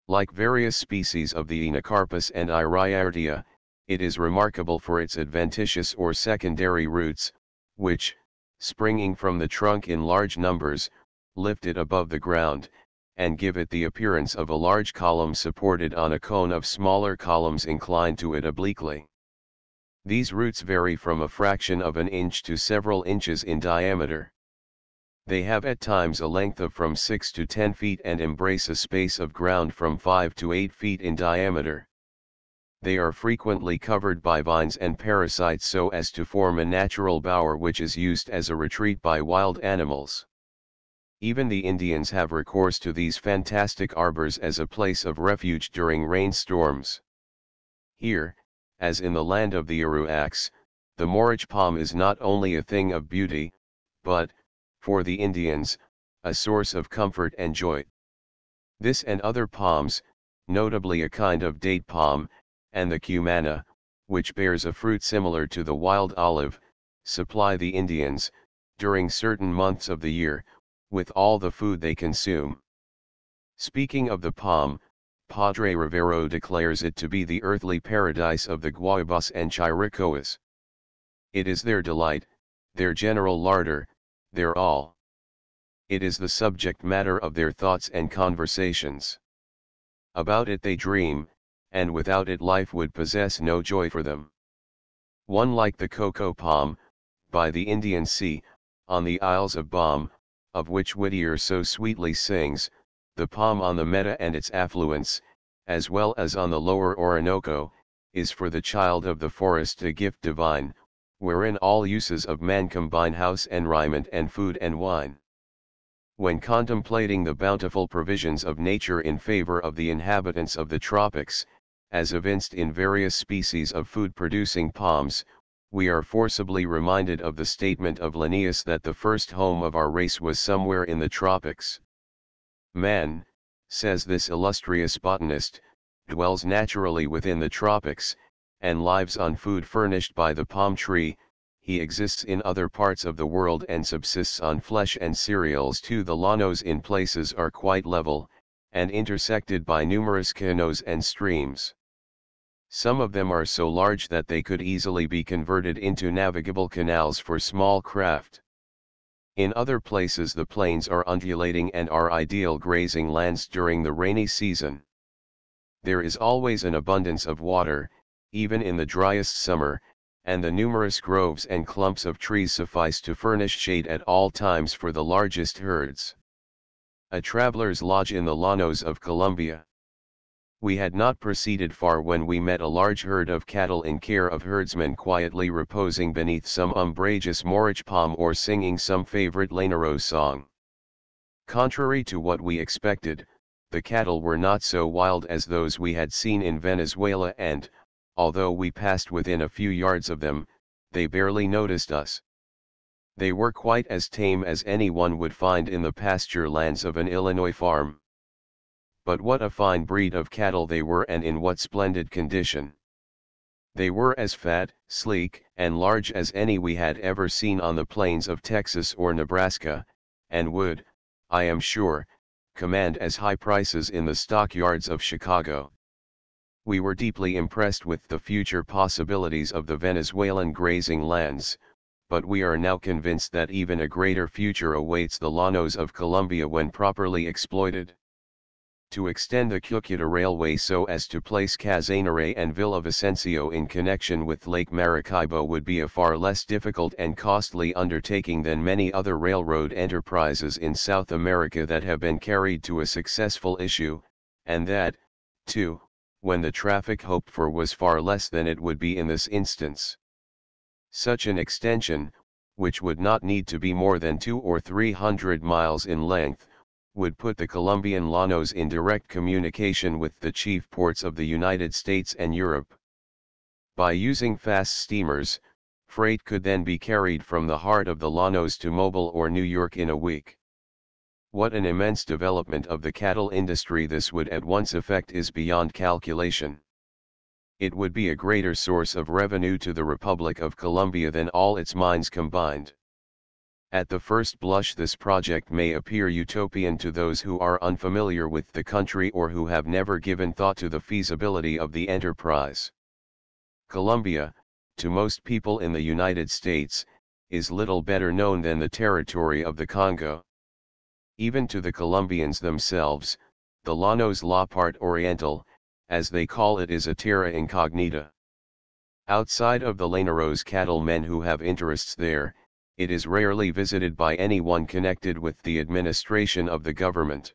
Like various species of the Enocarpus and Iriardia, it is remarkable for its adventitious or secondary roots, which, springing from the trunk in large numbers, lift it above the ground, and give it the appearance of a large column supported on a cone of smaller columns inclined to it obliquely. These roots vary from a fraction of an inch to several inches in diameter. They have at times a length of from 6 to 10 feet and embrace a space of ground from 5 to 8 feet in diameter. They are frequently covered by vines and parasites so as to form a natural bower which is used as a retreat by wild animals. Even the Indians have recourse to these fantastic arbors as a place of refuge during rainstorms. Here, as in the land of the Aruacs, the Morich palm is not only a thing of beauty, but, for the Indians, a source of comfort and joy. This and other palms, notably a kind of date palm, and the cumana, which bears a fruit similar to the wild olive, supply the Indians, during certain months of the year, with all the food they consume. Speaking of the palm, Padre Rivero declares it to be the earthly paradise of the Guayabas and Chiricoas. It is their delight, their general larder, their all. It is the subject matter of their thoughts and conversations. About it they dream, and without it life would possess no joy for them. One like the cocoa palm, by the Indian Sea, on the Isles of Balm, of which Whittier so sweetly sings, the palm on the Meta and its affluents, as well as on the lower Orinoco, is for the child of the forest a gift divine, wherein all uses of man combine house and raiment and food and wine. When contemplating the bountiful provisions of nature in favor of the inhabitants of the tropics, as evinced in various species of food-producing palms, we are forcibly reminded of the statement of Linnaeus that the first home of our race was somewhere in the tropics. Man, says this illustrious botanist, dwells naturally within the tropics, and lives on food furnished by the palm tree. He exists in other parts of the world and subsists on flesh and cereals too. The llanos in places are quite level, and intersected by numerous canos and streams. Some of them are so large that they could easily be converted into navigable canals for small craft. In other places the plains are undulating and are ideal grazing lands during the rainy season. There is always an abundance of water, even in the driest summer, and the numerous groves and clumps of trees suffice to furnish shade at all times for the largest herds. A traveler's lodge in the llanos of Colombia. We had not proceeded far when we met a large herd of cattle in care of herdsmen quietly reposing beneath some umbrageous morich palm or singing some favorite Llanero song. Contrary to what we expected, the cattle were not so wild as those we had seen in Venezuela and, although we passed within a few yards of them, they barely noticed us. They were quite as tame as anyone would find in the pasture lands of an Illinois farm. But what a fine breed of cattle they were, and in what splendid condition. They were as fat, sleek, and large as any we had ever seen on the plains of Texas or Nebraska, and would, I am sure, command as high prices in the stockyards of Chicago. We were deeply impressed with the future possibilities of the Venezuelan grazing lands, but we are now convinced that even a greater future awaits the llanos of Colombia when properly exploited. To extend the Cúcuta Railway so as to place Casanare and Villavicencio in connection with Lake Maracaibo would be a far less difficult and costly undertaking than many other railroad enterprises in South America that have been carried to a successful issue, and that, too, when the traffic hoped for was far less than it would be in this instance. Such an extension, which would not need to be more than 200 or 300 miles in length, would put the Colombian llanos in direct communication with the chief ports of the United States and Europe. By using fast steamers, freight could then be carried from the heart of the llanos to Mobile or New York in a week. What an immense development of the cattle industry this would at once effect is beyond calculation. It would be a greater source of revenue to the Republic of Colombia than all its mines combined. At the first blush this project may appear utopian to those who are unfamiliar with the country or who have never given thought to the feasibility of the enterprise. Colombia, to most people in the United States, is little better known than the territory of the Congo. Even to the Colombians themselves, the Llanos La Parte Oriental, as they call it, is a terra incognita. Outside of the Llaneros cattlemen who have interests there, it is rarely visited by anyone connected with the administration of the government.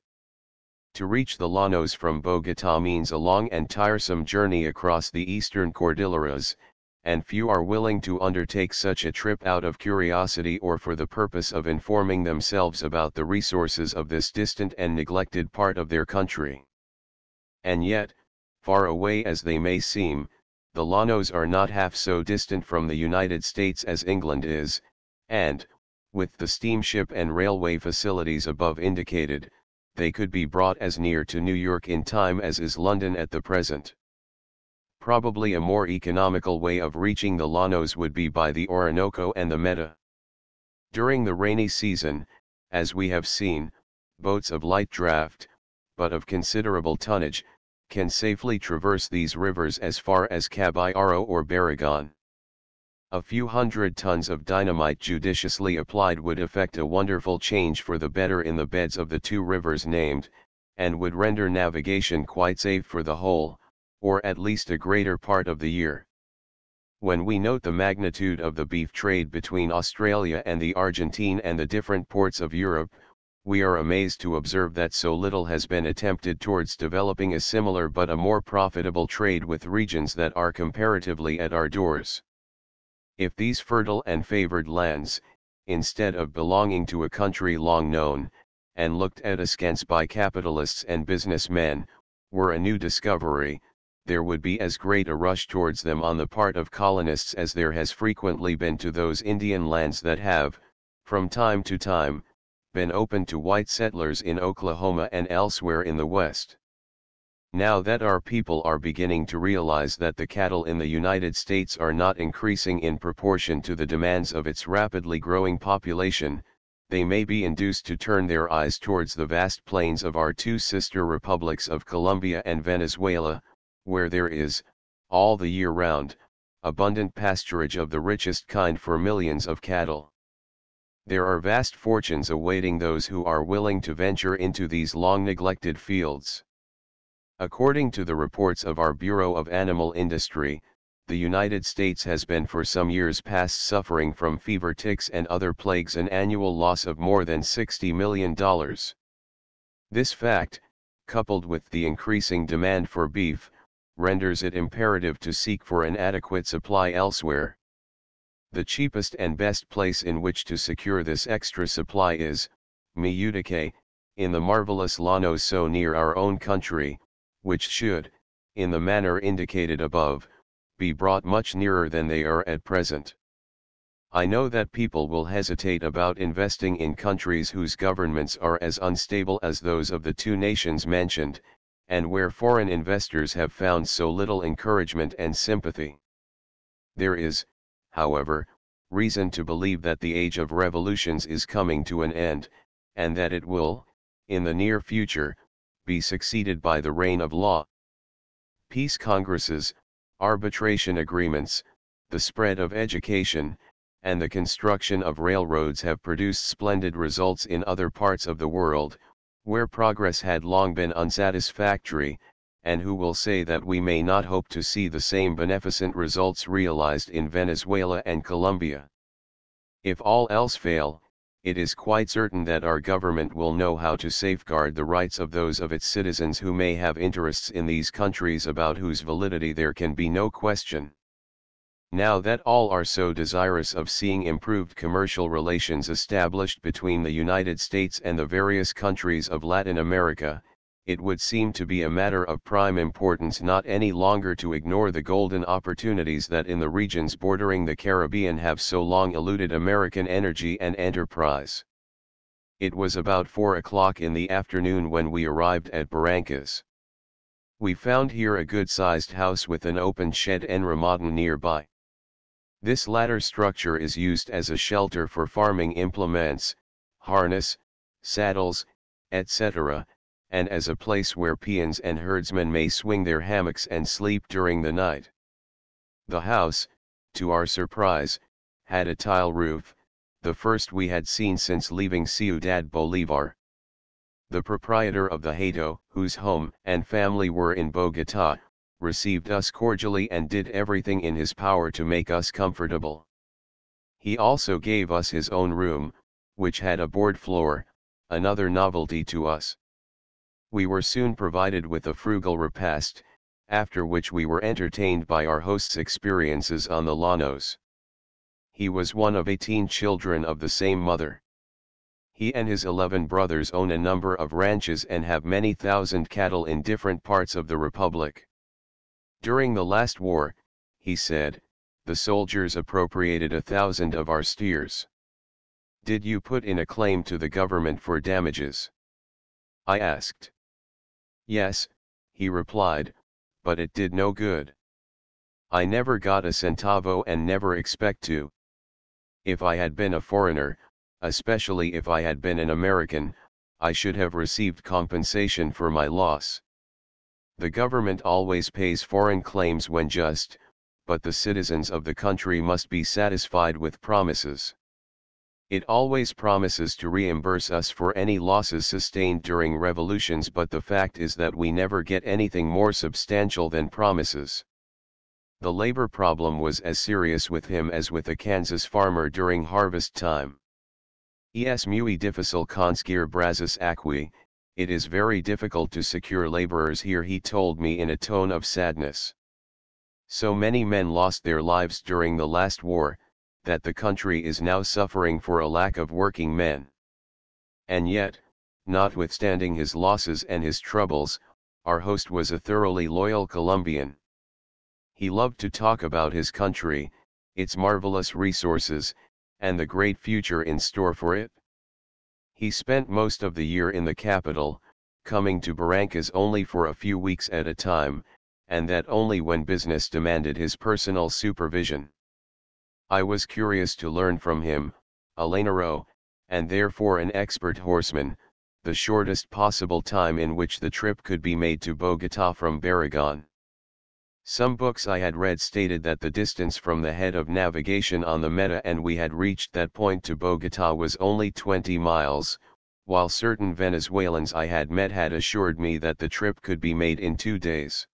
To reach the Llanos from Bogotá means a long and tiresome journey across the eastern Cordilleras, and few are willing to undertake such a trip out of curiosity or for the purpose of informing themselves about the resources of this distant and neglected part of their country. And yet, far away as they may seem, the Llanos are not half so distant from the United States as England is, and, with the steamship and railway facilities above indicated, they could be brought as near to New York in time as is London at the present. probably a more economical way of reaching the llanos would be by the Orinoco and the Meta. During the rainy season, as we have seen, boats of light draft, but of considerable tonnage, can safely traverse these rivers as far as Caballero or Barragán. A few hundred tons of dynamite judiciously applied would effect a wonderful change for the better in the beds of the two rivers named, and would render navigation quite safe for the whole, or at least a greater part of the year. When we note the magnitude of the beef trade between Australia and the Argentine and the different ports of Europe, we are amazed to observe that so little has been attempted towards developing a similar but a more profitable trade with regions that are comparatively at our doors. If these fertile and favored lands, instead of belonging to a country long known, and looked at askance by capitalists and businessmen, were a new discovery, there would be as great a rush towards them on the part of colonists as there has frequently been to those Indian lands that have, from time to time, been opened to white settlers in Oklahoma and elsewhere in the West. Now that our people are beginning to realize that the cattle in the United States are not increasing in proportion to the demands of its rapidly growing population, they may be induced to turn their eyes towards the vast plains of our two sister republics of Colombia and Venezuela, where there is, all the year round, abundant pasturage of the richest kind for millions of cattle. There are vast fortunes awaiting those who are willing to venture into these long-neglected fields. According to the reports of our Bureau of Animal Industry, the United States has been for some years past suffering from fever ticks and other plagues, an annual loss of more than $60 million. This fact, coupled with the increasing demand for beef, renders it imperative to seek for an adequate supply elsewhere. The cheapest and best place in which to secure this extra supply is, Mayudique, in the marvelous llanos so near our own country, which should, in the manner indicated above, be brought much nearer than they are at present. I know that people will hesitate about investing in countries whose governments are as unstable as those of the two nations mentioned, and where foreign investors have found so little encouragement and sympathy. There is, however, reason to believe that the age of revolutions is coming to an end, and that it will, in the near future, be succeeded by the reign of law. Peace congresses, arbitration agreements, the spread of education, and the construction of railroads have produced splendid results in other parts of the world, where progress had long been unsatisfactory, and who will say that we may not hope to see the same beneficent results realized in Venezuela and Colombia? If all else fail, it is quite certain that our government will know how to safeguard the rights of those of its citizens who may have interests in these countries about whose validity there can be no question. Now that all are so desirous of seeing improved commercial relations established between the United States and the various countries of Latin America, it would seem to be a matter of prime importance not any longer to ignore the golden opportunities that in the regions bordering the Caribbean have so long eluded American energy and enterprise. It was about 4 o'clock in the afternoon when we arrived at Barrancas. We found here a good-sized house with an open shed en Ramadan nearby. This latter structure is used as a shelter for farming implements, harness, saddles, etc., and as a place where peons and herdsmen may swing their hammocks and sleep during the night. The house, to our surprise, had a tile roof, the first we had seen since leaving Ciudad Bolívar. The proprietor of the hato, whose home and family were in Bogotá, received us cordially and did everything in his power to make us comfortable. He also gave us his own room, which had a board floor, another novelty to us. We were soon provided with a frugal repast, after which we were entertained by our host's experiences on the llanos. He was one of 18 children of the same mother. He and his 11 brothers own a number of ranches and have many thousand cattle in different parts of the republic. During the last war, he said, the soldiers appropriated 1,000 of our steers. Did you put in a claim to the government for damages? I asked. Yes, he replied, but it did no good. I never got a centavo and never expect to. If I had been a foreigner, especially if I had been an American, I should have received compensation for my loss. The government always pays foreign claims when just, but the citizens of the country must be satisfied with promises. It always promises to reimburse us for any losses sustained during revolutions, but the fact is that we never get anything more substantial than promises. The labor problem was as serious with him as with a Kansas farmer during harvest time. Es muy difícil conseguir brazos aquí, it is very difficult to secure laborers here, he told me in a tone of sadness. So many men lost their lives during the last war, that the country is now suffering for a lack of working men. And yet, notwithstanding his losses and his troubles, our host was a thoroughly loyal Colombian. He loved to talk about his country, its marvelous resources, and the great future in store for it. He spent most of the year in the capital, coming to Barrancas only for a few weeks at a time, and that only when business demanded his personal supervision. I was curious to learn from him, a lanero, and therefore an expert horseman, the shortest possible time in which the trip could be made to Bogotá from Barragán. Some books I had read stated that the distance from the head of navigation on the Meta and we had reached that point to Bogotá was only 20 miles, while certain Venezuelans I had met had assured me that the trip could be made in 2 days.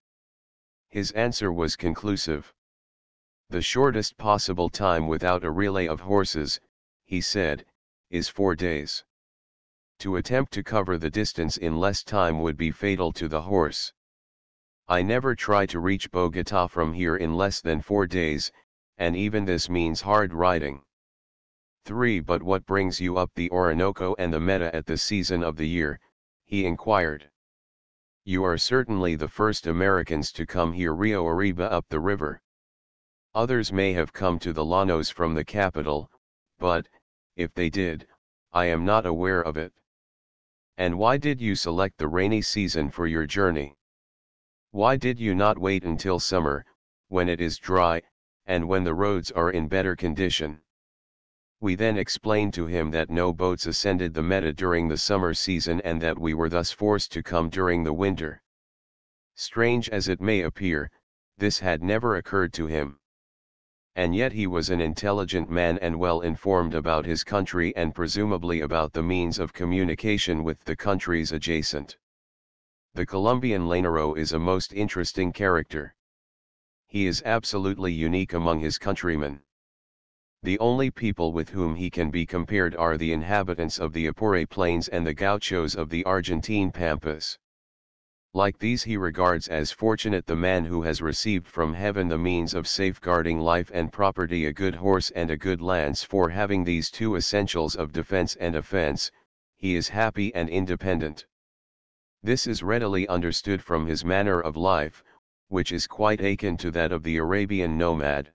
His answer was conclusive. The shortest possible time without a relay of horses, he said, is 4 days. To attempt to cover the distance in less time would be fatal to the horse. I never try to reach Bogotá from here in less than 4 days, and even this means hard riding. 3. But what brings you up the Orinoco and the Meta at this season of the year? He inquired. You are certainly the first Americans to come here Rio Arriba up the river. Others may have come to the llanos from the capital, but, if they did, I am not aware of it. And why did you select the rainy season for your journey? Why did you not wait until summer, when it is dry, and when the roads are in better condition? We then explained to him that no boats ascended the Meta during the summer season and that we were thus forced to come during the winter. Strange as it may appear, this had never occurred to him. And yet he was an intelligent man and well informed about his country and presumably about the means of communication with the countries adjacent. The Colombian lanero is a most interesting character. He is absolutely unique among his countrymen. The only people with whom he can be compared are the inhabitants of the Apure Plains and the gauchos of the Argentine Pampas. Like these he regards as fortunate the man who has received from heaven the means of safeguarding life and property, a good horse and a good lance, for having these two essentials of defense and offense, he is happy and independent. This is readily understood from his manner of life, which is quite akin to that of the Arabian nomad.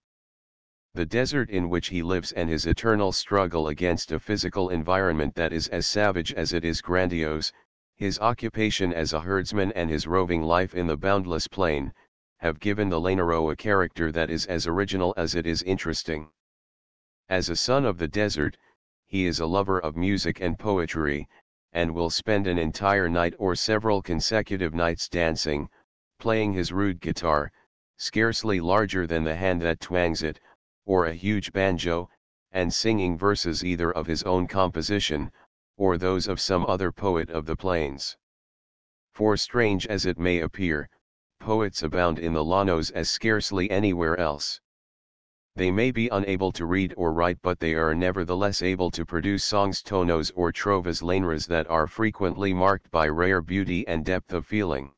The desert in which he lives and his eternal struggle against a physical environment that is as savage as it is grandiose, his occupation as a herdsman and his roving life in the boundless plain, have given the lanero a character that is as original as it is interesting. As a son of the desert, he is a lover of music and poetry, and will spend an entire night or several consecutive nights dancing, playing his rude guitar, scarcely larger than the hand that twangs it, or a huge banjo, and singing verses either of his own composition, or those of some other poet of the plains. For strange as it may appear, poets abound in the llanos as scarcely anywhere else. They may be unable to read or write, but they are nevertheless able to produce songs, tonos or trovas llaneras that are frequently marked by rare beauty and depth of feeling.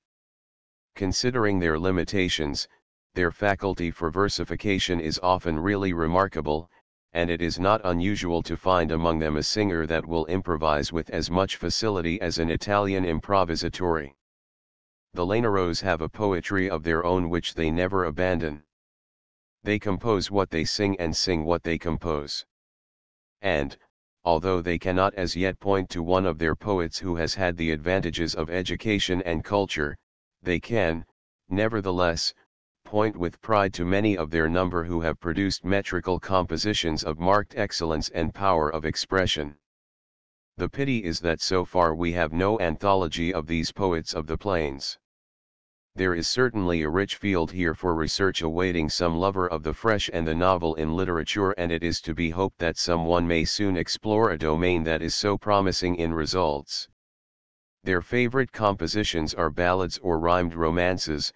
Considering their limitations, their faculty for versification is often really remarkable, and it is not unusual to find among them a singer that will improvise with as much facility as an Italian improvisatore. The laneros have a poetry of their own which they never abandon. They compose what they sing and sing what they compose. And, although they cannot as yet point to one of their poets who has had the advantages of education and culture, they can, nevertheless, point with pride to many of their number who have produced metrical compositions of marked excellence and power of expression. The pity is that so far we have no anthology of these poets of the plains. There is certainly a rich field here for research awaiting some lover of the fresh and the novel in literature, and it is to be hoped that someone may soon explore a domain that is so promising in results. Their favorite compositions are ballads or rhymed romances,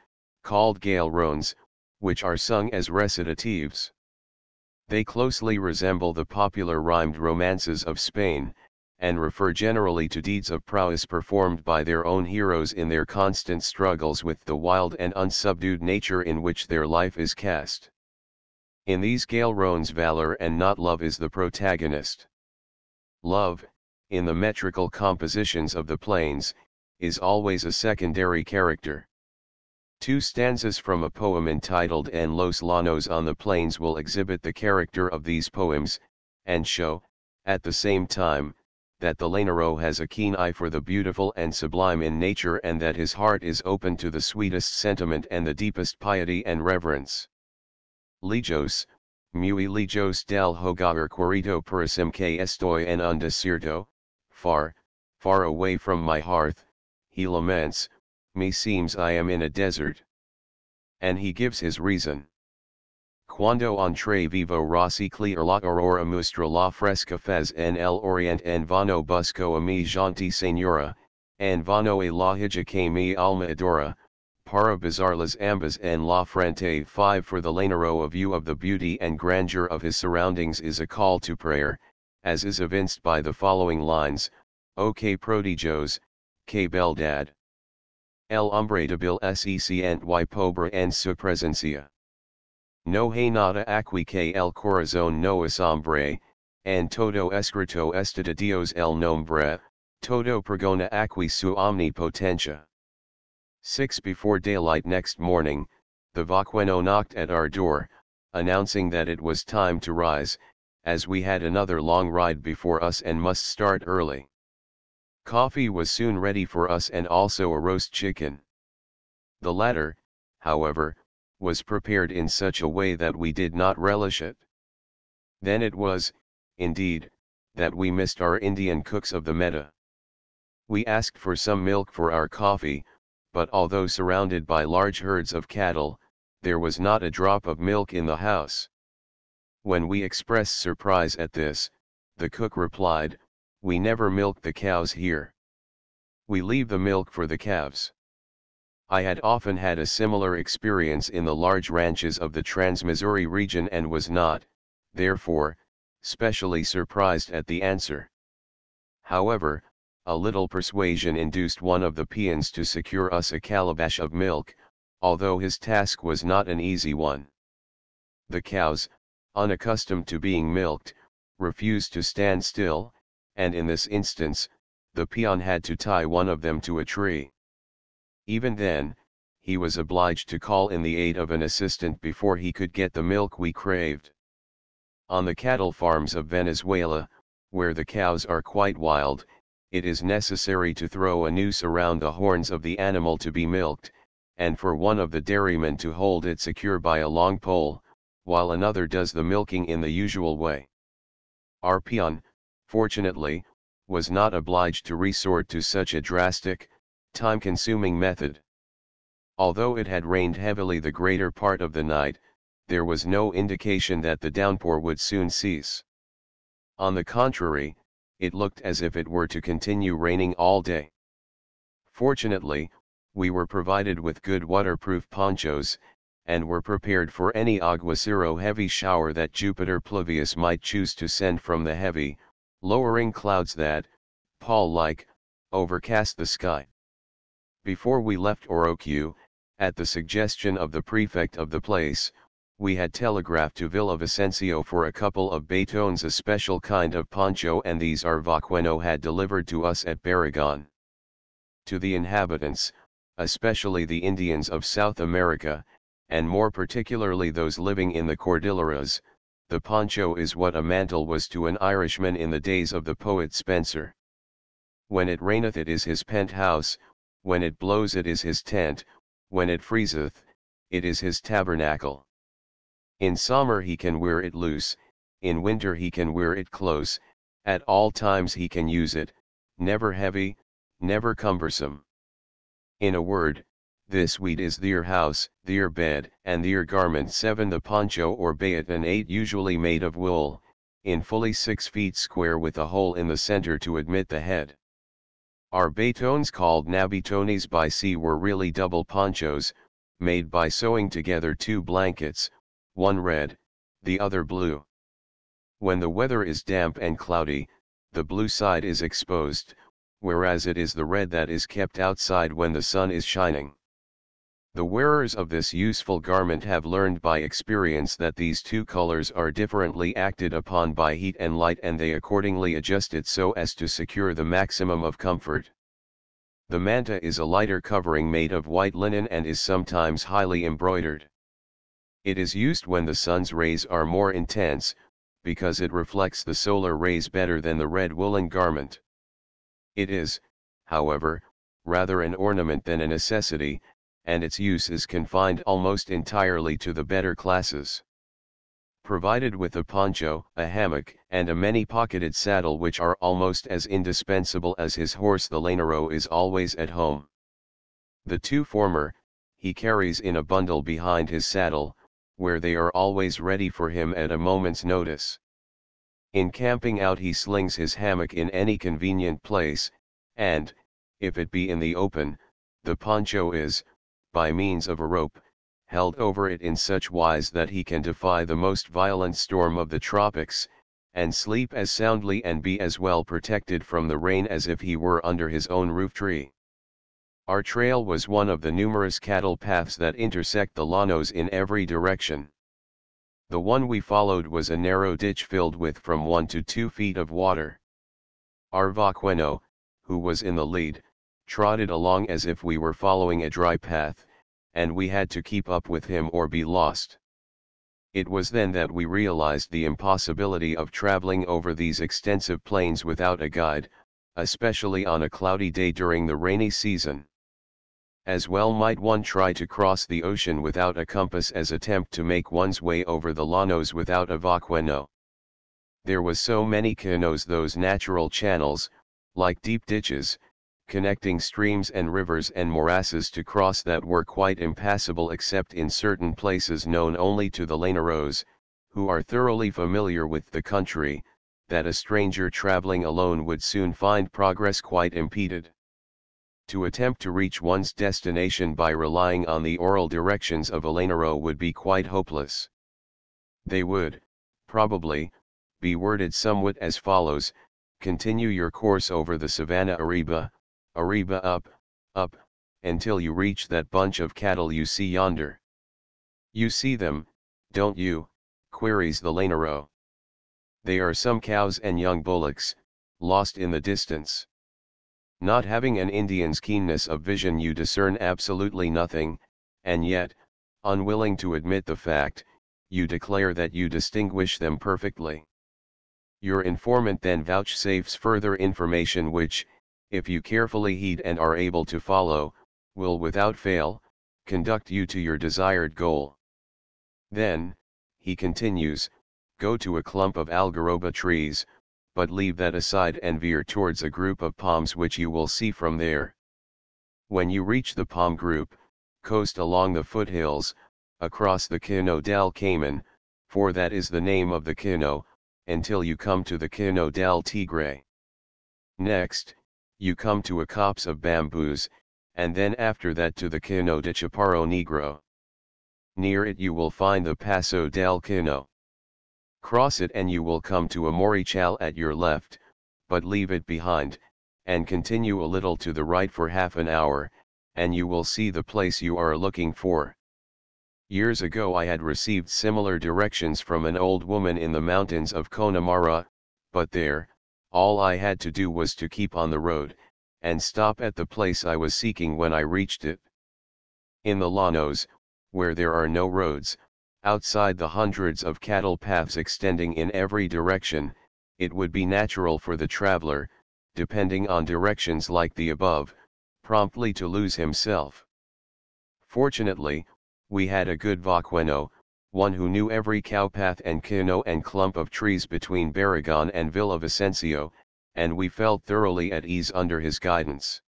called gailrones, which are sung as recitatives. They closely resemble the popular rhymed romances of Spain, and refer generally to deeds of prowess performed by their own heroes in their constant struggles with the wild and unsubdued nature in which their life is cast. In these gailrones valor and not love is the protagonist. Love, in the metrical compositions of the plains, is always a secondary character. Two stanzas from a poem entitled En los Llanos on the Plains will exhibit the character of these poems, and show, at the same time, that the llanero has a keen eye for the beautiful and sublime in nature, and that his heart is open to the sweetest sentiment and the deepest piety and reverence. Lejos, muy lejos del hogar cuarito parasim que estoy en un desierto, far, far away from my hearth, he laments, me seems I am in a desert. And he gives his reason. Cuando entre vivo rosicler la aurora muestra la fresca fez en el oriente en vano busco a mi gentil señora, en vano a la hija que mi alma adora, para besarlas ambas en la frente. 5 For the llanero a view of the beauty and grandeur of his surroundings is a call to prayer, as is evinced by the following lines, O que prodigios, que beldad. El hombre débil se siente y pobre en su presencia. No hay nada aquí que el corazón no asombre, en todo escrito está de Dios el nombre, todo pregona aquí su omnipotencia. 6 Before daylight next morning, the vaqueno knocked at our door, announcing that it was time to rise, as we had another long ride before us and must start early. Coffee was soon ready for us and also a roast chicken. The latter, however, was prepared in such a way that we did not relish it. Then it was, indeed, that we missed our Indian cooks of the Meta. We asked for some milk for our coffee, but although surrounded by large herds of cattle, there was not a drop of milk in the house. When we expressed surprise at this, the cook replied, "We never milk the cows here. We leave the milk for the calves." I had often had a similar experience in the large ranches of the Trans-Missouri region and was not, therefore, specially surprised at the answer. However, a little persuasion induced one of the peons to secure us a calabash of milk, although his task was not an easy one. The cows, unaccustomed to being milked, refused to stand still, and in this instance, the peon had to tie one of them to a tree. Even then, he was obliged to call in the aid of an assistant before he could get the milk we craved. On the cattle farms of Venezuela, where the cows are quite wild, it is necessary to throw a noose around the horns of the animal to be milked, and for one of the dairymen to hold it secure by a long pole, while another does the milking in the usual way. Our peon, fortunately, was not obliged to resort to such a drastic, time-consuming method. Although it had rained heavily the greater part of the night, there was no indication that the downpour would soon cease. On the contrary, it looked as if it were to continue raining all day. Fortunately, we were provided with good waterproof ponchos, and were prepared for any aguacero heavy shower that Jupiter Pluvius might choose to send from the heavy, lowering clouds that, pall-like, overcast the sky. Before we left Orinoco, at the suggestion of the prefect of the place, we had telegraphed to Villavicencio for a couple of batones, a special kind of poncho, and these our vaqueno had delivered to us at Barragan. To the inhabitants, especially the Indians of South America, and more particularly those living in the Cordilleras, the poncho is what a mantle was to an Irishman in the days of the poet Spenser. When it raineth it is his penthouse, when it blows it is his tent, when it freezeth, it is his tabernacle. In summer he can wear it loose, in winter he can wear it close, at all times he can use it, never heavy, never cumbersome. In a word, this weed is their house, their bed, and their garment. 7. The poncho or bayatan 8, usually made of wool, in fully 6 feet square with a hole in the center to admit the head. Our batones called nabitones by sea were really double ponchos, made by sewing together 2 blankets, one red, the other blue. When the weather is damp and cloudy, the blue side is exposed, whereas it is the red that is kept outside when the sun is shining. The wearers of this useful garment have learned by experience that these 2 colors are differently acted upon by heat and light, and they accordingly adjust it so as to secure the maximum of comfort. The manta is a lighter covering made of white linen and is sometimes highly embroidered. It is used when the sun's rays are more intense, because it reflects the solar rays better than the red woolen garment. It is, however, rather an ornament than a necessity, and its use is confined almost entirely to the better classes. Provided with a poncho, a hammock, and a many-pocketed saddle which are almost as indispensable as his horse, the lanero is always at home. The 2 former, he carries in a bundle behind his saddle, where they are always ready for him at a moment's notice. In camping out he slings his hammock in any convenient place, and, if it be in the open, the poncho is, by means of a rope, held over it in such wise that he can defy the most violent storm of the tropics, and sleep as soundly and be as well protected from the rain as if he were under his own roof tree. Our trail was one of the numerous cattle paths that intersect the llanos in every direction. The one we followed was a narrow ditch filled with from 1 to 2 feet of water. Our vaqueno, who was in the lead, trotted along as if we were following a dry path, and we had to keep up with him or be lost. It was then that we realized the impossibility of traveling over these extensive plains without a guide, especially on a cloudy day during the rainy season. As well might one try to cross the ocean without a compass as attempt to make one's way over the llanos without a vaqueno. There was so many canoes, those natural channels, like deep ditches, connecting streams and rivers and morasses to cross, that were quite impassable except in certain places known only to the laneros, who are thoroughly familiar with the country, that a stranger traveling alone would soon find progress quite impeded. To attempt to reach one's destination by relying on the oral directions of a lanero would be quite hopeless. They would, probably, be worded somewhat as follows: continue your course over the savanna arriba, arriba up, up, until you reach that bunch of cattle you see yonder. You see them, don't you? Queries the lanero. They are some cows and young bullocks, lost in the distance. Not having an Indian's keenness of vision, you discern absolutely nothing, and yet, unwilling to admit the fact, you declare that you distinguish them perfectly. Your informant then vouchsafes further information which, if you carefully heed and are able to follow, will without fail conduct you to your desired goal. Then, he continues, go to a clump of algaroba trees, but leave that aside and veer towards a group of palms which you will see from there. When you reach the palm group, coast along the foothills, across the Cano del Cayman, for that is the name of the Cano, until you come to the Cano del Tigre. Next, you come to a copse of bamboos, and then after that to the Cano de Chaparro Negro. Near it you will find the Paso del Cano. Cross it and you will come to a morichal at your left, but leave it behind, and continue a little to the right for half an hour, and you will see the place you are looking for. Years ago I had received similar directions from an old woman in the mountains of Connemara, but there, all I had to do was to keep on the road, and stop at the place I was seeking when I reached it. In the llanos, where there are no roads, outside the hundreds of cattle paths extending in every direction, it would be natural for the traveler, depending on directions like the above, promptly to lose himself. Fortunately, We had a good vaqueno, one who knew every cowpath and cano and clump of trees between Barragan and Villavicencio, and we felt thoroughly at ease under his guidance.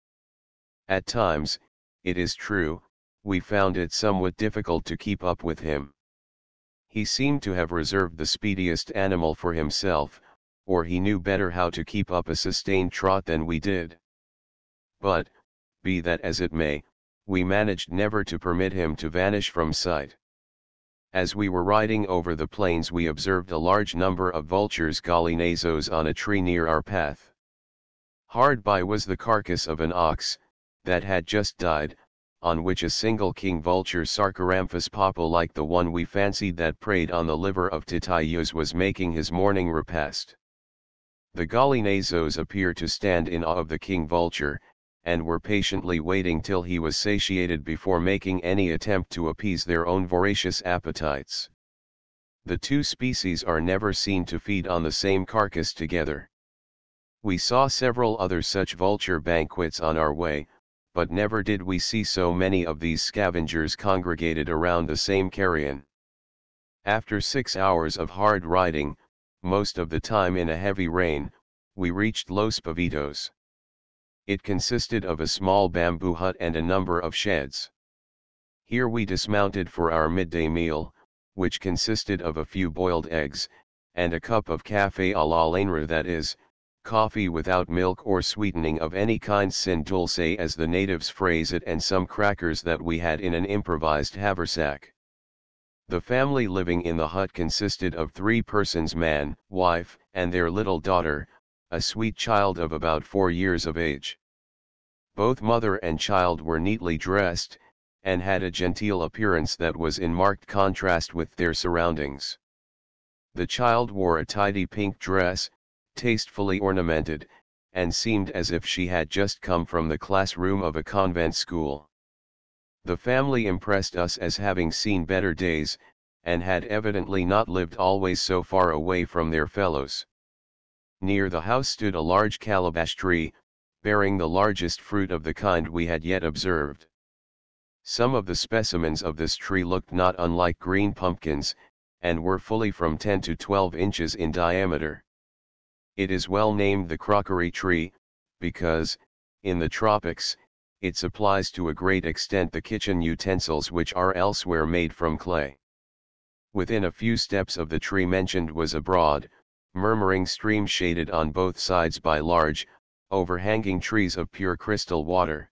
At times, it is true, we found it somewhat difficult to keep up with him. He seemed to have reserved the speediest animal for himself, or he knew better how to keep up a sustained trot than we did. But, be that as it may, we managed never to permit him to vanish from sight. As we were riding over the plains we observed a large number of vultures gallinazos on a tree near our path. Hard by was the carcass of an ox, that had just died, on which a single king vulture Sarcoramphus popo like the one we fancied that preyed on the liver of Titayus was making his morning repast. The gallinazos appeared to stand in awe of the king vulture, and were patiently waiting till he was satiated before making any attempt to appease their own voracious appetites. The two species are never seen to feed on the same carcass together. We saw several other such vulture banquets on our way, but never did we see so many of these scavengers congregated around the same carrion. After 6 hours of hard riding, most of the time in a heavy rain, we reached Los Pavitos. It consisted of a small bamboo hut and a number of sheds. Here we dismounted for our midday meal, which consisted of a few boiled eggs, and a cup of café à la lanera, that is, coffee without milk or sweetening of any kind, sin dulce as the natives phrase it, and some crackers that we had in an improvised haversack. The family living in the hut consisted of 3 persons, man, wife, and their little daughter, a sweet child of about 4 years of age. Both mother and child were neatly dressed, and had a genteel appearance that was in marked contrast with their surroundings. The child wore a tidy pink dress, tastefully ornamented, and seemed as if she had just come from the classroom of a convent school. The family impressed us as having seen better days, and had evidently not lived always so far away from their fellows. Near the house stood a large calabash tree, bearing the largest fruit of the kind we had yet observed. Some of the specimens of this tree looked not unlike green pumpkins, and were fully from 10 to 12 inches in diameter. It is well named the crockery tree, because, in the tropics, it supplies to a great extent the kitchen utensils which are elsewhere made from clay. Within a few steps of the tree mentioned was a broad, murmuring stream shaded on both sides by large, overhanging trees of pure crystal water.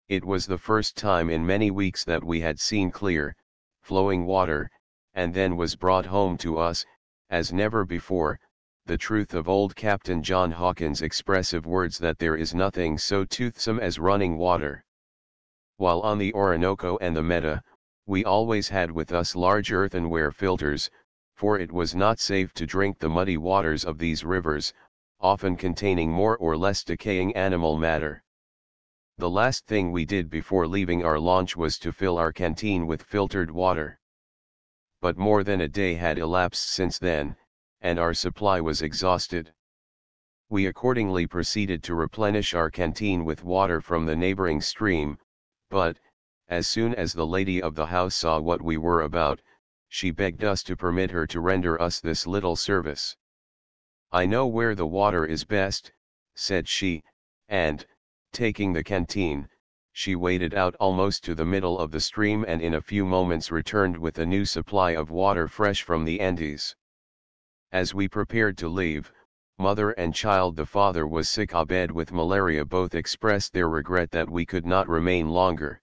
It was the first time in many weeks that we had seen clear, flowing water, and then was brought home to us, as never before, the truth of old Captain John Hawkins' expressive words that there is nothing so toothsome as running water. While on the Orinoco and the Meta, we always had with us large earthenware filters, for it was not safe to drink the muddy waters of these rivers, often containing more or less decaying animal matter. The last thing we did before leaving our launch was to fill our canteen with filtered water. But more than a day had elapsed since then, and our supply was exhausted. We accordingly proceeded to replenish our canteen with water from the neighboring stream, but, as soon as the lady of the house saw what we were about, she begged us to permit her to render us this little service. "I know where the water is best," said she, and, taking the canteen, she waded out almost to the middle of the stream and in a few moments returned with a new supply of water fresh from the Andes. As we prepared to leave, mother and child, the father was sick abed with malaria, both expressed their regret that we could not remain longer.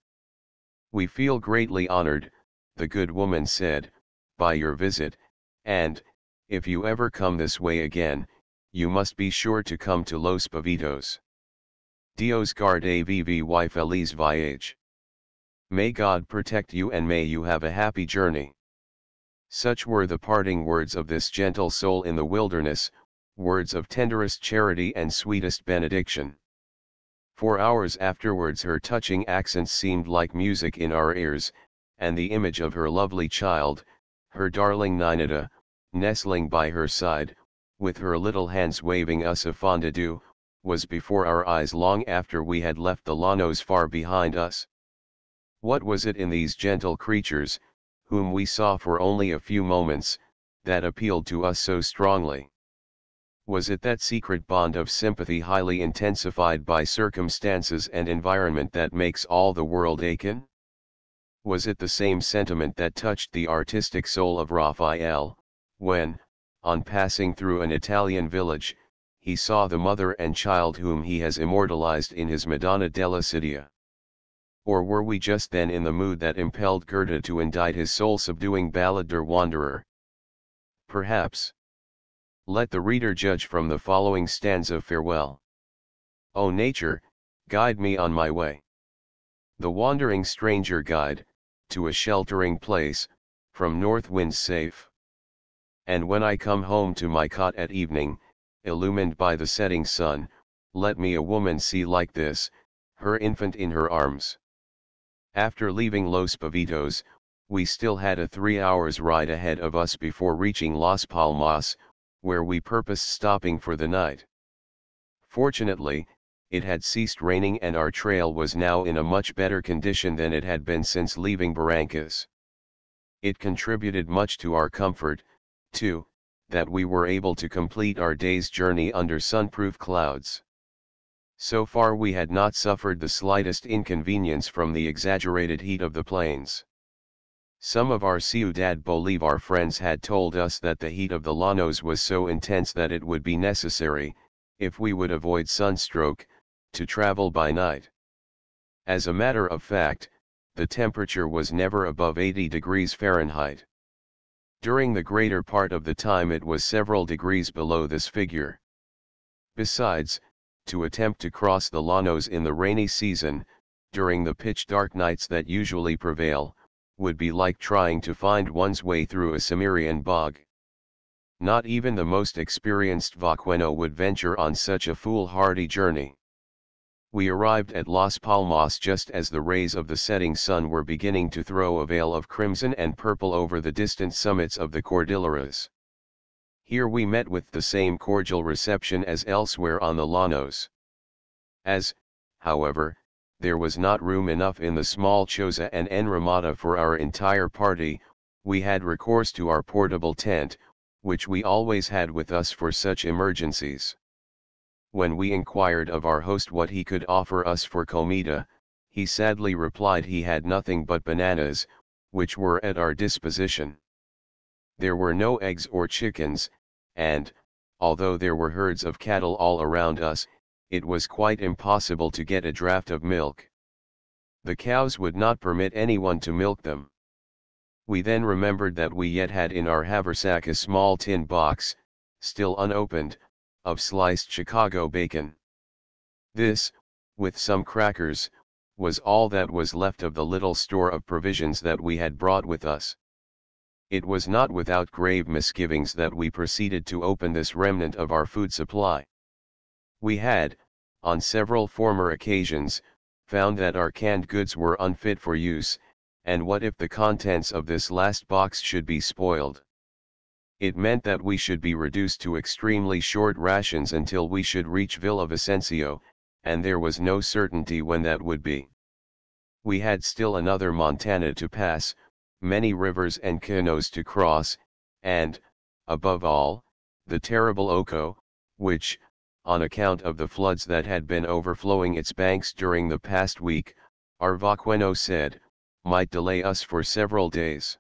"We feel greatly honored," the good woman said, "by your visit, and, if you ever come this way again, you must be sure to come to Los Pavitos. Dios guarde vv feliz viaje. May God protect you and may you have a happy journey." Such were the parting words of this gentle soul in the wilderness, words of tenderest charity and sweetest benediction. For hours afterwards her touching accents seemed like music in our ears, and the image of her lovely child, her darling Ninada, nestling by her side, with her little hands waving us a fond adieu, was before our eyes long after we had left the llanos far behind us. What was it in these gentle creatures, whom we saw for only a few moments, that appealed to us so strongly? Was it that secret bond of sympathy highly intensified by circumstances and environment that makes all the world akin? Was it the same sentiment that touched the artistic soul of Raphael, when, on passing through an Italian village, he saw the mother and child whom he has immortalized in his Madonna della Città? Or were we just then in the mood that impelled Goethe to indite his soul-subduing Ballade der Wanderer? Perhaps. Let the reader judge from the following stanza: Farewell. O nature, guide me on my way. The wandering stranger guide, to a sheltering place, from north winds safe. And when I come home to my cot at evening, illumined by the setting sun, let me a woman see like this, her infant in her arms. After leaving Los Pavitos, we still had a 3 hours ride ahead of us before reaching Las Palmas, where we purposed stopping for the night. Fortunately, it had ceased raining and our trail was now in a much better condition than it had been since leaving Barrancas. It contributed much to our comfort, too, that we were able to complete our day's journey under sunproof clouds. So far we had not suffered the slightest inconvenience from the exaggerated heat of the plains. Some of our Ciudad Bolivar friends had told us that the heat of the llanos was so intense that it would be necessary, if we would avoid sunstroke, to travel by night. As a matter of fact, the temperature was never above 80 degrees Fahrenheit. During the greater part of the time it was several degrees below this figure. Besides, to attempt to cross the llanos in the rainy season, during the pitch-dark nights that usually prevail, would be like trying to find one's way through a Cimmerian bog. Not even the most experienced vaqueno would venture on such a foolhardy journey. We arrived at Las Palmas just as the rays of the setting sun were beginning to throw a veil of crimson and purple over the distant summits of the Cordilleras. Here we met with the same cordial reception as elsewhere on the llanos. As, however, there was not room enough in the small choza and enramada for our entire party, we had recourse to our portable tent, which we always had with us for such emergencies. When we inquired of our host what he could offer us for comida, he sadly replied he had nothing but bananas, which were at our disposition. There were no eggs or chickens, and, although there were herds of cattle all around us, it was quite impossible to get a draught of milk. The cows would not permit anyone to milk them. We then remembered that we yet had in our haversack a small tin box, still unopened, of sliced Chicago bacon. This, with some crackers, was all that was left of the little store of provisions that we had brought with us. It was not without grave misgivings that we proceeded to open this remnant of our food supply. We had, on several former occasions, found that our canned goods were unfit for use, and what if the contents of this last box should be spoiled? It meant that we should be reduced to extremely short rations until we should reach Villavicencio, and there was no certainty when that would be. We had still another Montana to pass, many rivers and canoes to cross, and, above all, the terrible Oco, which, on account of the floods that had been overflowing its banks during the past week, our vaqueno said, might delay us for several days.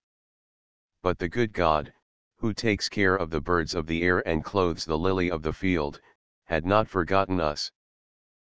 But the good God, who takes care of the birds of the air and clothes the lily of the field, had not forgotten us.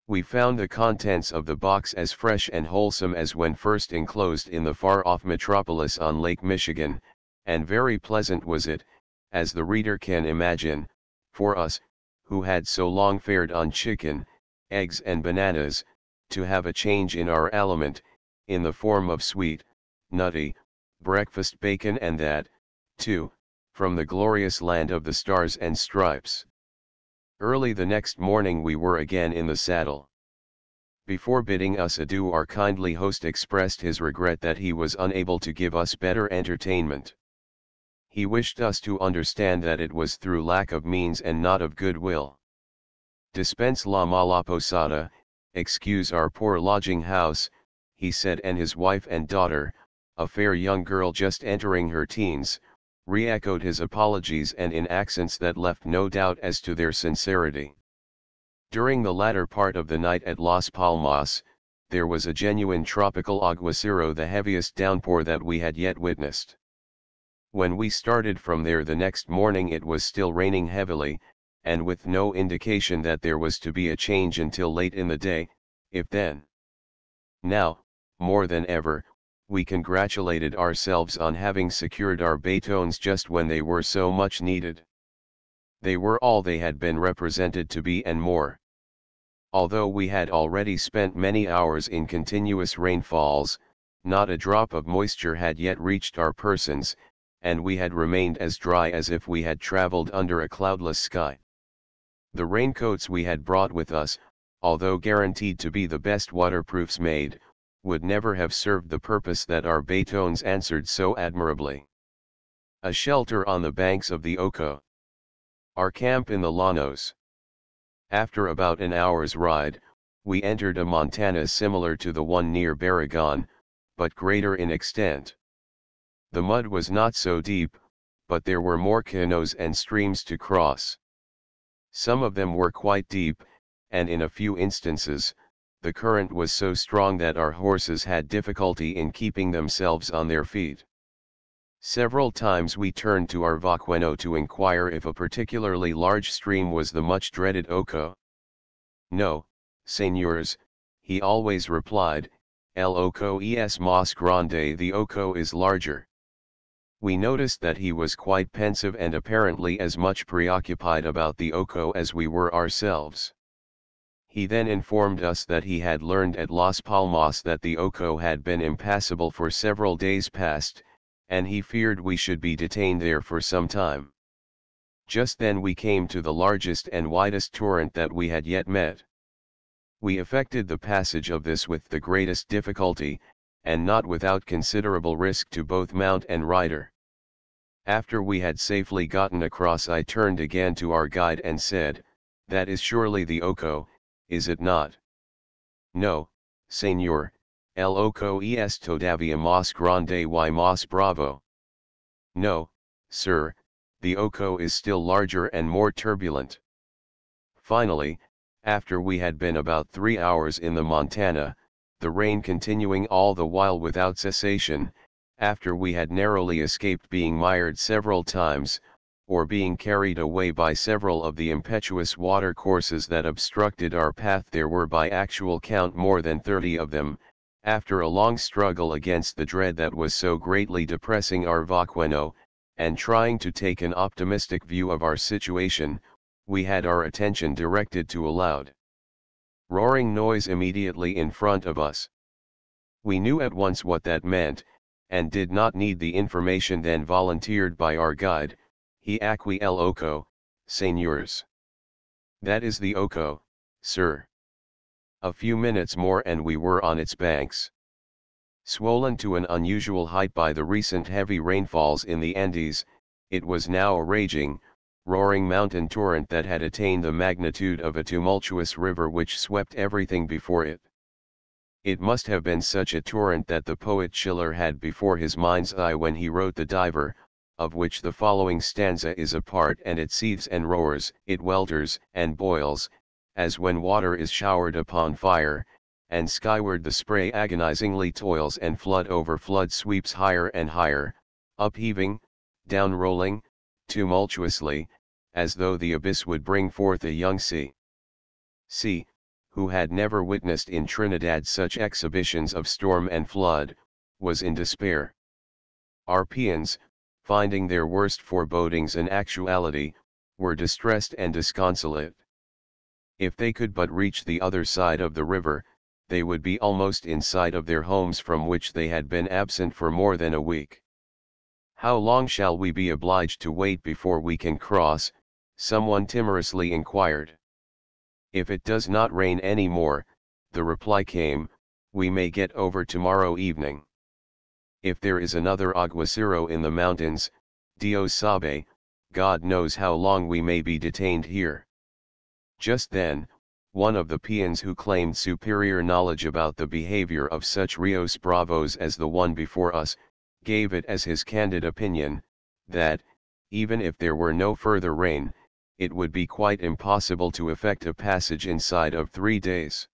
We found the contents of the box as fresh and wholesome as when first enclosed in the far-off metropolis on Lake Michigan, and very pleasant was it, as the reader can imagine, for us, who had so long fared on chicken, eggs and bananas, to have a change in our aliment, in the form of sweet, nutty, breakfast bacon, and that, too, from the glorious land of the stars and stripes. Early the next morning we were again in the saddle. Before bidding us adieu, our kindly host expressed his regret that he was unable to give us better entertainment. He wished us to understand that it was through lack of means and not of goodwill. Dispense la mala posada, excuse our poor lodging house, he said, and his wife and daughter, a fair young girl just entering her teens, re-echoed his apologies and in accents that left no doubt as to their sincerity. During the latter part of the night at Las Palmas, there was a genuine tropical aguacero, the heaviest downpour that we had yet witnessed. When we started from there the next morning it was still raining heavily, and with no indication that there was to be a change until late in the day, if then. Now, more than ever, we congratulated ourselves on having secured our batones just when they were so much needed. They were all they had been represented to be and more. Although we had already spent many hours in continuous rainfalls, not a drop of moisture had yet reached our persons, and we had remained as dry as if we had traveled under a cloudless sky. The raincoats we had brought with us, although guaranteed to be the best waterproofs made, would never have served the purpose that our batones answered so admirably. A shelter on the banks of the Oco. Our camp in the Llanos. After about an hour's ride, we entered a montana similar to the one near Barragán, but greater in extent. The mud was not so deep, but there were more canoes and streams to cross. Some of them were quite deep, and in a few instances, the current was so strong that our horses had difficulty in keeping themselves on their feet. Several times we turned to our vaqueno to inquire if a particularly large stream was the much dreaded Oco. No, señores, he always replied, el Oco es más grande, the Oco is larger. We noticed that he was quite pensive and apparently as much preoccupied about the Oco as we were ourselves. He then informed us that he had learned at Las Palmas that the Oco had been impassable for several days past, and he feared we should be detained there for some time. Just then we came to the largest and widest torrent that we had yet met. We effected the passage of this with the greatest difficulty, and not without considerable risk to both mount and rider. After we had safely gotten across, I turned again to our guide and said, "That is surely the Oco, is it not?" "No, señor, el Oco es todavía más grande y más bravo." "No, sir, the Oco is still larger and more turbulent." Finally, after we had been about 3 hours in the Montana, the rain continuing all the while without cessation, after we had narrowly escaped being mired several times, or being carried away by several of the impetuous water courses that obstructed our path, there were by actual count more than 30 of them. After a long struggle against the dread that was so greatly depressing our vaqueno, and trying to take an optimistic view of our situation, we had our attention directed to a loud roaring noise immediately in front of us. We knew at once what that meant, and did not need the information then volunteered by our guide. "He aquí el Oco, señores." "That is the Oco, sir." A few minutes more and we were on its banks. Swollen to an unusual height by the recent heavy rainfalls in the Andes, it was now a raging, roaring mountain torrent that had attained the magnitude of a tumultuous river which swept everything before it. It must have been such a torrent that the poet Schiller had before his mind's eye when he wrote The Diver, of which the following stanza is a part: "And it seethes and roars, it welters and boils, as when water is showered upon fire, and skyward the spray agonizingly toils, and flood over flood sweeps higher and higher, upheaving, down rolling, tumultuously, as though the abyss would bring forth a young sea." See, who had never witnessed in Trinidad such exhibitions of storm and flood, was in despair. Our peons, finding their worst forebodings an actuality, were distressed and disconsolate. If they could but reach the other side of the river, they would be almost in sight of their homes from which they had been absent for more than a week. "How long shall we be obliged to wait before we can cross?" someone timorously inquired. "If it does not rain any more," the reply came, "we may get over tomorrow evening. If there is another aguacero in the mountains, Dios sabe, God knows how long we may be detained here." Just then, one of the peons who claimed superior knowledge about the behavior of such Rios Bravos as the one before us, gave it as his candid opinion, that, even if there were no further rain, it would be quite impossible to effect a passage inside of 3 days.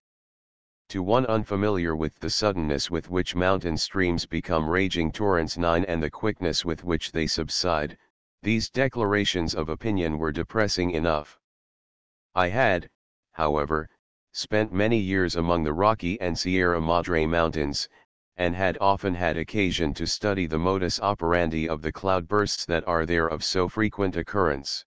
To one unfamiliar with the suddenness with which mountain streams become raging torrents and the quickness with which they subside, these declarations of opinion were depressing enough. I had, however, spent many years among the Rocky and Sierra Madre mountains, and had often had occasion to study the modus operandi of the cloudbursts that are there of so frequent occurrence.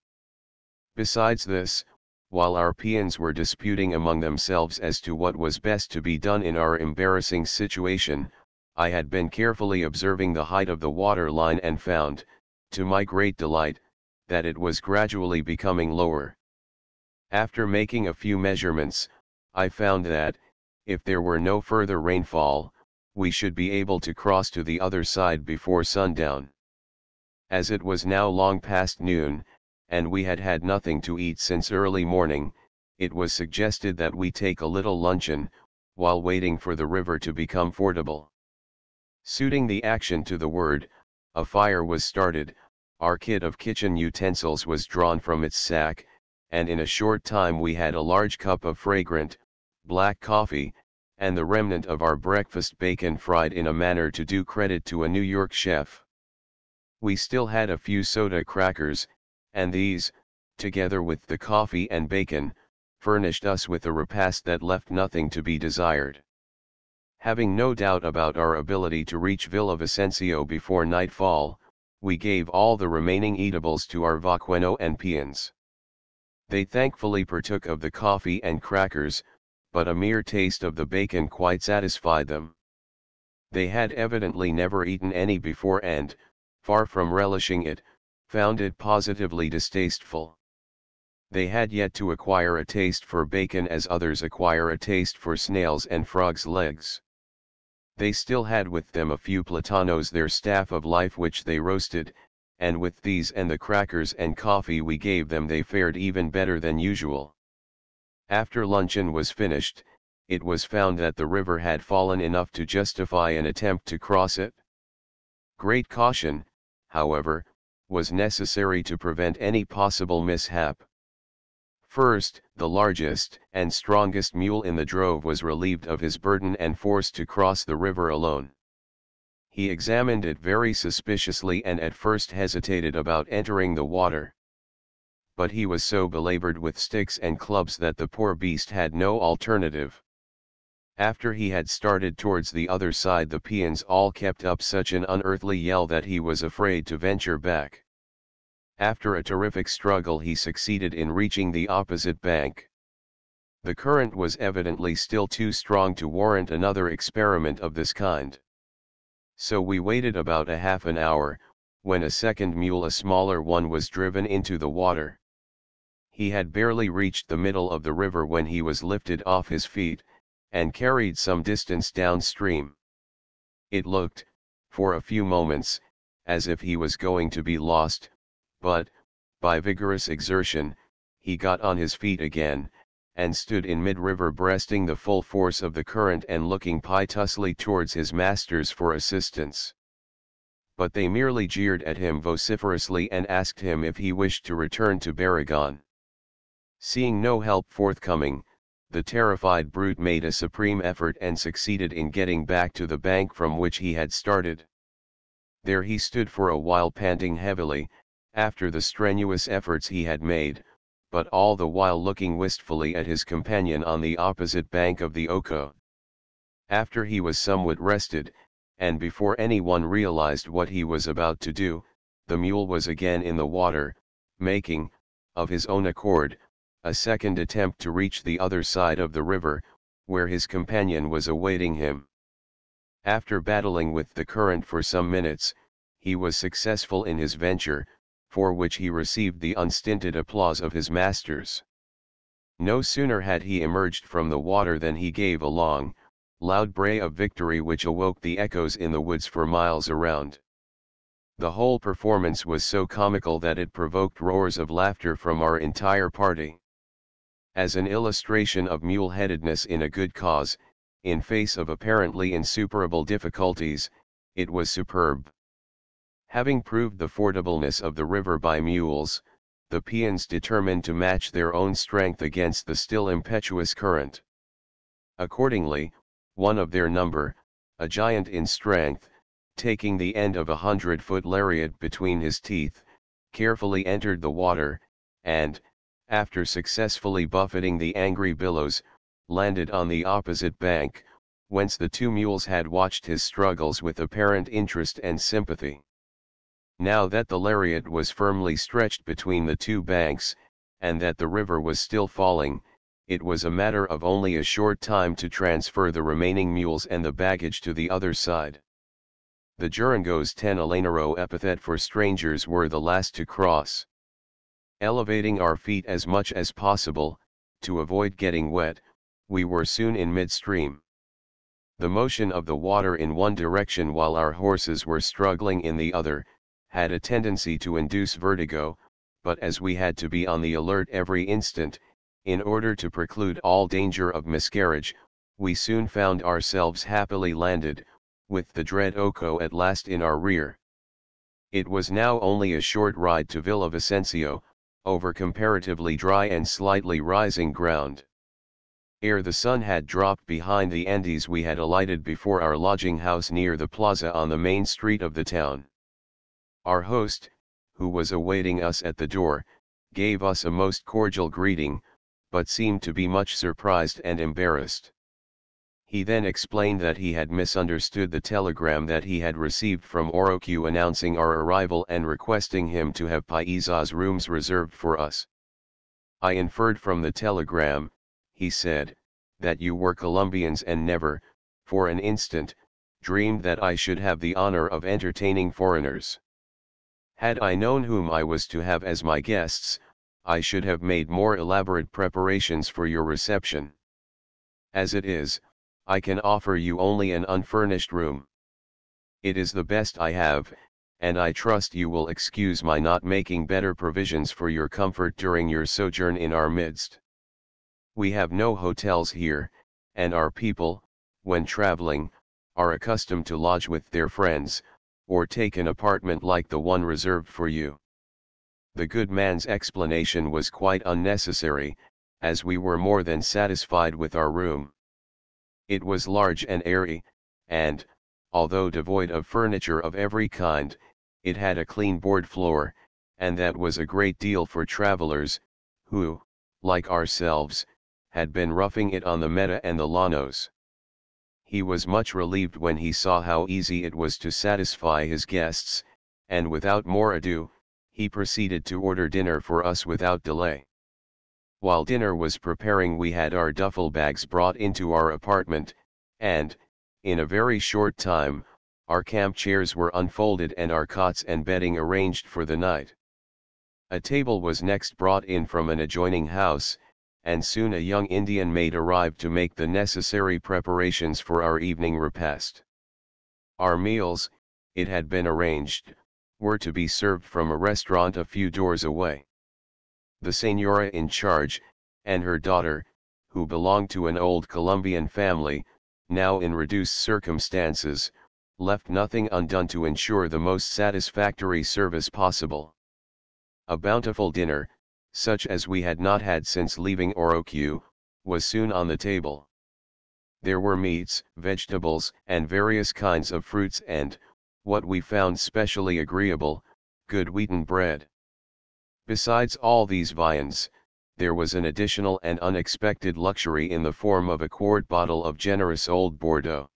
Besides this, while our peons were disputing among themselves as to what was best to be done in our embarrassing situation, I had been carefully observing the height of the water line and found, to my great delight, that it was gradually becoming lower. After making a few measurements, I found that, if there were no further rainfall, we should be able to cross to the other side before sundown. As it was now long past noon, and we had had nothing to eat since early morning, it was suggested that we take a little luncheon, while waiting for the river to become fordable. Suiting the action to the word, a fire was started, our kit of kitchen utensils was drawn from its sack, and in a short time we had a large cup of fragrant, black coffee, and the remnant of our breakfast bacon fried in a manner to do credit to a New York chef. We still had a few soda crackers, and these, together with the coffee and bacon, furnished us with a repast that left nothing to be desired. Having no doubt about our ability to reach Villavicencio before nightfall, we gave all the remaining eatables to our vaqueno and peons. They thankfully partook of the coffee and crackers, but a mere taste of the bacon quite satisfied them. They had evidently never eaten any before and, far from relishing it, found it positively distasteful. They had yet to acquire a taste for bacon as others acquire a taste for snails and frogs' legs. They still had with them a few platanos, their staff of life, which they roasted, and with these and the crackers and coffee we gave them they fared even better than usual. After luncheon was finished, it was found that the river had fallen enough to justify an attempt to cross it. Great caution, however, was necessary to prevent any possible mishap. First, the largest and strongest mule in the drove was relieved of his burden and forced to cross the river alone. He examined it very suspiciously and at first hesitated about entering the water. But he was so belabored with sticks and clubs that the poor beast had no alternative. After he had started towards the other side, the peons all kept up such an unearthly yell that he was afraid to venture back. After a terrific struggle he succeeded in reaching the opposite bank. The current was evidently still too strong to warrant another experiment of this kind. So we waited about a half an hour, when a second mule, a smaller one, was driven into the water. He had barely reached the middle of the river when he was lifted off his feet, and carried some distance downstream. It looked, for a few moments, as if he was going to be lost, but, by vigorous exertion, he got on his feet again, and stood in mid-river breasting the full force of the current and looking piteously towards his masters for assistance. But they merely jeered at him vociferously and asked him if he wished to return to Barragan. Seeing no help forthcoming, the terrified brute made a supreme effort and succeeded in getting back to the bank from which he had started. There he stood for a while panting heavily, after the strenuous efforts he had made, but all the while looking wistfully at his companion on the opposite bank of the Oco. After he was somewhat rested, and before anyone realized what he was about to do, the mule was again in the water, making, of his own accord, a second attempt to reach the other side of the river, where his companion was awaiting him. After battling with the current for some minutes, he was successful in his venture, for which he received the unstinted applause of his masters. No sooner had he emerged from the water than he gave a long, loud bray of victory which awoke the echoes in the woods for miles around. The whole performance was so comical that it provoked roars of laughter from our entire party. As an illustration of mule-headedness in a good cause, in face of apparently insuperable difficulties, it was superb. Having proved the fordableness of the river by mules, the peons determined to match their own strength against the still impetuous current. Accordingly, one of their number, a giant in strength, taking the end of 100-foot lariat between his teeth, carefully entered the water, and, after successfully buffeting the angry billows, landed on the opposite bank, whence the two mules had watched his struggles with apparent interest and sympathy. Now that the lariat was firmly stretched between the two banks, and that the river was still falling, it was a matter of only a short time to transfer the remaining mules and the baggage to the other side. The Jurongos Tenalenero epithet for strangers were the last to cross. Elevating our feet as much as possible, to avoid getting wet, we were soon in midstream. The motion of the water in one direction while our horses were struggling in the other, had a tendency to induce vertigo, but as we had to be on the alert every instant, in order to preclude all danger of miscarriage, we soon found ourselves happily landed, with the dread Oco at last in our rear. It was now only a short ride to Villavicencio, over comparatively dry and slightly rising ground. Ere the sun had dropped behind the Andes we had alighted before our lodging house near the plaza on the main street of the town. Our host, who was awaiting us at the door, gave us a most cordial greeting, but seemed to be much surprised and embarrassed. He then explained that he had misunderstood the telegram that he had received from Orinoco announcing our arrival and requesting him to have Paisa's rooms reserved for us. I inferred from the telegram, he said, that you were Colombians and never, for an instant, dreamed that I should have the honor of entertaining foreigners. Had I known whom I was to have as my guests, I should have made more elaborate preparations for your reception. As it is, I can offer you only an unfurnished room. It is the best I have, and I trust you will excuse my not making better provisions for your comfort during your sojourn in our midst. We have no hotels here, and our people, when traveling, are accustomed to lodge with their friends, or take an apartment like the one reserved for you. The good man's explanation was quite unnecessary, as we were more than satisfied with our room. It was large and airy, and, although devoid of furniture of every kind, it had a clean board floor, and that was a great deal for travelers, who, like ourselves, had been roughing it on the Meta and the Llanos. He was much relieved when he saw how easy it was to satisfy his guests, and without more ado, he proceeded to order dinner for us without delay. While dinner was preparing we had our duffel bags brought into our apartment, and, in a very short time, our camp chairs were unfolded and our cots and bedding arranged for the night. A table was next brought in from an adjoining house, and soon a young Indian maid arrived to make the necessary preparations for our evening repast. Our meals, it had been arranged, were to be served from a restaurant a few doors away. The señora in charge, and her daughter, who belonged to an old Colombian family, now in reduced circumstances, left nothing undone to ensure the most satisfactory service possible. A bountiful dinner, such as we had not had since leaving Orinoco, was soon on the table. There were meats, vegetables, and various kinds of fruits and, what we found specially agreeable, good wheaten bread. Besides all these viands, there was an additional and unexpected luxury in the form of a quart bottle of generous old Bordeaux.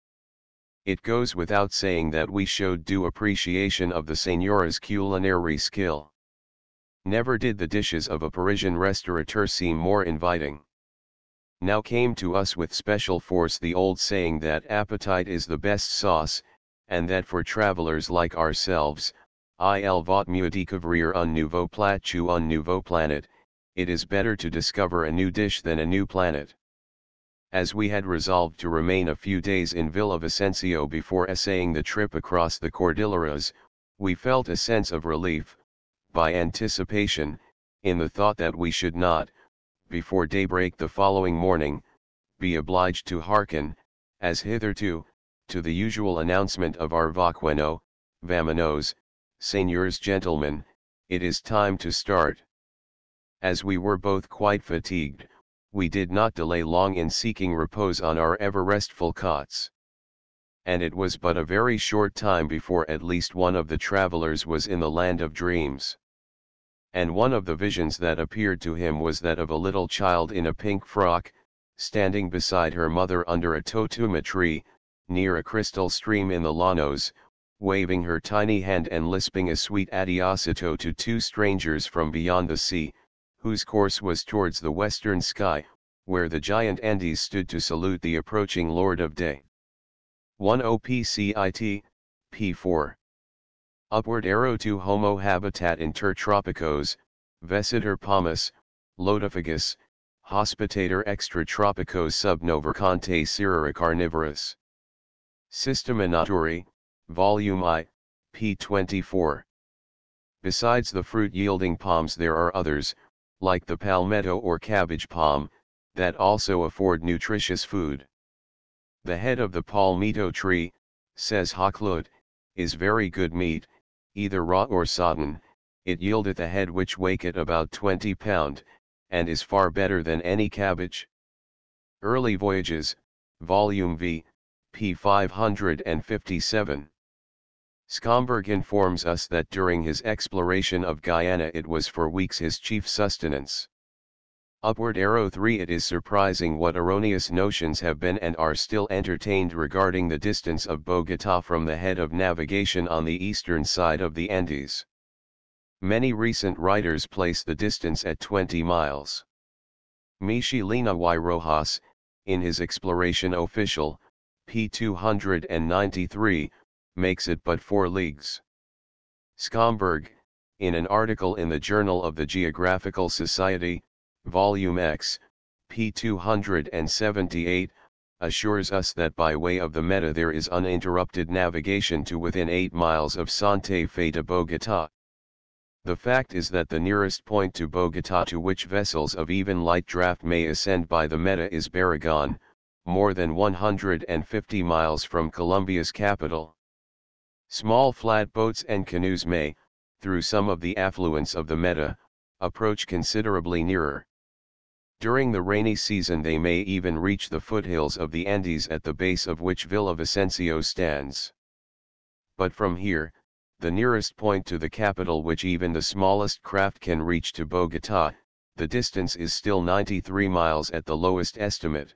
It goes without saying that we showed due appreciation of the señora's culinary skill. Never did the dishes of a Parisian restaurateur seem more inviting. Now came to us with special force the old saying that appetite is the best sauce, and that for travelers like ourselves, il vaut mieux découvrir un nouveau plat que un nouveau planet, it is better to discover a new dish than a new planet. As we had resolved to remain a few days in Villavicencio before essaying the trip across the Cordilleras, we felt a sense of relief, by anticipation, in the thought that we should not, before daybreak the following morning, be obliged to hearken, as hitherto, to the usual announcement of our vaqueno, vamonos, seigneurs gentlemen, it is time to start. As we were both quite fatigued, we did not delay long in seeking repose on our ever-restful cots. And it was but a very short time before at least one of the travelers was in the land of dreams. And one of the visions that appeared to him was that of a little child in a pink frock, standing beside her mother under a totuma tree, near a crystal stream in the llanos, waving her tiny hand and lisping a sweet adiosito to two strangers from beyond the sea, whose course was towards the western sky, where the giant Andes stood to salute the approaching Lord of Day. 1 OPCIT, P4. Upward arrow to Homo habitat intertropicos, Vesitor palmas, Lodophagus, Hospitator extratropicos subnovercante Cirrara carnivorous. Systema Naturae, Volume I, p. 24. Besides the fruit-yielding palms there are others, like the palmetto or cabbage palm, that also afford nutritious food. The head of the palmito tree, says Hakluyt, is very good meat, either raw or sodden, it yieldeth a head which waketh about 20 pound, and is far better than any cabbage. Early Voyages, Volume V, p. 557. Schomburg informs us that during his exploration of Guyana it was for weeks his chief sustenance. Upward arrow 3. It is surprising what erroneous notions have been and are still entertained regarding the distance of Bogotá from the head of navigation on the eastern side of the Andes. Many recent writers place the distance at 20 miles. Michelena y Rojas, in his Exploration Official, p. 293, makes it but 4 leagues. Schomburg, in an article in the Journal of the Geographical Society, Volume X, p. 278, assures us that by way of the Meta there is uninterrupted navigation to within 8 miles of Santa Fe de Bogotá. The fact is that the nearest point to Bogotá to which vessels of even light draft may ascend by the Meta is Barragán, more than 150 miles from Colombia's capital. Small flatboats and canoes may, through some of the affluents of the Meta, approach considerably nearer. During the rainy season they may even reach the foothills of the Andes at the base of which Villavicencio stands. But from here, the nearest point to the capital which even the smallest craft can reach to Bogotá, the distance is still 93 miles at the lowest estimate.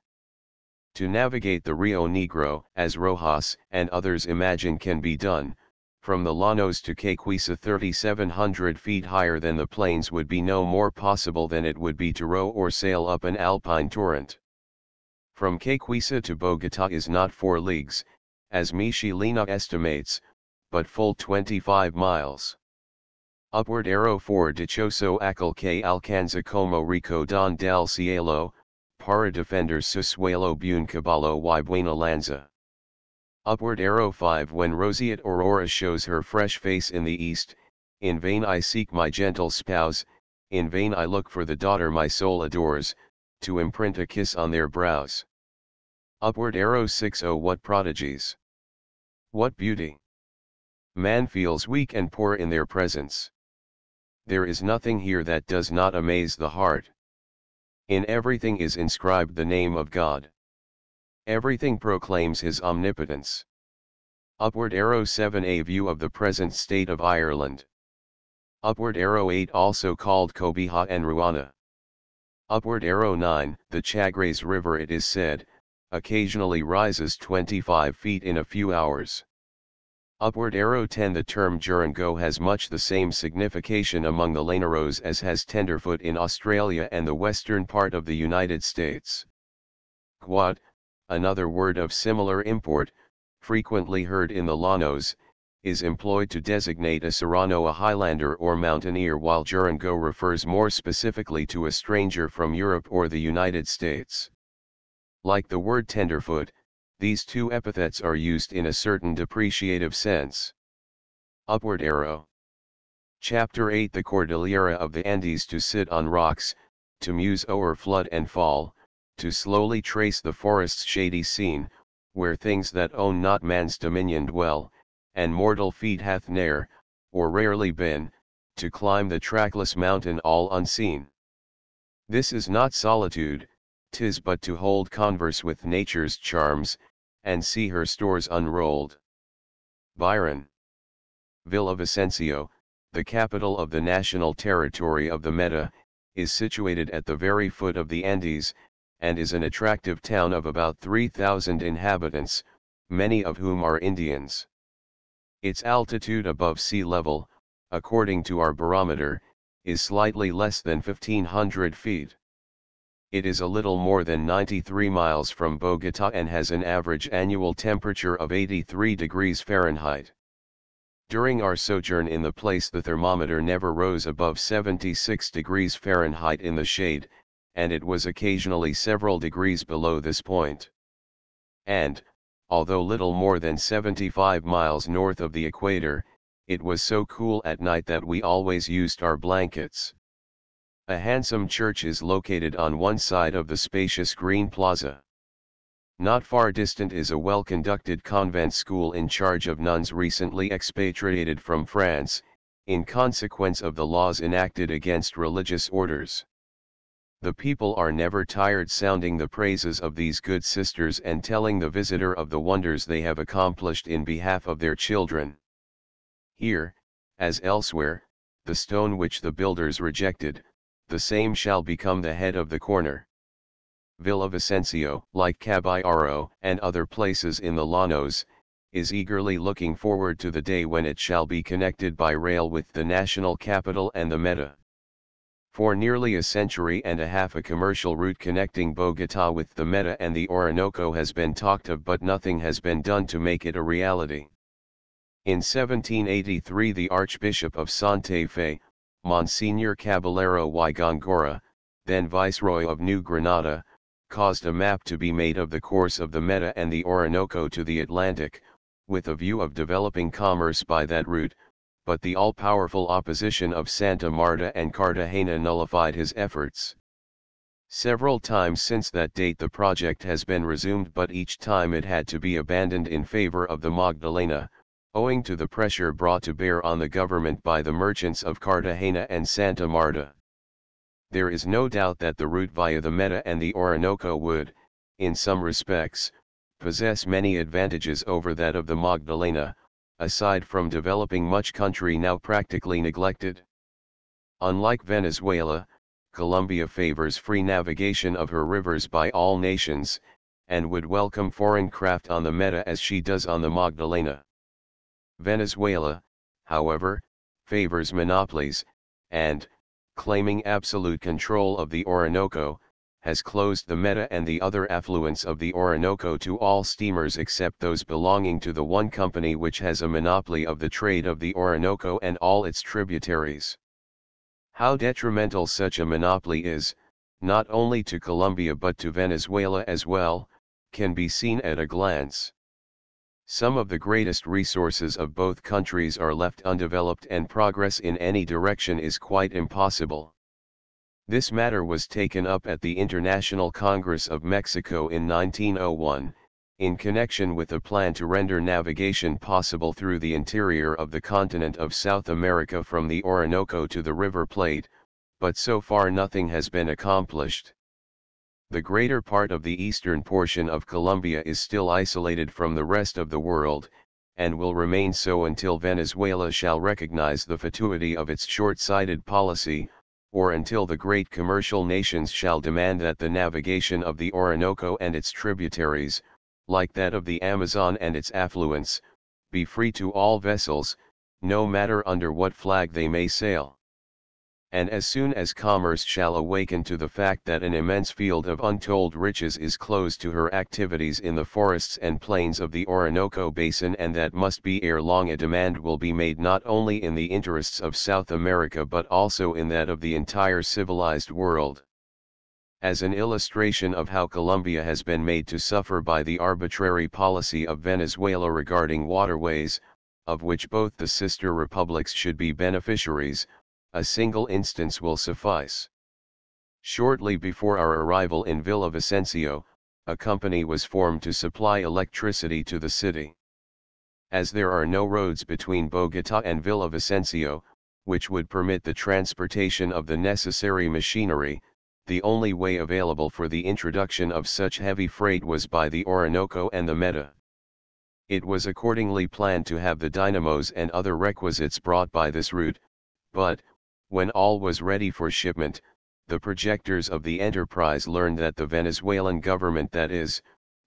To navigate the Rio Negro, as Rojas and others imagine can be done, from the Llanos to Cayquisa 3,700 feet higher than the plains would be no more possible than it would be to row or sail up an alpine torrent. From Cayquisa to Bogotá is not 4 leagues, as Michelena estimates, but full 25 miles. Upward arrow 4. Dichoso aquel que alcanza como rico don del cielo, para defender su suelo buen caballo y buena lanza. Upward arrow 5. When roseate aurora shows her fresh face in the east, in vain I seek my gentle spouse, in vain I look for the daughter my soul adores, to imprint a kiss on their brows. Upward arrow 6. Oh what prodigies! What beauty! Man feels weak and poor in their presence. There is nothing here that does not amaze the heart. In everything is inscribed the name of God. Everything proclaims his omnipotence. Upward arrow 7. A view of the present state of Ireland. Upward arrow 8. Also called Cobija and Ruana. Upward arrow 9. The Chagres River, it is said, occasionally rises 25 feet in a few hours. Upward arrow 10. The term Durango has much the same signification among the Llaneros as has tenderfoot in Australia and the western part of the United States. Quad, another word of similar import, frequently heard in the Llanos, is employed to designate a Serrano, a Highlander or mountaineer, while Durango refers more specifically to a stranger from Europe or the United States. Like the word tenderfoot, these two epithets are used in a certain depreciative sense. Upward arrow. Chapter 8. The Cordillera of the Andes. To sit on rocks, to muse o'er flood and fall, to slowly trace the forest's shady scene, where things that own not man's dominion dwell, and mortal feet hath ne'er, or rarely been, to climb the trackless mountain all unseen. This is not solitude, 'tis but to hold converse with nature's charms, and see her stores unrolled. Byron. Villavicencio, the capital of the national territory of the Meta, is situated at the very foot of the Andes, and is an attractive town of about 3,000 inhabitants, many of whom are Indians. Its altitude above sea level, according to our barometer, is slightly less than 1,500 feet. It is a little more than 93 miles from Bogota and has an average annual temperature of 83 degrees Fahrenheit. During our sojourn in the place the thermometer never rose above 76 degrees Fahrenheit in the shade, and it was occasionally several degrees below this point. And, although little more than 75 miles north of the equator, it was so cool at night that we always used our blankets. A handsome church is located on one side of the spacious green plaza. Not far distant is a well-conducted convent school in charge of nuns recently expatriated from France, in consequence of the laws enacted against religious orders. The people are never tired sounding the praises of these good sisters and telling the visitor of the wonders they have accomplished in behalf of their children. Here, as elsewhere, the stone which the builders rejected, the same shall become the head of the corner. Villavicencio, like Caballero and other places in the Llanos, is eagerly looking forward to the day when it shall be connected by rail with the national capital and the Meta. For nearly a century and a half a commercial route connecting Bogota with the Meta and the Orinoco has been talked of, but nothing has been done to make it a reality. In 1783 the Archbishop of Santa Fe, Monsignor Caballero y Góngora, then Viceroy of New Granada, caused a map to be made of the course of the Meta and the Orinoco to the Atlantic, with a view of developing commerce by that route, but the all-powerful opposition of Santa Marta and Cartagena nullified his efforts. Several times since that date the project has been resumed, but each time it had to be abandoned in favor of the Magdalena, owing to the pressure brought to bear on the government by the merchants of Cartagena and Santa Marta. There is no doubt that the route via the Meta and the Orinoco would, in some respects, possess many advantages over that of the Magdalena, aside from developing much country now practically neglected. Unlike Venezuela, Colombia favors free navigation of her rivers by all nations, and would welcome foreign craft on the Meta as she does on the Magdalena. Venezuela, however, favors monopolies, and, claiming absolute control of the Orinoco, has closed the Meta and the other affluents of the Orinoco to all steamers except those belonging to the one company which has a monopoly of the trade of the Orinoco and all its tributaries. How detrimental such a monopoly is, not only to Colombia but to Venezuela as well, can be seen at a glance. Some of the greatest resources of both countries are left undeveloped and progress in any direction is quite impossible. This matter was taken up at the International Congress of Mexico in 1901, in connection with a plan to render navigation possible through the interior of the continent of South America from the Orinoco to the River Plate, but so far nothing has been accomplished. The greater part of the eastern portion of Colombia is still isolated from the rest of the world, and will remain so until Venezuela shall recognize the fatuity of its short-sighted policy, or until the great commercial nations shall demand that the navigation of the Orinoco and its tributaries, like that of the Amazon and its affluents, be free to all vessels, no matter under what flag they may sail. And as soon as commerce shall awaken to the fact that an immense field of untold riches is closed to her activities in the forests and plains of the Orinoco basin, and that must be ere long a demand will be made not only in the interests of South America but also in that of the entire civilized world. As an illustration of how Colombia has been made to suffer by the arbitrary policy of Venezuela regarding waterways, of which both the sister republics should be beneficiaries, a single instance will suffice. Shortly before our arrival in Villavicencio, a company was formed to supply electricity to the city. As there are no roads between Bogotá and Villavicencio, which would permit the transportation of the necessary machinery, the only way available for the introduction of such heavy freight was by the Orinoco and the Meta. It was accordingly planned to have the dynamos and other requisites brought by this route, but, when all was ready for shipment, the projectors of the enterprise learned that the Venezuelan government, that is,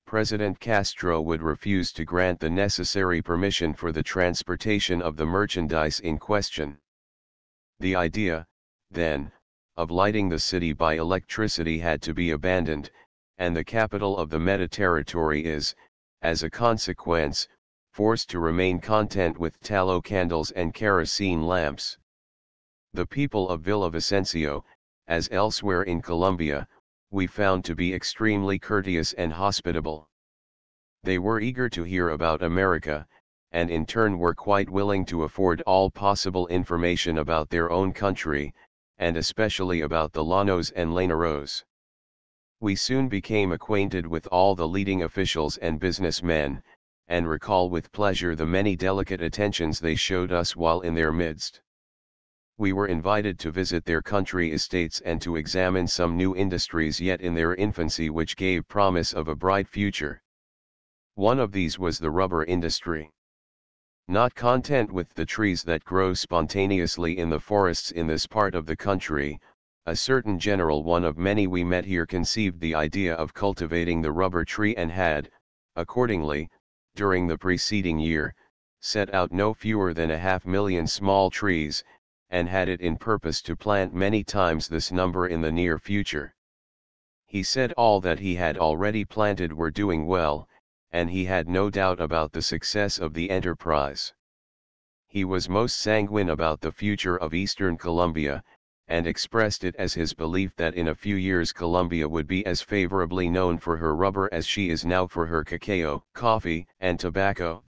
President Castro, would refuse to grant the necessary permission for the transportation of the merchandise in question. The idea, then, of lighting the city by electricity had to be abandoned, and the capital of the Meta territory is, as a consequence, forced to remain content with tallow candles and kerosene lamps. The people of Villavicencio, as elsewhere in Colombia, we found to be extremely courteous and hospitable. They were eager to hear about America, and in turn were quite willing to afford all possible information about their own country, and especially about the Llanos and Llaneros. We soon became acquainted with all the leading officials and businessmen, and recall with pleasure the many delicate attentions they showed us while in their midst. We were invited to visit their country estates and to examine some new industries yet in their infancy which gave promise of a bright future. One of these was the rubber industry. Not content with the trees that grow spontaneously in the forests in this part of the country, a certain general, one of many we met here, conceived the idea of cultivating the rubber tree and had, accordingly, during the preceding year, set out no fewer than 500,000 small trees, and had it in purpose to plant many times this number in the near future. He said all that he had already planted were doing well, and he had no doubt about the success of the enterprise. He was most sanguine about the future of Eastern Colombia, and expressed it as his belief that in a few years Colombia would be as favorably known for her rubber as she is now for her cacao, coffee, and tobacco.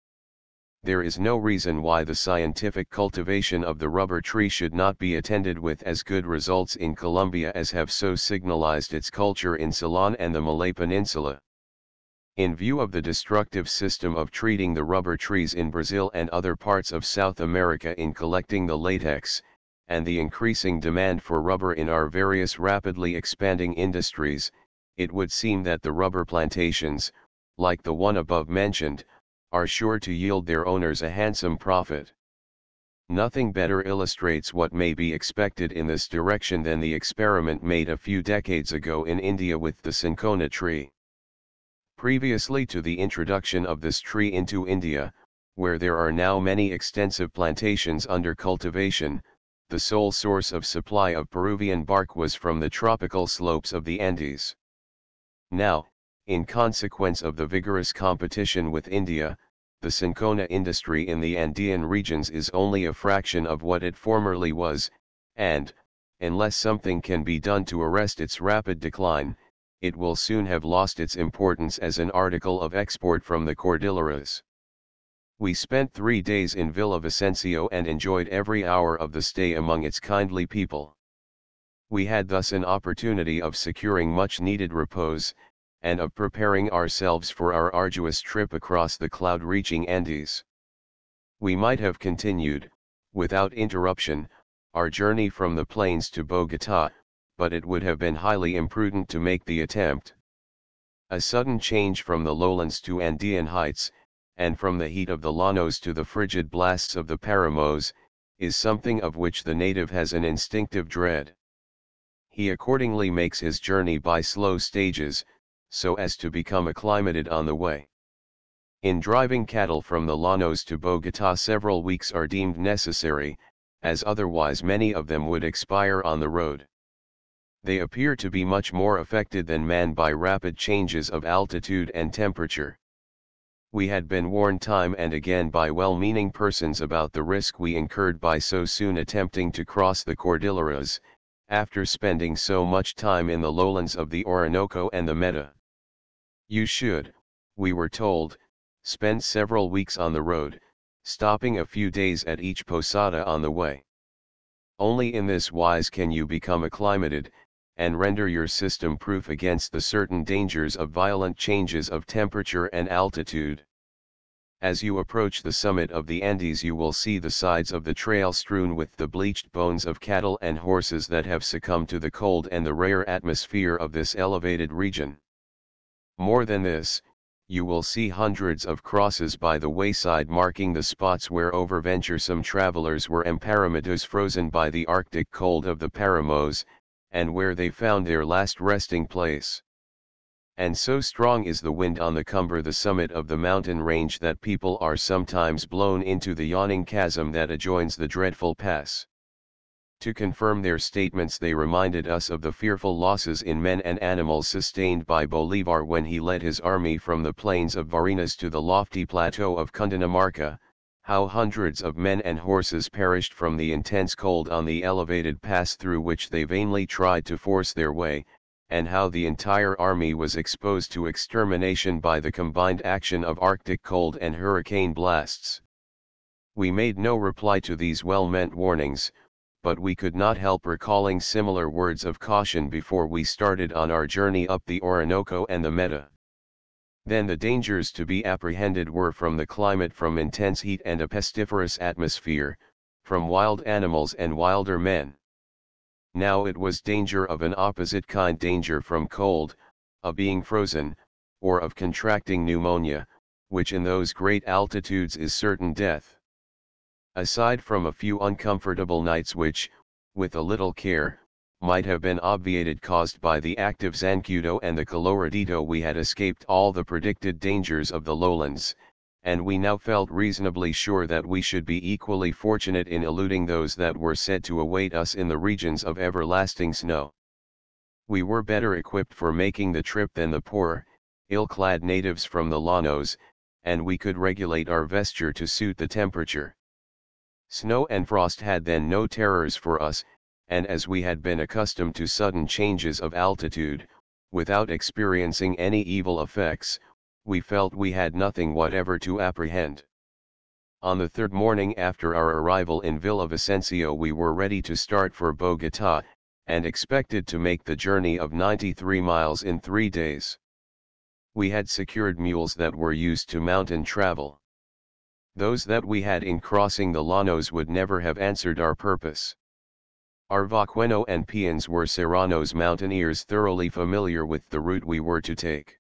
There is no reason why the scientific cultivation of the rubber tree should not be attended with as good results in Colombia as have so signalized its culture in Ceylon and the Malay Peninsula. In view of the destructive system of treating the rubber trees in Brazil and other parts of South America in collecting the latex, and the increasing demand for rubber in our various rapidly expanding industries, it would seem that the rubber plantations, like the one above mentioned, are sure to yield their owners a handsome profit. Nothing better illustrates what may be expected in this direction than the experiment made a few decades ago in India with the cinchona tree. Previously to the introduction of this tree into India, where there are now many extensive plantations under cultivation, the sole source of supply of Peruvian bark was from the tropical slopes of the Andes. Now, in consequence of the vigorous competition with India, the cinchona industry in the Andean regions is only a fraction of what it formerly was, and, unless something can be done to arrest its rapid decline, it will soon have lost its importance as an article of export from the Cordilleras. We spent 3 days in Villavicencio and enjoyed every hour of the stay among its kindly people. We had thus an opportunity of securing much needed repose, and of preparing ourselves for our arduous trip across the cloud-reaching Andes. We might have continued, without interruption, our journey from the plains to Bogotá, but it would have been highly imprudent to make the attempt. A sudden change from the lowlands to Andean heights, and from the heat of the llanos to the frigid blasts of the paramos, is something of which the native has an instinctive dread. He accordingly makes his journey by slow stages, so as to become acclimated on the way. In driving cattle from the llanos to Bogotá several weeks are deemed necessary, as otherwise many of them would expire on the road. They appear to be much more affected than man by rapid changes of altitude and temperature. We had been warned time and again by well-meaning persons about the risk we incurred by so soon attempting to cross the Cordilleras, after spending so much time in the lowlands of the Orinoco and the Meta. You should, we were told, spend several weeks on the road, stopping a few days at each posada on the way. Only in this wise can you become acclimated, and render your system proof against the certain dangers of violent changes of temperature and altitude. As you approach the summit of the Andes, you will see the sides of the trail strewn with the bleached bones of cattle and horses that have succumbed to the cold and the rare atmosphere of this elevated region. More than this, you will see hundreds of crosses by the wayside marking the spots where overventuresome travelers were emparamedos frozen by the Arctic cold of the Paramos, and where they found their last resting place. And so strong is the wind on the cumber the summit of the mountain range that people are sometimes blown into the yawning chasm that adjoins the dreadful pass. To confirm their statements, they reminded us of the fearful losses in men and animals sustained by Bolivar when he led his army from the plains of Varinas to the lofty plateau of Cundinamarca, how hundreds of men and horses perished from the intense cold on the elevated pass through which they vainly tried to force their way, and how the entire army was exposed to extermination by the combined action of Arctic cold and hurricane blasts. We made no reply to these well-meant warnings, but we could not help recalling similar words of caution before we started on our journey up the Orinoco and the Meta. Then the dangers to be apprehended were from the climate, from intense heat and a pestiferous atmosphere, from wild animals and wilder men. Now it was danger of an opposite kind, danger from cold, of being frozen, or of contracting pneumonia, which in those great altitudes is certain death. Aside from a few uncomfortable nights which, with a little care, might have been obviated caused by the active zancudo and the coloradito, we had escaped all the predicted dangers of the lowlands, and we now felt reasonably sure that we should be equally fortunate in eluding those that were said to await us in the regions of everlasting snow. We were better equipped for making the trip than the poor, ill-clad natives from the llanos, and we could regulate our vesture to suit the temperature. Snow and frost had then no terrors for us, and as we had been accustomed to sudden changes of altitude, without experiencing any evil effects, we felt we had nothing whatever to apprehend. On the third morning after our arrival in Villavicencio, we were ready to start for Bogotá, and expected to make the journey of 93 miles in 3 days. We had secured mules that were used to mountain travel. Those that we had in crossing the llanos would never have answered our purpose. Our vaqueno and peons were serranos, mountaineers thoroughly familiar with the route we were to take.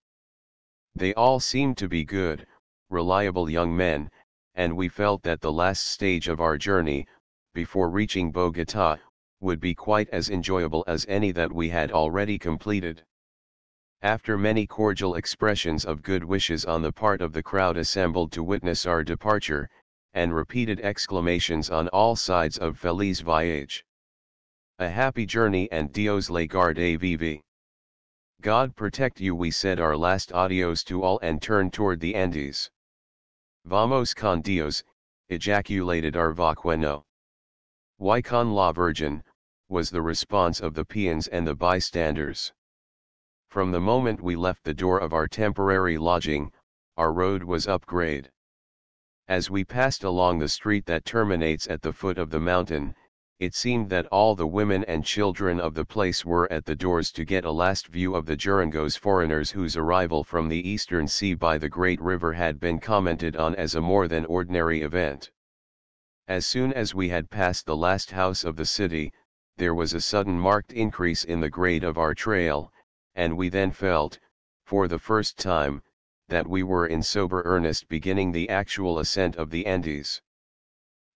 They all seemed to be good, reliable young men, and we felt that the last stage of our journey, before reaching Bogotá, would be quite as enjoyable as any that we had already completed. After many cordial expressions of good wishes on the part of the crowd assembled to witness our departure, and repeated exclamations on all sides of Feliz Viaje, a happy journey, and Dios le guarde vive, God protect you, we said our last adios to all and turned toward the Andes. Vamos con Dios, ejaculated our vaqueno. Y con la Virgen, was the response of the peons and the bystanders. From the moment we left the door of our temporary lodging, our road was upgrade. As we passed along the street that terminates at the foot of the mountain, it seemed that all the women and children of the place were at the doors to get a last view of the Jurangos, foreigners whose arrival from the eastern sea by the great river had been commented on as a more than ordinary event. As soon as we had passed the last house of the city, there was a sudden marked increase in the grade of our trail, and we then felt, for the first time, that we were in sober earnest beginning the actual ascent of the Andes.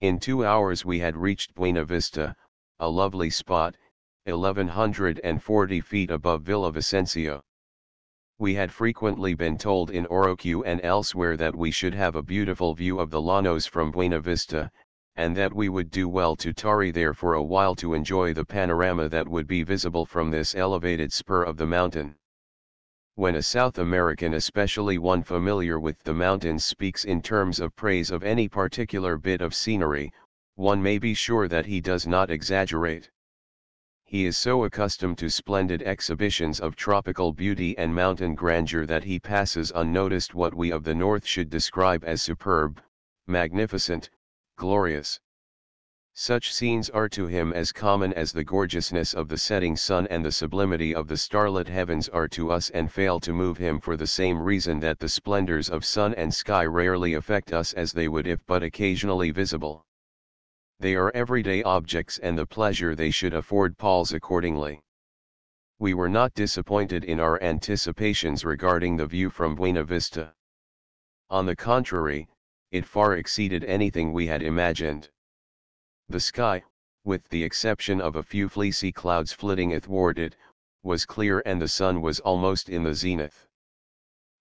In 2 hours we had reached Buena Vista, a lovely spot, 1,140 feet above Villavicencio. We had frequently been told in Oroque and elsewhere that we should have a beautiful view of the llanos from Buena Vista, and that we would do well to tarry there for a while to enjoy the panorama that would be visible from this elevated spur of the mountain. When a South American, especially one familiar with the mountains, speaks in terms of praise of any particular bit of scenery, one may be sure that he does not exaggerate. He is so accustomed to splendid exhibitions of tropical beauty and mountain grandeur that he passes unnoticed what we of the North should describe as superb, magnificent, glorious. Such scenes are to him as common as the gorgeousness of the setting sun and the sublimity of the starlit heavens are to us, and fail to move him for the same reason that the splendors of sun and sky rarely affect us as they would if but occasionally visible. They are everyday objects, and the pleasure they should afford palls accordingly. We were not disappointed in our anticipations regarding the view from Buena Vista. On the contrary, it far exceeded anything we had imagined. The sky, with the exception of a few fleecy clouds flitting athwart it, was clear, and the sun was almost in the zenith.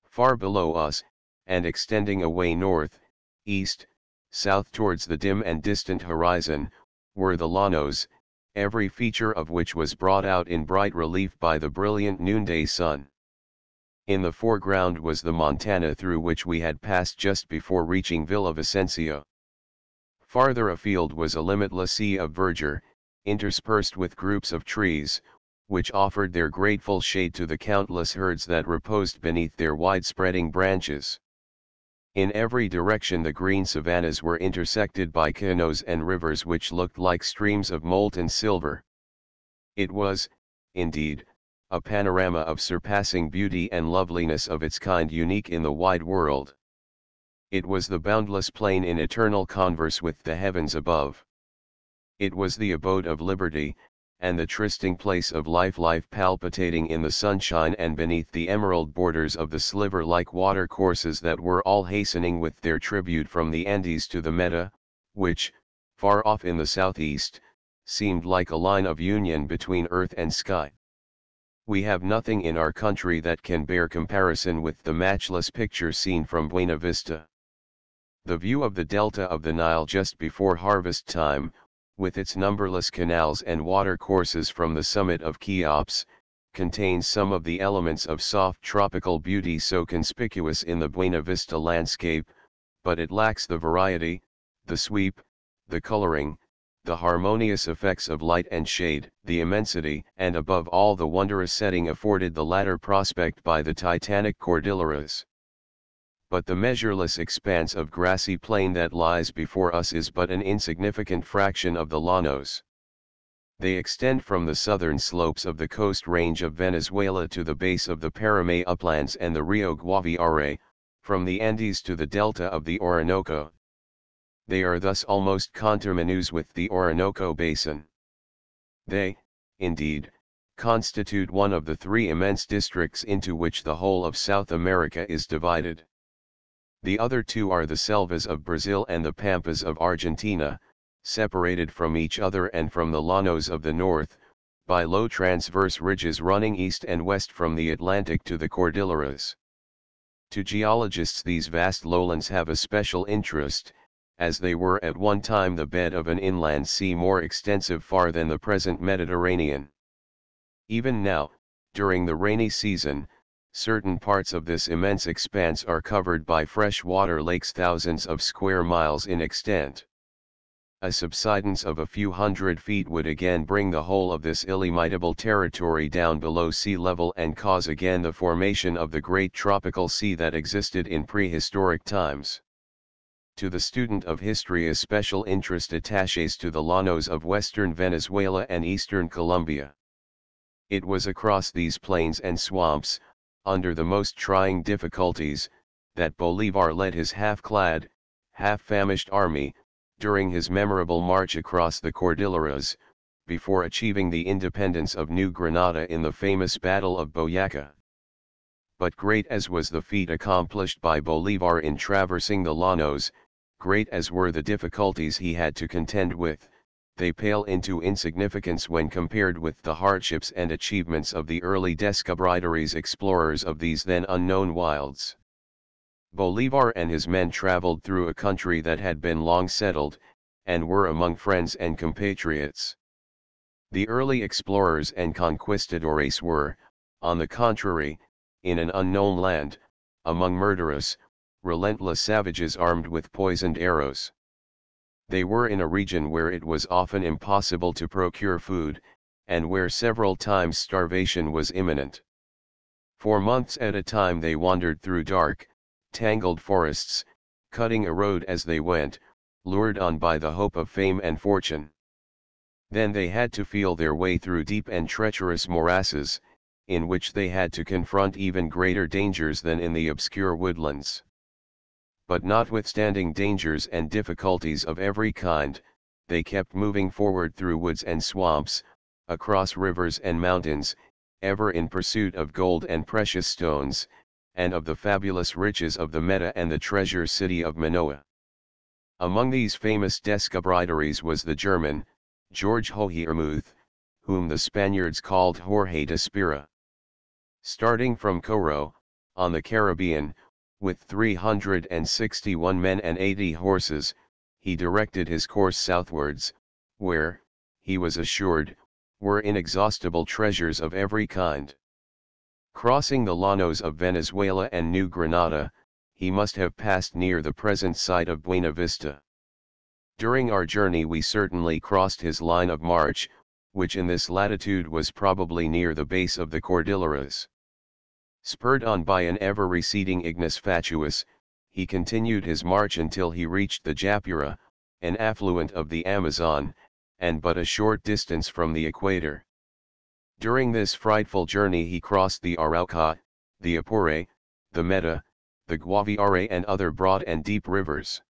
Far below us, and extending away north, east, south towards the dim and distant horizon, were the llanos, every feature of which was brought out in bright relief by the brilliant noonday sun. In the foreground was the Montana, through which we had passed just before reaching Villavicencio. Farther afield was a limitless sea of verdure, interspersed with groups of trees, which offered their grateful shade to the countless herds that reposed beneath their wide-spreading branches. In every direction the green savannas were intersected by canoes and rivers which looked like streams of molten silver. It was, indeed, a panorama of surpassing beauty and loveliness of its kind, unique in the wide world. It was the boundless plain in eternal converse with the heavens above. It was the abode of liberty, and the trysting place of life palpitating in the sunshine and beneath the emerald borders of the sliver-like water courses that were all hastening with their tribute from the Andes to the Meta, which, far off in the southeast, seemed like a line of union between earth and sky. We have nothing in our country that can bear comparison with the matchless picture seen from Buena Vista. The view of the delta of the Nile just before harvest time, with its numberless canals and water courses from the summit of Cheops, contains some of the elements of soft tropical beauty so conspicuous in the Buena Vista landscape, but it lacks the variety, the sweep, the coloring, the harmonious effects of light and shade, the immensity, and above all the wondrous setting afforded the latter prospect by the titanic Cordilleras. But the measureless expanse of grassy plain that lies before us is but an insignificant fraction of the llanos. They extend from the southern slopes of the coast range of Venezuela to the base of the Paramay uplands and the Rio Guaviare, from the Andes to the delta of the Orinoco. They are thus almost conterminous with the Orinoco basin. They, indeed, constitute one of the three immense districts into which the whole of South America is divided. The other two are the selvas of Brazil and the pampas of Argentina, separated from each other and from the llanos of the north, by low transverse ridges running east and west from the Atlantic to the Cordilleras. To geologists these vast lowlands have a special interest, as they were at one time the bed of an inland sea more extensive far than the present Mediterranean. Even now, during the rainy season, certain parts of this immense expanse are covered by fresh-water lakes thousands of square miles in extent. A subsidence of a few hundred feet would again bring the whole of this illimitable territory down below sea level and cause again the formation of the great tropical sea that existed in prehistoric times. To the student of history a special interest attaches to the llanos of western Venezuela and eastern Colombia. It was across these plains and swamps, under the most trying difficulties, that Bolívar led his half-clad, half-famished army, during his memorable march across the Cordilleras, before achieving the independence of New Granada in the famous Battle of Boyaca. But great as was the feat accomplished by Bolívar in traversing the llanos, great as were the difficulties he had to contend with, they pale into insignificance when compared with the hardships and achievements of the early descubridores explorers of these then unknown wilds. Bolívar and his men traveled through a country that had been long settled, and were among friends and compatriots. The early explorers and conquistadores were, on the contrary, in an unknown land, among murderous, relentless savages armed with poisoned arrows. They were in a region where it was often impossible to procure food, and where several times starvation was imminent. For months at a time they wandered through dark, tangled forests, cutting a road as they went, lured on by the hope of fame and fortune. Then they had to feel their way through deep and treacherous morasses, in which they had to confront even greater dangers than in the obscure woodlands. But notwithstanding dangers and difficulties of every kind, they kept moving forward through woods and swamps, across rivers and mountains, ever in pursuit of gold and precious stones, and of the fabulous riches of the Meta and the treasure city of Manoa. Among these famous descobridaries was the German, George Hohiermuth, whom the Spaniards called Jorge de Spira. Starting from Coro, on the Caribbean, with 361 men and 80 horses, he directed his course southwards, where, he was assured, were inexhaustible treasures of every kind. Crossing the llanos of Venezuela and New Granada, he must have passed near the present site of Buena Vista. During our journey we certainly crossed his line of march, which in this latitude was probably near the base of the Cordilleras. Spurred on by an ever-receding ignis fatuus, he continued his march until he reached the Japura, an affluent of the Amazon, and but a short distance from the equator. During this frightful journey he crossed the Arauca, the Apure, the Meta, the Guaviare and other broad and deep rivers.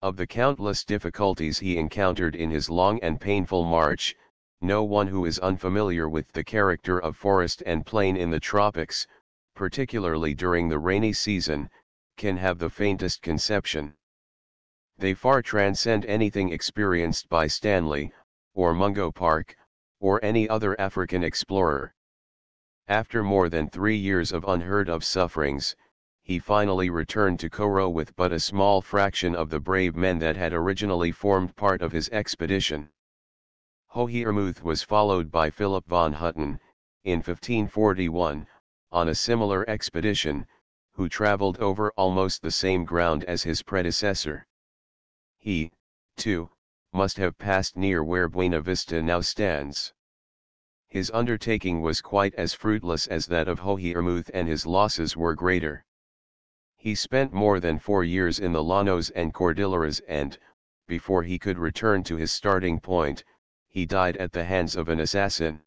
Of the countless difficulties he encountered in his long and painful march, no one who is unfamiliar with the character of forest and plain in the tropics, particularly during the rainy season, can have the faintest conception. They far transcend anything experienced by Stanley, or Mungo Park, or any other African explorer. After more than 3 years of unheard-of sufferings, he finally returned to Coro with but a small fraction of the brave men that had originally formed part of his expedition. Hohiermuth was followed by Philip von Hutten, in 1541, on a similar expedition, who traveled over almost the same ground as his predecessor. He, too, must have passed near where Buena Vista now stands. His undertaking was quite as fruitless as that of Hohiermuth, and his losses were greater. He spent more than 4 years in the llanos and Cordilleras and, before he could return to his starting point, he died at the hands of an assassin.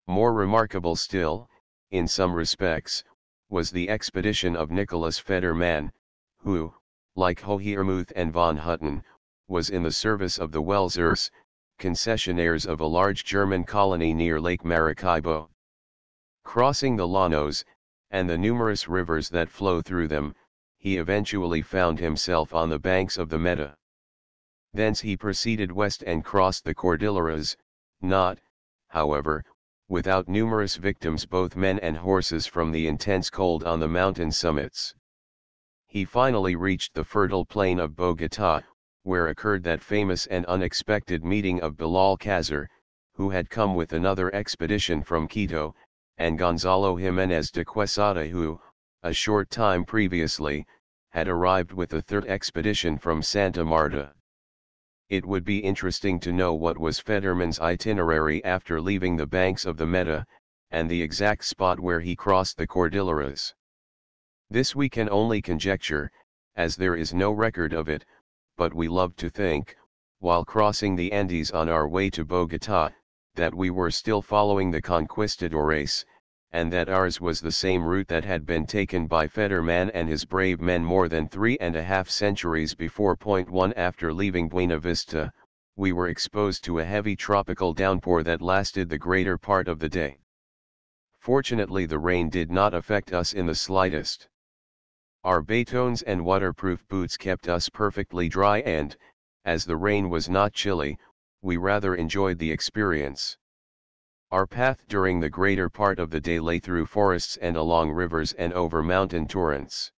More remarkable still, in some respects, was the expedition of Nicholas Federmann, who, like Hohiermuth and von Hutten, was in the service of the Welsers, concessionaires of a large German colony near Lake Maracaibo. Crossing the llanos, and the numerous rivers that flow through them, he eventually found himself on the banks of the Meta. Thence he proceeded west and crossed the Cordilleras, not, however, without numerous victims, both men and horses, from the intense cold on the mountain summits. He finally reached the fertile plain of Bogota, where occurred that famous and unexpected meeting of Bilal Khazar, who had come with another expedition from Quito, and Gonzalo Jimenez de Quesada, who, a short time previously, had arrived with the third expedition from Santa Marta. It would be interesting to know what was Federmann's itinerary after leaving the banks of the Meta, and the exact spot where he crossed the Cordilleras. This we can only conjecture, as there is no record of it, but we love to think, while crossing the Andes on our way to Bogota, that we were still following the conquistadores, and that ours was the same route that had been taken by Federmann and his brave men more than 3.5 centuries before. 1 After leaving Buena Vista, we were exposed to a heavy tropical downpour that lasted the greater part of the day. Fortunately the rain did not affect us in the slightest. Our batones and waterproof boots kept us perfectly dry and, as the rain was not chilly, we rather enjoyed the experience. Our path during the greater part of the day lay through forests and along rivers and over mountain torrents.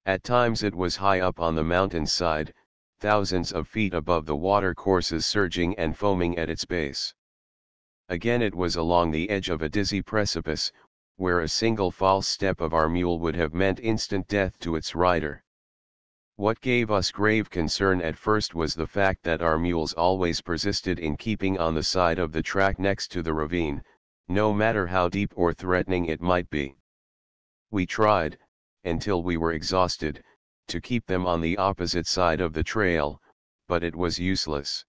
At times it was high up on the mountainside, thousands of feet above the water courses surging and foaming at its base. Again it was along the edge of a dizzy precipice, where a single false step of our mule would have meant instant death to its rider. What gave us grave concern at first was the fact that our mules always persisted in keeping on the side of the track next to the ravine, no matter how deep or threatening it might be. We tried, until we were exhausted, to keep them on the opposite side of the trail, but it was useless.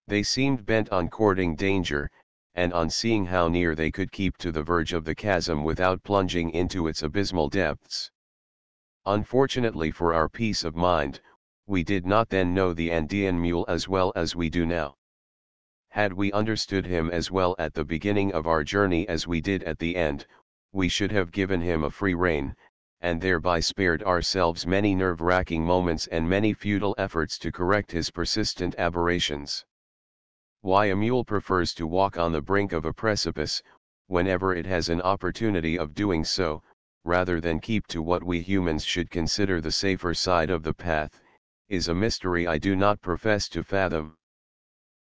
They seemed bent on courting danger, and on seeing how near they could keep to the verge of the chasm without plunging into its abysmal depths. Unfortunately for our peace of mind, we did not then know the Andean mule as well as we do now. Had we understood him as well at the beginning of our journey as we did at the end, we should have given him a free rein, and thereby spared ourselves many nerve-wracking moments and many futile efforts to correct his persistent aberrations. Why a mule prefers to walk on the brink of a precipice, whenever it has an opportunity of doing so, rather than keep to what we humans should consider the safer side of the path, is a mystery I do not profess to fathom.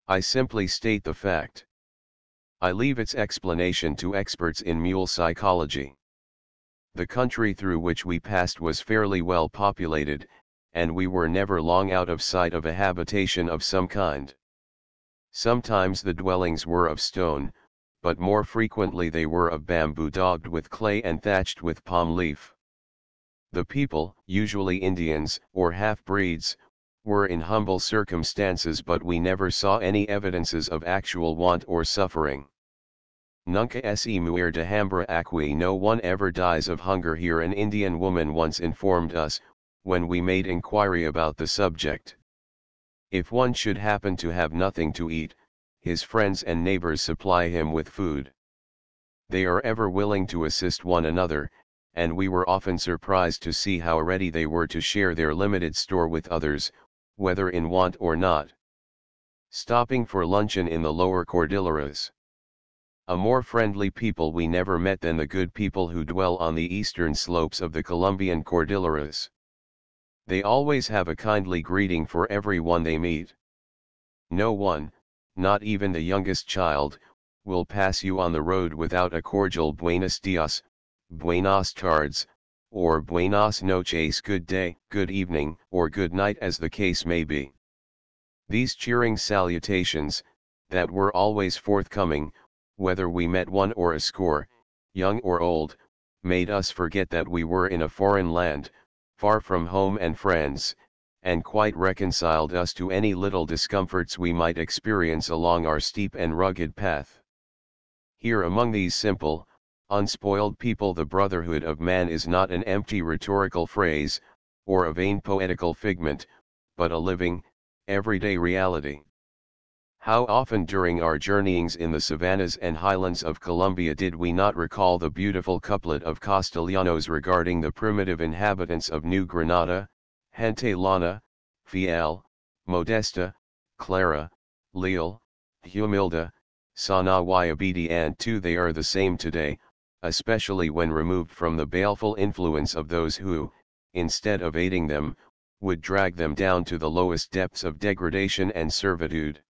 I simply state the fact. I leave its explanation to experts in mule psychology. The country through which we passed was fairly well populated, and we were never long out of sight of a habitation of some kind. Sometimes the dwellings were of stone, but more frequently they were of bamboo daubed with clay and thatched with palm leaf. The people, usually Indians or half-breeds, were in humble circumstances, but we never saw any evidences of actual want or suffering. Nunca se muere de hambre aquí, no one ever dies of hunger here, an Indian woman once informed us, when we made inquiry about the subject. If one should happen to have nothing to eat, his friends and neighbors supply him with food. They are ever willing to assist one another, and we were often surprised to see how ready they were to share their limited store with others, whether in want or not. Stopping for luncheon in the lower Cordilleras. A more friendly people we never met than the good people who dwell on the eastern slopes of the Colombian Cordilleras. They always have a kindly greeting for everyone they meet. No one, not even the youngest child, will pass you on the road without a cordial buenos dias, buenas tardes, or buenas noches, good day, good evening, or good night, as the case may be. These cheering salutations, that were always forthcoming, whether we met one or a score, young or old, made us forget that we were in a foreign land, far from home and friends, and quite reconciled us to any little discomforts we might experience along our steep and rugged path. Here among these simple, unspoiled people the brotherhood of man is not an empty rhetorical phrase, or a vain poetical figment, but a living, everyday reality. How often during our journeyings in the savannas and highlands of Colombia did we not recall the beautiful couplet of Castellanos regarding the primitive inhabitants of New Granada: gente llana, fiel, modesta, clara, leal, humilde, sana y obediente. They are the same today, especially when removed from the baleful influence of those who, instead of aiding them, would drag them down to the lowest depths of degradation and servitude.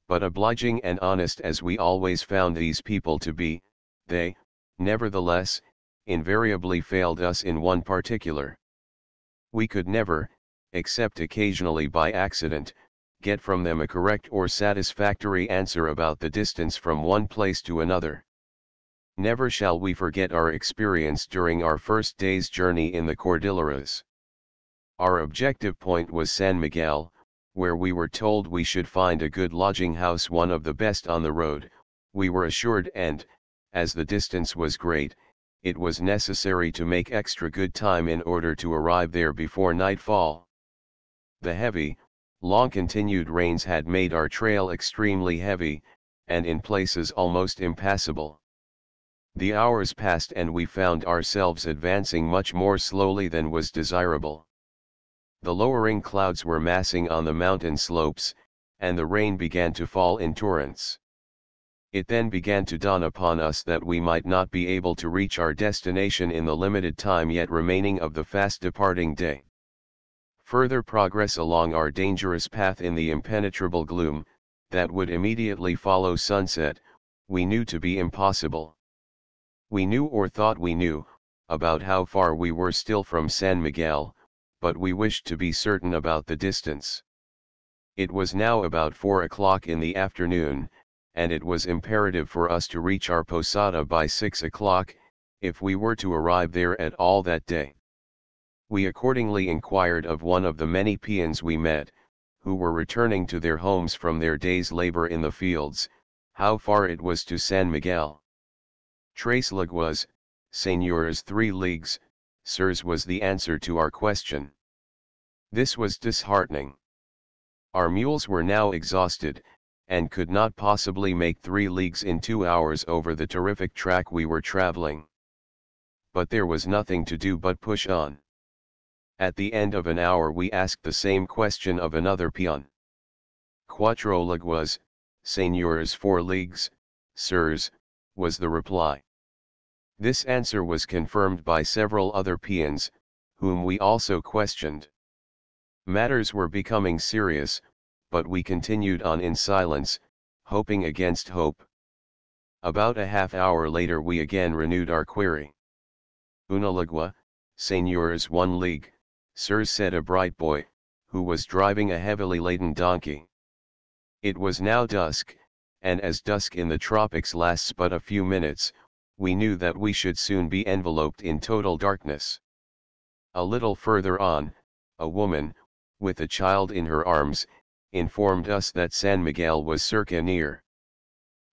But obliging and honest as we always found these people to be, they, nevertheless, invariably failed us in one particular. We could never, except occasionally by accident, get from them a correct or satisfactory answer about the distance from one place to another. Never shall we forget our experience during our first day's journey in the Cordilleras. Our objective point was San Miguel, where we were told we should find a good lodging house, one of the best on the road, we were assured, and, as the distance was great, it was necessary to make extra good time in order to arrive there before nightfall. The heavy, long-continued rains had made our trail extremely heavy, and in places almost impassable. The hours passed and we found ourselves advancing much more slowly than was desirable. The lowering clouds were massing on the mountain slopes, and the rain began to fall in torrents. It then began to dawn upon us that we might not be able to reach our destination in the limited time yet remaining of the fast departing day. Further progress along our dangerous path in the impenetrable gloom, that would immediately follow sunset, we knew to be impossible. We knew, or thought we knew, about how far we were still from San Miguel, but we wished to be certain about the distance. It was now about 4 o'clock in the afternoon, and it was imperative for us to reach our posada by 6 o'clock, if we were to arrive there at all that day. We accordingly inquired of one of the many peons we met, who were returning to their homes from their day's labor in the fields, how far it was to San Miguel. Tres leguas, señores, 3 leagues, sirs, was the answer to our question. This was disheartening. Our mules were now exhausted, and could not possibly make 3 leagues in 2 hours over the terrific track we were traveling. But there was nothing to do but push on. At the end of an hour we asked the same question of another peon. Cuatro leguas, señores, 4 leagues, sirs, was the reply. This answer was confirmed by several other peons, whom we also questioned. Matters were becoming serious, but we continued on in silence, hoping against hope. About a half hour later we again renewed our query. Una legua, señores, 1 league, sirs, said a bright boy, who was driving a heavily laden donkey. It was now dusk, and as dusk in the tropics lasts but a few minutes, we knew that we should soon be enveloped in total darkness. A little further on, a woman, with a child in her arms, informed us that San Miguel was circa near.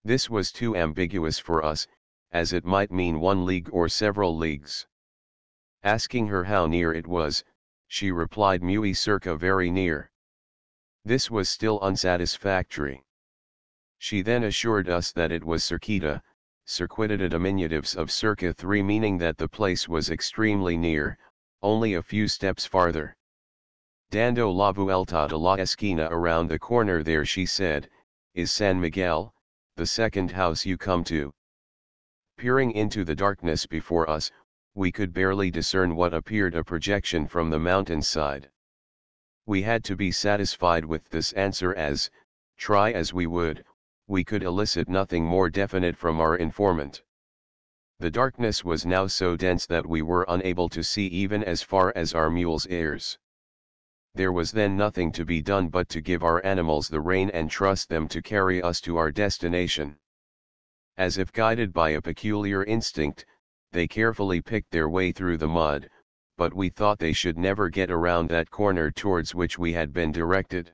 This was too ambiguous for us, as it might mean 1 league or several leagues. Asking her how near it was, she replied muy circa, very near. This was still unsatisfactory. She then assured us that it was cerquita, circuitita, diminutives of circa 3, meaning that the place was extremely near, only a few steps farther. Dando la vuelta de la esquina, around the corner there, she said, is San Miguel, the second house you come to. Peering into the darkness before us, we could barely discern what appeared a projection from the mountainside. We had to be satisfied with this answer, as, try as we would, we could elicit nothing more definite from our informant. The darkness was now so dense that we were unable to see even as far as our mules' ears. There was then nothing to be done but to give our animals the rein and trust them to carry us to our destination. As if guided by a peculiar instinct, they carefully picked their way through the mud, but we thought they should never get around that corner towards which we had been directed.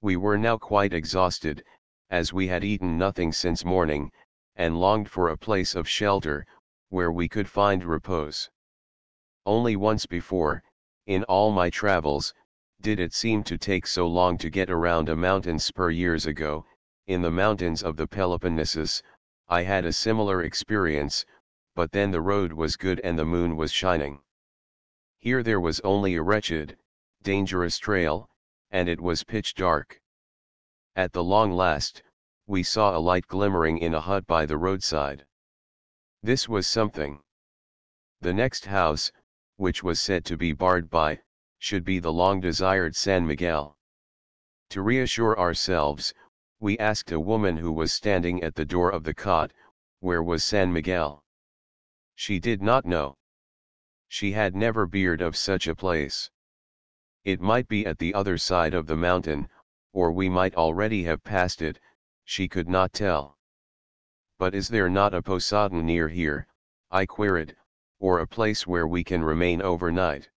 We were now quite exhausted, as we had eaten nothing since morning, and longed for a place of shelter, where we could find repose. Only once before, in all my travels, did it seem to take so long to get around a mountain spur. Years ago, in the mountains of the Peloponnesus, I had a similar experience, but then the road was good and the moon was shining. Here there was only a wretched, dangerous trail, and it was pitch dark. At the long last, we saw a light glimmering in a hut by the roadside. This was something. The next house, which was said to be barred by, should be the long-desired San Miguel. To reassure ourselves, we asked a woman who was standing at the door of the cot, where was San Miguel. She did not know. She had never heard of such a place. It might be at the other side of the mountain, or we might already have passed it, she could not tell. But is there not a posada near here, I queried, or a place where we can remain overnight?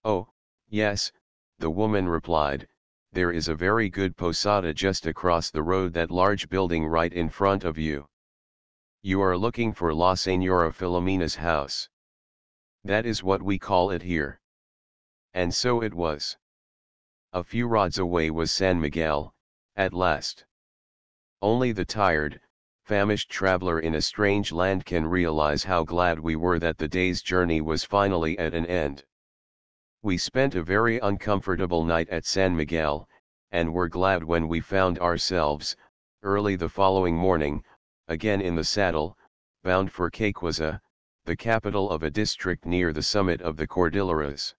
Oh, yes, the woman replied, there is a very good posada just across the road, that large building right in front of you. You are looking for La Señora Filomena's house. That is what we call it here. And so it was. A few rods away was San Miguel, at last. Only the tired, famished traveler in a strange land can realize how glad we were that the day's journey was finally at an end. We spent a very uncomfortable night at San Miguel, and were glad when we found ourselves, early the following morning, again in the saddle, bound for Quequeza, the capital of a district near the summit of the Cordilleras.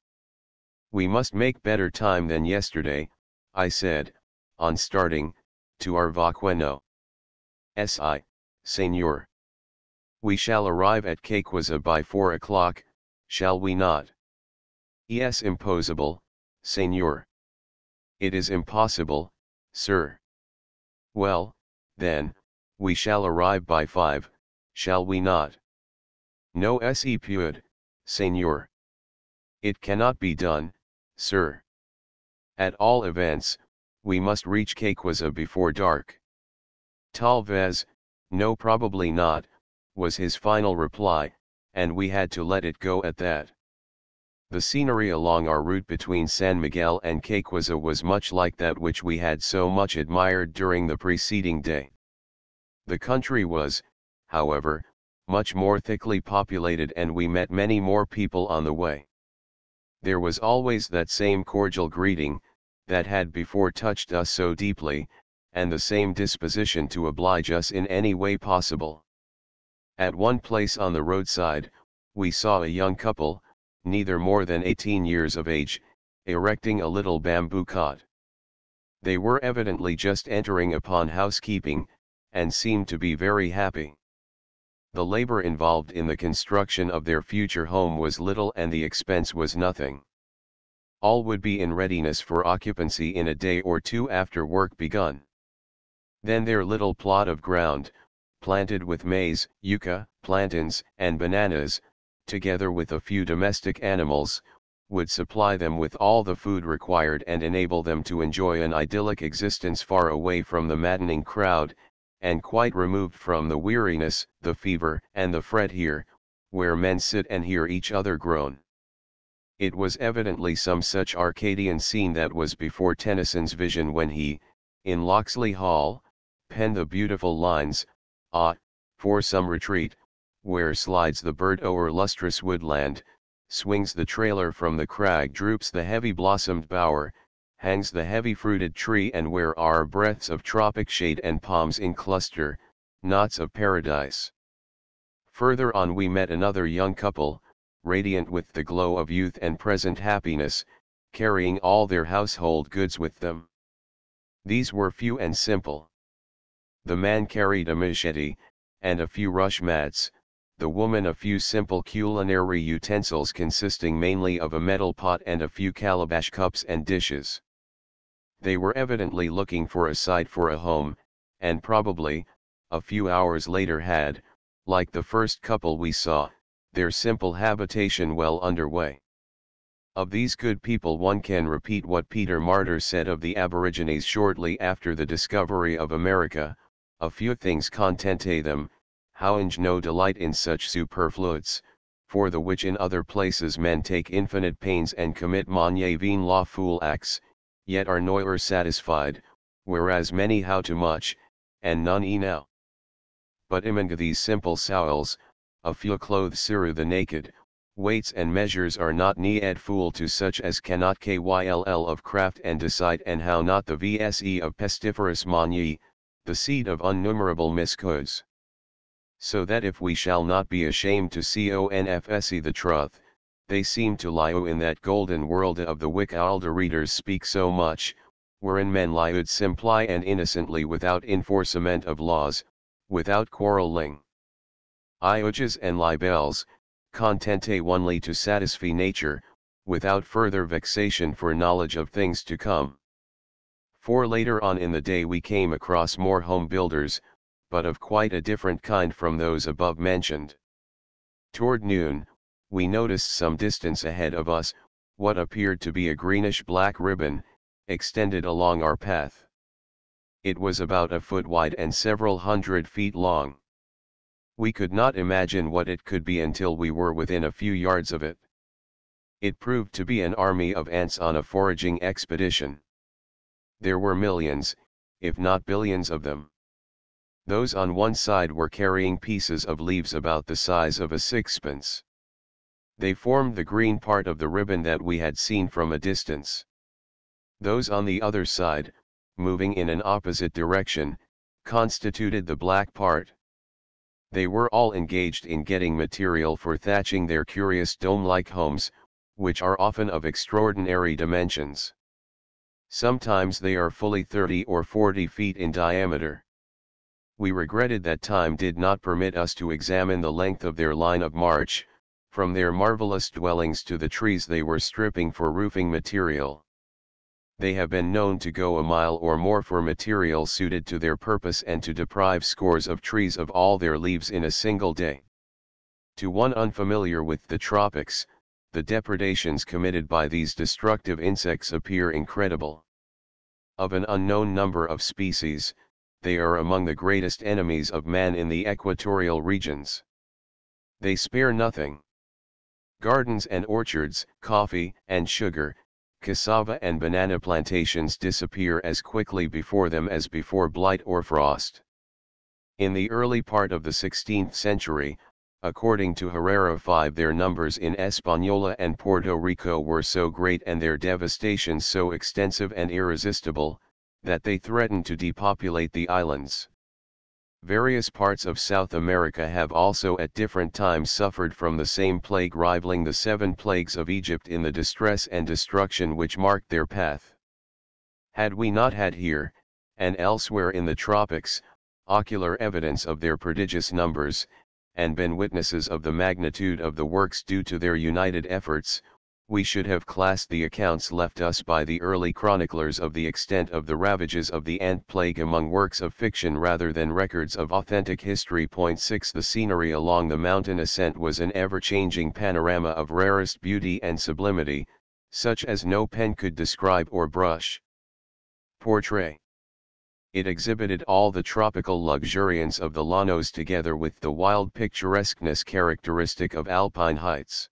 We must make better time than yesterday, I said, on starting, to our vaqueno. Si, señor. We shall arrive at Quequeza by 4 o'clock, shall we not? Es imposible, señor. It is impossible, sir. Well, then, we shall arrive by 5, shall we not? No se puede, señor. It cannot be done, sir. At all events, we must reach Quequeza before dark. Talvez, no, probably not, was his final reply, and we had to let it go at that. The scenery along our route between San Miguel and Quequeza was much like that which we had so much admired during the preceding day. The country was, however, much more thickly populated, and we met many more people on the way. There was always that same cordial greeting, that had before touched us so deeply, and the same disposition to oblige us in any way possible. At one place on the roadside, we saw a young couple, neither more than 18 years of age, erecting a little bamboo cot. They were evidently just entering upon housekeeping, and seemed to be very happy. The labor involved in the construction of their future home was little, and the expense was nothing. All would be in readiness for occupancy in a day or two after work begun. Then their little plot of ground, planted with maize, yucca, plantains, and bananas, together with a few domestic animals, would supply them with all the food required and enable them to enjoy an idyllic existence far away from the maddening crowd, and quite removed from the weariness, the fever, and the fret here, where men sit and hear each other groan. It was evidently some such Arcadian scene that was before Tennyson's vision when he, in Locksley Hall, penned the beautiful lines, "Ah, for some retreat, where slides the bird o'er lustrous woodland, swings the trailer from the crag, droops the heavy blossomed bower, hangs the heavy fruited tree, and where are breaths of tropic shade and palms in cluster, knots of paradise." Further on we met another young couple, radiant with the glow of youth and present happiness, carrying all their household goods with them. These were few and simple. The man carried a machete, and a few rush mats, the woman a few simple culinary utensils consisting mainly of a metal pot and a few calabash cups and dishes. They were evidently looking for a site for a home, and probably, a few hours later had, like the first couple we saw, their simple habitation well underway. Of these good people one can repeat what Peter Martyr said of the aborigines shortly after the discovery of America: "A few things contente them, howinge no delight in such superfluities, for the which in other places men take infinite pains and commit monavine lawful acts, yet are noyer satisfied, whereas many how too much, and none enow. But among these simple souls, a few clothes siru the naked, weights and measures are not needful to such as cannot kyll of craft and decide, and how not the vse of pestiferous mani, the seed of innumerable miscodes. So that if we shall not be ashamed to confesse the truth, they seem to lie in that golden world of the which older readers speak so much, wherein men liud simply and innocently without enforcement of laws, without quarrelling. Iuges and libels, contente only to satisfy nature, without further vexation for knowledge of things to come. For later on in the day we came across more home builders, but of quite a different kind from those above mentioned. Toward noon, we noticed some distance ahead of us, what appeared to be a greenish-black ribbon, extended along our path. It was about a foot wide and several hundred feet long. We could not imagine what it could be until we were within a few yards of it. It proved to be an army of ants on a foraging expedition. There were millions, if not billions of them. Those on one side were carrying pieces of leaves about the size of a sixpence. They formed the green part of the ribbon that we had seen from a distance. Those on the other side, moving in an opposite direction, constituted the black part. They were all engaged in getting material for thatching their curious dome-like homes, which are often of extraordinary dimensions. Sometimes they are fully 30 or 40 feet in diameter. We regretted that time did not permit us to examine the length of their line of march, from their marvelous dwellings to the trees they were stripping for roofing material. They have been known to go a mile or more for material suited to their purpose, and to deprive scores of trees of all their leaves in a single day. To one unfamiliar with the tropics, the depredations committed by these destructive insects appear incredible. Of an unknown number of species, they are among the greatest enemies of man in the equatorial regions. They spare nothing. Gardens and orchards, coffee and sugar, cassava and banana plantations disappear as quickly before them as before blight or frost. In the early part of the 16th century, according to Herrera 5, their numbers in Hispaniola and Puerto Rico were so great and their devastations so extensive and irresistible, that they threatened to depopulate the islands. Various parts of South America have also at different times suffered from the same plague, rivaling the 7 plagues of Egypt in the distress and destruction which marked their path. Had we not had here, and elsewhere in the tropics, ocular evidence of their prodigious numbers, and been witnesses of the magnitude of the works due to their united efforts, we should have classed the accounts left us by the early chroniclers of the extent of the ravages of the ant plague among works of fiction rather than records of authentic history. 6 The scenery along the mountain ascent was an ever-changing panorama of rarest beauty and sublimity, such as no pen could describe or brush portray. It exhibited all the tropical luxuriance of the llanos together with the wild picturesqueness characteristic of alpine heights.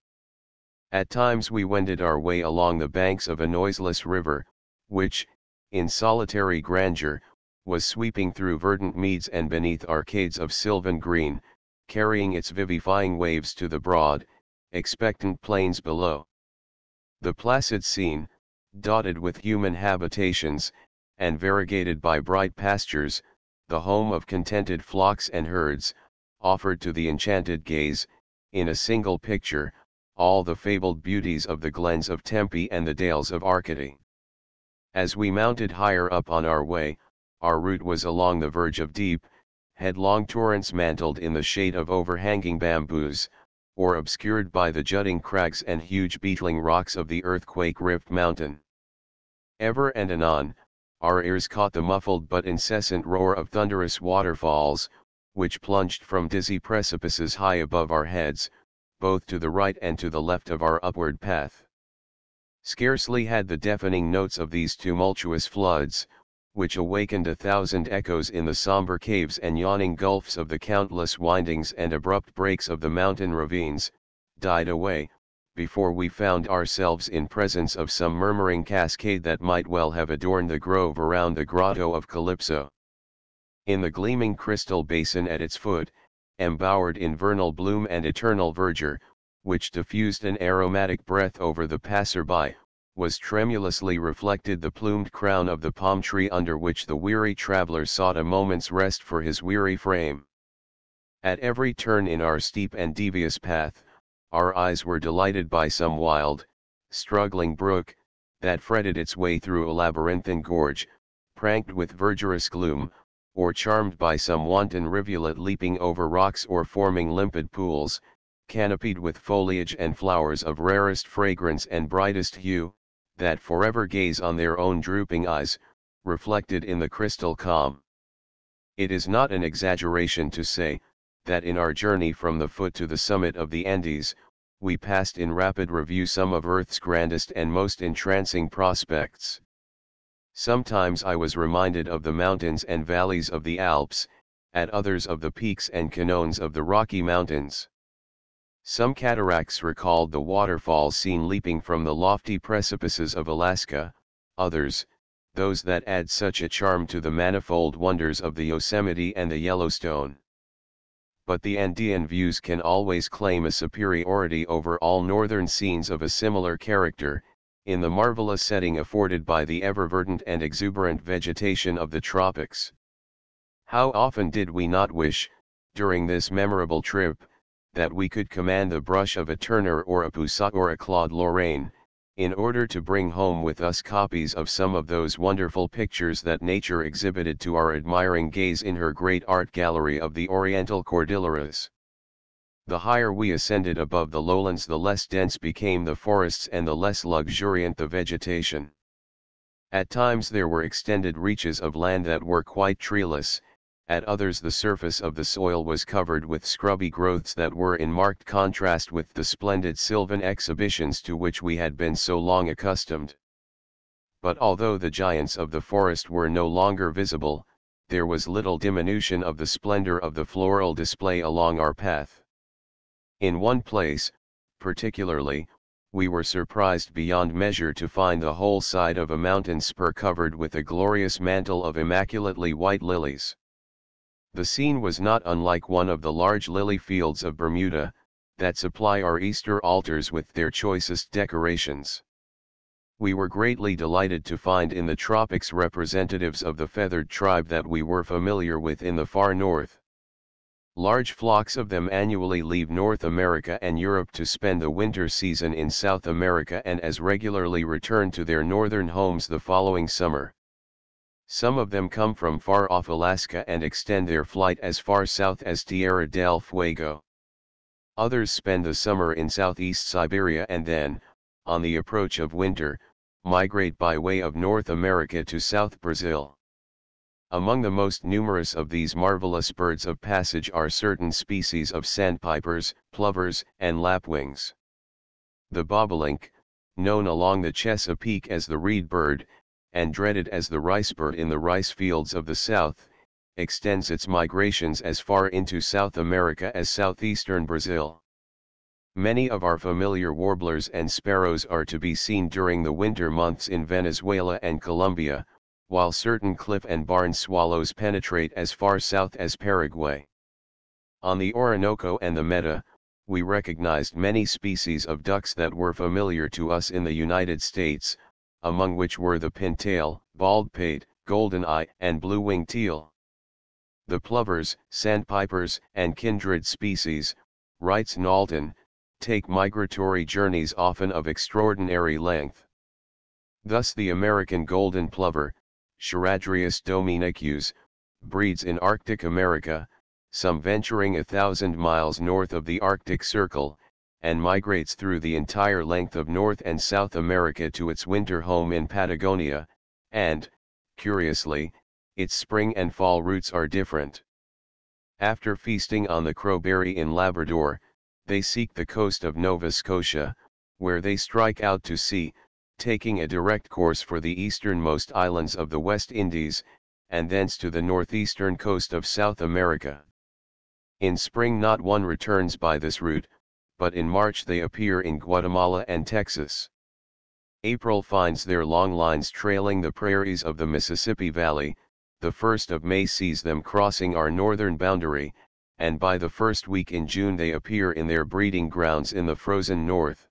At times we wended our way along the banks of a noiseless river, which, in solitary grandeur, was sweeping through verdant meads and beneath arcades of sylvan green, carrying its vivifying waves to the broad, expectant plains below. The placid scene, dotted with human habitations, and variegated by bright pastures, the home of contented flocks and herds, offered to the enchanted gaze, in a single picture, all the fabled beauties of the glens of Tempe and the dales of Arcady. As we mounted higher up on our way, our route was along the verge of deep, headlong torrents mantled in the shade of overhanging bamboos, or obscured by the jutting crags and huge beetling rocks of the earthquake-rift mountain. Ever and anon, our ears caught the muffled but incessant roar of thunderous waterfalls, which plunged from dizzy precipices high above our heads, both to the right and to the left of our upward path. Scarcely had the deafening notes of these tumultuous floods, which awakened 1,000 echoes in the somber caves and yawning gulfs of the countless windings and abrupt breaks of the mountain ravines, died away, before we found ourselves in presence of some murmuring cascade that might well have adorned the grove around the grotto of Calypso. In the gleaming crystal basin at its foot, embowered in vernal bloom and eternal verdure, which diffused an aromatic breath over the passer-by, was tremulously reflected the plumed crown of the palm tree under which the weary traveler sought a moment's rest for his weary frame. At every turn in our steep and devious path, our eyes were delighted by some wild, struggling brook, that fretted its way through a labyrinthine gorge, pranked with verdurous gloom, or charmed by some wanton rivulet leaping over rocks or forming limpid pools, canopied with foliage and flowers of rarest fragrance and brightest hue, that forever gaze on their own drooping eyes, reflected in the crystal calm. It is not an exaggeration to say, that in our journey from the foot to the summit of the Andes, we passed in rapid review some of Earth's grandest and most entrancing prospects. Sometimes I was reminded of the mountains and valleys of the Alps, at others of the peaks and canones of the Rocky Mountains. Some cataracts recalled the waterfalls seen leaping from the lofty precipices of Alaska, others, those that add such a charm to the manifold wonders of the Yosemite and the Yellowstone. But the Andean views can always claim a superiority over all northern scenes of a similar character, in the marvelous setting afforded by the ever-verdant and exuberant vegetation of the tropics. How often did we not wish, during this memorable trip, that we could command the brush of a Turner or a Poussin or a Claude Lorraine, in order to bring home with us copies of some of those wonderful pictures that nature exhibited to our admiring gaze in her great art gallery of the Oriental Cordilleras. The higher we ascended above the lowlands, the less dense became the forests and the less luxuriant the vegetation. At times there were extended reaches of land that were quite treeless, At others the surface of the soil was covered with scrubby growths that were in marked contrast with the splendid sylvan exhibitions to which we had been so long accustomed. But although the giants of the forest were no longer visible, there was little diminution of the splendor of the floral display along our path. In one place, particularly, we were surprised beyond measure to find the whole side of a mountain spur covered with a glorious mantle of immaculately white lilies. The scene was not unlike one of the large lily fields of Bermuda, that supply our Easter altars with their choicest decorations. We were greatly delighted to find in the tropics representatives of the feathered tribe that we were familiar with in the far north. Large flocks of them annually leave North America and Europe to spend the winter season in South America and as regularly return to their northern homes the following summer. Some of them come from far-off Alaska and extend their flight as far south as Tierra del Fuego. Others spend the summer in southeast Siberia and then, on the approach of winter, migrate by way of North America to South Brazil. Among the most numerous of these marvelous birds of passage are certain species of sandpipers, plovers, and lapwings. The bobolink, known along the Chesapeake as the reed bird, and dreaded as the ricebird in the rice fields of the South, extends its migrations as far into South America as southeastern Brazil. Many of our familiar warblers and sparrows are to be seen during the winter months in Venezuela and Colombia, while certain cliff and barn swallows penetrate as far south as Paraguay. On the Orinoco and the Meta, we recognized many species of ducks that were familiar to us in the United States, among which were the pintail, bald-pate, golden-eye, and blue-winged teal. The plovers, sandpipers, and kindred species, writes Knowlton, take migratory journeys often of extraordinary length. Thus the American golden plover, Charadrius dominicus, breeds in Arctic America, some venturing 1,000 miles north of the Arctic Circle, and migrates through the entire length of North and South America to its winter home in Patagonia, and, curiously, its spring and fall routes are different. After feasting on the crowberry in Labrador, they seek the coast of Nova Scotia, where they strike out to sea, taking a direct course for the easternmost islands of the West Indies, and thence to the northeastern coast of South America. In spring not one returns by this route, but in March they appear in Guatemala and Texas. April finds their long lines trailing the prairies of the Mississippi Valley, the 1st of May sees them crossing our northern boundary, and by the first week in June they appear in their breeding grounds in the frozen north.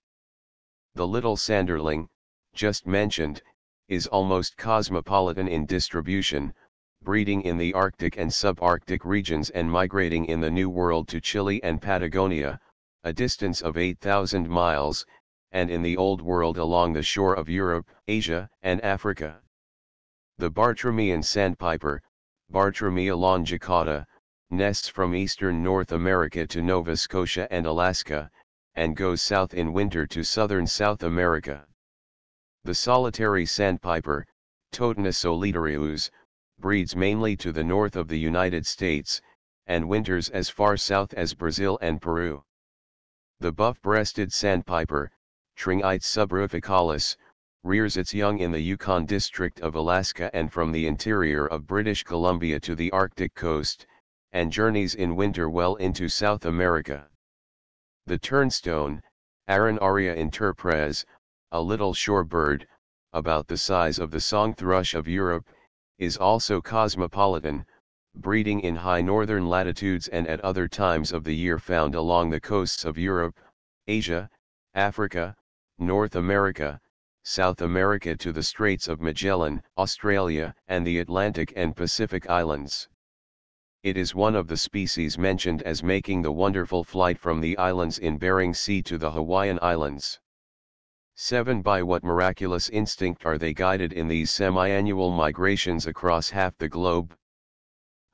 The little sanderling, just mentioned, is almost cosmopolitan in distribution, breeding in the Arctic and subarctic regions and migrating in the New World to Chile and Patagonia, a distance of 8,000 miles, and in the Old World along the shore of Europe, Asia, and Africa. The Bartramian sandpiper, Bartramia longicauda, nests from eastern North America to Nova Scotia and Alaska, and goes south in winter to southern South America. The solitary sandpiper, Totanus solitarius, breeds mainly to the north of the United States, and winters as far south as Brazil and Peru. The buff-breasted sandpiper, Tringites subruficalis, rears its young in the Yukon district of Alaska and from the interior of British Columbia to the Arctic coast, and journeys in winter well into South America. The turnstone, Arenaria interpres, a little shore bird, about the size of the song thrush of Europe, is also cosmopolitan, breeding in high northern latitudes and at other times of the year found along the coasts of Europe, Asia, Africa, North America, South America to the Straits of Magellan, Australia, and the Atlantic and Pacific Islands. It is one of the species mentioned as making the wonderful flight from the islands in Bering Sea to the Hawaiian Islands. 7. By what miraculous instinct are they guided in these semi-annual migrations across half the globe?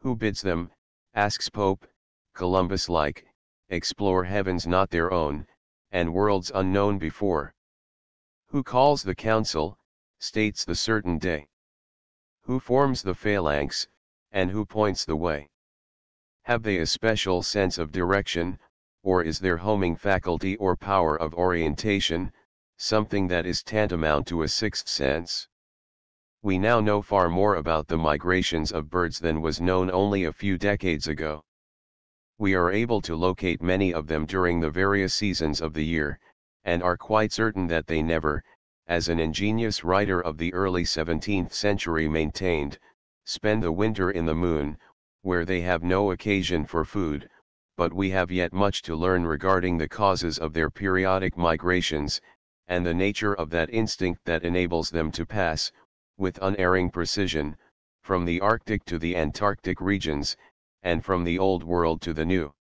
Who bids them, asks Pope, Columbus-like, explore heavens not their own, and worlds unknown before? Who calls the council, states the certain day? Who forms the phalanx, and who points the way? Have they a special sense of direction, or is their homing faculty or power of orientation, something that is tantamount to a sixth sense? We now know far more about the migrations of birds than was known only a few decades ago. We are able to locate many of them during the various seasons of the year, and are quite certain that they never, as an ingenious writer of the early 17th century maintained, spend the winter in the moon, where they have no occasion for food, but we have yet much to learn regarding the causes of their periodic migrations, and the nature of that instinct that enables them to pass, with unerring precision, from the Arctic to the Antarctic regions, and from the Old World to the New.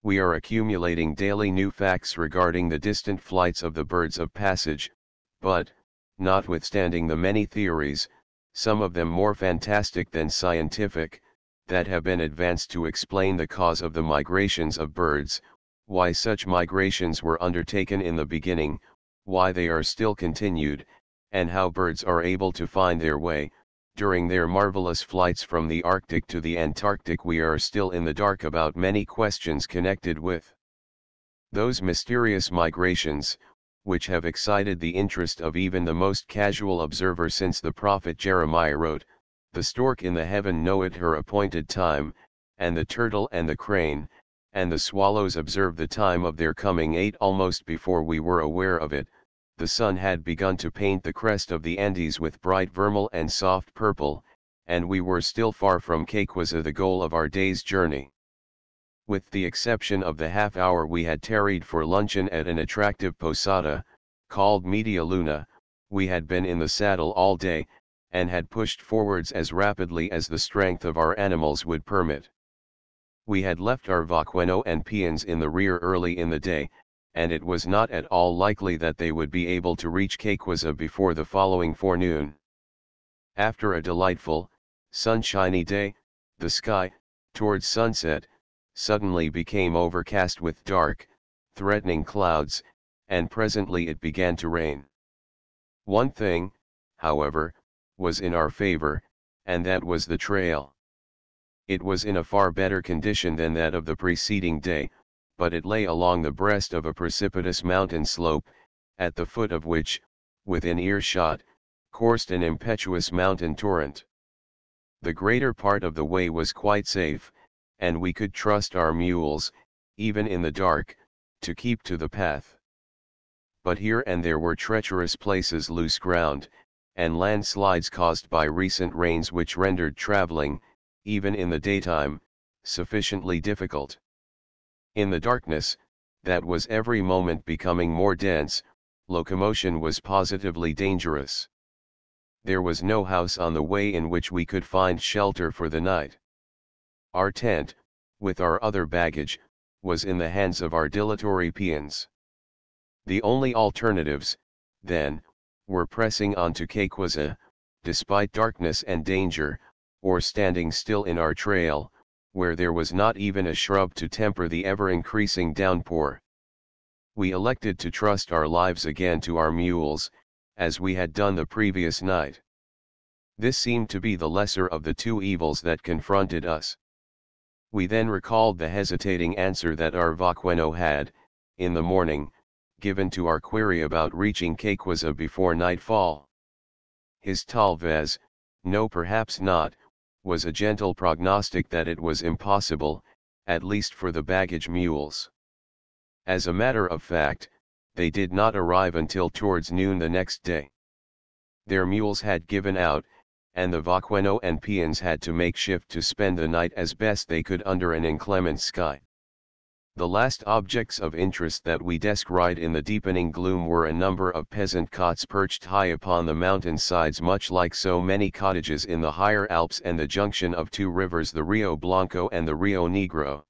We are accumulating daily new facts regarding the distant flights of the birds of passage, but, notwithstanding the many theories, some of them more fantastic than scientific, that have been advanced to explain the cause of the migrations of birds, why such migrations were undertaken in the beginning, why they are still continued, and how birds are able to find their way, during their marvelous flights from the Arctic to the Antarctic. We are still in the dark about many questions connected with those mysterious migrations, which have excited the interest of even the most casual observer since the prophet Jeremiah wrote, "The stork in the heaven knoweth her appointed time, and the turtle and the crane, and the swallows observe the time of their coming." 8 Almost before we were aware of it, the sun had begun to paint the crest of the Andes with bright vermil and soft purple, and we were still far from Quequeza, the goal of our day's journey. With the exception of the half hour we had tarried for luncheon at an attractive posada, called Media Luna, we had been in the saddle all day, and had pushed forwards as rapidly as the strength of our animals would permit. We had left our vaqueno and peons in the rear early in the day, and it was not at all likely that they would be able to reach Quequeza before the following forenoon. After a delightful, sunshiny day, the sky, towards sunset, suddenly became overcast with dark, threatening clouds, and presently it began to rain. One thing, however, was in our favor, and that was the trail. It was in a far better condition than that of the preceding day, but it lay along the breast of a precipitous mountain slope, at the foot of which, within earshot, coursed an impetuous mountain torrent. The greater part of the way was quite safe, and we could trust our mules, even in the dark, to keep to the path. But here and there were treacherous places, loose ground, and landslides caused by recent rains which rendered traveling, even in the daytime, sufficiently difficult. In the darkness, that was every moment becoming more dense, locomotion was positively dangerous. There was no house on the way in which we could find shelter for the night. Our tent, with our other baggage, was in the hands of our dilatory peons. The only alternatives, then, were pressing on to Quequeza, despite darkness and danger, or standing still in our trail, where there was not even a shrub to temper the ever-increasing downpour. We elected to trust our lives again to our mules, as we had done the previous night. This seemed to be the lesser of the two evils that confronted us. We then recalled the hesitating answer that our vaqueno had, in the morning, given to our query about reaching Quequeza before nightfall. His tal vez, no perhaps not, was a gentle prognostic that it was impossible, at least for the baggage mules. As a matter of fact, they did not arrive until towards noon the next day. Their mules had given out, and the vaqueno and peons had to make shift to spend the night as best they could under an inclement sky. The last objects of interest that we descried in the deepening gloom were a number of peasant cots perched high upon the mountain sides, much like so many cottages in the higher Alps, and the junction of two rivers, the Rio Blanco and the Rio Negro.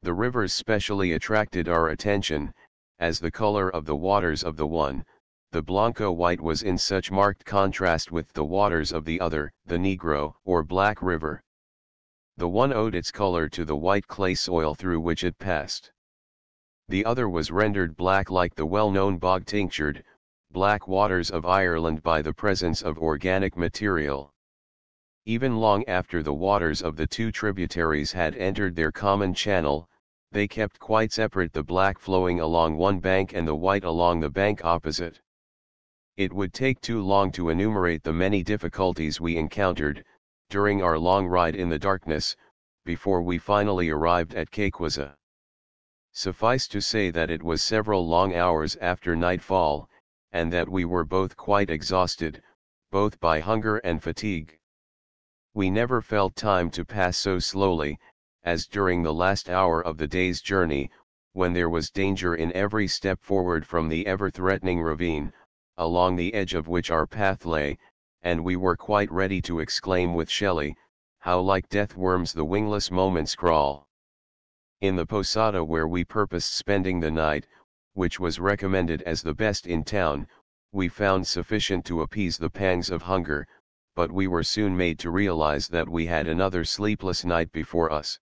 The rivers specially attracted our attention, as the color of the waters of the one, the Blanco white, was in such marked contrast with the waters of the other, the Negro or Black River. The one owed its color to the white clay soil through which it passed. The other was rendered black like the well-known bog-tinctured, black waters of Ireland by the presence of organic material. Even long after the waters of the two tributaries had entered their common channel, they kept quite separate, the black flowing along one bank and the white along the bank opposite. It would take too long to enumerate the many difficulties we encountered, during our long ride in the darkness, before we finally arrived at Kekweza. Suffice to say that it was several long hours after nightfall, and that we were both quite exhausted, both by hunger and fatigue. We never felt time to pass so slowly, as during the last hour of the day's journey, when there was danger in every step forward from the ever-threatening ravine, along the edge of which our path lay, and we were quite ready to exclaim with Shelley, "How like death worms the wingless moments crawl." In the posada where we purposed spending the night, which was recommended as the best in town, we found sufficient to appease the pangs of hunger, but we were soon made to realize that we had another sleepless night before us.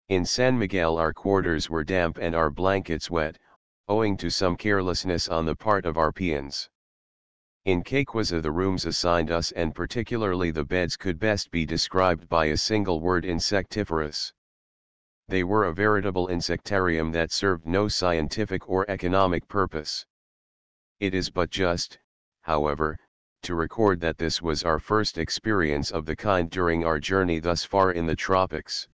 In San Miguel our quarters were damp and our blankets wet, owing to some carelessness on the part of our peons. In Kekweza the rooms assigned us, and particularly the beds, could best be described by a single word: insectivorous. They were a veritable insectarium that served no scientific or economic purpose. It is but just, however, to record that this was our first experience of the kind during our journey thus far in the tropics.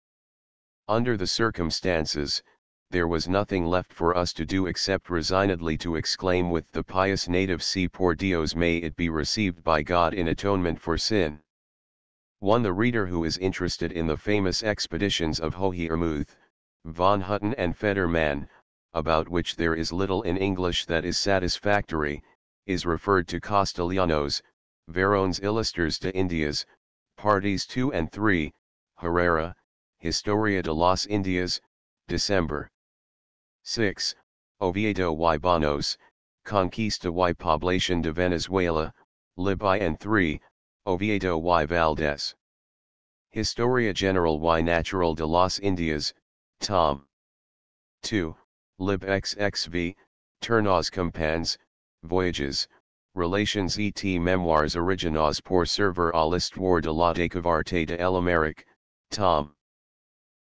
Under the circumstances, there was nothing left for us to do except resignedly to exclaim with the pious native, "Si por Dios, may it be received by God in atonement for sin." The reader who is interested in the famous expeditions of Hohermuth, von Hutten and Fetterman, about which there is little in English that is satisfactory, is referred to Castellanos, Veron's Illustres de Indias, Parties 2 and 3, Herrera, Historia de las Indias, December 6, Oviedo y Banos, Conquista y Población de Venezuela, Lib. and 3, Oviedo y Valdés. Historia General y Natural de las Indias, Tom. 2, Lib. XXV, Tournos Campans, Voyages, Relations et Memoires Originaux pour servir à l'histoire de la découverte de l'Amérique, Tom.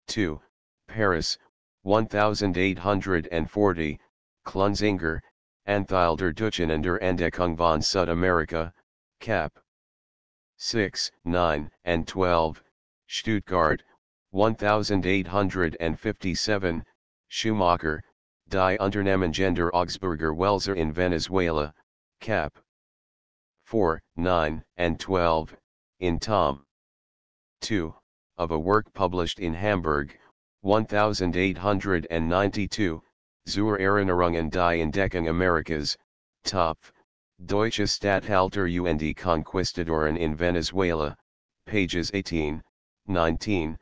2, Paris, 1840, Klunzinger, Antheil der Deutschen der Entdeckung von Südamerika, Cap. 6, 9, and 12, Stuttgart, 1857, Schumacher, Die Unternehmen der Augsburger Wälzer in Venezuela, Cap. 4, 9, and 12, in Tom. 2, of a work published in Hamburg, 1892, Zur Erinnerungen die Entdeckung Amerikas, Topf, Deutsche Statthalter und Conquistadoren in Venezuela, pages 18, 19,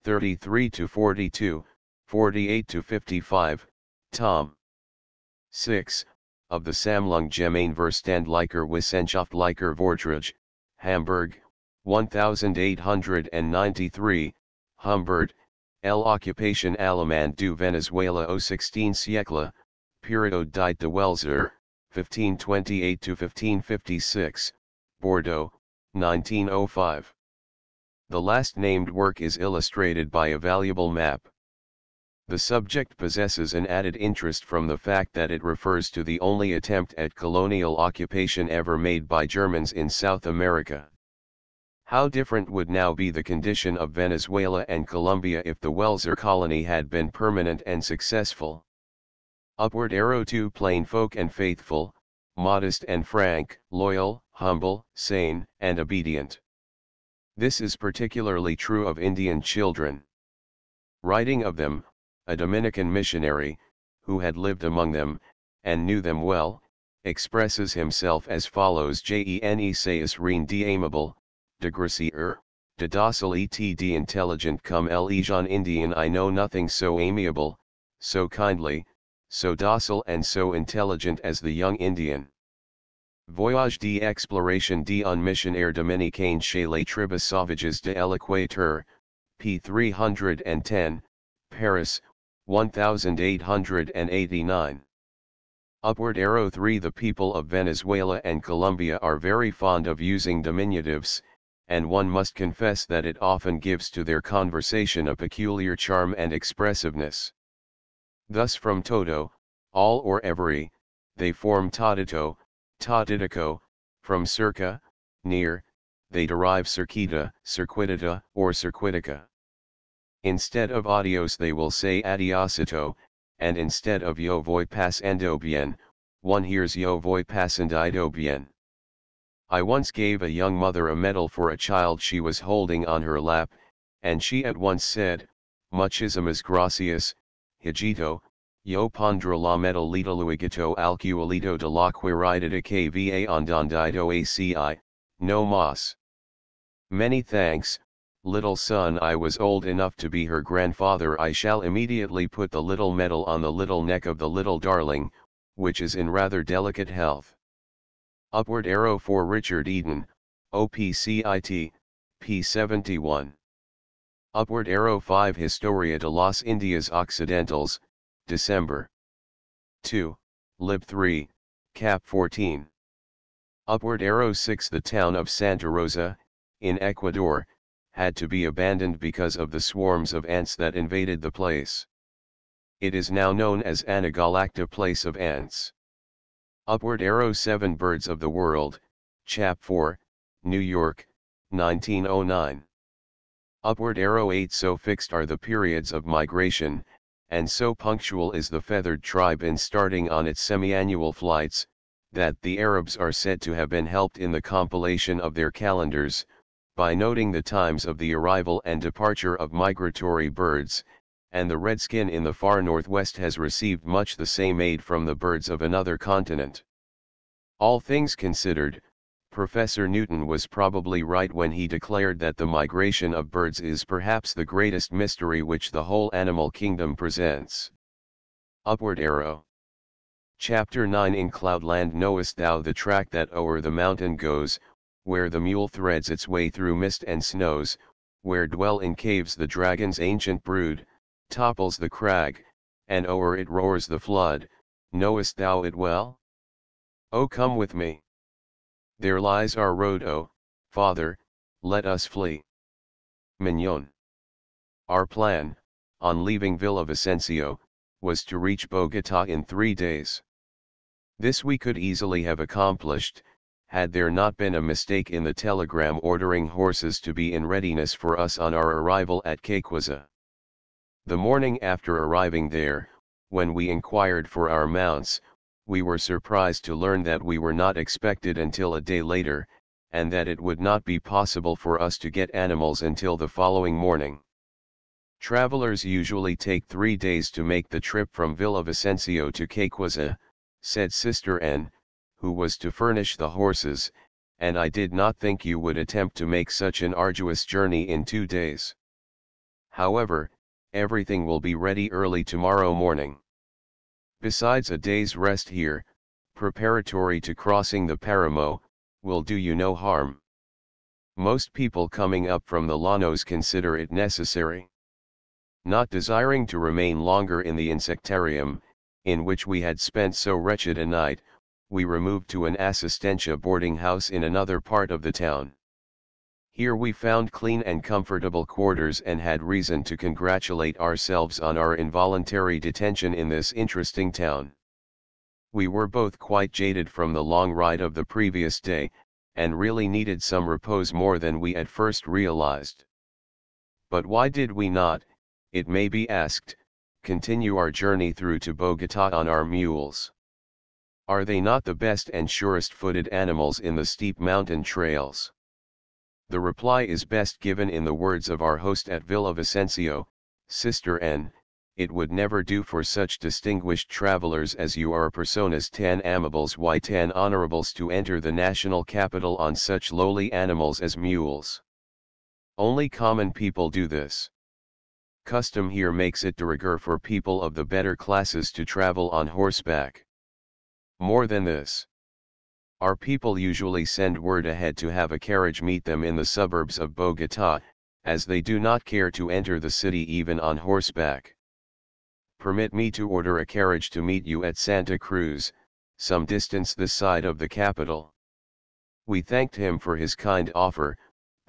33-42, 48-55, Tom. 6, of the Sammlung Gemeinverstandlicher Wissenschaftlicher Vorträge, Hamburg, 1893, Humbert, L'Occupation Allemande du Venezuela au 16e siècle, Période dit de Welser, 1528-1556, Bordeaux, 1905. The last named work is illustrated by a valuable map. The subject possesses an added interest from the fact that it refers to the only attempt at colonial occupation ever made by Germans in South America. How different would now be the condition of Venezuela and Colombia if the Welser colony had been permanent and successful. Upward arrow to plain folk and faithful, modest and frank, loyal, humble, sane, and obedient. This is particularly true of Indian children. Writing of them, a Dominican missionary, who had lived among them, and knew them well, expresses himself as follows: "Jene sais rien d'aimable, de gracieux, de docile et d'intelligent comme les gens Indian. I know nothing so amiable, so kindly, so docile and so intelligent as the young Indian." Voyage d'exploration d'un missionnaire dominicain chez les tribus sauvages de l'Équateur, p. 310, Paris, 1889. Upward arrow 3. The people of Venezuela and Colombia are very fond of using diminutives, and one must confess that it often gives to their conversation a peculiar charm and expressiveness. Thus from todo, all or every, they form todito, totitico, from circa, near, they derive circuita, circuitata, or circuitica. Instead of adios they will say adiosito, and instead of yo voy pasando bien, one hears yo voy pasandito bien. I once gave a young mother a medal for a child she was holding on her lap, and she at once said, muchísimas gracias, hijito, yo pondré la medalita luigito al cuelito de la querida que va andandito aci, no más. Many thanks, little son. I was old enough to be her grandfather. I shall immediately put the little medal on the little neck of the little darling, which is in rather delicate health. Upward arrow for Richard Eden, OPCIT, P71. Upward arrow 5 Historia de las Indias Occidentales, December 2, Lib 3, Cap 14. Upward arrow 6 The town of Santa Rosa, in Ecuador, had to be abandoned because of the swarms of ants that invaded the place. It is now known as Anagalacta Place of Ants. Upward arrow 7 Birds of the World, Chap 4, New York, 1909. Upward arrow 8 So fixed are the periods of migration, and so punctual is the feathered tribe in starting on its semi-annual flights, that the Arabs are said to have been helped in the compilation of their calendars, by noting the times of the arrival and departure of migratory birds, and the redskin in the far northwest has received much the same aid from the birds of another continent. All things considered, Professor Newton was probably right when he declared that the migration of birds is perhaps the greatest mystery which the whole animal kingdom presents. Upward arrow. Chapter 9 In Cloudland knowest thou the track that o'er the mountain goes, where the mule threads its way through mist and snows, where dwell in caves the dragon's ancient brood, topples the crag, and o'er it roars the flood, knowest thou it well? Oh, come with me. There lies our road, oh, Father, let us flee. Mignon. Our plan, on leaving Villavicencio, was to reach Bogota in 3 days. This we could easily have accomplished, had there not been a mistake in the telegram ordering horses to be in readiness for us on our arrival at Cayquisa. The morning after arriving there, when we inquired for our mounts, we were surprised to learn that we were not expected until a day later, and that it would not be possible for us to get animals until the following morning. Travelers usually take 3 days to make the trip from Villavicencio to Cayquisa, said Sister N, who was to furnish the horses, and I did not think you would attempt to make such an arduous journey in 2 days. However, everything will be ready early tomorrow morning. Besides, a day's rest here, preparatory to crossing the Paramo, will do you no harm. Most people coming up from the Llanos consider it necessary. Not desiring to remain longer in the insectarium, in which we had spent so wretched a night, we removed to an assistencia boarding house in another part of the town. Here we found clean and comfortable quarters and had reason to congratulate ourselves on our involuntary detention in this interesting town. We were both quite jaded from the long ride of the previous day, and really needed some repose more than we at first realized. But why did we not, it may be asked, continue our journey through to Bogota on our mules? Are they not the best and surest-footed animals in the steep mountain trails? The reply is best given in the words of our host at Villavicencio, Sister N, it would never do for such distinguished travelers as you are personas tan amables y tan honorables to enter the national capital on such lowly animals as mules. Only common people do this. Custom here makes it de rigueur for people of the better classes to travel on horseback. More than this, our people usually send word ahead to have a carriage meet them in the suburbs of Bogota, as they do not care to enter the city even on horseback. Permit me to order a carriage to meet you at Santa Cruz, some distance this side of the capital. We thanked him for his kind offer,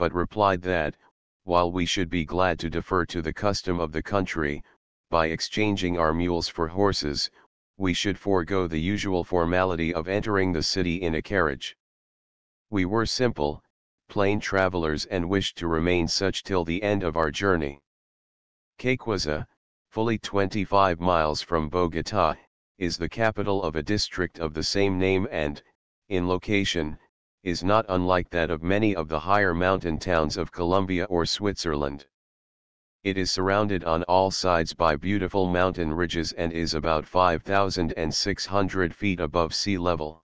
but replied that, while we should be glad to defer to the custom of the country, by exchanging our mules for horses, we should forego the usual formality of entering the city in a carriage. We were simple, plain travelers and wished to remain such till the end of our journey. Quequeza, fully 25 miles from Bogotá, is the capital of a district of the same name and, in location, is not unlike that of many of the higher mountain towns of Colombia or Switzerland. It is surrounded on all sides by beautiful mountain ridges and is about 5,600 feet above sea level.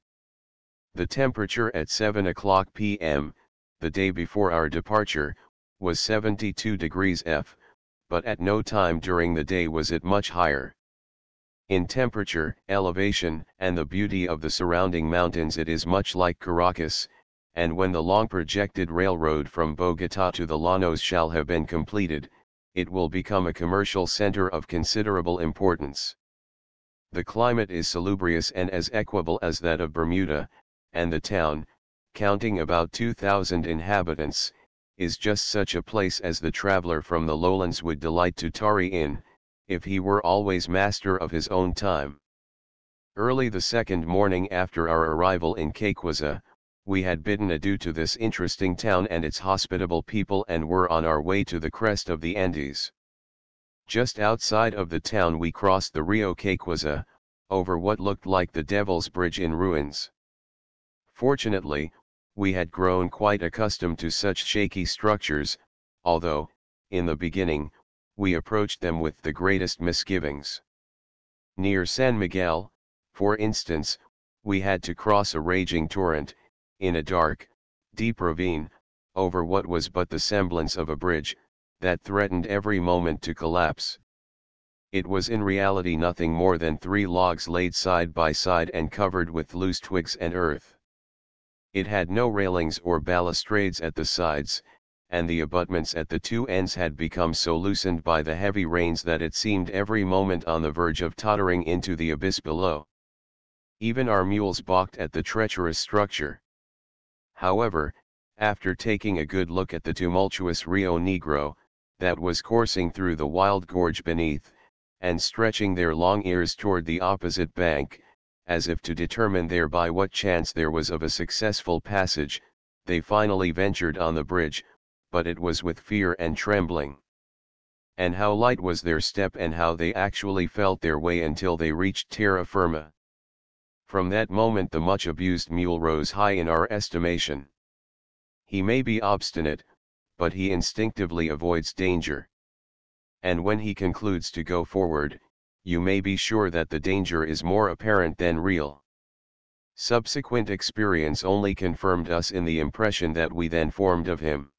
The temperature at 7 o'clock p.m., the day before our departure, was 72 degrees F, but at no time during the day was it much higher. In temperature, elevation, and the beauty of the surrounding mountains it is much like Caracas, and when the long projected railroad from Bogotá to the Llanos shall have been completed, it will become a commercial center of considerable importance. The climate is salubrious and as equable as that of Bermuda, and the town, counting about 2,000 inhabitants, is just such a place as the traveler from the lowlands would delight to tarry in, if he were always master of his own time. Early the second morning after our arrival in Quequeza, we had bidden adieu to this interesting town and its hospitable people and were on our way to the crest of the Andes. Just outside of the town we crossed the Rio Quequeza, over what looked like the Devil's Bridge in ruins. Fortunately, we had grown quite accustomed to such shaky structures, although, in the beginning, we approached them with the greatest misgivings. Near San Miguel, for instance, we had to cross a raging torrent, in a dark, deep ravine, over what was but the semblance of a bridge, that threatened every moment to collapse. It was in reality nothing more than 3 logs laid side by side and covered with loose twigs and earth. It had no railings or balustrades at the sides, and the abutments at the 2 ends had become so loosened by the heavy rains that it seemed every moment on the verge of tottering into the abyss below. Even our mules balked at the treacherous structure. However, after taking a good look at the tumultuous Rio Negro, that was coursing through the wild gorge beneath, and stretching their long ears toward the opposite bank, as if to determine thereby what chance there was of a successful passage, they finally ventured on the bridge, but it was with fear and trembling. And how light was their step and how they actually felt their way until they reached terra firma. From that moment the much abused mule rose high in our estimation. He may be obstinate, but he instinctively avoids danger. And when he concludes to go forward, you may be sure that the danger is more apparent than real. Subsequent experience only confirmed us in the impression that we then formed of him.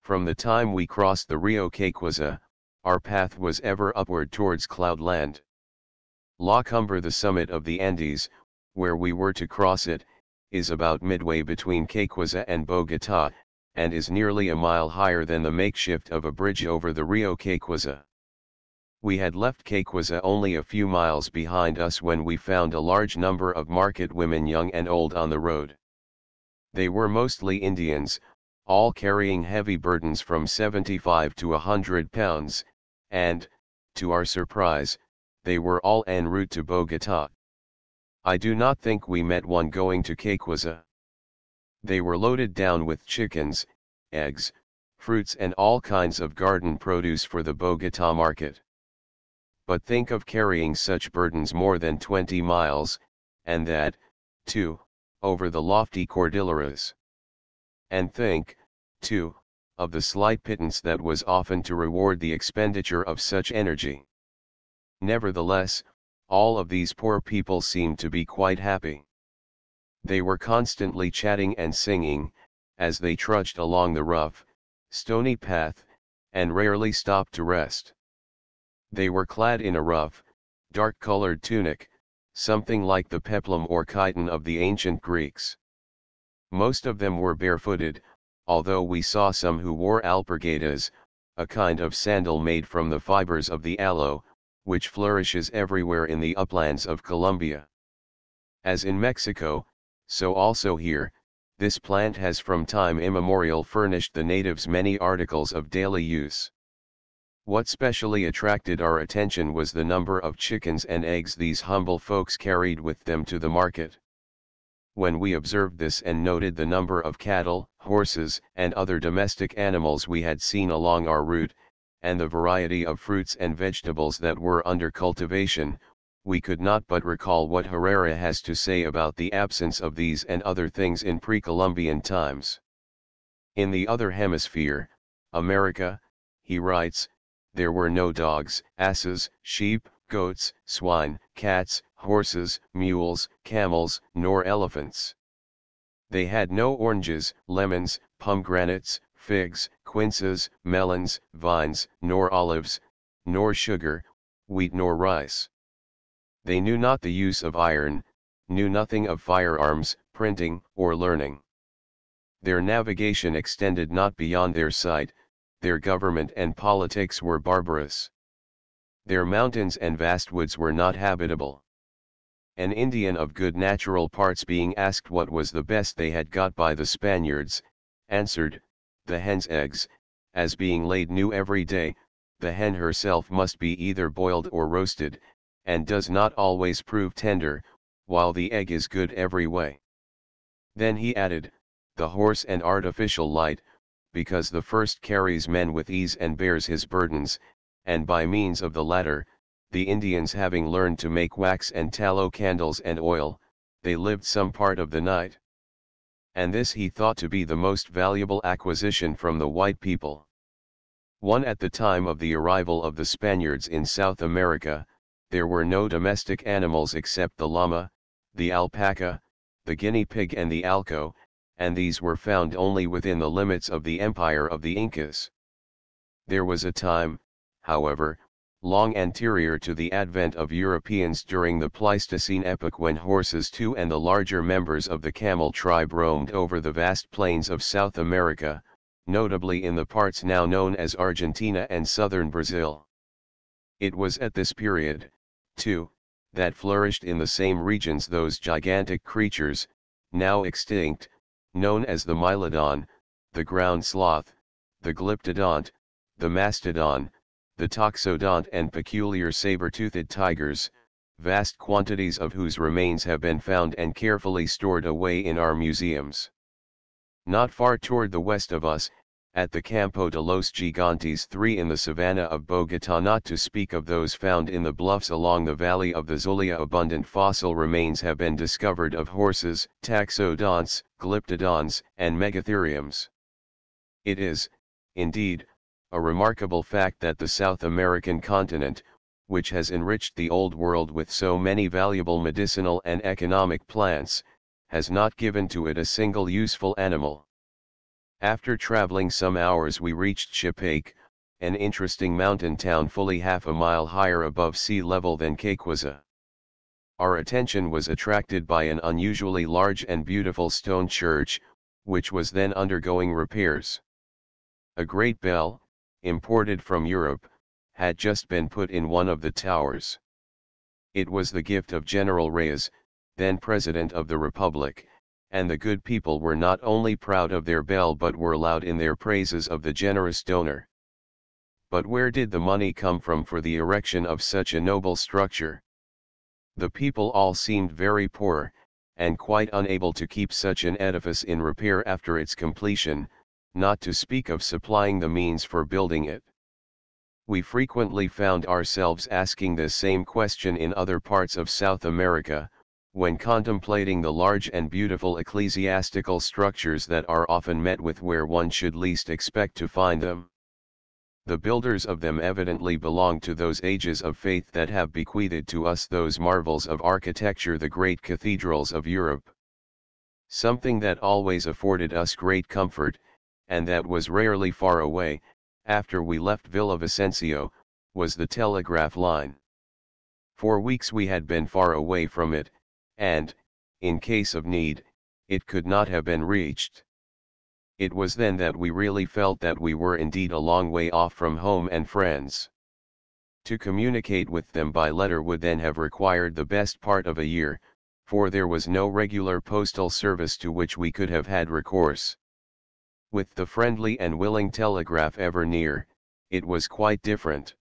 From the time we crossed the Rio Quequeza, our path was ever upward towards Cloudland. La Cumbre, the summit of the Andes, where we were to cross it, is about midway between Quequeza and Bogotá, and is nearly a mile higher than the makeshift of a bridge over the Rio Quequeza. We had left Quequeza only a few miles behind us when we found a large number of market women, young and old, on the road. They were mostly Indians, all carrying heavy burdens from 75 to 100 pounds, and, to our surprise, they were all en route to Bogotá. I do not think we met one going to Quequeza. They were loaded down with chickens, eggs, fruits and all kinds of garden produce for the Bogotá market. But think of carrying such burdens more than 20 miles, and that, too, over the lofty Cordilleras. And think, too, of the slight pittance that was often to reward the expenditure of such energy. Nevertheless, all of these poor people seemed to be quite happy. They were constantly chatting and singing, as they trudged along the rough, stony path, and rarely stopped to rest. They were clad in a rough, dark-colored tunic, something like the peplum or chiton of the ancient Greeks. Most of them were barefooted, although we saw some who wore alpargatas, a kind of sandal made from the fibers of the aloe, which flourishes everywhere in the uplands of Colombia. As in Mexico, so also here, this plant has from time immemorial furnished the natives many articles of daily use. What specially attracted our attention was the number of chickens and eggs these humble folks carried with them to the market. When we observed this and noted the number of cattle, horses, and other domestic animals we had seen along our route, and the variety of fruits and vegetables that were under cultivation, we could not but recall what Herrera has to say about the absence of these and other things in pre-Columbian times. In the other hemisphere, America, he writes, there were no dogs, asses, sheep, goats, swine, cats, horses, mules, camels, nor elephants. They had no oranges, lemons, pomegranates, figs, quinces, melons, vines, nor olives, nor sugar, wheat nor rice. They knew not the use of iron, knew nothing of firearms, printing, or learning. Their navigation extended not beyond their sight, their government and politics were barbarous. Their mountains and vast woods were not habitable. An Indian of good natural parts being asked what was the best they had got by the Spaniards, answered, the hen's eggs, as being laid new every day, the hen herself must be either boiled or roasted, and does not always prove tender, while the egg is good every way. Then he added, the horse and artificial light, because the first carries men with ease and bears his burdens, and by means of the latter, the Indians having learned to make wax and tallow candles and oil, they lived some part of the night. And this he thought to be the most valuable acquisition from the white people. One at the time of the arrival of the Spaniards in South America, there were no domestic animals except the llama, the alpaca, the guinea pig and the alco, and these were found only within the limits of the empire of the Incas. There was a time, however, long anterior to the advent of Europeans during the Pleistocene epoch when horses too and the larger members of the camel tribe roamed over the vast plains of South America, notably in the parts now known as Argentina and southern Brazil. It was at this period, too, that flourished in the same regions those gigantic creatures, now extinct, known as the Mylodon, the ground sloth, the glyptodont, the mastodon, the toxodont and peculiar saber-toothed tigers, vast quantities of whose remains have been found and carefully stored away in our museums. Not far toward the west of us, at the Campo de los Gigantes 3 in the savanna of Bogotá, not to speak of those found in the bluffs along the valley of the Zulia, abundant fossil remains have been discovered of horses, taxodonts, glyptodons, and megatheriums. It is, indeed, a remarkable fact that the South American continent, which has enriched the Old World with so many valuable medicinal and economic plants, has not given to it a single useful animal. After traveling some hours we reached Chipake, an interesting mountain town fully half a mile higher above sea level than Cayquisa. Our attention was attracted by an unusually large and beautiful stone church, which was then undergoing repairs. A great bell, imported from Europe, had just been put in one of the towers. It was the gift of General Reyes, then President of the Republic, and the good people were not only proud of their bell but were loud in their praises of the generous donor. But where did the money come from for the erection of such a noble structure? The people all seemed very poor, and quite unable to keep such an edifice in repair after its completion, not to speak of supplying the means for building it. We frequently found ourselves asking this same question in other parts of South America, when contemplating the large and beautiful ecclesiastical structures that are often met with where one should least expect to find them. The builders of them evidently belong to those ages of faith that have bequeathed to us those marvels of architecture, the great cathedrals of Europe. Something that always afforded us great comfort, and that was rarely far away, after we left Villavicencio, was the telegraph line. For weeks we had been far away from it, and, in case of need, it could not have been reached. It was then that we really felt that we were indeed a long way off from home and friends. To communicate with them by letter would then have required the best part of a year, for there was no regular postal service to which we could have had recourse. With the friendly and willing telegraph ever near, it was quite different.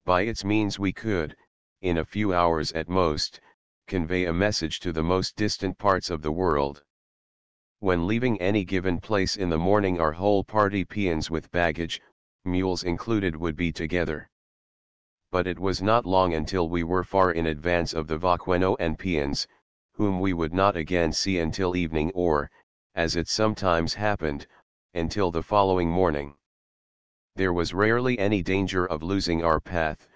By its means we could, in a few hours at most, convey a message to the most distant parts of the world. When leaving any given place in the morning, our whole party, peons with baggage, mules included, would be together. But it was not long until we were far in advance of the vaqueno and peons, whom we would not again see until evening, or, as it sometimes happened, until the following morning. There was rarely any danger of losing our path,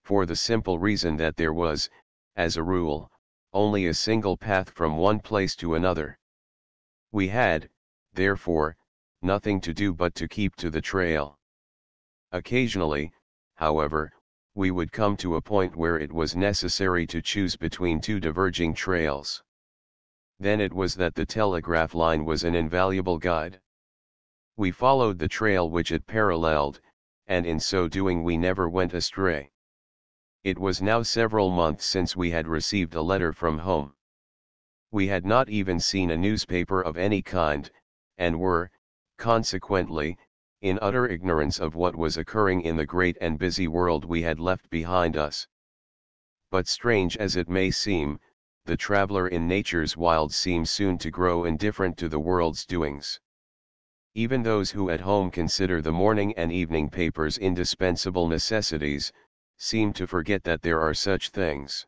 for the simple reason that there was, as a rule, only a single path from one place to another. We had, therefore, nothing to do but to keep to the trail. Occasionally, however, we would come to a point where it was necessary to choose between two diverging trails. Then it was that the telegraph line was an invaluable guide. We followed the trail which it paralleled, and in so doing we never went astray. It was now several months since we had received a letter from home. We had not even seen a newspaper of any kind, and were, consequently, in utter ignorance of what was occurring in the great and busy world we had left behind us. But strange as it may seem, the traveler in nature's wilds seems soon to grow indifferent to the world's doings. Even those who at home consider the morning and evening papers indispensable necessities, seem to forget that there are such things.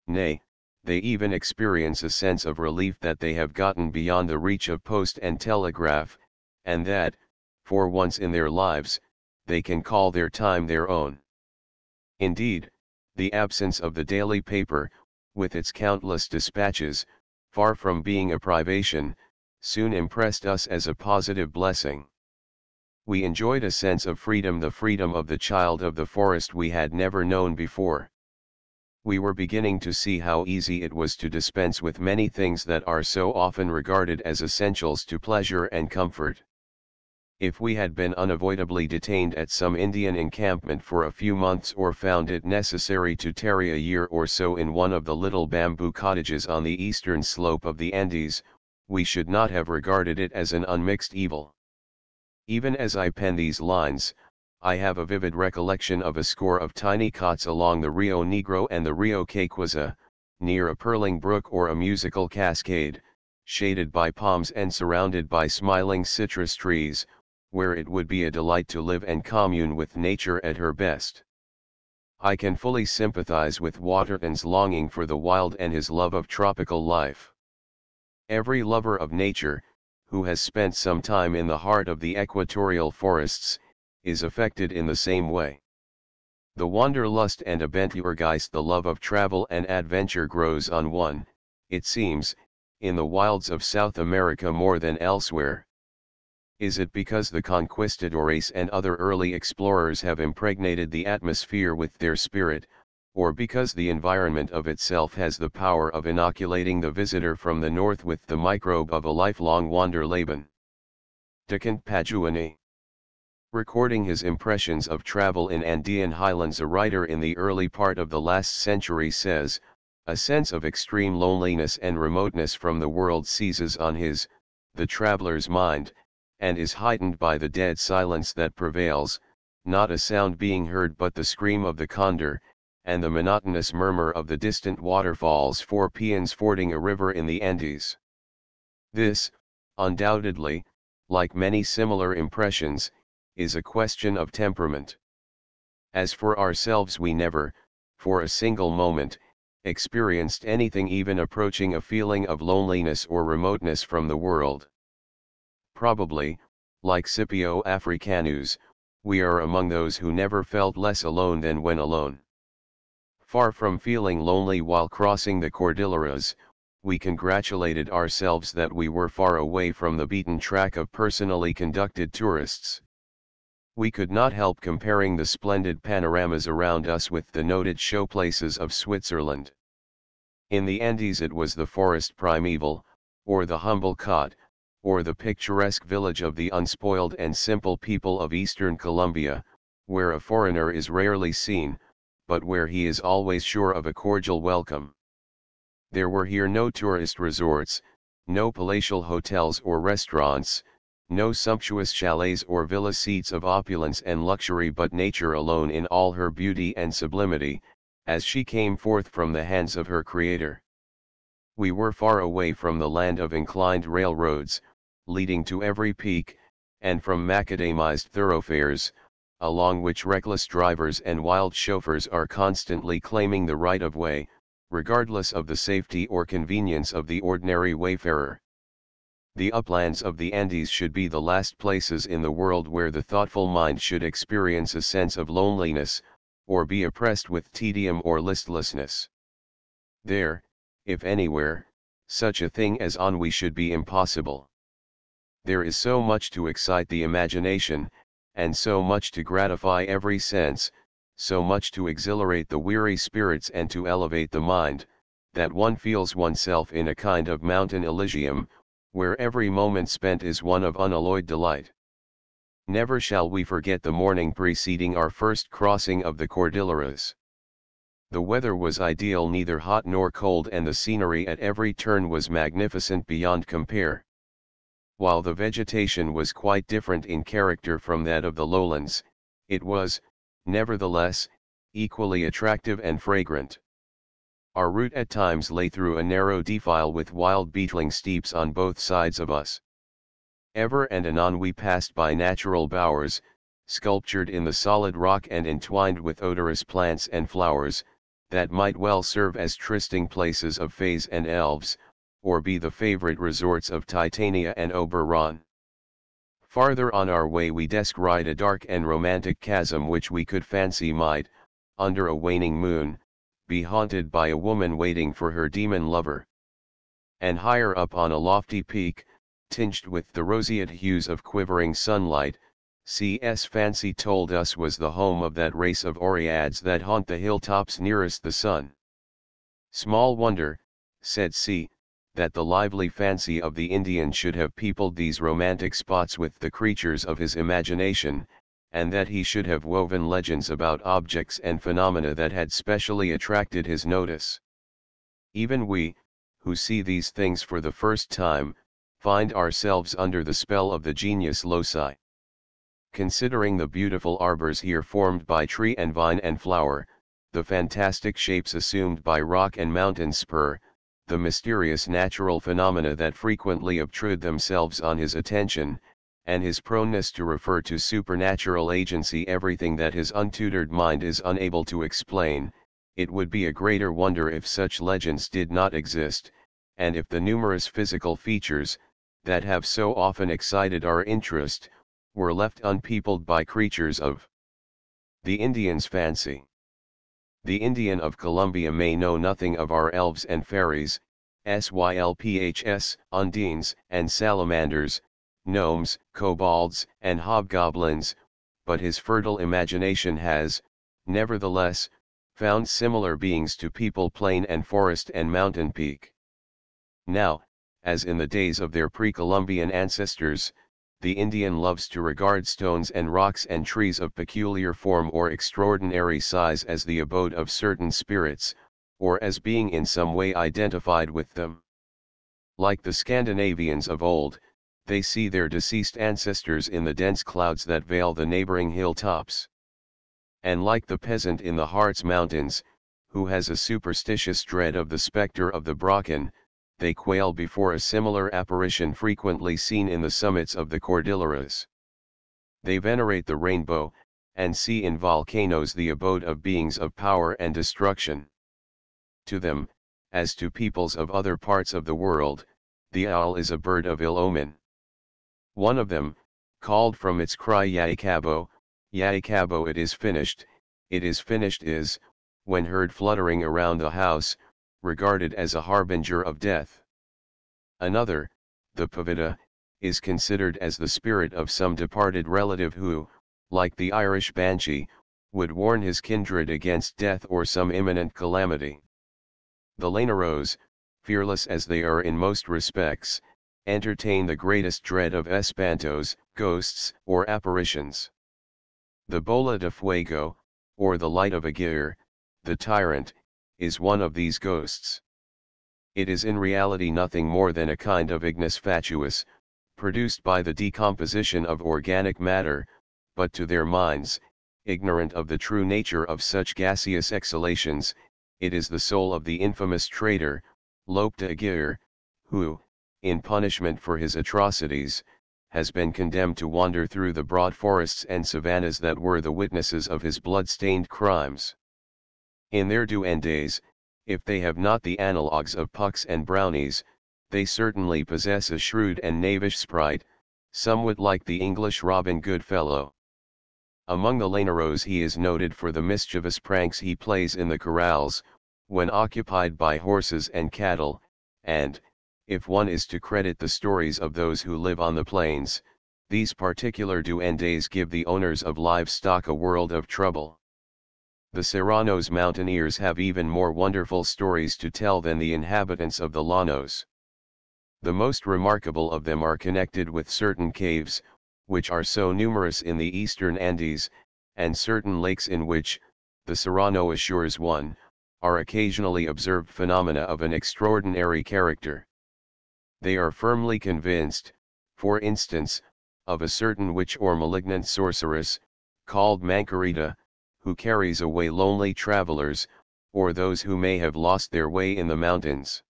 Nay, they even experience a sense of relief that they have gotten beyond the reach of post and telegraph, and that, for once in their lives, they can call their time their own. Indeed, the absence of the daily paper, with its countless dispatches, far from being a privation, soon impressed us as a positive blessing. We enjoyed a sense of freedom, the freedom of the child of the forest we had never known before. We were beginning to see how easy it was to dispense with many things that are so often regarded as essentials to pleasure and comfort. If we had been unavoidably detained at some Indian encampment for a few months, or found it necessary to tarry a year or so in one of the little bamboo cottages on the eastern slope of the Andes, we should not have regarded it as an unmixed evil. Even as I pen these lines, I have a vivid recollection of a score of tiny cots along the Rio Negro and the Rio Caquaza, near a purling brook or a musical cascade, shaded by palms and surrounded by smiling citrus trees, where it would be a delight to live and commune with nature at her best. I can fully sympathize with Waterton's longing for the wild and his love of tropical life. Every lover of nature, who has spent some time in the heart of the equatorial forests, is affected in the same way. The wanderlust and Aventurgeist, the love of travel and adventure, grows on one, it seems, in the wilds of South America more than elsewhere. Is it because the conquistadores and other early explorers have impregnated the atmosphere with their spirit, or because the environment of itself has the power of inoculating the visitor from the north with the microbe of a lifelong wanderleben? Decant Pajuani. Recording his impressions of travel in Andean highlands, a writer in the early part of the last century says, "A sense of extreme loneliness and remoteness from the world seizes on the traveler's mind, and is heightened by the dead silence that prevails, not a sound being heard but the scream of the condor, and the monotonous murmur of the distant waterfalls for peons fording a river in the Andes." This, undoubtedly, like many similar impressions, is a question of temperament. As for ourselves, we never, for a single moment, experienced anything even approaching a feeling of loneliness or remoteness from the world. Probably, like Scipio Africanus, we are among those who never felt less alone than when alone. Far from feeling lonely while crossing the Cordilleras, we congratulated ourselves that we were far away from the beaten track of personally conducted tourists. We could not help comparing the splendid panoramas around us with the noted showplaces of Switzerland. In the Andes it was the forest primeval, or the humble cot, or the picturesque village of the unspoiled and simple people of eastern Colombia, where a foreigner is rarely seen, but where he is always sure of a cordial welcome. There were here no tourist resorts, no palatial hotels or restaurants, no sumptuous chalets or villa seats of opulence and luxury, but nature alone in all her beauty and sublimity, as she came forth from the hands of her Creator. We were far away from the land of inclined railroads, leading to every peak, and from macadamized thoroughfares, along which reckless drivers and wild chauffeurs are constantly claiming the right of way, regardless of the safety or convenience of the ordinary wayfarer. The uplands of the Andes should be the last places in the world where the thoughtful mind should experience a sense of loneliness, or be oppressed with tedium or listlessness. There, if anywhere, such a thing as ennui should be impossible. There is so much to excite the imagination, and so much to gratify every sense, so much to exhilarate the weary spirits and to elevate the mind, that one feels oneself in a kind of mountain Elysium, where every moment spent is one of unalloyed delight. Never shall we forget the morning preceding our first crossing of the Cordilleras. The weather was ideal, neither hot nor cold, and the scenery at every turn was magnificent beyond compare. While the vegetation was quite different in character from that of the lowlands, it was, nevertheless, equally attractive and fragrant. Our route at times lay through a narrow defile with wild beetling steeps on both sides of us. Ever and anon we passed by natural bowers, sculptured in the solid rock and entwined with odorous plants and flowers, that might well serve as trysting places of fays and elves, or be the favorite resorts of Titania and Oberon. Farther on our way we descried a dark and romantic chasm which we could fancy might, under a waning moon, be haunted by a woman waiting for her demon lover. And higher up on a lofty peak, tinged with the roseate hues of quivering sunlight, C.S. fancy told us was the home of that race of Oreads that haunt the hilltops nearest the sun. Small wonder, said C., that the lively fancy of the Indian should have peopled these romantic spots with the creatures of his imagination, and that he should have woven legends about objects and phenomena that had specially attracted his notice. Even we, who see these things for the first time, find ourselves under the spell of the genius loci. Considering the beautiful arbors here formed by tree and vine and flower, the fantastic shapes assumed by rock and mountain spur, the mysterious natural phenomena that frequently obtrude themselves on his attention, and his proneness to refer to supernatural agency, everything that his untutored mind is unable to explain, it would be a greater wonder if such legends did not exist, and if the numerous physical features, that have so often excited our interest, were left unpeopled by creatures of the Indian's fancy. The Indian of Colombia may know nothing of our elves and fairies, sylphs, undines, and salamanders, gnomes, kobolds, and hobgoblins, but his fertile imagination has, nevertheless, found similar beings to people plain and forest and mountain peak. Now, as in the days of their pre-Columbian ancestors, the Indian loves to regard stones and rocks and trees of peculiar form or extraordinary size as the abode of certain spirits, or as being in some way identified with them. Like the Scandinavians of old, they see their deceased ancestors in the dense clouds that veil the neighboring hilltops. And like the peasant in the Harz Mountains, who has a superstitious dread of the specter of the Brocken, they quail before a similar apparition frequently seen in the summits of the Cordilleras. They venerate the rainbow, and see in volcanoes the abode of beings of power and destruction. To them, as to peoples of other parts of the world, the owl is a bird of ill omen. One of them, called from its cry Yaikabo, Yaikabo it is finished is, when heard fluttering around the house, regarded as a harbinger of death. Another, the pavida, is considered as the spirit of some departed relative who, like the Irish banshee, would warn his kindred against death or some imminent calamity. The Laneros, fearless as they are in most respects, entertain the greatest dread of espantos, ghosts, or apparitions. The bola de fuego, or the light of Aguirre, the tyrant, is one of these ghosts. It is in reality nothing more than a kind of ignis fatuus, produced by the decomposition of organic matter, but to their minds, ignorant of the true nature of such gaseous exhalations, it is the soul of the infamous traitor, Lope de Aguirre, who, in punishment for his atrocities, has been condemned to wander through the broad forests and savannas that were the witnesses of his blood-stained crimes. In their duendes, if they have not the analogues of Pucks and Brownies, they certainly possess a shrewd and knavish sprite, somewhat like the English Robin Goodfellow. Among the Laneros he is noted for the mischievous pranks he plays in the corrals, when occupied by horses and cattle, and, if one is to credit the stories of those who live on the plains, these particular duendes give the owners of livestock a world of trouble. The Serranos mountaineers have even more wonderful stories to tell than the inhabitants of the Llanos. The most remarkable of them are connected with certain caves, which are so numerous in the eastern Andes, and certain lakes in which, the Serrano assures one, are occasionally observed phenomena of an extraordinary character. They are firmly convinced, for instance, of a certain witch or malignant sorceress, called Mancarita, who carries away lonely travelers, or those who may have lost their way in the mountains.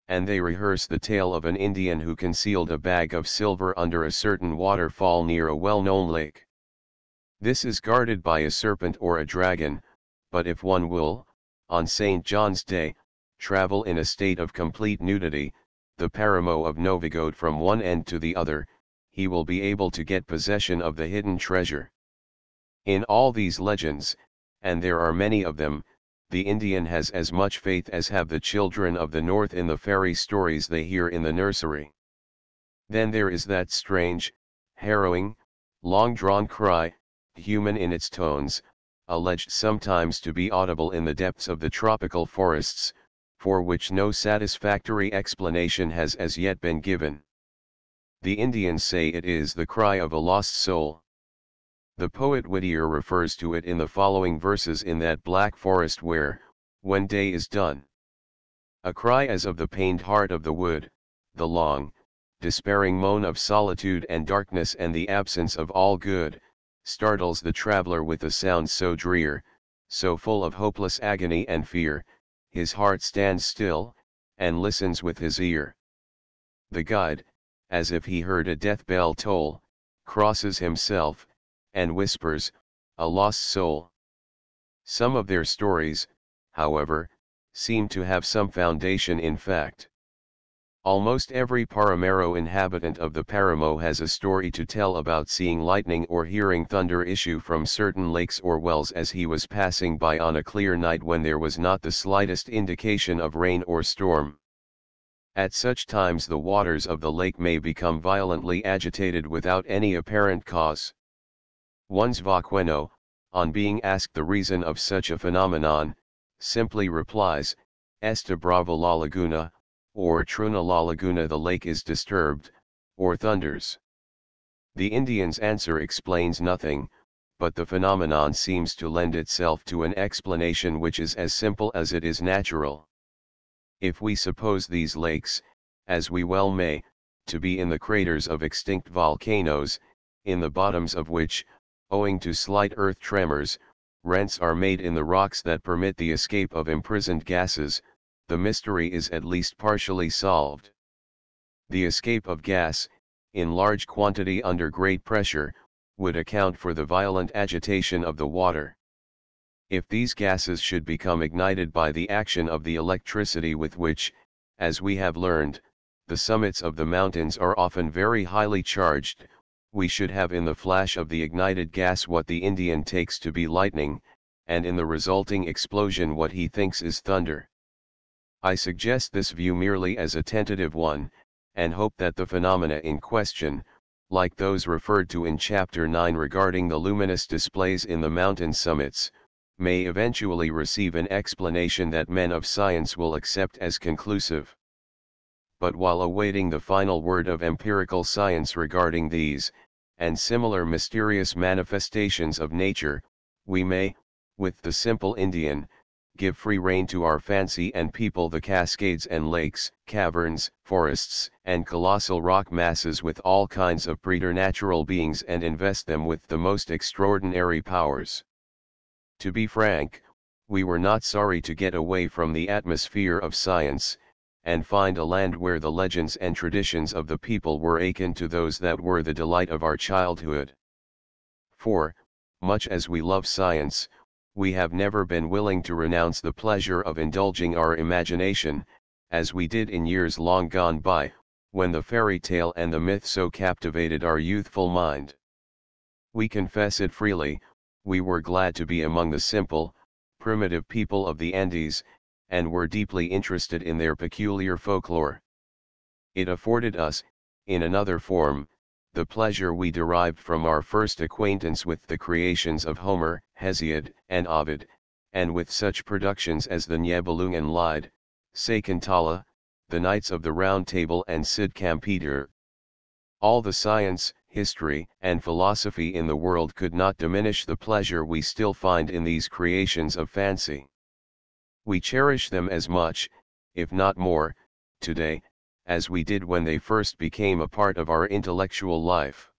And they rehearse the tale of an Indian who concealed a bag of silver under a certain waterfall near a well-known lake. This is guarded by a serpent or a dragon, but if one will, on St. John's Day, travel in a state of complete nudity, the Paramo of Novigode from one end to the other, he will be able to get possession of the hidden treasure. In all these legends, and there are many of them, the Indian has as much faith as have the children of the North in the fairy stories they hear in the nursery. Then there is that strange, harrowing, long-drawn cry, human in its tones, alleged sometimes to be audible in the depths of the tropical forests, for which no satisfactory explanation has as yet been given. The Indians say it is the cry of a lost soul. The poet Whittier refers to it in the following verses: in that black forest where, when day is done, a cry as of the pained heart of the wood, the long, despairing moan of solitude and darkness and the absence of all good, startles the traveler with a sound so drear, so full of hopeless agony and fear, his heart stands still, and listens with his ear. The guide, as if he heard a death bell toll, crosses himself, and whispers, "A lost soul." Some of their stories, however, seem to have some foundation in fact. Almost every Paramero inhabitant of the Paramo has a story to tell about seeing lightning or hearing thunder issue from certain lakes or wells as he was passing by on a clear night when there was not the slightest indication of rain or storm. At such times the waters of the lake may become violently agitated without any apparent cause. One's vaqueno, on being asked the reason of such a phenomenon, simply replies, "Esta brava la laguna," or "Truna la laguna, the lake is disturbed," or thunders. The Indian's answer explains nothing, but the phenomenon seems to lend itself to an explanation which is as simple as it is natural. If we suppose these lakes, as we well may, to be in the craters of extinct volcanoes, in the bottoms of which, owing to slight earth tremors, rents are made in the rocks that permit the escape of imprisoned gases, the mystery is at least partially solved. The escape of gas, in large quantity under great pressure, would account for the violent agitation of the water. If these gases should become ignited by the action of the electricity with which, as we have learned, the summits of the mountains are often very highly charged, we should have in the flash of the ignited gas what the Indian takes to be lightning, and in the resulting explosion what he thinks is thunder. I suggest this view merely as a tentative one, and hope that the phenomena in question, like those referred to in Chapter 9 regarding the luminous displays in the mountain summits, may eventually receive an explanation that men of science will accept as conclusive. But while awaiting the final word of empirical science regarding these, and similar mysterious manifestations of nature, we may, with the simple Indian, give free rein to our fancy and people the cascades and lakes, caverns, forests, and colossal rock masses with all kinds of preternatural beings and invest them with the most extraordinary powers. To be frank, we were not sorry to get away from the atmosphere of science, and find a land where the legends and traditions of the people were akin to those that were the delight of our childhood. For, much as we love science, we have never been willing to renounce the pleasure of indulging our imagination, as we did in years long gone by, when the fairy tale and the myth so captivated our youthful mind. We confess it freely, we were glad to be among the simple, primitive people of the Andes, and were deeply interested in their peculiar folklore. It afforded us, in another form, the pleasure we derived from our first acquaintance with the creations of Homer, Hesiod, and Ovid, and with such productions as the Nibelungen Lied, Sakuntala, the Knights of the Round Table and Cid Campeador. All the science, history, and philosophy in the world could not diminish the pleasure we still find in these creations of fancy. We cherish them as much, if not more, today, as we did when they first became a part of our intellectual life.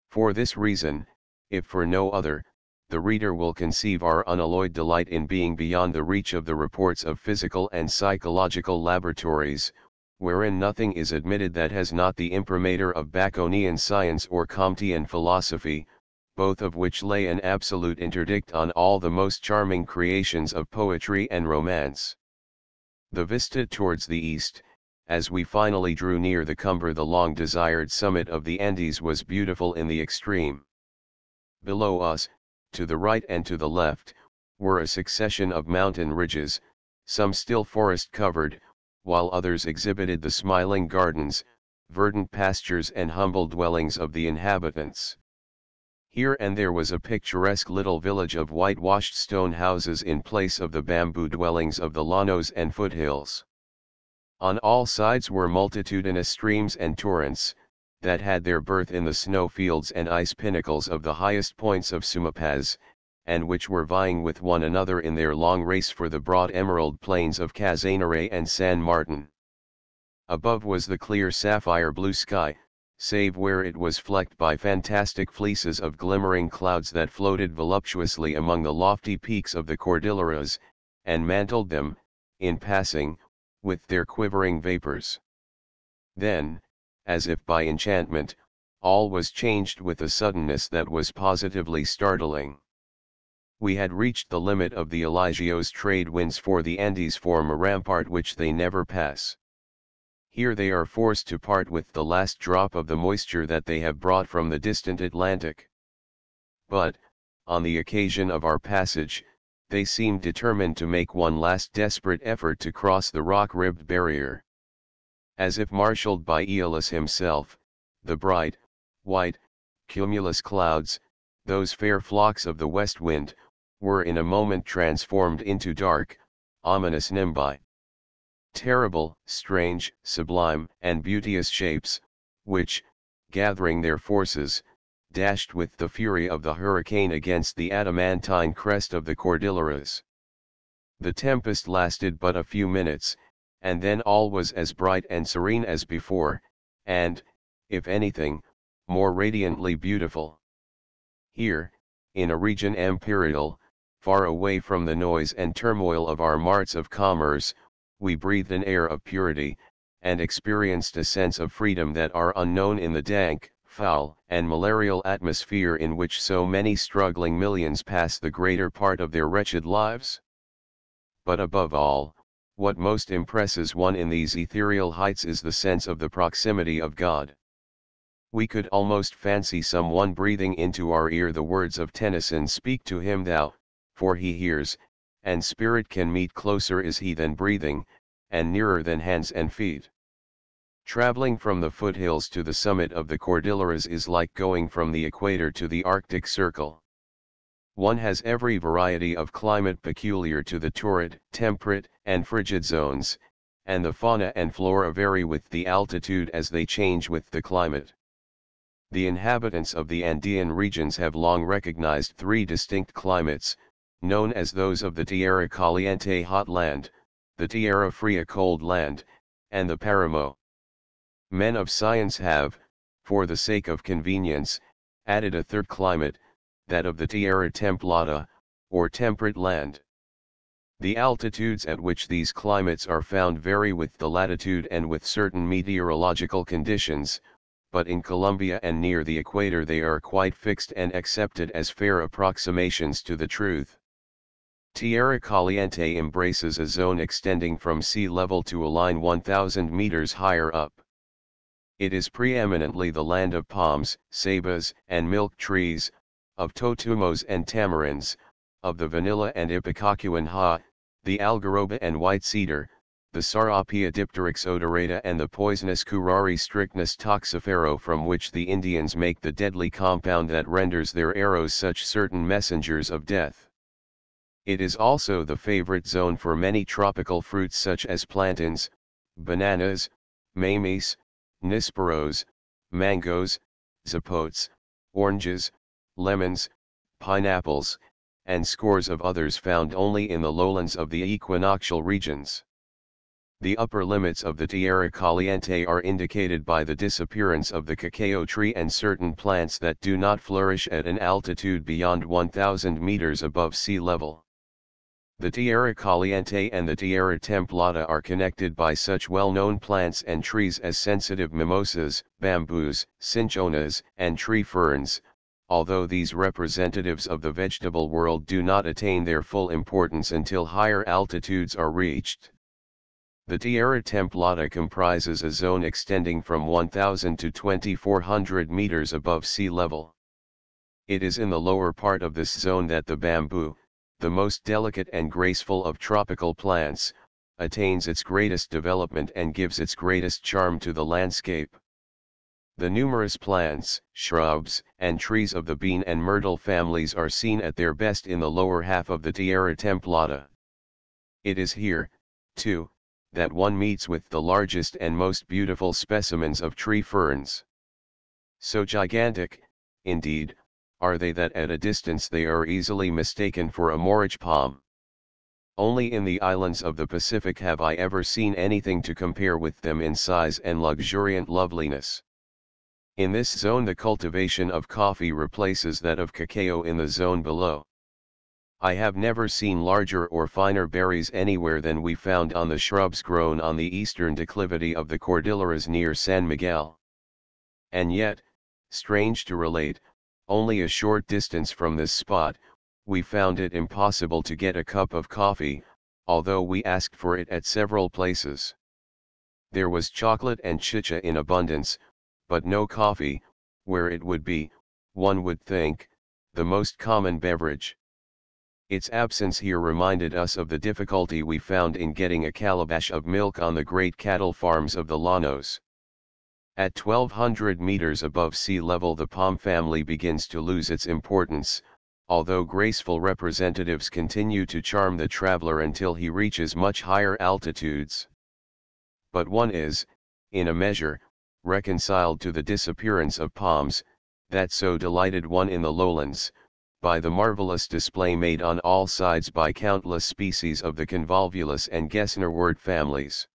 For this reason, if for no other, the reader will conceive our unalloyed delight in being beyond the reach of the reports of physical and psychological laboratories, wherein nothing is admitted that has not the imprimatur of Baconian science or Comtean philosophy, both of which lay an absolute interdict on all the most charming creations of poetry and romance. The vista towards the east, as we finally drew near the long-desired summit of the Andes, was beautiful in the extreme. Below us, to the right and to the left, were a succession of mountain ridges, some still forest-covered, while others exhibited the smiling gardens, verdant pastures and humble dwellings of the inhabitants. Here and there was a picturesque little village of whitewashed stone houses in place of the bamboo dwellings of the llanos and foothills. On all sides were multitudinous streams and torrents, that had their birth in the snow fields and ice pinnacles of the highest points of Sumapaz, and which were vying with one another in their long race for the broad emerald plains of Casanare and San Martin. Above was the clear sapphire blue sky, save where it was flecked by fantastic fleeces of glimmering clouds that floated voluptuously among the lofty peaks of the Cordilleras, and mantled them, in passing, with their quivering vapors. Then, as if by enchantment, all was changed with a suddenness that was positively startling. We had reached the limit of the Eligio's trade winds, for the Andes form a rampart which they never pass. Here they are forced to part with the last drop of the moisture that they have brought from the distant Atlantic. But, on the occasion of our passage, they seemed determined to make one last desperate effort to cross the rock-ribbed barrier. As if marshaled by Aeolus himself, the bright, white, cumulus clouds, those fair flocks of the west wind, were in a moment transformed into dark, ominous nimbi. Terrible, strange, sublime, and beauteous shapes, which, gathering their forces, dashed with the fury of the hurricane against the adamantine crest of the Cordilleras. The tempest lasted but a few minutes, and then all was as bright and serene as before, and, if anything, more radiantly beautiful. Here, in a region imperial, far away from the noise and turmoil of our marts of commerce, we breathed an air of purity, and experienced a sense of freedom that are unknown in the dank, foul, and malarial atmosphere in which so many struggling millions pass the greater part of their wretched lives. But above all, what most impresses one in these ethereal heights is the sense of the proximity of God. We could almost fancy someone breathing into our ear the words of Tennyson: "Speak to him thou, for he hears, and spirit can meet. Closer is he than breathing, and nearer than hands and feet." Traveling from the foothills to the summit of the Cordilleras is like going from the equator to the Arctic Circle. One has every variety of climate peculiar to the torrid, temperate, and frigid zones, and the fauna and flora vary with the altitude as they change with the climate. The inhabitants of the Andean regions have long recognized three distinct climates: known as those of the Tierra Caliente hot land, the Tierra Fria cold land, and the Paramo. Men of science have, for the sake of convenience, added a third climate, that of the Tierra Templata, or temperate land. The altitudes at which these climates are found vary with the latitude and with certain meteorological conditions, but in Colombia and near the equator they are quite fixed and accepted as fair approximations to the truth. Tierra Caliente embraces a zone extending from sea level to a line 1,000 meters higher up. It is preeminently the land of palms, ceibas, and milk trees, of totumos and tamarinds, of the vanilla and ipecacuan ha, the algaroba and white cedar, the Sarapia dipteryx odorata and the poisonous Curare strychnus toxifero, from which the Indians make the deadly compound that renders their arrows such certain messengers of death. It is also the favorite zone for many tropical fruits such as plantains, bananas, mamis, nisperos, mangoes, zapotes, oranges, lemons, pineapples, and scores of others found only in the lowlands of the equinoctial regions. The upper limits of the Tierra Caliente are indicated by the disappearance of the cacao tree and certain plants that do not flourish at an altitude beyond 1,000 meters above sea level. The Tierra Caliente and the Tierra Templata are connected by such well-known plants and trees as sensitive mimosas, bamboos, cinchonas, and tree ferns, although these representatives of the vegetable world do not attain their full importance until higher altitudes are reached. The Tierra Templata comprises a zone extending from 1,000 to 2,400 meters above sea level. It is in the lower part of this zone that the bamboo, the most delicate and graceful of tropical plants, attains its greatest development and gives its greatest charm to the landscape. The numerous plants, shrubs, and trees of the bean and myrtle families are seen at their best in the lower half of the Tierra Templata. It is here, too, that one meets with the largest and most beautiful specimens of tree ferns. So gigantic, indeed, are they that at a distance they are easily mistaken for a morage palm. Only in the islands of the Pacific have I ever seen anything to compare with them in size and luxuriant loveliness. In this zone the cultivation of coffee replaces that of cacao in the zone below. I have never seen larger or finer berries anywhere than we found on the shrubs grown on the eastern declivity of the Cordilleras near San Miguel. And yet, strange to relate, only a short distance from this spot, we found it impossible to get a cup of coffee, although we asked for it at several places. There was chocolate and chicha in abundance, but no coffee, where it would be, one would think, the most common beverage. Its absence here reminded us of the difficulty we found in getting a calabash of milk on the great cattle farms of the Llanos. At 1,200 meters above sea level the palm family begins to lose its importance, although graceful representatives continue to charm the traveler until he reaches much higher altitudes. But one is, in a measure, reconciled to the disappearance of palms, that so delighted one in the lowlands, by the marvelous display made on all sides by countless species of the convolvulus and Gessnerwort families.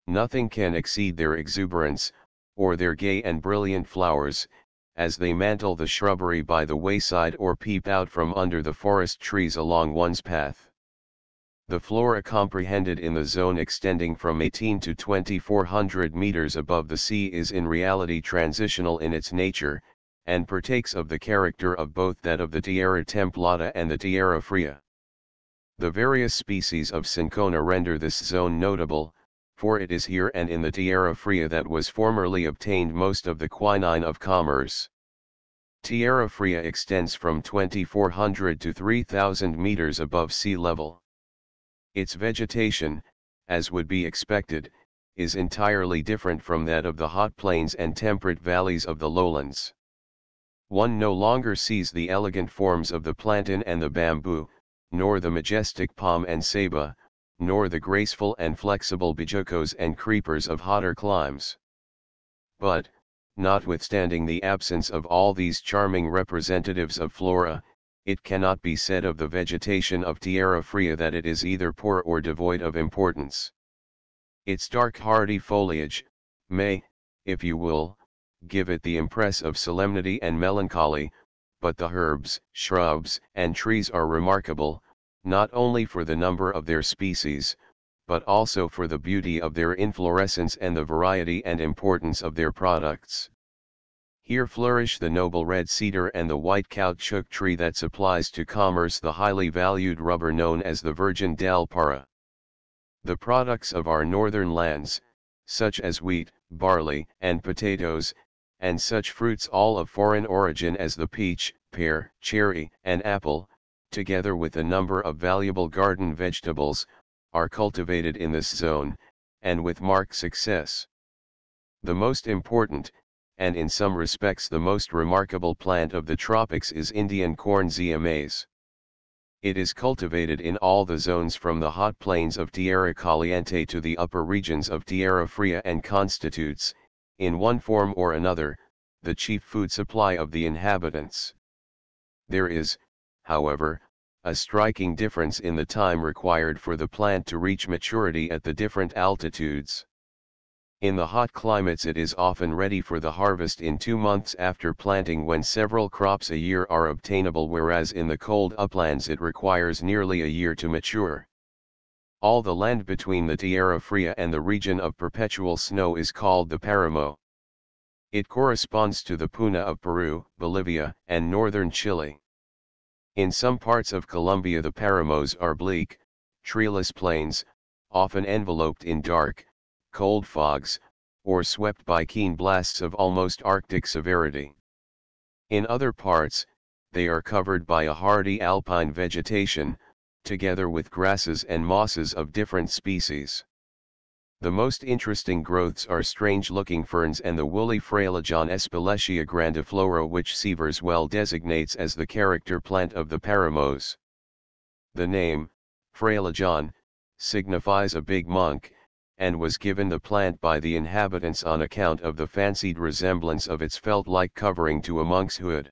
Nothing can exceed their exuberance, or their gay and brilliant flowers, as they mantle the shrubbery by the wayside or peep out from under the forest trees along one's path. The flora comprehended in the zone extending from 18 to 2,400 meters above the sea is in reality transitional in its nature, and partakes of the character of both that of the Tierra Templata and the Tierra Fria. The various species of cinchona render this zone notable, for it is here and in the Tierra Fria that was formerly obtained most of the quinine of commerce. Tierra Fria extends from 2,400 to 3,000 meters above sea level. Its vegetation, as would be expected, is entirely different from that of the hot plains and temperate valleys of the lowlands. One no longer sees the elegant forms of the plantain and the bamboo, nor the majestic palm and ceiba, nor the graceful and flexible bijocos and creepers of hotter climes. But, notwithstanding the absence of all these charming representatives of flora, it cannot be said of the vegetation of Tierra Fria that it is either poor or devoid of importance. Its dark hardy foliage, may, if you will, give it the impress of solemnity and melancholy, but the herbs, shrubs, and trees are remarkable, not only for the number of their species, but also for the beauty of their inflorescence and the variety and importance of their products. Here flourish the noble red cedar and the white caoutchouc tree that supplies to commerce the highly valued rubber known as the virgin del Para. The products of our northern lands, such as wheat, barley, and potatoes, and such fruits all of foreign origin as the peach, pear, cherry, and apple, together with a number of valuable garden vegetables, are cultivated in this zone, and with marked success. The most important, and in some respects the most remarkable plant of the tropics is Indian corn Zahm maize. It is cultivated in all the zones from the hot plains of Tierra Caliente to the upper regions of Tierra Fria and constitutes, in one form or another, the chief food supply of the inhabitants. There is, however, a striking difference in the time required for the plant to reach maturity at the different altitudes. In the hot climates it is often ready for the harvest in 2 months after planting when several crops a year are obtainable, whereas in the cold uplands it requires nearly a year to mature. All the land between the Tierra Fria and the region of perpetual snow is called the Paramo. It corresponds to the Puna of Peru, Bolivia, and northern Chile. In some parts of Colombia the Paramos are bleak, treeless plains, often enveloped in dark, cold fogs, or swept by keen blasts of almost Arctic severity. In other parts, they are covered by a hardy alpine vegetation, together with grasses and mosses of different species. The most interesting growths are strange-looking ferns and the woolly Frailejon espeletia grandiflora, which Sievers well designates as the character plant of the Paramos. The name, Frailejon, signifies a big monk, and was given the plant by the inhabitants on account of the fancied resemblance of its felt-like covering to a monk's hood.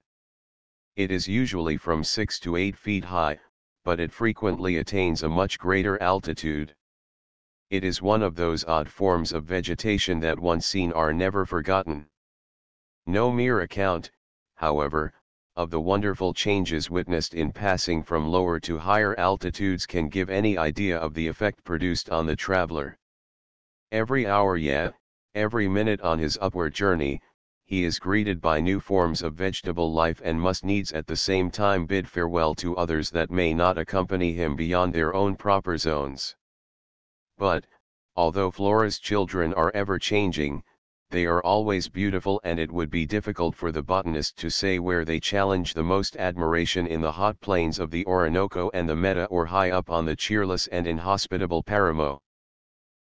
It is usually from 6 to 8 feet high, but it frequently attains a much greater altitude. It is one of those odd forms of vegetation that once seen are never forgotten. No mere account, however, of the wonderful changes witnessed in passing from lower to higher altitudes can give any idea of the effect produced on the traveler. Every hour, every minute on his upward journey, he is greeted by new forms of vegetable life and must needs at the same time bid farewell to others that may not accompany him beyond their own proper zones. But, although Flora's children are ever changing, they are always beautiful, and it would be difficult for the botanist to say where they challenge the most admiration in the hot plains of the Orinoco and the Meta, or high up on the cheerless and inhospitable Paramo.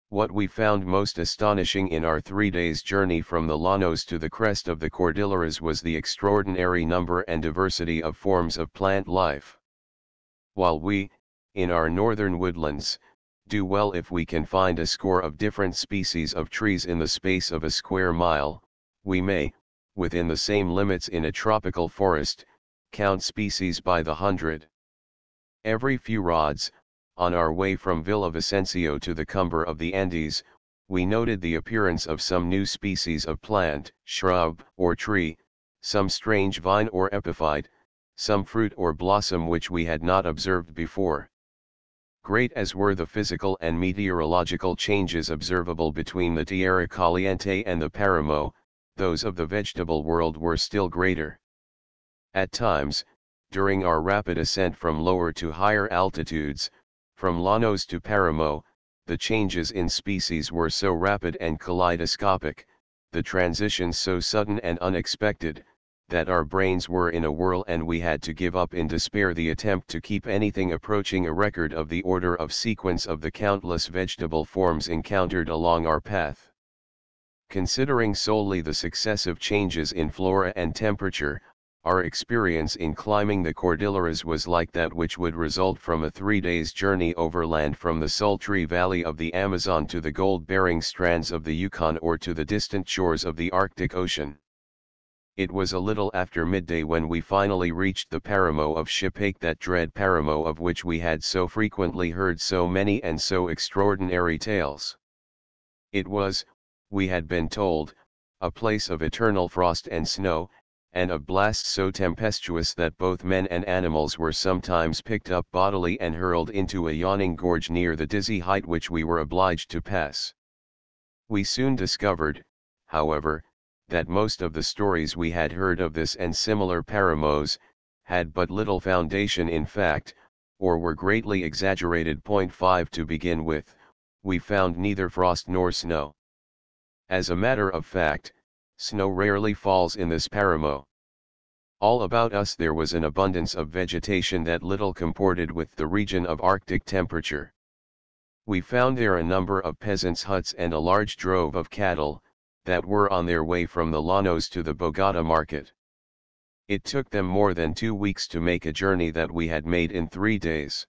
What we found most astonishing in our 3 days' journey from the Llanos to the crest of the Cordilleras was the extraordinary number and diversity of forms of plant life. While we, in our northern woodlands, do well if we can find a score of different species of trees in the space of a square mile, we may, within the same limits in a tropical forest, count species by the hundred. Every few rods, on our way from Villavicencio to the Cumbre of the Andes, we noted the appearance of some new species of plant, shrub, or tree, some strange vine or epiphyte, some fruit or blossom which we had not observed before. Great as were the physical and meteorological changes observable between the Tierra Caliente and the Paramo, those of the vegetable world were still greater. At times, during our rapid ascent from lower to higher altitudes, from Llanos to Paramo, the changes in species were so rapid and kaleidoscopic, the transitions so sudden and unexpected, that our brains were in a whirl and we had to give up in despair the attempt to keep anything approaching a record of the order of sequence of the countless vegetable forms encountered along our path. Considering solely the successive changes in flora and temperature, our experience in climbing the Cordilleras was like that which would result from a 3 days' journey overland from the sultry valley of the Amazon to the gold-bearing strands of the Yukon or to the distant shores of the Arctic Ocean. It was a little after midday when we finally reached the Paramo of Shipake, that dread Paramo of which we had so frequently heard so many and so extraordinary tales. It was, we had been told, a place of eternal frost and snow, and of blasts so tempestuous that both men and animals were sometimes picked up bodily and hurled into a yawning gorge near the dizzy height which we were obliged to pass. We soon discovered, however, that most of the stories we had heard of this and similar paramos, had but little foundation in fact, or were greatly exaggerated. 5 To begin with, we found neither frost nor snow. As a matter of fact, snow rarely falls in this paramo. All about us there was an abundance of vegetation that little comported with the region of Arctic temperature. We found there a number of peasants' huts and a large drove of cattle, that were on their way from the Llanos to the Bogota market. It took them more than 2 weeks to make a journey that we had made in 3 days.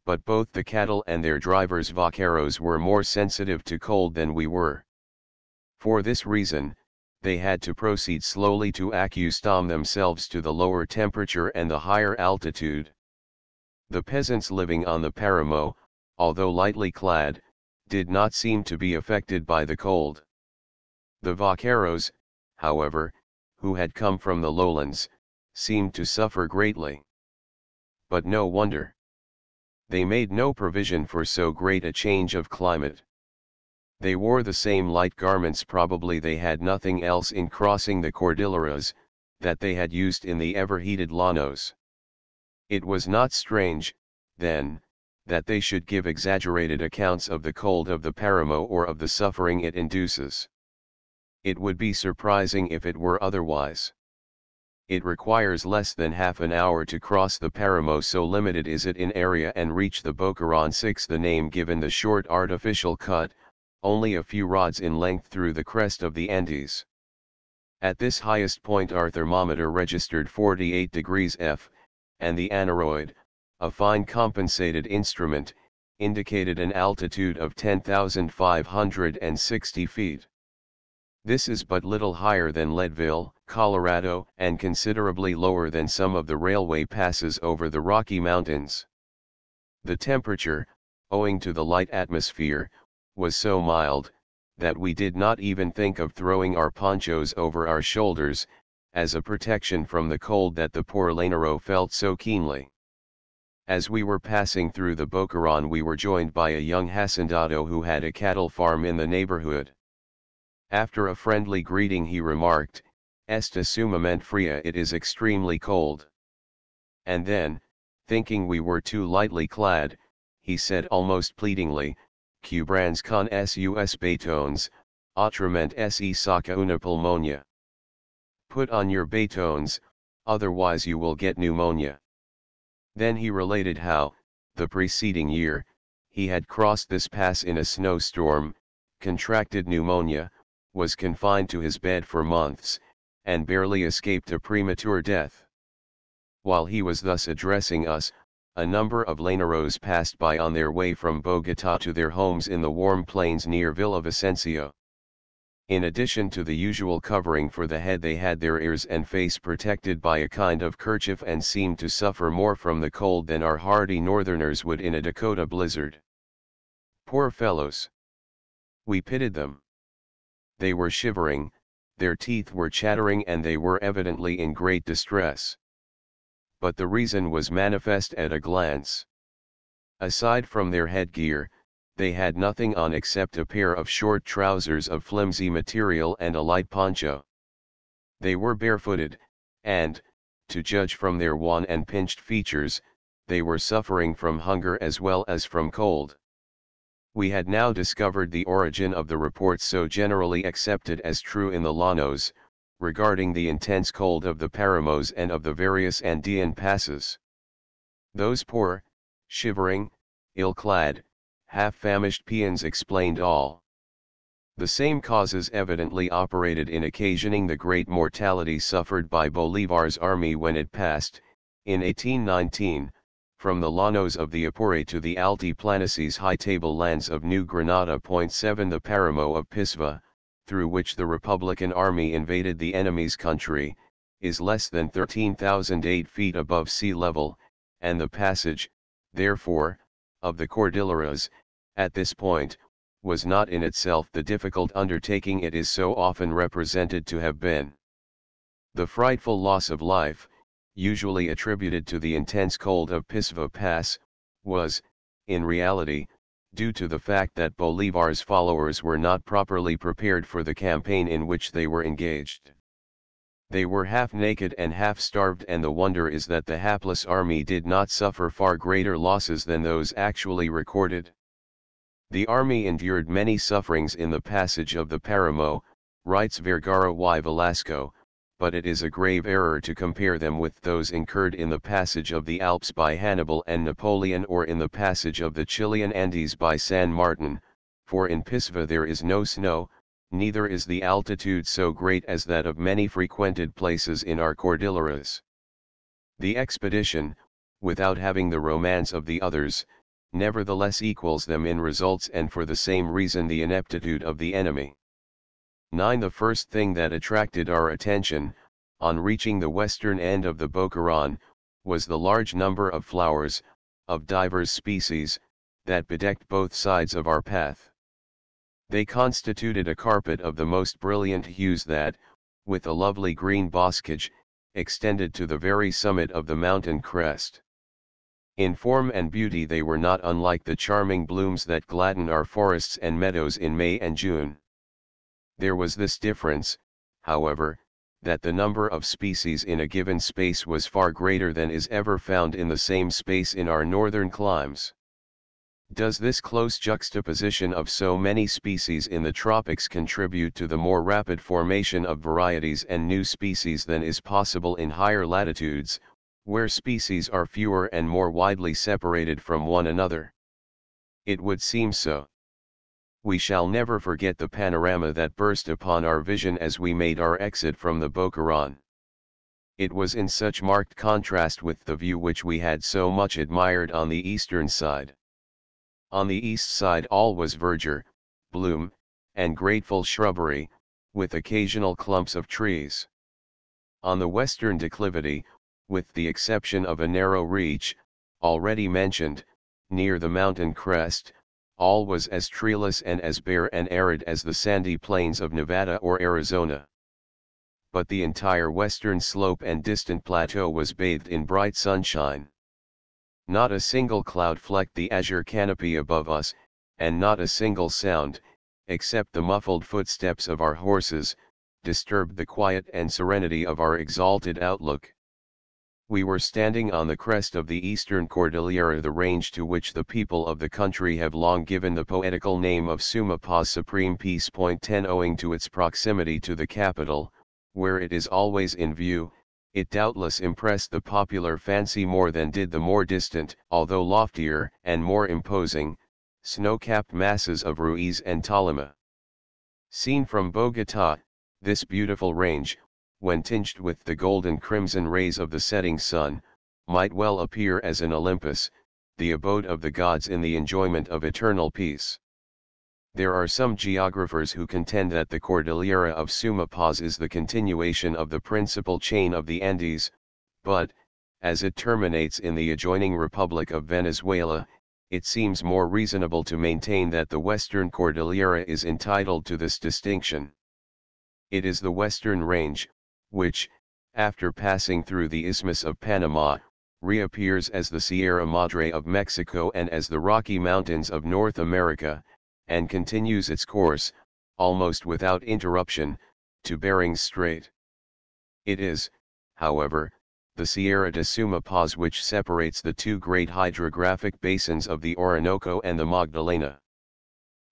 But both the cattle and their drivers vaqueros were more sensitive to cold than we were. For this reason, they had to proceed slowly to accustom themselves to the lower temperature and the higher altitude. The peasants living on the Paramo, although lightly clad, did not seem to be affected by the cold. The vaqueros, however, who had come from the lowlands, seemed to suffer greatly. But no wonder. They made no provision for so great a change of climate. They wore the same light garments, probably they had nothing else in crossing the Cordilleras, that they had used in the ever-heated Llanos. It was not strange, then, that they should give exaggerated accounts of the cold of the Paramo or of the suffering it induces. It would be surprising if it were otherwise. It requires less than half an hour to cross the Paramo, so limited is it in area, and reach the Boquerón 6, the name given the short artificial cut, only a few rods in length through the crest of the Andes. At this highest point our thermometer registered 48 degrees F, and the aneroid, a fine compensated instrument, indicated an altitude of 10,560 feet. This is but little higher than Leadville, Colorado, and considerably lower than some of the railway passes over the Rocky Mountains. The temperature, owing to the light atmosphere, was so mild, that we did not even think of throwing our ponchos over our shoulders, as a protection from the cold that the poor lanero felt so keenly. As we were passing through the Boquerón we were joined by a young hacendado who had a cattle farm in the neighborhood. After a friendly greeting he remarked, "Esta sumamente fría, it is extremely cold." And then, thinking we were too lightly clad, he said almost pleadingly, "Cubran's con sus batones, autrament se saca una pulmonia." Put on your batones, otherwise you will get pneumonia. Then he related how, the preceding year, he had crossed this pass in a snowstorm, contracted pneumonia, was confined to his bed for months, and barely escaped a premature death. While he was thus addressing us, a number of laneros passed by on their way from Bogota to their homes in the warm plains near Villavicencio. In addition to the usual covering for the head, they had their ears and face protected by a kind of kerchief, and seemed to suffer more from the cold than our hardy northerners would in a Dakota blizzard. Poor fellows! We pitied them. They were shivering, their teeth were chattering, and they were evidently in great distress. But the reason was manifest at a glance. Aside from their headgear, they had nothing on except a pair of short trousers of flimsy material and a light poncho. They were barefooted, and, to judge from their wan and pinched features, they were suffering from hunger as well as from cold. We had now discovered the origin of the reports so generally accepted as true in the Llanos, regarding the intense cold of the Paramos and of the various Andean passes. Those poor, shivering, ill-clad, half-famished peons explained all. The same causes evidently operated in occasioning the great mortality suffered by Bolivar's army when it passed, in 1819, from the Llanos of the Apure to the Altiplanicies high tablelands of New Granada. 7 The Paramo of Pisva, through which the Republican Army invaded the enemy's country, is less than 13,008 feet above sea level, and the passage, therefore, of the Cordilleras, at this point, was not in itself the difficult undertaking it is so often represented to have been. The frightful loss of life, usually attributed to the intense cold of Pisva Pass, was, in reality, due to the fact that Bolivar's followers were not properly prepared for the campaign in which they were engaged. They were half naked and half starved, and the wonder is that the hapless army did not suffer far greater losses than those actually recorded. The army endured many sufferings in the passage of the Paramo, writes Vergara y Velasco, but it is a grave error to compare them with those incurred in the passage of the Alps by Hannibal and Napoleon, or in the passage of the Chilean Andes by San Martin, for in Pisva there is no snow, neither is the altitude so great as that of many frequented places in our Cordilleras. The expedition, without having the romance of the others, nevertheless equals them in results, and for the same reason the ineptitude of the enemy. 9. The first thing that attracted our attention, on reaching the western end of the Boquerón, was the large number of flowers, of divers species, that bedecked both sides of our path. They constituted a carpet of the most brilliant hues that, with a lovely green boscage, extended to the very summit of the mountain crest. In form and beauty they were not unlike the charming blooms that gladden our forests and meadows in May and June. There was this difference, however, that the number of species in a given space was far greater than is ever found in the same space in our northern climes. Does this close juxtaposition of so many species in the tropics contribute to the more rapid formation of varieties and new species than is possible in higher latitudes, where species are fewer and more widely separated from one another? It would seem so. We shall never forget the panorama that burst upon our vision as we made our exit from the Boquerón. It was in such marked contrast with the view which we had so much admired on the eastern side. On the east side all was verdure, bloom, and grateful shrubbery, with occasional clumps of trees. On the western declivity, with the exception of a narrow reach, already mentioned, near the mountain crest, all was as treeless and as bare and arid as the sandy plains of Nevada or Arizona. But the entire western slope and distant plateau was bathed in bright sunshine. Not a single cloud flecked the azure canopy above us, and not a single sound, except the muffled footsteps of our horses, disturbed the quiet and serenity of our exalted outlook. We were standing on the crest of the eastern Cordillera, the range to which the people of the country have long given the poetical name of Sumapaz Supreme Peace Point 10, owing to its proximity to the capital, where it is always in view. It doubtless impressed the popular fancy more than did the more distant, although loftier and more imposing, snow-capped masses of Ruiz and Tolima. Seen from Bogotá, this beautiful range, when tinged with the golden crimson rays of the setting sun, might well appear as an Olympus, the abode of the gods in the enjoyment of eternal peace. There are some geographers who contend that the Cordillera of Sumapaz is the continuation of the principal chain of the Andes, but, as it terminates in the adjoining Republic of Venezuela, it seems more reasonable to maintain that the Western Cordillera is entitled to this distinction. It is the Western Range, which, after passing through the Isthmus of Panama, reappears as the Sierra Madre of Mexico and as the Rocky Mountains of North America, and continues its course, almost without interruption, to Bering Strait. It is, however, the Sierra de Sumapaz which separates the two great hydrographic basins of the Orinoco and the Magdalena.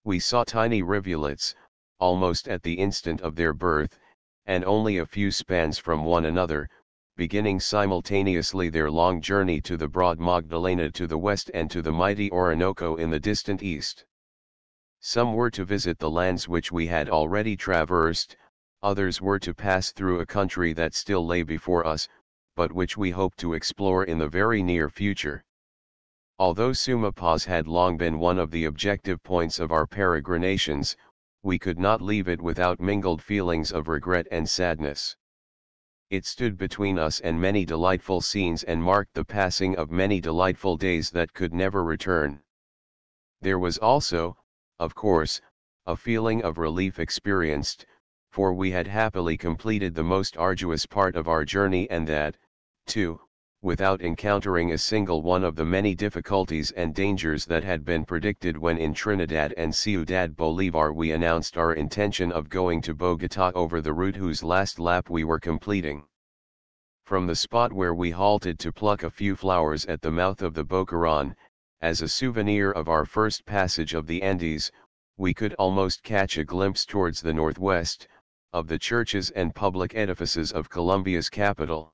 We saw tiny rivulets, almost at the instant of their birth, and only a few spans from one another, beginning simultaneously their long journey to the broad Magdalena to the west and to the mighty Orinoco in the distant east. Some were to visit the lands which we had already traversed, others were to pass through a country that still lay before us, but which we hoped to explore in the very near future. Although Sumapaz had long been one of the objective points of our peregrinations, we could not leave it without mingled feelings of regret and sadness. It stood between us and many delightful scenes and marked the passing of many delightful days that could never return. There was also, of course, a feeling of relief experienced, for we had happily completed the most arduous part of our journey, and that, too, without encountering a single one of the many difficulties and dangers that had been predicted when in Trinidad and Ciudad Bolívar we announced our intention of going to Bogotá over the route whose last lap we were completing. From the spot where we halted to pluck a few flowers at the mouth of the Boquerón, as a souvenir of our first passage of the Andes, we could almost catch a glimpse towards the northwest, of the churches and public edifices of Colombia's capital.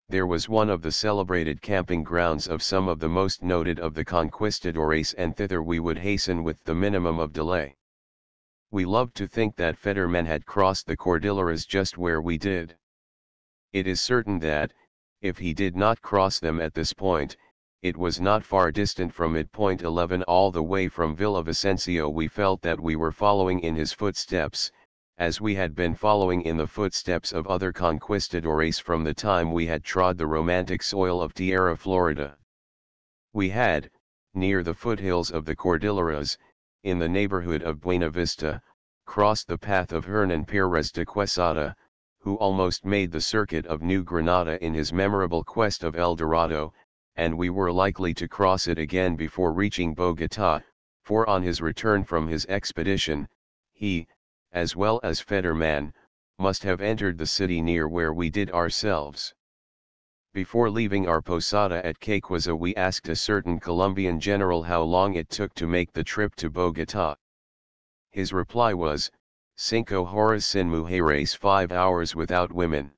There was one of the celebrated camping grounds of some of the most noted of the conquistadores, and thither we would hasten with the minimum of delay. We loved to think that Fetterman had crossed the Cordilleras just where we did. It is certain that, if he did not cross them at this point, it was not far distant from it. Point 11 all the way from Villavicencio we felt that we were following in his footsteps, as we had been following in the footsteps of other conquistadores from the time we had trod the romantic soil of Tierra Florida. We had, near the foothills of the Cordilleras, in the neighborhood of Buenavista, crossed the path of Hernan Pérez de Quesada, who almost made the circuit of New Granada in his memorable quest of El Dorado, and we were likely to cross it again before reaching Bogotá, for on his return from his expedition, he, as well as Fetterman, must have entered the city near where we did ourselves. Before leaving our posada at Quequeza we asked a certain Colombian general how long it took to make the trip to Bogotá. His reply was, 5 horas sin mujeres, 5 hours without women.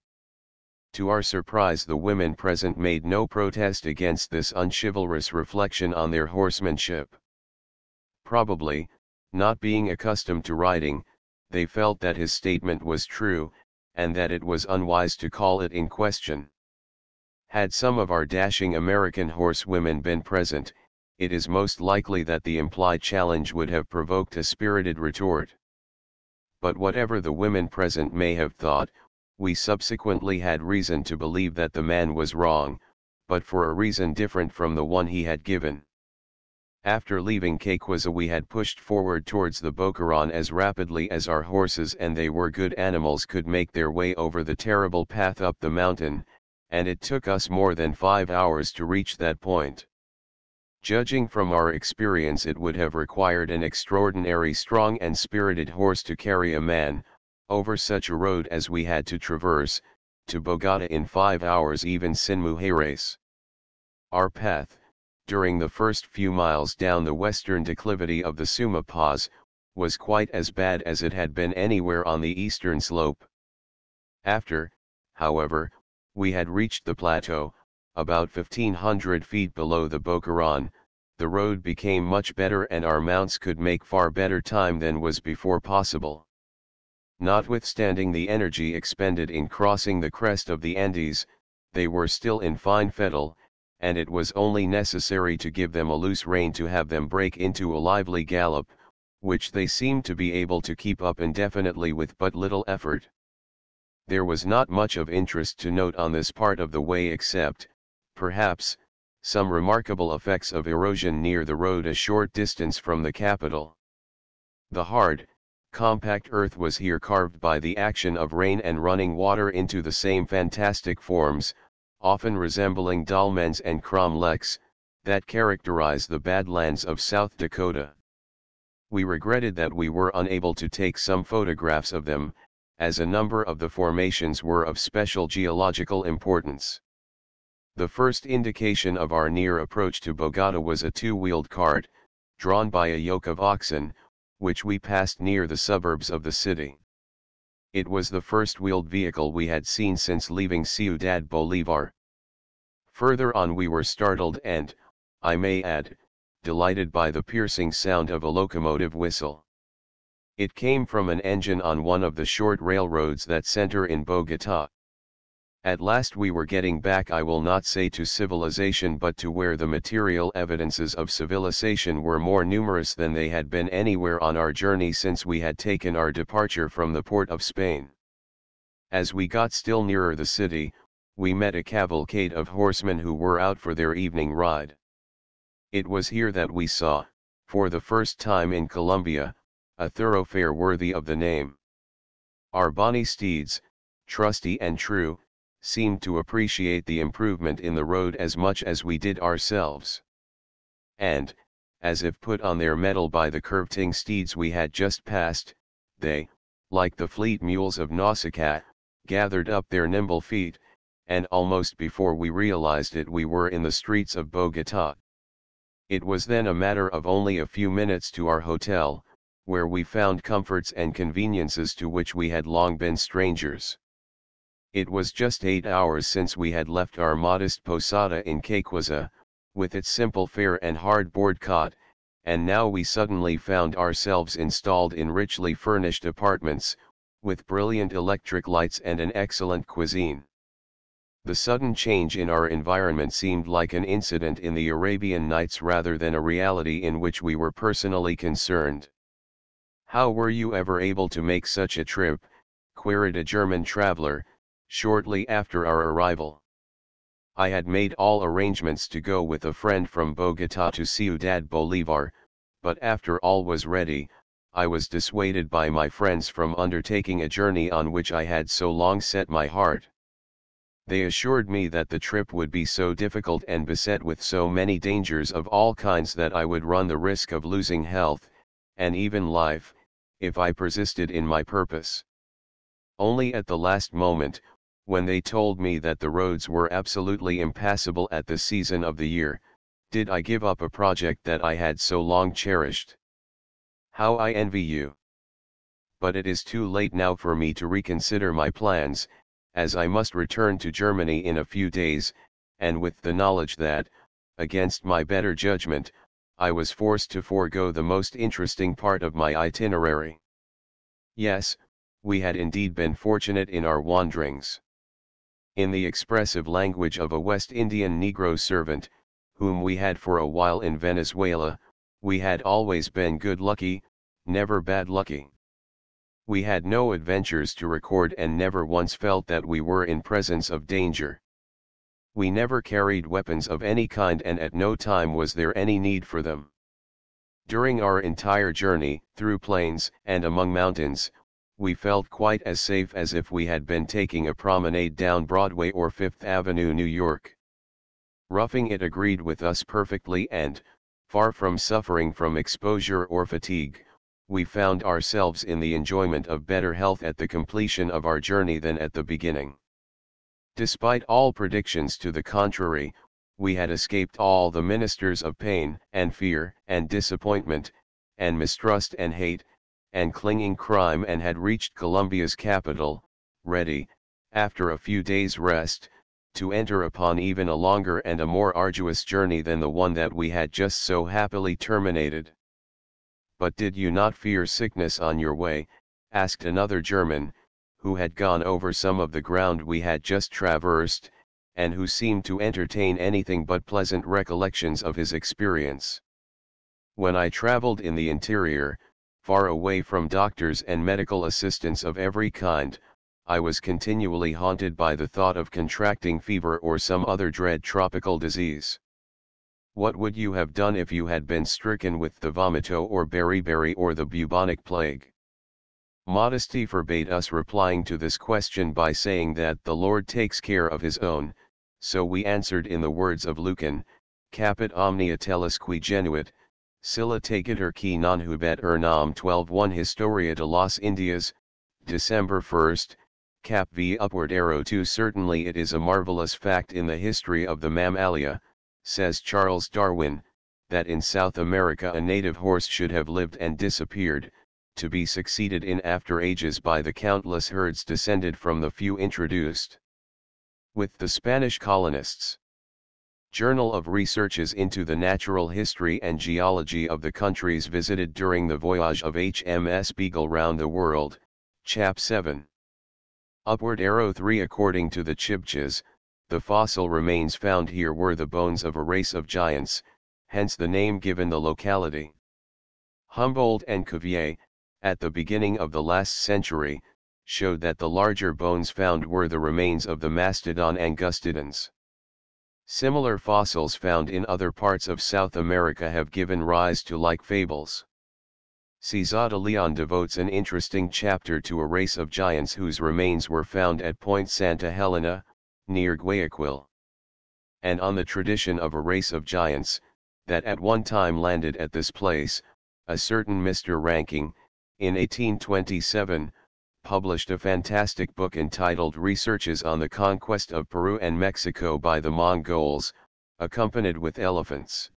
To our surprise the women present made no protest against this unchivalrous reflection on their horsemanship. Probably, not being accustomed to riding, they felt that his statement was true, and that it was unwise to call it in question. Had some of our dashing American horsewomen been present, it is most likely that the implied challenge would have provoked a spirited retort. But whatever the women present may have thought, we subsequently had reason to believe that the man was wrong, but for a reason different from the one he had given. After leaving Quequeza we had pushed forward towards the Boquerón as rapidly as our horses and they were good animals could make their way over the terrible path up the mountain, and it took us more than 5 hours to reach that point. Judging from our experience it would have required an extraordinary strong and spirited horse to carry a man, over such a road as we had to traverse, to Bogotá in 5 hours even sin mujeres. Our path, during the first few miles down the western declivity of the Suma Paz, was quite as bad as it had been anywhere on the eastern slope. After, however, we had reached the plateau, about 1,500 feet below the Boquerón, the road became much better and our mounts could make far better time than was before possible. Notwithstanding the energy expended in crossing the crest of the Andes, they were still in fine fettle, and it was only necessary to give them a loose rein to have them break into a lively gallop, which they seemed to be able to keep up indefinitely with but little effort. There was not much of interest to note on this part of the way except, perhaps, some remarkable effects of erosion near the road a short distance from the capital. The hard, compact earth was here carved by the action of rain and running water into the same fantastic forms, often resembling dolmens and cromlechs, that characterize the badlands of South Dakota. We regretted that we were unable to take some photographs of them, as a number of the formations were of special geological importance. The first indication of our near approach to Bogotá was a two-wheeled cart, drawn by a yoke of oxen, which we passed near the suburbs of the city. It was the first wheeled vehicle we had seen since leaving Ciudad Bolívar. Further on we were startled and, I may add, delighted by the piercing sound of a locomotive whistle. It came from an engine on one of the short railroads that center in Bogotá. At last we were getting back, I will not say to civilization, but to where the material evidences of civilization were more numerous than they had been anywhere on our journey since we had taken our departure from the port of Spain. As we got still nearer the city, we met a cavalcade of horsemen who were out for their evening ride. It was here that we saw, for the first time in Colombia, a thoroughfare worthy of the name. Our bonny steeds, trusty and true, seemed to appreciate the improvement in the road as much as we did ourselves. And, as if put on their mettle by the curveting steeds we had just passed, they, like the fleet mules of Nausicaa, gathered up their nimble feet, and almost before we realized it we were in the streets of Bogotá. It was then a matter of only a few minutes to our hotel, where we found comforts and conveniences to which we had long been strangers. It was just 8 hours since we had left our modest posada in Cayquisa, with its simple fare and hard-board cot, and now we suddenly found ourselves installed in richly furnished apartments, with brilliant electric lights and an excellent cuisine. The sudden change in our environment seemed like an incident in the Arabian Nights rather than a reality in which we were personally concerned. "How were you ever able to make such a trip?" queried a German traveler, shortly after our arrival. I had made all arrangements to go with a friend from Bogotá to Ciudad Bolívar, but after all was ready, I was dissuaded by my friends from undertaking a journey on which I had so long set my heart. They assured me that the trip would be so difficult and beset with so many dangers of all kinds that I would run the risk of losing health, and even life, if I persisted in my purpose. Only at the last moment, when they told me that the roads were absolutely impassable at this season of the year, did I give up a project that I had so long cherished. How I envy you! But it is too late now for me to reconsider my plans, as I must return to Germany in a few days, and with the knowledge that, against my better judgment, I was forced to forego the most interesting part of my itinerary. Yes, we had indeed been fortunate in our wanderings. In the expressive language of a West Indian Negro servant, whom we had for a while in Venezuela, we had always been good lucky, never bad lucky. We had no adventures to record and never once felt that we were in presence of danger. We never carried weapons of any kind, and at no time was there any need for them. During our entire journey, through plains and among mountains, we felt quite as safe as if we had been taking a promenade down Broadway or Fifth Avenue, New York. Roughing it agreed with us perfectly, and, far from suffering from exposure or fatigue, we found ourselves in the enjoyment of better health at the completion of our journey than at the beginning. Despite all predictions to the contrary, we had escaped all the ministers of pain and fear and disappointment, and mistrust and hate, and clinging crime, and had reached Colombia's capital, ready, after a few days' rest, to enter upon even a longer and a more arduous journey than the one that we had just so happily terminated. "But did you not fear sickness on your way?" asked another German, who had gone over some of the ground we had just traversed, and who seemed to entertain anything but pleasant recollections of his experience. "When I traveled in the interior, far away from doctors and medical assistance of every kind, I was continually haunted by the thought of contracting fever or some other dread tropical disease." What would you have done if you had been stricken with the vomito or beriberi or the bubonic plague? Modesty forbade us replying to this question by saying that the Lord takes care of his own, so we answered in the words of Lucan, "Capit omnia tellus qui genuit, scylla taciter qui non hubet nam 12-1 Historia de las Indias, December 1, cap v upward arrow 2." Certainly it is a marvelous fact in the history of the mammalia, says Charles Darwin, that in South America a native horse should have lived and disappeared, to be succeeded in after ages by the countless herds descended from the few introduced with the Spanish colonists. Journal of Researches into the Natural History and Geology of the Countries Visited During the Voyage of HMS Beagle Round the World, Chap 7. Upward arrow 3. According to the Chibchas, the fossil remains found here were the bones of a race of giants, hence the name given the locality. Humboldt and Cuvier, at the beginning of the last century, showed that the larger bones found were the remains of the mastodon angustidens. Similar fossils found in other parts of South America have given rise to like fables. Cesar de Leon devotes an interesting chapter to a race of giants whose remains were found at Point Santa Helena, near Guayaquil. And on the tradition of a race of giants, that at one time landed at this place, a certain Mr. Ranking, in 1827, published a fantastic book entitled Researches on the Conquest of Peru and Mexico by the Mongols, accompanied with elephants.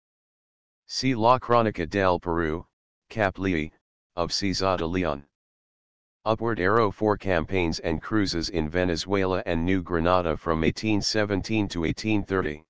See La Crónica del Perú, Cap Lee, of Cesar de Leon. Upward arrow 4. Campaigns and cruises in Venezuela and New Granada from 1817 to 1830.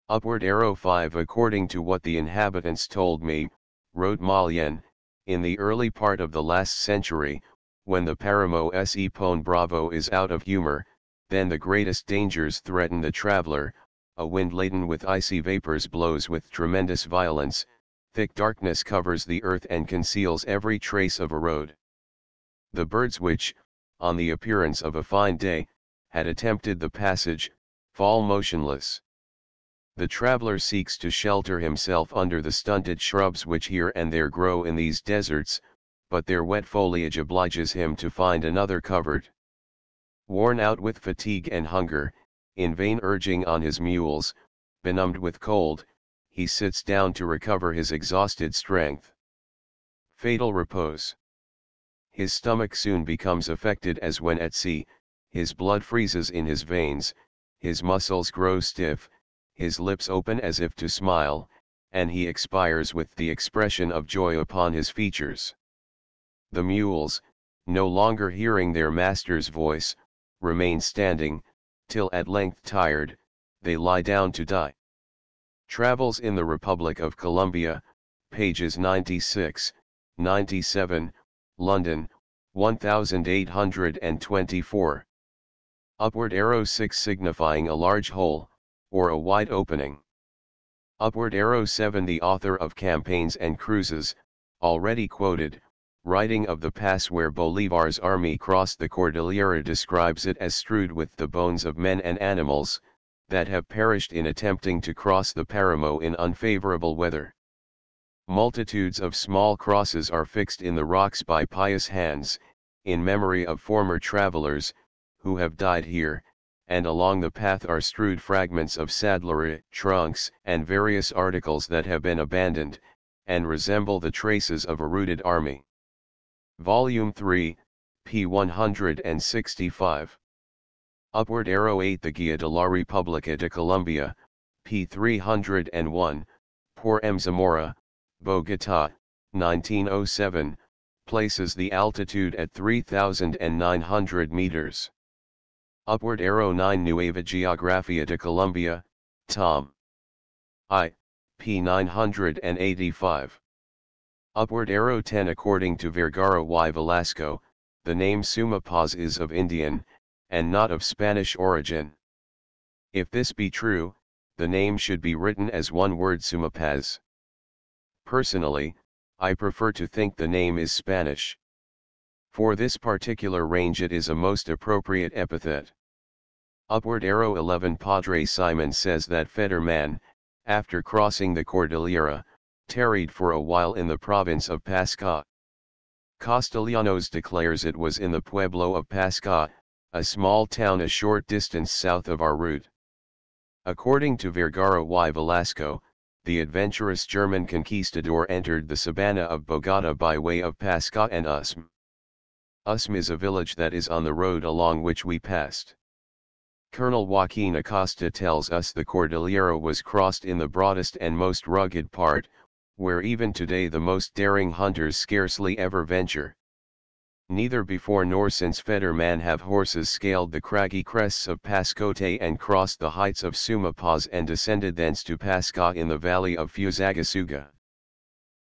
Upward arrow 5. According to what the inhabitants told me, wrote Malien, in the early part of the last century, when the Paramo se pone bravo is out of humor, then the greatest dangers threaten the traveler, a wind laden with icy vapors blows with tremendous violence, thick darkness covers the earth and conceals every trace of a road. The birds which, on the appearance of a fine day, had attempted the passage, fall motionless. The traveler seeks to shelter himself under the stunted shrubs which here and there grow in these deserts, but their wet foliage obliges him to find another covert. Worn out with fatigue and hunger, in vain urging on his mules, benumbed with cold, he sits down to recover his exhausted strength. Fatal repose. His stomach soon becomes affected as when at sea, his blood freezes in his veins, his muscles grow stiff, his lips open as if to smile, and he expires with the expression of joy upon his features. The mules, no longer hearing their master's voice, remain standing, till at length tired, they lie down to die. Travels in the Republic of Colombia, pages 96, 97, London, 1824. Upward arrow 6 signifying a large hole, or a wide opening. Upward arrow 7. The author of Campaigns and Cruises, already quoted, writing of the pass where Bolivar's army crossed the Cordillera, describes it as strewed with the bones of men and animals, that have perished in attempting to cross the Paramo in unfavorable weather. Multitudes of small crosses are fixed in the rocks by pious hands, in memory of former travelers, who have died here, and along the path are strewed fragments of saddlery, trunks, and various articles that have been abandoned, and resemble the traces of a routed army. Volume 3, p. 165. Upward arrow 8. The Guía de la República de Colombia, p. 301, Por M. Zamora, Bogotá, 1907, places the altitude at 3,900 meters. Upward arrow 9. Nueva Geografía de Colombia, Tom. I. p. 985. Upward arrow 10. According to Vergara y Velasco, the name Sumapaz is of Indian, and not of Spanish origin. If this be true, the name should be written as one word Sumapaz. Personally, I prefer to think the name is Spanish. For this particular range it is a most appropriate epithet. Upward arrow 11. Padre Simon says that Fetterman, after crossing the Cordillera, tarried for a while in the province of Pasca. Castellanos declares it was in the pueblo of Pasca, a small town a short distance south of our route. According to Vergara y Velasco, the adventurous German conquistador entered the savanna of Bogotá by way of Pasca and Usme. Usme is a village that is on the road along which we passed. Colonel Joaquin Acosta tells us the Cordillera was crossed in the broadest and most rugged part, where even today the most daring hunters scarcely ever venture. Neither before nor since Fetterman have horses scaled the craggy crests of Pascote and crossed the heights of Sumapaz and descended thence to Pasca in the valley of Fusagasugá.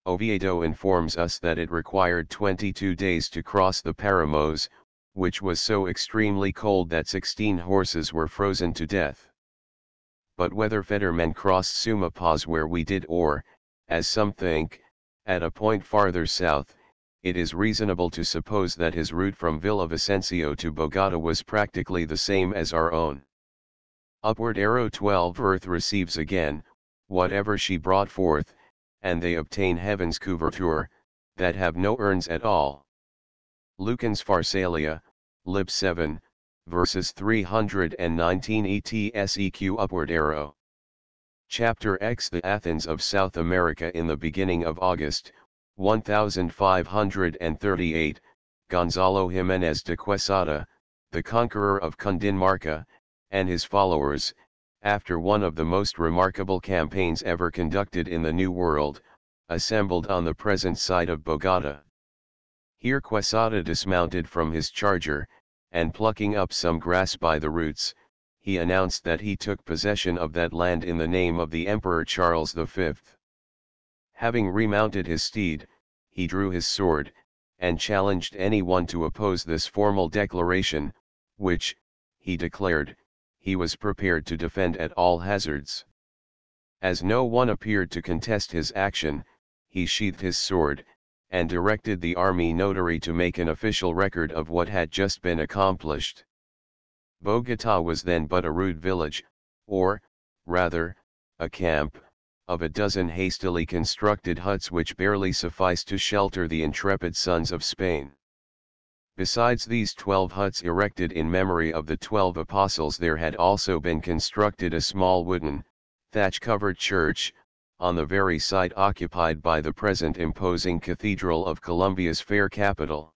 Oviedo informs us that it required 22 days to cross the Paramos, which was so extremely cold that 16 horses were frozen to death. But whether Fetterman crossed Suma Paz where we did or, as some think, at a point farther south, it is reasonable to suppose that his route from Villavicencio to Bogota was practically the same as our own. Upward arrow 12 Earth receives again, whatever she brought forth, and they obtain heaven's couverture, that have no urns at all. Lucan's Pharsalia, Lib 7, verses 319 etseq upward arrow. Chapter X The Athens of South America in the beginning of August, 1538, Gonzalo Jimenez de Quesada, the conqueror of Cundinamarca, and his followers, after one of the most remarkable campaigns ever conducted in the New World, assembled on the present site of Bogota. Here Quesada dismounted from his charger, and plucking up some grass by the roots, he announced that he took possession of that land in the name of the Emperor Charles V. Having remounted his steed, he drew his sword, and challenged any one to oppose this formal declaration, which, he declared, he was prepared to defend at all hazards. As no one appeared to contest his action, he sheathed his sword, and directed the army notary to make an official record of what had just been accomplished. Bogota was then but a rude village, or, rather, a camp, of a dozen hastily constructed huts which barely sufficed to shelter the intrepid sons of Spain. Besides these 12 huts erected in memory of the 12 apostles, there had also been constructed a small wooden, thatch-covered church, on the very site occupied by the present imposing cathedral of Colombia's fair capital.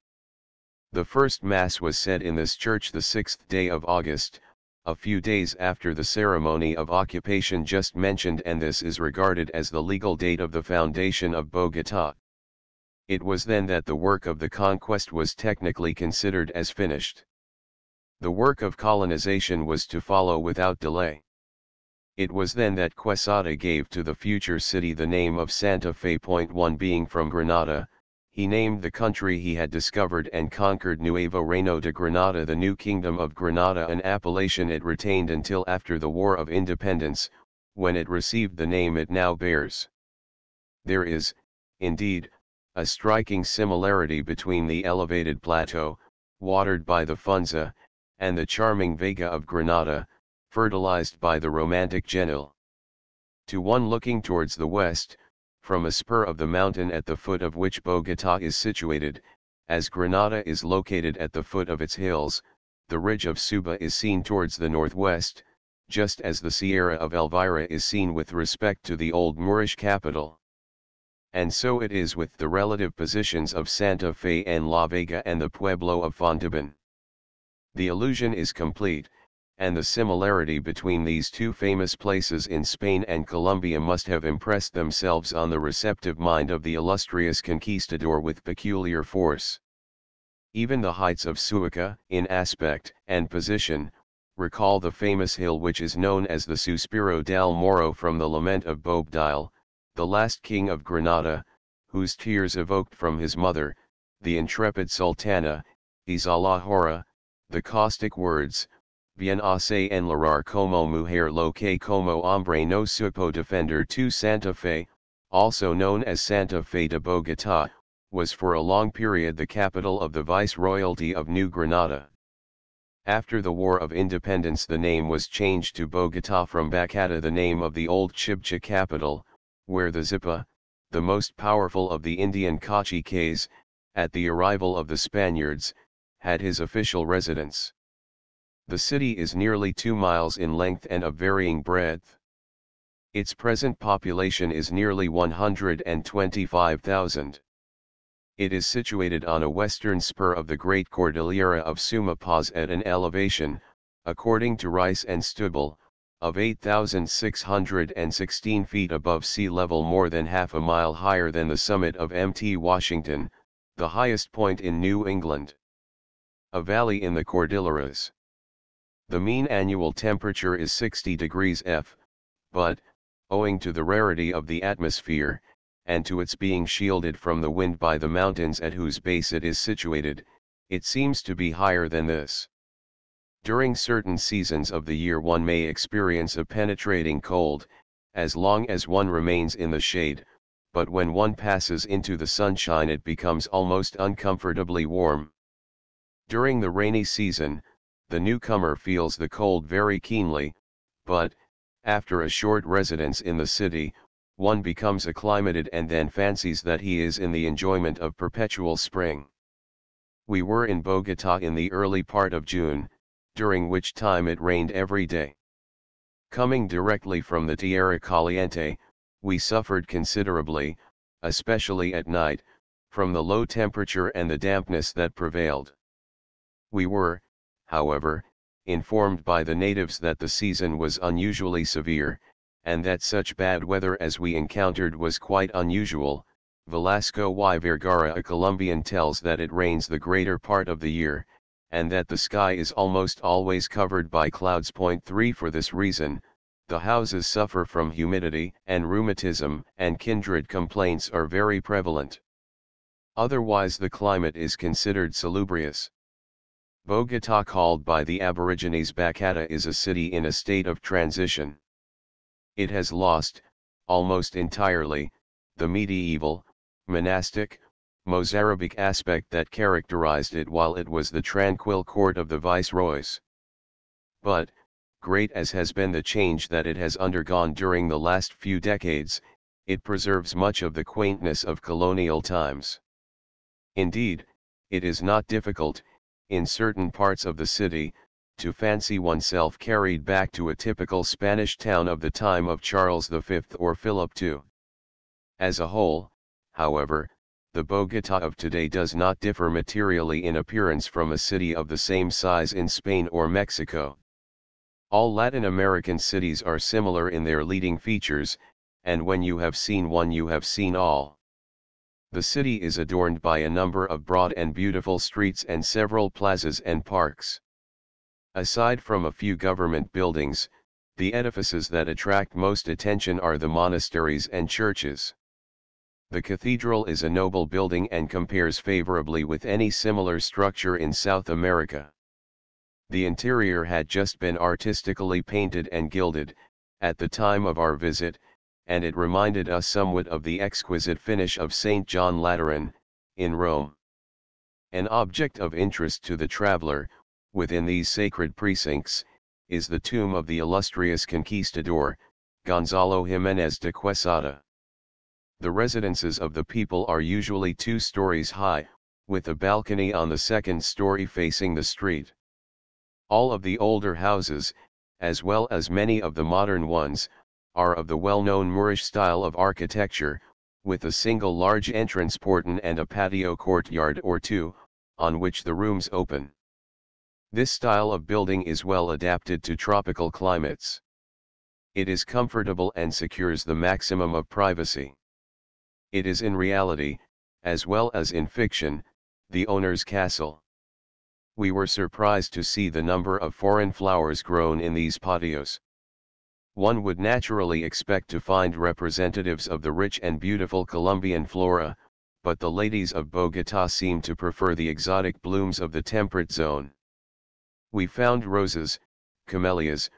The first Mass was said in this church the 6th day of August, a few days after the ceremony of occupation just mentioned, and this is regarded as the legal date of the foundation of Bogota. It was then that the work of the conquest was technically considered as finished. The work of colonization was to follow without delay. It was then that Quesada gave to the future city the name of Santa Fe. 1 Being from Granada, he named the country he had discovered and conquered Nuevo Reino de Granada, the New Kingdom of Granada, an appellation it retained until after the War of Independence, when it received the name it now bears. There is, indeed, a striking similarity between the elevated plateau, watered by the Funza, and the charming Vega of Granada, fertilized by the romantic Genil. To one looking towards the west, from a spur of the mountain at the foot of which Bogota is situated, as Granada is located at the foot of its hills, the ridge of Suba is seen towards the northwest, just as the Sierra of Elvira is seen with respect to the old Moorish capital. And so it is with the relative positions of Santa Fe and La Vega and the Pueblo of Fontibon. The illusion is complete, and the similarity between these two famous places in Spain and Colombia must have impressed themselves on the receptive mind of the illustrious conquistador with peculiar force. Even the heights of Suica, in aspect and position, recall the famous hill which is known as the Suspiro del Moro from the lament of Boabdil, the last king of Granada, whose tears evoked from his mother, the intrepid Sultana, Izalahora, the caustic words, Bien hace enlarar como mujer lo que como hombre no supo defender to Santa Fe, also known as Santa Fe de Bogota, was for a long period the capital of the Viceroyalty of New Granada. After the War of Independence the name was changed to Bogota from Bacata, the name of the old Chibcha capital, where the Zipa, the most powerful of the Indian caciques, at the arrival of the Spaniards, had his official residence. The city is nearly 2 miles in length and of varying breadth. Its present population is nearly 125,000. It is situated on a western spur of the Great Cordillera of Suma Paz at an elevation, according to Rice and Stubble, of 8,616 feet above sea level, more than half a mile higher than the summit of Mt. Washington, the highest point in New England. A valley in the Cordilleras. The mean annual temperature is 60 degrees F, but, owing to the rarity of the atmosphere, and to its being shielded from the wind by the mountains at whose base it is situated, it seems to be higher than this. During certain seasons of the year one may experience a penetrating cold, as long as one remains in the shade, but when one passes into the sunshine it becomes almost uncomfortably warm. During the rainy season, the newcomer feels the cold very keenly, but, after a short residence in the city, one becomes acclimated and then fancies that he is in the enjoyment of perpetual spring. We were in Bogotá in the early part of June, during which time it rained every day. Coming directly from the Tierra Caliente, we suffered considerably, especially at night, from the low temperature and the dampness that prevailed. We were, however, informed by the natives that the season was unusually severe, and that such bad weather as we encountered was quite unusual. Velasco y Vergara, a Colombian, tells that it rains the greater part of the year, and that the sky is almost always covered by clouds. 3 For this reason, the houses suffer from humidity, and rheumatism and kindred complaints are very prevalent. Otherwise the climate is considered salubrious. Bogotá, called by the Aborigines Bacata, is a city in a state of transition. It has lost, almost entirely, the medieval, monastic, Mozarabic aspect that characterized it while it was the tranquil court of the viceroys. But, great as has been the change that it has undergone during the last few decades, it preserves much of the quaintness of colonial times. Indeed, it is not difficult, in certain parts of the city, to fancy oneself carried back to a typical Spanish town of the time of Charles V or Philip II. As a whole, however, the Bogotá of today does not differ materially in appearance from a city of the same size in Spain or Mexico. All Latin American cities are similar in their leading features, and when you have seen one you have seen all. The city is adorned by a number of broad and beautiful streets and several plazas and parks. Aside from a few government buildings, the edifices that attract most attention are the monasteries and churches. The cathedral is a noble building and compares favorably with any similar structure in South America. The interior had just been artistically painted and gilded, at the time of our visit, and it reminded us somewhat of the exquisite finish of St. John Lateran, in Rome. An object of interest to the traveler, within these sacred precincts, is the tomb of the illustrious conquistador, Gonzalo Jiménez de Quesada. The residences of the people are usually 2 stories high, with a balcony on the second story facing the street. All of the older houses, as well as many of the modern ones, are of the well-known Moorish style of architecture, with a single large entrance porton and a patio courtyard or two, on which the rooms open. This style of building is well adapted to tropical climates. It is comfortable and secures the maximum of privacy. It is in reality, as well as in fiction, the owner's castle. We were surprised to see the number of foreign flowers grown in these patios. One would naturally expect to find representatives of the rich and beautiful Colombian flora, but the ladies of Bogotá seem to prefer the exotic blooms of the temperate zone. We found roses, camellias,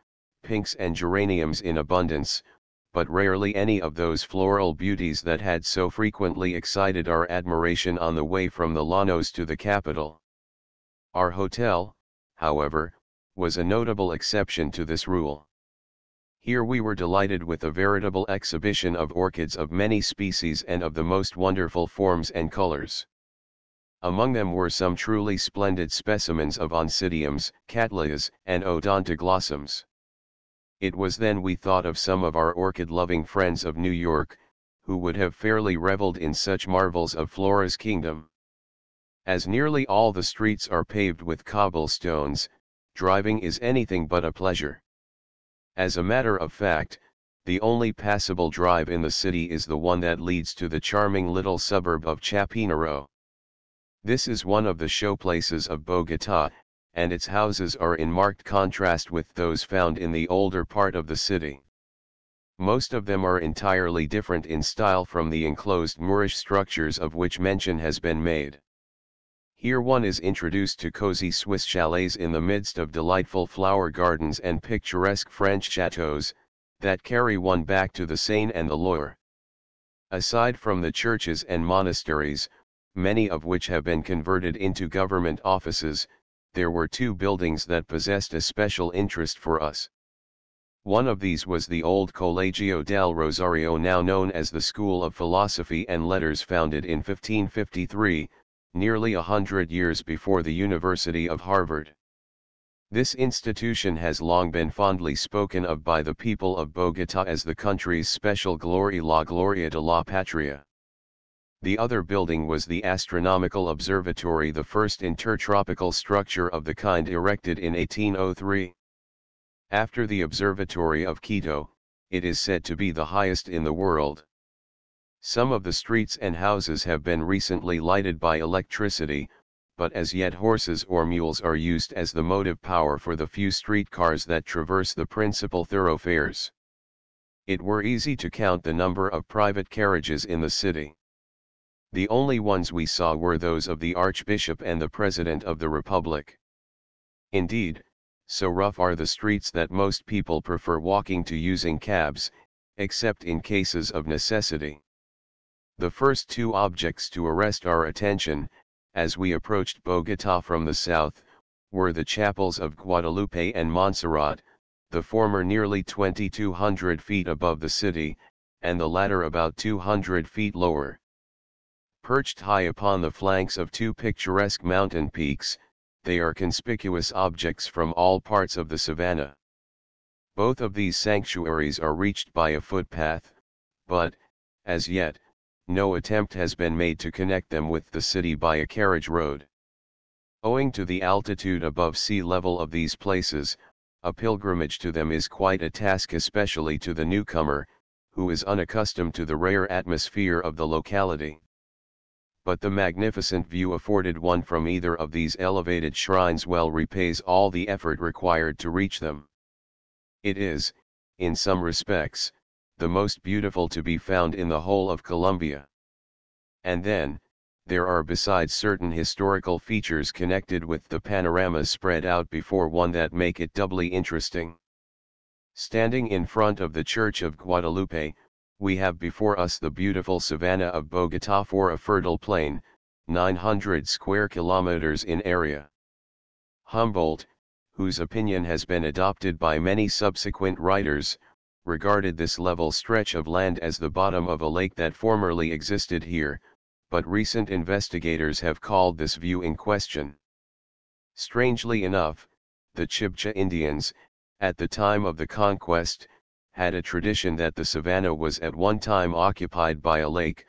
pinks and geraniums in abundance, but rarely any of those floral beauties that had so frequently excited our admiration on the way from the Llanos to the capital. Our hotel, however, was a notable exception to this rule. Here we were delighted with a veritable exhibition of orchids of many species and of the most wonderful forms and colors. Among them were some truly splendid specimens of oncidiums, cattleyas, and odontoglossums. It was then we thought of some of our orchid-loving friends of New York, who would have fairly reveled in such marvels of Flora's kingdom. As nearly all the streets are paved with cobblestones, driving is anything but a pleasure. As a matter of fact, the only passable drive in the city is the one that leads to the charming little suburb of Chapinero. This is one of the showplaces of Bogotá, and its houses are in marked contrast with those found in the older part of the city. Most of them are entirely different in style from the enclosed Moorish structures of which mention has been made. Here one is introduced to cozy Swiss chalets in the midst of delightful flower gardens and picturesque French chateaux, that carry one back to the Seine and the Loire. Aside from the churches and monasteries, many of which have been converted into government offices, there were two buildings that possessed a special interest for us. One of these was the old Collegio del Rosario, now known as the School of Philosophy and Letters, founded in 1553, nearly 100 years before the University of Harvard. This institution has long been fondly spoken of by the people of Bogotá as the country's special glory, la gloria de la patria. The other building was the Astronomical Observatory, the first intertropical structure of the kind erected in 1803. After the Observatory of Quito, it is said to be the highest in the world. Some of the streets and houses have been recently lighted by electricity, but as yet horses or mules are used as the motive power for the few streetcars that traverse the principal thoroughfares. It were easy to count the number of private carriages in the city. The only ones we saw were those of the Archbishop and the President of the Republic. Indeed, so rough are the streets that most people prefer walking to using cabs, except in cases of necessity. The first two objects to arrest our attention, as we approached Bogotá from the south, were the chapels of Guadalupe and Montserrat, the former nearly 2,200 feet above the city, and the latter about 200 feet lower. Perched high upon the flanks of two picturesque mountain peaks, they are conspicuous objects from all parts of the savannah. Both of these sanctuaries are reached by a footpath, but, as yet, no attempt has been made to connect them with the city by a carriage road. Owing to the altitude above sea level of these places, a pilgrimage to them is quite a task, especially to the newcomer, who is unaccustomed to the rare atmosphere of the locality. But the magnificent view afforded one from either of these elevated shrines well repays all the effort required to reach them. It is, in some respects, the most beautiful to be found in the whole of Colombia. And then, there are besides certain historical features connected with the panorama spread out before one that make it doubly interesting. Standing in front of the Church of Guadalupe, we have before us the beautiful savanna of Bogotá, for a fertile plain, 900 square kilometers in area. Humboldt, whose opinion has been adopted by many subsequent writers, regarded this level stretch of land as the bottom of a lake that formerly existed here, but recent investigators have called this view in question. Strangely enough, the Chibcha Indians, at the time of the conquest, had a tradition that the savanna was at one time occupied by a lake,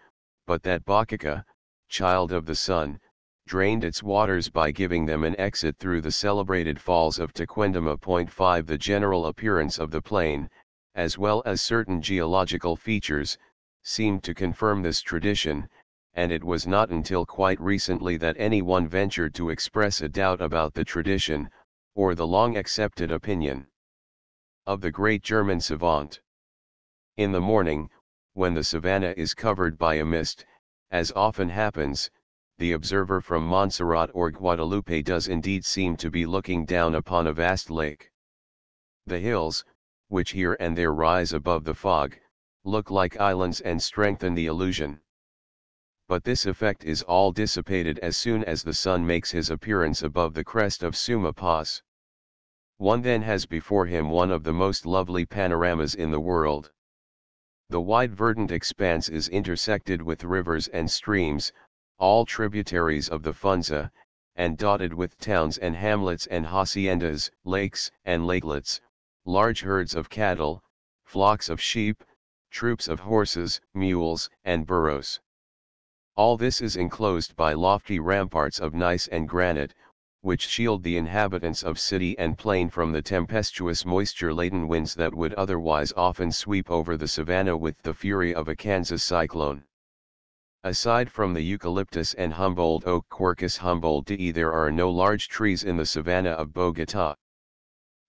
but that Bocaca, child of the sun, drained its waters by giving them an exit through the celebrated falls of Tequendama. 5 The general appearance of the plain, as well as certain geological features, seemed to confirm this tradition, and it was not until quite recently that anyone ventured to express a doubt about the tradition, or the long-accepted opinion of the great German savant. In the morning, when the savanna is covered by a mist, as often happens, the observer from Montserrat or Guadalupe does indeed seem to be looking down upon a vast lake. The hills, which here and there rise above the fog, look like islands and strengthen the illusion. But this effect is all dissipated as soon as the sun makes his appearance above the crest of Suma Paz. One then has before him one of the most lovely panoramas in the world. The wide verdant expanse is intersected with rivers and streams, all tributaries of the Funza, and dotted with towns and hamlets and haciendas, lakes and lakelets, large herds of cattle, flocks of sheep, troops of horses, mules, and burros. All this is enclosed by lofty ramparts of gneiss and granite, which shield the inhabitants of city and plain from the tempestuous moisture-laden winds that would otherwise often sweep over the savanna with the fury of a Kansas cyclone. Aside from the eucalyptus and Humboldt oak Quercus humboldtii, there are no large trees in the savanna of Bogotá.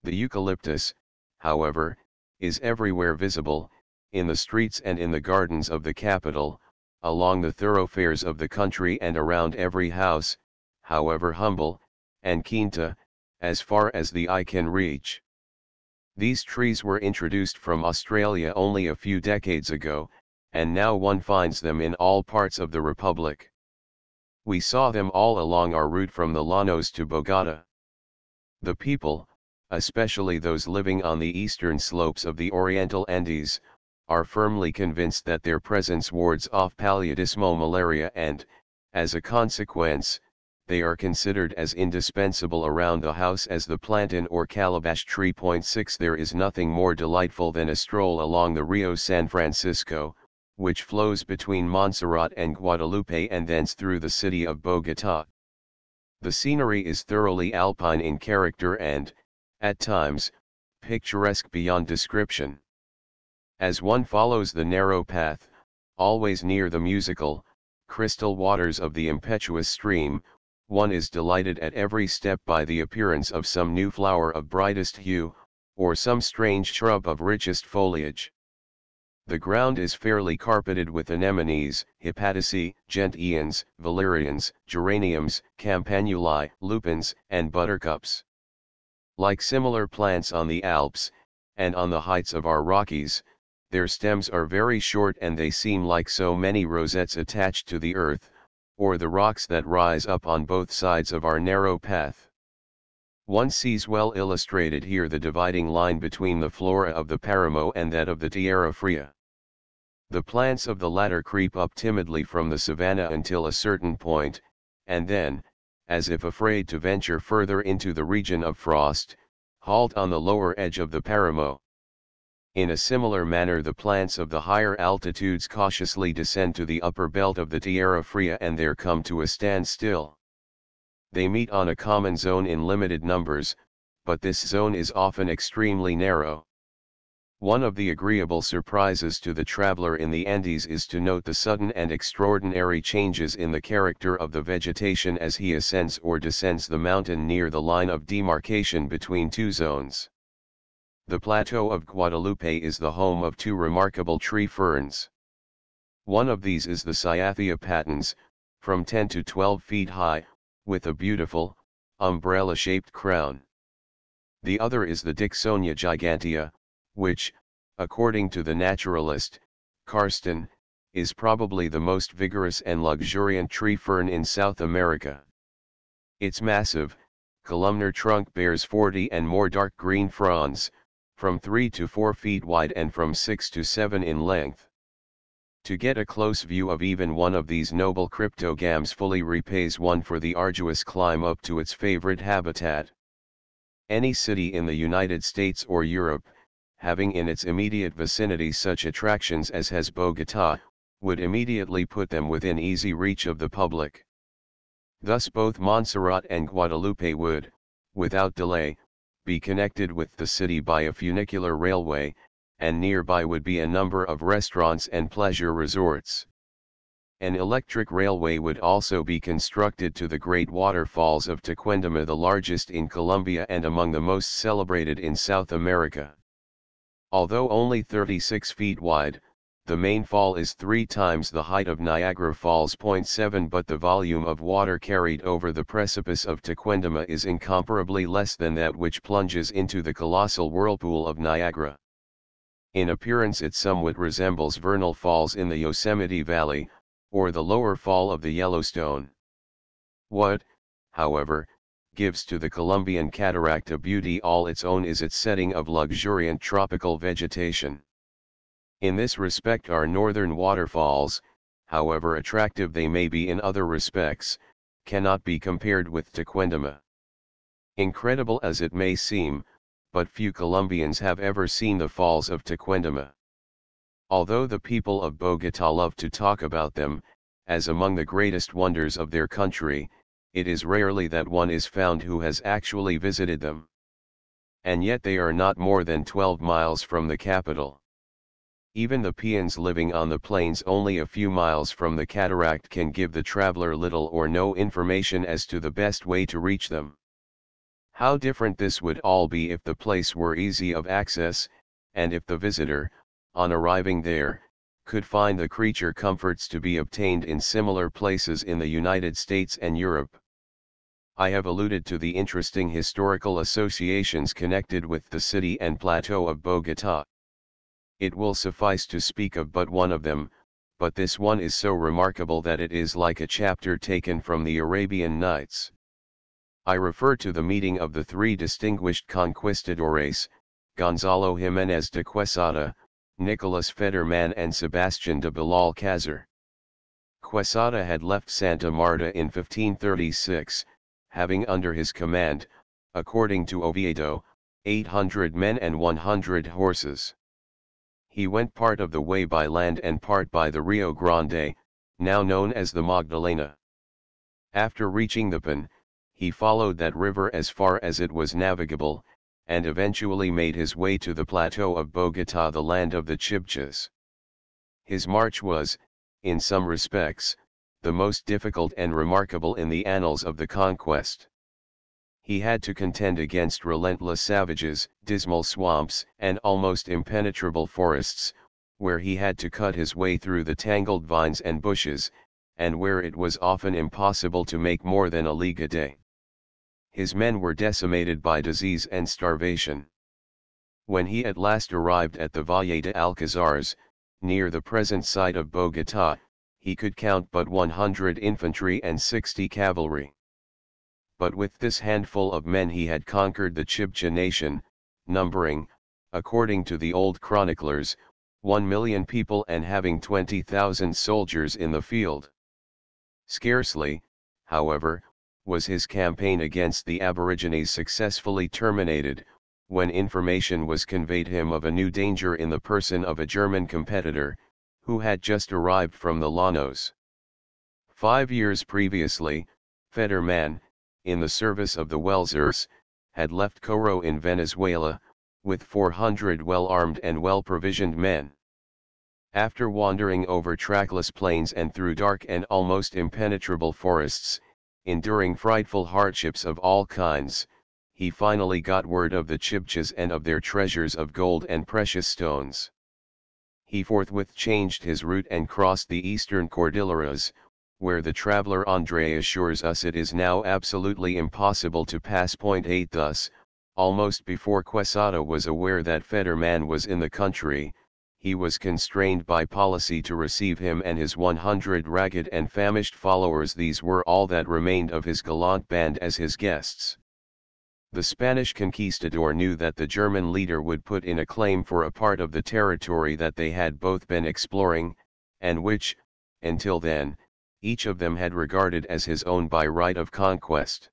The eucalyptus, however, is everywhere visible, in the streets and in the gardens of the capital, along the thoroughfares of the country and around every house, however humble, and quinta, as far as the eye can reach. These trees were introduced from Australia only a few decades ago, and now one finds them in all parts of the Republic. We saw them all along our route from the Llanos to Bogota. The people, especially those living on the eastern slopes of the Oriental Andes, are firmly convinced that their presence wards off paludismo malaria and, as a consequence, they are considered as indispensable around the house as the plantain or calabash tree. 6 There is nothing more delightful than a stroll along the Rio San Francisco, which flows between Montserrat and Guadalupe and thence through the city of Bogota. The scenery is thoroughly alpine in character and, at times, picturesque beyond description. As one follows the narrow path, always near the musical, crystal waters of the impetuous stream, one is delighted at every step by the appearance of some new flower of brightest hue, or some strange shrub of richest foliage. The ground is fairly carpeted with anemones, hepaticea, gentians, valerians, geraniums, campanulae, lupins, and buttercups. Like similar plants on the Alps, and on the heights of our Rockies, their stems are very short and they seem like so many rosettes attached to the earth, or the rocks that rise up on both sides of our narrow path. One sees well illustrated here the dividing line between the flora of the Paramo and that of the Tierra Fria. The plants of the latter creep up timidly from the savanna until a certain point, and then, as if afraid to venture further into the region of frost, halt on the lower edge of the Paramo. In a similar manner the plants of the higher altitudes cautiously descend to the upper belt of the Tierra Fria and there come to a standstill. They meet on a common zone in limited numbers, but this zone is often extremely narrow. One of the agreeable surprises to the traveler in the Andes is to note the sudden and extraordinary changes in the character of the vegetation as he ascends or descends the mountain near the line of demarcation between two zones. The plateau of Guadalupe is the home of two remarkable tree ferns. One of these is the Cyathea patens, from 10 to 12 feet high, with a beautiful, umbrella-shaped crown. The other is the Dicksonia gigantea, which, according to the naturalist, Karsten, is probably the most vigorous and luxuriant tree fern in South America. Its massive, columnar trunk bears 40 and more dark green fronds, from 3 to 4 feet wide and from 6 to 7 in length. To get a close view of even one of these noble cryptogams fully repays one for the arduous climb up to its favorite habitat. Any city in the United States or Europe, having in its immediate vicinity such attractions as has Bogota, would immediately put them within easy reach of the public. Thus both Montserrat and Guadalupe would, without delay, be connected with the city by a funicular railway, and nearby would be a number of restaurants and pleasure resorts. An electric railway would also be constructed to the great waterfalls of Tequendama, the largest in Colombia and among the most celebrated in South America. Although only 36 feet wide, the main fall is 3 times the height of Niagara Falls. 7 But the volume of water carried over the precipice of Tequendama is incomparably less than that which plunges into the colossal whirlpool of Niagara. In appearance it somewhat resembles vernal falls in the Yosemite Valley, or the lower fall of the Yellowstone. What, however, gives to the Colombian cataract a beauty all its own is its setting of luxuriant tropical vegetation. In this respect our northern waterfalls, however attractive they may be in other respects, cannot be compared with Tequendama. Incredible as it may seem, but few Colombians have ever seen the falls of Tequendama. Although the people of Bogota love to talk about them, as among the greatest wonders of their country, it is rarely that one is found who has actually visited them. And yet they are not more than 12 miles from the capital. Even the peons living on the plains only a few miles from the cataract can give the traveler little or no information as to the best way to reach them. How different this would all be if the place were easy of access, and if the visitor, on arriving there, could find the creature comforts to be obtained in similar places in the United States and Europe. I have alluded to the interesting historical associations connected with the city and plateau of Bogotá. It will suffice to speak of but one of them, but this one is so remarkable that it is like a chapter taken from the Arabian Nights. I refer to the meeting of the three distinguished conquistadores, Gonzalo Jiménez de Quesada, Nicolas Federman and Sebastián de Belalcázar. Quesada had left Santa Marta in 1536, having under his command, according to Oviedo, 800 men and 100 horses. He went part of the way by land and part by the Rio Grande, now known as the Magdalena. After reaching the Pan, he followed that river as far as it was navigable, and eventually made his way to the plateau of Bogotá, the land of the Chibchas. His march was, in some respects, the most difficult and remarkable in the annals of the conquest. He had to contend against relentless savages, dismal swamps, and almost impenetrable forests, where he had to cut his way through the tangled vines and bushes, and where it was often impossible to make more than a league a day. His men were decimated by disease and starvation. When he at last arrived at the Valle de Alcazars, near the present site of Bogotá, he could count but 100 infantry and 60 cavalry. But with this handful of men he had conquered the Chibcha nation, numbering, according to the old chroniclers, 1 million people and having 20,000 soldiers in the field. Scarcely, however, was his campaign against the aborigines successfully terminated, when information was conveyed him of a new danger in the person of a German competitor, who had just arrived from the Llanos. 5 years previously, Federman, in the service of the Welzers, had left Coro in Venezuela, with 400 well-armed and well-provisioned men. After wandering over trackless plains and through dark and almost impenetrable forests, enduring frightful hardships of all kinds, he finally got word of the Chibchas and of their treasures of gold and precious stones. He forthwith changed his route and crossed the eastern Cordilleras, where the traveler André assures us it is now absolutely impossible to pass Point 8. Thus, almost before Quesada was aware that Federman was in the country, he was constrained by policy to receive him and his 100 ragged and famished followers. These were all that remained of his gallant band as his guests. The Spanish conquistador knew that the German leader would put in a claim for a part of the territory that they had both been exploring, and which, until then, each of them had regarded as his own by right of conquest.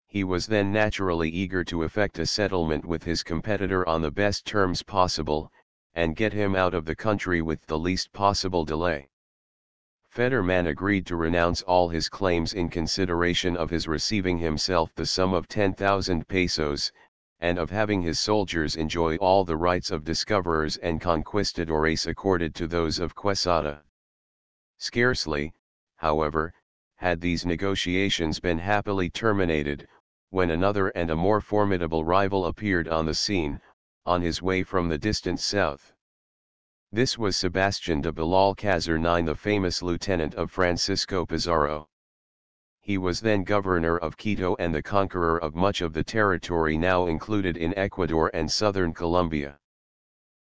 He was then naturally eager to effect a settlement with his competitor on the best terms possible, and get him out of the country with the least possible delay. Federman agreed to renounce all his claims in consideration of his receiving himself the sum of 10,000 pesos, and of having his soldiers enjoy all the rights of discoverers and conquistadores accorded to those of Quesada. Scarcely, however, had these negotiations been happily terminated, when another and a more formidable rival appeared on the scene, on his way from the distant south. This was Sebastián de Belalcázar IX, the famous lieutenant of Francisco Pizarro. He was then governor of Quito and the conqueror of much of the territory now included in Ecuador and southern Colombia.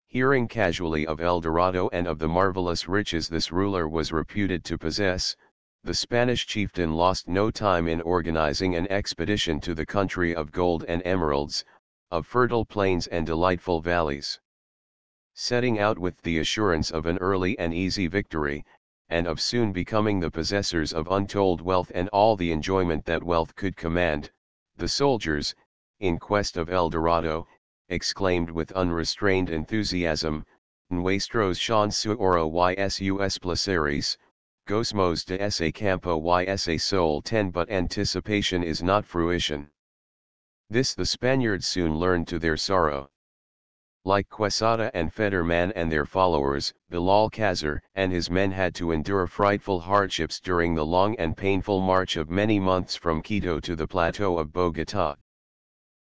Hearing casually of El Dorado and of the marvelous riches this ruler was reputed to possess, the Spanish chieftain lost no time in organizing an expedition to the country of gold and emeralds, of fertile plains and delightful valleys. Setting out with the assurance of an early and easy victory, and of soon becoming the possessors of untold wealth and all the enjoyment that wealth could command, the soldiers, in quest of El Dorado, exclaimed with unrestrained enthusiasm, "Nuestros son su oro y sus placeres, gozmos de ese campo y ese sol ten." But anticipation is not fruition. This the Spaniards soon learned to their sorrow. Like Quesada and Federman and their followers, Belalcázar and his men had to endure frightful hardships during the long and painful march of many months from Quito to the plateau of Bogotá.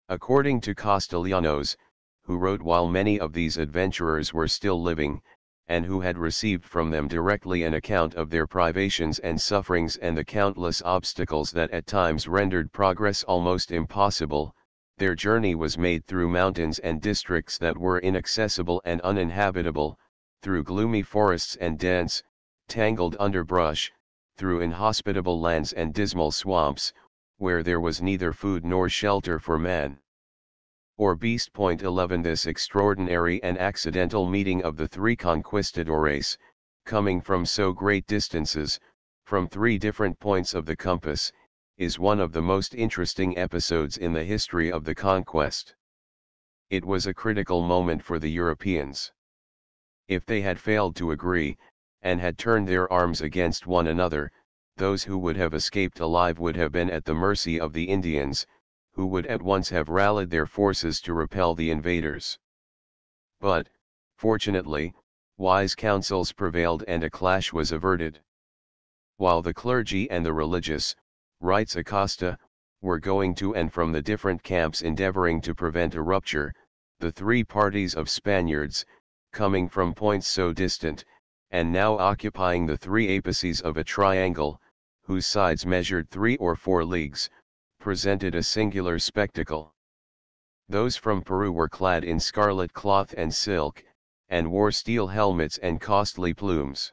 According to Castellanos, who wrote while many of these adventurers were still living, and who had received from them directly an account of their privations and sufferings and the countless obstacles that at times rendered progress almost impossible. Their journey was made through mountains and districts that were inaccessible and uninhabitable, through gloomy forests and dense, tangled underbrush, through inhospitable lands and dismal swamps, where there was neither food nor shelter for man or beast. 11 This extraordinary and accidental meeting of the three conquistadores, coming from so great distances, from three different points of the compass, is one of the most interesting episodes in the history of the conquest. It was a critical moment for the Europeans. If they had failed to agree, and had turned their arms against one another, those who would have escaped alive would have been at the mercy of the Indians, who would at once have rallied their forces to repel the invaders. But, fortunately, wise counsels prevailed and a clash was averted. While the clergy and the religious, writes Acosta, were going to and from the different camps endeavoring to prevent a rupture, the three parties of Spaniards, coming from points so distant, and now occupying the three apices of a triangle, whose sides measured 3 or 4 leagues, presented a singular spectacle. Those from Peru were clad in scarlet cloth and silk, and wore steel helmets and costly plumes.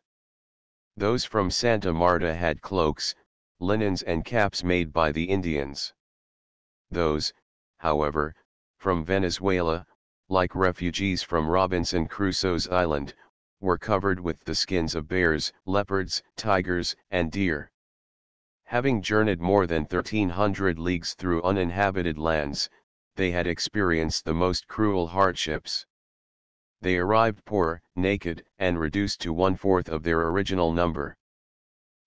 Those from Santa Marta had cloaks, linens and caps made by the Indians. Those, however, from Venezuela, like refugees from Robinson Crusoe's island, were covered with the skins of bears, leopards, tigers, and deer. Having journeyed more than 1,300 leagues through uninhabited lands, they had experienced the most cruel hardships. They arrived poor, naked, and reduced to 1/4 of their original number.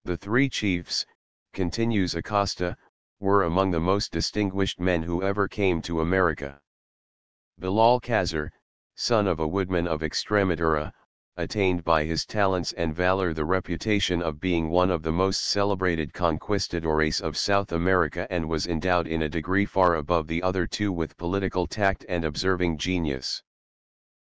The three chiefs, continues Acosta, were among the most distinguished men who ever came to America. Belalcazar, son of a woodman of Extremadura, attained by his talents and valor the reputation of being one of the most celebrated conquistadores of South America and was endowed in a degree far above the other two with political tact and observing genius.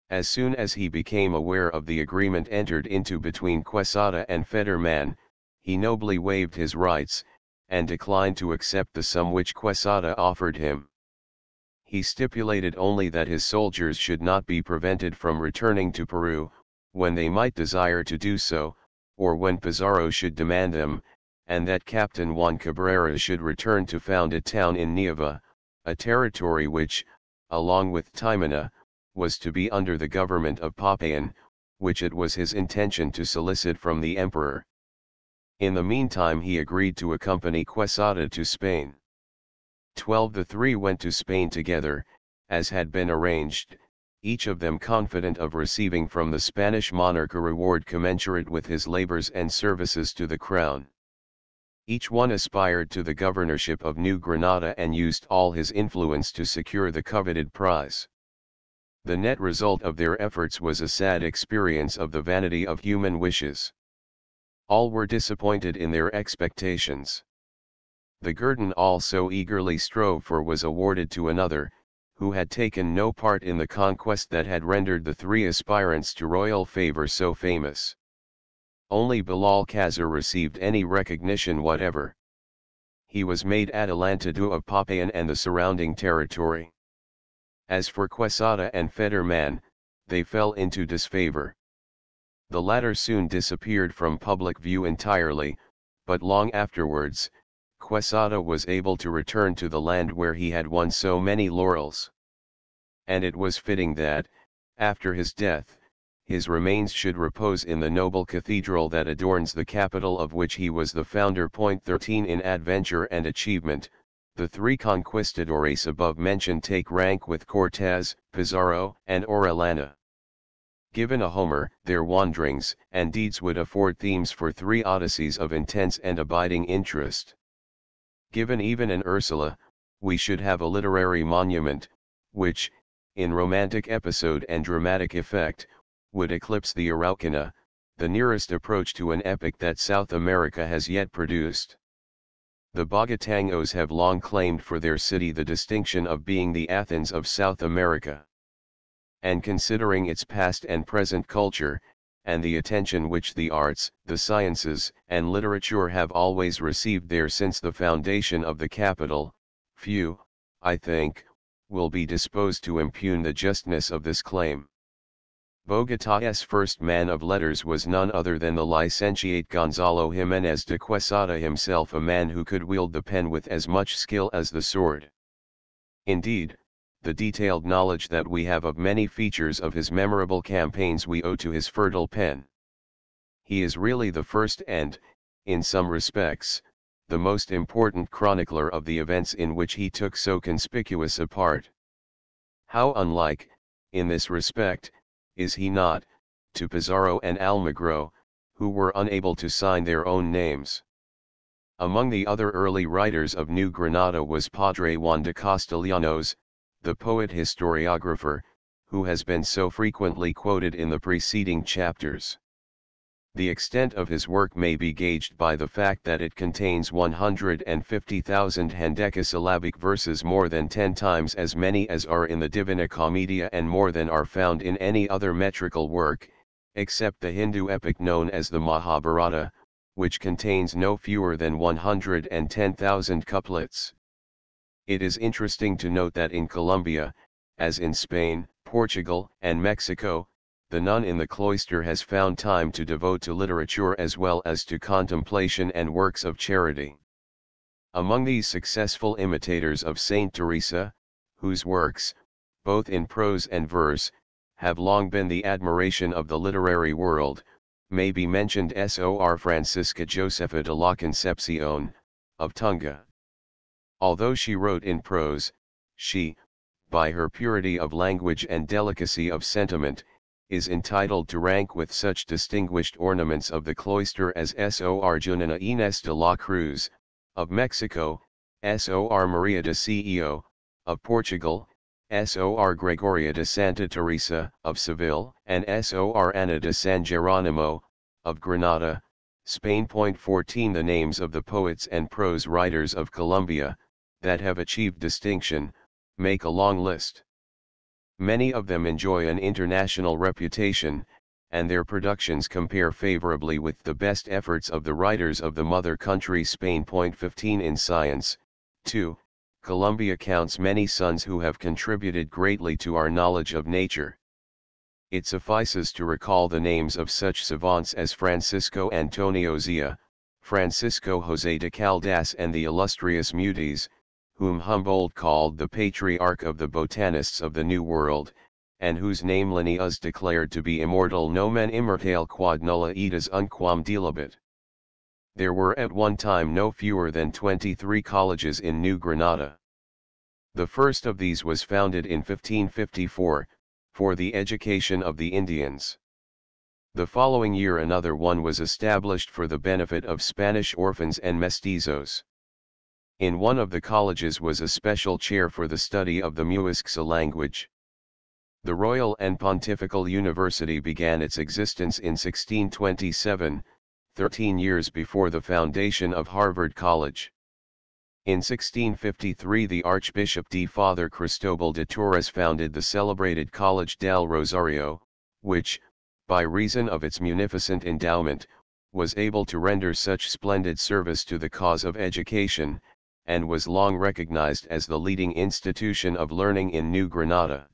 As soon as he became aware of the agreement entered into between Quesada and Fetterman, he nobly waived his rights, and declined to accept the sum which Quesada offered him. He stipulated only that his soldiers should not be prevented from returning to Peru, when they might desire to do so, or when Pizarro should demand them, and that Captain Juan Cabrera should return to found a town in Nieva, a territory which, along with Timana, was to be under the government of Popayan, which it was his intention to solicit from the emperor. In the meantime he agreed to accompany Quesada to Spain. 12 The three went to Spain together, as had been arranged, each of them confident of receiving from the Spanish monarch a reward commensurate with his labors and services to the crown. Each one aspired to the governorship of New Granada and used all his influence to secure the coveted prize. The net result of their efforts was a sad experience of the vanity of human wishes. All were disappointed in their expectations. The guerdon all so eagerly strove for was awarded to another, who had taken no part in the conquest that had rendered the three aspirants to royal favor so famous. Only Belalcazar received any recognition whatever. He was made adelantado of Popayan and the surrounding territory. As for Quesada and Fetterman, they fell into disfavor. The latter soon disappeared from public view entirely, but long afterwards, Quesada was able to return to the land where he had won so many laurels. And it was fitting that, after his death, his remains should repose in the noble cathedral that adorns the capital of which he was the founder. 13 In adventure and achievement, the three conquistadores above mentioned take rank with Cortés, Pizarro, and Orellana. Given a Homer, their wanderings and deeds would afford themes for 3 odysseys of intense and abiding interest. Given even an Ursula, we should have a literary monument, which, in romantic episode and dramatic effect, would eclipse the Araucana, the nearest approach to an epic that South America has yet produced. The Bogotangos have long claimed for their city the distinction of being the Athens of South America. And considering its past and present culture, and the attention which the arts, the sciences, and literature have always received there since the foundation of the capital, few, I think, will be disposed to impugn the justness of this claim. Bogotá's first man of letters was none other than the licentiate Gonzalo Jiménez de Quesada, himself a man who could wield the pen with as much skill as the sword. Indeed, the detailed knowledge that we have of many features of his memorable campaigns we owe to his fertile pen. He is really the first and, in some respects, the most important chronicler of the events in which he took so conspicuous a part. How unlike, in this respect, is he not, to Pizarro and Almagro, who were unable to sign their own names. Among the other early writers of New Granada was Padre Juan de Castellanos, the poet-historiographer, who has been so frequently quoted in the preceding chapters. The extent of his work may be gauged by the fact that it contains 150,000 hendecasyllabic verses, more than 10 times as many as are in the Divina Commedia and more than are found in any other metrical work, except the Hindu epic known as the Mahabharata, which contains no fewer than 110,000 couplets. It is interesting to note that in Colombia, as in Spain, Portugal, and Mexico, the nun in the cloister has found time to devote to literature as well as to contemplation and works of charity. Among these successful imitators of Saint Teresa, whose works, both in prose and verse, have long been the admiration of the literary world, may be mentioned Sor Francisca Josefa de la Concepcion, of Tunja. Although she wrote in prose, she, by her purity of language and delicacy of sentiment, is entitled to rank with such distinguished ornaments of the cloister as Sor Junina Inés de la Cruz, of Mexico, Sor Maria de Ceo, of Portugal, Sor Gregoria de Santa Teresa, of Seville, and Sor Ana de San Jerónimo, of Granada, Spain. 14 The names of the poets and prose writers of Colombia, that have achieved distinction, make a long list. Many of them enjoy an international reputation, and their productions compare favorably with the best efforts of the writers of the mother country Spain. 15 In science, too, Colombia counts many sons who have contributed greatly to our knowledge of nature. It suffices to recall the names of such savants as Francisco Antonio Zea, Francisco José de Caldas, and the illustrious Mutis, whom Humboldt called the patriarch of the botanists of the New World, and whose name Linnaeus declared to be immortal nomen immortale quod nulla etas unquam delebit. There were at one time no fewer than 23 colleges in New Granada. The first of these was founded in 1554, for the education of the Indians. The following year another one was established for the benefit of Spanish orphans and mestizos. In one of the colleges was a special chair for the study of the Muisca language. The Royal and Pontifical University began its existence in 1627, 13 years before the foundation of Harvard College. In 1653 the Archbishop D. Father Cristobal de Torres founded the celebrated College del Rosario, which, by reason of its munificent endowment, was able to render such splendid service to the cause of education, and was long recognized as the leading institution of learning in New Granada.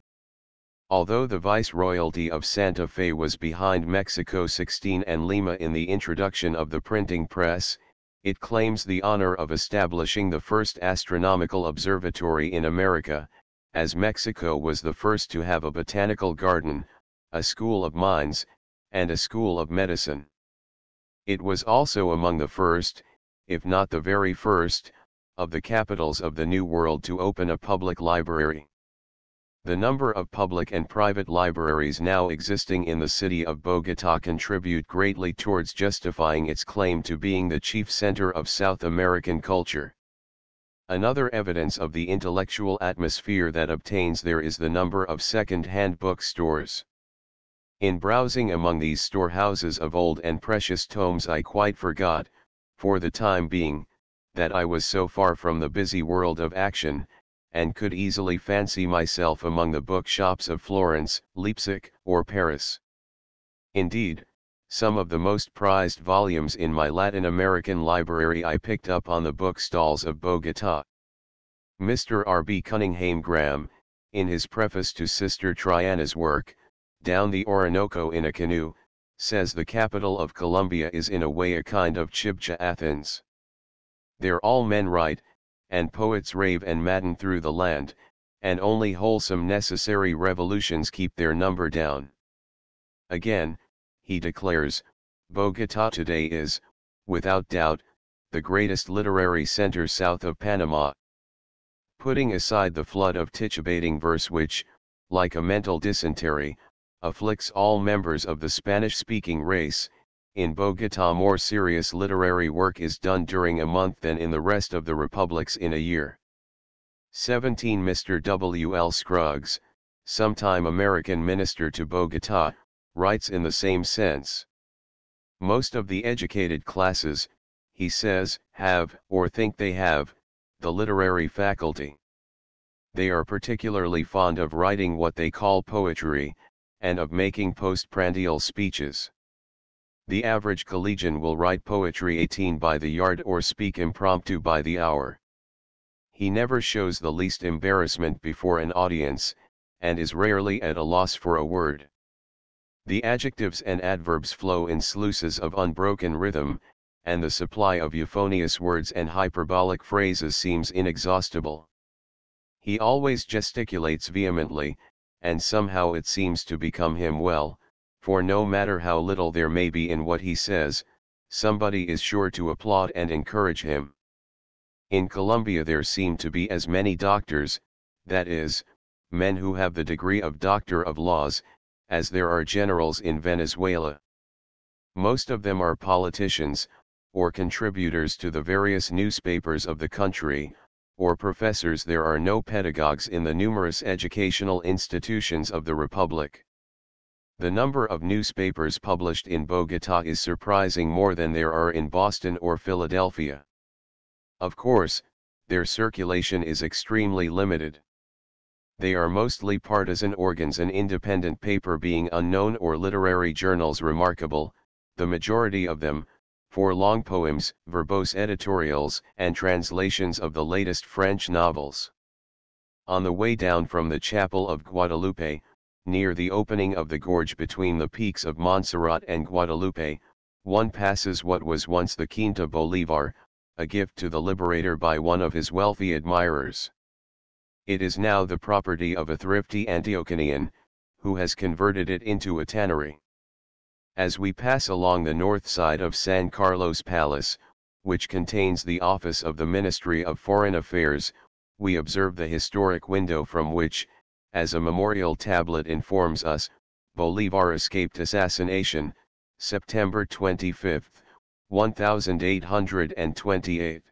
Although the Viceroyalty of Santa Fe was behind Mexico 16 and Lima in the introduction of the printing press, it claims the honor of establishing the first astronomical observatory in America, as Mexico was the first to have a botanical garden, a school of mines, and a school of medicine. It was also among the first, if not the very first, of the capitals of the New World to open a public library. The number of public and private libraries now existing in the city of Bogotá contribute greatly towards justifying its claim to being the chief center of South American culture. Another evidence of the intellectual atmosphere that obtains there is the number of second-hand bookstores. In browsing among these storehouses of old and precious tomes I quite forgot, for the time being, that I was so far from the busy world of action, and could easily fancy myself among the bookshops of Florence, Leipzig, or Paris. Indeed, Some of the most prized volumes in my Latin American library I picked up on the bookstalls of Bogotá. Mr. R. B. Cunningham Graham, in his preface to Sister Triana's work, Down the Orinoco in a Canoe, says the capital of Colombia is in a way a kind of Chibcha Athens. There all men write, and poets rave and madden through the land, and only wholesome necessary revolutions keep their number down. Again, he declares, Bogotá today is, without doubt, the greatest literary center south of Panama. Putting aside the flood of titubating verse which, like a mental dysentery, afflicts all members of the Spanish-speaking race, in Bogotá more serious literary work is done during a month than in the rest of the republics in a year. 17 Mr. W. L. Scruggs, sometime American minister to Bogotá, writes in the same sense. Most of the educated classes, he says, have, or think they have, the literary faculty. They are particularly fond of writing what they call poetry, and of making postprandial speeches. The average collegian will write poetry 18 by the yard or speak impromptu by the hour. He never shows the least embarrassment before an audience, and is rarely at a loss for a word. The adjectives and adverbs flow in sluices of unbroken rhythm, and the supply of euphonious words and hyperbolic phrases seems inexhaustible. He always gesticulates vehemently, and somehow it seems to become him well, for no matter how little there may be in what he says, somebody is sure to applaud and encourage him. In Colombia there seem to be as many doctors, that is, men who have the degree of Doctor of Laws, as there are generals in Venezuela. Most of them are politicians, or contributors to the various newspapers of the country, or professors. There are no pedagogues in the numerous educational institutions of the Republic. The number of newspapers published in Bogotá is surprising, more than there are in Boston or Philadelphia. Of course, their circulation is extremely limited. They are mostly partisan organs, an independent paper being unknown, or literary journals remarkable, the majority of them, for long poems, verbose editorials, and translations of the latest French novels. On the way down from the Chapel of Guadalupe, near the opening of the gorge between the peaks of Montserrat and Guadalupe, one passes what was once the Quinta Bolívar, a gift to the liberator by one of his wealthy admirers. It is now the property of a thrifty Antioquanian, who has converted it into a tannery. As we pass along the north side of San Carlos Palace, which contains the office of the Ministry of Foreign Affairs, we observe the historic window from which, as a memorial tablet informs us, Bolívar escaped assassination, September 25, 1828.